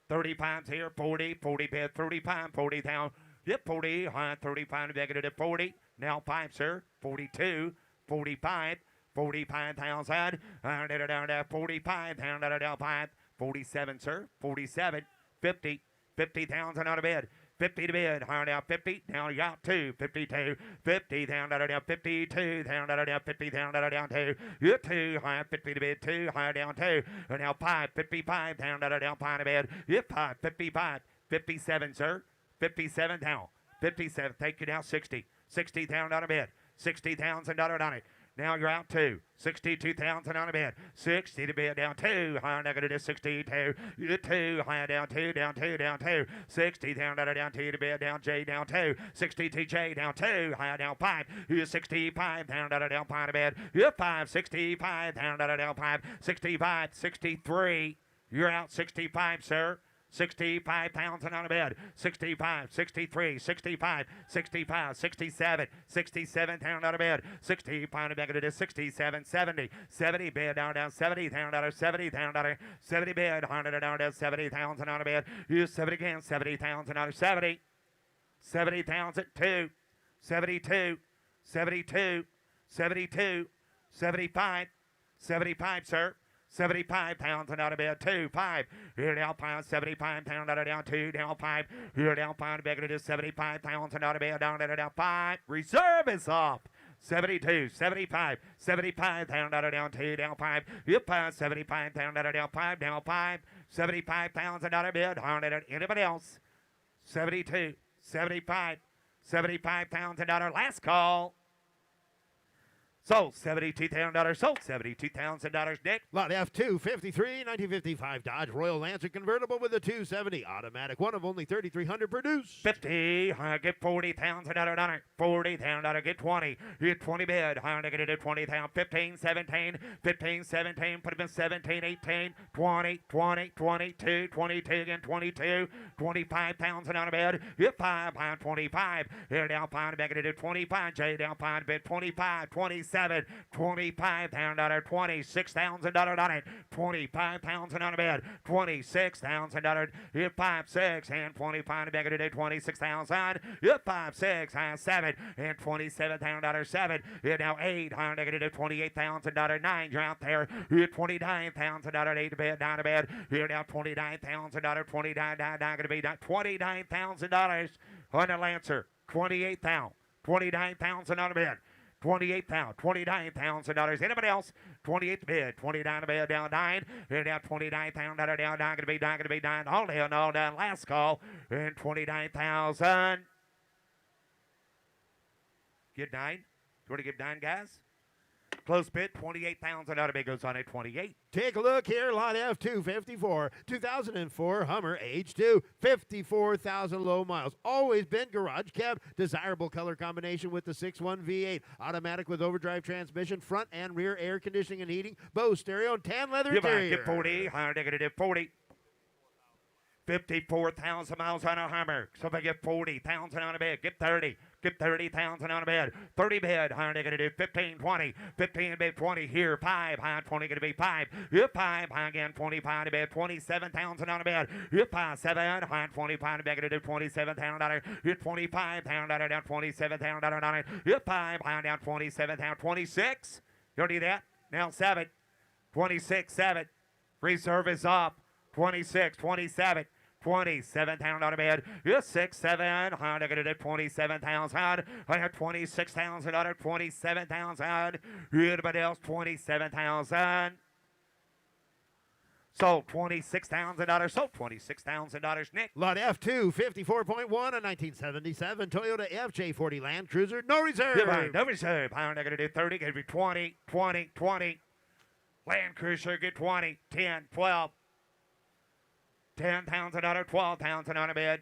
35's here, 40 bid, 35, 40,000. Yep, 40, 35, negative 40, now 5, sir, 42, 45, 45,000. Down 45, down 5, 47, sir, 47, 50, 50,000 out of bed. 50 to bid, higher down 50, now you got 2, 52, 50 down, down, 52, down, down, 50 down, down 2, you 2, higher 50 to bid, 2, higher down 2, and now 5, 55 down, down, 5 to bid, you 5, 55, 57, sir, 57 down, 57, take you down 60, 60 down, down a bid, 60,000 on it. Now you're out 2. 62,000 on a bid. 60 to bid down 2. Higher negative 62. You 2. Higher down 2. Down 2. Down 2. 60 down 2 to bid down J down 2. 62 J down 2. Higher down 5. You 65 down 5 to bid. You 5. 65 down 5. 65. 63. You're out 65, sir. 65,000 on a bid. 65, 63, 65, 65, 67, 67 down on a bid. 65 back it is 67, 70, 70 bid down 70 down 70 down 70 bid 100 down 70,000 on a bid. You 70 again 70,000 on 70, 70,000 2, 72, 72, 72, 75, 75 sir. 75 pounds and out of bed, 2, 5. Here down 5, 75 pounds out of down 2, down 5. Here down 5, back it is 75 pounds and out of bed, down 5. Reserve is off. 72, 75, 75 pound out of down 2, down 5. Yep, 75 pound out of down 5, down 5. 75 pounds and out of bed, 100. Anybody else? 72, 75, 75 pounds and out of last call. Sold $72,000. Sold $72,000. Nick. Lot F2, 53, 1955 Dodge Royal Lancer convertible with a 270 automatic. One of only 3,300 produced. 50. Get $40,000 on it. $40,000. Get 20. Get 20 bid. Higher negative 20,000. 15, 17, 15, 17. Put him in 17, 18, 20, 20, 22, 22 again, 22, 25,000 on a bid. Get 5, pound 25. Here down 5 back it 25. J down 5 bid 25, 27. 25 pound on it, $26,000 on it, 25 pounds on a bed, $26,000. Hit 5, 6, and 25 back it 26,000. Hit 5, 6, and 7, and $27,000 7. Hit now 8, negative $28,000 9. You're out there. Hit $29,000 8 to bed, down to bed. Here now $29,000, 29, going to be $29,000 on the Lancer. 28,000, 29,000 on a bed. 28,000, $29,000. Anybody else? 28 to bid, 29 to bid, down 9. Here down $29,000 down 9, going to be 9. All down, last call. And 29,000. Get 9. You want to give 9, guys? Close bid, 28,000 out of bid goes on at 28. Take a look here, lot F2, 54, 2004 Hummer H2, 54,000 low miles. Always been garage kept. Desirable color combination with the 6.1 V8. Automatic with overdrive transmission, front and rear air conditioning and heating, Bose stereo, and tan leather interior. Get 40, higher negative 40. 54,000 miles on a Hummer. So if I get 40,000 on a bid, get 30. Get 30,000 on a bid. 30 bid, higher negative 15, 20. 15 bid, 20 here. 5, high 20 going to be 5. Hit 5, high again 25 to bid. 27,000 on a bid. Hit 5, 7, high 25 to bid, negative $27,000. Hit 25,000 down 27,000 on it. Hit 5, high down 27,000. 26. You already do that? Now 7. 26, 7. Reserve is up. 26, 27. 27,000 on a bid. Yes, 6, 7. High negative 27,000. I have 26,000 on it. 27,000. Anybody else? 27,000. Sold $26,000. Sold $26,000. Nick. Lot F2, 54.1, a 1977 Toyota FJ40 Land Cruiser. No reserve. Right, no reserve. Higher negative 30. Give me 20, 20, 20. Land Cruiser, get 20, 10, 12. 10,000, 12,000 on a bid.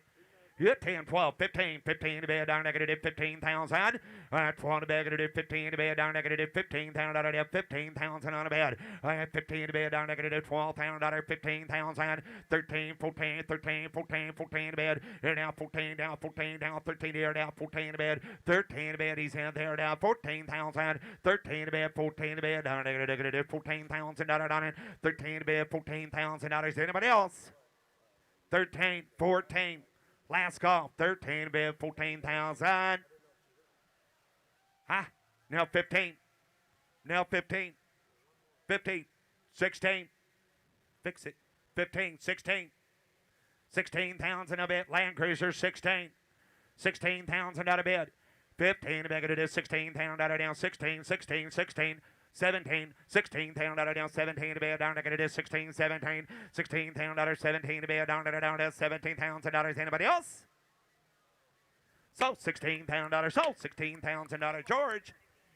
Hit 10, 12, 15, 15 to bid, down negative 15,000. 12 to bid, negative 15 to bid, down negative 15,000, 15,000 on a bid. 15 to bid, down negative 12,000, 15,000. 13, 14, 13, 14, 14 to bid. Here now 14, down 14, down 13 here, down 14 to bid. 13 to bid, he's in there, down 14,000. 13 to bid, 14 to bid, down negative 14,000 on it. 13 to bid, $14,000. Anybody else? 13, 14. Last call, 13 bid, 14,000. Now 15. Now 15. 15, 16. Fix it. 15, 16. 16,000 a bid. Land Cruiser 16. 16,000 out of bid. 15 a bid. It is 16,000 out of down. 16, 16, 16. 17, 16,000 down, 17 to bid down. It is 16, 17, 16,000 17 to bid down to $17,000. Anybody else? So $16,000. So $16,000. George,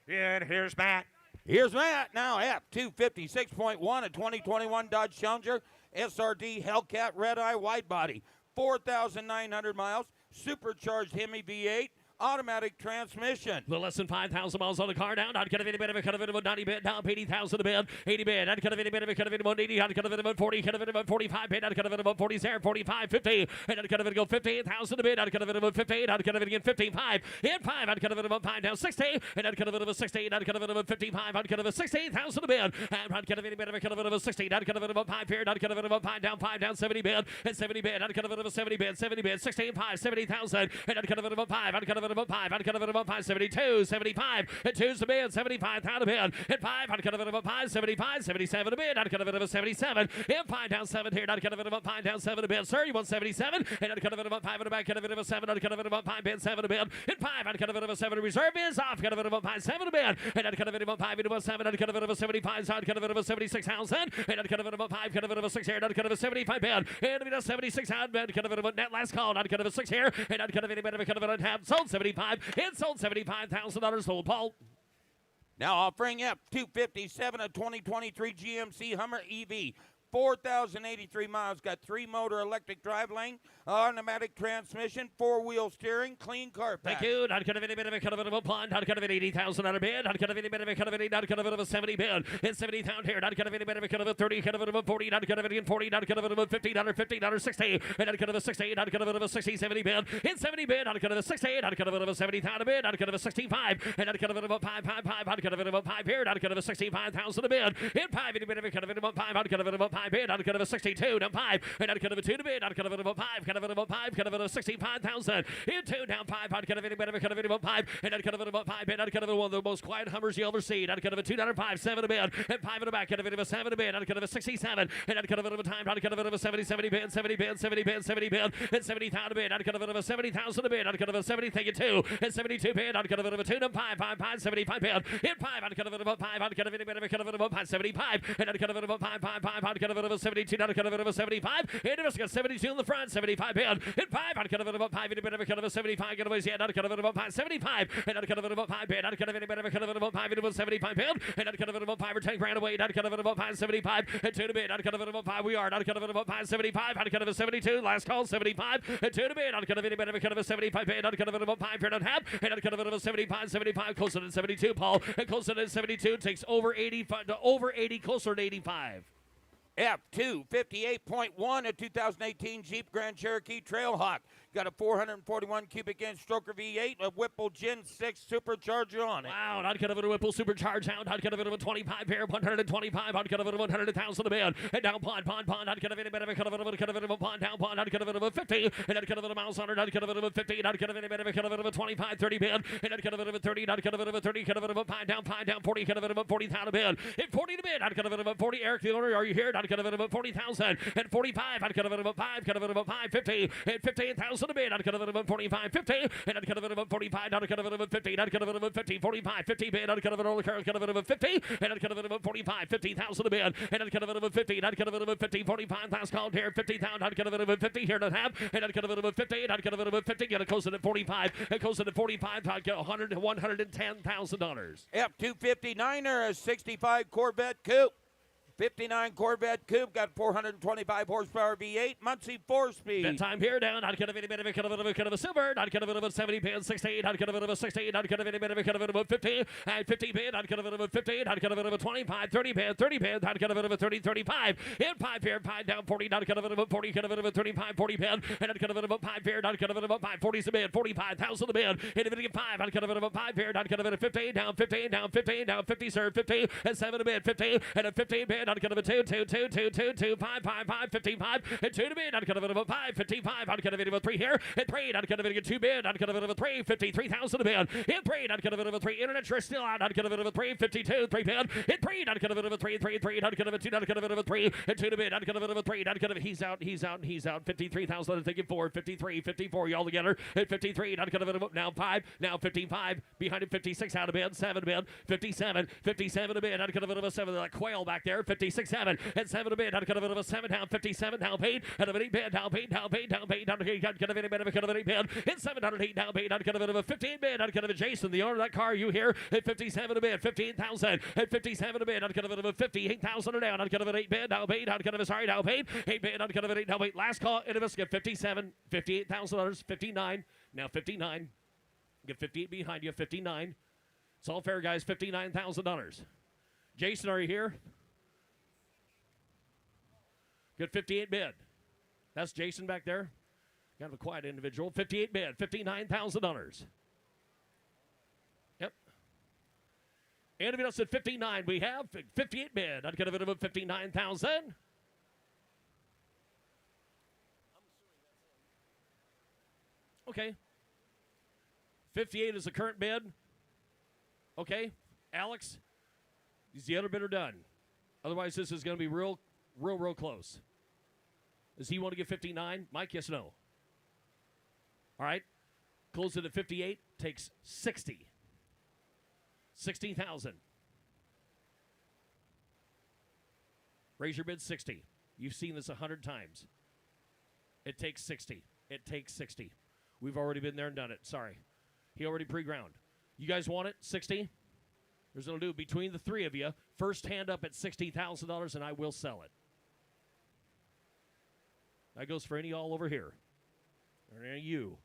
and here's Matt. Here's Matt now at 256.1, a 2021 Dodge Challenger SRD Hellcat Red Eye Wide Body, 4,900 miles, supercharged Hemi V8. Automatic transmission. The less than 5,000 miles on the car down. I'd cut a bit of a cut of it about 90 bid down, 80,000 a bid, 80 bid. I'd cut a bit of a cut of it about 80. I'd cut a bit about 40, cut a bit about 45 bid. I'd cut a bit about 40 there, 45, 50. And I'd cut a bit go 58,000 a bid. I'd cut a bit about 58. I'd cut a bit again 55. Hit 5. I'd cut a bit about 5 down 60. And I'd cut a bit of a 16. I'd cut a bit of a 55. I'd cut a bit of 16,000 a bid. And I'd cut a bit of a cut of it of 16. I'd cut a bit about 5 here. I'd cut a bit about 5 down 70 bid. And 70 bid. I'd cut a bit of a 70 bid, 16, 5, 70,000. And I'd cut a bit about 5. I'd cut a bit about 5. I'd cut a bit about 5, 72, 75, and 2's the bid, 75,000 a bid, and 5, I'd cut a bit about 5, 75, 77 a bid, I'd cut a bit of a 77, and 5 down 7 here, I'd cut a bit about 5 down 7 a bid, sir, you want 77, and I'd cut a bit about 5 in the back, cut a bit of a 7, I'd cut a bit about 5 bid, 7 a bid, and 5, I'd cut a bit of a 7, reserve is off, cut a bit about 5, 7 a bid, and I'd cut a bit about 5 into a 7, I'd cut a bit of a 75, so I'd cut a bit of a 76,000, and I'd cut a bit about 5, cut a bit of a 6 here, and I'd cut a 75 bid, and I'd be a 76 out bid, cut a bit of a net last call, and I'd cut a 6 here, and I'd cut a bit of a cut of a tab, sold 75, and sold $75,000 sold, Paul. Now offering F257, a 2023 GMC Hummer EV. 4,083 miles, got 3-motor electric drive lane, automatic transmission, 4-wheel steering, clean carpet. Thank you. I'd cut a bit of a cut of a pond. I'd cut a bit 80,000 out of bid. I'd cut a bit of a cut of a cut of a 70 bid. It's 70,000 here. I'd cut a bit of a cut of a 30, cut of a 40. I'd cut a bit in 40. I'd cut a bit of a 50, $50, 60. And I'd cut a 60. I'd cut a bit of a 60, 70 bid. In 70 bid. I'd cut a 68. I'd cut a bit of a 70,000 a bid. I'd cut a 65. And I'd cut a bit of a 5. I'd cut a bit of a 5 here. I'd cut a 65,000 a bid. In 5, a bit of a cut of a 5. I'd cut a bit of a 5 bid. I'd cut a 62 down 5, and I'd cut of a 2 to bid. I'd cut of it about 5, cut of it about 5, cut of it 65,000. In 2 down 5, I'd cut of it cut of it about 5, and I'd cut of it about 5 bid. I'd cut of it one of the most quiet Hummers you'll ever see. I'd cut of a 2 down 5, 7 a bid, and 5 in the back, cut of it a 7 a bid. I'd cut of a 67, and I'd cut of it a time. I'd cut of it a 70 bid, 70 bid, 70 bid, 70 bid, and 70,000 a bid. I'd cut of it a 70,000 a bid. I'd cut of a 70, thank you 2, and 72 bid. I'd cut of it a 2 down 5, 75 bid. In 5, I'd cut of it about 5. I'd cut of it a bit of a cut of it about 5, 75, and I'd cut of it about 5. I'd cut of it a 72. I'd cut of it a 75. And it's got 72 in the front, 75 bid. In 5, I'd cut of it about 5, and a bit of a cut of a 75. Get away, I'd cut of it about 5, 75, and I'd cut of it about 5 bid. I'd cut of it a bit of a cut of it about 5, and about 75 bid. And I'd cut of it about 5 or 10 grand away. I'd cut of it about 5, 75, and 2 to bid. I'd cut of it about 5 we are. I'd cut of it about 5, 75. I'd cut of a 72, last call, 75, and 2 to bid. I'd cut of it a bit of a cut of a 75 bid. I'd cut of it about 5 here, not half, and I'd cut of it about 75, closer to 72, Paul, and closer to 72 takes over 85 to over 80, closer to 85. F258.1, a 2018 Jeep Grand Cherokee Trailhawk. Got a 441 cubic inch stroker V8, a Whipple Gen 6 supercharger on it. Wow, I'd cut of it a Whipple supercharged out. I'd cut of it a 25 here, 125. I'd cut of it a 100,000 a bid. And down pond. I'd cut of it a bit of a cut of it a cut of it a pond down pond. I'd cut of it a 50, and I'd cut of it a miles on it. I'd cut of it a 50, and I'd cut of it a bit of a cut of it a 25, 30 bid. And I'd cut of it a 30, and I'd cut of it a 30, cut of it a 5 down 40, cut of it a 40,000 a bid. And 40 to bid. I'd cut of it a 40. Eric, the owner, are you here? I'd cut of it about 40,000 and 45. I'd cut of it about 5, cut of it about 5, 50, and 15,000 a bid. I'd cut of it about 45, 50, and I'd cut of it about 45. I'd cut of it about 50, I'd cut of it about 50, 45, 50 bid. I'd cut of it all the car, cut of it about 50, and I'd cut of it about 45, 50,000 a bid, and I'd cut of it about 50, and I'd cut of it about 50, 45,000 called here, 50,000. I'd cut of it about 50 here to have, and I'd cut of it about 50, and I'd cut of it about 50. Get it closer to 45, and closer to 45. I'd get $110,000. F259er, a 65 Corvette Coupe. 59 Corvette Coupe, got 425 horsepower V8, Muncie 4-speed. That time here down, I'd cut of it a bit of a cut of it a cut of a silver, I'd cut of it about 70 bid, 68, I'd cut of it about 68, I'd cut of it a bit of a cut of it about 50, and 50 bid, I'd cut of it about 50, I'd cut of it about 25, 30 bid, 30 bid, I'd cut of it about 30, 35, in 5 here, 5 down 40, I'd cut of it about 40, cut of it about 35, 40 bid, and I'd cut of it about 5 here, I'd cut of it about 5, 40's a bid, 45,000 a bid, in a bit of 5, I'd cut of it about 5 here, I'd cut of it a 50, down 50, down 50, down 50, sir, 50, and 7 a bid, 50, and a 15 bid, I'd cut of a 2, 2, 2, 2, 2, 2, 5, 5, 5, 55, and 2 to bid, I'd cut of it of a 5, 55, I'd cut of it of a 3 here, and 3, I'd cut of it of a 2 bid, I'd cut of it of a 3, 53,000 a bid, and 3, I'd cut of it of a 3, internet sure still out, I'd cut of it of a 3, 52, 3 bid, and 3, I'd cut of it of a 3, 3, 3, I'd cut of a 2, I'd cut of it of a 3, and 2 to bid, I'd cut of it of a 3, I'd cut of it, he's out, 53,000, I'm thinking 4, 53, 54, you all together, and 53, I'd cut of it of now 5, now 55, behind it 56 out of bid, 7 bid, 57, 57 a bid, I'd cut of it of a 7, like quail back there, 56, 7, and 7 a bid, I'd cut of it of a 7, down 57, down paid, and of an 8 bid, down paid, down paid, down paid, down paid, I'd cut of it, I'd cut of an 8 bid, and 708 down paid, I'd cut of it of a 15 bid, I'd cut of a Jason, the owner of that car, you here, at 57 a bid, 15,000, at 57 a bid, I'd cut of it of a 58,000 or down, I'd cut of an 8 bid, down paid, I'd cut of a, sorry, down paid, 8 bid, I'd cut of an 8, down paid, last call, in a biscuit, 57, $58,000, 59, now 59, get 58 behind you, 59, it's all fair, guys, $59,000. Jason, are you here? Good 58 bid. That's Jason back there. Kind of a quiet individual. 58 bid, $59,000. Yep. And if else at 59, we have 58 bid. I'd get a bit of a 59,000. Okay. 58 is the current bid. Okay. Alex, is the other bidder done? Otherwise, this is going to be real close. Does he want to get 59? Mike, yes or no? All right. Close it at 58. Takes 60. 60,000. Raise your bid 60. You've seen this 100 times. It takes 60. It takes 60. We've already been there and done it. Sorry. He already pre-ground. You guys want it? 60? Here's what I'll do. Between the three of you, first hand up at $60,000, and I will sell it. That goes for any all over here. Or any of you.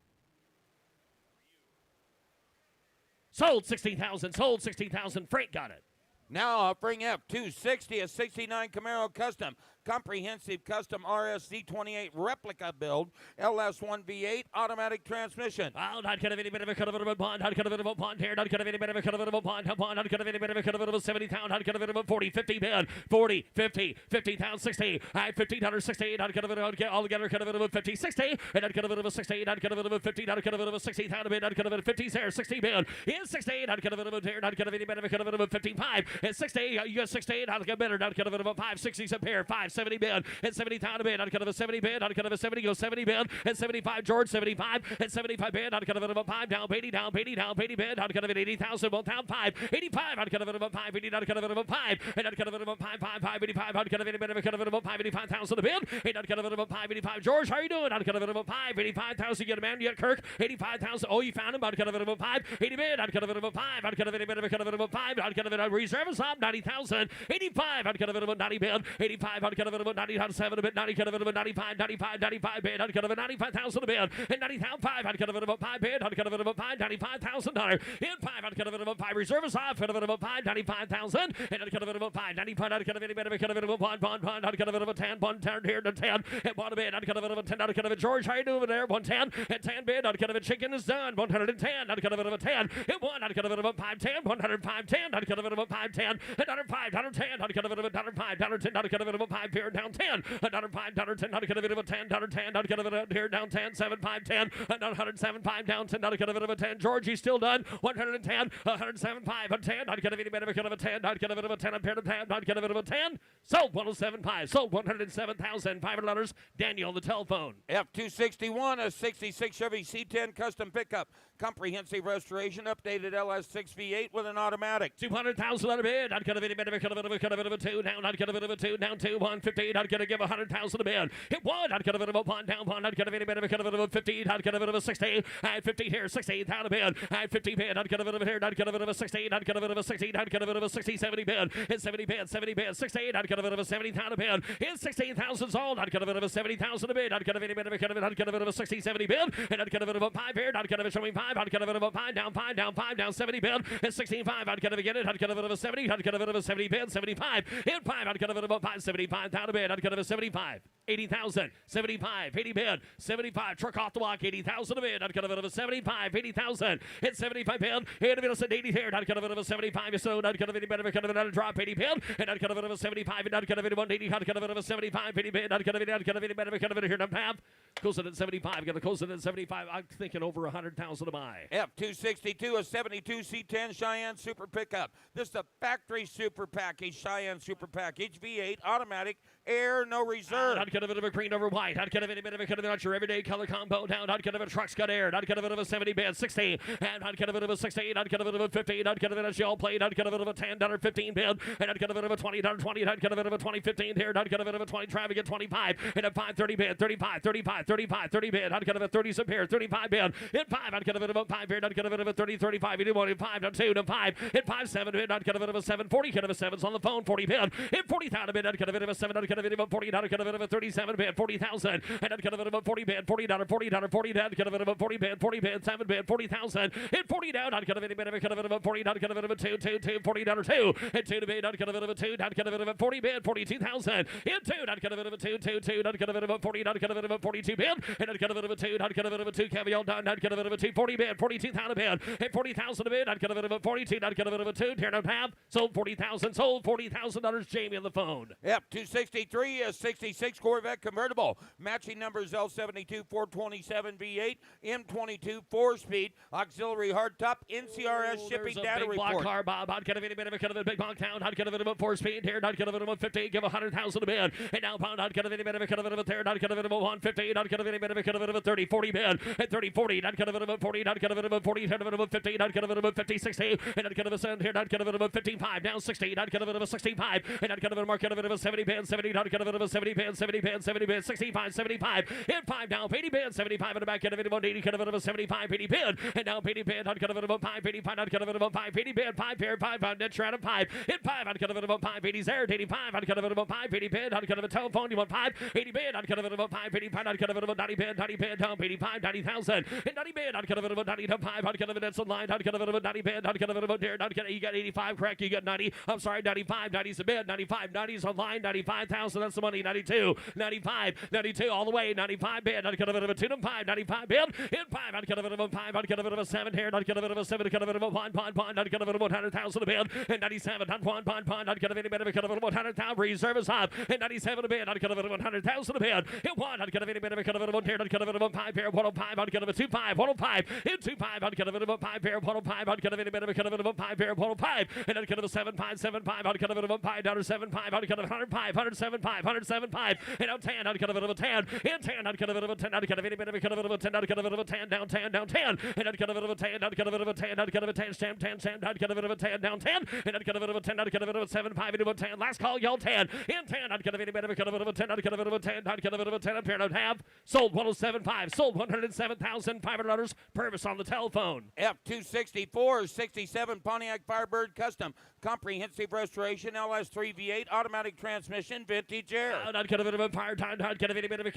Sold 16,000. Sold 16,000. Frank got it. Now offering up 260, a 69 Camaro Custom, comprehensive custom RSC 28 replica build, LS1 V8 automatic transmission. Oh, not kind of any bit of a cut of a bond, not kind of a bond here, not kind of any bit of a cut of a bond, not kind of any bit of a cut of a 70,000, not kind of a 40, 50 bid, 40, 50, 50,000, 60, $1,560, not kind of it all together, kind of a 50, 60, and not kind of a 60, not kind of a 50, not kind of a 60,000 bid, not kind of a 50 there, 60 bid, in 60, not kind of a here, not kind of any bit of a cut of a 55, and 60, you got 60, not get better, not kind of a 5, 60 a pair, 570 bid, and 70,000 bid, not kind of a 70 bid, not kind of a 70, go 70 bid, and 75, George, 75, and 75 bid, not kind of a 5, down 80, down 80, down 80 bid, not kind of an 80,000, well, down 5, 85, not kind of a 5, 80, not kind of a 5, and not kind of a 5, 5, 5, 85, not kind of any bit of a kind of a 5, 85,000 a bid, and not kind of a 5, 85, George, how are you doing? Not kind of a 5, 85,000, you get a man, you get Kirk, 85,000, oh, you found him, not kind of a 5, 80 bid, not kind of a 5, not kind of any bit of a kind of a 5, not kind of a reserve is up, 90,000, 85, not kind of a 90 bid, 85, not kind of a 90,7 a bit, 90 kind of a 95, 95, 95 bid, not kind of a 95,000 a bid, and 90,500, not kind of a 5 bid, not kind of a 5, $95,000, in 5, not kind of a 5, reserve is off, kind of a 5, 95,000, and not kind of a 5, 95, not kind of any bit of a kind of a bond, not kind of a 10, 10 here to 10, and 1 bid, not kind of a 10, not kind of a George, how you doing over there? 110, and 10 bid, not kind of a chicken is done, 110, not kind of a 10, and 1, not kind of a 5, 10, 105, 10, not kind of a 5, 10, another 5, 10, not kind of a 5, 10, not kind of a 5 here down 10, another 5, 10, not kind of a 10, 10, not kind of a here down 10, 7, 5, 10, another 107, 5 down 10, not kind of a 10, George, he's still done, 110, 107, 5, 10, not kind of any better, kind of a 10, not kind of a 10, a pair of 10, not kind of a 10, sold 107, 5, sold $107,500, Daniel on the telephone. F261, a 66 Chevy C10 custom pickup, comprehensive restoration, updated LS6 V8 with an automatic. 200,000 on a bid, not kind of any better, kind of a 2, down, not kind of a 2, down 2, 150, not going to give 100,000 a bid, hit 1, not kind of a 1, down 1, not kind of any better, kind of a 50, not kind of a 60, and 50 here, 60, down a bid, and 50 bid, not kind of a here, not kind of a 60, not kind of a 60, not kind of a 60, 70 bid, and 70 bid, 70 bid, 60, not kind of a 70,000 a bid, and 16,000 sold, not kind of a 70,000 a bid, not kind of any better, kind of not kind of a 60, 70 bid, and not kind of a 5 here, not kind of a showing 5, not kind of a 5, down 5, down 5, down 70 bid, and 16,5, not kind of get it, not kind of a 70, not kind of a 70 bid, 75, and 5, not kind of a 5, 75,000 a bid, not kind of a 75. 80,000, 75, 80 bid, 75, truck off the walk, 80,000 a bid, not kind of a 75, 80,000, hit 75 bid, hit a bid of 80 here, not kind of a 75, so not kind of any better, kind of a drop, 80 bid, and not kind of a 75, and not kind of any 180, not kind of a 75, 80 bid, not kind of any better, kind of here, not half, close it at 75, gonna close it at 75, I'm thinking over 100,000 to buy. F262, a 72 C10 Cheyenne Super Pickup. This is a factory super package, Cheyenne Super Package, V8, automatic, air, no reserve. Not kind of a green over white, not kind of any bit of a kind of not your everyday color combo down, not kind of a truck's got air, not kind of a 70 bid, 60, and not kind of a 60, not kind of a 50, not kind of a shell plate, not kind of a $10, 15 bid, and not kind of a $20, 20, not kind of a 20, 15 here, not kind of a 20 traffic at 25, and a 5, 30 bid, 35, 35, 35, 30 bid, not kind of a 30 sub here, 35 bid, hit 5, not kind of a 5 here, not kind of a 30, 35, 81, 5, not 2, not 5, hit 5, 7 bid, not kind of a 7, 40, kind of a 7's on the phone, 40 bid, hit 40,000 bid, not kind of a 7, not kind of a 40, not kind of a 37 bid, 40,000, and not kind of a 40 bid, $40, $40, 40 down, kind of a 40 bid, 7 bid, 40,000, hit 40 down, not kind of any bit of a kind of a 40, not kind of a 2, $40, 2, and 2 to bid, not kind of a 2, not kind of a 40 bid, 42,000, hit 2, not kind of a 2, not kind of a 40, not kind of a 42 bid, and not kind of a 2, not kind of a 2, caveat done, not kind of a 2, 40 bid, 42,000 bid, hit 40,000 bid, not kind of a 42, not kind of a 2, tear not half, sold 40,000, sold $40,000, Jamie on the phone. Yep, 263, a 66 Corvette convertible. Matching numbers L72 427 V8, M22 4-speed, auxiliary hardtop, NCRS shipping data big report. Block car, Bob, not kind of any bit of a kind of a big block town, not kind of a 4-speed here, not kind of a 50, give 100,000 a bid, and now pound, not kind of any bit of a kind of a there, not kind of a 150, not kind of any bit of a kind of a 30, 40 bid, and 30, 40, not kind of a 40, not kind of a 40, kind of a 50, not kind of a 50, 60, and not kind of a 7 here, not kind of a 55, down 60, not kind of a 65, and not kind of a mark, kind of a 70 bid, 70, not kind of a 70 bid, 70 bid, 70 bid, 65, 75, hit 5 down, 80 bid, 75 in the back, kind of a 180, kind of a 75, 80 bid, and now 80 bid, not kind of a 5, 85, not kind of a 5, 80 bid, 5 pair, 5 pound, net shroud of 5, hit 5, not kind of a 5, 80 there, 85, not kind of a 5, 80 bid, not kind of a telephone, you want 5, 80 bid, not kind of a 5, 85, not kind of a 90 bid, down, 85, 90,000, and 90 bid, not kind of a 90 to 5, not kind of a that's online, not kind of a 90 bid, not kind of a there, not kind of, you got 85, correct, you got 90, I'm sorry, 95, 90's a bid, 95, 90's online, 95,000, that's the money, 92, 95, 92, all the way, 95 bid, not kind of a 2 to 5, 95 bid, hit 5, not kind of a 5, not kind of a 7 here, not kind of a 7, kind of a 1, not kind of a 100,000 a bid, and 97, not 1, not kind of any bit of a kind of a 100,000, reserve is up, and 97 a bid, not kind of a 100,000 a bid, hit 1, not kind of any bit of a kind of a 1 here, not kind of a 5 here, 105, not kind of a 25, 105, hit 25, not kind of a 5 here, 105, not kind of any bit of a kind of a 5 here, 105, and not kind of a 75, 75, not kind of a 5 down to 75, not kind of 105, 175, 175, and out 10, not kind of a 10, and 10, not kind of a 10, not kind of any bit of a kind of a 10, not kind of a 10, down 10, down 10, and not kind of a 10, not kind of a 10, not kind of a 10, 10, 10, 10, not kind of a 10, down 10, and not kind of a 10, not kind of a 7, 5, into a 10, last call, y'all 10, and 10, not kind of any bit of a kind of a 10, not kind of a 10, not kind of a 10, up here, not half, sold 107.5, sold $107,500, purpose on the telephone. F264, 67 Pontiac Firebird Custom, comprehensive restoration, LS3 V8, automatic transmission, vintage air. Not kind of a fire time, not kind of any bit of a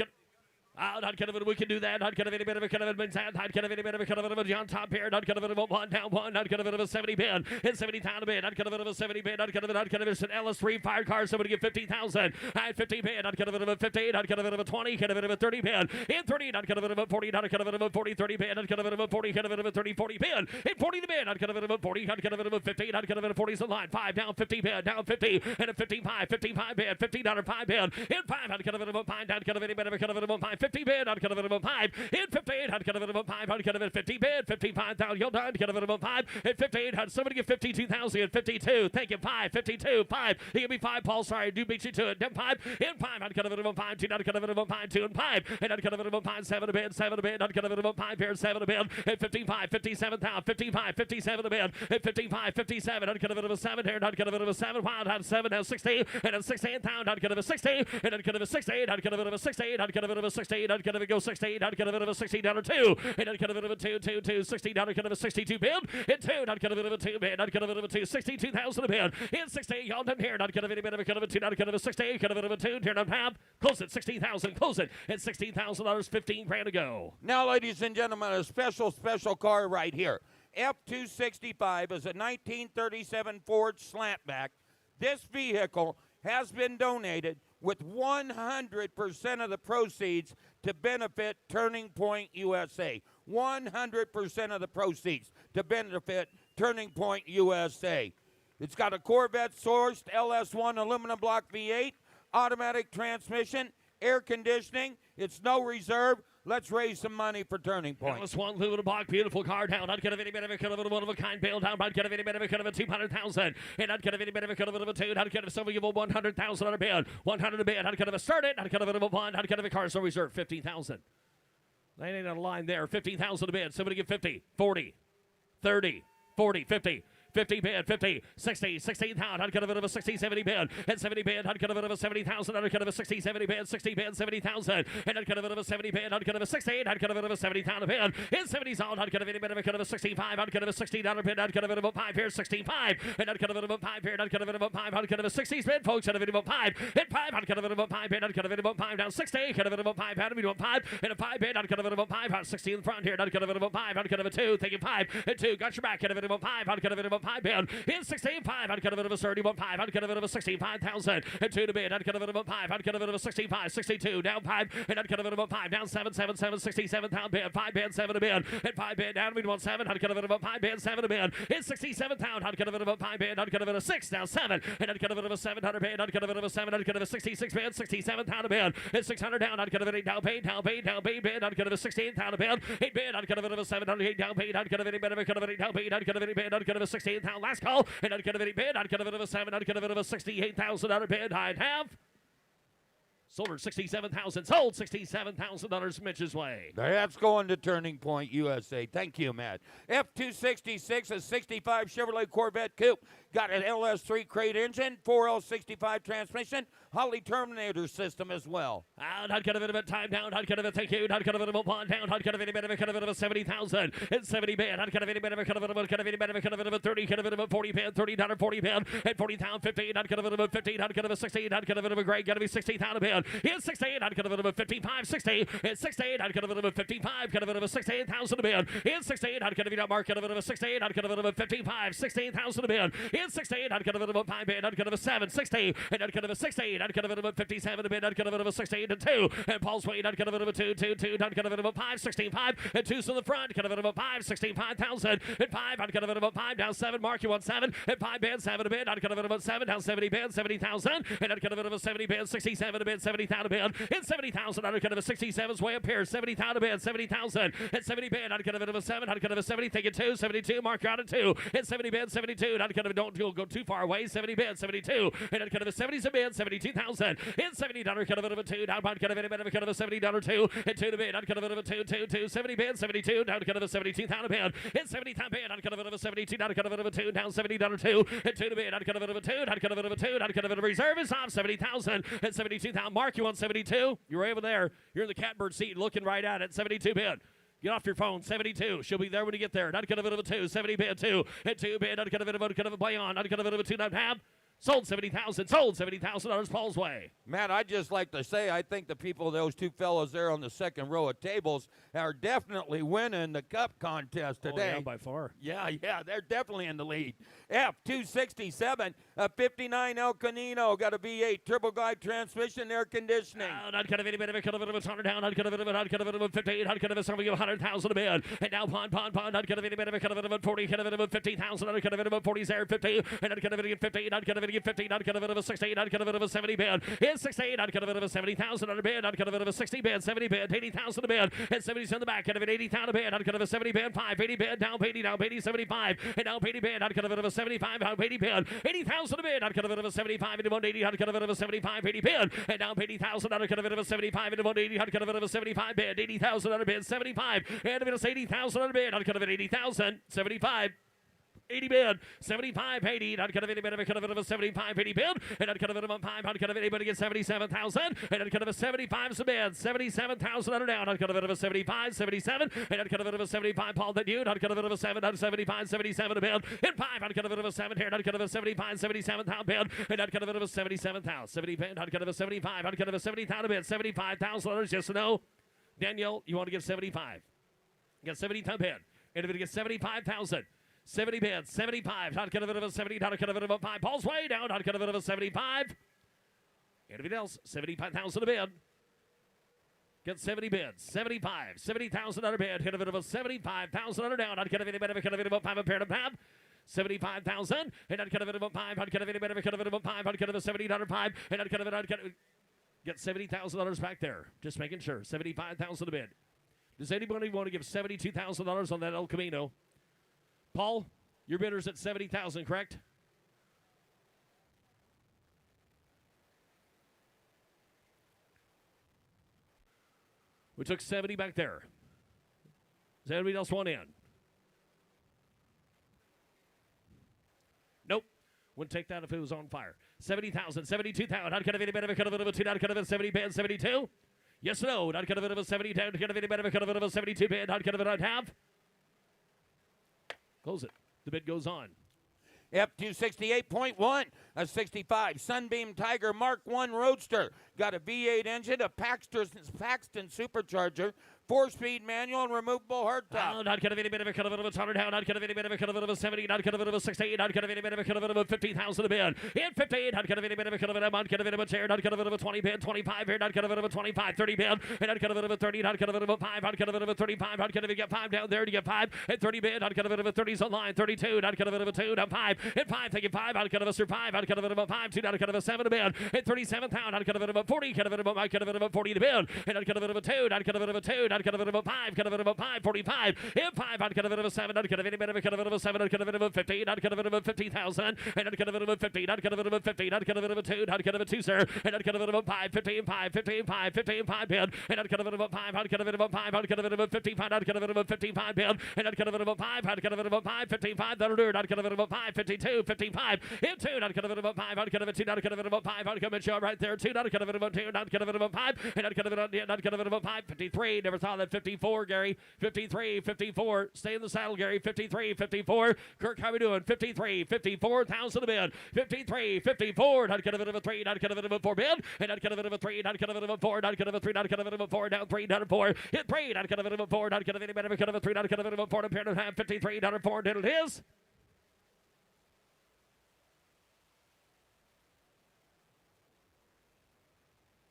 not kind of a we can do that, not kind of any bit of a kind of a not kind of any bit of a kind of a John top here, not kind of a 1 down 1, not kind of a 70 bid, hit 70 down a bid, not kind of a 70 bid, not kind of an LS3 fire car, somebody get 50,000, 50 bid, not kind of a 50, not kind of a 20, kind of a 30 bid, in 30, not kind of a 40, not kind of a 40, 30 bid, not kind of a 40, kind of a 30, 40 bid, in 40 to bid, not kind of a 40, not kind of a 50, not kind of a 40's the line, 5 down 50 bid, down 50, and a 55, 55 bid, $50 5 bid, in 5, not kind of a 5, not kind of any bit of a kind of a 5, 50 bid, not kind of a 5, hit 58, not kind of a 5, not kind of a 50 bid, 55,000, you're done, kind of a 5, hit 58, had somebody get 52,000, 52, thank you, 5, 52, 5, he give me 5, Paul, sorry, do beat you to it, 5, in 5, not kind of a 5, 2, not kind of a 5, 2 and 5, and not kind of a 5, 7 a bid, 7 a bid, not kind of a 5 here, 7 a bid, hit 55, 57,000, 55, 57 a bid, hit 55, 57, not kind of a 7 here, not kind of a 7, wild, had 7, now 60, and then 16,000, not kind of a 60, and then kind of a 60, not kind of a 60, not kind of a 60, not kind of a go 60, not kind of a $60 2, and not kind of a 2, 2, 2, $60, kind of a 62 bid, and 2, not kind of a 2 bid, not kind of a 2, 62,000 a bid, in 60, y'all done here, not kind of any bit of a kind of a 2, not kind of a 60, kind of a 2, turn on half, close it, 16,000, close it, at $16,000, 15 grand to go. Now, ladies and gentlemen, a special car right here. F265 is a 1937 Ford Slantback. This vehicle has been donated with 100% of the proceeds to benefit Turning Point USA. 100% of the proceeds to benefit Turning Point USA. It's got a Corvette-sourced LS1 aluminum block V8, automatic transmission, air conditioning. It's no reserve. Let's raise some money for Turning Point. LS1 aluminum block, beautiful car down. I'd get a bit of a one of a kind bail down. I'd get a bit of a 200,000. And I'd get a bit of a two. I'd get a somebody give a $100,000 bid. 100 a bid. I'd get a start it. I'd get a bit of a one. I'd get a car so reserve 15,000. They ain't on a line there. 15,000 a bid. Somebody give 50, 40, 30, 40, 50. 50 bid, 50, 60, 16,000, I'd get a bit of a 60, 70 bid, and 70 bid, I'd get a bit of a 70,000, I'd get a 60, 70 bid, 60 bid, 70,000, and I'd get a bit of a 70 bid, I'd get a 60, I'd get a bit of a 70,000 bid, in 70s out, I'd get a bit of a 65, I'd get a $60 bid, I'd get a bit of a 5 here, 65, and I'd get a bit of a 5 here, I'd get a bit of a 5, I'd get a 60s bid, folks, I'd a bit of a 5, and 5, I'd get a bit of a 5 bid, I'd get a bit of a 5 down 60, get a bit of a 5, I'd a 5, and a 5 bid, I'd get a bit of a 5, I'd 60 in the front here, I'd get a bit of a 5, I'd get a 2, taking 5, and 2, got your back, get a bit of a 5, I'd get a bit of a 5 bid, in 16.5, I'd get a bit of a 31.5, I'd get a bit of a 65,000, and 2 to bid, I'd get a bit of a 5, I'd get a bit of a 65, 62, down 5, and I'd get a bit of a 5, down 7, 7, 7, 67,000 bid, 5 bid, 7 to bid, and 5 bid, down we want 7, I'd get a bit of a 5 bid, 7 to bid, in 67,000, I'd get a bit of a 5 bid, I'd get a bit of a 6, down 7, and I'd get a bit of a 700 bid, I'd get a bit of a 7, I'd get a 66 bid, 67,000 bid, and 600 down, I'd get a bit of 8 down paid, bid, I'd get a 16,000 bid, 8 bid, I'd get a bit of a 708 down paid, I'd get a bit of a 8 down paid, I'd get a bit, I'd get a 16,000 last call, and I'd get a bit bid, I'd get a bit of a 7, I'd get a bit of a $68,000 bid, I'd have sold her $67,000, sold $67,000 Mitch's way. That's going to Turning Point USA. Thank you, Matt. F266, a 65 Chevrolet Corvette Coupe. Got an LS3 crate engine, 4L65 transmission, Holly Terminator system as well. Out, I'd get a bit of a time down, I'd get a bit of a thank you, I'd get a bit of a one down, I'd get a bit of a 70,000, and 70 bid, I'd get a bit of a 30, get a bit of a 40 bid, $30 40 bid, and 40,000, 15, I'd get a bit of a 15, I'd get a 16, I'd get a bit of a great, get a 60,000 bid, in 16, I'd get a bit of a 55, 60, and 16, I'd get a bit of a 55, get a bit of a 16,000 bid, in 16, I'd get a bit of mark, get a bit of a 16, I'd get a bit of a 55, 16,000 bid, in 16, I'd get a bit of a 5 bid, I'd get a 7, 60, and I'd get a 16, I'd get a bit of a 57 bid, I'd get a bit of a 16 and 2, and Paul's Wade, I'd get a bit of a 2, 2, 2, I'd get a bit of a 5, 16, 5, and 2's in the front, get a bit of a 5, 65,000, and 5, I'd get a bit of a 5, down 7, Mark, you want 7, and 5 bid, 7 a bid, I'd get a bit of a 7, down 70 bid, 70,000, and I'd get a bit of a 70 bid, 67 a bid, 70,000 bid, and 70,000, I'd get a 67's way up here, 70,000 bid, 70,000, and 70 bid, I'd get a bit of a 7, I'd get a 70, take it 2, 72, Mark, you're out of 2, and 70 bid, 72, I'd get a, don't go too far away, 70 bid, 72, and I'd get a 70's a bid, 72,000, and $70, get a bit of a 2, down, I'd get a bit of a $70 2, and 2 to bid, I'd get a bit of a 2, 2, 2, 70 bid, 72, down, get a bit of a 72,000 bid, and 70,000 bid, I'd get a bit of a 72, I'd get a bit of a 2, down $70 2, and 2 to bid, I'd get a bit of a 2, I'd get a bit of a 2, I'd get a bit of a reserve is off 70,000, and 72,000, Mark, you want 72? You're over there, you're in the catbird seat looking right at it, 72 bid. Get off your phone, 72. She'll be there when you get there. I'd get a bit of a 2, 70 bid, 2, and 2 bid. I'd get a bit of a play on. I'd get a bit of a 2.5. Sold 70,000. Sold $70,000 Paul's way. Matt, I'd just like to say I think the people, those two fellows there on the second row of tables, are definitely winning the cup contest today. Oh, yeah, by far. Yeah, they're definitely in the lead. F267, a 59 El Camino, got a V8 triple glide transmission, air conditioning. I'd get a bit of a $100 down. I'd get a bit of a 58. I'd get a bit of something of 100,000 a bid. And now pond. I'd get a bit of a 40. Get a bit of a 50,000. I'd get a bit of a 40 there, 50. And I'd get a bit of 15. I'd get a bit of 15. I'd get a bit of a 16. I'd get a bit of a 70 bid. In 16, I'd get a bit of a 70,000 on a bid. I'd get a bit of a 60 bid, 70 bid, 80,000 a bid. And 70's in the back. Get a bit 80,000 a bid. I'd get a 70 bid, 5, 80 bid, down 80, 75. And down 80 bid. I'd get a bit of a 75, down 80 bid, 80,000 a bid. I'd get a bit of a 75 into 180. I'd get a bit of a 75, 80 bid. And down 80,000. I'd get a bit of a 75 into 180. I'd get a bit of a 75 bid, 80,000 on a bid, 75. And a bit of 80,000 on a bid. I'd get a bit 80,000, 75. 80 bid, 75, 80, I'd get a bit of a 75, 80 bid, and I'd get a bit of a 5, I'd get a bit of a 77,000, and I'd get a 75 bid, 77,000 under down, I'd get a bit of a 75, 77, and I'd get a bit of a 75, Paul that dude, I'd get a bit of a 7, I'd 75, 77 a bid, and 5, I'd get a bit of a 7 here, and I'd get a 75, 77,000 bid, and I'd get a bit of a 77,000, 70 bid, I'd get a 75, I'd get a 70,000 bid, $75,000, yes or no? Danielle, you want to give 75? Get 70,000 bid, and if it gets 75,000, 70 bid, 75. I'd get a bit of a 70. I'd get a bit of a 5. Paul's way down. I'd get a bit of a 75. Anything else? 75,000 a bid. Get 70 bids. 75. 70,000 under bid. Hit a bit of a 75,000 under down. I'd get a bit of a 5 a pair to pab. 75,000. And I'd get a bit of a 5. I'd get a bit of a 5. I'd get a 70 under 5. And I'd get $70,000 back there. Just making sure. 75,000 a bid. Does anybody want to give $72,000 on that El Camino? Paul, your bidder's at 70,000, correct? We took 70 back there. Does anybody else want in? Nope. Wouldn't take that if it was on fire. 70,000, 72,000. I'd get a bit of a cut of a 2. I'd get a 70 bid, 72. Yes or no? I'd get a bit of a 70 down. I'd get a bit of a 72 bid. I'd get a bit I'd have. Close it. The bid goes on. F268.1, a 65 Sunbeam Tiger Mark I Roadster. Got a V8 engine, a Paxton supercharger, 4-speed manual, and removable hardtop. I'd get a bit of a cut of a 100 down. I'd get a bit of a cut of a 70. I'd get a bit of a 68. I'd get a bit of a cut of a 50,000 a bid. Hit 58. I'd get a bit of a cut of a I'd get a bit of a chair. I'd get a bit of a 20 bid, 25 here. I'd get a bit of a 25, 30 bid. And I'd get a bit of a 30. I'd get a bit of a 5. I'd get a bit of a 35. I'd get a bit of a 5 down there to get 5. At 30 bid. I'd get a bit of a 30s on line. 32. I'd get a bit of a 2 down 5. At 5, take it 5. I'd get a survive. I'd get a bit of a 5. 2. I'd get a 7 to bid. At 37,000. I'd get a bit of a 40. Get a bit of a I'd get a bit of a 40 to bid. And I'd get a bit of a 2. I'd get a bit of a 2. I'd get a bit of a 5. Get a bit of a 5. 45. Hit 5. I'd get a bit of a 7. I'd get a bit of a 7. I'd get a bit of a 15. I'd get a bit of a 50,000. And I'd get a bit of a 15. I'd get a bit of a 15. I'd get a bit of a 2. I'd get a bit of a 2, sir. And I'd get a bit of a 5. 15, 5, 15, 5, 15, 5 bid. And I'd get a bit of a 5. I'd get a bit of a 5. I'd get a bit of a 55. I'd get a bit of a 55 bid. And I'd get a bit of a 5. I'd get a bit of a 5. 55. That'll do it. I'd get a bit of a 5. 52. 55. Hit 2. I'd get a bit of a 5. I'd get a bit of a 2. I'd get a bit of a 5. I'd come and show right there. 2. I'd get a bit of a 2. I'd get a bit of a 5. And I'd get a bit of a I'd get a bit of a 5. 53. Never thought that. 54, Gary. 53. 54. Stay in the saddle, Gary. 53. 54. Kirk, how we doing? 53. 54,000 a bid. 53. 54. I'd get a bit of a 3. I'd get a bit of a 4 bid. And I'd get a bit of a 3. I'd get a bit of a 4. I'd get a bit of a 3. I'd get a bit of a 4. Down 3. Down 4. Hit 3. I'd get a bit of a 4. I'd get a bit of a 3. I'd get a bit of a 4. And a pair and a half. 53. Down 4. And it is.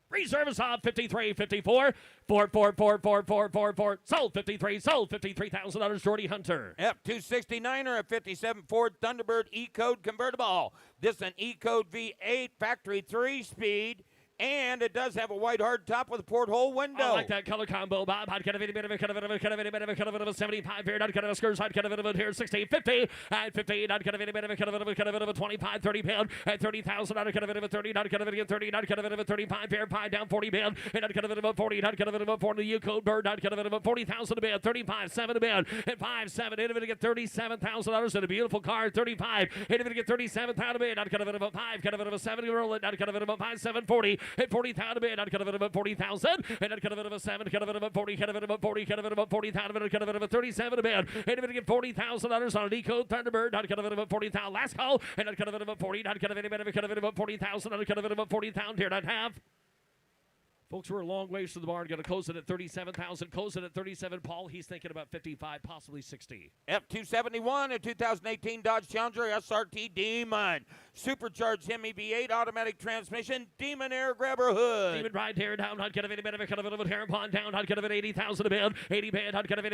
Reserve off 53, 54, 4, 4, 4, 4, 4, 4, 4. Sold 53, sold $53,000. Jordy Hunter. F269er, a 57 Ford Thunderbird E-Code convertible. This is an E-Code V8 factory 3-speed. And it does have a white hard top with a porthole window. I like that color combo, Bob. I'd get a bit of a 75 here. I'd get a skirts. I'd get a bit of a here. 60, 50. At 15, I'd get a bit of a 25, 30 pound. At 30,000, I'd get a bit of a 30. I'd get a bit of a 30. I'd get a bit of a 35 here. Pie down 40 pound. And I'd get a bit of a 40. I'd get a bit of a 40. U-code bird. I'd get a bit of a 40,000 a band. 35, 7 a band. At 5, 7. And if it get $37,000 in a beautiful car. 35. And if it get 37,000 a band, I'd get a bit of a 5. Get a bit of a 70 roll. I'd get a bit of a 5, 7, 40. At 40,000 a bid, I'd get a bit of a 40,000, and I'd get a bit of a 7, get a bit of a 40, get a bit of a 40, get a bit of a 40,000, I'd get a bit of a 37 a bid, and if it get $40,000 on an E-Code Thunderbird, I'd get a bit of a 40,000 last call, and I'd get a bit of a 40, I'd get a bit of a 40,000, I'd get a bit of a 40,000 here, and I'd have. Folks, we're a long ways from the barn. Going to close it at 37,000. Close it at 37. Paul, he's thinking about 55, possibly 60. F271, a 2018 Dodge Challenger SRT Demon. Supercharged Hemi V8 automatic transmission. Demon air grabber hood. Demon ride here down. I'd get a bit of a hair upon down. I'd get a bit of 80,000 a bid. 80 bid. I'd get a bit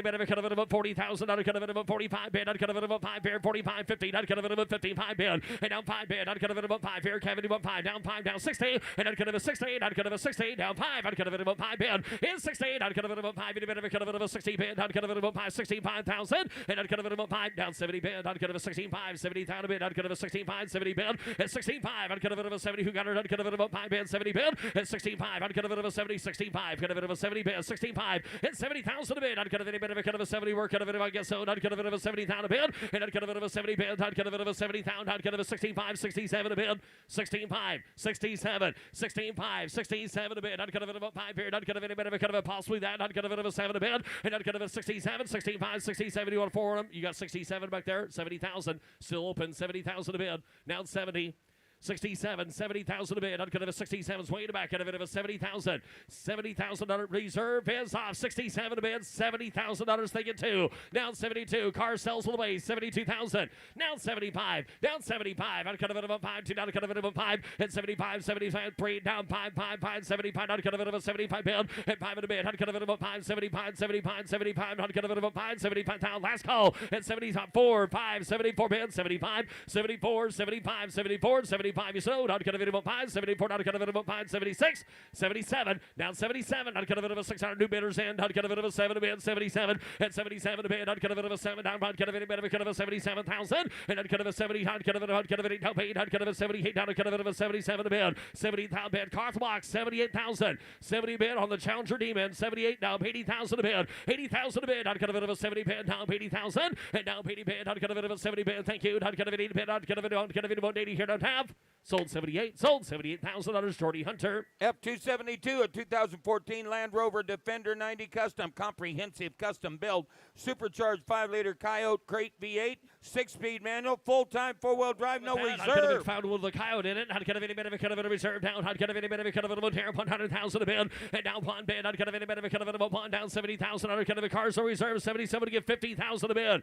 of a 40,000. I'd get a bit of a 45 bid. I'd get a bit of a 5 bid. 45, 50. I'd get a bit of a 55 bid. And down 5 bid. I'd get a bit of a 5 here. Kevin, 5 down 5 down 60. And I'd get a 60. I'd get a 60 down 5. I'd get a bit of a 5 bid. In 16. I'd get a bit of a 5 bid. A bit of a 60 bid. I'd get a bit of a 5, 65,000. And I'd get a bit of a 5 down 70 bid. I'd get a 65, 70,000 bid. I'd get a 65, 70 bid. At 65. I'd get a bit of a 70. Who got it? I'd get a bit of a 5 bid. 70 bid. At 65. I'd get a bit of a 70. 65. Get a bit of a 70 bid. 65. At 70,000 a bid. I'd get a bit of a 70 work. Get a bit of a guess so. I'd get a bit of a 70,000 a bid. And I'd get a bit of a 70 bid. I'd get a bit of a 70,000. I'd get a 65, 67 a bid. 65, 67, 65, 67 a bid. I'd get a bit of a 5 bid. I'd get a bit of a possibly that. I'd get a bit of a 7 a bid. And I'd get a bit of 67, 65, 67. You want to forward them? You got 67 back there. 70,000. Still open. 70,000 a bid. Now 70. 67, 70,000 a bid. Out of a 67, swing it back. Out of a 70,000. $70,000 reserve is off. 67 a bid. $70,000 thinking two. Down 72. Car sells all the way. 72,000. Now 75. Down 75. Out of a 5. Two down. Out of a 5. And 75. 75. 3 down. 5. 5. 5. 75. Out of a 75 bid. And 5 in a bid. Out of a 5. 75. 75. 75. Out of a 5. 75 down. Last call. And 74. 5. 74 bid. 75. 74. 75. 74. 75. You sold. Out of a 5. 74. Out of a 5. 76. 77. Down 77. Out of a 600 new bidders in. Out of a 7 bid. 77. And 77 bid. Out of a 7 down. Out of a bid. Out of a 77,000. And out of a 70. Out of a 8 down paid. Out of a 78 down. Out of a 77 bid. 70,000 bid. Car box. 78,000. 70 bid on the Challenger Demon. 78 down. 80,000 a bid. 80,000 a bid. Out of a 70 bid. Down 80,000. And down 80 bid. Out of a 70 bid. Thank you. Out of an 80 bid. Out of a 180 here. Don't have. Sold 78. Sold $78,000. Jordy Hunter. F272, a 2014 Land Rover Defender 90 Custom, comprehensive custom build, supercharged 5-liter Coyote Crate V8, 6-speed manual, full-time 4-wheel drive, no reserve. Found with the Coyote in it. I'd get any bit of a reserve down. I'd get any bit of a tear 100,000 a bid. And down one bid. I'd get any bit of a one down 70,000. I'd get a cars are reserve 77 to get 50,000 a bid.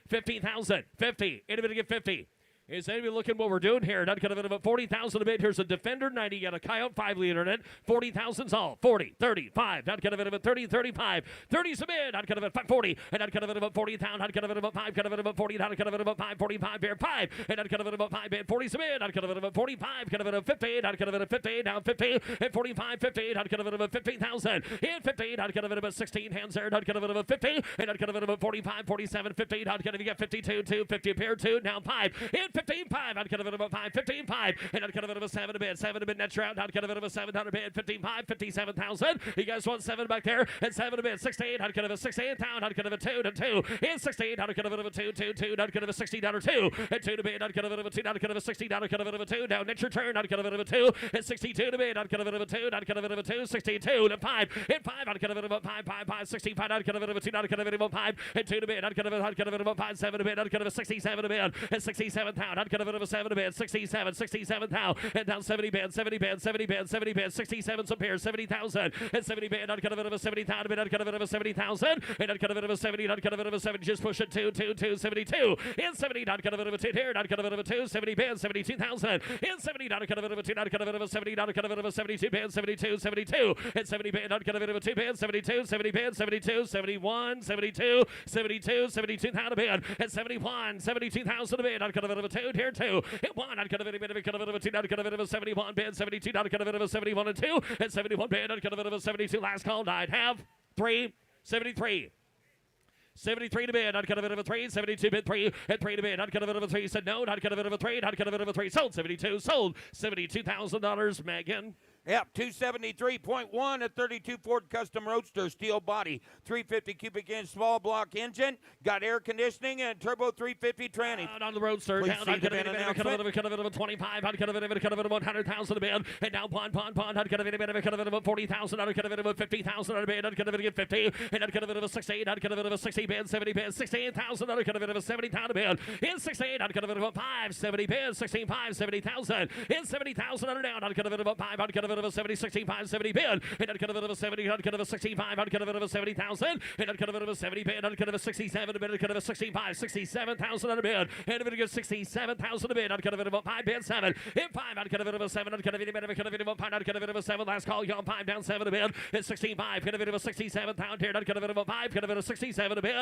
50,000. 50. Anybody get 50? Is anybody looking what we're doing here? Not kind of about 40,000 a bid. Here's a Defender 90. You got a Coyote 5-liter in it. 40,000's all. 40, 35. Not kind of about 30, 35. 30's a bid. Not kind of about 40. And not kind of about 40,000. Not kind of about 5. Kind of about 40. Not kind of about 5. 45 here. 5. And not kind of about 5 bid. 40's a bid. Not kind of about 45. Kind of about 50. Not kind of about 50. Down 50. And 45, 50. Not kind of about 50,000. And 50. Not kind of about 16 hands there. Not kind of about 50. And not kind of about 45, 47, 50. Not kind of you got 52, 2, 50 pair 2. Down 5. And 15, 5. I'd cut of it about 5, 15, 5. And I'd cut of it about 7 a bid. 7 a bid net round. I'd cut of it about 700 bid. 15, 5, 57,000. You guys want 7 back there. And 7 a bid. 68. I'd cut of a 68 down. I'd cut of a 2 to 2. And 68. I'd cut of it a 2, 2, 2. I'd cut of a 60 down or 2. And 2 to bid. I'd cut of it a 2. I'd cut of a 60 down. I'd cut of it a 2. Down net your turn. I'd cut of it a 2. And 62 to bid. I'd cut of it a 2. I'd cut of it a 2. 62 to 5. And 5. I'd cut of it about 5, 5, 5. 65. I'd cut of it a 2. I'd cut of it about 5. And 2 to bid. I'd cut of it about 5, 7 to bid. I'd cut of a 67 to bid. And 67 pound. I'd cut of it a 7 to bid. 67 down. And down 70 bid. 70 bid. 70 bid. 70 bid. 67 some pairs. 70,000. And 70 bid. I'd cut of it a 70,000 bid. I'd cut of it a 70,000. And I'd cut of it a 70. I'd cut of it a 7. Just push it 2, 2, 2, 72. And 70. I'd cut of it a 2 here. I'd cut of it a 2. 70 bid. 72,000. And 70. I'd cut of it a 2. I'd cut of it a 70. I'd cut of it a 72 bid. 72. 72. And 70 bid. I'd cut of it a 2 bid. 72. 70 bid. 72. 71. 72. 72. 72,000 a bid. And 71. 72,000 a bid. I'd cut of it a 2 here 2. And 1. I'd cut of it a bit of a cut of it of a 2. I'd cut of it of a 71 bid. 72. I'd cut of it of a 71 and 2. And 71 bid. I'd cut of it of a 72. Last call. I'd have 3. 73. 73 to bid. I'd cut of it of a 3. 72 bid 3. And 3 to bid. I'd cut of it of a 3. Said no. I'd cut of it of a 3. I'd cut of it of a 3. Sold 72. Sold $72,000. Megan. Yep, 273.1, a 32 Ford Custom Roadster, steel body, 350 cubic inch small block engine, got air conditioning and turbo 350 tranny. Out on the Roadster, Please down, I'd cut of it of a 25, I'd cut of it of 100,000 a bid, and down pond, I'd cut of it of 40,000, I'd cut of it of 50,000 a bid, I'd cut of it of 50, and I'd cut of it of a 68, I'd cut of it of a 60 bid, 70 bid, 68,000, I'd cut of it of a 70,000 a bid, in 68, I'd cut of it of a 5, 70 bid, 16, 5, 70,000, in 70,000 under down, I'd cut of it of a 5, I'd cut of it of a 70, 65, 70 bid, and I'd cut of it of a 70, I'd cut of a 65, I'd cut of it of a 70,000, and I'd cut of it of a 70 bid, I'd cut of a 67 a bid, I'd cut of a 65, 67,000 on a bid, and if it goes 67,000 a bid, I'd cut of it of a 5 bid, 7, in 5, I'd cut of it of a 7, I'd cut of it of a cut of it of a 5, I'd cut of it of a 7, last call, young 5 down 7 a bid, and 65, cut of it of a 67 pound here, I'd cut of it of a 5, cut of it of a 67 a bid.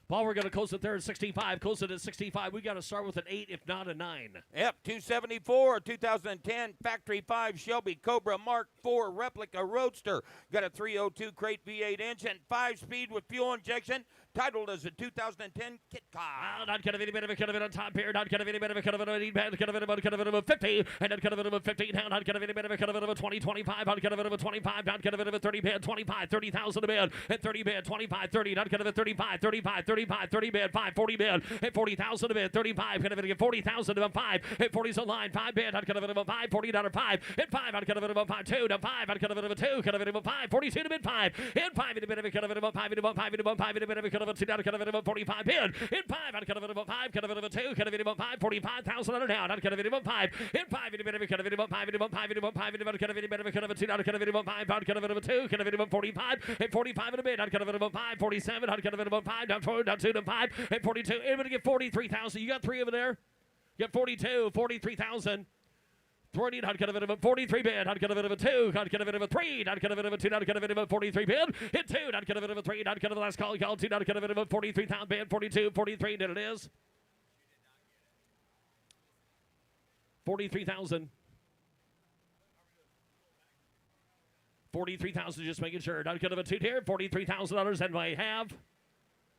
Paul, we're going to close it there at 65. Close it at 65. We got to start with an 8, if not a 9. Yep, 274, 2010 Factory 5 Shelby Cobra Mark IV Replica Roadster. Got a 302 crate V8 engine, 5-speed with fuel injection. Titled as a 2010 kit car. Not cut of any bit of a cut of it on top here. Not cut of any bit of a cut of it on any bad. Cut of it about cut of it about 50. And not cut of it about 15 down. Not cut of any bit of a cut of it about 20, 25. Not cut of it about 25. Not cut of it about 30 bid. 25, 30,000 a bid. And 30 bid. 25, 30. Not cut of it 35, 35, 35, 30 bid. 5, 40 bid. And 40,000 a bid. 35. Cut of it again. 40,000 about 5. And 40's a line. 5 bid. Not cut of it about 5. 40 down to 5. And 5. Not cut of it about 5. 2 to 5. Not cut of it about 2. Cut of it about 5. 42 to bid 5. And 5 in a bit of a cut of it about 5 in about 5 in about 5 in a bit of a cut of of a 2, down, cut of it about 45 bid. In 5, out cut of it about 5, cut of it about 2, cut of it about 5, 45,000 under down, out cut of it about 5. In 5, in a bit of a cut of it about 5, in about 5, in about 5, in about cut of it about a cut of a 2, down, cut of it about 5, out cut of it about 2, cut of it about 45, and 45 in a bit, out cut of it about 5, 47, out cut of it about 5, down 4, down 2, down 5, and 42. Everybody get 43,000. You got 3 over there. You got 42, 43,000. 20, not cut of it about 43 bid, not cut of it about 2, not cut of it about 3, not cut of it about 2, not cut of it about 43 bid, hit 2, not cut of it about 3, not cut of the last call, 2, not cut of it about 43,000 bid, 42, 43, did it is. 43,000. 43,000, just making sure. Not cut of a 2 here, $43,000, and I have.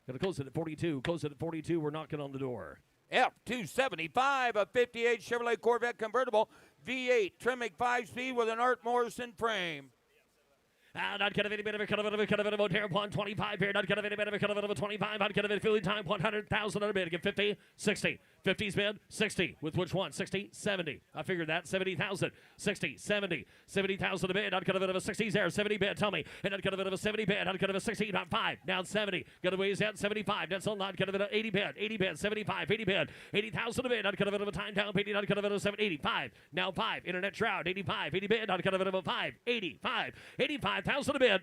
Gonna close it at 42, close it at 42, we're knocking on the door. F275, a 58 Chevrolet Corvette convertible, V8, Tremec 5-speed with an Art Morrison frame. Not cut of any bit of a cut of it, cut of it about here, 125 here, not cut of any bit of a cut of it about 25, not cut of it, filling time, 100,000 on a bid, get 50, 60. 50's bid, 60. With which one? 60, 70. I figured that. 70,000. 60, 70. 70,000 a bid. Not cut of it of a 60's there. 70 bid. Tell me. And not cut of it of a 70 bid. Not cut of a 60. Not 5. Down 70. Got away is at 75. That's all. Not cut of it of 80 bid. 80 bid. 75. 80 bid. 80,000 a bid. Not cut of it of a time down. 80. Not cut of it of a 7. 85. Now 5. Internet shroud. 85. 80 bid. Not cut of it of a 5. 85. 85,000 a bid.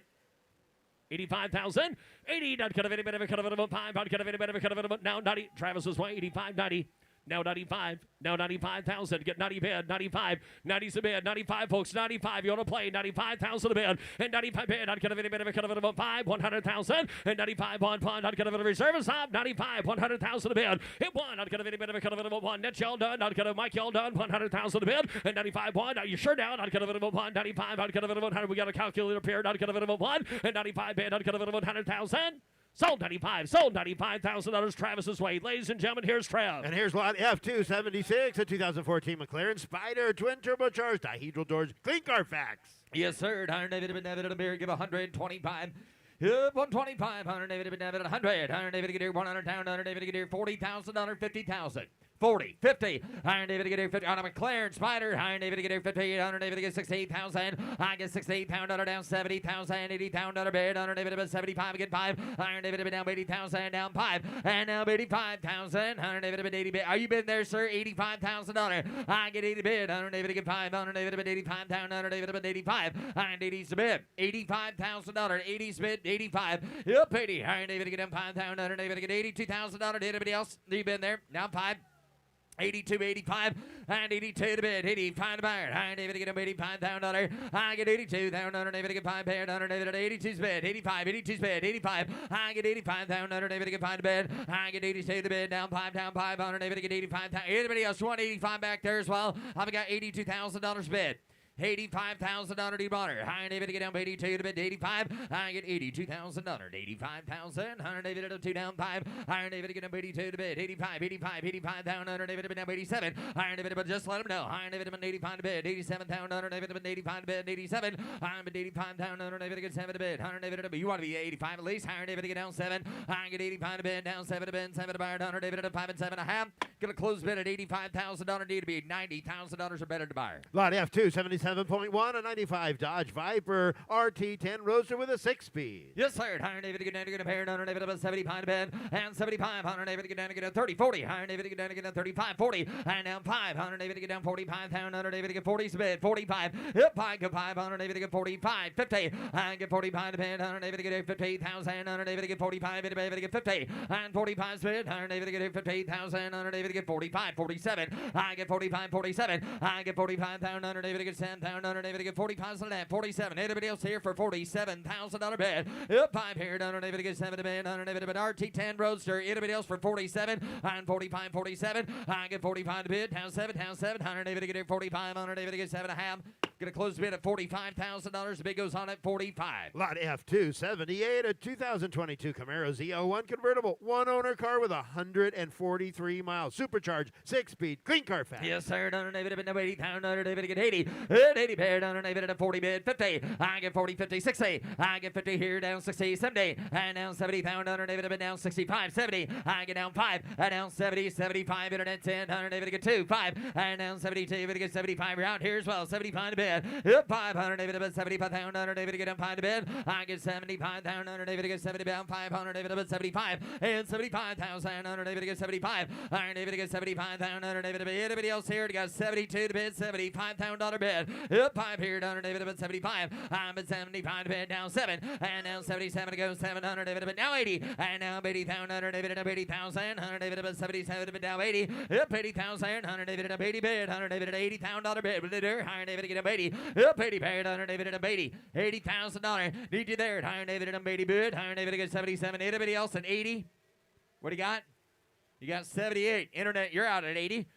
85,000. 80. Not cut of any bit of a cut of it about 5. Not cut of any bit of a cut of it about now 90. Travis's way. 85. 90. Now 95. Now 95,000. Get 90 bid. 95. 90's a bid. 95, folks. 95. You want to play. 95,000 a bid. And 95 bid. Not cut of any bit of a cut of it about 5. 100,000. And 95 on pawn. Not cut of it a reserve stop. 95. 100,000 a bid. Hit 1. Not cut of any bit of a cut of it about 1. Net y'all done. Not cut of Mike y'all done. 100,000 a bid. And 95 1. Are you sure now? Not cut of it about 1. 95. Not cut of it about 100. We got a calculator up here. Not cut of it about 1. And 95 bid. Not cut of it about 100,000. Sold 95. Sold $95,000 Travis's way. Ladies and gentlemen, here's Trav. And here's lot F276, a 2014 McLaren Spider twin turbocharged dihedral doors clean Carfax. Yes, sir. Give 125. 125. 100. 100 down. 100 $40,000. 50,000. 40, 50, Iron David get 50 on a McLaren Spider, Iron David get 50, Iron David get 68,000, I get 68,000 down 70,000, 80,000 bid, Iron David about 75 get 5, Iron David down 80,000 down 5, and now 85,000, Iron David about 80 bid. Are you bid there, sir? $85,000. I get 80 bid, Iron David get 5, Iron David about 85,000, Iron David about 85, Iron David's the bid, $85,000, 80's bid, 85, yep, 80, Iron David get down 5,000, Iron David get $82,000. Anybody else? You been there? Now 5. 82, 85, and 82 to bid. 85 to buyer. Iron David get him $85,000. I get 82,000. Iron David get 5 bid. Iron David at 82's bid. 85, 82's bid. 85. I get 85,000. Iron David get 5 to bid. I get 82 to bid. Down 5, down 5. Iron David get 85,000. Anybody else want 85 back there as well? I've got $82,000 bid. $85,000 D-Bonner. Iron David to get down 82 to bid 85. I get $82,000. 85,000. Iron David at 2 down 5. Iron David to get down 82 to bid 85. 85,000. Iron David to bid down 87. Iron David but just let him know. Iron David to bid 85 to bid 87,000. Iron David to bid 85 to bid 87. Iron bid 85,000. Iron David to get 7 to bid. Iron David to bid. You want to be 85 at least. Iron David to get down 7. I get 85 to bid down 7 to bid 7 to buy. Iron David at 5 and 7.5. Gonna close bid at $85,000. Need to be $90,000 or better to buy. Lot F2 77.1, a 95 Dodge Viper RT10 Roadster with a 6-speed. Yes, sir. Iron David to get down to get a pair. Iron David about 75 to bid and 75. Iron David to get down to get a 30, 40. Iron David to get down to get a 35, 40. And down 5. Iron David to get down 45. Iron David to get 40 to bid 45. Yep, I get 5. Iron David to get 45, 50. I get 45 to bid. Iron David to get 58,000. Iron David to get 45. David to get 50. And 45 bid. Iron David to get 58,000. Iron David to get 45, 47. I get 45, 47. I get 45,000. Iron David to get 10,000. Iron David to get 45,000 and 47. Anybody else here for $47,000 bid? Yep, 5 here. Iron David to get 7 to bid. Iron David to bid RT10 Roadster. Anybody else for 47? And 45, 47. I get 45 to bid. Down 7, down 7. Iron David to get 45. Iron David to get 7.5. Gonna close the bid at $45,000. The bid goes on at 45. Lot F2 78, a 2022 Camaro Z01 convertible, one owner car with 143 miles, supercharged, 6-speed, clean Carfax. Yes, sir. Iron David to bid 80,000. Iron David to get 80. 80 bid. Iron David at 40 bid 50. I get 40, 50, 60. I get 50 here down 60, 70. And down 70,000. Iron David to bid down 65, 70. I get down 5. And down 70, 75. Internet 10. Iron David to get 2, 5. And down 72. David to get 75 around here as well. 75 to bid. bid. Yep, 500 David about 75,000 under David get down 5 to bid. I get 75,000 under David get 70 down 500 David about 75 and 75,000 under David get 75. Iron David get 75,000 under David to bid. Anybody else here? Got 72 to bid, $75,000 bid. Yep, 5 here under David about 75. I'm at 75 to bid, down 7 and now 77 to go 700 David but now 80 and now 80,000 under David up 80,000 under David about 77 but now 80. Yep, 80,000 under David up 80 bid under David at $80,000 bid. Higher David get up 80. Yep, 80 bid under David up 80. $80,000. Need you there at Higher David up 80 bid. Higher David get 77. Anybody else at 80? What do you got? You got 78. Internet, you're out at 80.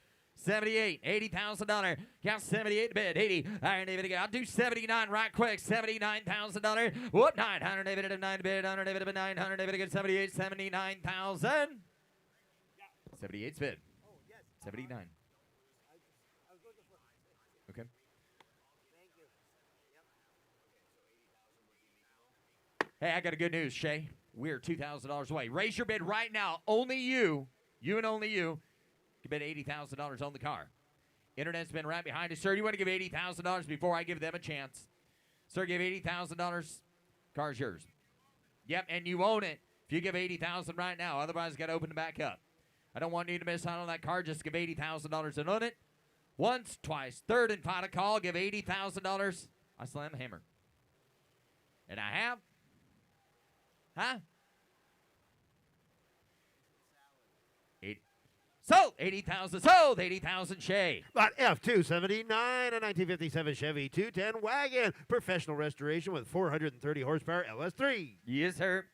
78, $80,000. Got 78 bid, 80. Iron David, I'll do 79 right quick. $79,000. What? 900 David at 9 bid. 100 David at 900 David get 78, 79,000. 78's bid. 79. Okay. Hey, I got a good news, Shay. We're $2,000 away. Raise your bid right now. Only you and only you, can bid $80,000 on the car. Internet's been right behind us. Sir, you want to give $80,000 before I give them a chance? Sir, give $80,000. Car's yours. Yep, and you own it if you give $80,000 right now. Otherwise, got to open it back up. I don't want you to miss out on that car. Just give $80,000 and own it. Once, twice, third and final call. Give $80,000. I slam the hammer. And I have. Huh? Sold 80,000. Sold 80,000. Shay. Lot F279, a 1957 Chevy 210 wagon, professional restoration with 430 horsepower LS3. Yes, sir.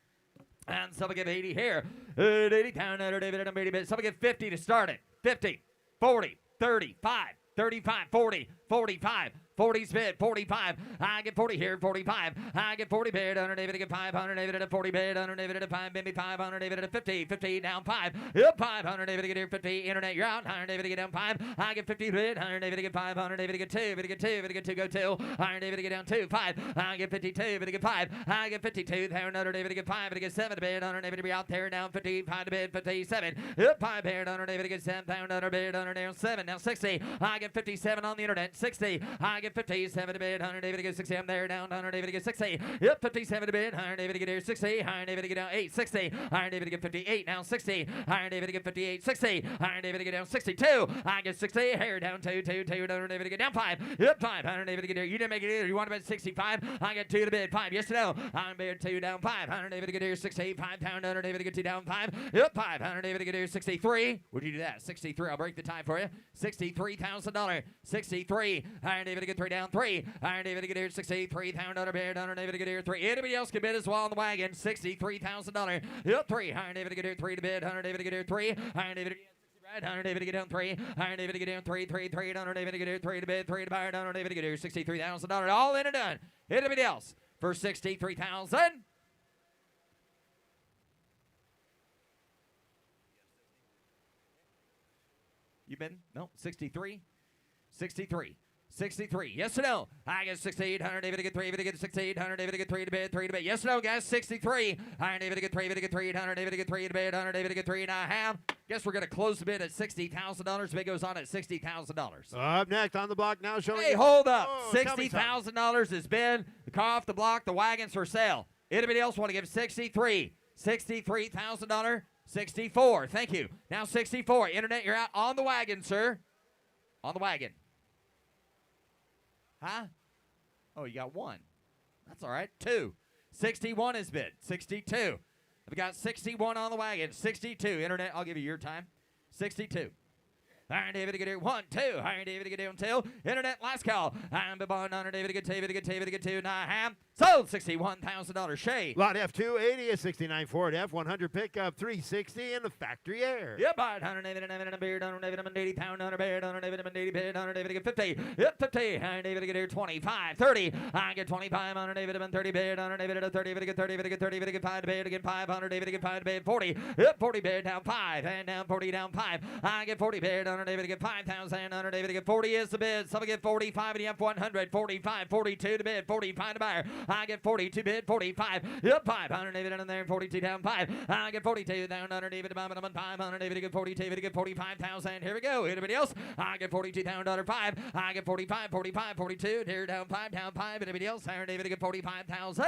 And someone give 80 here. 80,000 under David and 80 bid. Someone give 50 to start it. 50, 40, 35, 35, 40, 45. 40 bid, 45. I get 40 here, 45. I get 40 bid, under David, I get 500 David at a 40 bid, under David at a 5, maybe 500 David at a 50, 50 down 5. Yep, 500 David, I get here, 50. Internet, you're out. 100 David, I get down 5. I get 50 bid, 100 David, I get 500 David, I get 2, David, I get 2, David, I get 2, go 2. 100 David, I get down 2, 5. I get 52, David, I get 5. I get 52, there, another David, I get 5, David, I get 7 bid, 100 David, I be out there, down 55 bid, 57. Yep, 5 bid, 100 David, I get 7, down, 100 bid, 100 down 7, now 60. I get 57 on the internet, 60. I get 57 bid, 100 David to get 60. I'm there down 100 David to get 60. Yep, 57 to bid. 100 David to get here 60. 100 David to get down 8, 60. 100 David to get 58 now 60. 100 David to get 58, 60. 100 David to get down 62. I get 60. Here down 2, 2, 2. 100 David to get down 5. Yep, 5. 100 David to get here. You didn't make it either. You want to bet 65? I get 2 to bid 5. Yes or no? I'm bid 2 down 5. 100 David to get here 60. 5 down 100 David to get 2 down 5. Yep, 5. 100 David to get here 63. Would you do that? 63. I'll break the tie for you. $63,000. 63. 100 David to get 3 down 3. 100 David to get here 63,000 bid. 100 David to get here 3. Anybody else can bid as well on the wagon? $63,000. Yep, 3. 100 David to get here 3 to bid. 100 David to get here 3. 100 David to get 100 David to get down 3. 100 David to get down 3, 3, 3. 100 David to get here 3 to bid. 3 to buy. 100 David to get here $63,000. All in and done. Anybody else for $63,000? You been? No, 63. 63. 63. Yes or no? I get 68. 100 David to get 3. David to get 68. 100 David to get 3 to bid. 3 to bid. Yes or no, guys? 63. 100 David to get 3. David to get 3. 100 David to get 3 to bid. 100 David to get 3 and a half. Guess we're going to close the bid at $60,000. Bid goes on at $60,000. Up next on the block now, showing. Hey, hold up. Oh, $60,000 has been the car off the block. The wagon's for sale. Anybody else want to give 63? $63,000. 64. Thank you. Now 64. Internet, you're out on the wagon, sir. On the wagon. Huh? Oh, you got 1. That's all right. 2. 61 is bid. 62. I've got 61 on the wagon. 62. Internet, I'll give you your time. 62. Iron David to get here 1, 2. Iron David to get down 2. Internet, last call. I'm the bond. Iron David to get 2. David to get 2. David to get 2. And I have sold $61,000. Shay. Lot F280, a 69 Ford F100 pickup, 360 in the factory air. Yep, 100 David and a beard. 100 David and 80 pound. 100 beard. 100 David and 80 bid. 100 David to get 50. Yep, 50. Iron David to get here 25, 30. I get 25. 100 David and 30 bid. 100 David at 30. David to get 30. David to get 30. David to get 5 to bid. Again 5. 100 David to get 5 to bid. 40. Yep, 40 bid down 5. And down 40 down 5. I get 40 bid. Under David to get 5,000. Under David to get 40 is the bid. Some get 45 and you have 100. 45, 42 to bid. 45 to buyer. I get 42 bid. 45. Yep, 5. Under David under there. 42 down 5. I get 42 down. Under David to buy 5. Under David to get 42. To get 45,000. Here we go. Anybody else? I get 42 down. Under 5. I get 45, 45, 42. Here down 5, down 5. Anybody else? Under David to get 45,000.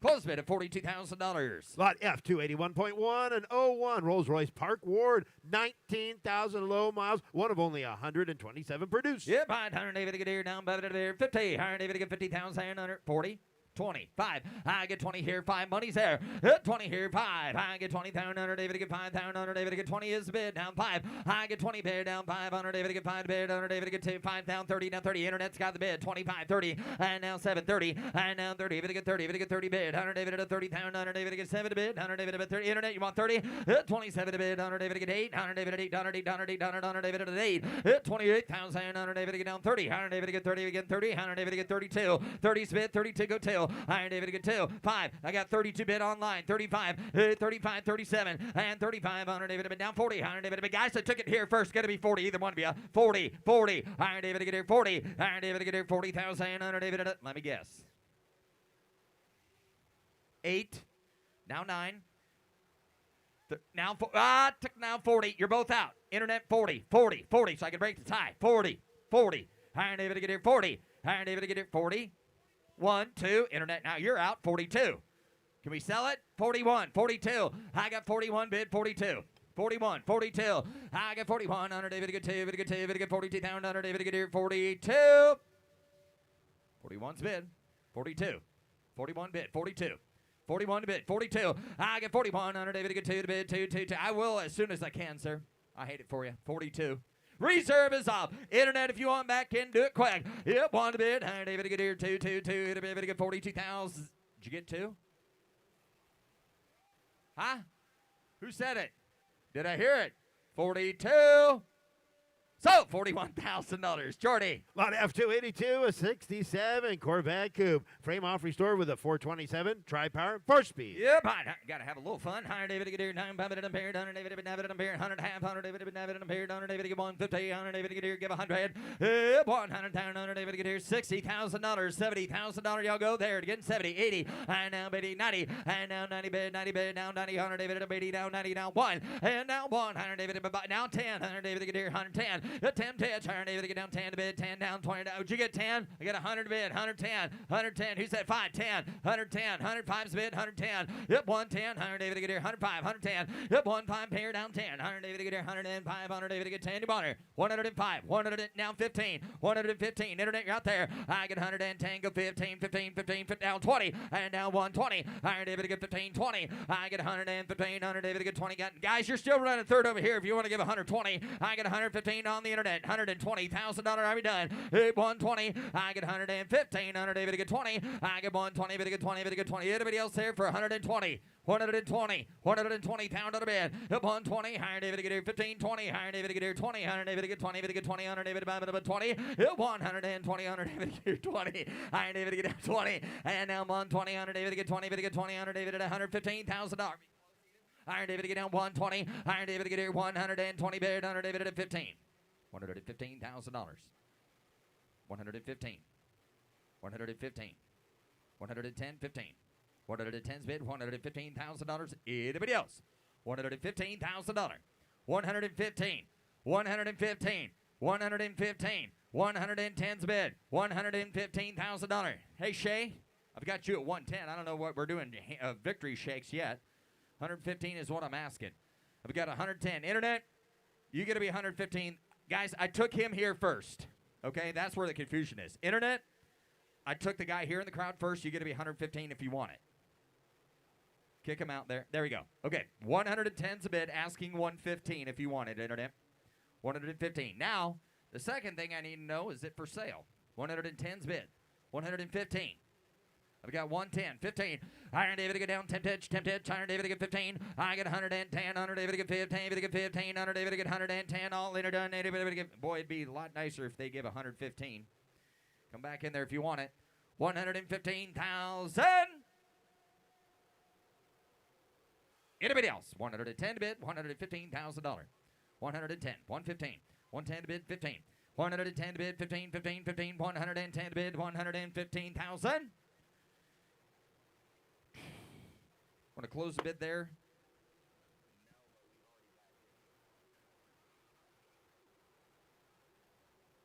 Close bid at $42,000. Lot F, 281.1 and 01. Rolls-Royce Park Ward, 19,000 low miles, one of only 127 produced. Yep, 100 David to get here, down by the 50. 100 David to get 50,000, under 40. 20, 5. I get 20 here, 5. Money's there. 20 here, 5. I get 20,000 under David to get 5,000 under David to get 20 is the bid, down 5. I get 20 bid, down 5. Under David to get 5 bid, under David to get 2, 5 down 30, down 30. Internet's got the bid, 25, 30, and now 7, 30, and now 30. David to get 30, David to get 30 bid. Under David to 30,000, under David to get 7 to bid. Under David to get 30. Internet, you want 30? 27 to bid. Under David to get 8. Under David to 8, under David to 8, under David to 8. 28,000 under David to get down 30. Under David to get 30 again 30. Under David to get 32. 30's bid, 32 go 2. Under David to get 2, 5. I got 32 bid online. 35, 35, 37, and 35. Under David to bid down 40. Under David to bid. Guys that took it here first, got to be 40. Either one of you. 40, 40. Under David to get here 40. Under David to get here 40,000. Under David to, let me guess. 8. Now 9. Now 40. You're both out. Internet 40, 40, 40. So I can break the tie. 40, 40. Iron David to get here 40. Iron David to get here 40. 1, 2. Internet, now you're out. 42. Can we sell it? 41, 42. I got 41 bid. 42. 41, 42. I got 41. Under David to get 2. David to get 2. David to get 42,000. Under David to get here 42. 41's bid. 42. 41 bid. 42. 41 to bid. 42. I get 41. Under David to get 2 to bid. 2, 2, 2. I will as soon as I can, sir. I hate it for you. 42. Reserve is off. Internet, if you want back in, do it quick. Yep, 1 to bid. Under David to get here. 2, 2, 2. David to get 42,000. Did you get 2? Huh? Who said it? Did I hear it? 42. So, $41,000. Jordy. Lot F282, a 67 Corvette Coupe. Frame off restored with a 427 tri-power 4-speed. Yep, I got to have a little fun. 100 David to get here, 9 David to impaired, 100 David to get 100 half, 100 David to get impaired, 100 David to get 150, 100 David to get here, give 100. Yep, 100 down, 100 David to get here, $60,000, $70,000. Y'all go there to get 70, 80, and now 80, 90, and now 90 bid, now 90, 100 David to 80, now 90, now 1, and now 100 David to buy, now 10, 100 David to get here, 110. 10 pitch, 100 David to get down 10 to bid, 10 down, 20 down. Did you get 10? I got 100 to bid, 110, 110. Who said 5? 10, 110, 105's bid, 110. Yep, 110, 100 David to get here, 105, 110. Yep, 15 pair down 10, 100 David to get here, 105, 100 David to get 10 to butter, 105, 100 now 15, 115. Internet, you're out there. I get 110, go 15, 15, 15, 15 down 20, and now 120. 100 David to get 15, 20. I get 115, 100 David to get 20. Guys, you're still running third over here if you want to give 120. I get 115 on the internet. $120,000. I'll be done. 120. I get 115. 100 David to get 20. I get 120. David to get 20. David to get 20. Anybody else there for 120? 120. 120 pound on the bed. 120. Higher David to get here 15. 20. Higher David to get here 20. 100 David to get 20. David to get 20. 100 David to buy about 20. 120. 100 David to get here 20. Higher David to get 20. And now 120. 100 David to get 20. David to get 20. 100 David at $115,000. Iron David to get down 120. Iron David to get here 120 bid. 100 David at 15. $115,000. 115. 115. 110, 15. 110's bid, $115,000. Anybody else? $115,000. 115. 115. 115. 110's bid, $115,000. Hey, Shay, I've got you at 110. I don't know what we're doing victory shakes yet. 115 is what I'm asking. I've got 110. Internet, you got to be 115. Guys, I took him here first. Okay, that's where the confusion is. Internet, I took the guy here in the crowd first. You got to be 115 if you want it. Kick him out there. There we go. Okay, 110's a bid, asking 115 if you want it, Internet. 115. Now, the second thing I need to know, is it for sale? 110's bid. 115. I've got 110, 15. Iron David to get down 10 pitch, 10 pitch. Iron David to get 15. I get 110. 100 David to get 15. David to get 15. 100 David to get 110. All later done. David to get. Boy, it'd be a lot nicer if they give 115. Come back in there if you want it. 115,000. Anybody else? 110 to bid. $115,000. 110, 115, 110 to bid, 15. 110 to bid, 15, 15, 15, 110 to bid, 115,000. Want to close the bid there?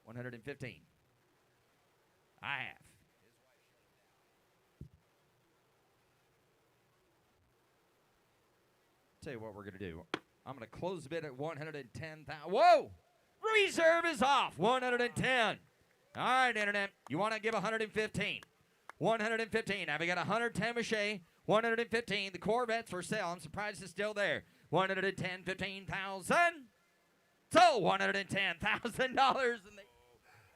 $115. I have. Tell you what we're going to do. I'm going to close the bid at 110,000. Whoa! Reserve is off. 110. All right, Internet. You want to give 115. 115. Now we got 110 Mache. 115. The Corvette's for sale. I'm surprised it's still there. 110, 15,000. So $110,000.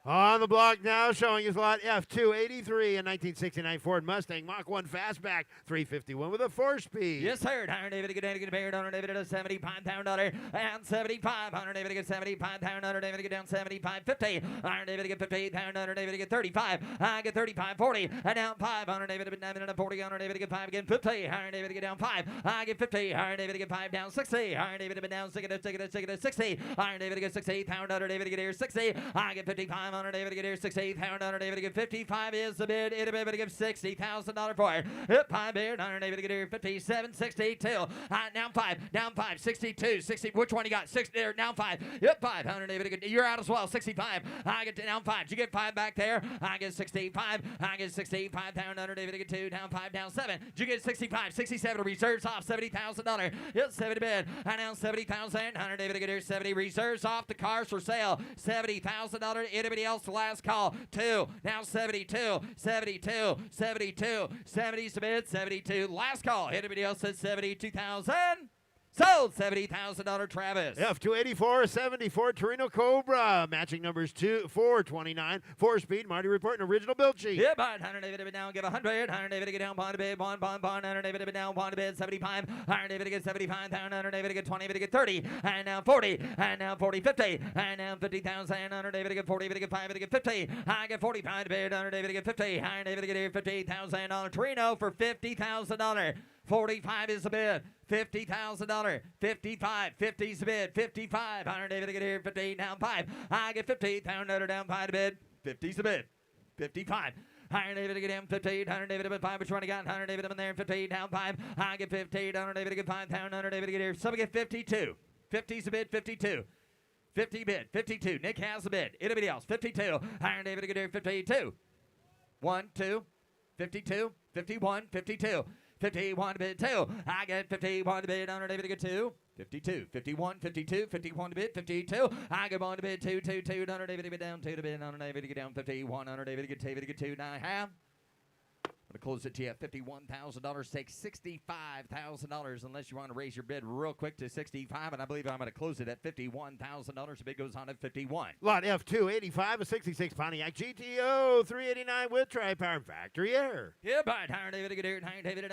On the block now, showing his lot F283, a 1969 Ford Mustang Mach 1 Fastback, 351 with a 4-speed. Yes, sir. David get paired on David at $75,000 and 75. David get 75,000. David get down 75, 50. David get 50,000. David get 35. I get 35, 40. And down 5. David get 9 and 40. David get 5 again, 50. David get down 5. I get 50. David get 5 down 60. David get down 60. David get 68,000. David get here 60. I get 55. David get here 68,000. David get 55 is the bid. David get $60,000 for it. Hip 5 bid. David get here 57, 62. Down 5. Down 5. 62. 60. Which one you got? 6 there. Down 5. Hip 5. David get. You're out as well. 65. I get down 5. Did you get 5 back there? I get 65. I get 65,000. David get 2. Down 5. Down 7. Did you get 65? 67. Reserves off. $70,000. Hit 70 bid. I down 70,000. David get here 70. Reserves off. The cars for sale. $70,000. Anybody else? Last call. 2. Now 72. 72. 72. 70 bid. 72. Last call. Anybody else said 72,000? Sold. $70,000 Travis. F284, 74 Torino Cobra. Matching numbers 2, 4, 29. 4-speed. Marty reporting original build sheet. Yeah, but David down, give 100. David get down, bond bid, bond. David down, bond bid, 75. David get 75. David get 20. David get 30. And now 40. And now 40, 50. And now 50,000. David get 40. David get 5. David get 50. I get 45 bid. David get 50. David get here $50,000 Torino for $50,000. 45 is the bid. $50,000. 55. 50's the bid. 55. David get here 50. Down 5. I get 50,000 down 5 to bid. 50's the bid. 55. David get him 50. David at 5. Which one you got? David up in there 50. Down 5. I get 50. David get 5,000. David get here. Somebody get 52. 50's the bid. 52. 50 bid. 52. Nick has the bid. Anybody else? 52. David get here 52. 1, 2. 52. 51. 52. 51 to bid 2. I get 51 to bid. David get 2. 52. 51. 52. 51 to bid. 52. I get 1 to bid. 2. 2. 2. David get down 2 to bid. David get down 51. David get 2. Now I have. I'm going to close it to you at $51,000. Take $65,000 unless you want to raise your bid real quick to 65. And I believe I'm going to close it at $51,000. The bid goes on at 51. Lot F285, a 66 Pontiac GTO 389 with tri-power factory air. Yeah, but David get here. David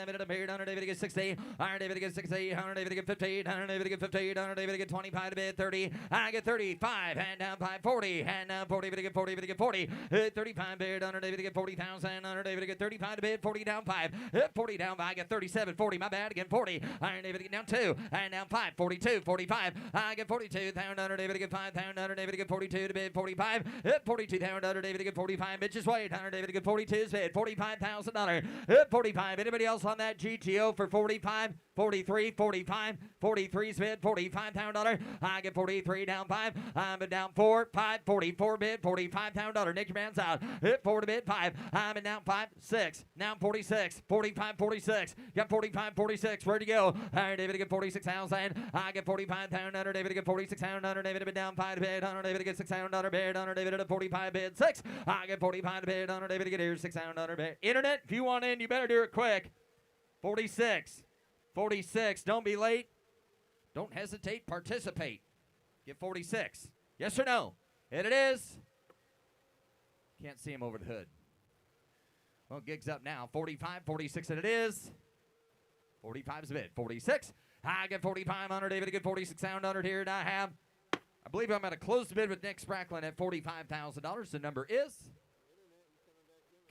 get 60. David get 60. David get 50. David get 50. David get 25 to bid 30. I get 35. And down 5 40. And down 40. David get 40. David get 40. 35 bid. David get 40,000. David get 35 to bid. 40 down 5. 40 down 5. I get 37. 40. My bad. Again 40. David get down 2. And down 5. 42. 45. I get 42. David get 5. David get 42 to bid. 45. 42. David get 45. Bitches wait. David get 42 bid. $45,000. 45. Anybody else on that GTO for 45? 43, 45, 43's bid, $45,000. I get 43 down 5. I'm down 4, 5, 44 bid, $45,000. Nick your man's out. Hit 4 to bid 5. I'm down 5, 6. Now 46, 45, 46. Got 45, 46. Where'd you go? David get 46,000. I get 45,000. David get 46,000. David bid down 5 to bid. David get $6,000 bid. David at 45 bid 6. I get 45 to bid. David get here $6,000 bid. Internet, if you want in, you better do it quick. 46. 46. Don't be late. Don't hesitate. Participate. Get 46. Yes or no? And it is. Can't see him over the hood. Well, gig's up now. 45, 46, and it is. 45 is a bid. 46. I get 4500. David get 46,000 here, and I have. I believe I'm going to close the bid with Nick Spracklin at $45,000. The number is.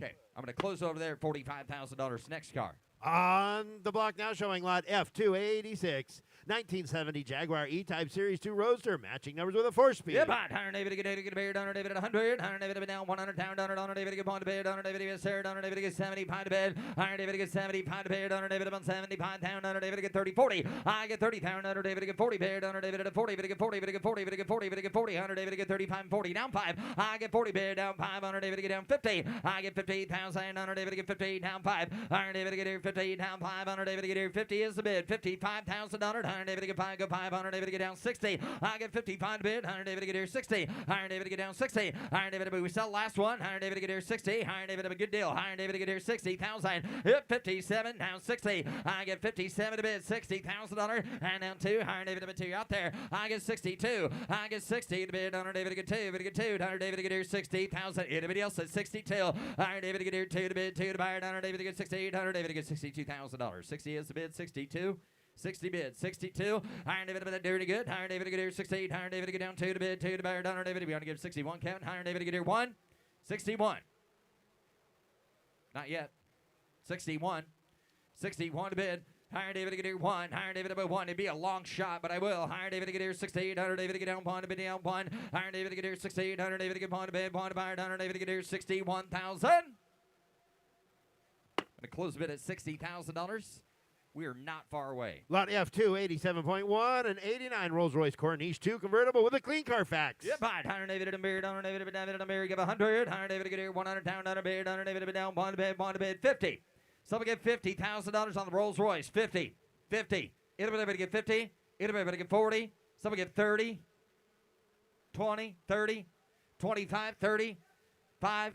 Okay, I'm going to close over there at $45,000. Next car. On the block now, showing lot F286, 1970 Jaguar E-Type Series 2 Roadster, matching numbers with a 4-speed. Yep, hot. Hunter David get David get Beard, Hunter David at 100, Hunter David down 100 down, Hunter David get pound to bed, Hunter David get Sarah, Hunter David get 70 pound to bed, Hunter David get 70 pound to bed, Hunter David about 70 pound down, Hunter David get 30 40. I get 30 pound, Hunter David get 40 bed, Hunter David at 40, get 40, get 40, get 40, get 40, Hunter David get 35 40 down 5. I get 40 bed down 5, Hunter David get down 50. I get 58,000, Hunter David get 50 down 5. Hunter David get here 50 down 5, Hunter David get here 50 is the bid. $55,000, Hunter David get 5 go 5, Hunter David get down 60. I get 55 bid, Hunter David get here 60. Hunter David get down 60. Hunter David we sell last one. Hunter David get here 60. Hunter David have a good deal. Hunter David get here 60,000. Hit 57 down 60. I get 57 to bid $60,000 and down 2. Hunter David have 2 out there. I get 62. I get 60 to bid. Hunter David get 2. David get 2. Hunter David get here 60,000. Anybody else at 62? Hunter David get here 2 to bid 2 to buy. Hunter David get 68. Hunter David get $62,000. 60 is the bid 62. 60 bid, 62. Iron David bid dirty good. Iron David get here 68. Iron David get down 2 to bid, 2 to buy. Iron David, we want to give 61 count. Iron David get here 1. 61. Not yet. 61. 61 to bid. Iron David get here 1. Iron David about 1. It'd be a long shot, but I will. Iron David get here 68. Iron David get down 1 to bid down 1. Iron David get here 68. Iron David get 1 to bid, 1 to buy. Iron David get here 61,000. I'm going to close the bid at $60,000. We are not far away. Lot F2, 87.1, and 89 Rolls-Royce Corniche 2 convertible with a clean Carfax. Yep, right. Hunter David and Beard, Hunter David and Beard, give 100. Hunter David get here 100 down, Hunter Beard, Hunter David down, 1 to bid, 50. Someone get $50,000 on the Rolls-Royce. 50. 50. Anybody get 50? Anybody get 40? Someone get 30. 20, 30, 25, 30, 5,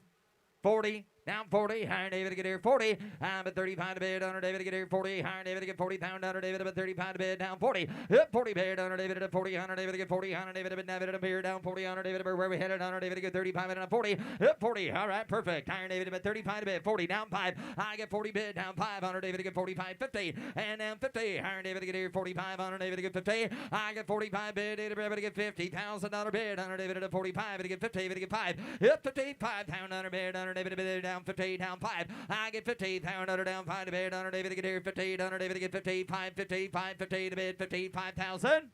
40. Down 40, Hunter David get here 40. I'm at 35 to bid, Hunter David get here 40. Hunter David get 40 pound, Hunter David at 35 to bid, down 40. Hit 40 bid, Hunter David at 40. Hunter David get 40. Hunter David at beer down 40. Hunter David where we headed. Hunter David get 35 and 40. Hit 40. All right, perfect. Hunter David at 35 to bid, 40 down 5. I get 40 bid, down 5. Hunter David get 45, 50. And down 50. Hunter David get here 45. Hunter David get 50. I get 45 bid. David get $50,000 bid. Hunter David at 45. David get 50. David get 5. Hit 55 pound, Hunter bid. Hunter David bid down 50, down 5. I get 50, Hunter down 5 to bid, Hunter David get here 50, Hunter David get 55, 55, 50 to bid, 55,000. Gonna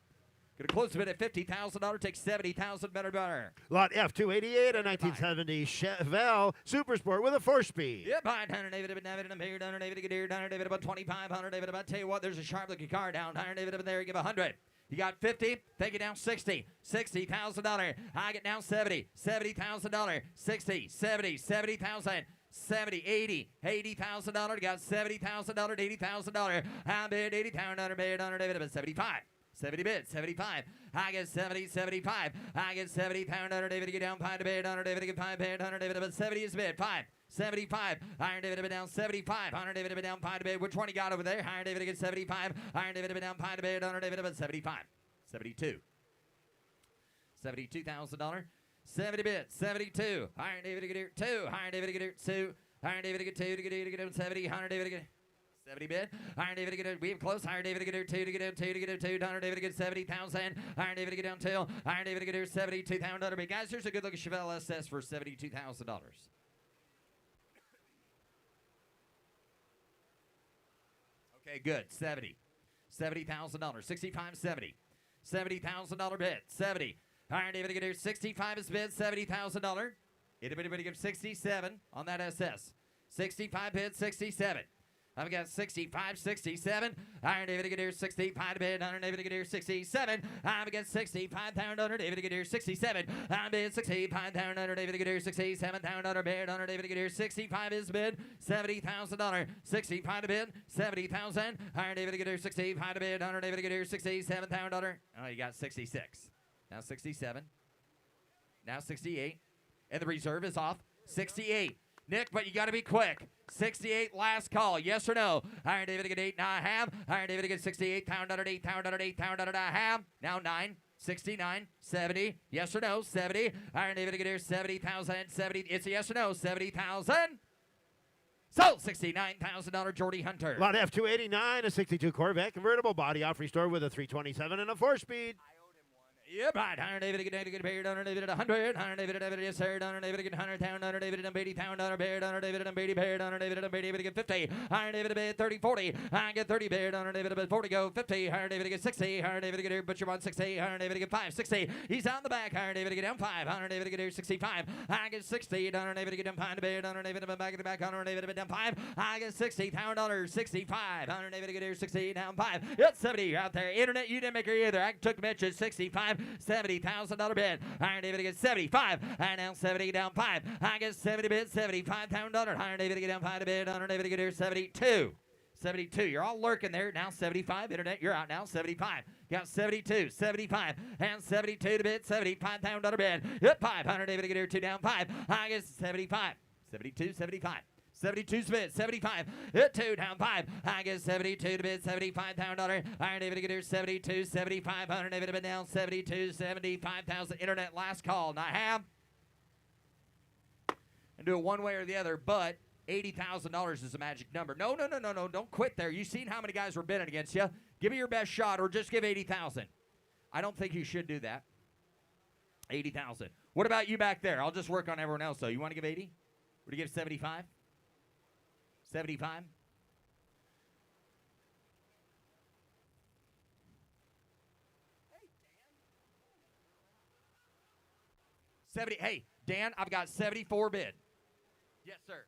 close the bid at $50,000, take 70,000 better. Lot F288, a 1970 Chevelle Super Sport with a 4-speed. Yep, fine. Hunter David and Beard, Hunter David get here, Hunter David about 25, Hunter David about, tell you what, there's a sharp looking car down. Hunter David up there, give 100. You got 50, take it down 60, $60,000. I get down 70, $70,000, 60, 70, 70,000. 70, 80, $80,000. Got $70,000, $80,000. I bid $80,000, bid Hunter David about 75. 70 bid, 75. I get 70, 75. I get 70 pound, Hunter David get down 5 to bid, Hunter David get 5 bid, Hunter David about 70 is bid, 5. 75. Iron David down 75. Hunter David down 5 to bid. Which one you got over there? Iron David gets 75. Iron David down 5 to bid, Hunter David about 75. 72. $72,000. 70 bid, 72. Iron David get here 2. Iron David get here 2. Iron David get 2 to get down 70. Hunter David get 70 bid. Iron David get we have close. Iron David get here 2 to get down 2 to get down 2. Hunter David get 70,000. Iron David get down 2. Iron David get here 72,000. Bid. Guys, here's a good looking Chevelle SS for $72,000. Okay, good. 70. $70,000. 65, 70. $70,000 bid. 70. Iron David get here 65 is bid, $70,000. Anybody give 67 on that SS? 65 bid, 67. I've got 65, 67. Iron David get here 65 bid. Iron David get here 67. I've got 65 pound. Hunter David get here 67. I bid 65 pound. Hunter David get here 67 pound. Hunter bid. Hunter David get here 65 is bid. $70,000. 65 to bid. 70,000. Iron David get here 65 to bid. Hunter David get here 67 pound. Oh, you got 66. Now 67. Now 68. And the reserve is off. 68. Nick, but you got to be quick. 68, last call. Yes or no? Iron David get 8.5. Iron David get 68. Pound under 8. Pound under 8. Pound under 1/2. Now 9. 69. 70. Yes or no? 70. Iron David get here 70,000. 70. It's a yes or no? 70,000. So $69,000 Jordy Hunter. Lot F289, a 62 Corvette convertible body off restored with a 327 and a 4-speed. Yep, right. $100 get paid, $100 $100, $100 yes sir, $100 get $100 $100 $80 $100 $80 paid, $100 get 50, $100 bid 30 40, I get 30 bid, $100 bid 40 go 50, $100 get 60, $100 get here, butcher 160, $100 get 5 60. He's on the back, $100 get down 5, $100 get here 65, I get 60, $100 get down 5 bid, $100 back to the back, $100 down 5, I get 60, $100 65, $100 get here 60 down 5. It's 70 out there. Internet, you didn't make her either. I took mention 65. $70,000 bid. Iron David to get 75. And now 70 down 5. I get 70 bid, $75,000. Iron David to get down 5 to bid. Iron David to get here 72. 72. You're all lurking there. Now 75. Internet, you're out now. 75. Got 72, 75, and 72 to bid. $75,000 bid. Hit 500. David to get here 2 down 5. I get 75. 72, 75. 72 bid, 75, hit 2 down 5. I get 72 to bid, $75,000. Iron David to get here 72, 75, $100 David to bid down 72, 75,000. Internet last call. Now I have and do it one way or the other, but $80,000 is a magic number. No, don't quit there. You seen how many guys were bidding against you. Give me your best shot or just give 80,000. I don't think you should do that. 80,000. What about you back there? I'll just work on everyone else though. You want to give 80? Would you give 75? 75? Hey, Dan, I've got 74 bid. Yes, sir.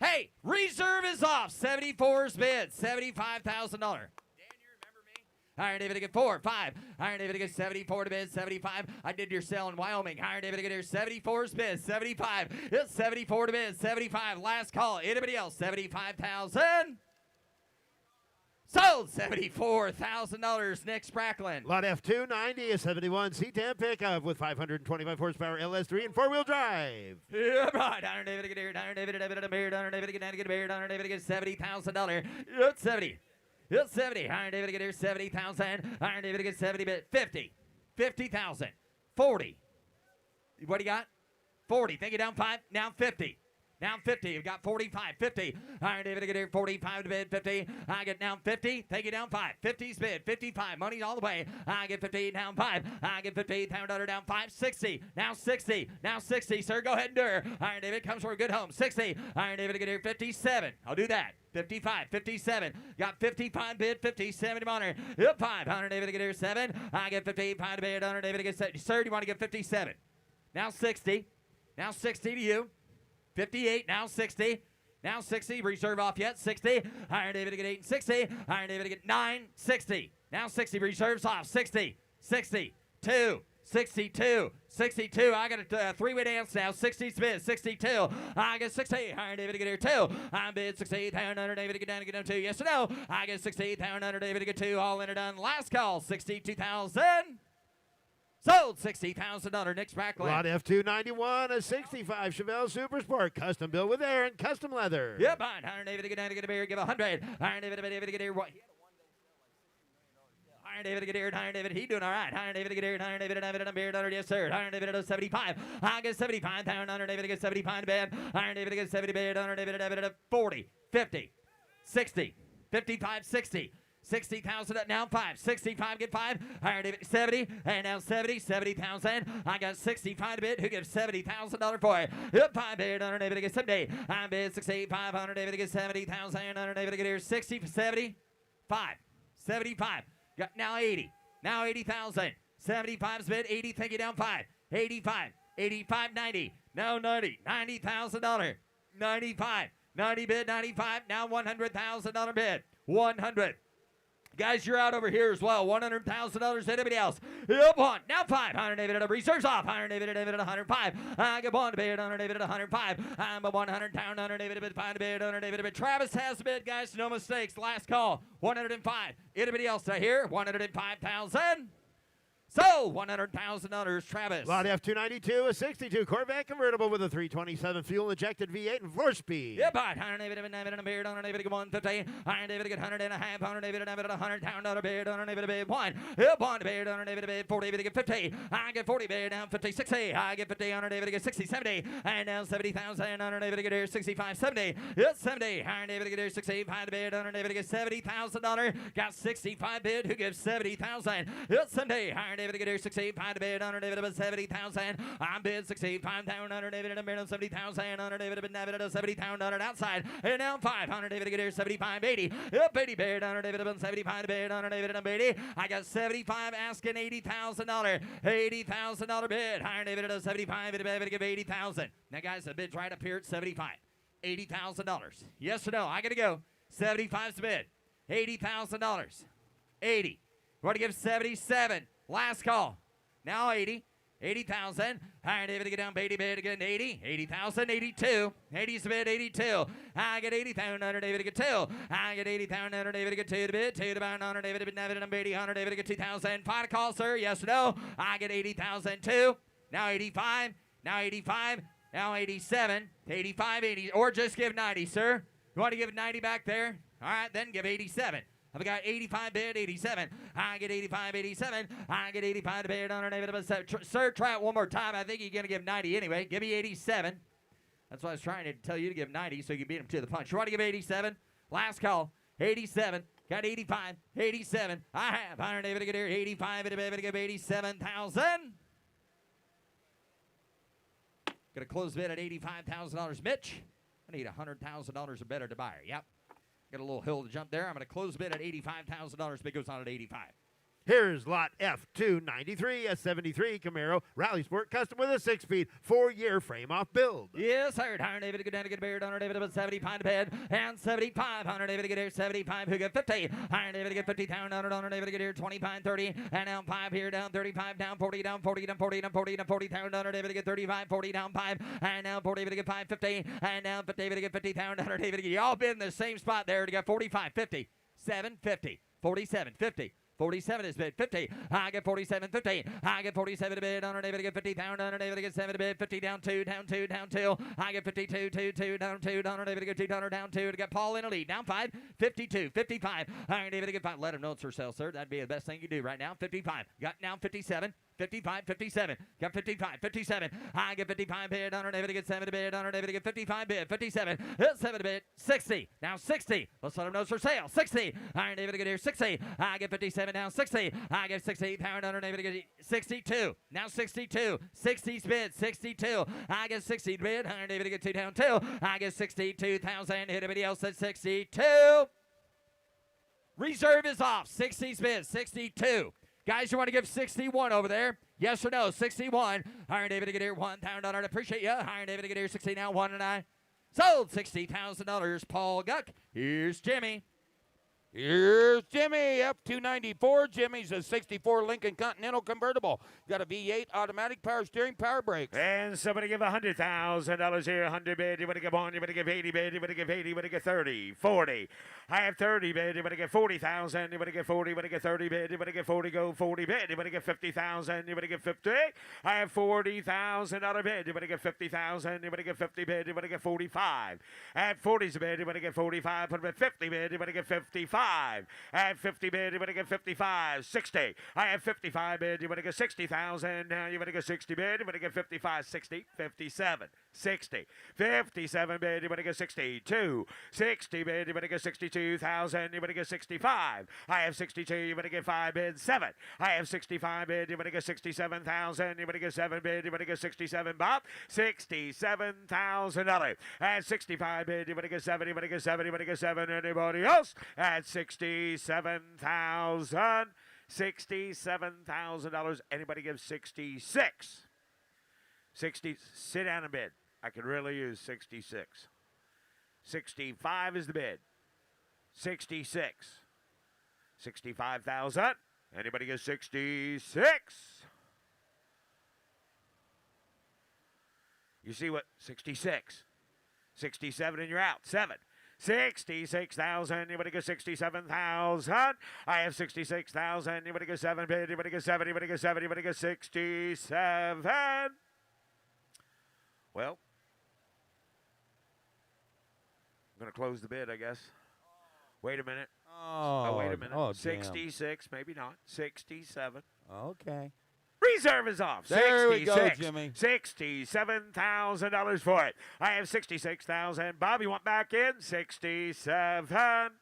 Hey, reserve is off. 74's bid, $75,000. Iron David to get 4, 5. Iron David to get 74 to bid, 75. I did your sale in Wyoming. Iron David to get here 74's bid, 75. It's 74 to bid, 75. Last call. Anybody else? 75,000. Sold $74,000. Nick Spracklin. Lot F290, a 71 C10 pickup with 525 horsepower LS3 and 4-wheel drive. Yeah, right. Iron David to get here. Iron David to get a beard. Iron David to get down to get a beard. Iron David to get $70,000. It's 70. It's 70. Iron David to get here 70,000. Iron David to get 70 bid. 50. 50,000. 40. What do you got? 40. Think you down 5. Now 50. Now 50. You've got 45. 50. Iron David to get here 45 to bid. 50. I get down 50. Take it down 5. 50's bid. 55. Money all the way. I get 50 down 5. I get 50. $1,000 down 5. 60. Now 60. Now 60. Sir, go ahead and do her. Iron David comes for a good home. 60. Iron David to get here 57. I'll do that. 55, 57. Got 55 bid, 57 honor. Hit 5. Iron David to get here 7. I get 55 to bid. Iron David to get 7. Sir, do you want to get 57? Now 60. Now 60 to you. 58, now 60. Now 60, reserve off yet, 60. Iron David to get 8 and 60. Iron David to get 9, 60. Now 60, reserves off, 60, 62, 62, 62. I got a three-way dance now, 60 bid, 62. I get 60. Iron David to get here 2. I bid 68. Iron David to get down 2. Yes or no? I get 68. Iron David to get 2. All in or done. Last call, 62,000. Sold $60,000. Nick Spracklin. Lot F291, a 65 Chevelle Super Sport, custom built with air and custom leather. Yep, fine. Iron David to get down to get a beer, give 100. Iron David to get here. What? Iron David to get here. Iron David, he doing all right. Iron David to get here. Iron David to a beer, $100. Yes, sir. Iron David to 75. I get 75. Iron David to get 75 bid. Iron David to get 70 bid. Iron David to 40, 50, 60, 55, 60. 60,000 now 5. 65 get 5. Iron David 70 and now 70,000. I got 65 to bid. Who gives $70,000 for it? Hit 5 bid. Iron David to get 70. I bid 65. Iron David to get 70,000. Iron David to get here 60 75. 75. Got now 80. Now 80,000. 75's bid. 80. Take it down 5. 85. 85. 90. Now 90. $90,000. 95. 90 bid. 95. Now $100,000 bid. 100. Guys, you're out over here as well. $100,000. Anybody else? Yep, one. Now 5. Iron David at a reserves off. Iron David at 105. I get 1 to bid. Iron David at 105. I'm a 100 down. Iron David at 5 to bid. Iron David at bid. Travis has the bid, guys. No mistakes. Last call. 105. Anybody else here? 105,000. So $100,000, Travis. Lot F292, a 62 Corvette convertible with a 327 fuel injected V8 and 4-speed. Yeah, but $100,000 bid on David $150. $100,000 $100,500 $100,000 bid on David one. One bid on David 40 David 50. I get 40 bid down 50 60. I get 50 on David 60 70. And now 70,000 on David 65 70. It's 70. David 65 bid on David $70,000. Got 65 bid. Who gives 70,000? It's Sunday. David get here 65 to bid on David 70,000. I'm bid 65 down under David and bid 70,000 under David and David 70,000 outside. And now 500 David get here 75 80. Up 80 bid on David 75 to bid on David and 80. I got 75 asking $80,000. $80,000 bid. Higher David at 75 and David give 80,000. Now guys, the bid's right up here at 75. $80,000. Yes or no? I gotta go. 75's the bid. $80,000. 80. We're going to give 77. Last call. Now 80. 80,000. Higher David to get down. 80 bid again. 80. 80,000. 82. 80's the bid. 82. I get 80,000 under David to get 2. I get 80,000 under David to get 2 to bid. 2 to bound under David to bid. 80 under David to get 2,000. Final call, sir. Yes or no? I get 80,000 too. Now 85. Now 85. Now 87. 85. 80. Or just give 90, sir. You want to give 90 back there? All right, then give 87. I've got 85 bid, 87. I get 85, 87. I get 85 bid on David. Sir, try it one more time. I think you're going to give 90 anyway. Give me 87. That's why I was trying to tell you to give 90 so you can beat him to the punch. You want to give 87? Last call. 87. Got 85, 87. I have 100 David to get here. 85 and David to give 87,000. Going to close bid at $85,000. Mitch, I need $100,000 or better to buy her. Yep. Got a little hill to jump there. I'm going to close bid at $85,000. Bid goes on at 85. Here's lot F293, a 73 Camaro Rally Sport Custom with a 6-speed, 4-year frame-off build. Yes, sir. 100 David to go down to get buried. 100 David about 75 to bed. And 75. 100 David to get here. 75. Who get 50? 100 David to get 50 down. 100 David to get here. 25, 30. And down 5 here. Down 35. Down 40. Down 40. Down 40. Down 40. Down 40. Down 100 David to get 35. 40. Down 5. And now 40 David to get 5. 50. And now 50 David to get 50 down. 100 David to get. Y'all been in the same spot there to get 45, 50, 7, 50, 47, 50. 47 is bid. 50. I get 47, 50. I get 47 to bid. On David to get 50 down. On David to get 7 to bid. 50 down 2, down 2, down 2. I get 52, 2, 2, down 2. On David to get 2 down 2 to get Paul in a lead. Down 5, 52, 55. Iron David to get 5. Let him know it's for sale, sir. That'd be the best thing you do right now. 55. Got now 57. 55, 57. Got 55, 57. I get 55 bid. On David to get 7 to bid. On David to get 55 bid. 57. 7 to bid. 60. Now 60. Let's let him know it's for sale. 60. Iron David to get here. 60. I get 57 now. 60. I get 60. Pound under David to get 62. Now 62. 60's bid. 62. I get 60 bid. Iron David to get 2 down 2. I get 62,000. Anybody else at 62? Reserve is off. 60's bid. 62. Guys, you want to give 61 over there? Yes or no? 61. Iron David to get here. $1,000. Appreciate you. Iron David to get here. 60 now. 1 and I. Sold $60,000. Paul Guck. Here's Jimmy. Here's Jimmy, F294. Jimmy's a 64 Lincoln Continental convertible. Got a V8 automatic power steering, power brakes. And somebody give $100,000 here. 100 bid. You want to give 1. You want to give 80 bid. You want to give 80. You want to give 30. 40. I have 30 bid. You want to give 40,000. You want to give 40. You want to give 30 bid. You want to give 40. Go 40 bid. You want to give 50,000. You want to give 50. I have $40,000 bid. You want to give 50,000. You want to give 50 bid. You want to give 45. At 40's bid. You want to give 45. Put him at 50 bid. You want to give 55. At 50 bid, you want to get 55, 60. I have 55 bid, you want to get 60,000. Now you want to get 60 bid, you want to get 55, 60, 57, 60. 57 bid, you want to get 62. 60 bid, you want to get 62,000. You want to get 65. I have 62, you want to get 5 bid, 7. I have 65 bid, you want to get 67,000. You want to get 7 bid, you want to get 67, Bob. $67,000. At 65 bid, you want to get 7, you want to get 7, you want to get 7. Anybody else? At $67,000. $67,000. Anybody give 66? 60. Sit down and bid. I could really use 66. 65 is the bid. 66. 65,000. Anybody give 66? You see what? 66. 67 and you're out. 7. 66,000. Anybody go 67,000? I have 66,000. Anybody go 7 bid? Anybody go 7? Anybody go 7? Anybody go 67? Well, I'm going to close the bid, I guess. Wait a minute. Oh, wait a minute. Oh, 66, maybe not. 67. Okay. Reserve is off. There we go, Jimmy. $67,000 for it. I have 66,000. Bob, you want back in? 67.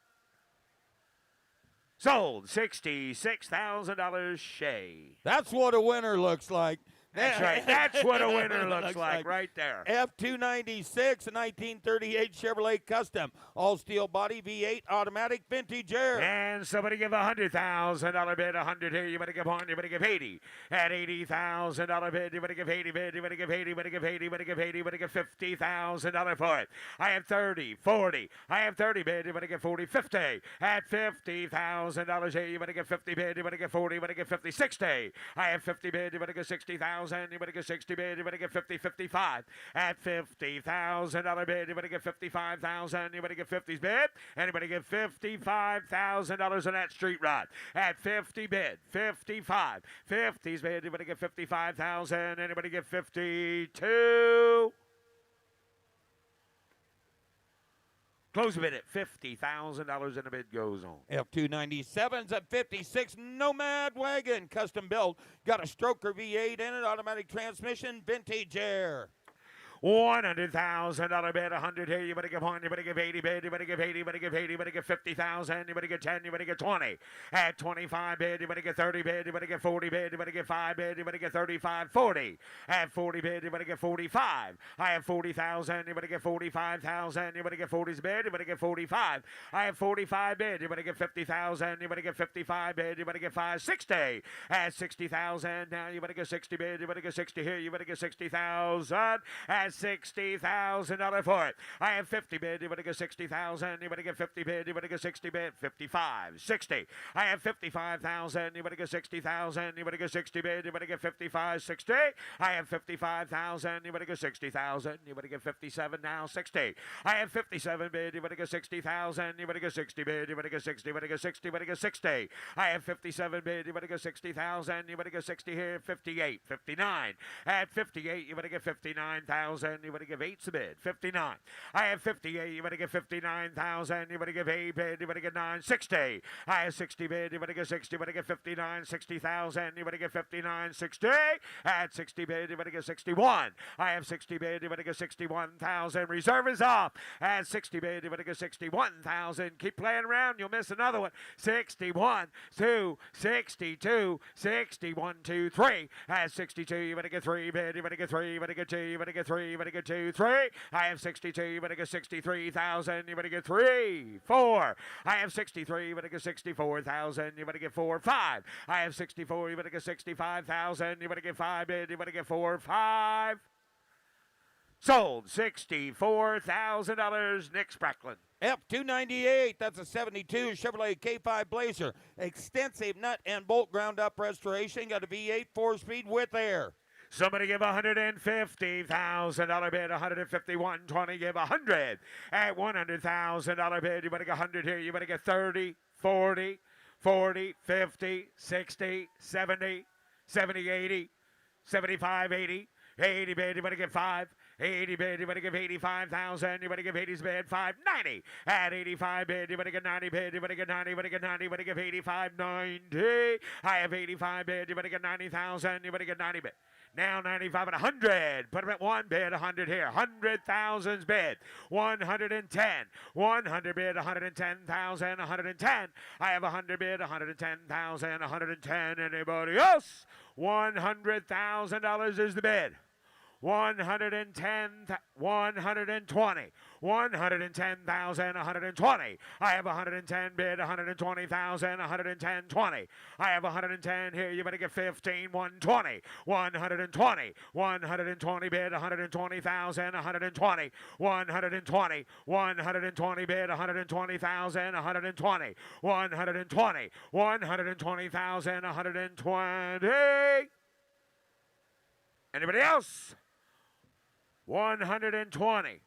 Sold. $66,000. Shay. That's what a winner looks like. That's right. That's what a winner looks like right there. F296, a 1938 Chevrolet Custom, all steel body, V8 automatic, vintage air. And somebody give $100,000 bid. 100 here. You better give 100. You better give 80. At $80,000 bid. You better give 80 bid. You better give 80. You better give 80. You better give 80. You better give $50,000 for it. I have 30, 40. I have 30 bid. You better give 40, 50. At $50,000 here. You better give 50 bid. You better give 40. You better give 50, 60. I have 50 bid. You better give 60,000. You better get 60 bid, you better get 50, 55. At $50,000 bid, you better get 55,000. You better get 50's bid. Anybody get $55,000 on that street rod? At 50 bid, 55. 50's bid, you better get 55,000. Anybody get 52? Close the bid at $50,000 and the bid goes on. F297's at 56, Nomad Wagon, custom built. Got a stroker V8 in it, automatic transmission, vintage air. $100,000 bid, 100 here. You better give 1. You better give 80 bid. You better give 80. You better give 80. You better give 50,000. You better get 10. You better get 20. At 25 bid. You better get 30 bid. You better get 40 bid. You better get 5 bid. You better get 35, 40. At 40 bid. You better get 45. I have 40,000. You better get 45,000. You better get 40's bid. You better get 45. I have 45 bid. You better get 50,000. You better get 55 bid. You better get 5, 60. At 60,000. Now you better get 60 bid. You better get 60 here. You better get 60,000. At $60,000 for it. I have 50 bid. You better get 60,000. You better get 50 bid. You better get 60 bid. 55, 60. I have 55,000. You better get 60,000. You better get 60 bid. You better get 55, 60. I have 55,000. You better get 60,000. You better get 57 now. 60. I have 57 bid. You better get 60,000. You better get 60 bid. You better get 60. You better get 60. You better get 60. I have 57 bid. You better get 60,000. You better get 60 here. 58, 59. At 58, you better get 59,000. You better give 8's a bid. 59. I have 58. You better get 59,000. You better give 8 bid. You better get 9. 60. I have 60 bid. You better get 60. You better get 59. 60,000. You better get 59. 60. At 60 bid. You better get 61. I have 60 bid. You better get 61,000. Reserve is off. At 60 bid. You better get 61,000. Keep playing around. You'll miss another one. 61, 2, 62, 61, 2, 3. At 62. You better get 3 bid. You better get 3. You better get 2. You better get 3. You better get 2, 3. I have 62. You better get 63,000. You better get 3, 4. I have 63. You better get 64,000. You better get 4, 5. I have 64. You better get 65,000. You better get 5 bid. You better get 4, 5. Sold. $64,000. Nick Spracklin. F298, that's a 72 Chevrolet K5 Blazer. Extensive nut and bolt ground up restoration. Got a V8 4-speed with air. Somebody give $150,000 bid, 151, 20, give 100. At $100,000 bid, you better get 100 here. You better get 30, 40, 40, 50, 60, 70, 70, 80, 75, 80. 80 bid, you better get 5. 80 bid, you better give 85,000. You better give 80's bid, 5, 90. At 85 bid, you better get 90 bid. You better get 90, you better get 90. You better give 85, 90. I have 85 bid, you better get 90,000. You better get 90 bid. Now 95 and 100. Put them at 1 bid, 100 here. 100,000's bid. 110. 100 bid, 110,000. 110. I have 100 bid, 110,000. 110. Anybody else? $100,000 is the bid. 110, 120, 110,000, 120. I have 110 bid, 120,000, 110, 20. I have 110 here. You better get 15, 120, 120, 120 bid, 120,000, 120, 120, 120 bid, 120,000, 120, 120, 120,000, 120. Anybody else? 120.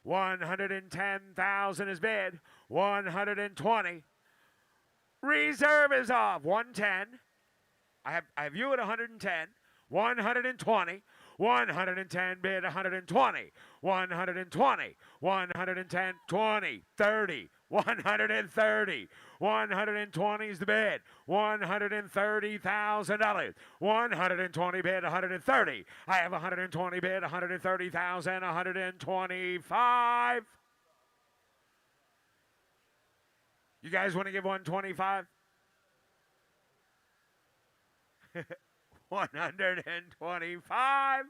110,000 is bid. 120. Reserve is off. 110. I have you at 110. 120. 110 bid. 120. 120. 110. 20. 30. 130. 120 is the bid. $130,000. 120 bid. 130. I have 120 bid. 130,000. 125. You guys want to give 125? 125.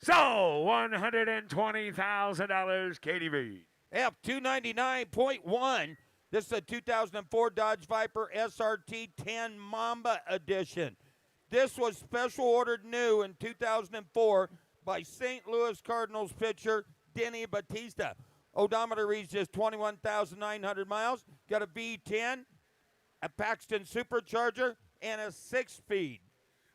So $120,000, KDB. F299.1. This is a 2004 Dodge Viper SRT 10 Mamba Edition. This was special ordered new in 2004 by St. Louis Cardinals pitcher Denny Batista. Odometer reads just 21,900 miles. Got a V10, a Paxton supercharger, and a 6-speed.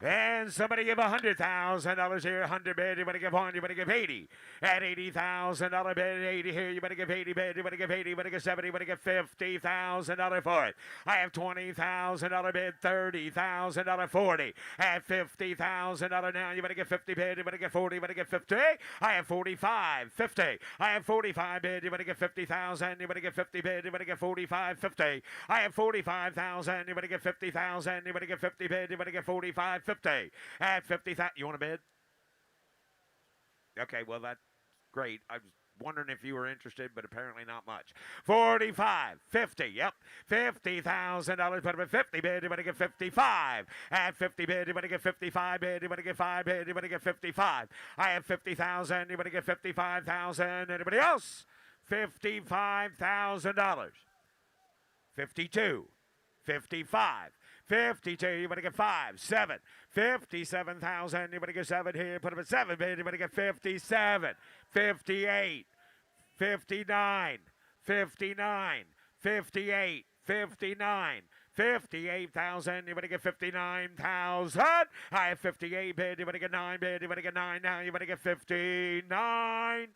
And somebody give $100,000 here. 100 bid. You better give 1. You better give 80. At $80,000 bid. 80 here. You better give 80 bid. You better give 80. You better give 70. You better give $50,000 for it. I have $20,000 bid. $30,000 40. At $50,000 now. You better give 50 bid. You better give 40. You better give 50. I have 45. 50. I have 45 bid. You better give 50,000. You better give 50 bid. You better give 45. 50. I have 45,000. You better give 50,000. You better give 50 bid. You better give 45. 50. At 50,000. You want a bid? Okay, well, that's great. I was wondering if you were interested, but apparently not much. 45. 50. Yep. $50,000. Put up at 50 bid. You better get 55. At 50 bid. You better get 55 bid. You better get 5 bid. You better get 55. I have 50,000. You better get 55,000. Anybody else? $55,000. 52. 55. 52, you better get 5, 7, 57,000, you better get 7 here, put up at 7 bid, you better get 57, 58, 59, 59, 58, 59, 58,000, you better get 59,000. I have 58 bid, you better get 9 bid, you better get 9 now, you better get 59.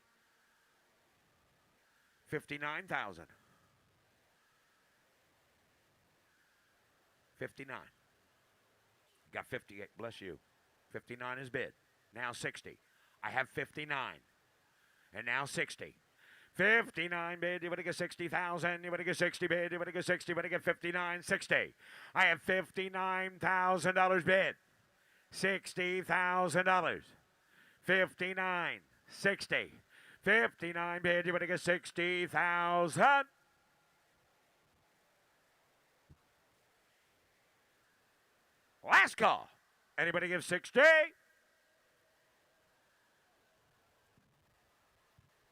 59,000. 59. Got 58. Bless you. 59 is bid. Now 60. I have 59. And now 60. 59 bid. You better get 60,000. You better get 60 bid. You better get 60. You better get 59. 60. I have $59,000 bid. $60,000. 59. 60. 59 bid. You better get 60,000. Last call. Anybody give 60? I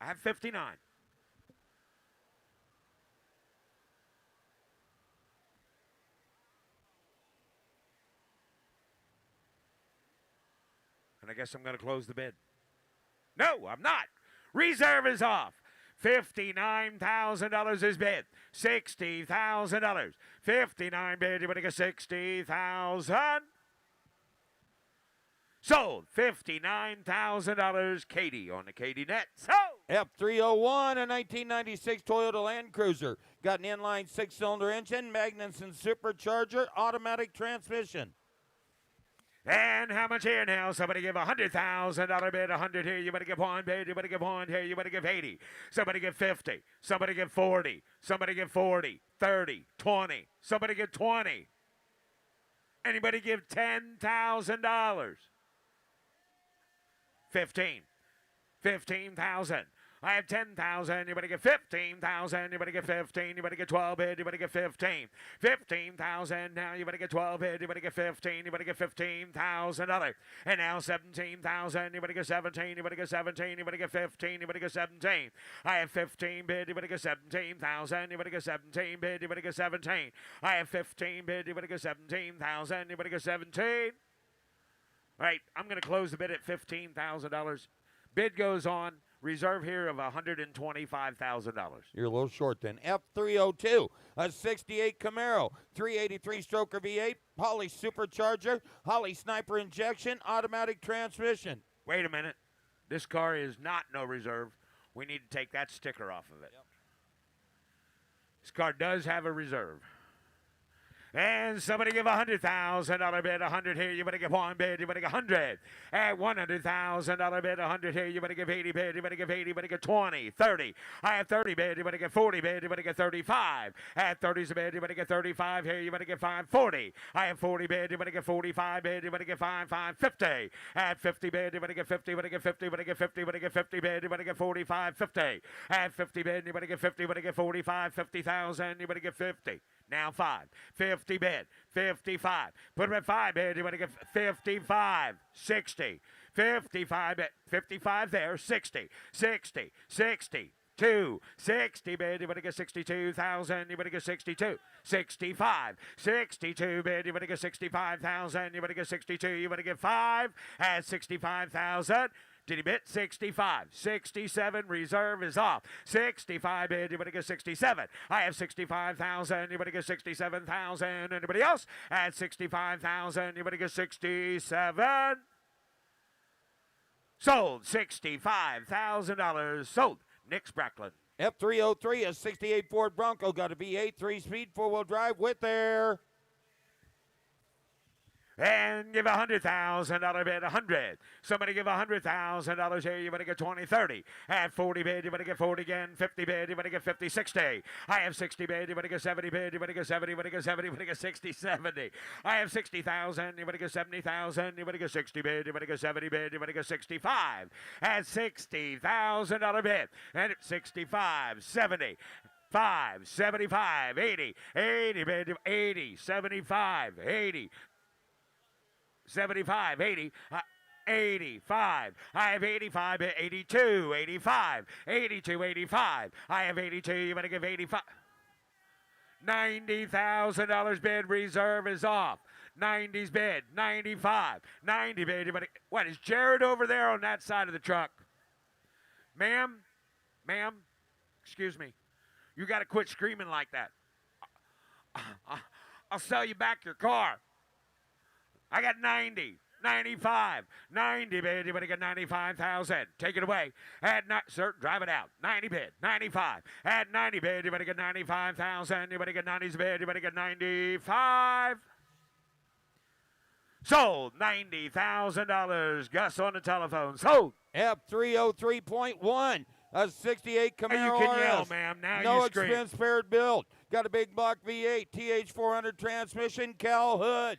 have 59. And I guess I'm going to close the bid. No, I'm not. Reserve is off. $59,000 is bid. $60,000. 59 bid. You better get 60,000. Sold. $59,000. Katie on the Katie net. So F301, a 1996 Toyota Land Cruiser. Got an inline 6-cylinder engine, Magnuson supercharger, automatic transmission. and how much here now? Somebody give $100,000 bid. 100 here. You better give 1 bid. You better give 1 here. You better give 80. Somebody give 50. Somebody give 40. Somebody give 40. 30. 20. Somebody give 20. Anybody give $10,000? 15. 15,000. I have 10,000. You better get 15,000. You better get 15. You better get 12 bid. You better get 15. 15,000. Now you better get 12 bid. You better get 15. You better get $15,000. And now 17,000. You better get 17. You better get 17. You better get 15. You better get 17. I have 15 bid. You better get 17,000. You better get 17 bid. You better get 17. I have 15 bid. You better get 17,000. You better get 17. All right, I'm going to close the bid at $15,000. Bid goes on. Reserve here of $125,000. You're a little short then. F302, a 68 Camaro, 383 stroker V8, Holley supercharger, Holley sniper injection, automatic transmission. Wait a minute. This car is not no reserve. We need to take that sticker off of it. This car does have a reserve. And somebody give $100,000 bid, 100 here. You better give one bid. You better give 100. At $100,000 bid, 100 here. You better give 80 bid. You better give 80. You better give 20, 30. I have 30 bid. You better give 40 bid. You better give 35. At 30's a bid. You better give 35 here. You better give 5, 40. I have 40 bid. You better give 45 bid. You better give 5, 50. At 50 bid. You better give 50. You better give 50. You better give 50. You better give 50 bid. You better give 45, 50. At 50 bid. You better give 50. You better give 45, 50,000. You better give 50. Now 5. 50 bid. 55. Put him at 5 bid. You better give 55. 60. 55 bid. 55 there. 60. 60. 60. 2, 60 bid, you better get 62,000, you better get 62, 65, 62 bid, you better get 65,000, you better get 62, you better get 5, at 65,000. Did he bid 65? 67 reserve is off. 65 bid, you better get 67. I have 65,000, you better get 67,000. Anybody else? At 65,000, you better get 67. Sold. $65,000 sold. Nick Spracklin. F303, a 68 Ford Bronco, got a V8, 3-speed, 4-wheel drive with air. And give $100,000 bid, 100. Somebody give $100,000 here, you better get 20, 30. At 40 bid, you better get 40 again. 50 bid, you better get 50, 60. I have 60 bid, you better get 70 bid, you better get 70, you better get 70, you better get 60, 70. I have 60,000, you better get 70,000, you better get 60 bid, you better get 70 bid, you better get 65. At $60,000 bid, and it's 65, 70. 5, 75, 80, 80 bid, 80, 75, 80. 75, 80, 85. I have 85, 82, 85, 82, 85. I have 82, you better give 85. $90,000 bid, reserve is off. 90's bid, 95, 90 bid, you better. What, is Jared over there on that side of the truck? Ma'am, excuse me. You got to quit screaming like that. I'll sell you back your car. I got 90, 95, 90 bid. You better get 95,000. Take it away. Sir, drive it out. 90 bid, 95. At 90 bid, you better get 95,000. You better get 90's bid. You better get 95. Sold. $90,000. Gus on the telephone. Sold. F303.1, a 68 Camaro You can yell, RS. ma'am. Now No you scream. expense spared build. Got a big block V8, TH400 transmission, Cal hood.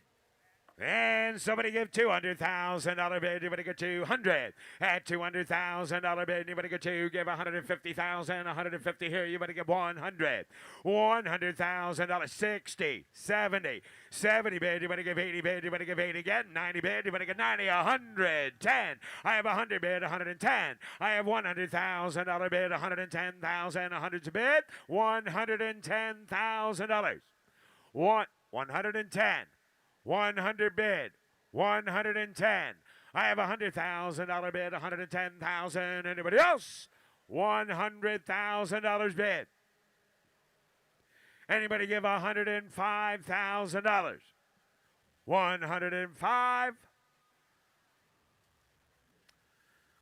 And somebody give $200,000 bid. You better get 200. At $200,000 bid, you better get 2. Give 150,000. 150 here. You better get 100. $100,000. 60, 70, 70 bid. You better give 80 bid. You better give 80 again. 90 bid. You better get 90. 110. I have 100 bid. 110. I have $100,000 bid. 110,000. 100 bid. $110,000. 110. 100 bid, 110. I have $100,000 bid, 110,000. Anybody else? $100,000 bid. Anybody give $105,000? 105.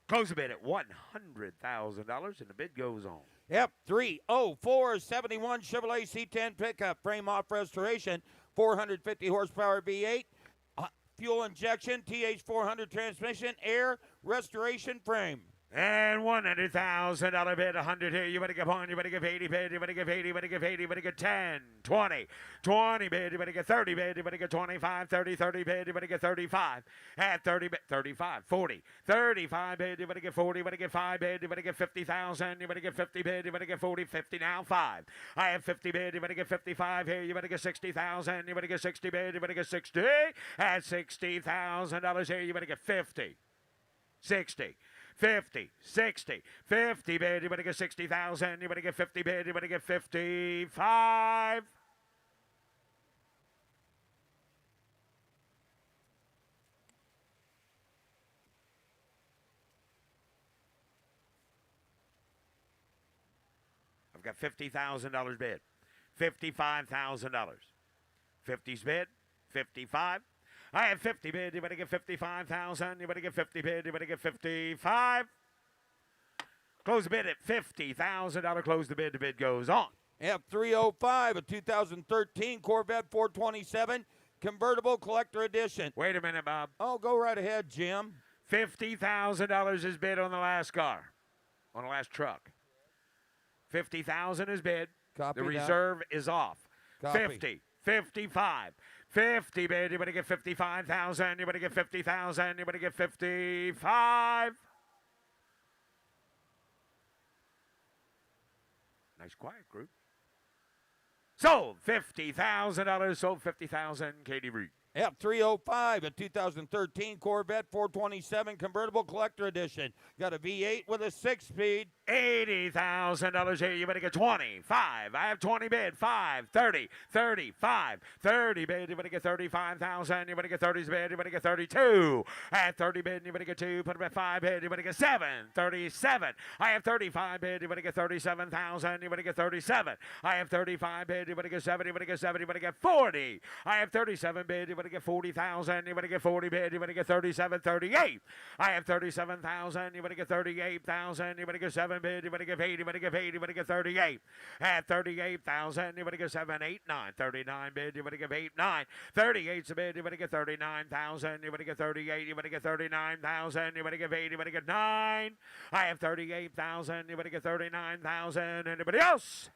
Close the bid at $100,000, and the bid goes on. F30471 Chevrolet C10 pickup, frame off restoration, 450 horsepower V8, fuel injection, TH400 transmission, air, restoration frame. And $100,000 bid, 100 here. You better give 1, you better give 80 bid, you better give 80, you better give 80, you better get 10, 20, 20 bid, you better get 30 bid, you better get 25, 30, 30 bid, you better get 35. At 30 bid, 35, 40, 35 bid, you better get 40, you better get 5 bid, you better get 50,000, you better get 50 bid, you better get 40, 50 now, 5. I have 50 bid, you better get 55 here, you better get 60,000, you better get 60 bid, you better get 60. At $60,000 here, you better get 50, 60. 50, 60, 50 bid, you better get 60,000, you better get 50 bid, you better get 55. I've got $50,000 bid, $55,000. 50's bid, 55. I have 50 bid. Anybody get 55,000? Anybody get 50 bid? Anybody get 55? Close the bid at $50,000. Close the bid. The bid goes on. F305, a 2013 Corvette 427 convertible collector edition. Wait a minute, Bob. Oh, go right ahead, Jim. $50,000 is bid on the last car, on the last truck. 50,000 is bid. Copy the that. reserve is off. Copy. 50, 55, 50 bid. Anybody get 55,000? Anybody get 50,000? Anybody get 55? Nice quiet group. Sold $50,000. Sold 50,000. Katie Reed. F305, a 2013 Corvette 427 convertible collector edition. Got a V8 with a 6-speed. $80,000 here. You better get 25. I have 20 bid. 5, 30, 35, 30 bid. You better get 35,000. You better get 30 bid. You better get 32. I have 30 bid. You better get 2. Put them at 5 bid. You better get 7. 37. I have 35 bid. You better get 37,000. You better get 37. I have 35 bid. You better get 7. You better get 7. You better get 40. I have 37 bid. You better get 40,000. You better get 40 bid. You better get 37, 38. I have 37,000. You better get 38,000. You better get 7 bid. You better get 8. You better get 8. You better get 38. At 38,000. You better get 7, 8, 9. 39 bid. You better get 8, 9. 38's a bid. You better get 39,000. You better get 38. You better get 39,000. You better get 8. You better get 9. I have 38,000. You better get 39,000. Anybody else?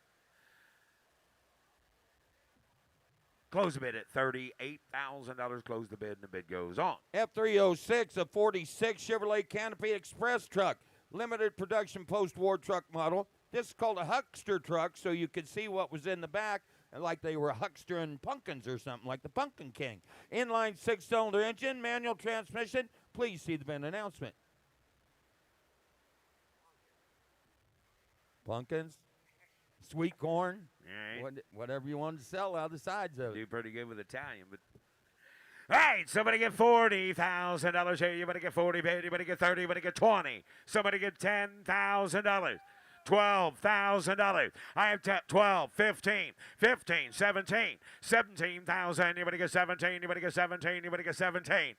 Close the bid at $38,000. Close the bid, and the bid goes on. F306, a 46 Chevrolet Canopy Express truck. Limited production post-war truck model. This is called a huckster truck, so you could see what was in the back, like they were huckstering pumpkins or something, like the Pumpkin King. Inline 6-cylinder engine, manual transmission. Please see the VIN announcement. Pumpkins, sweet corn, whatever you wanted to sell out of the sides of it. Do pretty good with Italian, but. All right, somebody get $40,000 here. You better get 40, baby. You better get 30. You better get 20. Somebody get $10,000. $12,000. I have 12, 15, 15, 17, 17,000. You better get 17. You better get 17. You better get 17.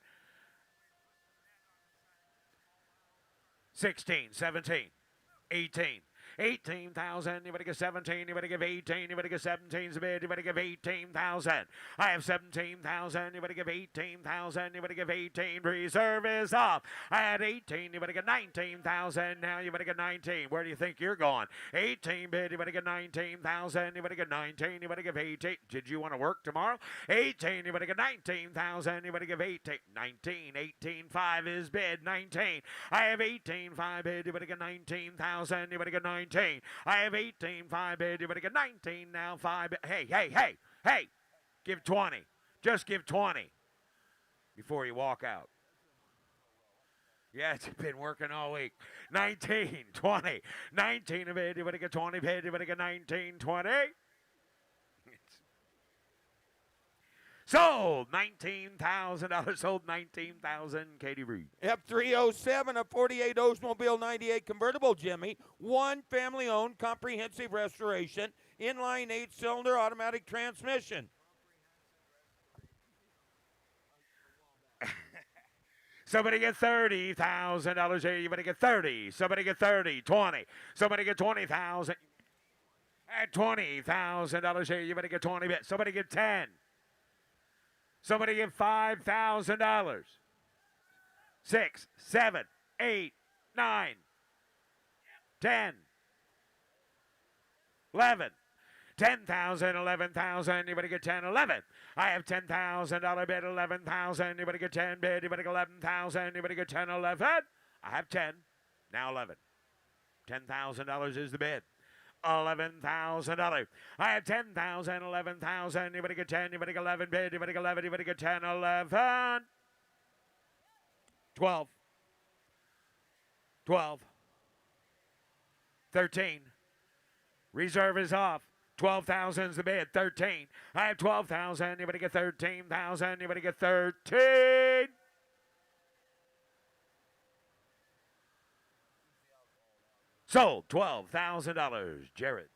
16, 17, 18. 18,000. You better get 17. You better give 18. You better get 17's a bid. You better give 18,000. I have 17,000. You better give 18,000. You better give 18. Reserve is off. I had 18. You better get 19,000. Now you better get 19. Where do you think you're going? 18 bid. You better get 19,000. You better get 19. You better give 18. Did you want to work tomorrow? 18. You better get 19,000. You better give 18. 19. 18. 5 is bid. 19. I have 18. 5 bid. You better get 19,000. You better get 19. I have 18, 5 bid. You better get 19 now, 5 bid. Hey. Give 20. Just give 20 before you walk out. Yeah, it's been working all week. 19, 20. 19 a bid. You better get 20 bid. You better get 19, 20. Sold $19,000. Sold 19,000. Katie Reed. F307, a 48 Oldsmobile 98 convertible Jimmy. One family-owned comprehensive restoration. Inline 8-cylinder automatic transmission. Somebody get $30,000 here. You better get 30. Somebody get 30. 20. Somebody get 20,000. At $20,000 here. You better get 20 bits. Somebody get 10. Somebody get $5,000. 6, 7, 8, 9, 10, 11, 10,000, 11,000. You better get 10, 11. I have $10,000 bid, 11,000. You better get 10 bid. You better get 11,000. You better get 10, 11. I have 10, now 11. $10,000 is the bid. $11,000. I have 10,000, 11,000. You better get 10. You better get 11 bid. You better get 11. You better get 10, 11. 12. 12. 13. Reserve is off. 12,000 is the bid. 13. I have 12,000. You better get 13,000. You better get 13. Sold $12,000. Jared.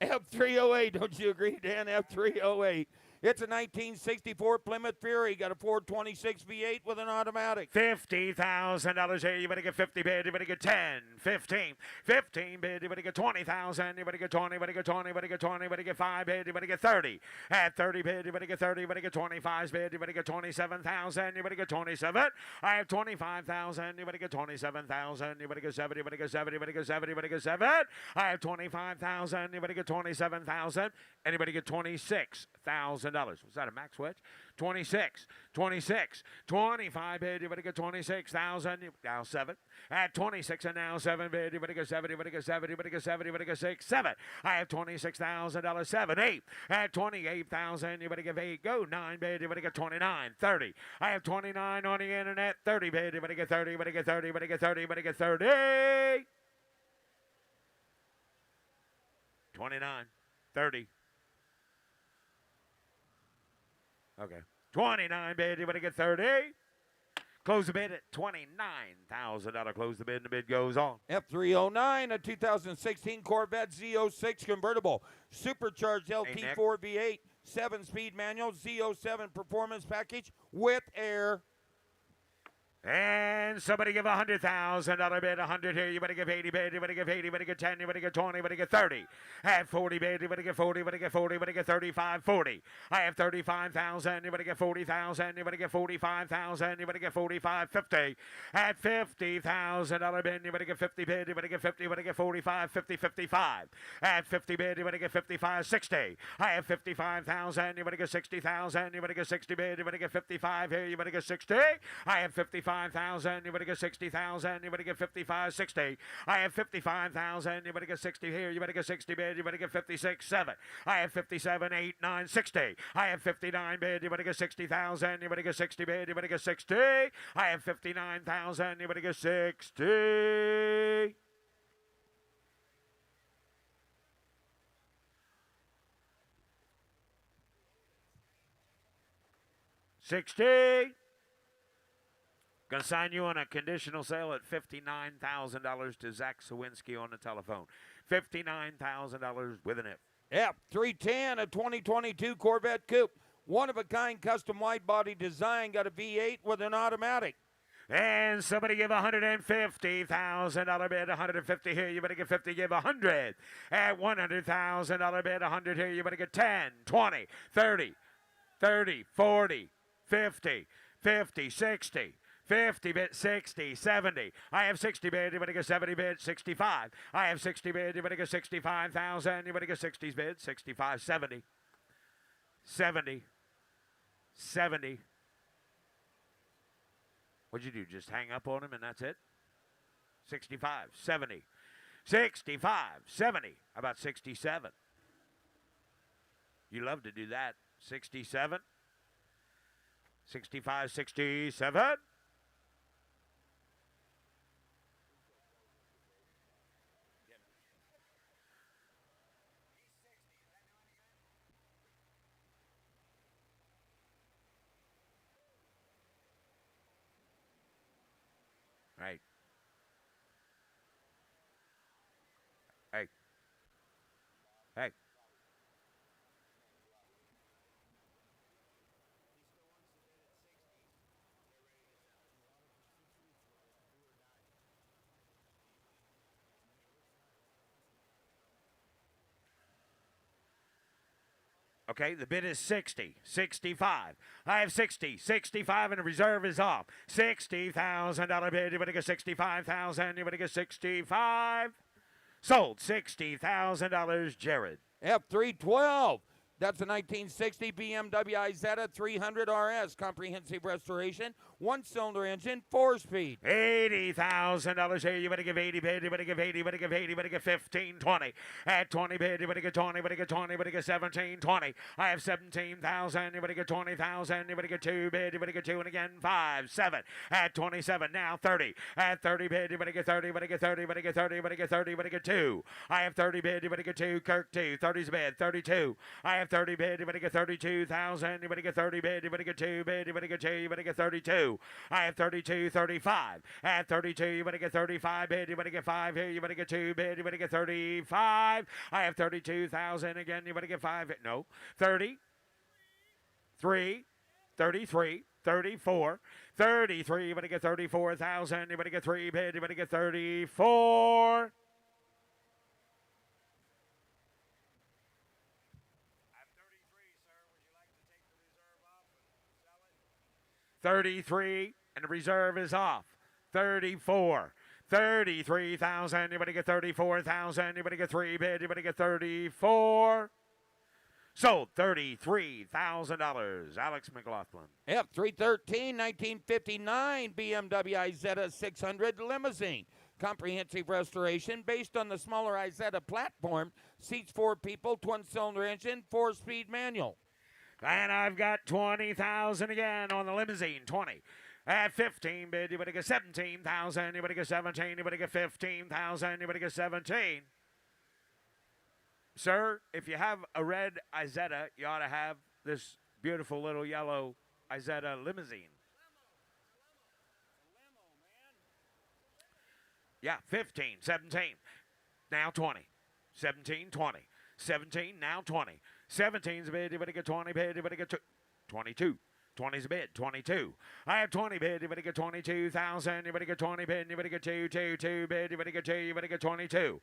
F308, don't you agree, Dan? F308. It's a 1964 Plymouth Fury. Got a 426 V8 with an automatic. $50,000 here. You better get 50 bid. You better get 10, 15, 15 bid. You better get 20,000. You better get 20. You better get 20. You better get 20. You better get 5 bid. You better get 30. At 30 bid. You better get 30. You better get 25 bid. You better get 27,000. You better get 27. I have 25,000. You better get 27,000. You better get 7. You better get 7. You better get 7. You better get 7. I have 25,000. You better get 27,000. Anybody get $26,000? Was that a max wedge? 26, 26, 25 bid. You better get 26,000. Now 7. At 26 and now 7 bid. You better get 7. You better get 7. You better get 7. You better get 6, 7. I have $26,000. 7, 8. At 28,000. You better give 8. Go 9 bid. You better get 29, 30. I have 29 on the internet. 30 bid. You better get 30. You better get 30. You better get 30. You better get 30. 29, 30. Okay. 29 bid. You better get 30. Close the bid at $29,000. Close the bid and the bid goes on. F309, a 2016 Corvette Z06 convertible. Supercharged LT4 V8, 7-speed manual, Z07 performance package with air. And somebody give $100,000 bid, 100 here. You better give 80 bid. You better give 80. You better get 10. You better get 20. You better get 30. At 40 bid. You better get 40. You better get 40. You better get 35. 40. I have 35,000. You better get 40,000. You better get 45,000. You better get 45. 50. At $50,000 bid. You better get 50 bid. You better get 50. You better get 45. 50. 55. At 50 bid. You better get 55. 60. I have 55,000. You better get 60,000. You better get 60 bid. You better get 55 here. You better get 60. I have 55,000. You better get 60,000. You better get 55, 60. I have 55,000. You better get 60 here. You better get 60 bid. You better get 56, 7. I have 57, 8, 9, 60. I have 59 bid. You better get 60,000. You better get 60 bid. You better get 60. I have 59,000. You better get 60. Gonna sign you on a conditional sale at $59,000 to Zach Sawinski on the telephone. $59,000 with an F. F310, a 2022 Corvette Coupe. One-of-a-kind custom wide-body design. Got a V8 with an automatic. And somebody give $150,000 bid, 150 here. You better get 50, give 100. At $100,000 bid, 100 here. You better get 10, 20, 30, 30, 40, 50, 50, 60. 50 bid, 60, 70. I have 60 bid, you better get 70 bid, 65. I have 60 bid, you better get 65,000. You better get 60 bid, 65, 70. 70. 70. What'd you do? Just hang up on him and that's it? 65, 70. 65, 70. How about 67? You love to do that. 67. 65, 67. Right. Hey. Hey. Okay, the bid is 60, 65. I have 60, 65, and the reserve is off. $60,000 bid. You better get 65,000. You better get 65. Sold. $60,000, Jared. F312. That's a 1960 BMW Isetta 300 RS. Comprehensive restoration. One-cylinder engine, 4-speed. $80,000 here. You better give 80 bid. You better give 80. You better give 80. You better give 15, 20. At 20 bid. You better get 20. You better get 20. You better get 17, 20. I have 17,000. You better get 20,000. You better get 2 bid. You better get 2 and again 5, 7. At 27 now 30. At 30 bid. You better get 30. You better get 30. You better get 30. You better get 30. You better get 2. I have 30 bid. You better get 2. Kirk 2. 30's bid. 32. I have 30 bid. You better get 32,000. You better get 30 bid. You better get 2 bid. You better get 2. You better get 32. I have 32, 35. At 32, you better get 35 bid. You better get 5 here. You better get 2 bid. You better get 35. I have 32,000 again. You better get 5. No. 30. 3, 33, 34, 33. You're going to get 34,000. You're going to get 3 bid. You're going to get 34. 33, and the reserve is off. 34, 33,000. You're going to get 34,000. You're going to get 3 bid. You're going to get 34. Sold $33,000. Alex McLaughlin. F313 1959 BMW Isetta 600 limousine. Comprehensive restoration based on the smaller Isetta platform. Seats 4 people, twin-cylinder engine, 4-speed manual. And I've got 20,000 again on the limousine. 20. At 15 bid, you better get 17,000. You better get 17. You better get 15,000. You better get 17. Sir, if you have a red Isetta, you ought to have this beautiful little yellow Isetta limousine. Yeah, 15, 17, now 20. 17, 20. 17, now 20. 17's a bid, you better get 20 bid, you better get 22. 20's a bid, 22. I have 20 bid, you better get 22,000, you better get 20 bid, you better get 2 bid, you better get 2, you better get 22.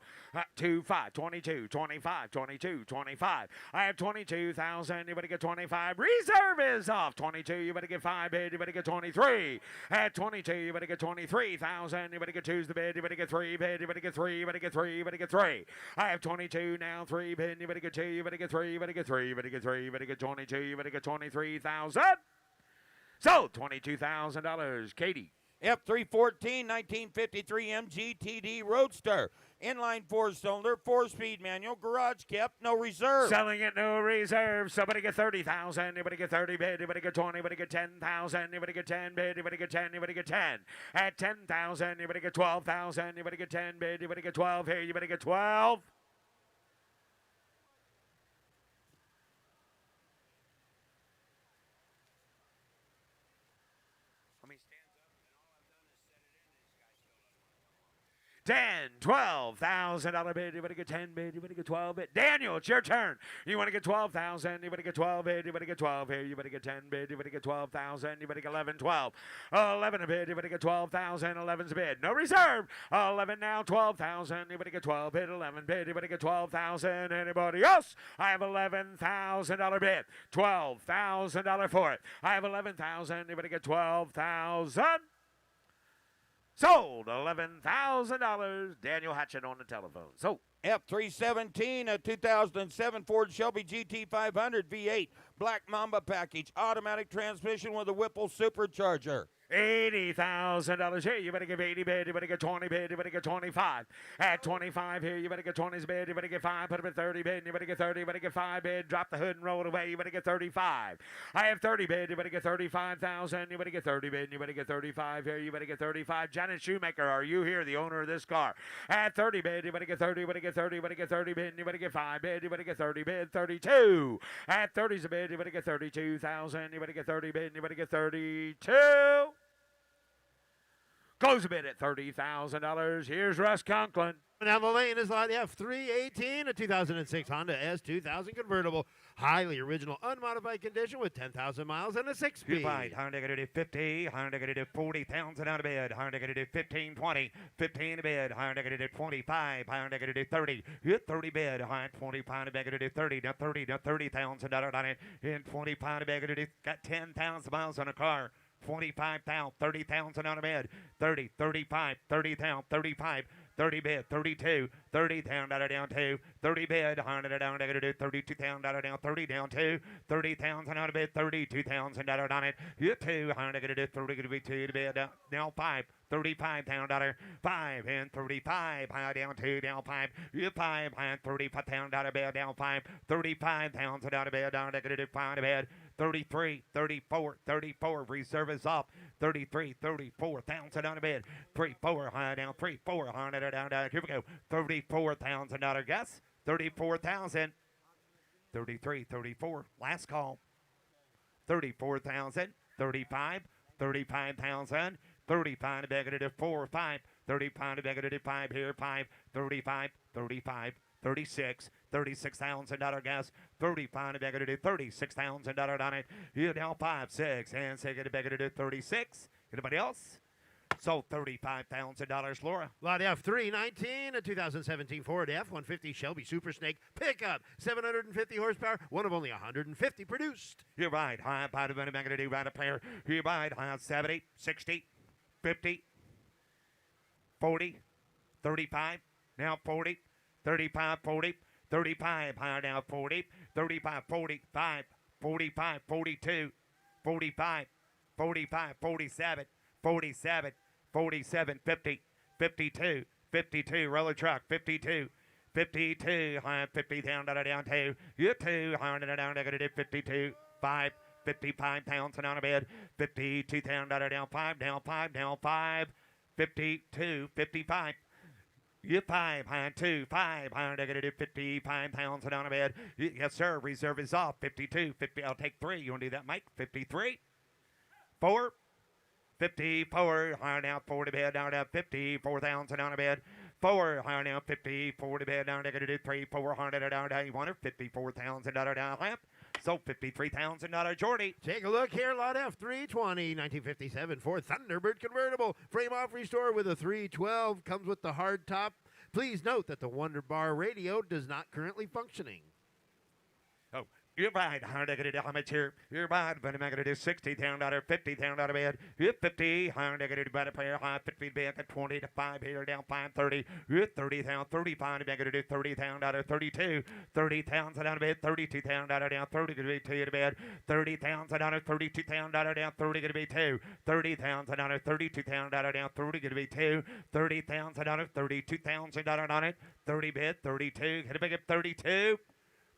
2, 5, 22, 25, 22, 25. I have 22,000, you better get 25. Reserve is off. 22, you better get 5 bid, you better get 23. At 22, you better get 23,000, you better get 2's the bid, you better get 3 bid, you better get 3, you better get 3, you better get 3. I have 22 now, 3 bid, you better get 2, you better get 3, you better get 3, you better get 3, you better get 22, you better get 23,000. So, $22,000. Katie. F314 1953 MGTD Roadster. Inline 4-cylinder, 4-speed manual, garage kept, no reserve. Selling it, no reserve. Somebody get 30,000. Anybody get 30 bid. Anybody get 20. Anybody get 10,000. Anybody get 10 bid. Anybody get 10. Anybody get 10. At 10,000. Anybody get 12,000. Anybody get 10 bid. Anybody get 12 here. You better get 12. $12,000 bid. You better get 10 bid. You better get 12 bid. Daniel, it's your turn. You want to get 12,000. You better get 12 bid. You better get 12 here. You better get 10 bid. You better get 12,000. You better get 11, 12. 11 a bid. You better get 12,000. 11's a bid. No reserve. 11 now, 12,000. You better get 12 bid. 11 bid. You better get 12,000. Anybody else? I have $11,000 bid. $12,000 for it. I have 11,000. You better get 12,000. Sold $11,000. Daniel Hatchett on the telephone. So F317, a 2007 Ford Shelby GT500 V8 Black Mamba package, automatic transmission with a Whipple supercharger. $80,000 here. You better give 80 bid. You better get 20 bid. You better get 25. At 25 here, you better get 20's bid. You better get 5. Put up at 30 bid. You better get 30. You better get 5 bid. Drop the hood and roll it away. You better get 35. I have 30 bid. You better get 35,000. You better get 30 bid. You better get 35 here. You better get 35. Janet Shoemaker, are you here? The owner of this car. At 30 bid. You better get 30. You better get 30. You better get 30 bid. You better get 5 bid. You better get 30 bid. 32. At 30's a bid. You better get 32,000. You better get 30 bid. You better get 32. Close a bid at $30,000. Here's Russ Conklin. Down the lane is the F318, a 2006 Honda S2000 convertible, highly original, unmodified condition with 10,000 miles and a 6-speed. Honda gonna do 50, Honda gonna do 40,000 out of bid, Honda gonna do 15, 20, 15 a bid, Honda gonna do 25, Honda gonna do 30, hit 30 bid, Honda 20, Honda gonna do 30, now 30, now $30,000 on it, and 20 Honda gonna do, got 10,000 miles on a car. 25,000, 30,000 on a bid, 30, 35, 30,000, 35, 30 bid, 32, 30,000 down 2, 30 bid, 100 down, they're going to do 32,000 down, 30 down 2, 30,000 on a bid, 32,000 on it, you 2, 100 going to do 30, going to be 2 to bid, now 5, $35,000, 5 and 35, high down 2, down 5, you 5 and $35,000 bid, down 5, 35,000 on a bid, down they're going to do 5 to bid, 33, 34, 34, reserve is up, 33, 34,000 on a bid, 3, 4, high down, 3, 4, 100 down, here we go, $34,000 guess, 34,000, 33, 34, last call, 34,000, 35, 35,000, 35 negative 4, 5, 35 negative 5 here, 5, 35, 35, 36, $36,000 gas, 35 to beg to do $36,000 on it. You now 5, 6, and say get a beg to do 36. Anybody else? So $35,000, Laura. Lot F319, a 2017 Ford F-150 Shelby Super Snake pickup, 750 horsepower, one of only 150 produced. You're right. High by the money, to do right up there. You're right. High 70, 60, 50, 40, 35, now 40, 35, 40, 35, high now 40, 35, 45, 45, 42, 45, 45, 47, 47, 47, 50, 52, 52, roller truck, 52, 52, high 50 down, down, 2, you 2, high down, negative 52, 5, 55 pounds and on a bed, 52 down, 5, down, 5, down, 5, 52, 55. You 5, high 2, 5, high negative 55 pounds and on a bed. Yes, sir. Reserve is off. 52, 50. I'll take 3. You want to do that, Mike? 53, 4, 54, high now 4 to bed, down to 54,000 on a bed. 4, high now 54 to bed, down to 3, 400 down to you want it, $54,000 down lamp. So $53,000 Jordy. Take a look here, lot F320, 1957 Ford Thunderbird convertible. Frame off restore with a 312, comes with the hard top. Please note that the Wonder Bar radio does not currently functioning. Oh, you're right. High negative how much here? You're right. But I'm going to do $60,000, $50,000 bed. You're 50. High negative better player. High 50 bed at 20 to 5 here down 530. You're 30,000, 35. I'm going to do $30,000, 32. 30,000 out of bed. $32,000 down 30. Going to be 2 to bed. $30,000, $32,000 down 30. Going to be 2. $30,000, $32,000 down 30. Going to be 2. $30,000, $32,000 on it. 30 bed. 32. Going to make it 32.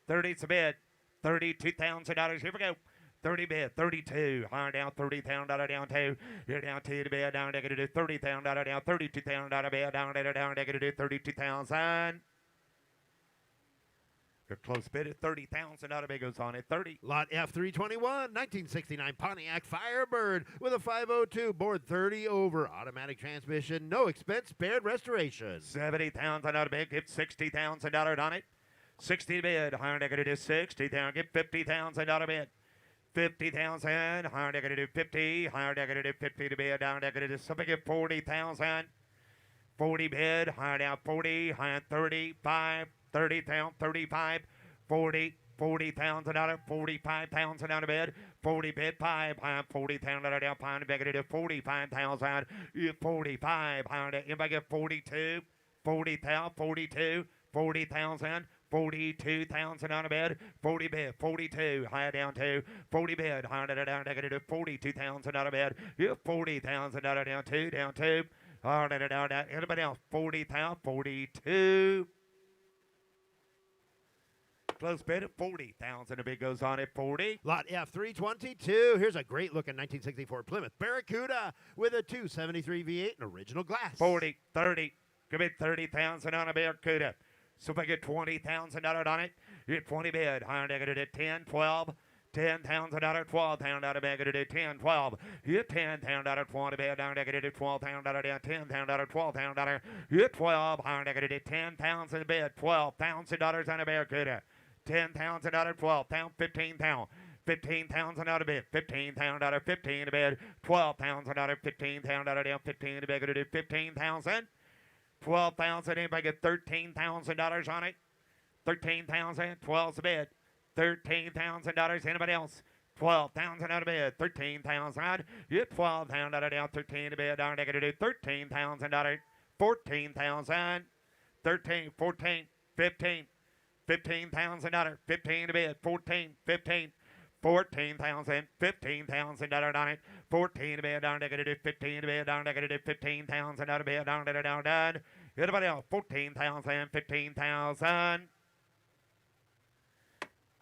30's a bid. $32,000. Here we go. 30 bid. 32. Higher down. $30,000 down 2. You're down 2 to bid. Down negative $30,000 down. $32,000 bid. Down negative $32,000. Your close bid at $30,000 bid goes on at 30. Lot F321, 1969 Pontiac Firebird with a 502 board 30 over. Automatic transmission. No expense. Spared restoration. $70,000 bid. Give $60,000 on it. 60 bid, higher negative 60 down, get $50,000 bid. 50,000, higher negative 50, higher negative 50 to bid, down negative something get 40,000. 40 bid, higher down 40, higher 35, 30,000, 35, 40, $40,000, $45,000 bid, 40 bid 5, higher $40,000 down, higher negative 45,000, 45, higher anybody get 42, 40,000, 42, 40,000. 42,000 on a bed, 40 bid, 42, higher down 2, 40 bid, higher down negative 42,000 on a bed, you 40,000 down 2, down 2, higher down, anybody else, 40,000, 42. Close bid at 40,000. A bid goes on at 40. Lot F322. Here's a great looking 1964 Plymouth Barracuda with a 273 V8 and original glass. 40, 30, give it 30,000 on a Barracuda. So if I get $20,000 on it, you get 20 bid. Higher negative at 10, 12, $10,000, $12,000 negative at 10, 12. You get $10,000, 20 bid. Higher negative at $12,000 down, $10,000, $12,000. You get 12, higher negative at 10,000 bid, $12,000 on a Barracuda. $10,000, 12, down 15,000. $15,000 out of bid, $15,000, 15 to bid, $12,000, $15,000 down, 15 to bid, going to do 15,000. 12,000. Anybody get $13,000 on it? 13,000. 12's a bid. $13,000. Anybody else? 12,000 out of bid. 13,000. You get 12,000 down. 13 to bid. Down negative $13,000. 14,000. 13, 14, 15. $15,000. 15 to bid. 14, 15. 14,000, $15,000 on it. 14 to bid, down negative 15 to bid, down negative 15,000 out of bid, down. Anybody else? 14,000, 15,000.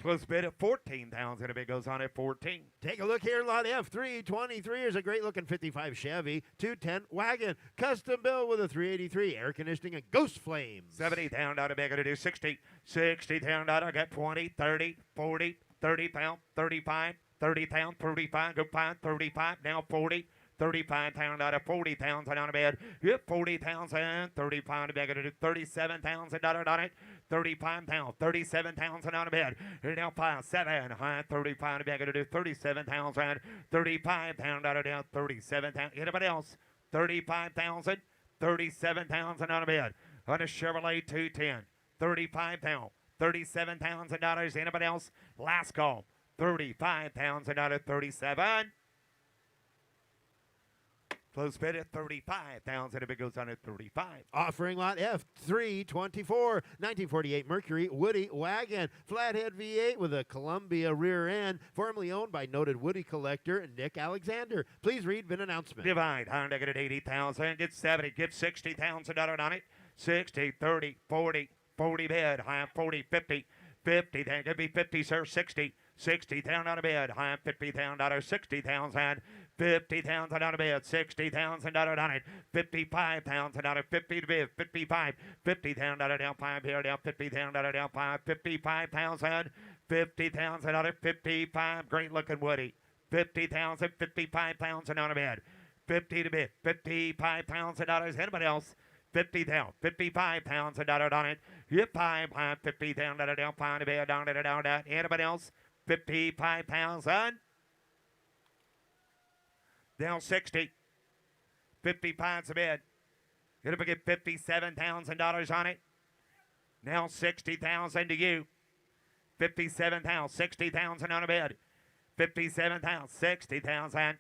Close bid at 14,000. A bid goes on at 14. Take a look here, lot F323 is a great looking 55 Chevy 210 wagon, custom built with a 383 air conditioning and ghost flames. 70,000 out of bid, going to do 60. 60,000 out, I got 20, 30, 40. 30 pound, 35, 30 pound, 35, go 5, 35, now 40, $35,000, $40,000 on a bid. Yep, $40,000, $35 to bid. $37,000 on it. $35,000, $37,000 on a bid. Here now, 5, 7, high, $35 to bid. $37,000, $35,000 down, $37,000. Anybody else? $35,000, $37,000 on a bid. On a Chevrolet 210, $35,000, $37,000. Anybody else? Last call, $35,000, $37,000. Close bid at $35,000 if it goes on at $35,000. Offering lot F 324, 1948 Mercury Woody wagon, flathead V8 with a Columbia rear end, formerly owned by noted Woody collector Nick Alexander. Please read VIN announcement. Divide, $100 at $80,000, get 70, get $60,000 on it. 60, 30, 40, 40 bid, high 40, 50, 50, then could be 50, sir, 60. 60,000 on a bid, high $50,000, 60,000, 50,000 on a bid, $60,000 on it, $55,000, 50 to bid, 55, $50,000 down 5 here, down $50,000 down 5, 55,000, 50,000 on it, 55, great looking Woody, 50,000, 55,000 on a bid, 50 to bid, $55,000. Anybody else? 50,000, $55,000 on it. Yep, 5, $50,000 down 5 to bid, down. Anybody else? 55,000. Down 60. 55's a bid. Gonna get $57,000 on it. Now 60,000 to you. 57,000, 60,000 on a bid. 57,000, 60,000.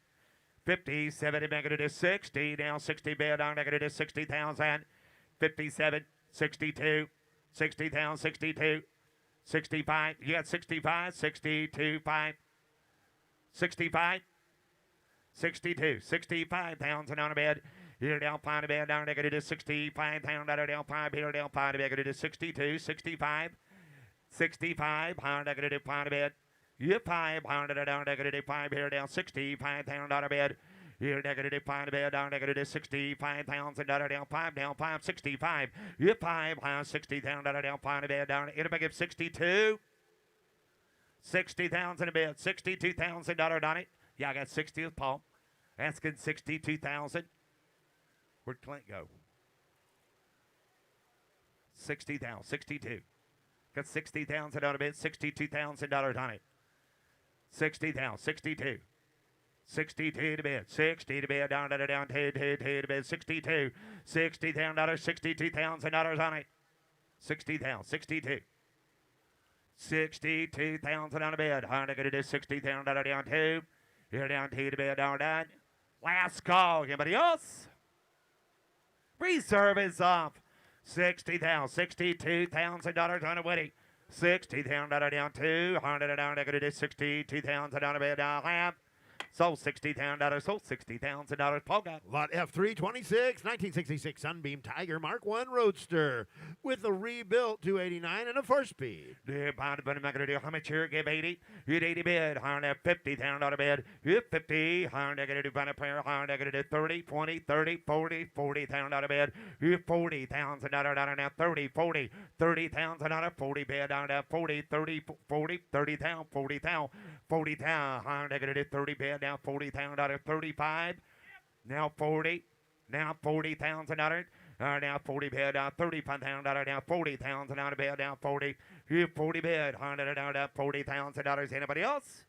57, make it to 60. Now 60 bid on, make it to 60,000. 57, 62, 60,000, 62. 65, you got 65, 62, 5, 65, 62, 65,000 on a bed. Here down 5 to bed, down negative to 65,000 down 5, here down 5 to bed, negative 62, 65, 65, pound negative 5 to bed. You 5, pound down negative 5, here down 65,000 on a bed. Here negative 5 to bed, down negative 65,000 down 5, 65. You 5, 60,000 down 5 to bed, down it'll make it 62. 60,000 a bed, $62,000 on it. Yeah, I got 60 with Paul. Asking 62,000. Where'd Clint go? 60,000, 62. Got 60,000 on a bed, $62,000 on it. 60,000, 62. 62 to bid, 60 to bid, down, 2 to bid, 62, $60,000, $62,000 on it. 60,000, 62. 62,000 on a bid, 100 to do 60,000 down 2. Here down 2 to bid, down. Last call, anybody else? Reserve is off. 60,000, $62,000 on a Woody. 60,000 down 2, 100 down, to do 62,000 on a bid, down half. Sold $60,000, sold $60,000. Paul got Lot F326, 1966 Sunbeam Tiger Mark I Roadster with a rebuilt 289 and a 4-speed. How much here? Give 80. Hit 80 bid. $50,000 bid. Hit 50. $100 find a pair. $100 30, 20, 30, 40, $40,000 bid. Hit $40,000 down now. 30, 40, $30,000. 40 bid down now. 40, 30, 40, $30,000, 40,000, $40,000. $100 30 bid now. $40,000. 35. Now 40. Now $40,000. Now 40 bid, $35,000, now 40,000 on a bid, now 40. Here 40 bid, $100 down, $40,000. Anybody else?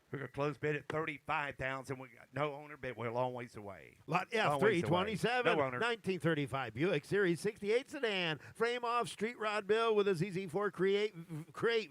We're gonna close bid at 35,000. We got no owner bid. We're a long ways away. Lot F327, 1935 Buick Series 68 sedan, frame off street rod bill with a ZZ4 Crate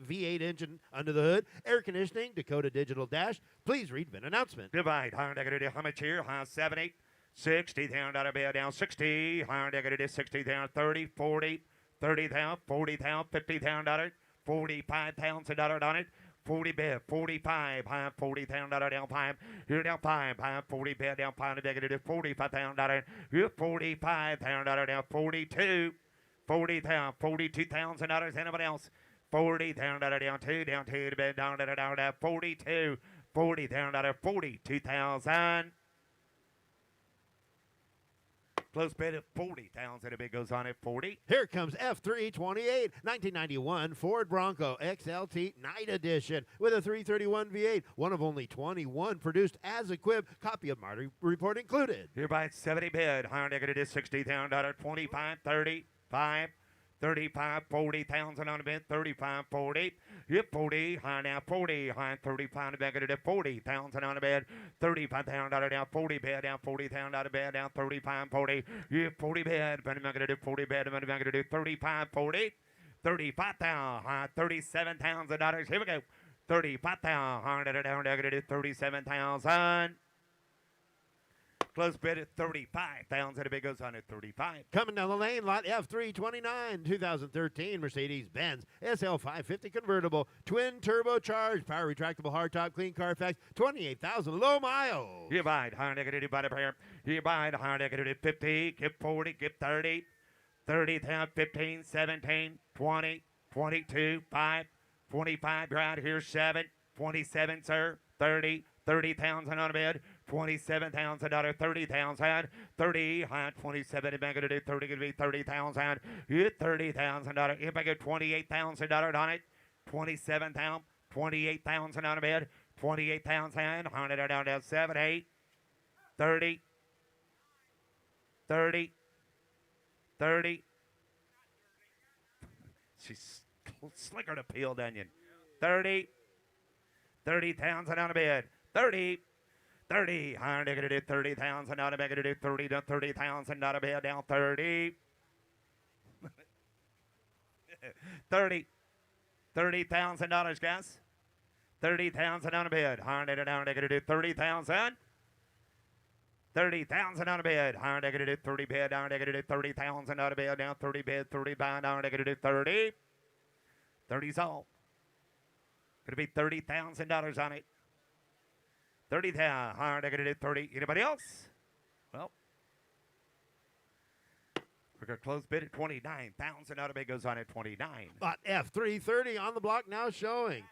V8 engine under the hood, air conditioning, Dakota digital dash. Please read VIN announcement. Divide. How much here? 70. 60,000 bid down 60. $100 60,000, 30, 40, 30,000, 40,000, $50,000, $45,000 on it. 40 bid, 45, $40,000 down 5. Here down 5, 40 bid down 5. Negative $45,000. Here $45,000 down 42. 40,000, $42,000. Anybody else? $40,000 down 2, down 2 to bid down 42. $40,000, $42,000. Close bid at 40,000. A bid goes on at 40. Here comes F328, 1991 Ford Bronco XLT Night Edition with a 331 V8, one of only 21 produced as equipped. Copy of Marty report included. Hereby at 70 bid. Higher negative is $60,000. 25, 35, 35, 40,000 on the bid. 35, 40. Yep, 40. High now 40. High 35 negative 40,000 on the bid. $35,000 down 40 bid. Down 40,000 on the bid. Down 35, 40. Yep, 40 bid. But negative 40 bid. But negative 35, 40. 35,000. High $37,000. Here we go. 35,000. High down negative 37,000. Close bid at 35,000. The bid goes on at 35. Coming down the lane, lot F329, 2013 Mercedes-Benz SL550 convertible, twin turbocharged, power retractable hardtop, clean Carfax, 28,000 low miles. You buy it, higher negative by the pair. You buy it, higher negative 50, give 40, give 30, 30, 15, 17, 20, 22, 5, 25, right here, 7, 27, sir, 30, 30,000 on a bid. $27,000, 30,000, 30, high 27, if I could do 30, could be 30,000, $30,000, if I get $28,000 on it, 27,000, 28,000 on a bid, 28,000, 100 down to 7, 8, 30, 30, 30. She's slicker to peeled onion. 30, 30,000 on a bid, 30. 30, higher negative 30,000, not a negative 30 to 30,000, not a bid down 30. 30, $30,000, guys. 30,000 on a bid, higher negative 30,000. 30,000 on a bid, higher negative 30 bid, higher negative 30,000 on a bid, down 30 bid, 30 bid, higher negative 30. 30's all. Could be $30,000 on it. 30,000, higher negative 30. Anybody else? Well, we're going to close bid at 29,000. Out of bid goes on at 29. Lot F330 on the block now showing.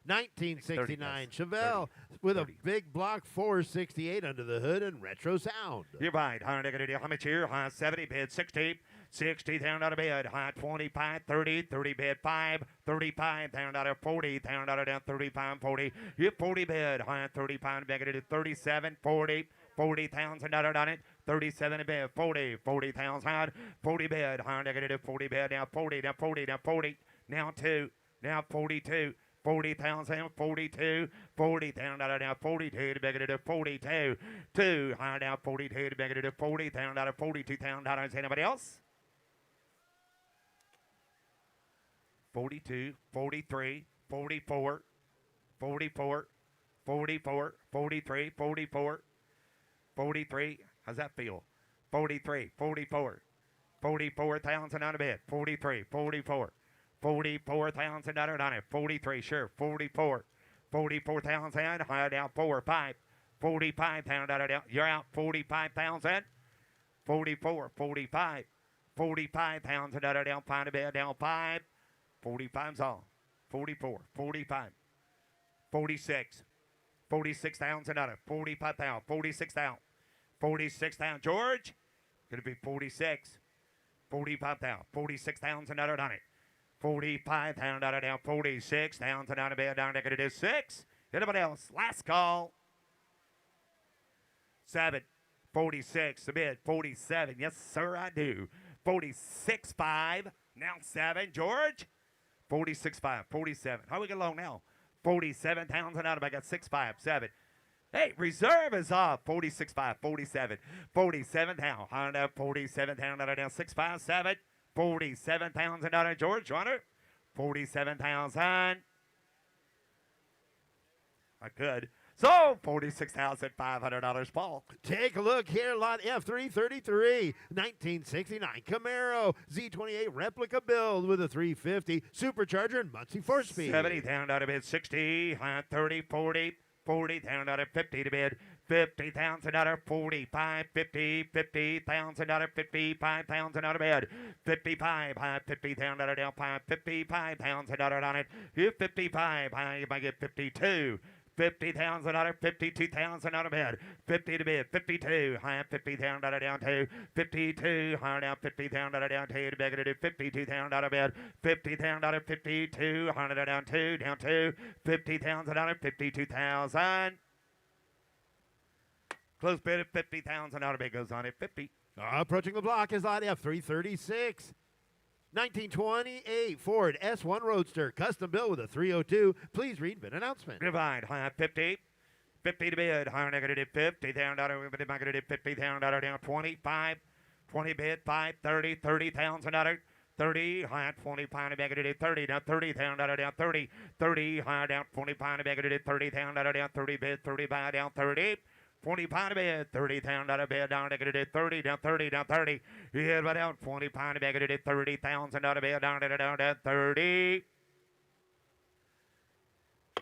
1969 Chevelle with a big block 468 under the hood and retro sound. You're right. Higher negative, how much here? High 70 bid, 60. 60,000 out of bid, high 25, 30, 30 bid, 5, 35,000 out of 40,000 out of down 35, 40. You 40 bid, high 35, negative 37, 40, 40,000 out on it, 37 bid, 40, 40,000, 40 bid, high negative 40 bid, now 40, now 40, now 40, now 2, now 42. 40,000, 42, 40,000 out of now 42 to negative 42, 2 high now 42 to negative 40,000 out of $42,000. Anybody else? 42, 43, 44, 44, 44, 43, 44, 43. How's that feel? 43, 44, 44,000 out of bed. 43, 44, 44,000 out of it. 43, sure. 44, 44,000. High down 4, 5, 45,000 out of down. You're out 45,000. 44, 45, 45,000 out of down. Find a bed down 5. 45's all. 44, 45, 46, 46,000 out of 45,000, 46,000, 46,000. George, going to be 46, 45,000, 46,000 out of it. 45,000 out of down, 46,000 out of bed down. Going to do 6. Anybody else? Last call. 7, 46. The bid 47. Yes, sir, I do. 46.5. Now 7. George. 46.5, 47. How we get along now? 47,000 out of I got 6.5, 7. Hey, reserve is off. 46.5, 47. 47,000. 47,000 out of down 6.5, 7. 47,000 out of George. Runner. 47,000. I could. So, $46,500, Paul. Take a look here, lot F333, 1969 Camaro Z28 replica build with a 350 supercharger and Muncie 4-speed. 70,000 out of bid, 60, 30, 40, 40,000 out of 50 to bid, 50,000 out of 45, 50, 50,000 out of 55,000 out of bid, 55, 50,000 out of down 5, 55,000 out of on it, 55, you might get 52. $50,000, $52,000 bid. 50 to bid, 52, high $50,000 down to 52, higher down $50,000 down to beg to do $52,000 bid. $50,000, 52, higher down to $50,000, 52,000. Close bid at $50,000 bid goes on at 50. Approaching the block is lot F336. 1928 Ford S1 Roadster, custom built with a 302. Please read bid announcement. Divide, high 50. 50 to bid, higher negative $50,000, but negative $50,000 down 25. 20 bid, 5, 30, $30,000. 30, high 25 to negative 30, down $30,000 down 30. 30, higher down 25 to negative $30,000 down 30 bid, 30 by down 30. 25 to bid, $30,000 bid, down negative 30, down 30, down 30. Hit by down 25 to negative $30,000 bid, down 30.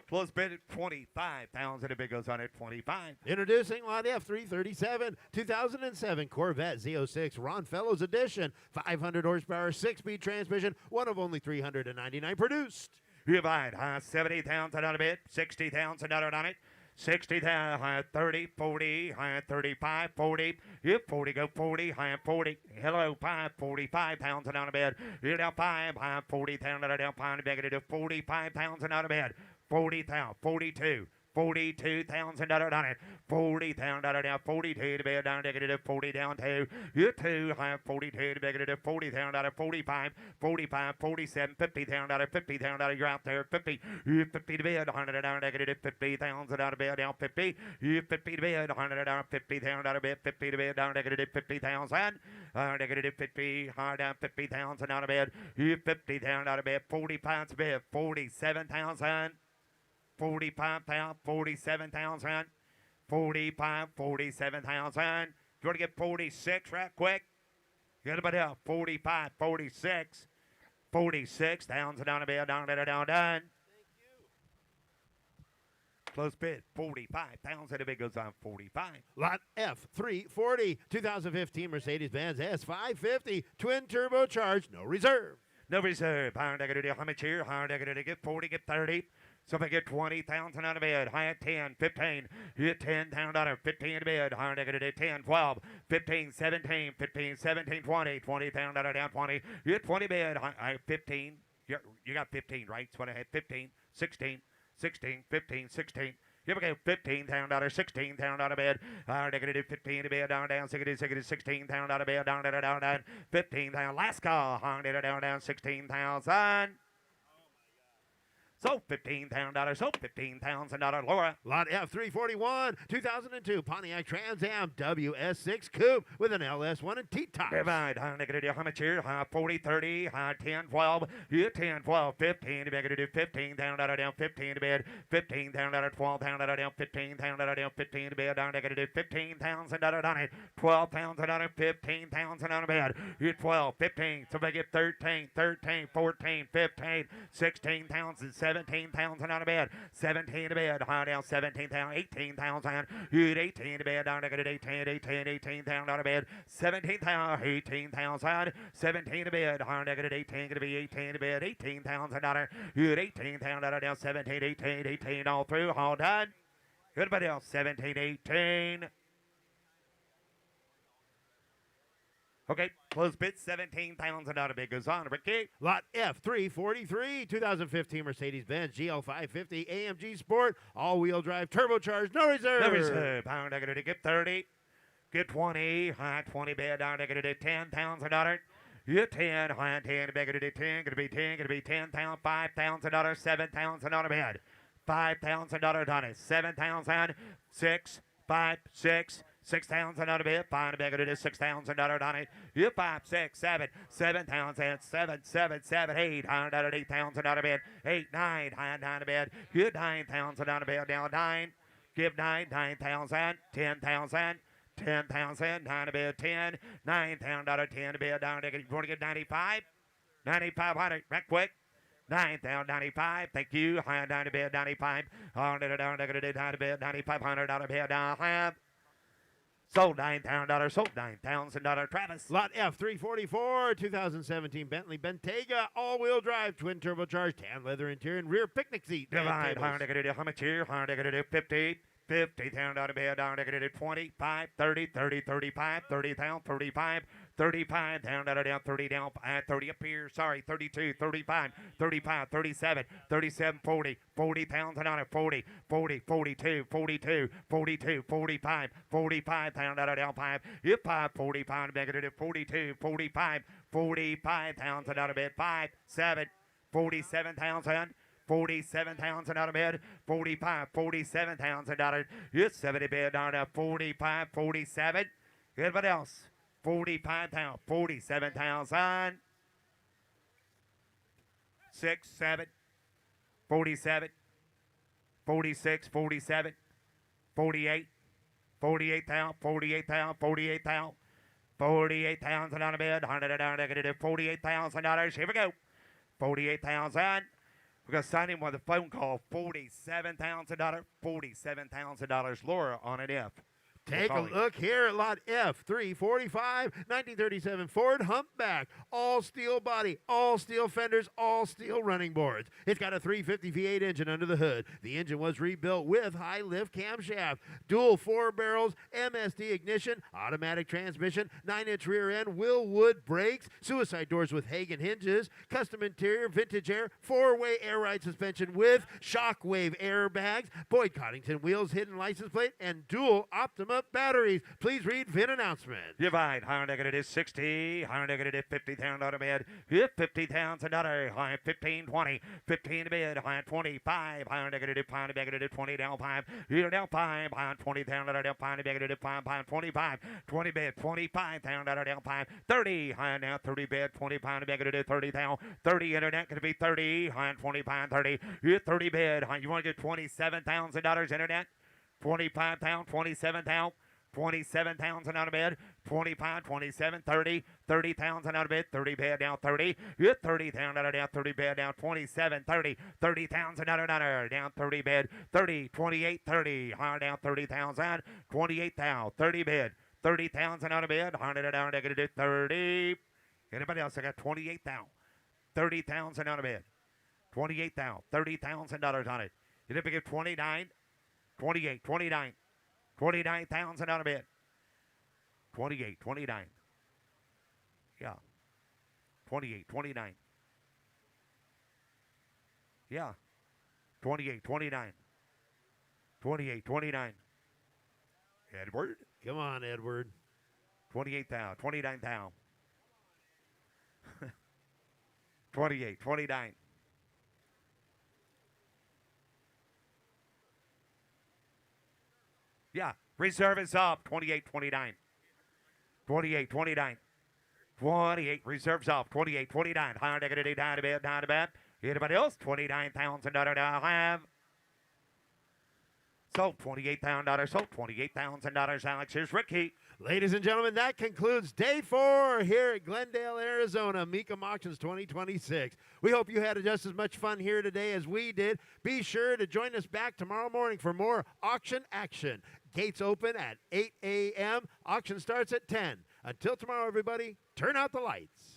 Close bid at 25,000. The bid goes on at 25. Introducing lot F337 2007 Corvette Z06 Ron Fellows Edition, 500 horsepower, 6-speed transmission, one of only 399 produced. You buy it, $70,000 a bid, $60,000 on it. 60,000, high 30, 40, high 35, 40. Yep, 40, go 40, high 40. Hello, 5, 45,000 on a bed. You're down 5, high 40,000 down 5, beg to do 45,000 on a bed. 40,000, 42. $42,000 on it. $40,000 down, 42 to bed down, negative 40 down to you 2, high 42 to negative $40,000, 45, 45, 47, $50,000, $50,000, you're out there, 50, you 50 to bed, 100 down, negative $50,000 out of bed down 50, you 50 to bed, 100 down, $50,000 out of bed, 50 to bed down, negative 50,000, negative 50, hard down 50,000 out of bed, you 50,000 out of bed, 45 to bed, 47,000. 45,000, 47,000, 45, 47,000. You want to get 46 right quick? Get about out 45, 46, 46,000 down a bit, down. Thank you. Close bid, 45,000. The bid goes on 45. Lot F340 2015 Mercedes-Benz S550 twin turbocharged, no reserve. No reserve. Higher negative, how much here? Higher negative, get 40, get 30. So if I get 20,000 out of bed, high at 10, 15, hit $10,000, 15 in bed, higher negative 10, 12, 15, 17, 15, 17, 20, $20,000 down 20, hit 20 bed, high 15, you got 15, right? That's what I had, 15, 16, 16, 15, 16. You ever get $15,000, $16,000 out of bed, higher negative 15 to bed, down, $16,000 out of bed, down, 15,000, last call, higher down, 16,000. So $15,000, so $15,000, Laura. Lot F341 2002 Pontiac Trans Am WS6 Coupe with an LS1 and T-top. Divide, how much here? 40, 30, 10, 12, 10, 12, 15, negative 15,000 down, 15 to bed, 15,000, 12,000 down, 15,000 down, 15 to bed, down, negative 15,000 on it, 12,000, 15,000 on a bed, 12, 15, so if I get 13, 13, 14, 15, 16,000, 17,000 on a bed, 17 to bed, high down 17,000, 18,000, hit 18 to bed, down negative 18,000 on a bed, 17,000, 18,000, 17 to bed, high negative 18, going to be 18 to bed, $18,000, hit 18,000 down 17, 18, 18 all through, all done. Everybody else, 17, 18. Okay, close bid, 17,000 out of bid goes on. Ricky. Lot F343 2015 Mercedes-Benz GL550 AMG Sport all-wheel drive turbocharged, no reserve. No reserve. Pound negative, get 30. Get 20. High 20 bid, down negative $10,000. Get 10. High 10, negative 10. Gonna be 10. Gonna be 10,000. $5,000. 7,000 on a bid. $5,000 on it. 7,000. 6. 5. 6. 6,000 on a bid, find a bigger to $6,000 on it. You 5, 6, 7, 7,000, 7, 7, 7, 8, 8,000 on a bid, 8, 9, high 9 a bid. You 9,000 on a bid, down 9. Give 9, 9,000, 10,000. 10,000, 9 a bid, 10, $9,000, 10 a bid, down. You want to get 95? 9,500, right quick. 9,095, thank you. High 9 a bid, 95. Down, down, down, 9 a bid, 9,500 on a bid, down. Sold $9,000. Sold $9,000. Travis. Lot F 344, 2017 Bentley Bentayga, all-wheel drive, twin turbocharged, tan leather interior, and rear picnic seat. Divide. How much here? 50. 50,000 bed. 25, 30, 30, 35, 30 down, 35, 35 down, down, 30 down, 30 up here. Sorry, 32, 35, 35, 37, 37, 40, 40,000 on it, 40, 40, 42, 42, 42, 45, 45 down, down, 5, hip 5, 45, negative 42, 45, 45,000 out of bed, 5, 7, 47,000. 47,000 out of bed, 45, 47,000 out of it's 70 bed down to 45, 47. Anybody else? 45,000, 47,000. 6, 7, 47, 46, 47, 48, 48,000, 48,000, 48,000, 48,000 out of bed, 100 down negative $48,000. Here we go. 48,000. We're going to sign him with a phone call. $47,000. $47,000. Laura on an F. Take a look here at lot F 345, 1937 Ford Humpback. All steel body, all steel fenders, all steel running boards. It's got a 350 V8 engine under the hood. The engine was rebuilt with high lift camshaft, dual 4 barrels, MSD ignition, automatic transmission, 9-inch rear end, Willwood brakes, suicide doors with Hagen hinges, custom interior, vintage air, 4-way air ride suspension with shockwave airbags, Boyd Coddington wheels, hidden license plate, and dual Optima batteries. Please read VIN announcement. Divide. Higher negative 60. Higher negative 50,000 out of bed. Hit $50,000. High 15, 20. 15 to bed. High 25. Higher negative 5 negative 20 down 5. Here down 5. High 20,000 out of down 5 negative 5. High 25. 20 bed. 25,000 out of down 5. 30. High now 30 bed. 25 negative 30,000. 30 internet going to be 30. High 25 30. Hit 30 bed. High you want to get $27,000 internet? 25,000, 27,000, 27,000 out of bed, 25, 27, 30, 30,000 out of bed, 30 bed down 30, hit 30,000 out of down 30 bed down 27, 30, 30,000 out of down 30 bed, 30, 28, 30, higher down 30,000, 28,000, 30 bed, 30,000 out of bed, 100 down negative 30. Anybody else? I got 28,000, 30,000 out of bed, 28,000, $30,000 on it. You didn't get 29. 28, 29, 29,000 out of bed. 28, 29. Yeah. 28, 29. Yeah. 28, 29. 28, 29. Edward? Come on, Edward. 28,000, 29,000. 28, 29. Yeah, reserve is up. 28, 29. 28, 29. 28, reserves up. 28, 29. Higher negative, down to bed, down to bed. Anybody else? $29,000 have. Sold $28,000. Sold $28,000. Alex, here's Ricky. Ladies and gentlemen, that concludes day 4 here at Glendale, Arizona, Mecum Auctions 2026. We hope you had just as much fun here today as we did. Be sure to join us back tomorrow morning for more auction action. Gates open at 8 a.m. Auction starts at 10. Until tomorrow, everybody, turn out the lights.